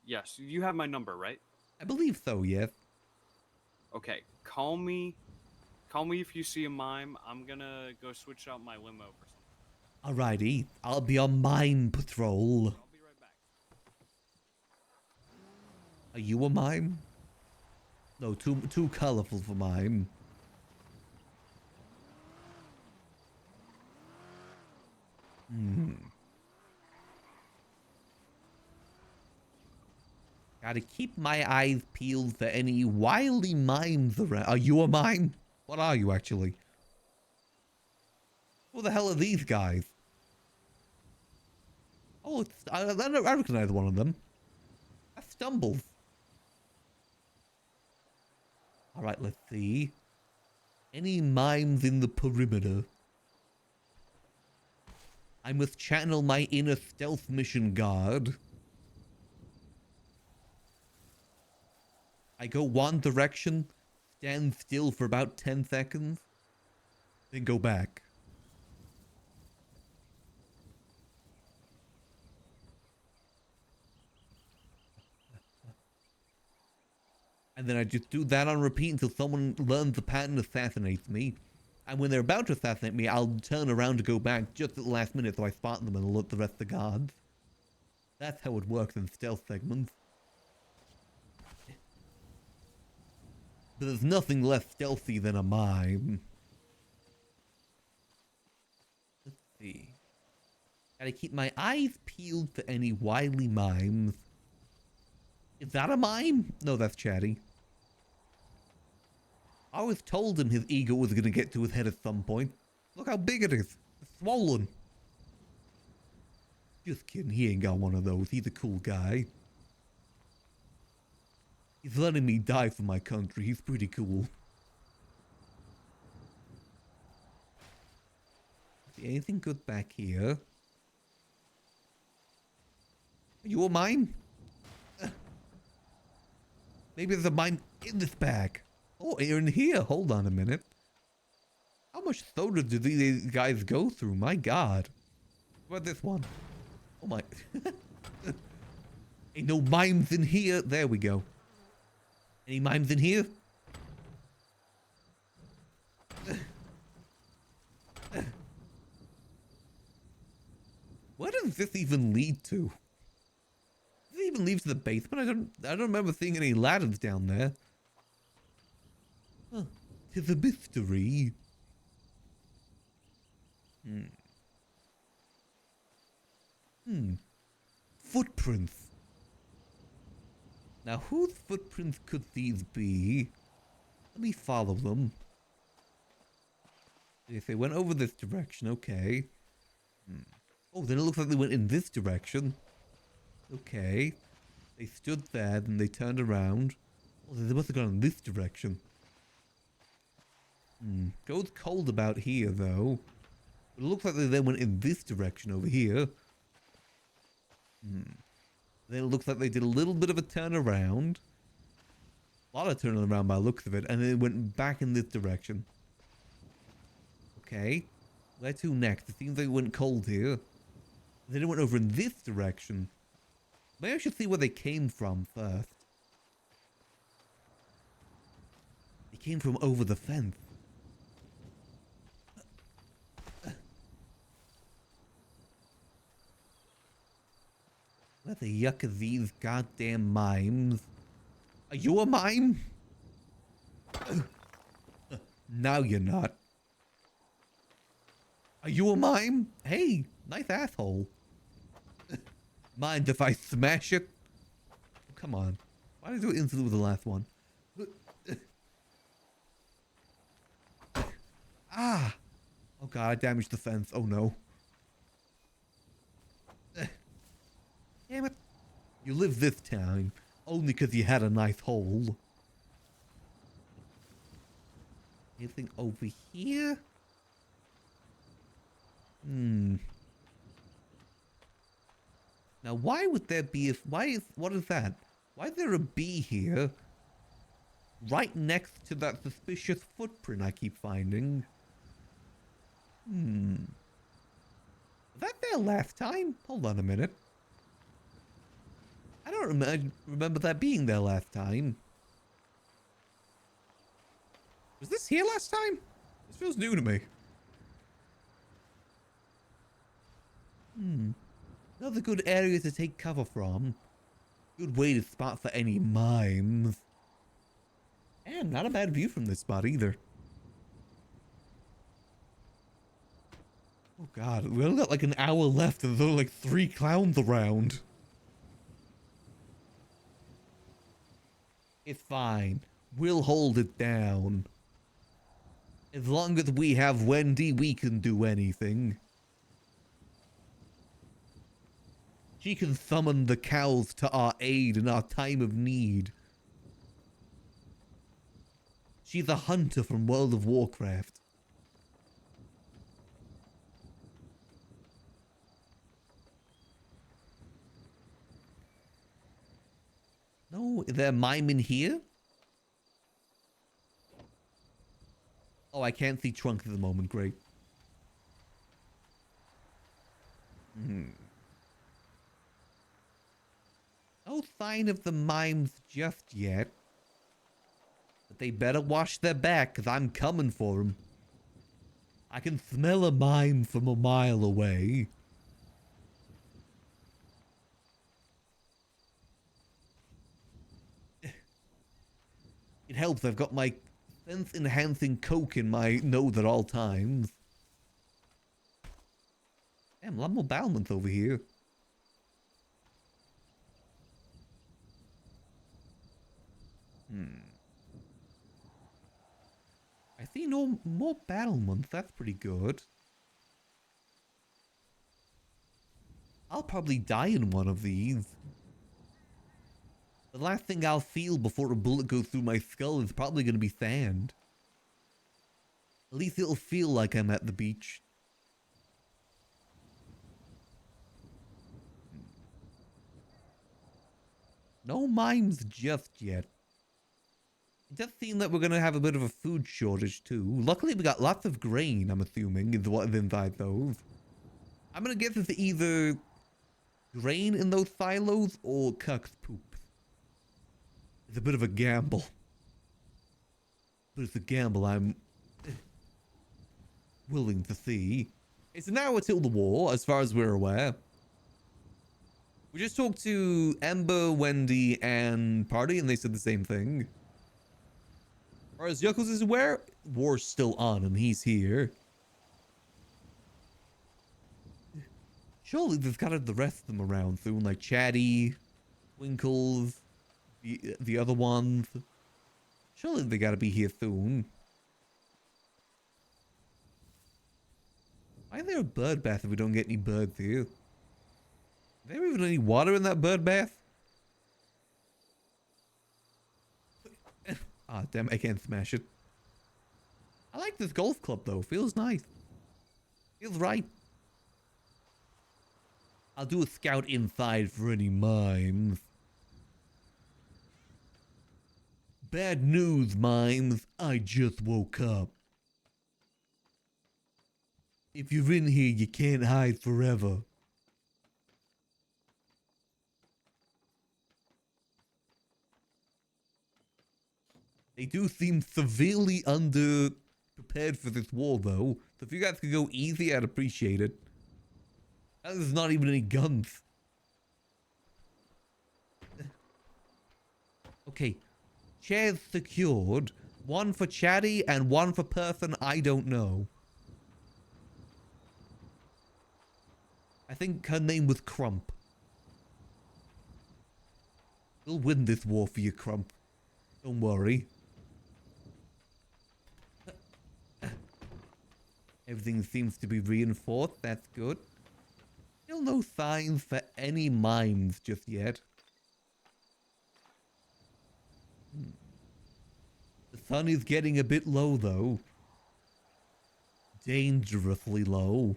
Yes, you have my number, right? I believe so, yes. Okay, call me. Call me if you see a mime. I'm gonna go switch out my limo for something. Alrighty, I'll be on mime patrol. I'll be right back. Are you a mime? No, too colorful for mime. Gotta keep my eyes peeled for any wily mimes around. Are you a mime? What are you, actually? Who the hell are these guys? Oh, I recognize one of them. That's Stumbles. Alright, let's see. Any mimes in the perimeter? I must channel my inner stealth mission guard. I go one direction, stand still for about 10 seconds, then go back. And then I just do that on repeat until someone learns the pattern and assassinates me. And when they're about to assassinate me, I'll turn around to go back just at the last minute so I spot them and alert the rest of the guards. That's how it works in stealth segments. But there's nothing less stealthy than a mime. Let's see. Gotta keep my eyes peeled for any wily mimes. Is that a mime? No, that's Chatty. I was told him his ego was gonna get to his head at some point. Look how big it is. It's swollen. Just kidding, he ain't got one of those. He's a cool guy. He's letting me die for my country. He's pretty cool. See anything good back here? Are you a mime? Maybe there's a mime in this bag. Oh, you're in here. Hold on a minute. How much soda do these guys go through? My God. What about this one? Oh my. Ain't no mimes in here. There we go. Any mimes in here? Where does this even lead to? Does it even lead to the basement? I don't remember seeing any ladders down there. Huh. 'Tis a mystery. Footprints. Now, whose footprints could these be? Let me follow them. If they went over this direction, okay. Oh, then it looks like they went in this direction. Okay. They stood there, then they turned around. Oh, they must have gone in this direction. Goes cold about here, though. It looks like they then went in this direction over here. Then it looks like they did a little bit of a turnaround. A lot of turning around by the looks of it, and then it went back in this direction. Okay. Where to next? It seems like it went cold here. Then it went over in this direction. Maybe I should see where they came from first. They came from over the fence. Where the yuck are these goddamn mimes? Are you a mime? Now you're not. Are you a mime? Hey, nice asshole. Mind if I smash it? Oh, come on. Why did I do it instantly with the last one? Ah! Oh god, I damaged the fence. Oh no. Damn it. You lived this time. Only because you had a nice hole. Anything over here? Now why would there be what is that? Why is there a bee here? Right next to that suspicious footprint I keep finding. Was that there last time? Hold on a minute. I don't remember that being there last time. Was this here last time? This feels new to me. Another good area to take cover from. Good way to spot for any mimes. And not a bad view from this spot either. Oh god, we only got like an hour left and there are like 3 clowns around. It's fine. We'll hold it down. As long as we have Wendy, we can do anything. She can summon the cows to our aid in our time of need. She's a hunter from World of Warcraft. No, is there a mime in here? Oh, I can't see Trunk at the moment. Great. No sign of the mimes just yet. But they better wash their back, because I'm coming for them. I can smell a mime from a mile away. It helps I've got my sense-enhancing coke in my nose at all times. Damn, a lot more battlements over here. I see no more battlements. That's pretty good. I'll probably die in one of these. The last thing I'll feel before a bullet goes through my skull is probably going to be sand. At least it'll feel like I'm at the beach. No mimes just yet. It does seem that we're going to have a bit of a food shortage too. Luckily we got lots of grain, I'm assuming, is what is inside those. I'm going to guess it's either grain in those silos or cuck's poop. It's a bit of a gamble. But it's a gamble I'm willing to see. It's an hour till the war, as far as we're aware. We just talked to Ember, Wendy, and Party, and they said the same thing. As far as Yuckles is aware, war's still on, and he's here. Surely they've got the rest of them around soon, like Chatty, Twinkles, the other ones. Surely they gotta be here soon. Why is there a bird bath if we don't get any birds here? Is there even any water in that bird bath? Ah, damn, I can't smash it. I like this golf club though. Feels nice. Feels right. I'll do a scout inside for any mimes. Bad news, mimes. I just woke up. If you're in here, you can't hide forever. They do seem severely under-prepared for this war, though. So if you guys could go easy, I'd appreciate it. There's not even any guns. Okay. Chairs secured. One for Chatty and one for person I don't know. I think her name was Crump. We'll win this war for you, Crump. Don't worry. Everything seems to be reinforced. That's good. Still no signs for any mines just yet. The sun is getting a bit low, though. Dangerously low.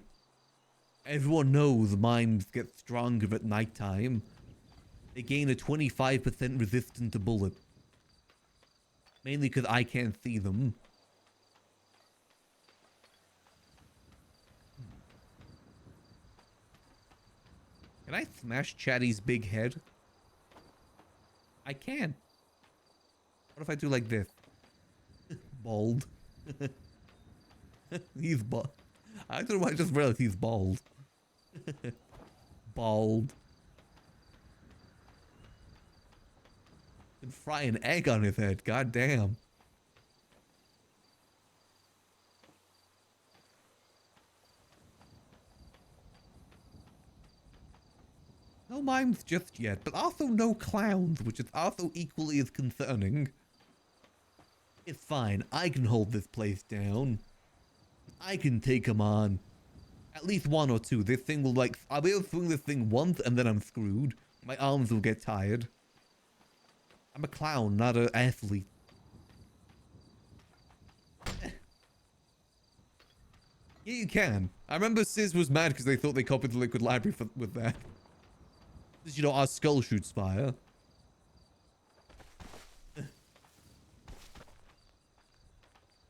Everyone knows mines get stronger at nighttime. They gain a 25% resistance to bullet. Mainly because I can't see them. Can I smash Chatty's big head? I can. What if I do like this? Bald. He's bald. I don't know why I just realized he's bald. Bald. Can fry an egg on his head. God damn. No mimes just yet, but also no clowns, which is also equally as concerning. It's fine. I can hold this place down. I can take them on. At least one or two. This thing will like... I'll be able to swing this thing once and then I'm screwed. My arms will get tired. I'm a clown, not an athlete. Yeah, you can. I remember Sis was mad because they thought they copied the Liquid Library with that. Because, you know, our skull shoots fire.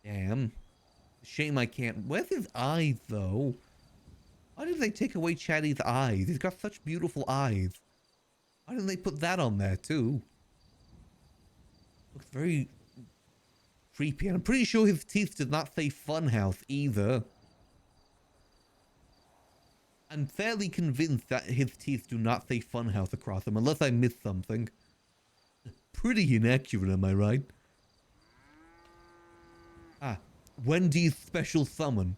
Damn. Shame I can't. Where's his eyes, though? Why did they take away Chatty's eyes? He's got such beautiful eyes. Why didn't they put that on there, too? Looks very creepy. And I'm pretty sure his teeth did not say Funhouse either. I'm fairly convinced that his teeth do not say Funhouse across them, unless I missed something. Pretty inaccurate, am I right? Ah, Wendy's special summon.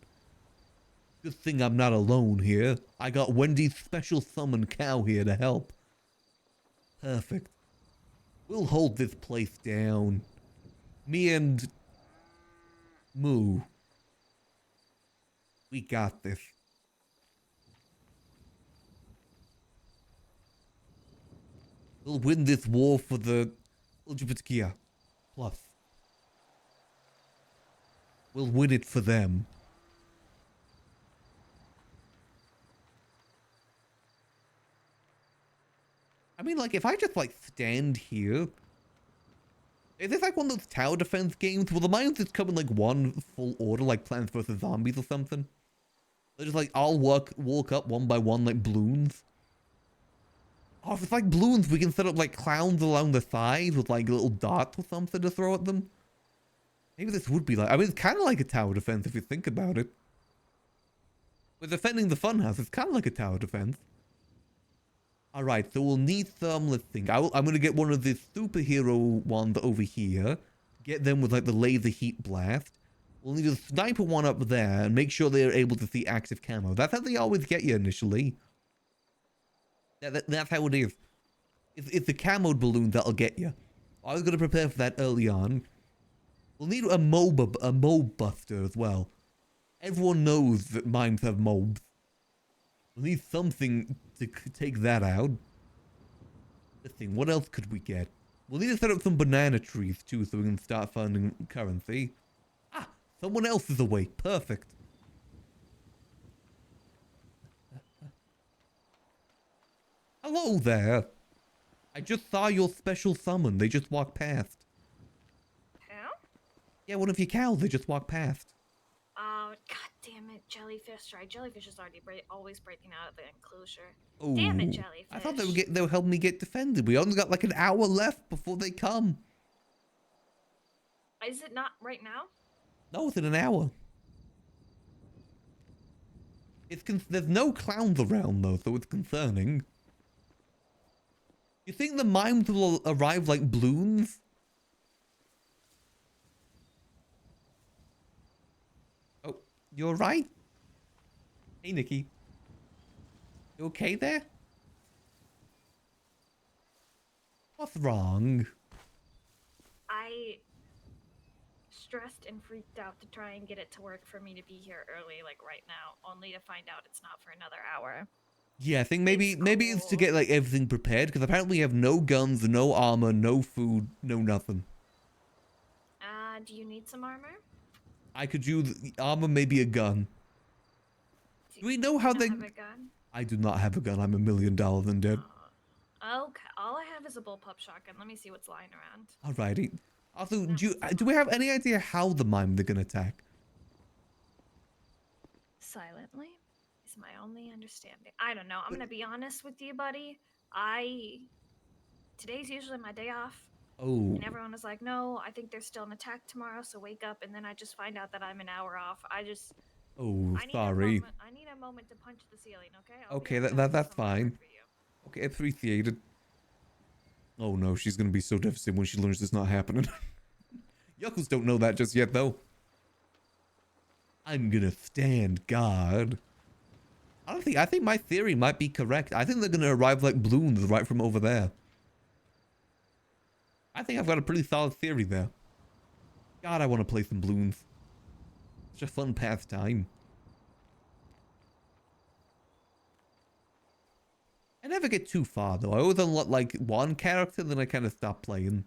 Good thing I'm not alone here. I got Wendy's special summon cow here to help. Perfect. We'll hold this place down. Me and Moo. We got this. We'll win this war for the LGBT plus. We'll win it for them. I mean, like, if I just, like, stand here... Is this like one of those tower defense games where the mines just come in, like, one full order, like Plants vs. Zombies or something? They're just, like, all walk up one by one, like, balloons. Oh, if it's like balloons, we can set up, like, clowns along the sides with, like, little dots or something to throw at them. Maybe this would be like... I mean, it's kind of like a tower defense if you think about it. We're defending the funhouse. It's kind of like a tower defense. Alright, so we'll need some... Let's think. I'm going to get one of the superhero ones over here. Get them with, like, the laser heat blast. We'll need a sniper one up there and make sure they're able to see active camo. That's how they always get you initially. That's how it is. It's the camoed balloon that'll get you. I was going to prepare for that early on. We'll need a mob buster as well. Everyone knows that mines have mobs. We'll need something to take that out. Let's think, what else could we get? We'll need to set up some banana trees too so we can start finding currency. Ah, someone else is awake. Perfect. Hello there. I just saw your special summon. They just walked past. Who? Yeah, one of your cows. They just walked past. Oh, god damn it, jellyfish. Right, jellyfish is already always breaking out of the enclosure. Oh, Damn it, jellyfish. I thought they were helping me get defended. We only got like an hour left before they come. Is it not right now? No, it's in an hour. There's no clowns around though, so it's concerning. You think the mimes will arrive like balloons? Oh, you're right. Hey, Nikki. You okay there? What's wrong? I stressed and freaked out to try and get it to work for me to be here early, like right now, only to find out it's not for another hour. Yeah, I think maybe it's to get like everything prepared because apparently you have no guns, no armor, no food, no nothing. Do you need some armor? I could use armor, maybe a gun. Do we know how they? Have a gun? I do not have a gun. I'm $1 million in debt. Okay, all I have is a bullpup shotgun. Let me see what's lying around. Alrighty. Also, do we have any idea how the mime they're gonna attack? Silently is my only understanding. I don't know. I'm gonna be honest with you, buddy. Today's usually my day off. Oh. And everyone was like, no, I think there's still an attack tomorrow, so wake up. And then I just find out that I'm an hour off. Oh, I sorry. need a moment to punch the ceiling, okay? Okay, that's fine. Okay, appreciated. Oh no, she's gonna be so devastated when she learns it's not happening. Yuckles don't know that just yet, though. I'm gonna stand guard. I think my theory might be correct. I think they're gonna arrive like balloons right from over there. I think I've got a pretty solid theory there. God, I want to play some balloons. Such a fun pastime. I never get too far though. I always unlock like one character, then I kind of stop playing.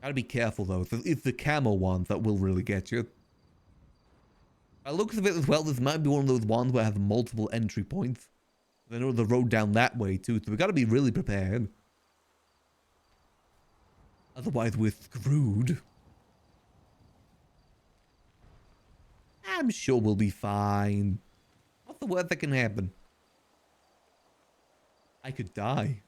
Gotta be careful though. It's the camo ones that will really get you. By the looks of it as well, this might be one of those ones where I have multiple entry points. I know the road down that way too, so we gotta be really prepared. Otherwise we're screwed. I'm sure we'll be fine. What's the worst that can happen? I could die.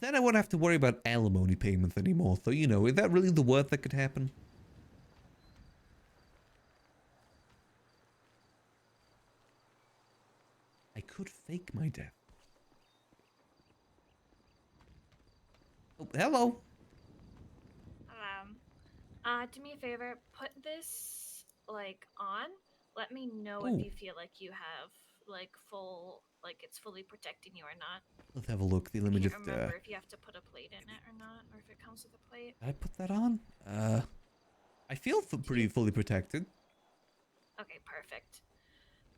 Then I won't have to worry about alimony payments anymore, so you know, is that really the worst that could happen? I could fake my death. Oh, hello. Do me a favor, put this like on. Let me know Ooh. if you feel like you have like it's fully protecting you or not. Let's have a look. Let me Can't just remember if you have to put a plate in it or not, or if it comes with a plate. did I put that on? I feel pretty fully protected. Okay, perfect.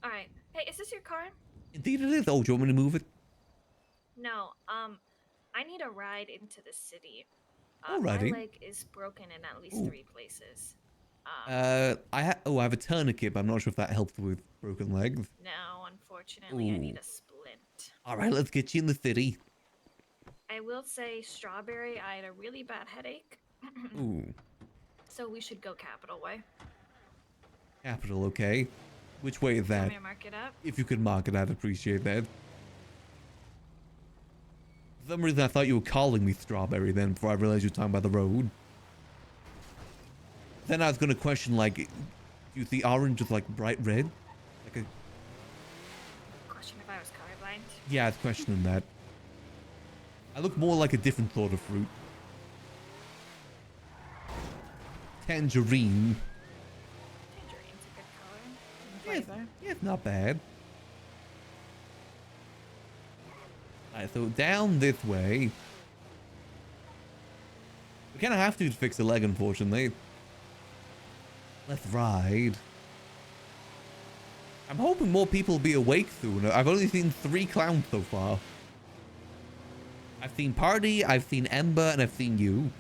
All right. Hey, is this your car? Indeed it is. Oh, do you want me to move it? No. I need a ride into the city. Alrighty. My leg is broken in at least Ooh. 3 places. I have a tourniquet, but I'm not sure if that helps with broken legs. No, unfortunately, I need Ooh. a splint. Alright, let's get you in the city. I will say, Strawberry, I had a really bad headache. Ooh. So we should go Capital Way. Capital, okay. Which way is Want that? me to mark it up? If you could mark it, I'd appreciate that. For some reason, I thought you were calling me Strawberry then before I realized you were talking about the road. Then I was going to question, like, do you see orange is like bright red? Like a... Question if I was colorblind. Yeah, I was questioning that. I look more like a different sort of fruit. Tangerine. Tangerine's a good color. Yeah, yeah, it's not bad. Alright, so down this way. We kind of have to fix the leg, unfortunately. Let's ride. I'm hoping more people will be awake soon. I've only seen 3 clowns so far. I've seen Party, I've seen Ember, and I've seen you.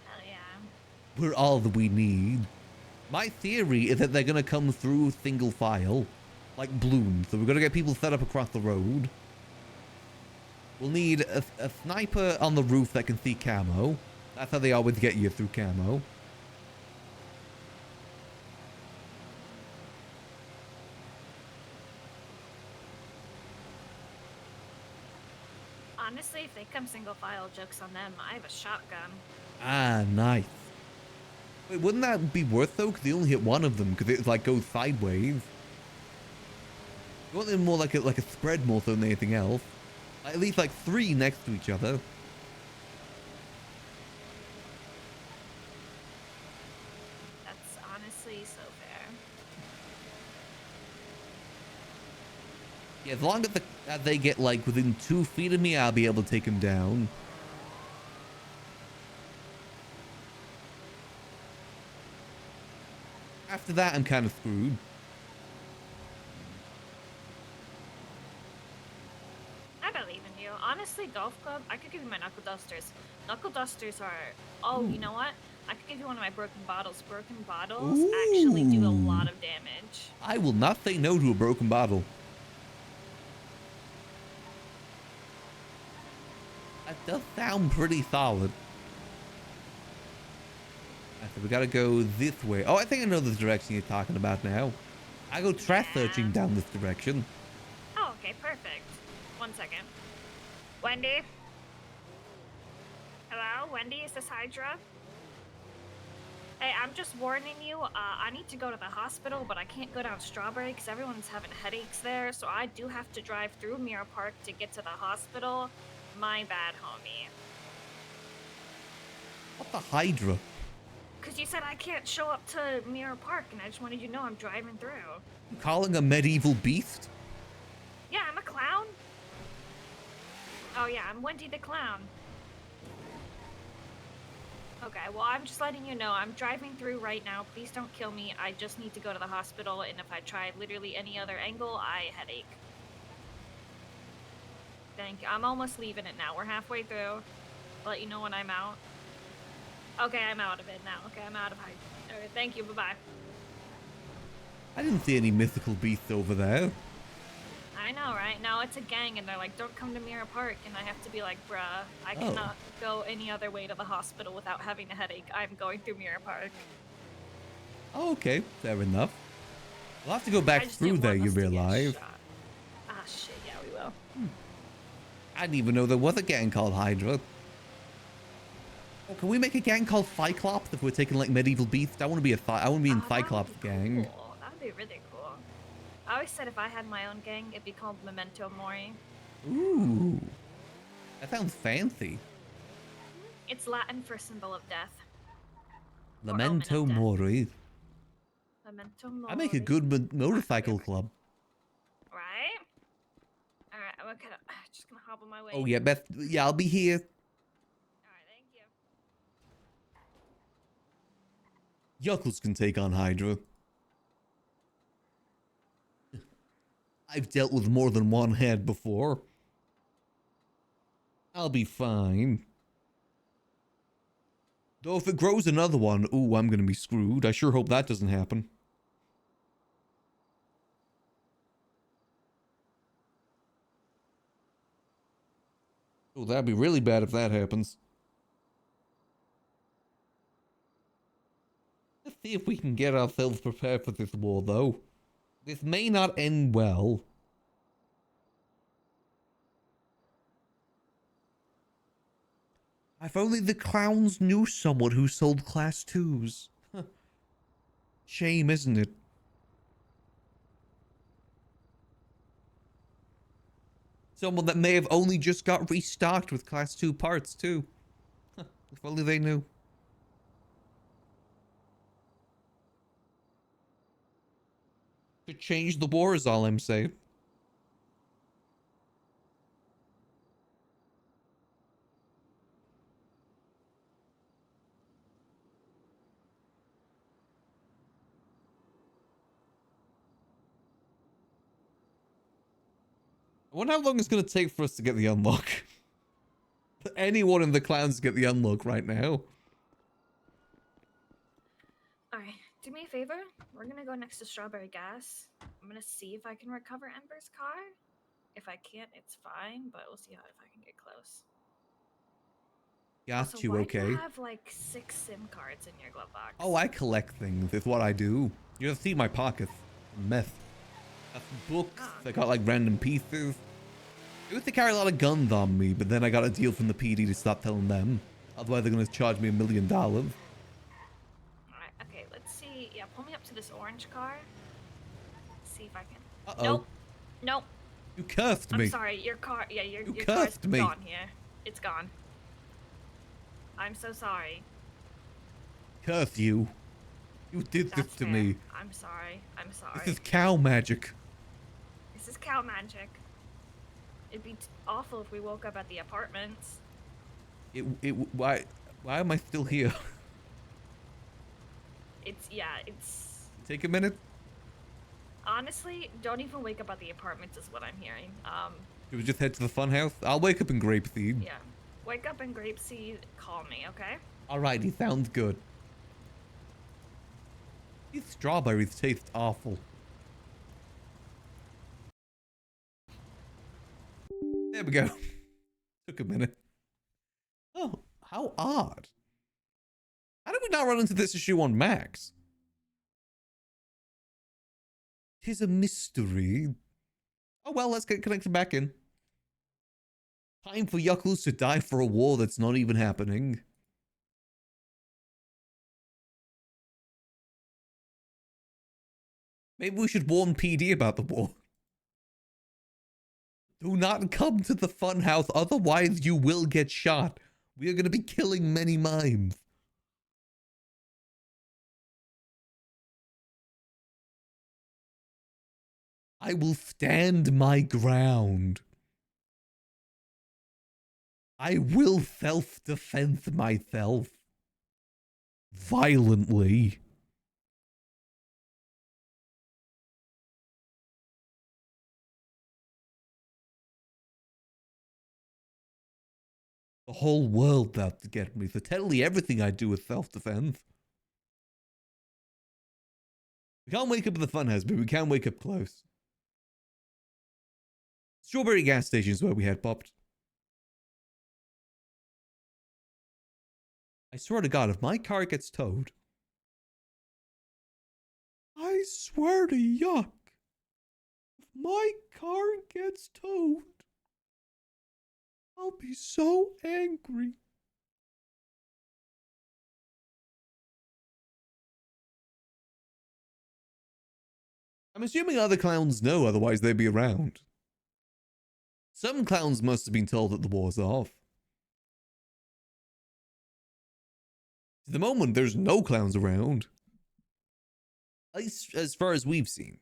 Hell yeah. We're all that we need. My theory is that they're gonna come through single file, like balloons. So we're gonna get people set up across the road. We'll need a sniper on the roof that can see camo. That's how they always get you through camo. Honestly, if they come single file, jokes on them. I have a shotgun. Ah, nice. Wait, wouldn't that be worth though? Because you only hit one of them because it like goes sideways. You want them more like a spread more so than anything else. At least like 3 next to each other. That's honestly so fair. Yeah, as long as they get like within 2 feet of me, I'll be able to take them down. After that, I'm kind of screwed. I believe in you. Honestly, golf club, I could give you my knuckle dusters. Knuckle dusters are... Oh, you know what? I could give you one of my broken bottles. Broken bottles actually do a lot of damage. I will not say no to a broken bottle. That does sound pretty solid. So we gotta go this way. Oh, I think I know the direction you're talking about now. I go trash searching down this direction. Oh, okay, perfect. 1 second. Wendy? Hello? Wendy, is this Hydra? Hey, I'm just warning you, I need to go to the hospital, but I can't go down Strawberry because everyone's having headaches there, so I do have to drive through Mirror Park to get to the hospital. My bad, homie. What the Hydra? Because you said I can't show up to Mirror Park, and I just wanted you to know I'm driving through. You calling a medieval beast? Yeah, I'm a clown. Oh yeah, I'm Wendy the Clown. Okay, well, I'm just letting you know, I'm driving through right now. Please don't kill me. I just need to go to the hospital, and if I try literally any other angle, I headache. Thank you. I'm almost leaving it now. We're halfway through. I'll let you know when I'm out. Okay, I'm out of it now. Okay, I'm out of height. Alright, thank you. Bye-bye. I didn't see any mythical beasts over there. I know, right? Now it's a gang, and they're like, don't come to Mirror Park, and I have to be like, bruh, I cannot go any other way to the hospital without having a headache. I'm going through Mirror Park. Oh, okay, fair enough. We'll have to go back I just through didn't there, want you us to get realize. shot. Ah, shit, yeah, we will. I didn't even know there was a gang called Hydra. Oh, can we make a gang called Cyclops if we're taking like medieval beasts? I want to be I want to be in Cyclops gang. Cool. That would be really cool. I always said if I had my own gang, it'd be called Memento Mori. Ooh, that sounds fancy. It's Latin for symbol of death. Memento Mori. Memento Mori. I make a good motorcycle club. Right? Alright, I'm just gonna hop on my way. Oh yeah, Beth. Yeah, I'll be here. Alright, thank you. Yuckles can take on Hydra. I've dealt with more than one head before. I'll be fine. Though if it grows another one, ooh, I'm gonna be screwed. I sure hope that doesn't happen. Oh, that'd be really bad if that happens. Let's see if we can get ourselves prepared for this war, though. This may not end well. If only the clowns knew someone who sold class 2s. Shame, isn't it? Someone that may have only just got restocked with class 2 parts, too. If only they knew. To change the war is all I'm saying. I wonder how long it's going to take for us to get the unlock. anyone in the clowns get the unlock right now. Alright, do me a favor. We're gonna go next to Strawberry Gas. I'm gonna see if I can recover Ember's car. If I can't, it's fine, but we'll see how if I can get close. Got Also, you, why okay. do you have like 6 SIM cards in your glove box? Oh, I collect things. It's what I do. You just see my pockets. Meth. Got some books. I got like random pieces. I used to carry a lot of guns on me, but then I got a deal from the PD to stop telling them. Otherwise, they're gonna charge me $1 million. Alright, okay, let's see. Yeah, pull me up to this orange car. See if I can. Uh-oh. Nope. Nope. You cursed I'm me. sorry, your car. Yeah, your car's cursed me. gone here. It's gone. I'm so sorry. Curse you. You did this to me. I'm sorry. I'm sorry. This is cow magic. This is cow magic. It'd be awful if we woke up at the apartments. Why am I still here? It's Take a minute. honestly, don't even wake up at the apartments is what I'm hearing. Should we just head to the fun house? I'll wake up in Grapeseed. Yeah. Wake up in Grapeseed, call me, okay? Alrighty, sounds good. These strawberries taste awful. There we go. Took a minute. Oh, how odd. How did we not run into this issue on Max? 'Tis a mystery. Oh well, let's get connected back in. Time for Yuckles to die for a war that's not even happening. Maybe we should warn PD about the war. Do not come to the funhouse, otherwise you will get shot. We are going to be killing many mimes. I will stand my ground. I will self-defend myself. Violently. The whole world out to get me, so totally everything I do is self-defense. We can't wake up at the funhouse, but we can wake up close. Strawberry gas station is where we had popped. I swear to God, if my car gets towed, I swear to yuck, if my car gets towed, I'll be so angry. I'm assuming other clowns know, otherwise they'd be around. Some clowns must have been told that the war's off. At the moment, there's no clowns around. At least as far as we've seen.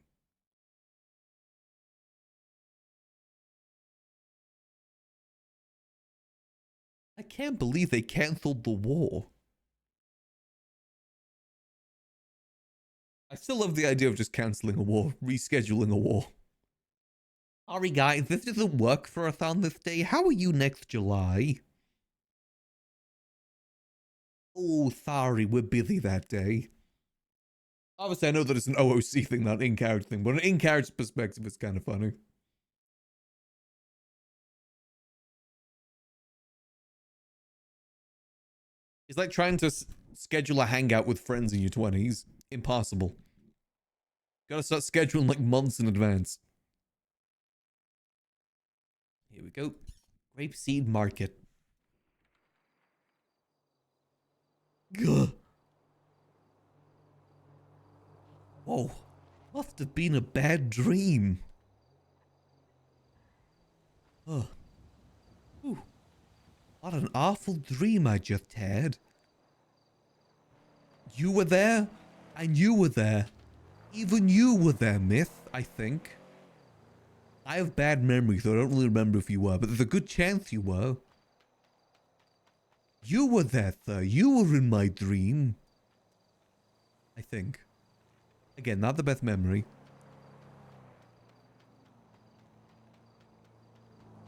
I can't believe they cancelled the war. I still love the idea of just cancelling a war, rescheduling a war. Sorry guys, this doesn't work for us on this day. How are you next July? Oh, sorry, we're busy that day. Obviously, I know that it's an OOC thing, not an in-character thing, but an in-character perspective, it's kind of funny. It's like trying to schedule a hangout with friends in your 20s. Impossible. Gotta start scheduling like months in advance. Here we go. Grapeseed Market. Gah. Whoa. Must have been a bad dream. Oh. Ooh. What an awful dream I just had. You were there, and you were there. Even you were there, Myth, I think. I have bad memory, so I don't really remember if you were, but there's a good chance you were. You were there, sir. You were in my dream. I think. Again, not the best memory.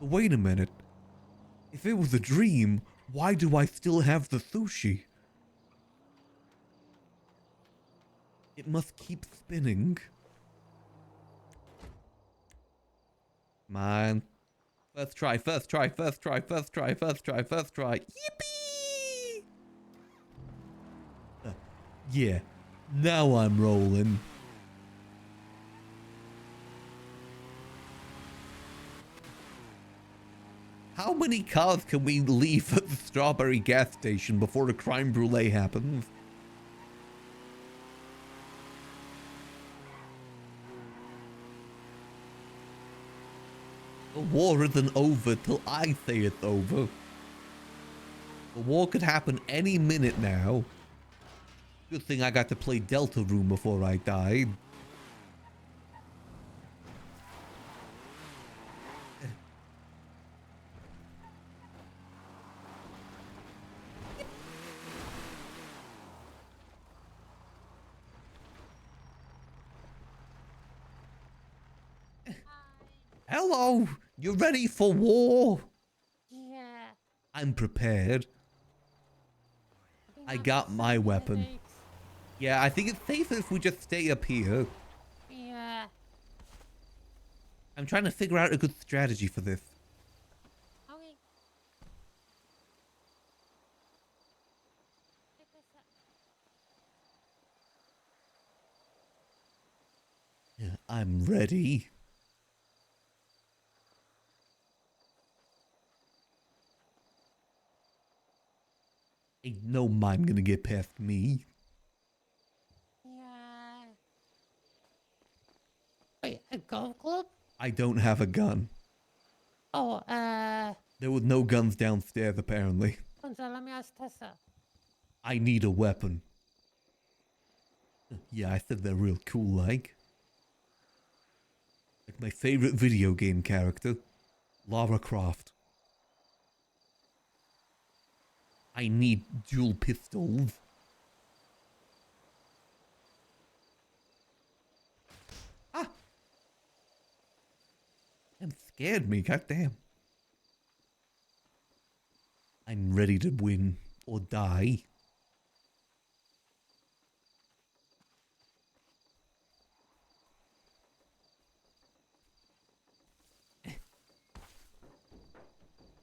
But wait a minute. If it was a dream, why do I still have the sushi? It must keep spinning. Come on. First try, first try, first try, first try, first try, first try. Yippee! Yeah. Now I'm rolling. How many cars can we leave at the Strawberry gas station before the crime brulee happens? The war isn't over till I say it's over. The war could happen any minute now. Good thing I got to play Delta Room before I died. Hello, you ready for war? Yeah. I'm prepared. I got my weapon. Yeah, I think it's safer if we just stay up here. Yeah. I'm trying to figure out a good strategy for this. Okay. Yeah, I'm ready. Ain't no mime gonna get past me. Yeah. Wait, a golf club? I don't have a gun. Oh, There were no guns downstairs, apparently. Gonzo, let me ask Tessa. I need a weapon. Yeah, I said they're real cool, like. Like my favorite video game character, Lara Croft. I need dual pistols. Ah! That scared me, goddamn. I'm ready to win or die.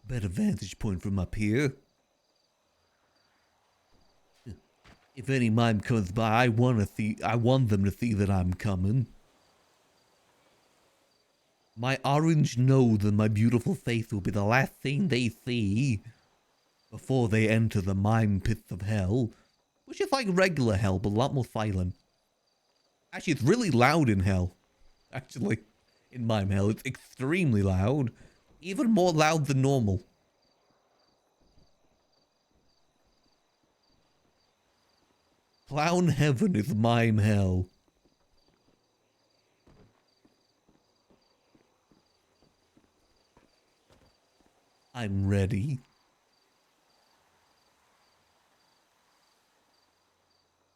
Better vantage point from up here. If any mime comes by, I want them to see that I'm coming. My orange nose and my beautiful face will be the last thing they see before they enter the mime pits of hell, which is like regular hell, but a lot more silent. Actually, it's really loud in hell. Actually, in mime hell, it's extremely loud, even more loud than normal. Clown heaven is mime hell. I'm ready.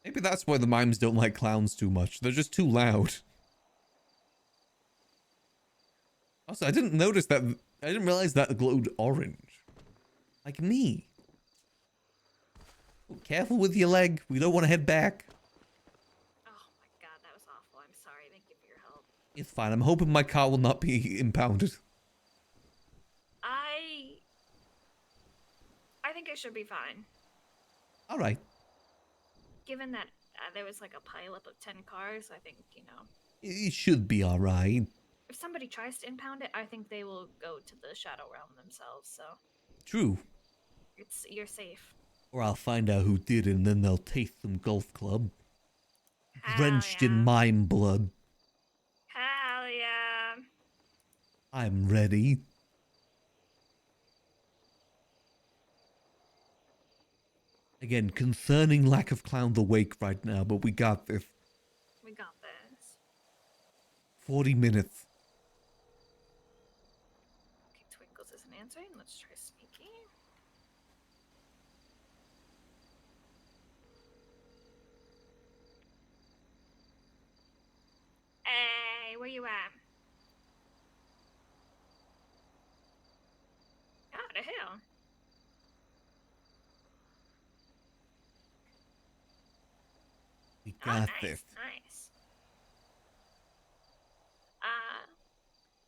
Maybe that's why the mimes don't like clowns too much. They're just too loud. Also, I didn't notice that. I didn't realize that glowed orange. Like me. Oh, careful with your leg. We don't want to head back. Oh my god, that was awful. I'm sorry. Thank you for your help. It's fine. I'm hoping my car will not be impounded. I think it should be fine. Alright. Given that there was like a pileup of 10 cars, I think, It should be alright. if somebody tries to impound it, I think they will go to the Shadow Realm themselves, so True. you're safe. Or I'll find out who did it and then they'll taste some golf club. Drenched in mime blood. Hell yeah. I'm ready. Again, concerning lack of clowns awake right now, but we got this. We got this. 40 minutes. Okay, Twinkles isn't answering. Let's try Sneaky. Hey, where you at? Oh, the hell. We Oh, got nice, this. nice.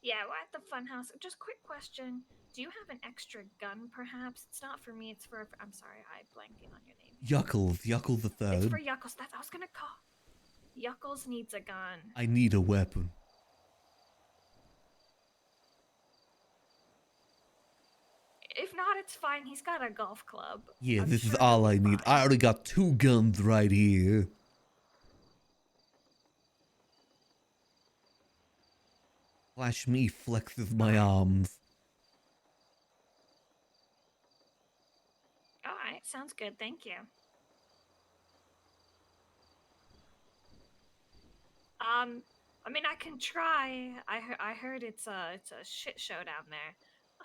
Yeah, we're at the funhouse. Just quick question. Do you have an extra gun, perhaps? It's not for me, it's for... I'm sorry, I'm blanking on your name. Yuckles, Yuckles the It's third. for Yuckles. That's I was gonna call. Yuckles needs a gun. I need a weapon. If not, it's fine. He's got a golf club. Yeah, I'm this is sure all he'll I be need. fine. I already got 2 guns right here. Flash me flexes my arms. Alright, sounds good. Thank you. I mean, I can try. I heard it's a shit show down there.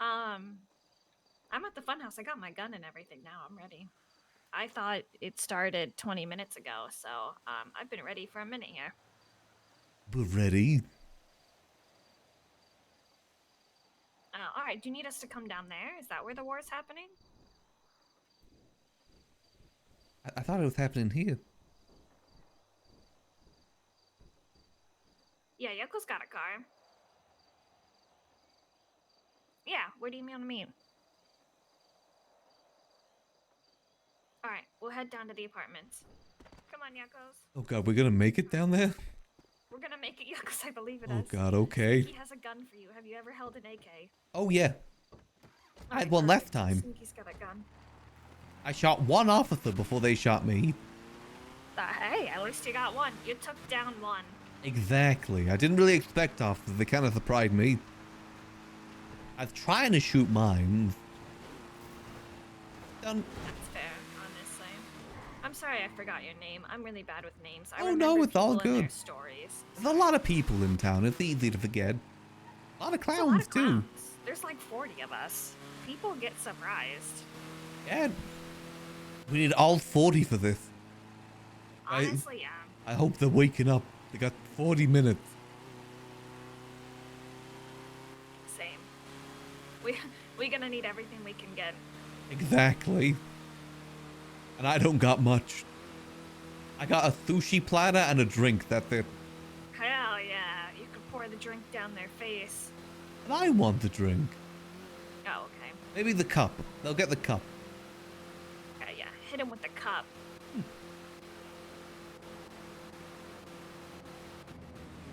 I'm at the funhouse. I got my gun and everything now. I'm ready. I thought it started 20 minutes ago, so I've been ready for a minute here. We're ready. All right. Do you need us to come down there? Is that where the war is happening? I thought it was happening here. Yeah, Yoko's got a car. Yeah. Where do you want to meet? All right. We'll head down to the apartments. Come on, Yakos. Oh god, we're gonna make it down there? We're gonna make it, Yakos. I believe it Oh is. god, okay. He has a gun for you. Have you ever held an AK? Oh yeah. I had one last time. Sneaky's got a gun. I shot one officer before they shot me. Hey, at least you got one. You took down one. Exactly. I didn't really expect officers. They kind of surprised me. I was trying to shoot mine. Done. That's fair, honestly. I'm sorry I forgot your name. I'm really bad with names. I Oh remember no, it's all people and their good. stories. There's a lot of people in town. It's easy to forget. A lot of There's a clowns lot of too. clowns. There's like 40 of us. People get surprised. Yeah. We need all 40 for this. Honestly, yeah. I hope they're waking up. They got 40 minutes. Same. We gonna need everything we can get. Exactly. And I don't got much. I got a sushi platter and a drink. That's it. Hell yeah. You could pour the drink down their face. And I want the drink. Oh, okay. Maybe the cup. They'll get the cup. Okay, yeah. Hit him with the cup.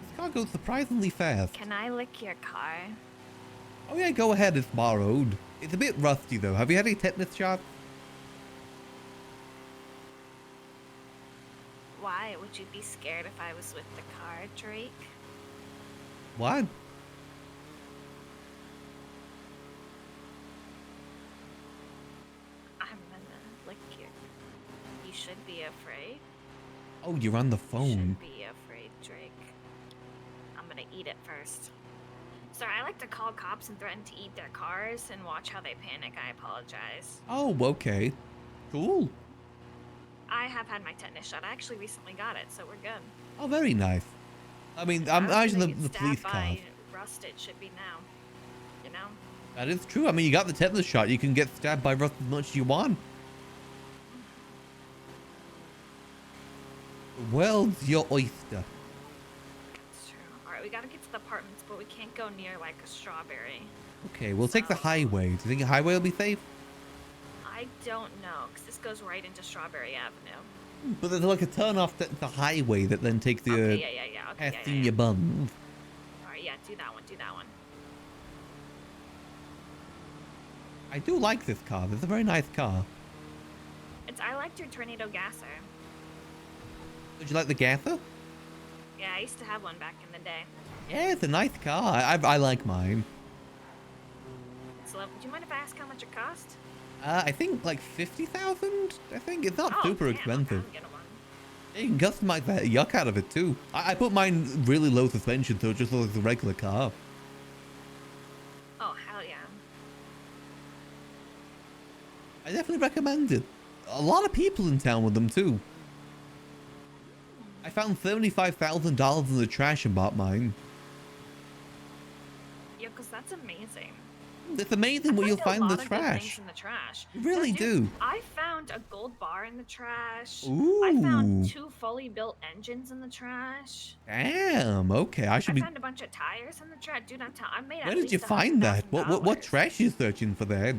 This car goes surprisingly fast. Can I lick your car? Oh yeah, go ahead. It's borrowed. It's a bit rusty though. Have you had any tetanus shots? Why would you be scared if I was with the car, Drake? What? I'm gonna lick your... You should be afraid. Oh, you're on the phone. Be afraid, Drake. I'm gonna eat it first. Sorry, I like to call cops and threaten to eat their cars and watch how they panic. I apologize. Oh, okay. Cool. I have had my tetanus shot. I actually recently got it, so we're good. Oh, very nice. I mean, I'm I was imagine gonna the get police stabbed car. by Rust, it should be now. You know? That is true. I mean, you got the tetanus shot. You can get stabbed by Rust as much as you want. The world's your oyster. That's true. Alright, we gotta get to the apartments, but we can't go near, like, a strawberry. Okay, we'll take the highway. Do you think the highway will be safe? I don't know, because this goes right into Strawberry Avenue. But there's like a turn off the highway that then takes the Okay, yeah. Okay, past in your buns. Alright, yeah, do that one, do that one. I do like this car. This is a very nice car. I liked your Tornado Gasser. Did you like the Gasser? Yeah, I used to have one back in the day. Yeah, it's a nice car. I like mine. So, do you mind if I ask how much it cost? I think like 50,000. I think it's not Oh, super damn, expensive. okay, I'll get one. Yeah, you can customize that yuck out of it too. I put mine really low suspension, so it just looks like a regular car. Oh, hell yeah. I definitely recommend it. A lot of people in town with them too. I found $75,000 in the trash and bought mine. Yeah, because that's amazing. It's amazing where you'll a find the lot of good things trash. in the trash. You really Dude, do. I found a gold bar in the trash. I found Ooh. 2 fully built engines in the trash. Damn. Okay, I should I be. found a bunch of tires in the trash. Dude, I made Where at did least you find that? $100,000. What trash you searching for that?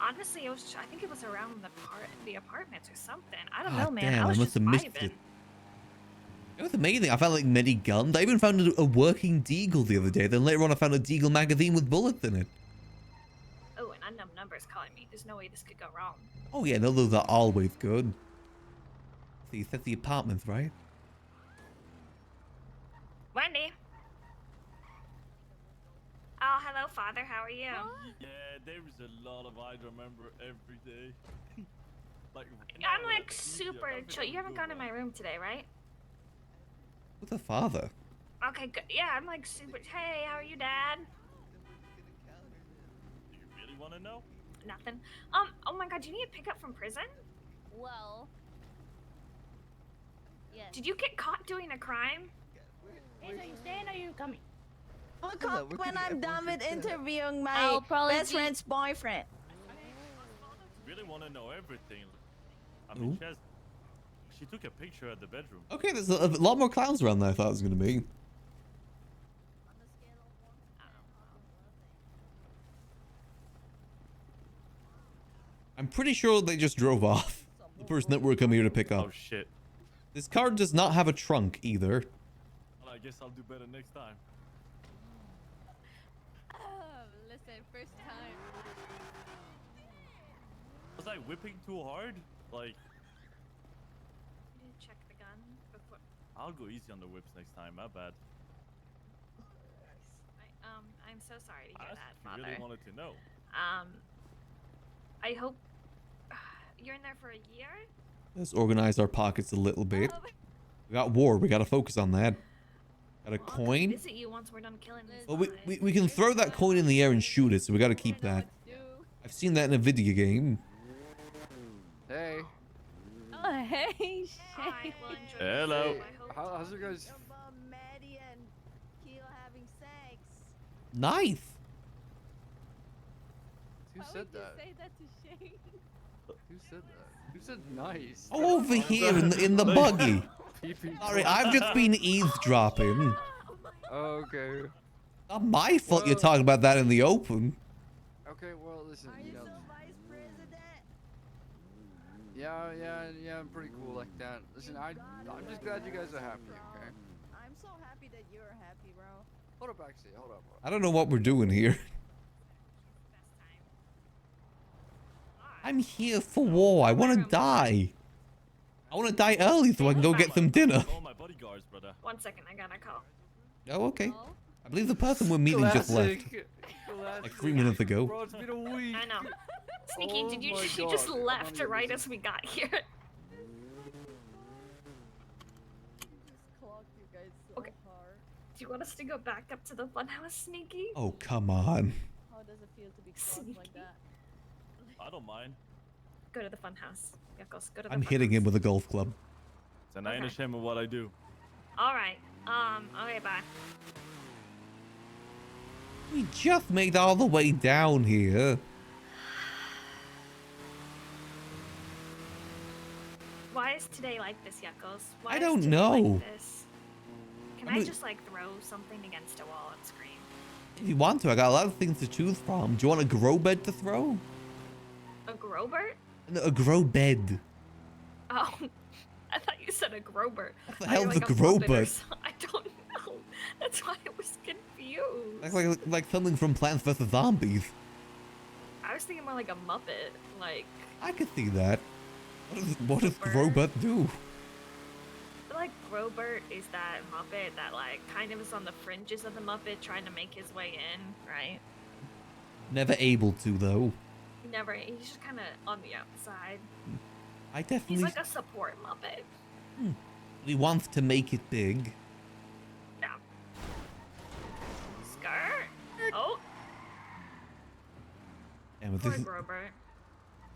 Honestly, it was. I think it was around the apartments or something. I don't Ah, know, man. damn, I was I must just have missed vibing. it. It was amazing. I found like many guns. I even found a working deagle the other day. Then later on, I found a deagle magazine with bullets in it. Oh, an unknown number is calling me. There's no way this could go wrong. Oh yeah, no, those are always good. See, you said the apartments, right? Wendy. Oh, hello, Father. How are you? Yeah, there is a lot of I remember every day. Like I'm like super chill. You haven't gone in my room today, right? What's a father? Okay, good. Yeah, I'm like super. Hey, how are you, Dad? Do you really want to know? Nothing. Oh my God, do you need a pickup from prison? Well. Yes. Did you get caught doing a crime? Hey, so you staying or you coming? I'll come when I'm done with interviewing my I'll probably best be- friend's boyfriend. Really want to know everything. I mean, Ooh. she took a picture at the bedroom. Okay, there's a lot more clowns around than I thought it was gonna be. I'm pretty sure they just drove off. The person that we're coming here to pick up. Oh shit. This car does not have a trunk either. Well, I guess I'll do better next time. Listen, first time. Was I whipping too hard? Like, You did check the gun before. I'll go easy on the whips next time. My bad. I'm so sorry to I hear that, asked if Father. you really wanted to know. I hope you're in there for a year. Let's organize our pockets a little bit. We got war. We gotta focus on that. Got a I'll come coin. visit you once we're done killing these Well, guys. we can throw that coin in the air and shoot it, so we gotta keep that. I've seen that in a video game. Hey. Oh, hey, Shay. Hello. How's you guys? Maddie and Keel having sex. Nice. Who Why said would you that? say that to Shay? Who said that? Who said nice? Over here in the buggy. Sorry, I've just been eavesdropping. Okay. Not my fault you're talking about that in the open. Okay, well, listen. You know, yeah, I'm pretty cool like that. Listen, I'm just glad you guys are happy, okay? I'm so happy that you're happy, bro. Hold up, actually, hold up. I don't know what we're doing here. I'm here for war. I want to die. I want to die early so I can go get some dinner. All my bodyguards, brother. 1 second, I got a call. Oh, okay. I believe the person we're meeting just left. Like 3 minutes ago. Bro, it's been a week. I know. Sneaky, Oh did you my you just God. left right as we got here? Okay. Do you want us to go back up to the funhouse, Sneaky? Oh, come on. How does it feel to be clogged like that? I don't mind. Go to the funhouse. Yuckles, go to the I'm funhouse. hitting him with a golf club. And I ain't ashamed of what I do. Alright. Okay, bye. We just made all the way down here. Why is today like this, Yuckles? Why I is don't today know. Like this? Can I I mean- just like throw something against a wall and scream? If you want to, I got a lot of things to choose from. Do you want a grow bed to throw? A Grobert? No, a grow bed. Oh, I thought you said a Grobert. What the I hell's like a Muppet or Grobert? some- I don't know. That's why I was confused. That's like something from Plants vs. Zombies. I was thinking more like a Muppet. Like, I could see that. What does Grobert do? I feel like Grobert is that Muppet that like kind of is on the fringes of the Muppet trying to make his way in, right? Never able to, though. Never. He's just kind of on the outside. I He's definitely... like a support Muppet. He wants to make it big. Yeah. Skirt. Oh, And with poor this, Grobert.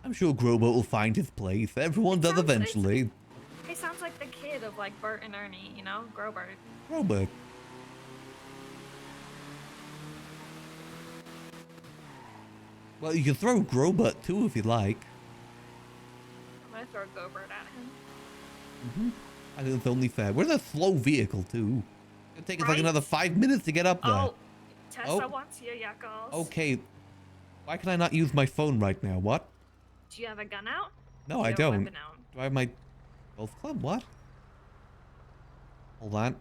I'm sure Grobert will find his place. Everyone does eventually. He sounds like the kid of like Bert and Ernie, you know, Grobert. Well, you can throw Grobert too if you like. I'm gonna throw Gobert at him. I think it's only fair. We're in a slow vehicle too. It'll take us like Right? another 5 minutes to get up there. Oh, Tessa Oh. wants you, Yuckles. Okay. Why can I not use my phone right now? What? Do you have a gun out? No, Do I you have a don't. weapon out? Do I have my golf club? What? Hold on.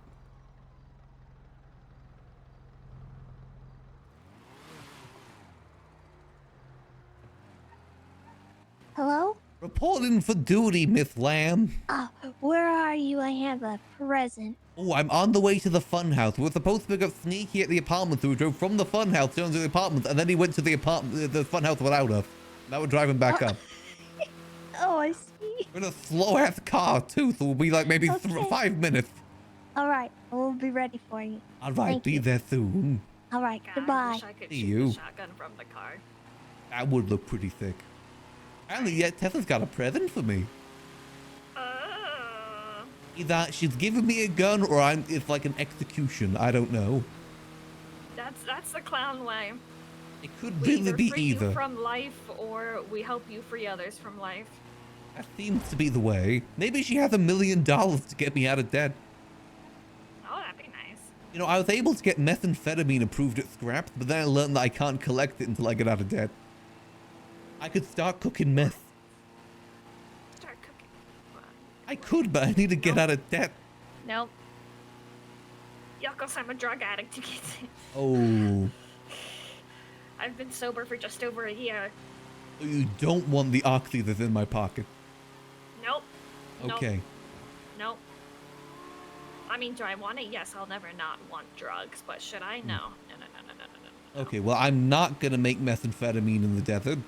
Hello? Reporting for duty, Miss Lamb. Where are you? I have a present. Oh, I'm on the way to the funhouse. We were supposed to pick up Sneaky at the apartment, so we drove from the funhouse down to the apartment, and then he went to the apartment, the funhouse without us. Now we're driving back up. Oh, I see. We're in a slow-ass car, too, so we'll be like maybe Okay. 5 minutes. All right, we'll be ready for you. All right, Thank be you. there soon. All right, God, I goodbye. wish I could See shoot you. a shotgun from the car. That would look pretty thick. Apparently, yeah, Tessa's got a present for me. Either she's giving me a gun or it's like an execution. I don't know. That's the clown way. It could We really either be free either. you from life, or we help you free others from life. That seems to be the way. Maybe she has $1 million to get me out of debt. Oh, that'd be nice. You know, I was able to get methamphetamine approved at Scraps, but then I learned that I can't collect it until I get out of debt. I could start cooking meth. Start cooking. I could, but I need to get out of debt. Nope. Yuckles, I'm a drug addict. You can't say. Oh, I've been sober for just over a year. you don't want the oxy that's in my pocket. Nope. Okay. Nope. I mean, do I want it? Yes, I'll never not want drugs, but should I? No. No, no, no, no, no, no, no. Okay, well, I'm not gonna make methamphetamine in the desert.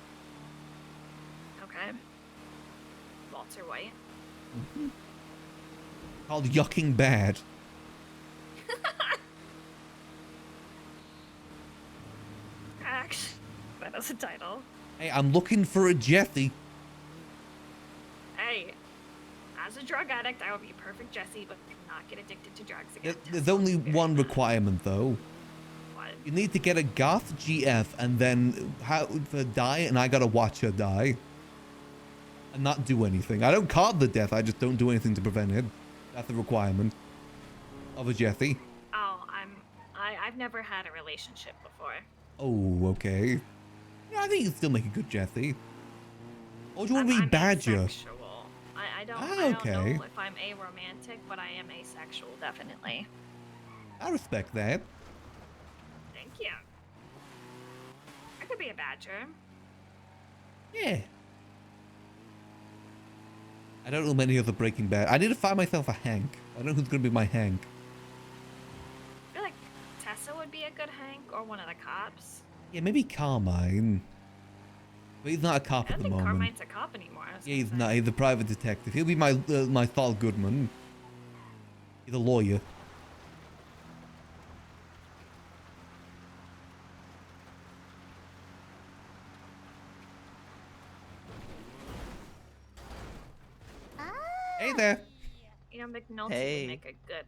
Okay. Walter White. Called Yucking Bad. Actually, that is a title. Hey, I'm looking for a Jesse. Hey, as a drug addict, I would be perfect Jesse, but cannot get addicted to drugs again. There's only one requirement, though. What? You need to get a goth GF and then have her die, and I gotta watch her die. And not do anything. I don't cause the death, I just don't do anything to prevent it. That's the requirement of a Jesse. Oh, I've never had a relationship before. Oh, okay. Yeah, I think you can still make a good Jesse. Or do you want to be I'm Badger? asexual. I don't okay. know if I'm aromantic, but I am asexual, definitely. I respect that. Thank you. I could be a badger. Yeah. I don't know many other Breaking Bad. I need to find myself a Hank. I don't know who's gonna be my Hank. I feel like Tessa would be a good Hank, or one of the cops. Yeah, maybe Carmine. But he's not a cop I at don't the think moment. Carmine's a cop anymore. I was Yeah, gonna he's say. not. He's a private detective. He'll be my Saul Goodman. He's a lawyer. Hey there. You know, McNulty Hey. would make a good.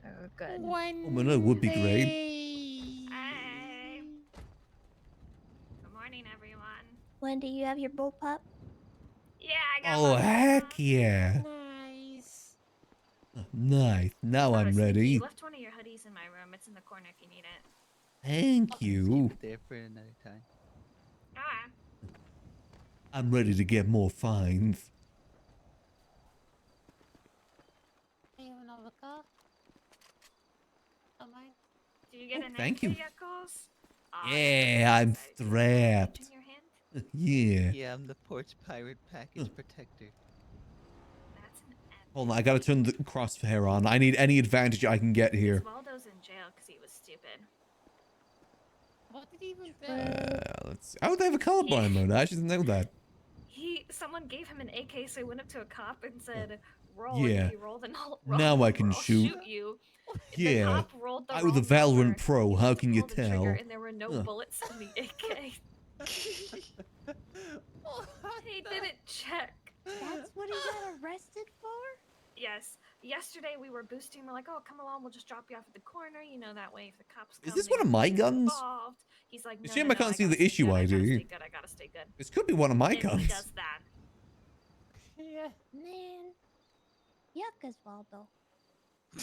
Oh, no, it would be great. Hey. Good morning, everyone. Wendy, you have your bullpup? Yeah, I got Oh, my heck yeah. Nice. Nice. Now I'm Sneaky, ready. You left one of your hoodies in my room. It's in the corner if you need it. Thank you. There for another time. Alright. I'm ready to get more fines. You have another car? Don't mind. Do you get Oh, an thank anchor you. yet, Calls? Yeah, I'm strapped. Yeah. Yeah, I'm the porch pirate package protector. Hold on, I gotta turn the crosshair on. I need any advantage I can get here. Waldo's in jail because he was stupid. What did he even do? Let's see. Oh, they have a colorblind mode. I didn't know that. Someone gave him an AK, so he went up to a cop and said, "Roll." Yeah. And he rolled and roll. Now I can I'll shoot. you. Yeah. The cop rolled the I was a wrong Valorant number. pro. How can you Pulled the trigger, tell? and there were no Huh. bullets in the AK. He didn't check. That's what he got arrested for? Yes. Yesterday we were boosting. We're like, "Oh, come along. We'll just drop you off at the corner. You know, that way if the cops come." Is this they one of won't my get guns? involved." He's like, no, Shame no, I no, can't see gotta the stay issue good, I gotta ID. stay good, I gotta stay good. This could be one of my And he guns. does that. Yeah. Man. Yuck, Osvaldo.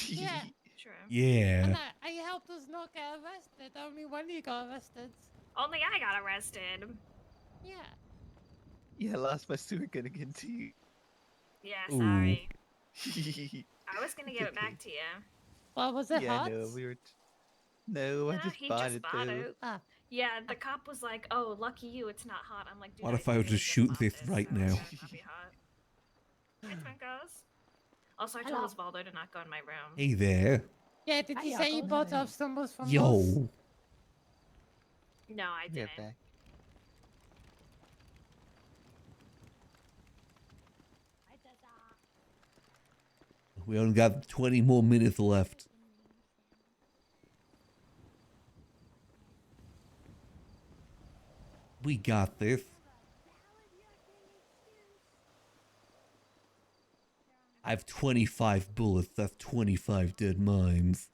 Yeah. True. Yeah. And I helped us not get arrested. Only when you got arrested. Only I got arrested. Yeah. Yeah, I lost my sewer gun again too. Yeah, Ooh. sorry. I was gonna give it back to you. Well, was it Yeah, hot? no, we were. No, I Nah, just he bought just it bought though. it. Yeah, the cop was like, "Oh, lucky you, it's not hot." I'm like, "Dude, What if I I were literally to just shoot bought this this, right so now? it's gonna not be hot." Hey, Twinkles. Also, I told Hello. Osvaldo to not go in my room. Hey there. Yeah, did you say you bought off stumbles from us? Yo. No, I didn't. Back. We only got 20 more minutes left. We got this. I have 25 bullets. That's 25 dead mimes.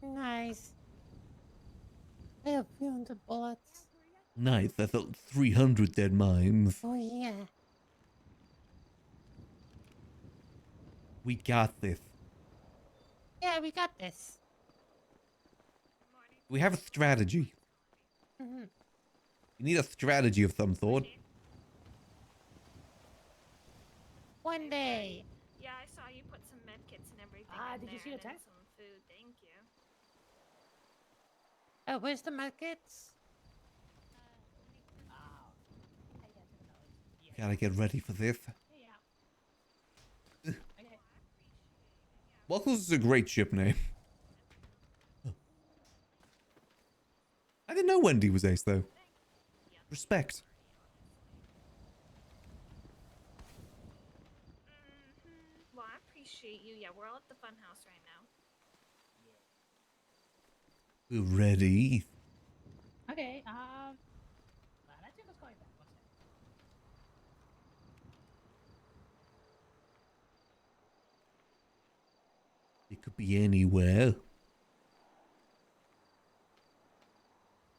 Nice. I have 300 bullets. Nice. That's 300 dead mimes. Oh, yeah. We got this. Yeah, we got this. We have a strategy. Mm-hmm. You need a strategy of some sort. One day. Yeah, I saw you put some med kits and everything. Did you see the text? Some food, thank you. Oh, where's the markets? Gotta get ready for this. Welcome is a great ship name. I didn't know Wendy was ace though. Respect. Well, I appreciate you. Yeah, we're all at the fun house right now. We're ready. Okay, let's see what's going back. One second. It could be anywhere.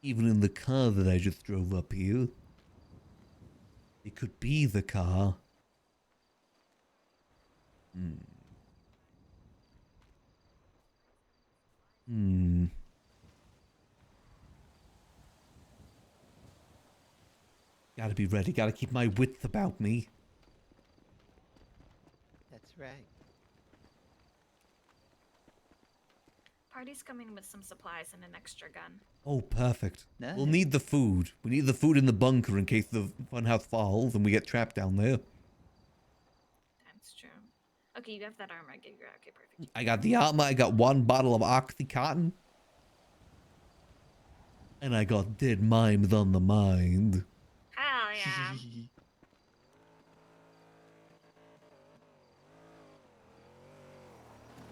Even in the car that I just drove up here. It could be the car. Gotta be ready. Gotta keep my wits about me. That's right. Party's coming with some supplies and an extra gun. Oh, perfect. We'll Nice. need the food. We need the food in the bunker in case the funhouse falls and we get trapped down there. That's true. Okay, you have that armor. Okay, perfect. I got the armor. I got one bottle of Oxycontin. And I got dead mimes on the mind. Hell yeah.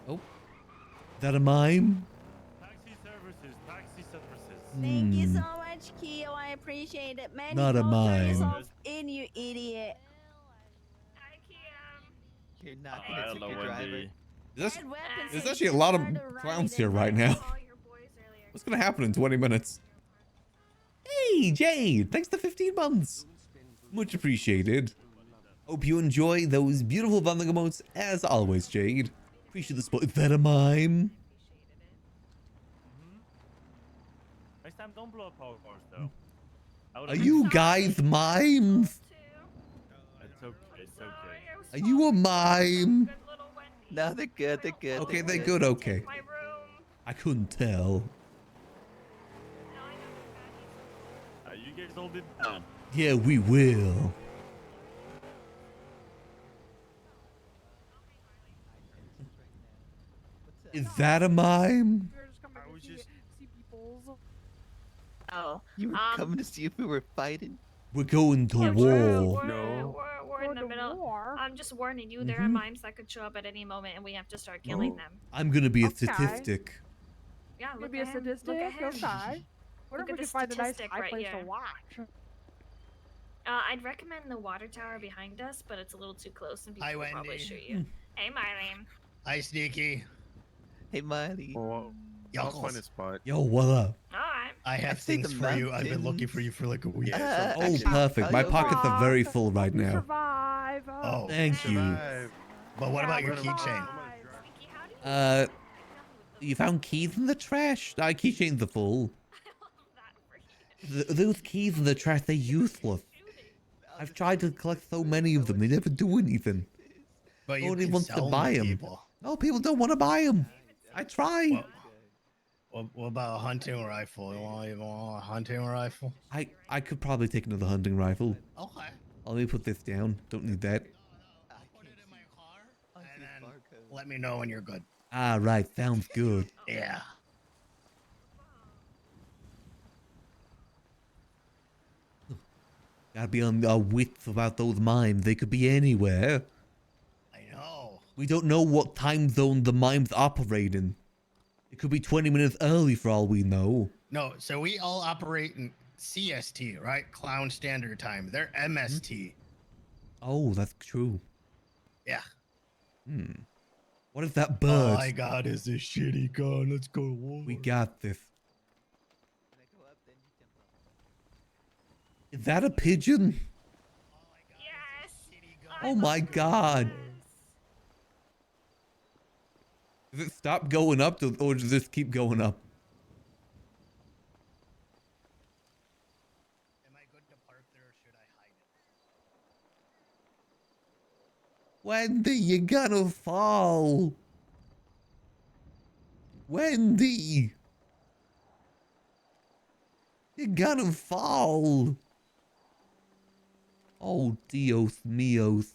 Oh. That a mime? Taxi services, taxi services. Thank you so much, Keo. I appreciate it. Man, Not a go turn mime. yourself in, you idiot. Hi, Kiam. You're not Oh, gonna hello, take a driver. Wendy. There's actually a lot of clowns here right now. What's gonna happen in 20 minutes? Hey, Jade! Thanks for 15 months! Much appreciated. Hope you enjoy those beautiful bundling emotes as always, Jade. Appreciate the support. Is that a mime? Next time, don't blow up our cars, though. Are you guys mimes? It's okay, it's okay. Are you a mime? No, they're good. They're good. Okay, they're good. Okay. I couldn't tell. You guys hold it down. Yeah, we will. Is that a mime? I was just... Oh. You were coming to see if we were fighting? We're going to war. We're in the middle. I'm just warning you, there are mimes that could show up at any moment and we have to start killing them. I'm gonna be a statistic. Yeah, look Maybe at a him. statistic. Look at him. Okay. What Look if at we the can find a nice statistic high right place here. to watch? I'd recommend the water tower behind us, but it's a little too close and people Hi, will probably Wendy. shoot you. Hey, Marlene. Hi, Sneaky. Hey, Miley. I'll find a spot. Yo, what up? Alright. I have say the things for you. I've been looking for you for like a week. Oh, perfect. My pockets are very full right now. Survive. Oh, Thank you. But what about your keychain? You found keys in the trash? Keychains are full. Those keys in the trash, they're useless. I've tried to collect so many of them, they never do anything. But you Nobody can wants to sell them buy to them. people. No, people don't want to buy them. I try. What about a hunting rifle? You want a hunting rifle? I could probably take another hunting rifle. Okay. Let me put this down. Don't need that. Let me know when you're good. Ah, right. Sounds good. Yeah. Gotta be on our wits about those mimes. They could be anywhere. I know. We don't know what time zone the mimes operate in. It could be 20 minutes early for all we know. No, so we all operate in CST, right? Clown Standard Time. They're MST. Oh, that's true. Yeah. What is that bird? All I got is this shitty gun. Let's go to war. We got this. Is that a pigeon? Yes. Oh my god. Does it stop going up or does this keep going up? Am I good to park there or should I hide it? Wendy, you're gonna fall. Wendy. You're gonna fall. Oh, Dios míos.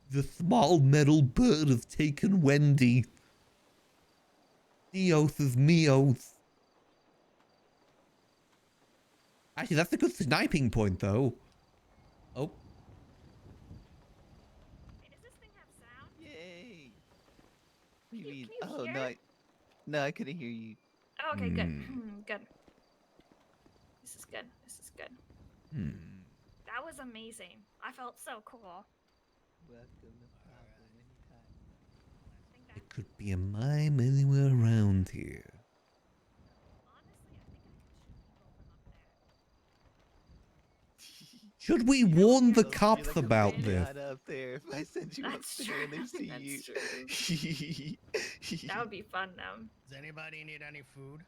The small metal bird has taken Wendy. Dios míos. Actually, that's a good sniping point, though. Oh. Yay! What do you mean? Can you Oh hear? no, I couldn't hear you. Oh, okay, good. Good. This is good. This is good. That was amazing. I felt so cool. Welcome, no problem, anytime. It could be a mime anywhere around here. Should we warn the cops about this? Not up there. If I send you up That's there and they true. see That's true. That would be fun, though. Does anybody need any food?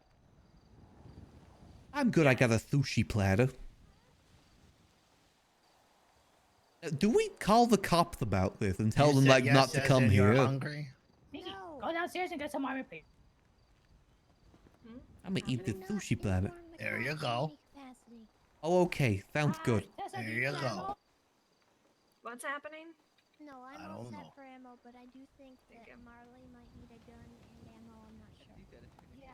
I'm good. I got a sushi platter. Do we call the cops about this and tell You them said like yes, not to as come in you're here? hungry? Nikki, go downstairs and get some armor plate. I'm gonna eat this sushi platter. There you go. Oh, okay. Sounds good. There you go. What's happening? No, I'm I all don't set know. for ammo, but I do think that Marley might need a gun and ammo. I'm not sure.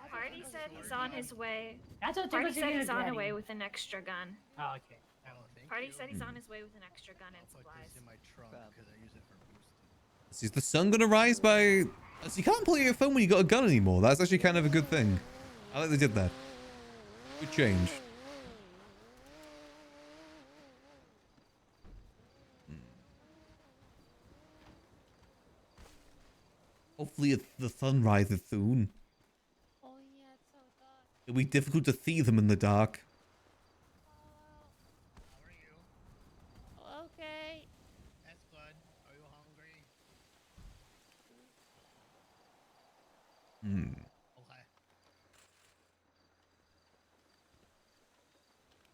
Party said he's on his way. That's what Party Tickle's said gonna he's do, on the Daddy. way with an extra gun. Oh, okay. Party said he's on his way with an extra gun and Put supplies. this in my trunk because I use it for boosting. Is the sun gonna rise by... So you can't play your phone when you got a gun anymore. That's actually kind of a good thing. I like they did that. Good change. Hopefully the sun rises soon. Oh yeah, it's so dark. It'll be difficult to see them in the dark. Okay. That's good. Are you hungry? Okay.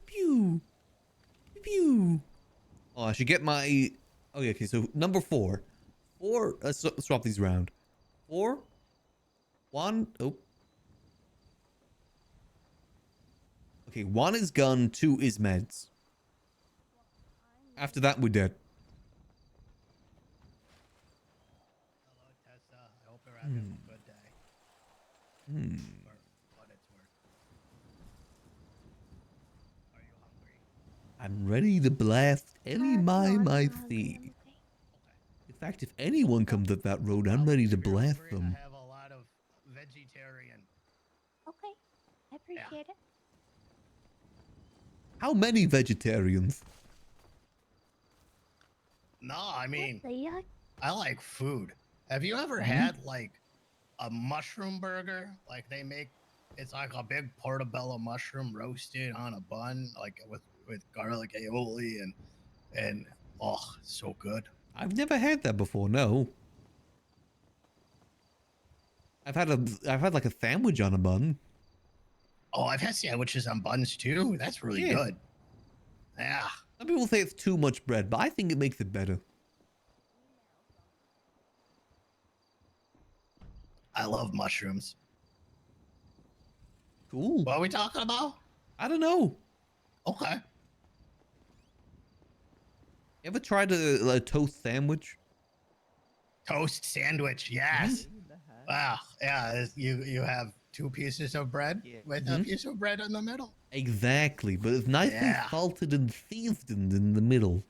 Pew. Pew. Oh, I should get my... Oh, yeah, okay, so number 4. 4... Let's swap these around. 4. 1... Oh. Okay, 1 is gun, 2 is meds. After that, we're dead. Hello, Tessa. I hope you're having a good day. For what it's worth. Are you hungry? I'm ready to blast any mime I see. In fact, if anyone comes up that road, I'm ready to blast them. I have a lot of vegetarian. Okay, I appreciate it. How many vegetarians? No, I mean, The yuck. I like food. Have you ever had like a mushroom burger. Like they make, it's like a big portobello mushroom roasted on a bun, like with garlic aioli and oh, so good. I've never had that before. No. I've had like a sandwich on a bun. Oh, I've had sandwiches on buns too. That's really Yeah. good. Yeah. Some people say it's too much bread, but I think it makes it better. I love mushrooms. Cool. What are we talking about? I don't know. Okay. You ever tried a toast sandwich? Toast sandwich, yes. Wow. Yeah, you have 2 pieces of bread with a piece of bread in the middle. Exactly, but it's nicely Yeah. salted and seasoned in the middle.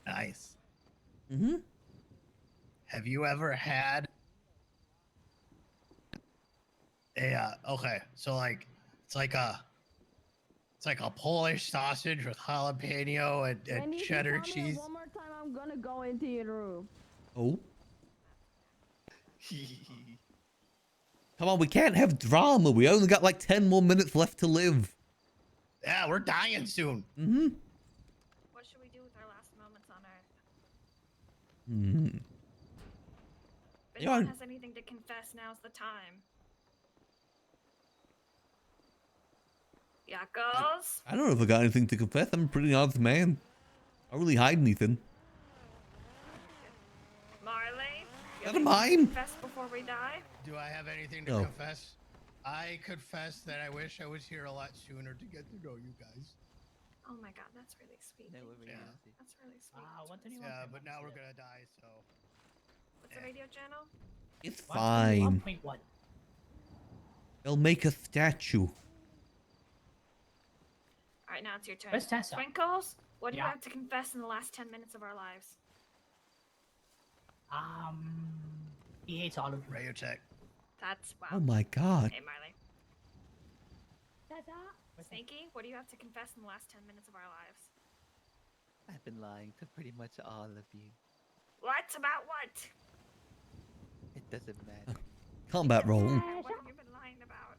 Nice. Mm-hmm. Have you ever had a okay, so like it's like a Polish sausage with jalapeno and cheddar cheese. One more time, I'm gonna go into your room. Oh. Come on, we can't have drama. We only got like 10 more minutes left to live. Yeah, we're dying soon. Mm-hmm. What should we do with our last moments on Earth? Hmm. If Yeah, anyone has anything to confess, now's the time. Yakos? I don't know if I got anything to confess. I'm a pretty honest man. I don't really hide anything. Marley? Is that a mime? Confess before we die? Do I have anything to No. confess? I confess that I wish I was here a lot sooner to get to know you guys. Oh my god, that's really sweet. Thank you. Yeah. That's really sweet. What did he want? Yeah, but now we're gonna die, so. What's the radio channel? It's fine. 1.1. They'll make a statue. Alright, now it's your turn. Where's Tessa? Twinkles, what do you Yeah. have to confess in the last 10 minutes of our lives? He hates all of you. Radio check. That's wow. Oh my god. Hey, Marley. Sneaky, what do you have to confess in the last 10 minutes of our lives? I've been lying to pretty much all of you. What? About what? It doesn't matter. Combat roll. What have you been lying about?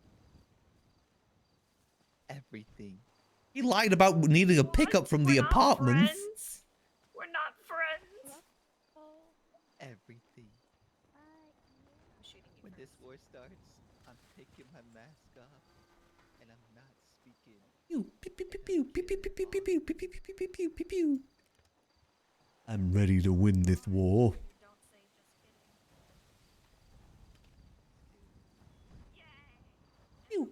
Everything. He lied about needing a pickup from the apartments. Friends? We're not friends. Everything. I'm shooting you When first. this war starts, I'm taking my mask off and I'm not speaking. Pew, pew, pew, pew, pew, pew, pew, pew, pew, pew, pew, pew, pew, pew, pew, pew, pew. I'm ready to win this war. Don't say just kidding. Pew.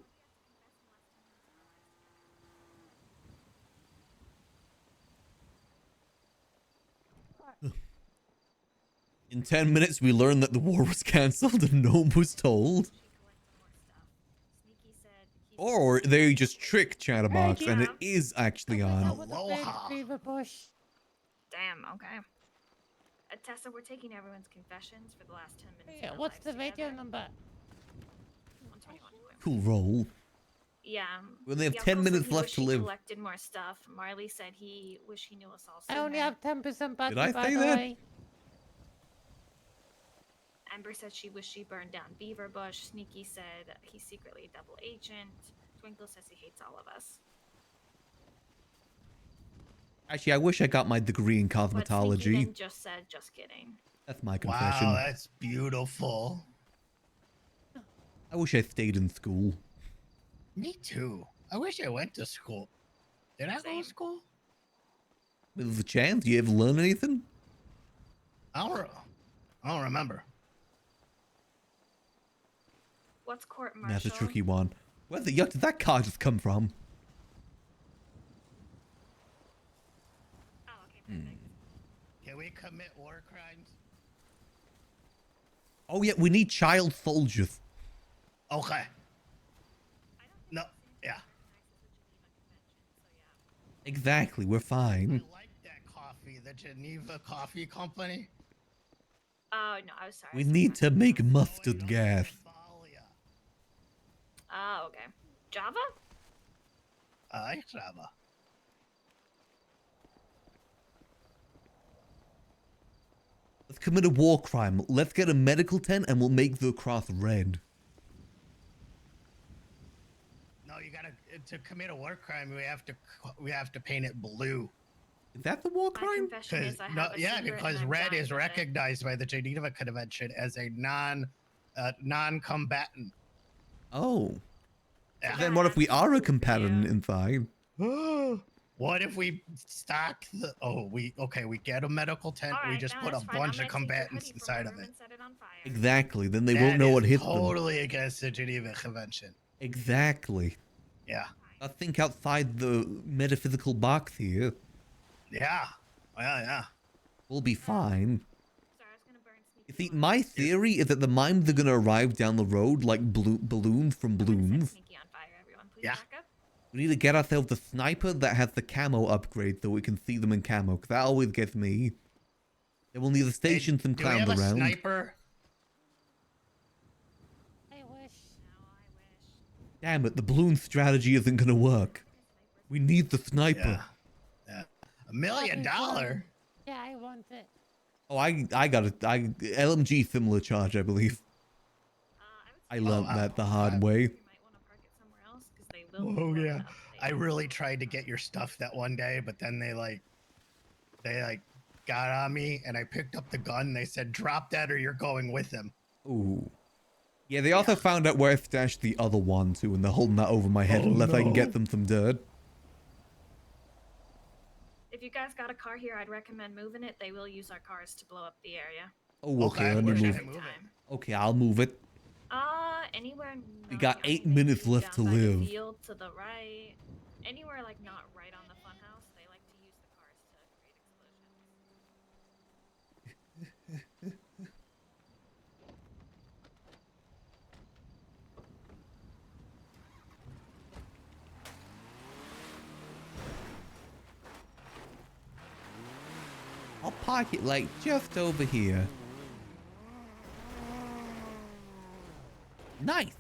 In 10 minutes, we learned that the war was cancelled and no one was told. Or they just tricked Chatterbox and it is actually on. Fever bush. Damn, okay. Tessa, we're taking everyone's confessions for the last 10 minutes. Yeah, of their what's lives the radio together. number? 121. Cool roll. Yeah. We only have Yakko 10 said minutes he left wished to he live. collected more stuff. Marley said he wished he knew us all I sooner. only have 10% battery, I by say the that? way. Ember said she wished she burned down Beaver Bush. Sneaky said he's secretly a double agent. Twinkle says he hates all of us. Actually, I wish I got my degree in But Sneaky cosmetology. then just said, just kidding. That's my confession. Wow, that's beautiful. I wish I stayed in school. Me too. I wish I went to school. Did I go to school? With the chance, you ever learn anything? I don't remember. What's court martial? That's a tricky one. Where the yuck did that car just come from? Oh, okay, perfect. Can we commit war crimes? Oh yeah, we need child soldiers. Okay. No, yeah. Exactly, we're fine. I like that coffee, the Geneva Coffee Company. Oh, no, I was sorry. We need to make mustard gas. Oh, okay. Java? I like Java. The Let's commit a war crime. Let's get a medical tent and we'll make the cross red. No, you gotta to commit a war crime. We have to paint it blue. Is that the war My crime? confession is I have a secret and because I'm red dying is at it. recognized by the Geneva Convention as a non-combatant. Oh. Yeah. Then what if we are a combatant inside? What if we stock the? We get a medical tent. We Alright, just no, put a that's fine. I'm bunch gonna of take your combatants hoodie from inside the of room it. and set it on fire. Exactly. Then they That won't know what is hit them. totally against the Geneva Convention. Exactly. Yeah. I think outside the metaphysical box here. Yeah. Yeah. We'll be fine. You see, my theory is that the mimes are gonna arrive down the road like balloons from balloons. Yeah. We need to get ourselves a sniper that has the camo upgrade so we can see them in camo, because that always gets me. Then we'll need to station some Do we clowns have a around. sniper? I wish. Damn it, the balloon strategy isn't gonna work. We need the sniper. Yeah. $1 million? Yeah, I want it. Oh, I got it. LMG similar charge, I believe. I learned that the hard way. Oh yeah. I really tried to get your stuff that one day, but then they got on me, and I picked up the gun. They said, "Drop that, or you're going with him." Ooh. Yeah, they also found out where I stashed the other one too, and they're holding that over my head unless I can get them some dirt. If you guys got a car here, I'd recommend moving it. They will use our cars to blow up the area. Oh, okay, let me move it. Okay, I'll move it. Anywhere. We got 8 minutes left to live. Field to the right. Anywhere like not right on the funhouse. They like to use the cars to create explosions. I'll park it like just over here. Nice.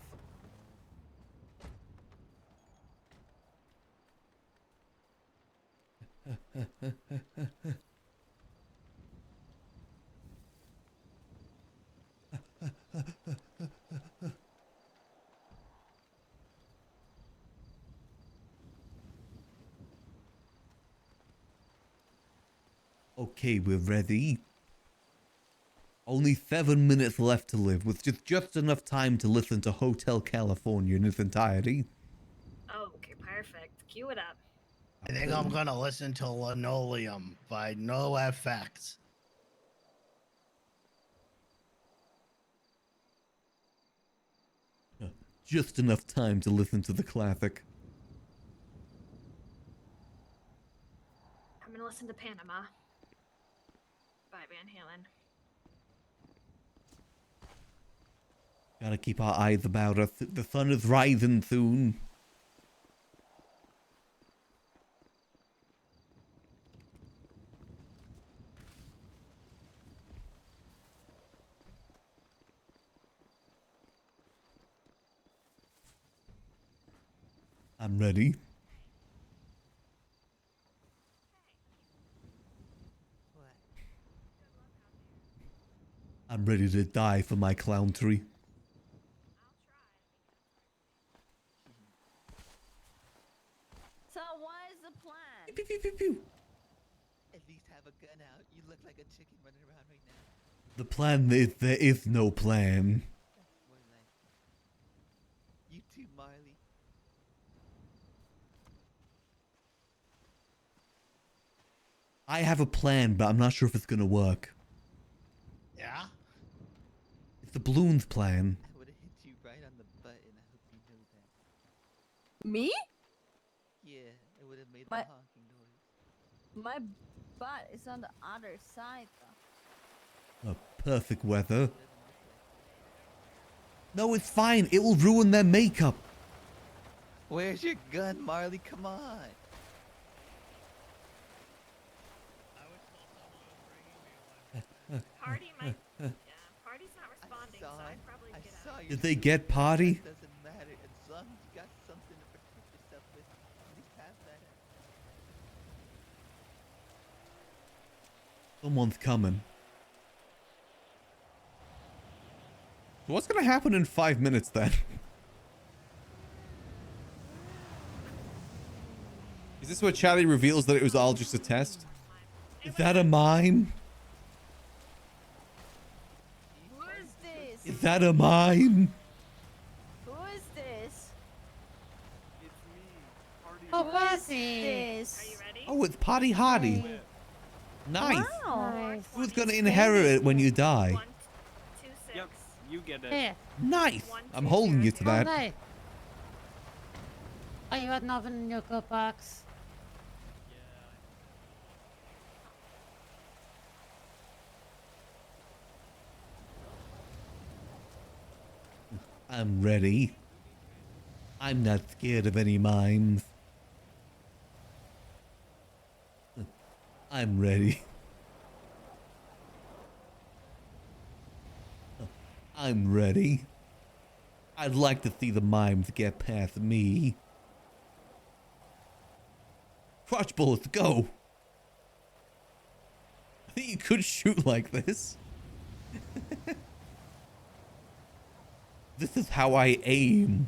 Okay, we're ready. Only 7 minutes left to live, with just enough time to listen to Hotel California in its entirety. Okay, perfect. Cue it up. I think I'm gonna listen to Linoleum by NoFX. Just enough time to listen to the classic. I'm gonna listen to Panama by Van Halen. Gotta keep our eyes about us. The sun is rising soon. I'm ready. I'm ready to die for my clown tree. So what is the plan? Pew, pew, pew, pew. At least have a gun out. You look like a chicken running around right now. The plan is there is no plan. That's more like you too, Marley. I have a plan, but I'm not sure if it's gonna work. Yeah? It's the balloons plan. I would have hit you right on the butt, and I hope you know that. Me? Yeah, it would have made My- the honking noise. My butt is on the other side though. Oh, perfect weather. No, it's fine. It will ruin their makeup. Where's your gun, Marley? Come on. Party might. Yeah, party's not responding, so I'd probably get out. your Did they get party? Doesn't matter as long as you got something to protect yourself with. At least have that. Someone's coming. What's gonna happen in 5 minutes then? Is this where Charlie reveals that it was all just a test? Is that a mime? Who is this? Is that a mime? Who is this? Oh, Who is Percy. this? Oh, it's Potty Hardy. Nice. Wow. Who's gonna inherit it when you die? Yep, you get it. Here. Nice. I'm holding you to Oh, that. nice. Oh, you had nothing in your good box. I'm ready. I'm not scared of any mimes. I'm ready. I'm ready. I'd like to see the mimes get past me. Crotch bullets, go! I think you could shoot like this. This is how I aim.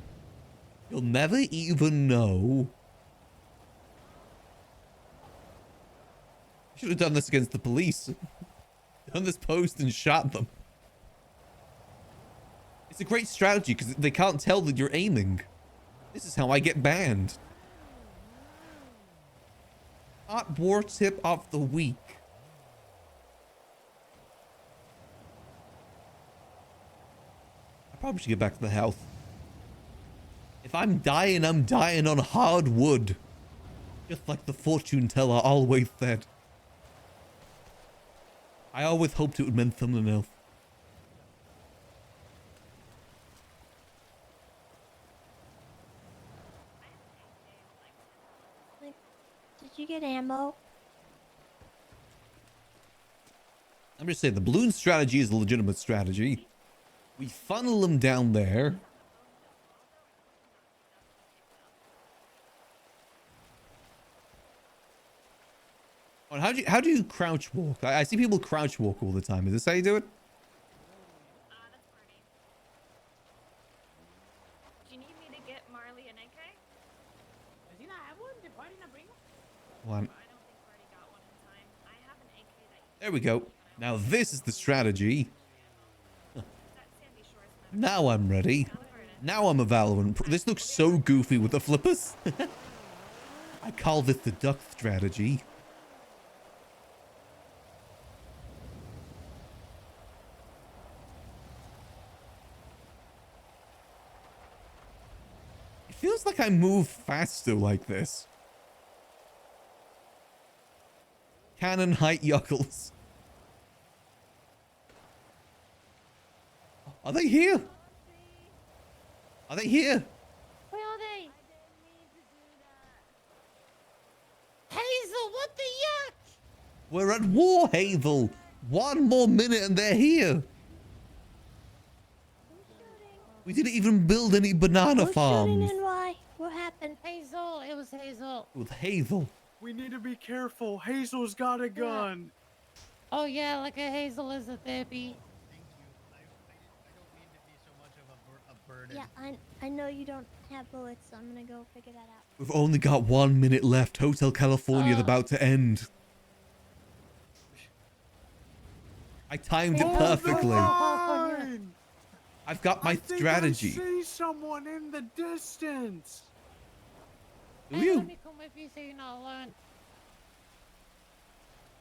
You'll never even know. Should have done this against the police. Done this post and shot them. It's a great strategy because they can't tell that you're aiming. This is how I get banned. Hot war tip of the week. I probably should get back to the house. If I'm dying on hard wood. Just like the fortune teller always said. I always hoped it would mean something else. Like, did you get ammo? I'm just saying, the balloon strategy is a legitimate strategy. We funnel them down there. Oh, how do you crouch walk? I see people crouch walk all the time. Is this how you do it? Do you need me to get Marley an AK? Does he not have one? Did Party not bring one? One. I don't think Party got one in time. I have an AK that There we go. Now this is the strategy. Now I'm ready. Now I'm a Valorant pro. This looks so goofy with the flippers. I call this the duck strategy. It feels like I move faster like this. Cannon height yuckles. Are they here? Are they here? Where are they? Hazel, what the yuck? We're at war, Hazel. 1 more minute and they're here. We didn't even build any banana Who's shooting farms. and why? What happened? Hazel, it was Hazel. With Hazel. We need to be careful. Hazel's got a gun. Oh yeah, like a Hazel is a therapy. Yeah, I know you don't have bullets, so I'm gonna go figure that out. We've only got 1 minute left. Hotel California's about to end. I timed it perfectly. I've got my strategy. I see someone in the distance. Do Hey, you? let me come with you so you're not alone.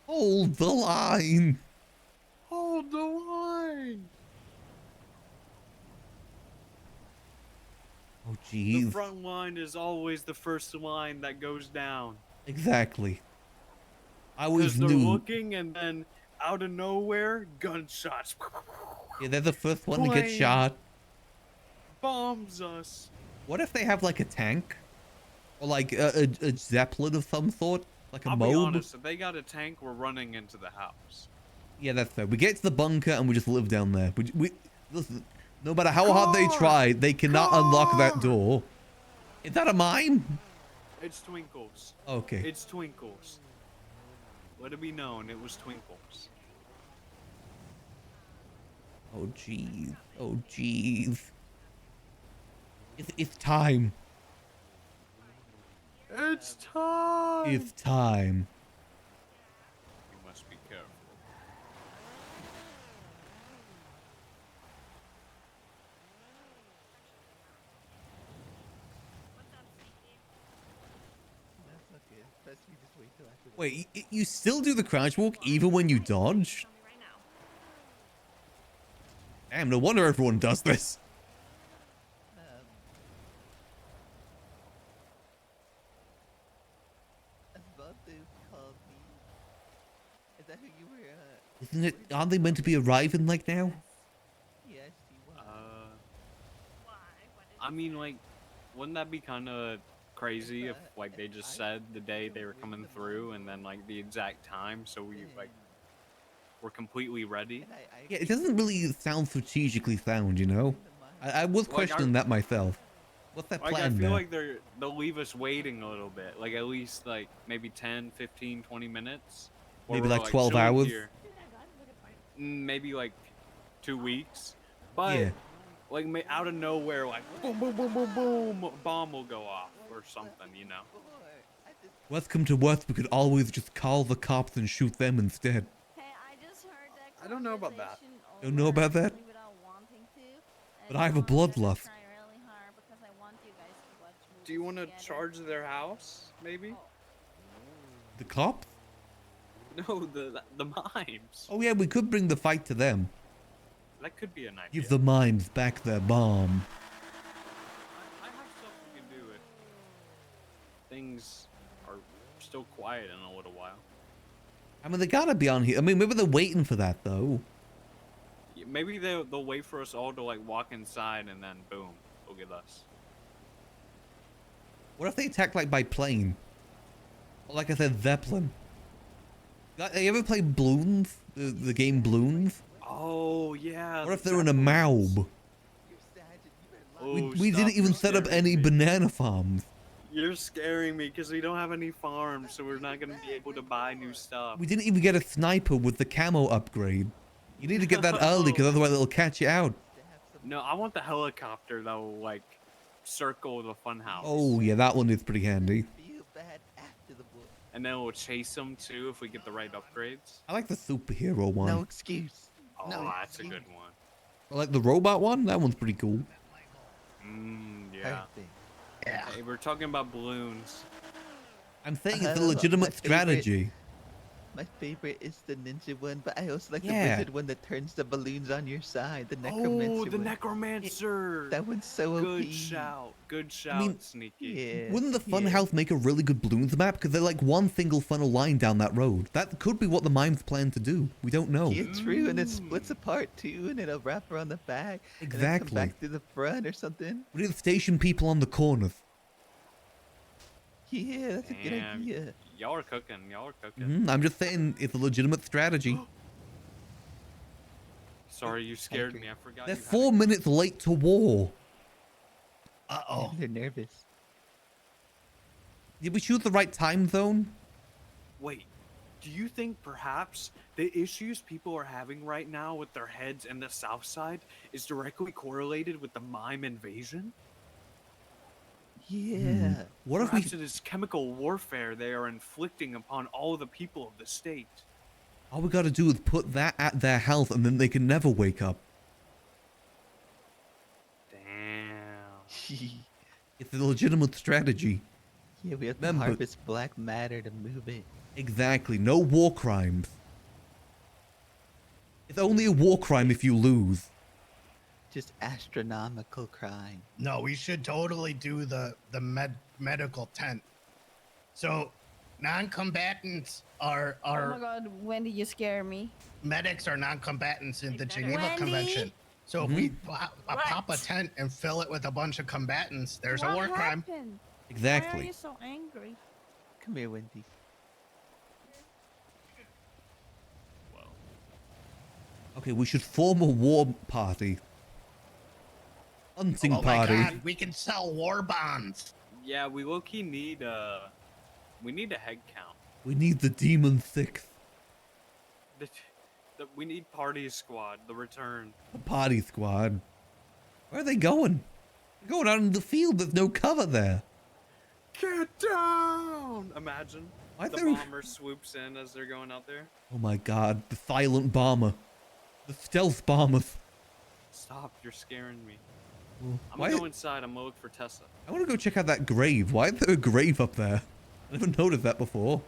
Hold the line. Hold the line. Oh, The jeez. front line is always the first line that goes down. Exactly. I always Because they're knew. looking and then out of nowhere, gunshots. Yeah, they're the first one to get Plane. shot. Bombs us. What if they have like a tank? Or like a zeppelin of some sort? Like a I'll mob? be honest, if they got a tank, we're running into the house. Yeah, that's fair. We get to the bunker and we just live down there. We listen, no matter how hard they try, they cannot unlock that door. Is that a mime? It's Twinkles. Okay. It's Twinkles. Let it be known, it was Twinkles. Oh jeez. Oh jeez. It's time. It's time. It's time. You must be careful. That's okay. Best we just wait till after the Wait, you still do the crouch walk even when you dodge? Damn, no wonder everyone does this. Above called me. Is that who you were? Isn't it? Aren't they meant to be arriving like now? Yes, he was. I mean, like, wouldn't that be kind of crazy if, like, they just said the day they were coming through and then, like, the exact time, so we, like, were completely ready? Yeah, it doesn't really sound strategically sound, you know? I was questioning that myself. What's that Like, I plan feel there? like they'll leave us waiting a little bit, like, at least, like, maybe 10, 15, 20 minutes. Or Maybe we're, like 12 chilling hours? here. Maybe, like, 2 weeks. But, Yeah. like, out of nowhere, like, boom, boom, boom, boom, boom, a bomb will go off or something, you know? Worst come to worst, we could always just call the cops and shoot them instead. I don't know about that. Don't know about that? But I have a bloodlust. Do you want to charge their house, maybe? The cops? No, the mimes. Oh yeah, we could bring the fight to them. That could be an idea. Give the mimes back their bomb. I have stuff we can do if things are still quiet in a little while. I mean, they gotta be on here. I mean, maybe they're waiting for that, though. Yeah, maybe they'll wait for us all to, like, walk inside and then, boom, look at us. What if they attack, like, by plane? Or, like I said, Zeppelin. You ever play Bloons? The game Bloons? Oh, yeah. What if they're in a Maub? We didn't even set up any banana farms. You're scaring me because we don't have any farms, so we're not going to be able to buy new stuff. We didn't even get a sniper with the camo upgrade. You need to get that early, because otherwise it'll catch you out. No, I want the helicopter that will, like, circle the funhouse. Oh, yeah, that one is pretty handy. And then we'll chase them, too, if we get the right upgrades. I like the superhero one. No excuse. Oh, No that's a good one. I like the robot one. That one's pretty cool. Yeah. Hey, we're talking about balloons. I'm saying it's a legitimate strategy. My favorite is the ninja one, but I also like the Yeah. wizard one that turns the balloons on your side. The necromancer. Oh, the one. necromancer. That one's so Good OP. shout. Good shout, Sneaky. Yeah. Wouldn't the Funhouse make a really good balloons map? Because they're like one single funnel line down that road. That could be what the mimes plan to do. We don't know. Yeah, true, and it splits apart too, and it'll wrap around the back. And then Exactly. come back to the front or something. We need to station people on the corners. Yeah, that's a good Damn. idea. Y'all are cooking. Y'all are cooking. I'm just saying it's a legitimate strategy. Sorry, you scared me. I forgot. They're you had 4 minutes late to war. Uh-oh. They're nervous. Did we choose the right time zone? Wait, do you think perhaps the issues people are having right now with their heads in the south side is directly correlated with the mime invasion? Yeah. What if Perhaps it is chemical warfare they are inflicting upon all the people of the state. All we gotta do is put that at their health and then they can never wake up. Damn. It's a legitimate strategy. Yeah, we have to Remember- harvest black matter to move it. Exactly. No war crimes. It's only a war crime if you lose. Just astronomical crime. No, we should totally do the medical tent. So, non-combatants are Oh my god, Wendy, you scare me. medics are non-combatants in the Geneva Wendy? Convention. So if we pop a tent and fill it with a bunch of combatants, there's a war crime. happened? Exactly. Why are you so angry? Come here, Wendy. Okay, we should form a war party. Hunting Oh my party. god, we can sell war bonds. Yeah, we low-key need we need a head count. We need the demon sixth. We need Party Squad, the return. The party squad. Where are they going? They're going out in the field. There's no cover there. Get down! Imagine. Why the there- bomber swoops in as they're going out there. Oh my god, the silent bomber. The stealth bomber. Stop, you're scaring me. Well, I'm why- gonna go inside. I'm gonna look for Tessa. I want to go check out that grave. Why is there a grave up there? I never noticed that before.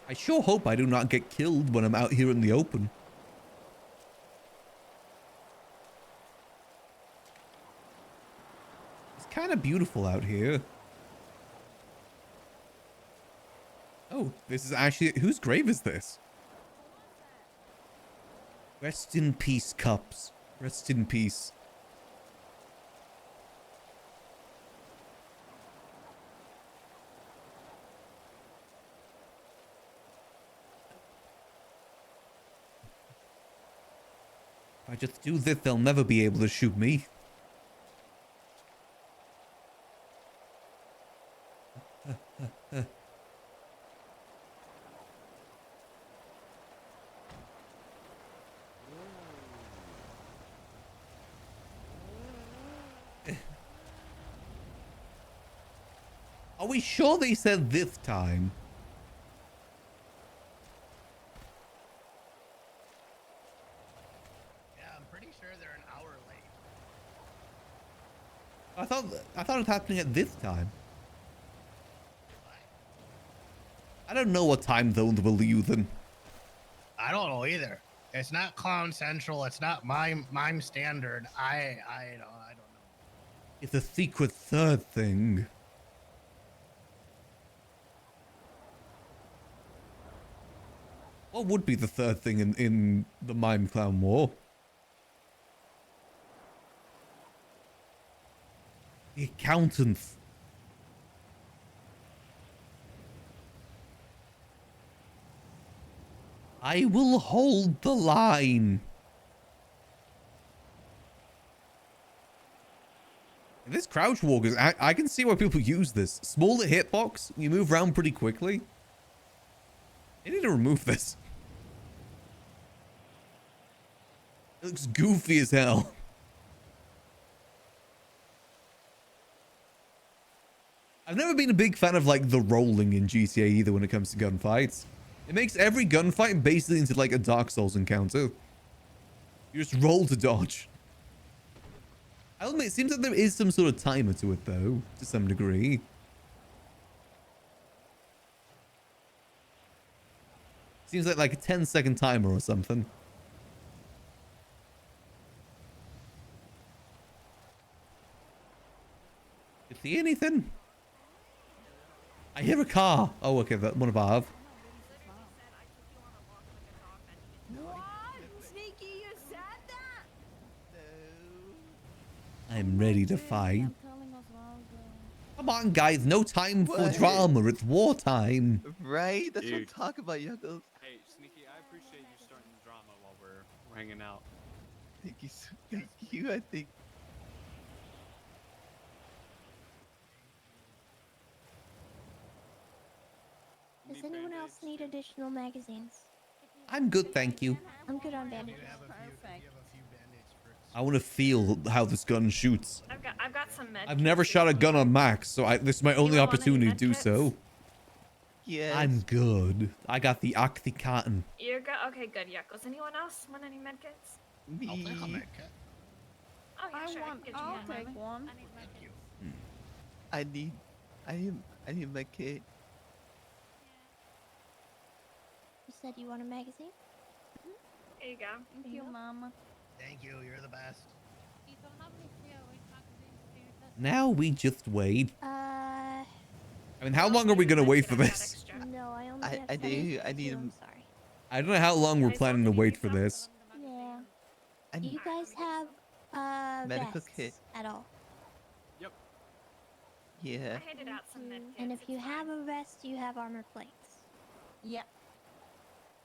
I sure hope I do not get killed when I'm out here in the open. It's kind of beautiful out here. Oh, this is actually... Whose grave is this? Rest in peace, Cups. Rest in peace. If I just do this, they'll never be able to shoot me. Are we sure they said this time? Yeah, I'm pretty sure they're an hour late. I thought it was happening at this time. I don't know what time zones we're using. I don't know either. It's not Clown Central. It's not Mime Standard. I don't know. It's a secret third thing. What would be the third thing in the Mime Clown War? The accountants. I will hold the line. This crouch walk is... I can see why people use this. Smaller hitbox. You move around pretty quickly. They need to remove this. It looks goofy as hell. I've never been a big fan of like the rolling in GTA either when it comes to gunfights. It makes every gunfight basically into like a Dark Souls encounter. You just roll to dodge. I'll admit, it seems like there is some sort of timer to it though, to some degree. Seems like a 10-second timer or something. You see anything? I hear a car. Oh, okay, that one above. What? Sneaky, you said that? I'm ready to fight. Stop telling us all the- Come on, guys. No time for What? drama. It's wartime. Right? That's what I'm Dude. talking about, Yuckles. Hey, Sneaky, I appreciate you starting the drama while we're hanging out. Thank you, thank you. I think. Does anyone else need additional magazines? I'm good, thank you. I'm good on bandages. Perfect. I want to feel how this gun shoots. I've got some med. I've never shot a gun on Max, so this is my only want any opportunity to do med so. Yes. I'm good. I got the Oxycontin. You're good. Okay, good. Yuckles. Anyone else want any medkits? Me. Oh, yeah, sure. I can want. get you I'll one, take Lemon. one. I need my kid. You said you want a magazine? Here you go. Thank you, Mama. Thank you. You're the best. Now we just wait. I I mean, how long are we gonna wait for this? No, I only I have I need I 752, need I'm sorry. I don't know how long we're planning to wait for this. Yeah. I Do you guys have medical vests kit. at all? Yep. Yeah. I handed out some medkits. And if you have a vest, you have armor plates. Yep.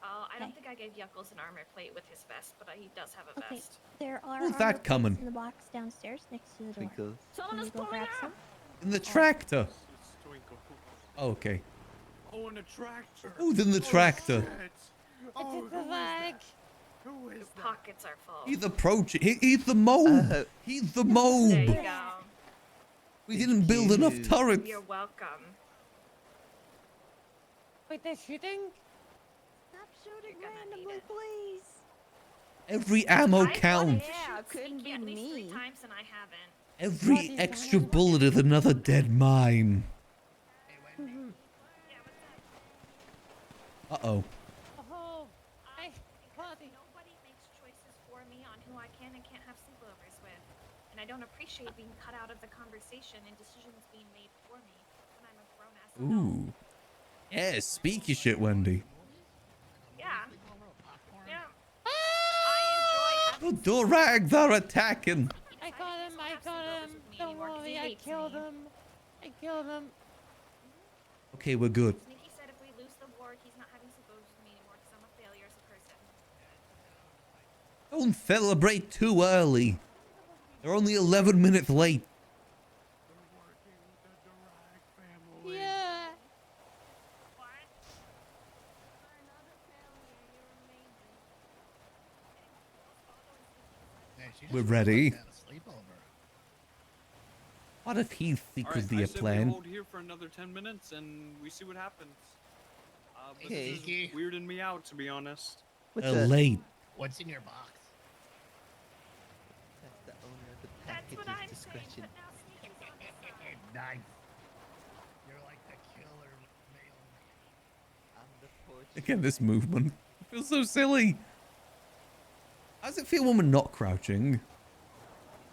Oh, I don't Okay. think I gave Yuckles an armor plate with his vest, but he does have a Okay, vest. there are Who's armor that plates coming? in the box downstairs next to the door. Twinkle. Can you go grab some? In the tractor. It's Twinkle. Oh, okay. Oh, and a tractor. Who's in the tractor? Shit. Oh, It's the leg. Who is Your that? pockets are full. He's approaching. He's the mob. He's the mob. There you go. We didn't build enough turrets. You're welcome. Wait, they're shooting? Stop shooting randomly, please. Every ammo I counts. Yeah, it couldn't be at least 3 me. times and I haven't. Every extra bullet is another dead mine. Uh-oh. Oh, Nobody makes choices for me on who I can and can't have sleepovers with. And I don't appreciate being cut out of the conversation and decisions being made for me when I'm a grown-ass adult. Ooh. Yeah, speak your shit, Wendy. Yeah. Yeah. I enjoy The Durags are attacking. I got him. Don't worry, I killed him. I killed him. Okay, we're good. Sneaky said if we lose the war, he's not having sleepovers with me anymore because I'm a failure as a person. Don't celebrate too early. They're only 11 minutes late. Yeah. We're ready. Had a sleepover. What if he's secretly I a said we plan? hold here for another 10 minutes and we see what happens. But Okay. this is weirding me out, to be honest. They're late. What's in your box? That's the owner of the That's what package's I'm discretion. saying, but now Sneaky's on the side. Nice. You're like the killer mailman. I'm the porch. Again, this movement. It feels so silly. How does it feel when we're not crouching?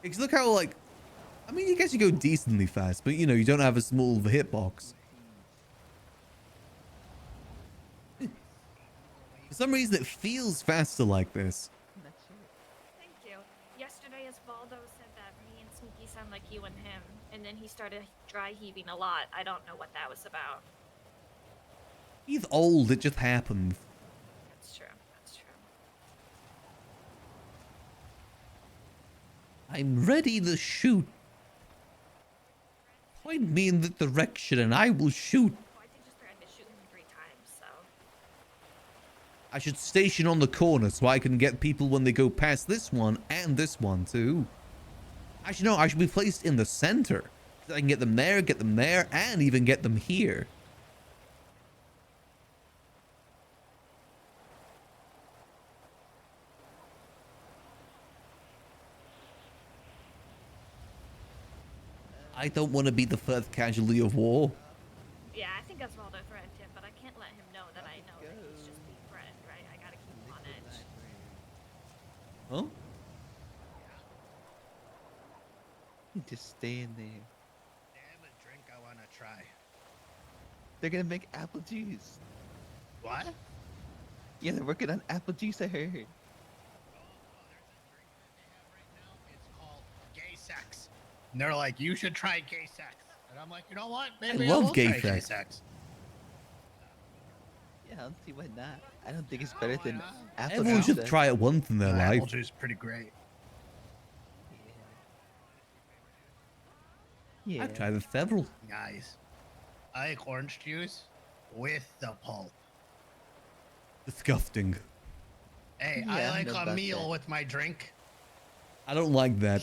Because look how, like... I mean, I guess you go decently fast, but, you know, you don't have a small hitbox. For some reason, it feels faster like this. Thank you. Yesterday, Osvaldo said that me and Sneaky sound like you and him, and then he started dry heaving a lot. I don't know what that was about. He's old, it just happens. That's true. That's true. I'm ready to shoot. Point me in the direction and I will shoot. Oh, I did just threaten to shoot him 3 times, so. I should station on the corner so I can get people when they go past this one and this one too. Actually, no, I should be placed in the center. So I can get them there, and even get them here. I don't want to be the first casualty of war. Yeah, I think Osvaldo threatened him, but I can't let him know that I know that he's just being threatened, right? I gotta keep him on edge. Huh? You just stay in there. Damn a drink I want to try. They're gonna make apple juice. What? Yeah, they're working on apple juice, I heard. It's called gay sex. And they're like, you should try gay sex. And I'm like, you know what? Maybe love will gay try sex. Yeah, I don't see why not. I don't think it's better than apple Everyone juice. should try it once in their life. Apple juice is pretty great. Yeah. I've tried it several. Nice. I like orange juice with the pulp. Disgusting. Hey, Yeah, I I like know a about meal that. with my drink. I don't like that.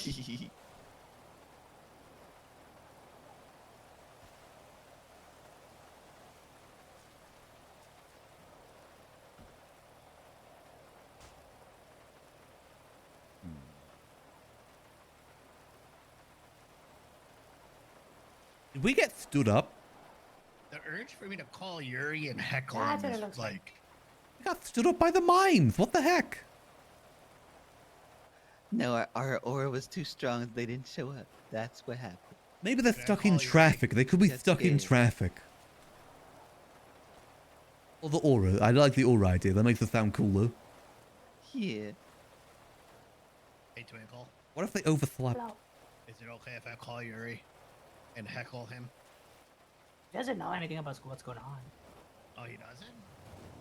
Did we get stood up? The urge for me to call Yuri and heckle That's him what it is looks like, We got stood up by the mines. What the heck? No, our aura was too strong. They didn't show up. That's what happened. Maybe they're Did I stuck call in you traffic. They could be Just stuck in kidding. traffic. Or the aura. I like the aura idea. That makes it sound cooler. Yeah. hey Twinkle, What if they overslept? Hello. is it okay if I call Yuri and heckle him? Doesn't know anything about what's going on. Oh, he doesn't?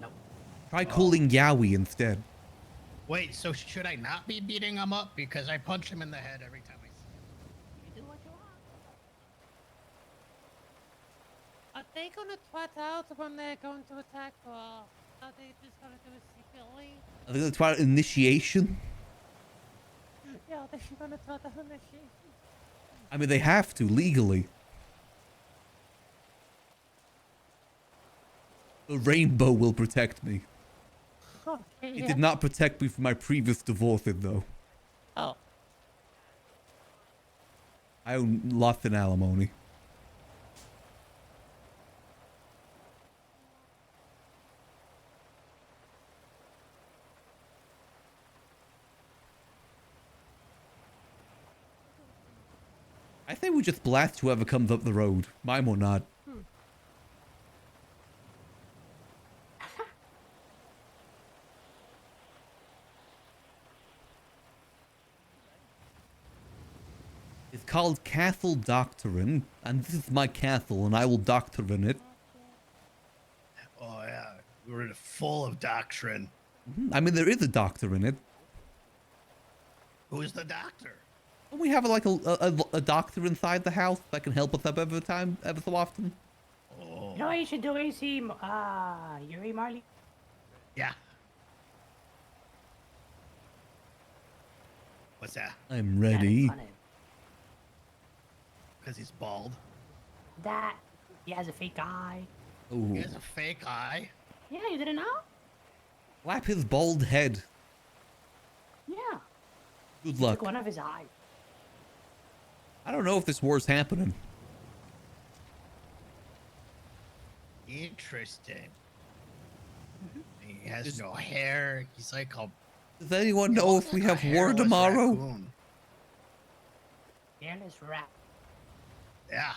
Nope. Try calling Yowie instead. Wait, so should I not be beating him up? Because I punch him in the head every time I see him. You do what you want. they gonna twat out when they're going to attack, or are they just gonna do it secretly? I think that's about initiation. Yeah, they're gonna twat out on the shit. I mean, they have to legally. The rainbow will protect me. Okay, It yeah. did not protect me from my previous divorces, though. Oh. I owe lots in alimony. I think we just blast whoever comes up the road, mime or not. It's called Castle Doctrine, and this is my castle, and I will doctrine it. Oh yeah, we're full of doctrine. I mean, there is a doctor in it. Who's the doctor? Don't we have a doctor inside the house that can help us up every so often? Oh. You know what you should do, AC? Yuri Marley? Yeah. What's that? I'm ready. Because he's bald. That he has a fake eye. Oh. He has a fake eye. Yeah, you didn't know? Slap his bald head. Yeah. Good He luck. took one of his eyes. I don't know if this war's happening. Interesting. He has no hair. He's like a. Does anyone know if we have war tomorrow? Raccoon. Hairless rat. Yeah.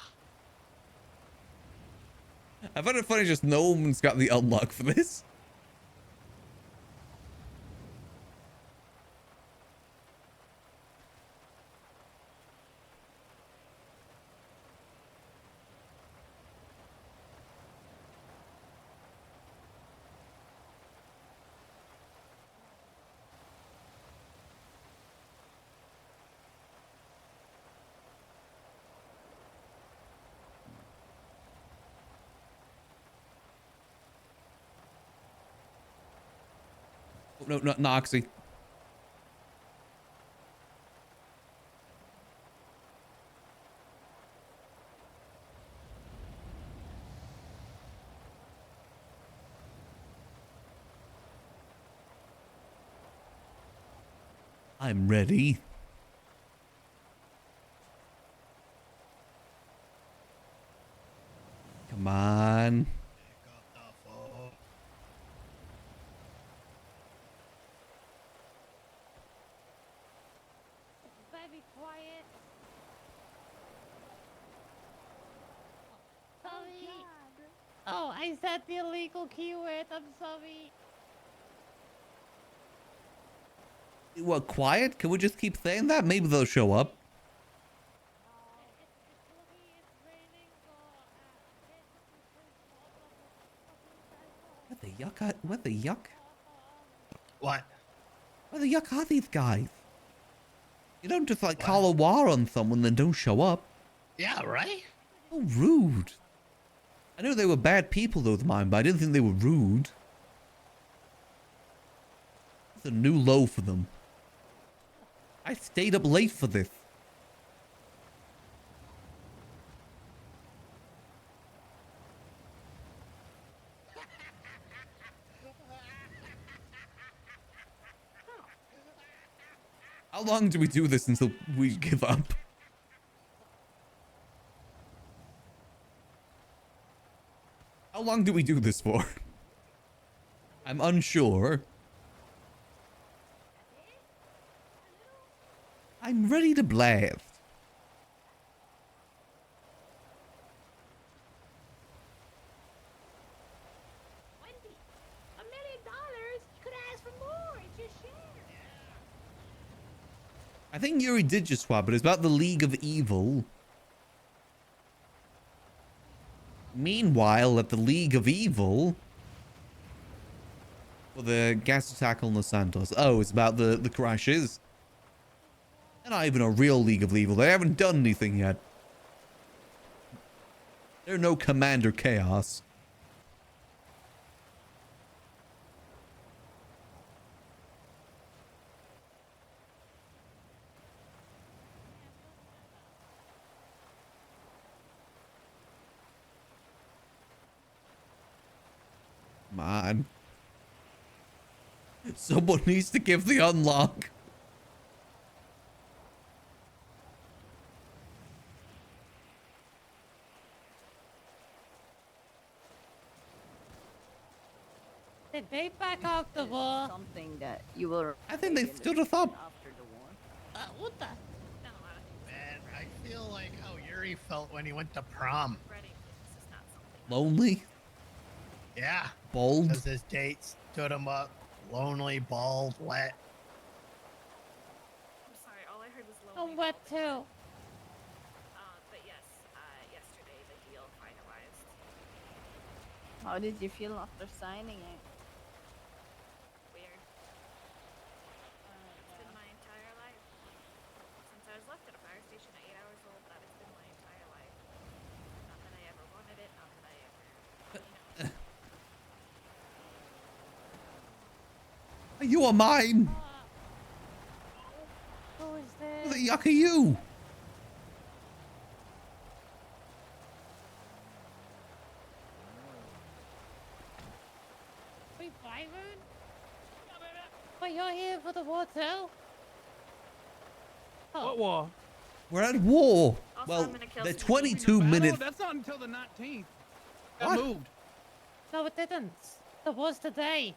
I find it funny just no one's got the unlock for this. No, not Noxy. I'm ready. Come on. Very quiet. Sorry. Oh, I said the illegal keyword. I'm sorry. What, quiet? Can we just keep saying that? Maybe they'll show up. What the yuck? What the yuck? What? What the yuck are these guys? You don't just like call a war on someone then don't show up. Yeah, right? So rude. I know they were bad people, those mine, but I didn't think they were rude. It's a new low for them. I stayed up late for this. How long do we do this until we give up? How long do we do this for? I'm unsure. I'm ready to blast. Wendy, $1 million? You could ask for more. It's your share. I think Yuri did just swap, but it's about the League of Evil. Meanwhile, at the League of Evil... For the gas attack on Los Santos. Oh, it's about the crashes. They're not even a real League of Evil. They haven't done anything yet. There's no Commander Chaos. Man. Someone needs to give the unlock. Did they back out the war? Something that you will. I think they stood us up. After the war. What the? Man, I feel like how Yuri felt when he went to prom. Lonely. Yeah. Bald. Because his date stood him up. Lonely, bald, wet. I'm sorry, all I heard was low. I'm wet too. But yes, yesterday the deal finalized. How did you feel after signing it? Weird. It's been my entire life. Since I was left at a fire station at 8 hours old, that has been my entire life. Not that I ever wanted it, not that I ever, You are mine. Who is this? Who the yuck are you? Wait, Byron? Wait, you're here for the war too? Oh. What war? We're at war. Also, Well, I'm gonna kill the some 22 Battle? minutes. That's not until the 19th. That What? moved. No, it didn't. The war's today.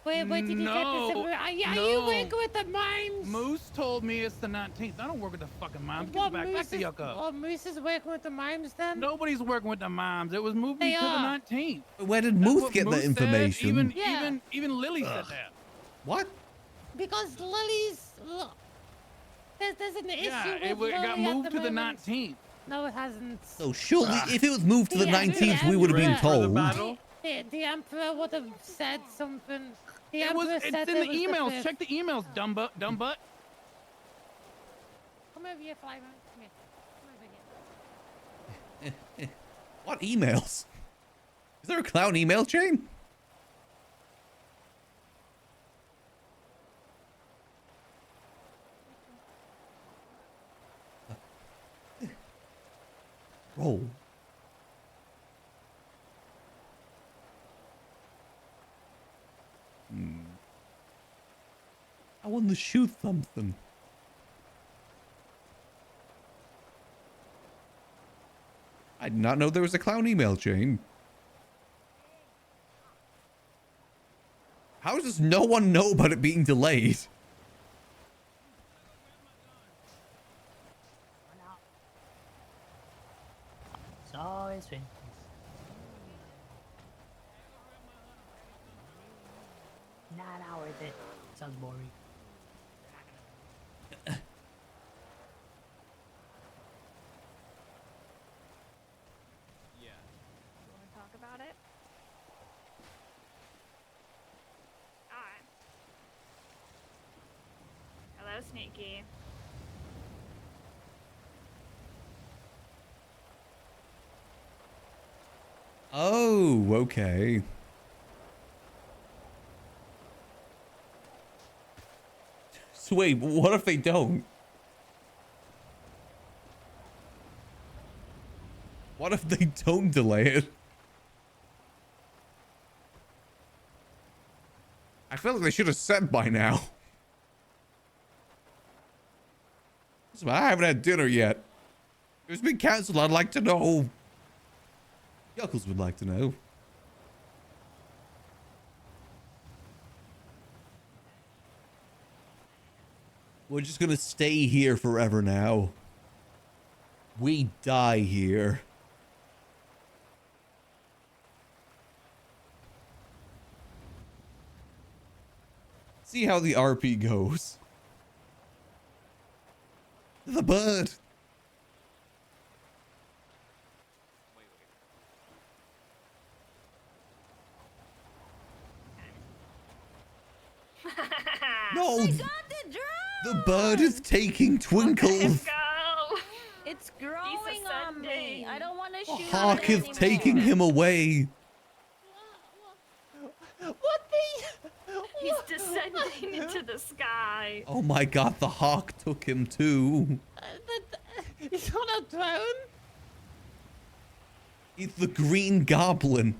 Where did you No, get this? Are you no. working with the mimes? Moose told me it's the 19th. I don't work with the fucking mimes. Get What, back Moose the is- yuck up. Oh, Moose is working with the mimes then? Nobody's working with the mimes. It was moved They to the are. 19th. Where did That's Muth what get Moose that said. information? Even Lily said that. What? Because Lily's... Look, there's an issue Yeah, with it Lily got at moved to the moment. 19th. No, it hasn't. So surely, if it was moved to the Yeah, 19th, the we would have been Emperor- told. The Emperor would have said something. The It was, Emperor it's said in it the was emails. 5th. Check the emails, dumb butt. Come over here, Flyman. Come here. Come over here. What emails? Is there a clown email chain? Roll. I want to shoot something. I did not know there was a clown email chain. How does no one know about it being delayed? So it's been. Nah, worth it. Sounds boring. You want to talk about it? Alright. Hello, Sneaky. Oh, okay. So wait, what if they don't? What if they don't delay it? I feel like they should have said by now. Listen, I haven't had dinner yet. If it's been cancelled, I'd like to know. Yuckles would like to know. We're just gonna stay here forever now. We die here. See how the RP goes. The bird. No, the bird is taking Twinkle. It's growing on me. I don't want to shoot hawk is taking him away. What the? He's descending into the sky. Oh my god, the hawk took him too. He's on a throne? He's the Green Goblin.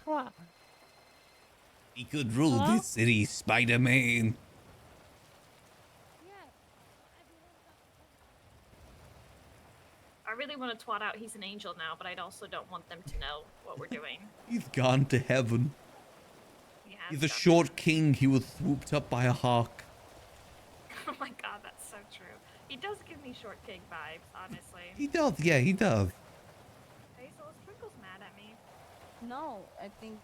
What? He could rule this city, Spider-Man. I really want to twat out he's an angel now, but I also don't want them to know what we're doing. He's gone to heaven. Yeah, He's a short king. He was swooped up by a hawk. Oh my god, that's so true. He does give me short king vibes, honestly. He does, yeah, he does. Hazel, is Twinkle's mad at me. No, I think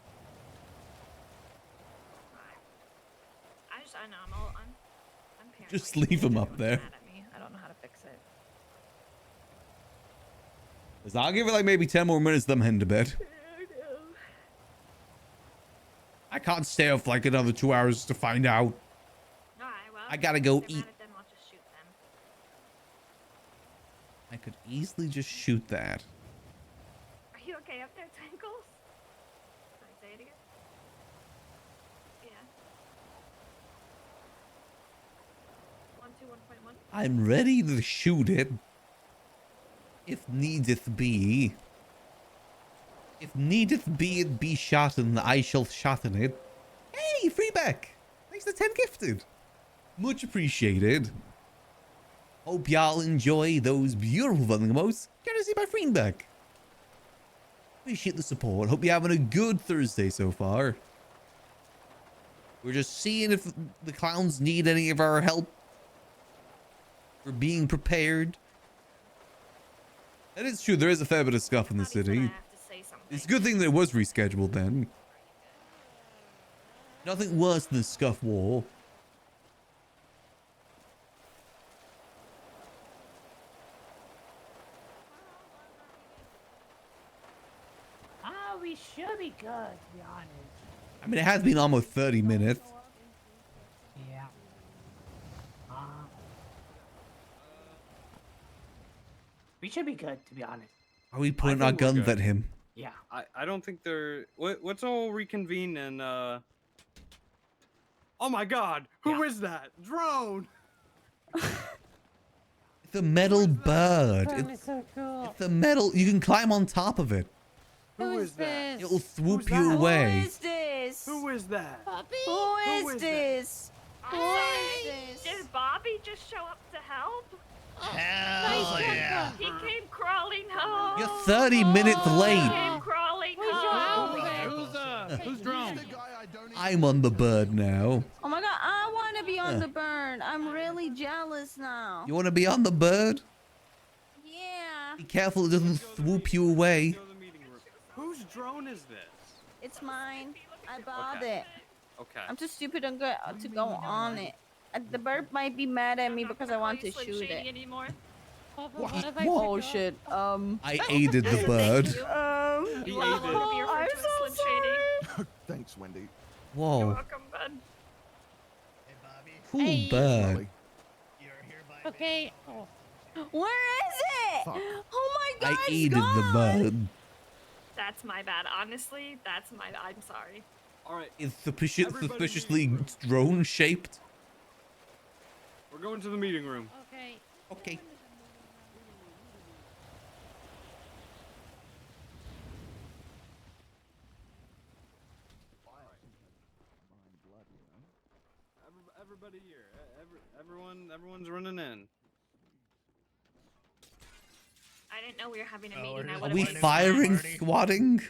I know, I'm paranoid. Just leave him up there. Mad at me. I don't know how to fix it. 'Cause I'll give it like maybe 10 more minutes, then I'm heading to bed. I can't stay up for like another 2 hours to find out. Alright, well, I gotta go if they're eat. mad at them, I'll just shoot them. I could easily just shoot that. Are you okay up there, Twinkles? Sorry, say it again. Yeah. 121.1. I'm ready to shoot it. If needeth be. If needeth be it be shotten, I shall shotten it. Hey, Freeback! Thanks for 10 gifted. Much appreciated. Hope y'all enjoy those beautiful Vungamos. Courtesy by Freeback. Appreciate the support. Hope you're having a good Thursday so far. We're just seeing if the clowns need any of our help. We're being prepared. That is true. There is a fair bit of scuff in the city. It's a good thing that it was rescheduled then. Nothing worse than the scuff war. Ah, we should be good, to be honest. I mean, it has been almost 30 minutes. Yeah. We should be good, to be honest. Are we pointing our guns at him? Yeah. I don't think they're. Let's all reconvene and. Oh my God! Who is that? Drone! It's a metal bird. It's so cool. It's a metal. You can climb on top of it. Who is this? It'll swoop you away. Who is this? Who is that? Puppy? Who Who is is this? I'm Who sorry, is this? did Bobby just show up to help? Hell yeah. He came crawling home. You're 30 minutes He late. came crawling Where's your home. outfit? Who's drone? I'm on the bird now. Oh my god, I want to be on the burn. I'm really jealous now. You want to be on the bird? Yeah. Be careful it doesn't swoop you away. Whose drone is this? It's mine. I bought Okay. it. Okay. I'm too stupid to go on it. The bird might be mad at me because I want to Slim shoot Shady it. anymore. What if I Oh pick up? shit. I aided the bird. He ate I'm I'm so so Slim Shady. sorry. Thanks, Wendy. You're Whoa. welcome, bud. Hey, Bobby. Cool Hey. bird. You're hereby. Okay. Oh. Where is it? Fuck. Oh my god. I it's aided the gone. bird. That's my bad. Honestly, I'm sorry. All right. It's Everybody suspiciously leave. drone shaped. We're going to the meeting room. Okay. Okay. Everybody here. Everyone's running in. I didn't know we were having a Oh, meeting. we're I just Are would we have Party, firing, party. squatting?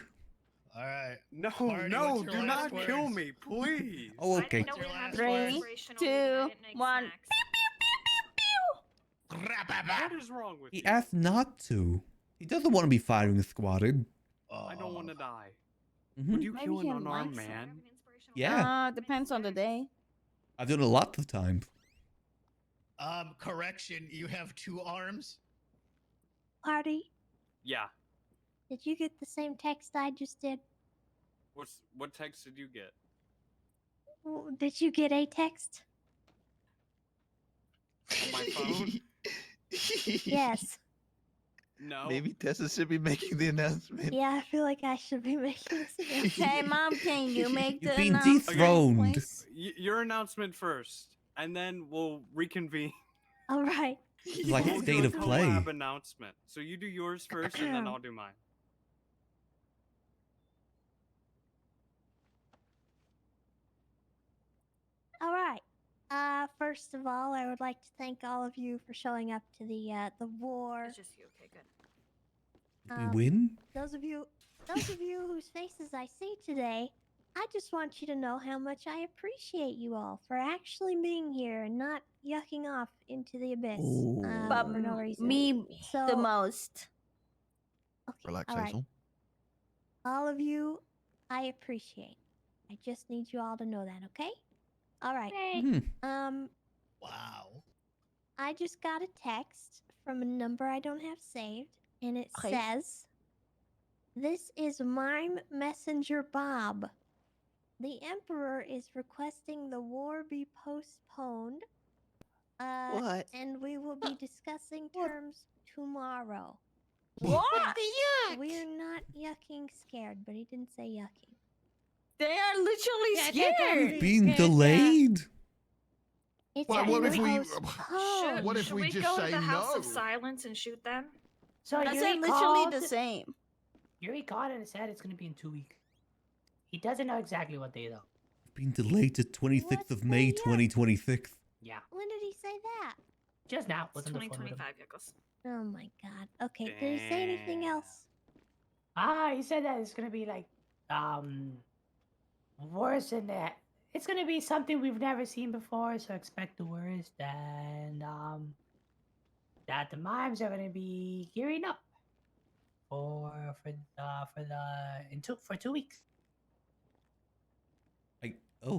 All right. No, Party, no, what's your do last not kill words? me, please. Oh, I okay. didn't know we were having Three, an inspirational meeting. I 2, didn't make 1. snacks. What is wrong with He you? asked not to. He doesn't want to be firing the squatted. I don't want to die. Mhm. Would you Maybe kill an he unarmed likes it. man? Yeah. Depends on the day. I've done a lot of times. Correction. You have 2 arms. Party, Yeah. did you get the same text I just did? What text did you get? Did you get a text? On my phone? Yes. No. Maybe Tessa should be making the announcement. Yeah, I feel like I should be making this announcement. Hey, Mom, can you make You've the been announcement, dethroned. please? Your announcement first, and then we'll reconvene. All right. It's like We'll state do a of play. collab announcement. So you do yours first, and then I'll do mine. All right. First of all, I would like to thank all of you for showing up to the war. It's just you. Okay, good. We win? Those of you whose faces I see today, I just want you to know how much I appreciate you all for actually being here and not yucking off into the abyss But for no reason. me So, the most. all right. All of you, I appreciate. I just need you all to know that, okay? All right. Wow. I just got a text from a number I don't have saved, and it Okay. says, "This is Mime Messenger Bob. The Emperor is requesting the war be postponed. What? And we will be discussing terms tomorrow." What? Yeah, we're not yucking scared, but he didn't say yucking. They are literally Yeah, scared. You've been delayed. It's Well, what if we? postponed. What if Should we we just go say to the House no? of Silence and shoot them? So That's Yuri literally literally called- the same. Yuri called and said it's gonna be in 2 weeks. He doesn't know exactly what day though. Been delayed to 26th of May, 2026. Yeah. When did he say that? Just now. It's Was on the phone with him. 2025, Pickles. Oh my god. Okay, did he say anything else? He said that it's gonna be like worse than that. It's gonna be something we've never seen before, so expect the worst. And that the mimes are gonna be gearing up for 2 weeks.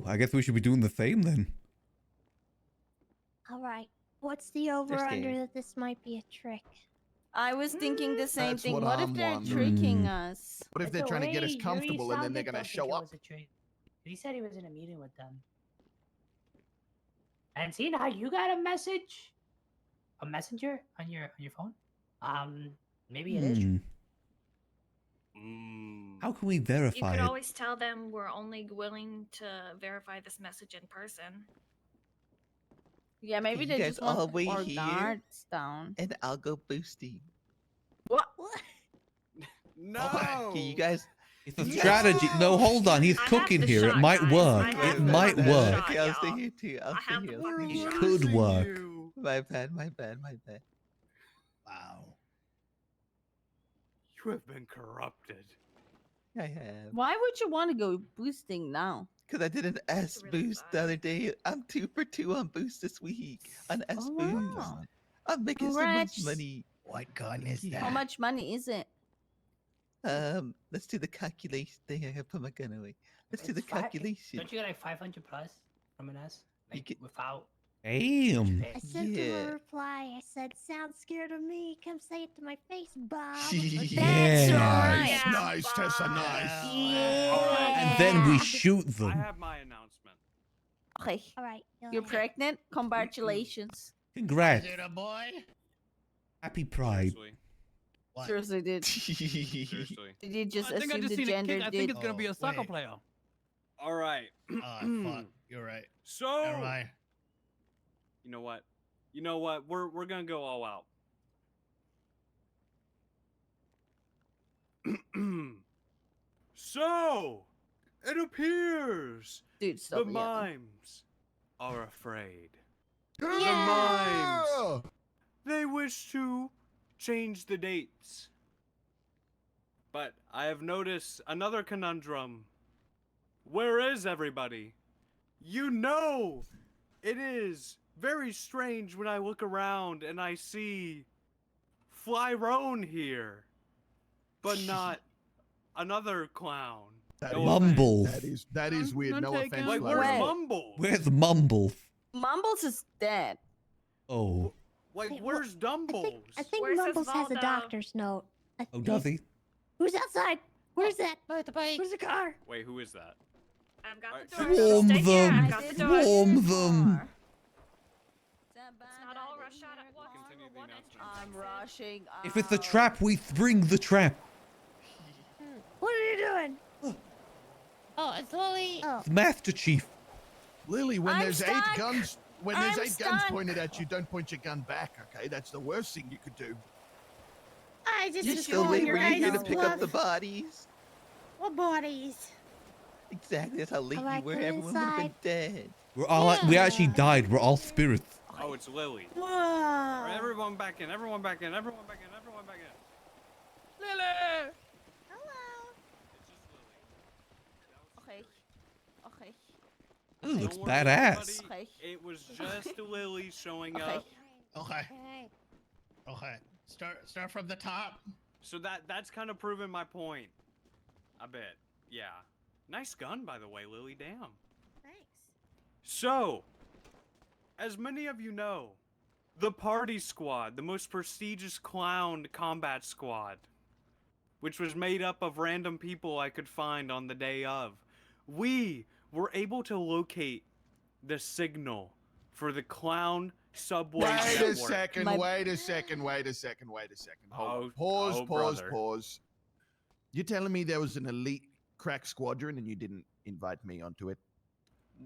I guess we should be doing the same then. All right. What's the over under that this might be a trick? I was thinking the same That's thing. what What if I'm they're wondering. tricking us? What if But they're the trying to get us way Yuri comfortable and then they're sounded gonna don't show think it up? was a trick. He said he was in a meeting with them. And seeing how you got a messenger on your phone, maybe it is true. How can we You verify could it? always tell them we're only willing to verify this message in person. Yeah, maybe You they guys just want all wait our here, guards down. and I'll go boosting. What? No. Okay, you guys. It's a strategy. No, hold on. He's I have cooking the here. It shot, might guys. work. I It have might the work. shot, Okay, I'll stay y'all. here too. I'll I stay have here. the I'll stay fucking here. shot. Could work. My bad. My bad. My bad. Wow. You have been corrupted. I have. Why would you want to go boosting now? Because I did an S really boost the other day. I'm 2 for 2 on boost this week. On S Oh, boost. wow. I'm making so Congrats. much money. What gun is that? How much money is it? Let's do the calculation thing. I gotta put my gun away. Let's do the It's fi- calculation. Don't you get like 500 plus from an S? You Like get- without. Damn. I sent him Yeah. a reply. I said, "Sounds scared of me. Come say it to my face, Bob." That's Yeah. right. Yeah, Nice, Tessa, Bob. nice. And then we shoot I them. have my announcement. Okay, All right. go you're ahead. pregnant. Congratulations. Congrats. Is it a boy? Happy Pride. Seriously. What? Seriously, dude. Seriously. Did you just I think I assume just the seen a gender? kick. I think Did it's gonna be a Oh, soccer wait. player. All right. Fuck. You're right. So Never mind. you know what? You know what? We're gonna go all out. So it appears dude, the stop yelling. mimes are afraid. The Yeah! mimes, they wish to change the dates. But I have noticed another conundrum. Where is everybody? You know, it is very strange when I look around and I see Flyrone here, but not another clown. That No is- Mumble. That is weird. No None offense, taken. Like, Fly where's Wait. Road. Mumble? Where's Mumble? Mumbles is dead. Oh. Like, Wait, where's Dumbles? I think Where's Mumbles has a Esmeralda? doctor's note. Oh, does he? Who's outside? Where's that? Where's the bike? Where's the car? Wait, who is that? I've got Alright, the door. Swarm Stay here. them. I've got the door. Swarm them. Continue the I'm rushing. If it's a trap, we bring the trap. What are you doing? Oh, it's Lily. Oh. It's Master Chief. Lily, when I'm there's stuck. 8 guns, when there's I'm 8 guns stuck. pointed at you, don't point your gun back. Okay, that's the worst thing you could do. I just You're was still calling waiting your for you here to guys' pick up the bluff. bodies. What bodies? Exactly, that's how late you Alright, were. come Everyone would have been inside. dead. We're all we actually died. We're all spirits. Oh, it's Lily. Whoa. All right, everyone back in. Everyone back in. Everyone back in. Everyone back in. Lily! Okay. Okay. Ooh, looks Don't worry, badass. everybody. Okay. It was just Lily showing Okay. up. Okay. Okay. Okay. Start from the top. So that's kind of proving my point. A bit. Yeah. Nice gun, by the way, Lily. Damn. Thanks. So, as many of you know, the Party Squad, the most prestigious clown combat squad, which was made up of random people I could find on the day of, we were able to locate the signal for the clown subway Wait network. a second, wait a second. Hold on. Pause. Brother. You're telling me there was an elite crack squadron and you didn't invite me onto it?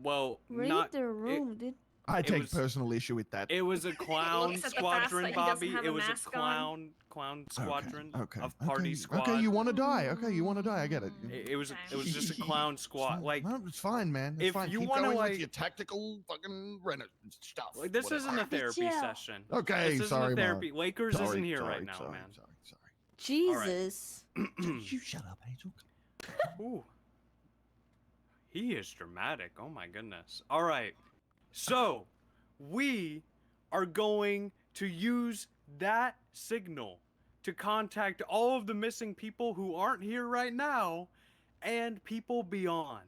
Well, Read not the room, dude. I It take was- personal issue with that. It was a clown Looks at the fact squadron, that he doesn't Bobby. have It a was a mask on. clown squadron Okay. of Party Squad. Okay, you want to die. Okay, you want to die. I get it. It was just a clown squad. Like, No, it's fine, man. It's if fine. you Keep wanna, going like- with your tactical fucking renaissance stuff. like this whatever. isn't a therapy chill. session. Okay, this isn't sorry, a therapy. Mom. Lakers Sorry, isn't here sorry, right now, sorry, man. Sorry. Jesus. You shut up, Hazel. Ooh. He is dramatic. Oh my goodness. All right. So, we are going to use that signal to contact all of the missing people who aren't here right now and people beyond.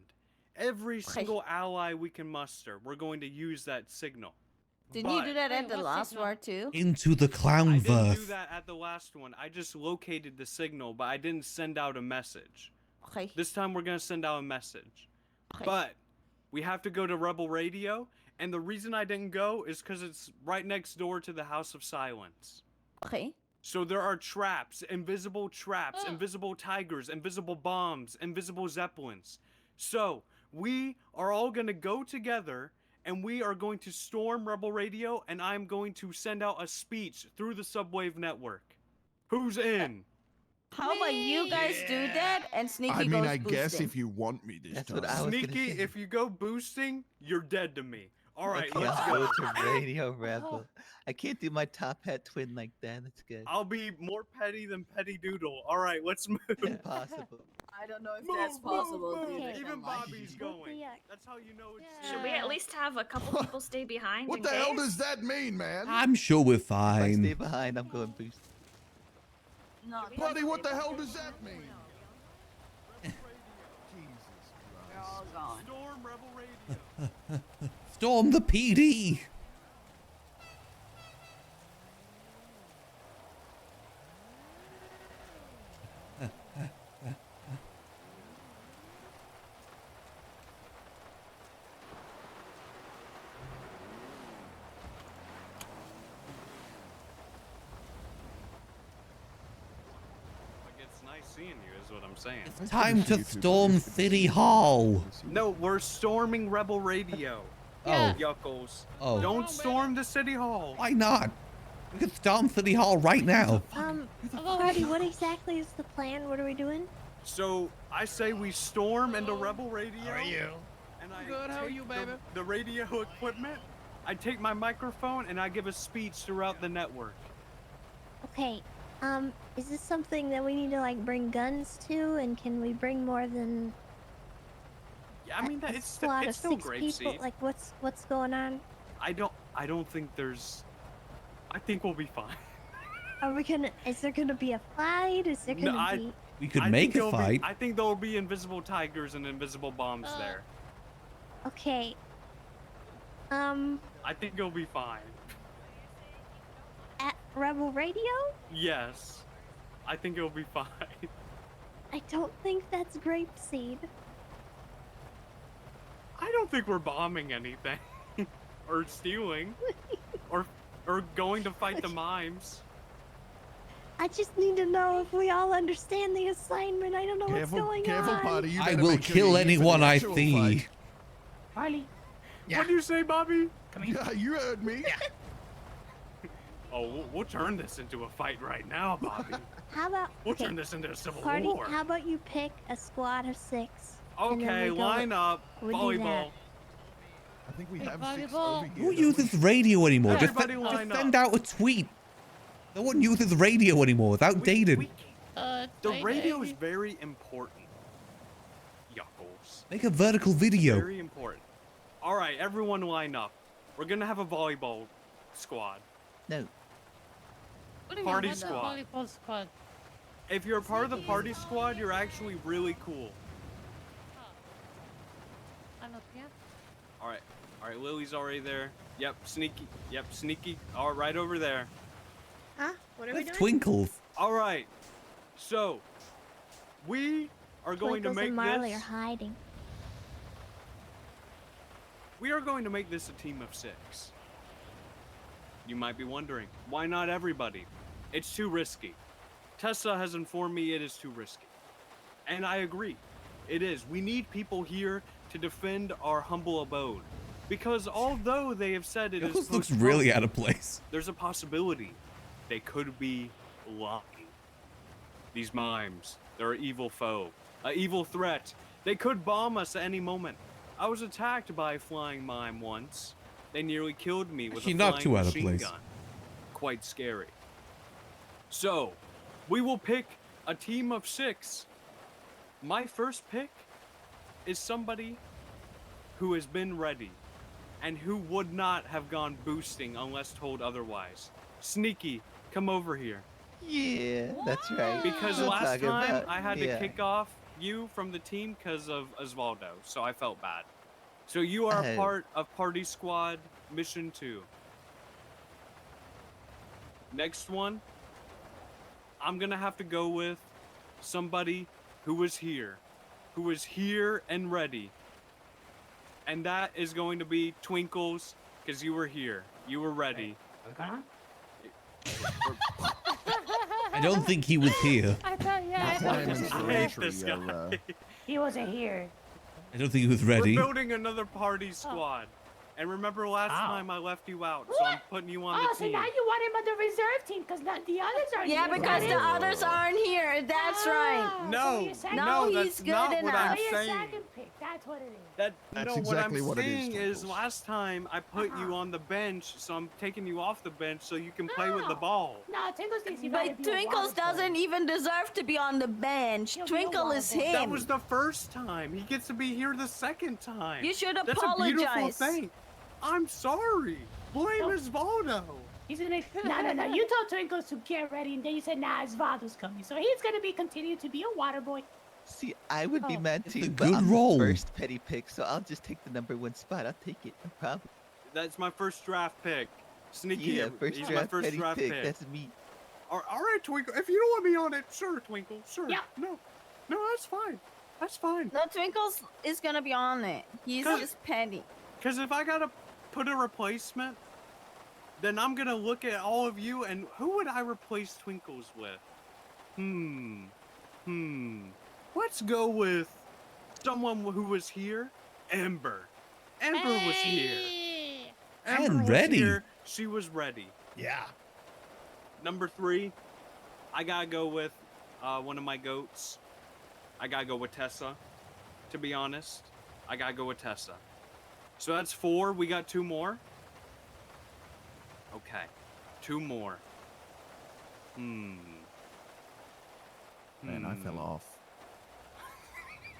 Every single ally we can muster, we're going to use that signal. Didn't you do But- that at the last war too? Into the I didn't do clownverse. that at the last one. I just located the signal, but I didn't send out a message. Okay. This time we're gonna send out a message. Okay. But we have to go to Rebel Radio, and the reason I didn't go is because it's right next door to the House of Silence. Okay. So there are traps, invisible tigers, invisible bombs, invisible zeppelins. So we are all gonna go together and we are going to storm Rebel Radio, and I'm going to send out a speech through the subwave network. Who's in? How about you guys do that and Sneaky I mean, goes I guess boosting? if you want me this That's time. what I was gonna Sneaky, say. if you go boosting, you're dead to me. All right, Okay, let's I'll go. go to Radio Rebel. I can't do my top hat twin like that. That's good. I'll be more petty than Petty Doodle. All right, let's move. Impossible. I don't know if that's possible, dude. I Even can't lie. Bobby's going. That's how you know it's Should we at least have a couple people stay behind? What in the hell case? does that mean, man? I'm sure we're If I stay fine. behind, I'm going boost. No, Buddy, what the hell does that mean? they're all gone. Storm Rebel Radio. Storm the PD. Like, it's nice seeing you, is what I'm saying. Time to storm City Hall. No, we're storming Rebel Radio. Oh. Yuckles. Oh. Don't storm the City Hall. Why not? We could storm City Hall right now. Party, what exactly is the plan? What are we doing? So, I say we storm into Rebel Radio. How are you? And I Good, how are take you, baby? The radio equipment. I take my microphone and I give a speech throughout the network. Okay, is this something that we need to like bring guns to, and can we bring more than Yeah, I mean, a it's squad of still 6 great people? seed. Like, what's going on? I don't think there's. I think we'll be fine. Are we gonna? Is there gonna be a fight? Is there No, gonna be? We could I make think a there'll be- fight. I think there'll be invisible tigers and invisible bombs there. Okay. I think it'll be fine. At Rebel Radio? Yes. I think it'll be fine. I don't think that's grapeseed. I don't think we're bombing anything. or stealing. or or going to fight the mimes. I just need to know if we all understand the assignment. I don't know what's going on. Party. You I better will make sure kill you're here for the anyone I actual see. fight. Harley. What do you say, Bobby? Come here. Yeah, you heard me. Oh, we'll turn this into a fight right now, Bobby. How about We'll turn this into a civil Party, war. how about you pick a squad of 6? and then Okay, we go line with- up. we do Volleyball. I think we Hey, have 6 volleyball. over here. Who uses radio anymore? Just, Everybody just line send up. out a tweet. No one uses radio anymore. It's outdated. The radio is very important. Yuckles. Make a vertical video. Very important. All right, everyone line up. We're gonna have a volleyball squad. No. What do you Party mean, squad. volleyball squad? If you're a part of the party squad, you're actually really cool. I'm up here. All right, Lily's already there. Yep, sneaky. Yep, sneaky. All right over there. Huh? What are we doing? Twinkles. All right. So, we are going to Twinkles make and Marley this. are hiding. We are going to make this a team of 6. You might be wondering, why not everybody? It's too risky. Tessa has informed me it is too risky. And I agree. It is. We need people here to defend our humble abode. Because although they have said it is This looks post-COVID, really out of place. there's a possibility they could be lying. These mimes, they're an evil foe, an evil threat. They could bomb us at any moment. I was attacked by a flying mime once. They nearly killed me with She a knocked flying you out of machine place. gun. Quite scary. So, we will pick a team of 6. My first pick is somebody who has been ready and who would not have gone boosting unless told otherwise. Sneaky, come over here. Yeah, that's right. Because We'll last talk time about- I had yeah. to kick off you from the team because of Osvaldo, so I felt bad. So you are a Oh. part of Party Squad Mission 2. Next one, I'm gonna have to go with somebody who was here and ready. And that is going to be Twinkles, because you were here. You were ready. I don't think he was here. I thought, yeah, That's I why thought I'm I in the hate entry, this guy. He wasn't here. I don't think he was ready. We're building another party squad. And remember last time I left you out, so I'm putting you on Oh, the so team. now you want him on the reserve team because the others aren't Yeah, here. because the got it? others aren't here. That's right. No, you're second- No, no, he's that's good not what enough. I'm So you're saying. second pick. That's what it is. That That's no, exactly what what I'm it is, saying is Twinkles. last time I put you on the bench, so I'm taking you off the bench so you can play with the ball. No, Twinkles thinks he might But be a Twinkles water doesn't even deserve to be on the bench. He'll be a Twinkle is water boy. him. That was the first time. He gets to be here the second time. You should That's a beautiful apologize. thing. I'm sorry. Blame Osvaldo. He's gonna. No. You told Twinkles to get ready, and then you said, "Nah, Osvaldo's coming." So he's gonna be continue to be a water boy. See, I would be Oh. mad It's too, a but good I'm role. the first petty pick, so I'll just take the number 1 spot. I'll take it, no problem. That's my first draft pick. Sneaky. Yeah, first He's draft, my first petty draft pick. pick. That's me. All right, Twinkle. If you don't want me on it, sure, Twinkle. Sure. Yeah. No, that's fine. That's fine. No, Twinkles is gonna be on it. He's Cause- just petty. Because if I gotta put a replacement, then I'm gonna look at all of you and who would I replace Twinkles with? Let's go with someone who was here. Ember. Ember was here. Ember And was ready. Here. She was ready. Yeah. Number 3, I gotta go with one of my goats. I gotta go with Tessa. To be honest, I gotta go with Tessa. So that's 4. We got 2 more. Okay, 2 more. Man, I fell off.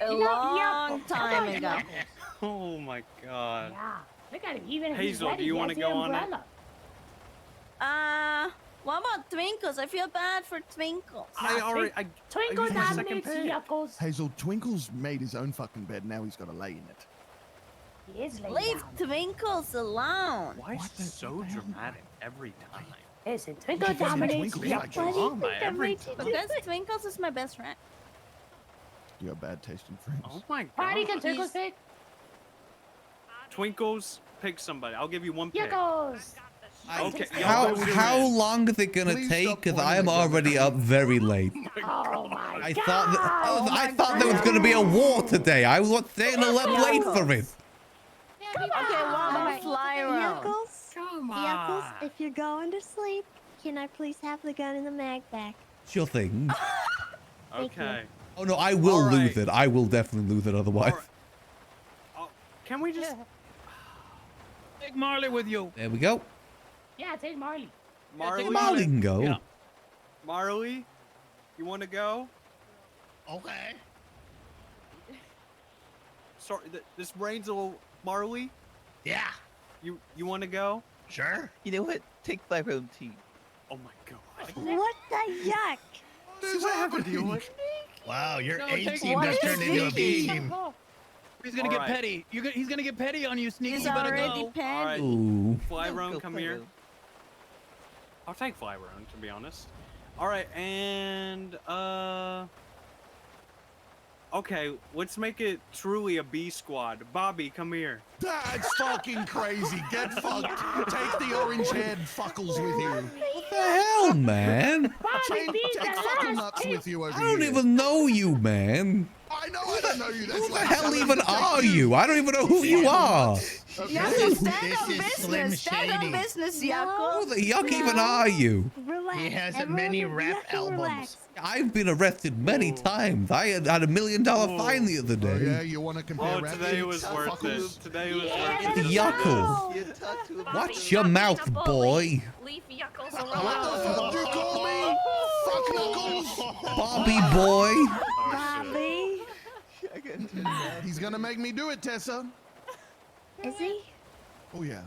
A You got long Yuckles. time Come on, ago. Yuckles. Oh my god. Yeah. Look at him. Even if he's Hazel, do ready, you he wanna has the go on it? umbrella. What about Twinkles? I feel bad for Twinkles. I already. I Twinkle used my second dominates pick. Yuckles. Hazel, Twinkle's made his own fucking bed. Now he's got to lay in it. He is laying Leave down. Twinkles alone. Why is it so dramatic every time? Listen, Twinkle Because dominates Twinkle's like Yuckles. drama every Because Twinkles is my best friend. You have bad taste in friends. Oh my Party god. can Twinkles pick. Twinkles, pick somebody. I'll give you 1 pick. Yuckles. Okay. How long is it gonna take? Because I am already up very late. Oh my I thought there was gonna be a war today. I was staying a little late for it. Okay, what about fly around? Yuckles, Come Yuckles, on. if you're going to sleep, can I please have the gun in the mag back? Sure thing. Okay. Oh no, I will All lose right. it. I will definitely lose it otherwise. Can we just... Take Marley with you. There we go. Yeah, take Marley. Marley? Marley can go. Yeah. Marley? You want to go? Okay. Sorry, this brain's a little... Marley? Yeah. You want to go? Sure. You know what? Take my room team. Oh my god. What the yuck? Does that have to deal with? Wow, your No, A take team it. just What turned is into a B sneaky? team. He's gonna All get right. petty. He's gonna get petty on you, Sneaky. He's You better already go. petty. All right. Ooh. Fly No, Roan, go come play here. room. I'll take Fly Roan, to be honest. All right, and okay, let's make it truly a B squad. Bobby, come here. That's fucking crazy. Get fucked. Take the orange-haired fuckles with you. What the hell, man? Take fuckle nuts with you over I don't here. even know you, man. I know I don't know you. That's Who the why I'm hell telling even you to take are you? I don't even know who you are. Yuckle, stand on This is Slim business. Stand on Shady. business, Who Yuckle. the yuck even are you? Relax. He has everyone many just rap yuck and albums. relax. I've been arrested many times. I had $1 million fine the other Oh yeah, day. you want to compare Oh, rap today sheets? was worth Fuckles? it. Today was Yeah, worth it. Yuckle. You talk to him. Watch your mouth, boy. Leave Yuckles What alone. the fuck you call me? Fuck knuckles. Bobby boy. Bobby. He's gonna make me do it, Tessa. Is he? Oh yeah.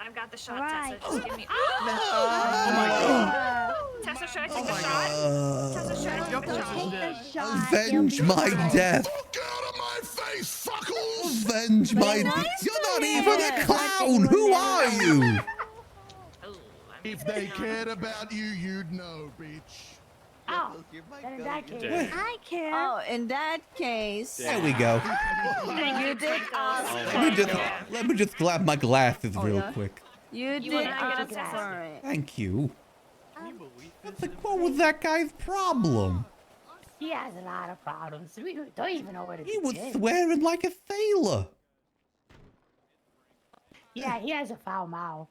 I've got the shot, Right. Tessa. Just give me. Oh my god. Tessa, should I Oh take the my shot? Tessa, should I take the Yuckles shot? is Take dead. the shot. Avenge You'll be my fine. death. Fuck out of my face, fuckles. Avenge my You're not even a clown. Who are you? Oh, If they cared about you, you'd know, bitch. Oh, You're my then in go that getter. case, I care. Oh, in that case, There we go. Thank you did ask Let me just grab my glasses real yeah. quick. you You did and I get a ask test. for it. Thank you. What was that guy's problem? he has a lot of problems. We don't even know where to He was begin. swearing like a sailor. Yeah, he has a foul mouth.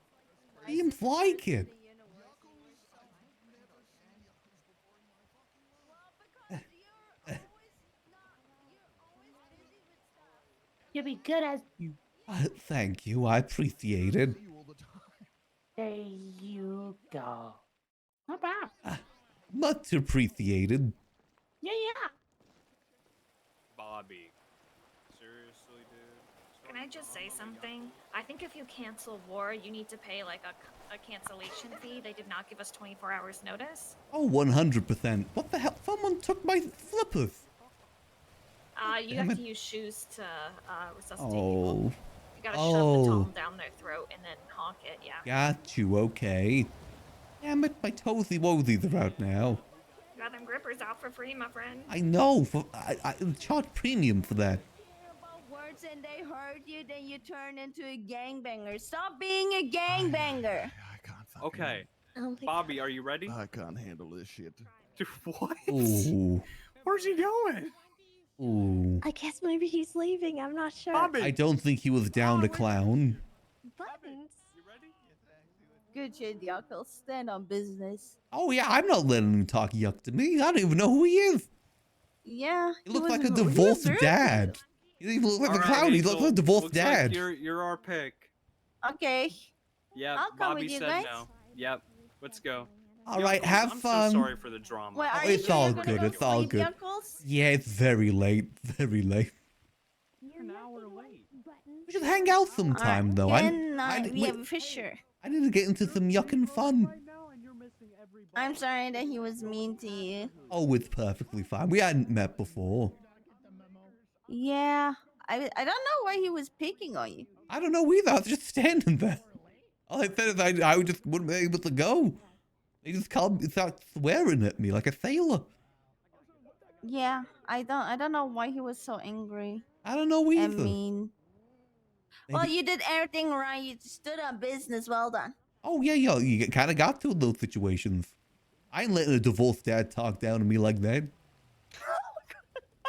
Seems like it. You'll be good as you. Thank you. I appreciate it. There you go. Not bad. Much appreciated. Yeah, yeah. Bobby. Seriously, dude? Can I just say something? I think if you cancel war, you need to pay like a cancellation fee. They did not give us 24 hours notice. Oh, 100%. What the hell? Someone took my flippers. You Damn have it. to use shoes to resuscitate people. Oh. You gotta shove the Oh. tome down their throat and then honk it, yeah. Got you. Okay. Damn it. My toesy woesies are out now. You got them grippers out for free, my friend. I know. I charge premium for that. Words and they hurt you, then you turn into a gangbanger. Stop being a gangbanger. Okay. Oh my Bobby, are you ready? I can't handle this shit. Dude, what? Ooh. Where's he going? Ooh. I guess maybe he's leaving. I'm not sure. Bobby. I don't think he was down to clown. Buttons. Good shit, Yuckle. Stand on business. Oh, yeah. I'm not letting him talk yuck to me. I don't even know who he is. Yeah. He looks like a was- he was divorced very dad. He doesn't even look like a Alright, clown. He looks Angel, like a divorced looks dad. Like you're our pick. good. Okay. Yep, I'll come Bobby with you said guys. no. Yep, let's go. All right, Yuckles, have I'm fun. so sorry for the drama. Wait, are Oh, you it's sure all you're gonna good. go It's all sleep, good. Yuckles? Yeah, it's very late. Very late. An hour late. We should hang out sometime, though. Then we wait, have for sure. I need to get into some yucking fun. I'm sorry that he was mean to you. Oh, it's perfectly fine. We hadn't met before. Yeah. I don't know why he was picking on you. I don't know either. I was just standing there. All I said is I just wouldn't be able to go. They just started swearing at me like a sailor. Yeah, I don't know why he was so angry. I don't know either. And mean. Well, Maybe- you did everything right. You stood on business. Well done. Oh yeah, you kind of got to in those situations. I ain't letting a divorced dad talk down to me like that.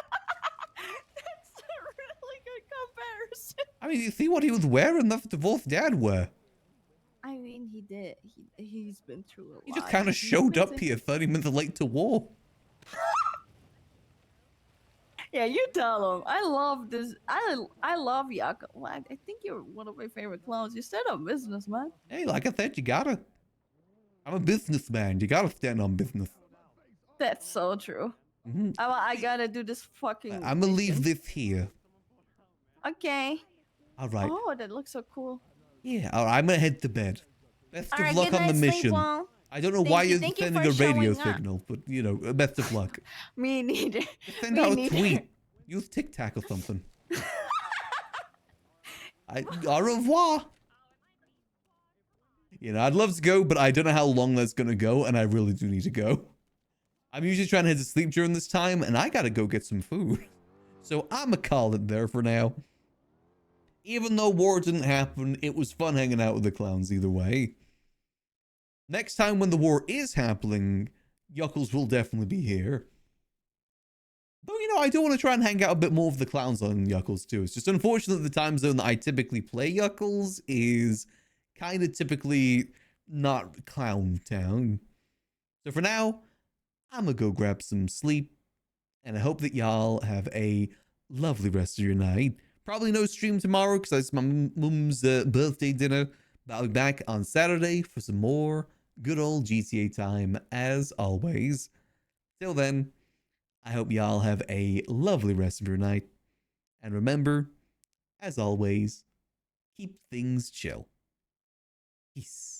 That's a really good comparison. I mean, you see what he was wearing? That's divorced dad wear. I mean, he did. He's been through a lot. He just kind of He's showed been up to- here 30 minutes late to war. Yeah, you tell him. I love this. I love Yako. I think you're one of my favorite clowns. You stand on business, man. Hey, like I said, you gotta. I'm a businessman. You gotta stand on business. That's so true. Mhm. I gotta do this fucking. I'm gonna leave mission. this here. Okay. All right. Oh, that looks so cool. Yeah, all right, I'm gonna head to bed. Best All of right, luck good on the night, sleep mission. well. I don't know Thank why you- you're thank you sending for a radio showing up. signal, but you know, best of luck. Me neither. Send Me out a neither. tweet. Use TikTok or something. Au revoir. You know, I'd love to go, but I don't know how long that's gonna go, and I really do need to go. I'm usually trying to head to sleep during this time, and I gotta go get some food. So I'ma call it there for now. Even though war didn't happen, it was fun hanging out with the clowns either way. Next time when the war is happening, Yuckles will definitely be here. Though, you know, I do want to try and hang out a bit more with the clowns on Yuckles too. It's just unfortunate the time zone that I typically play Yuckles is kind of typically not Clown Town. So for now, I'm gonna go grab some sleep, and I hope that y'all have a lovely rest of your night. Probably no stream tomorrow because it's my mum's birthday dinner, but I'll be back on Saturday for some more good old GTA time as always. Till then, I hope y'all have a lovely rest of your night. And remember, as always, keep things chill. Peace.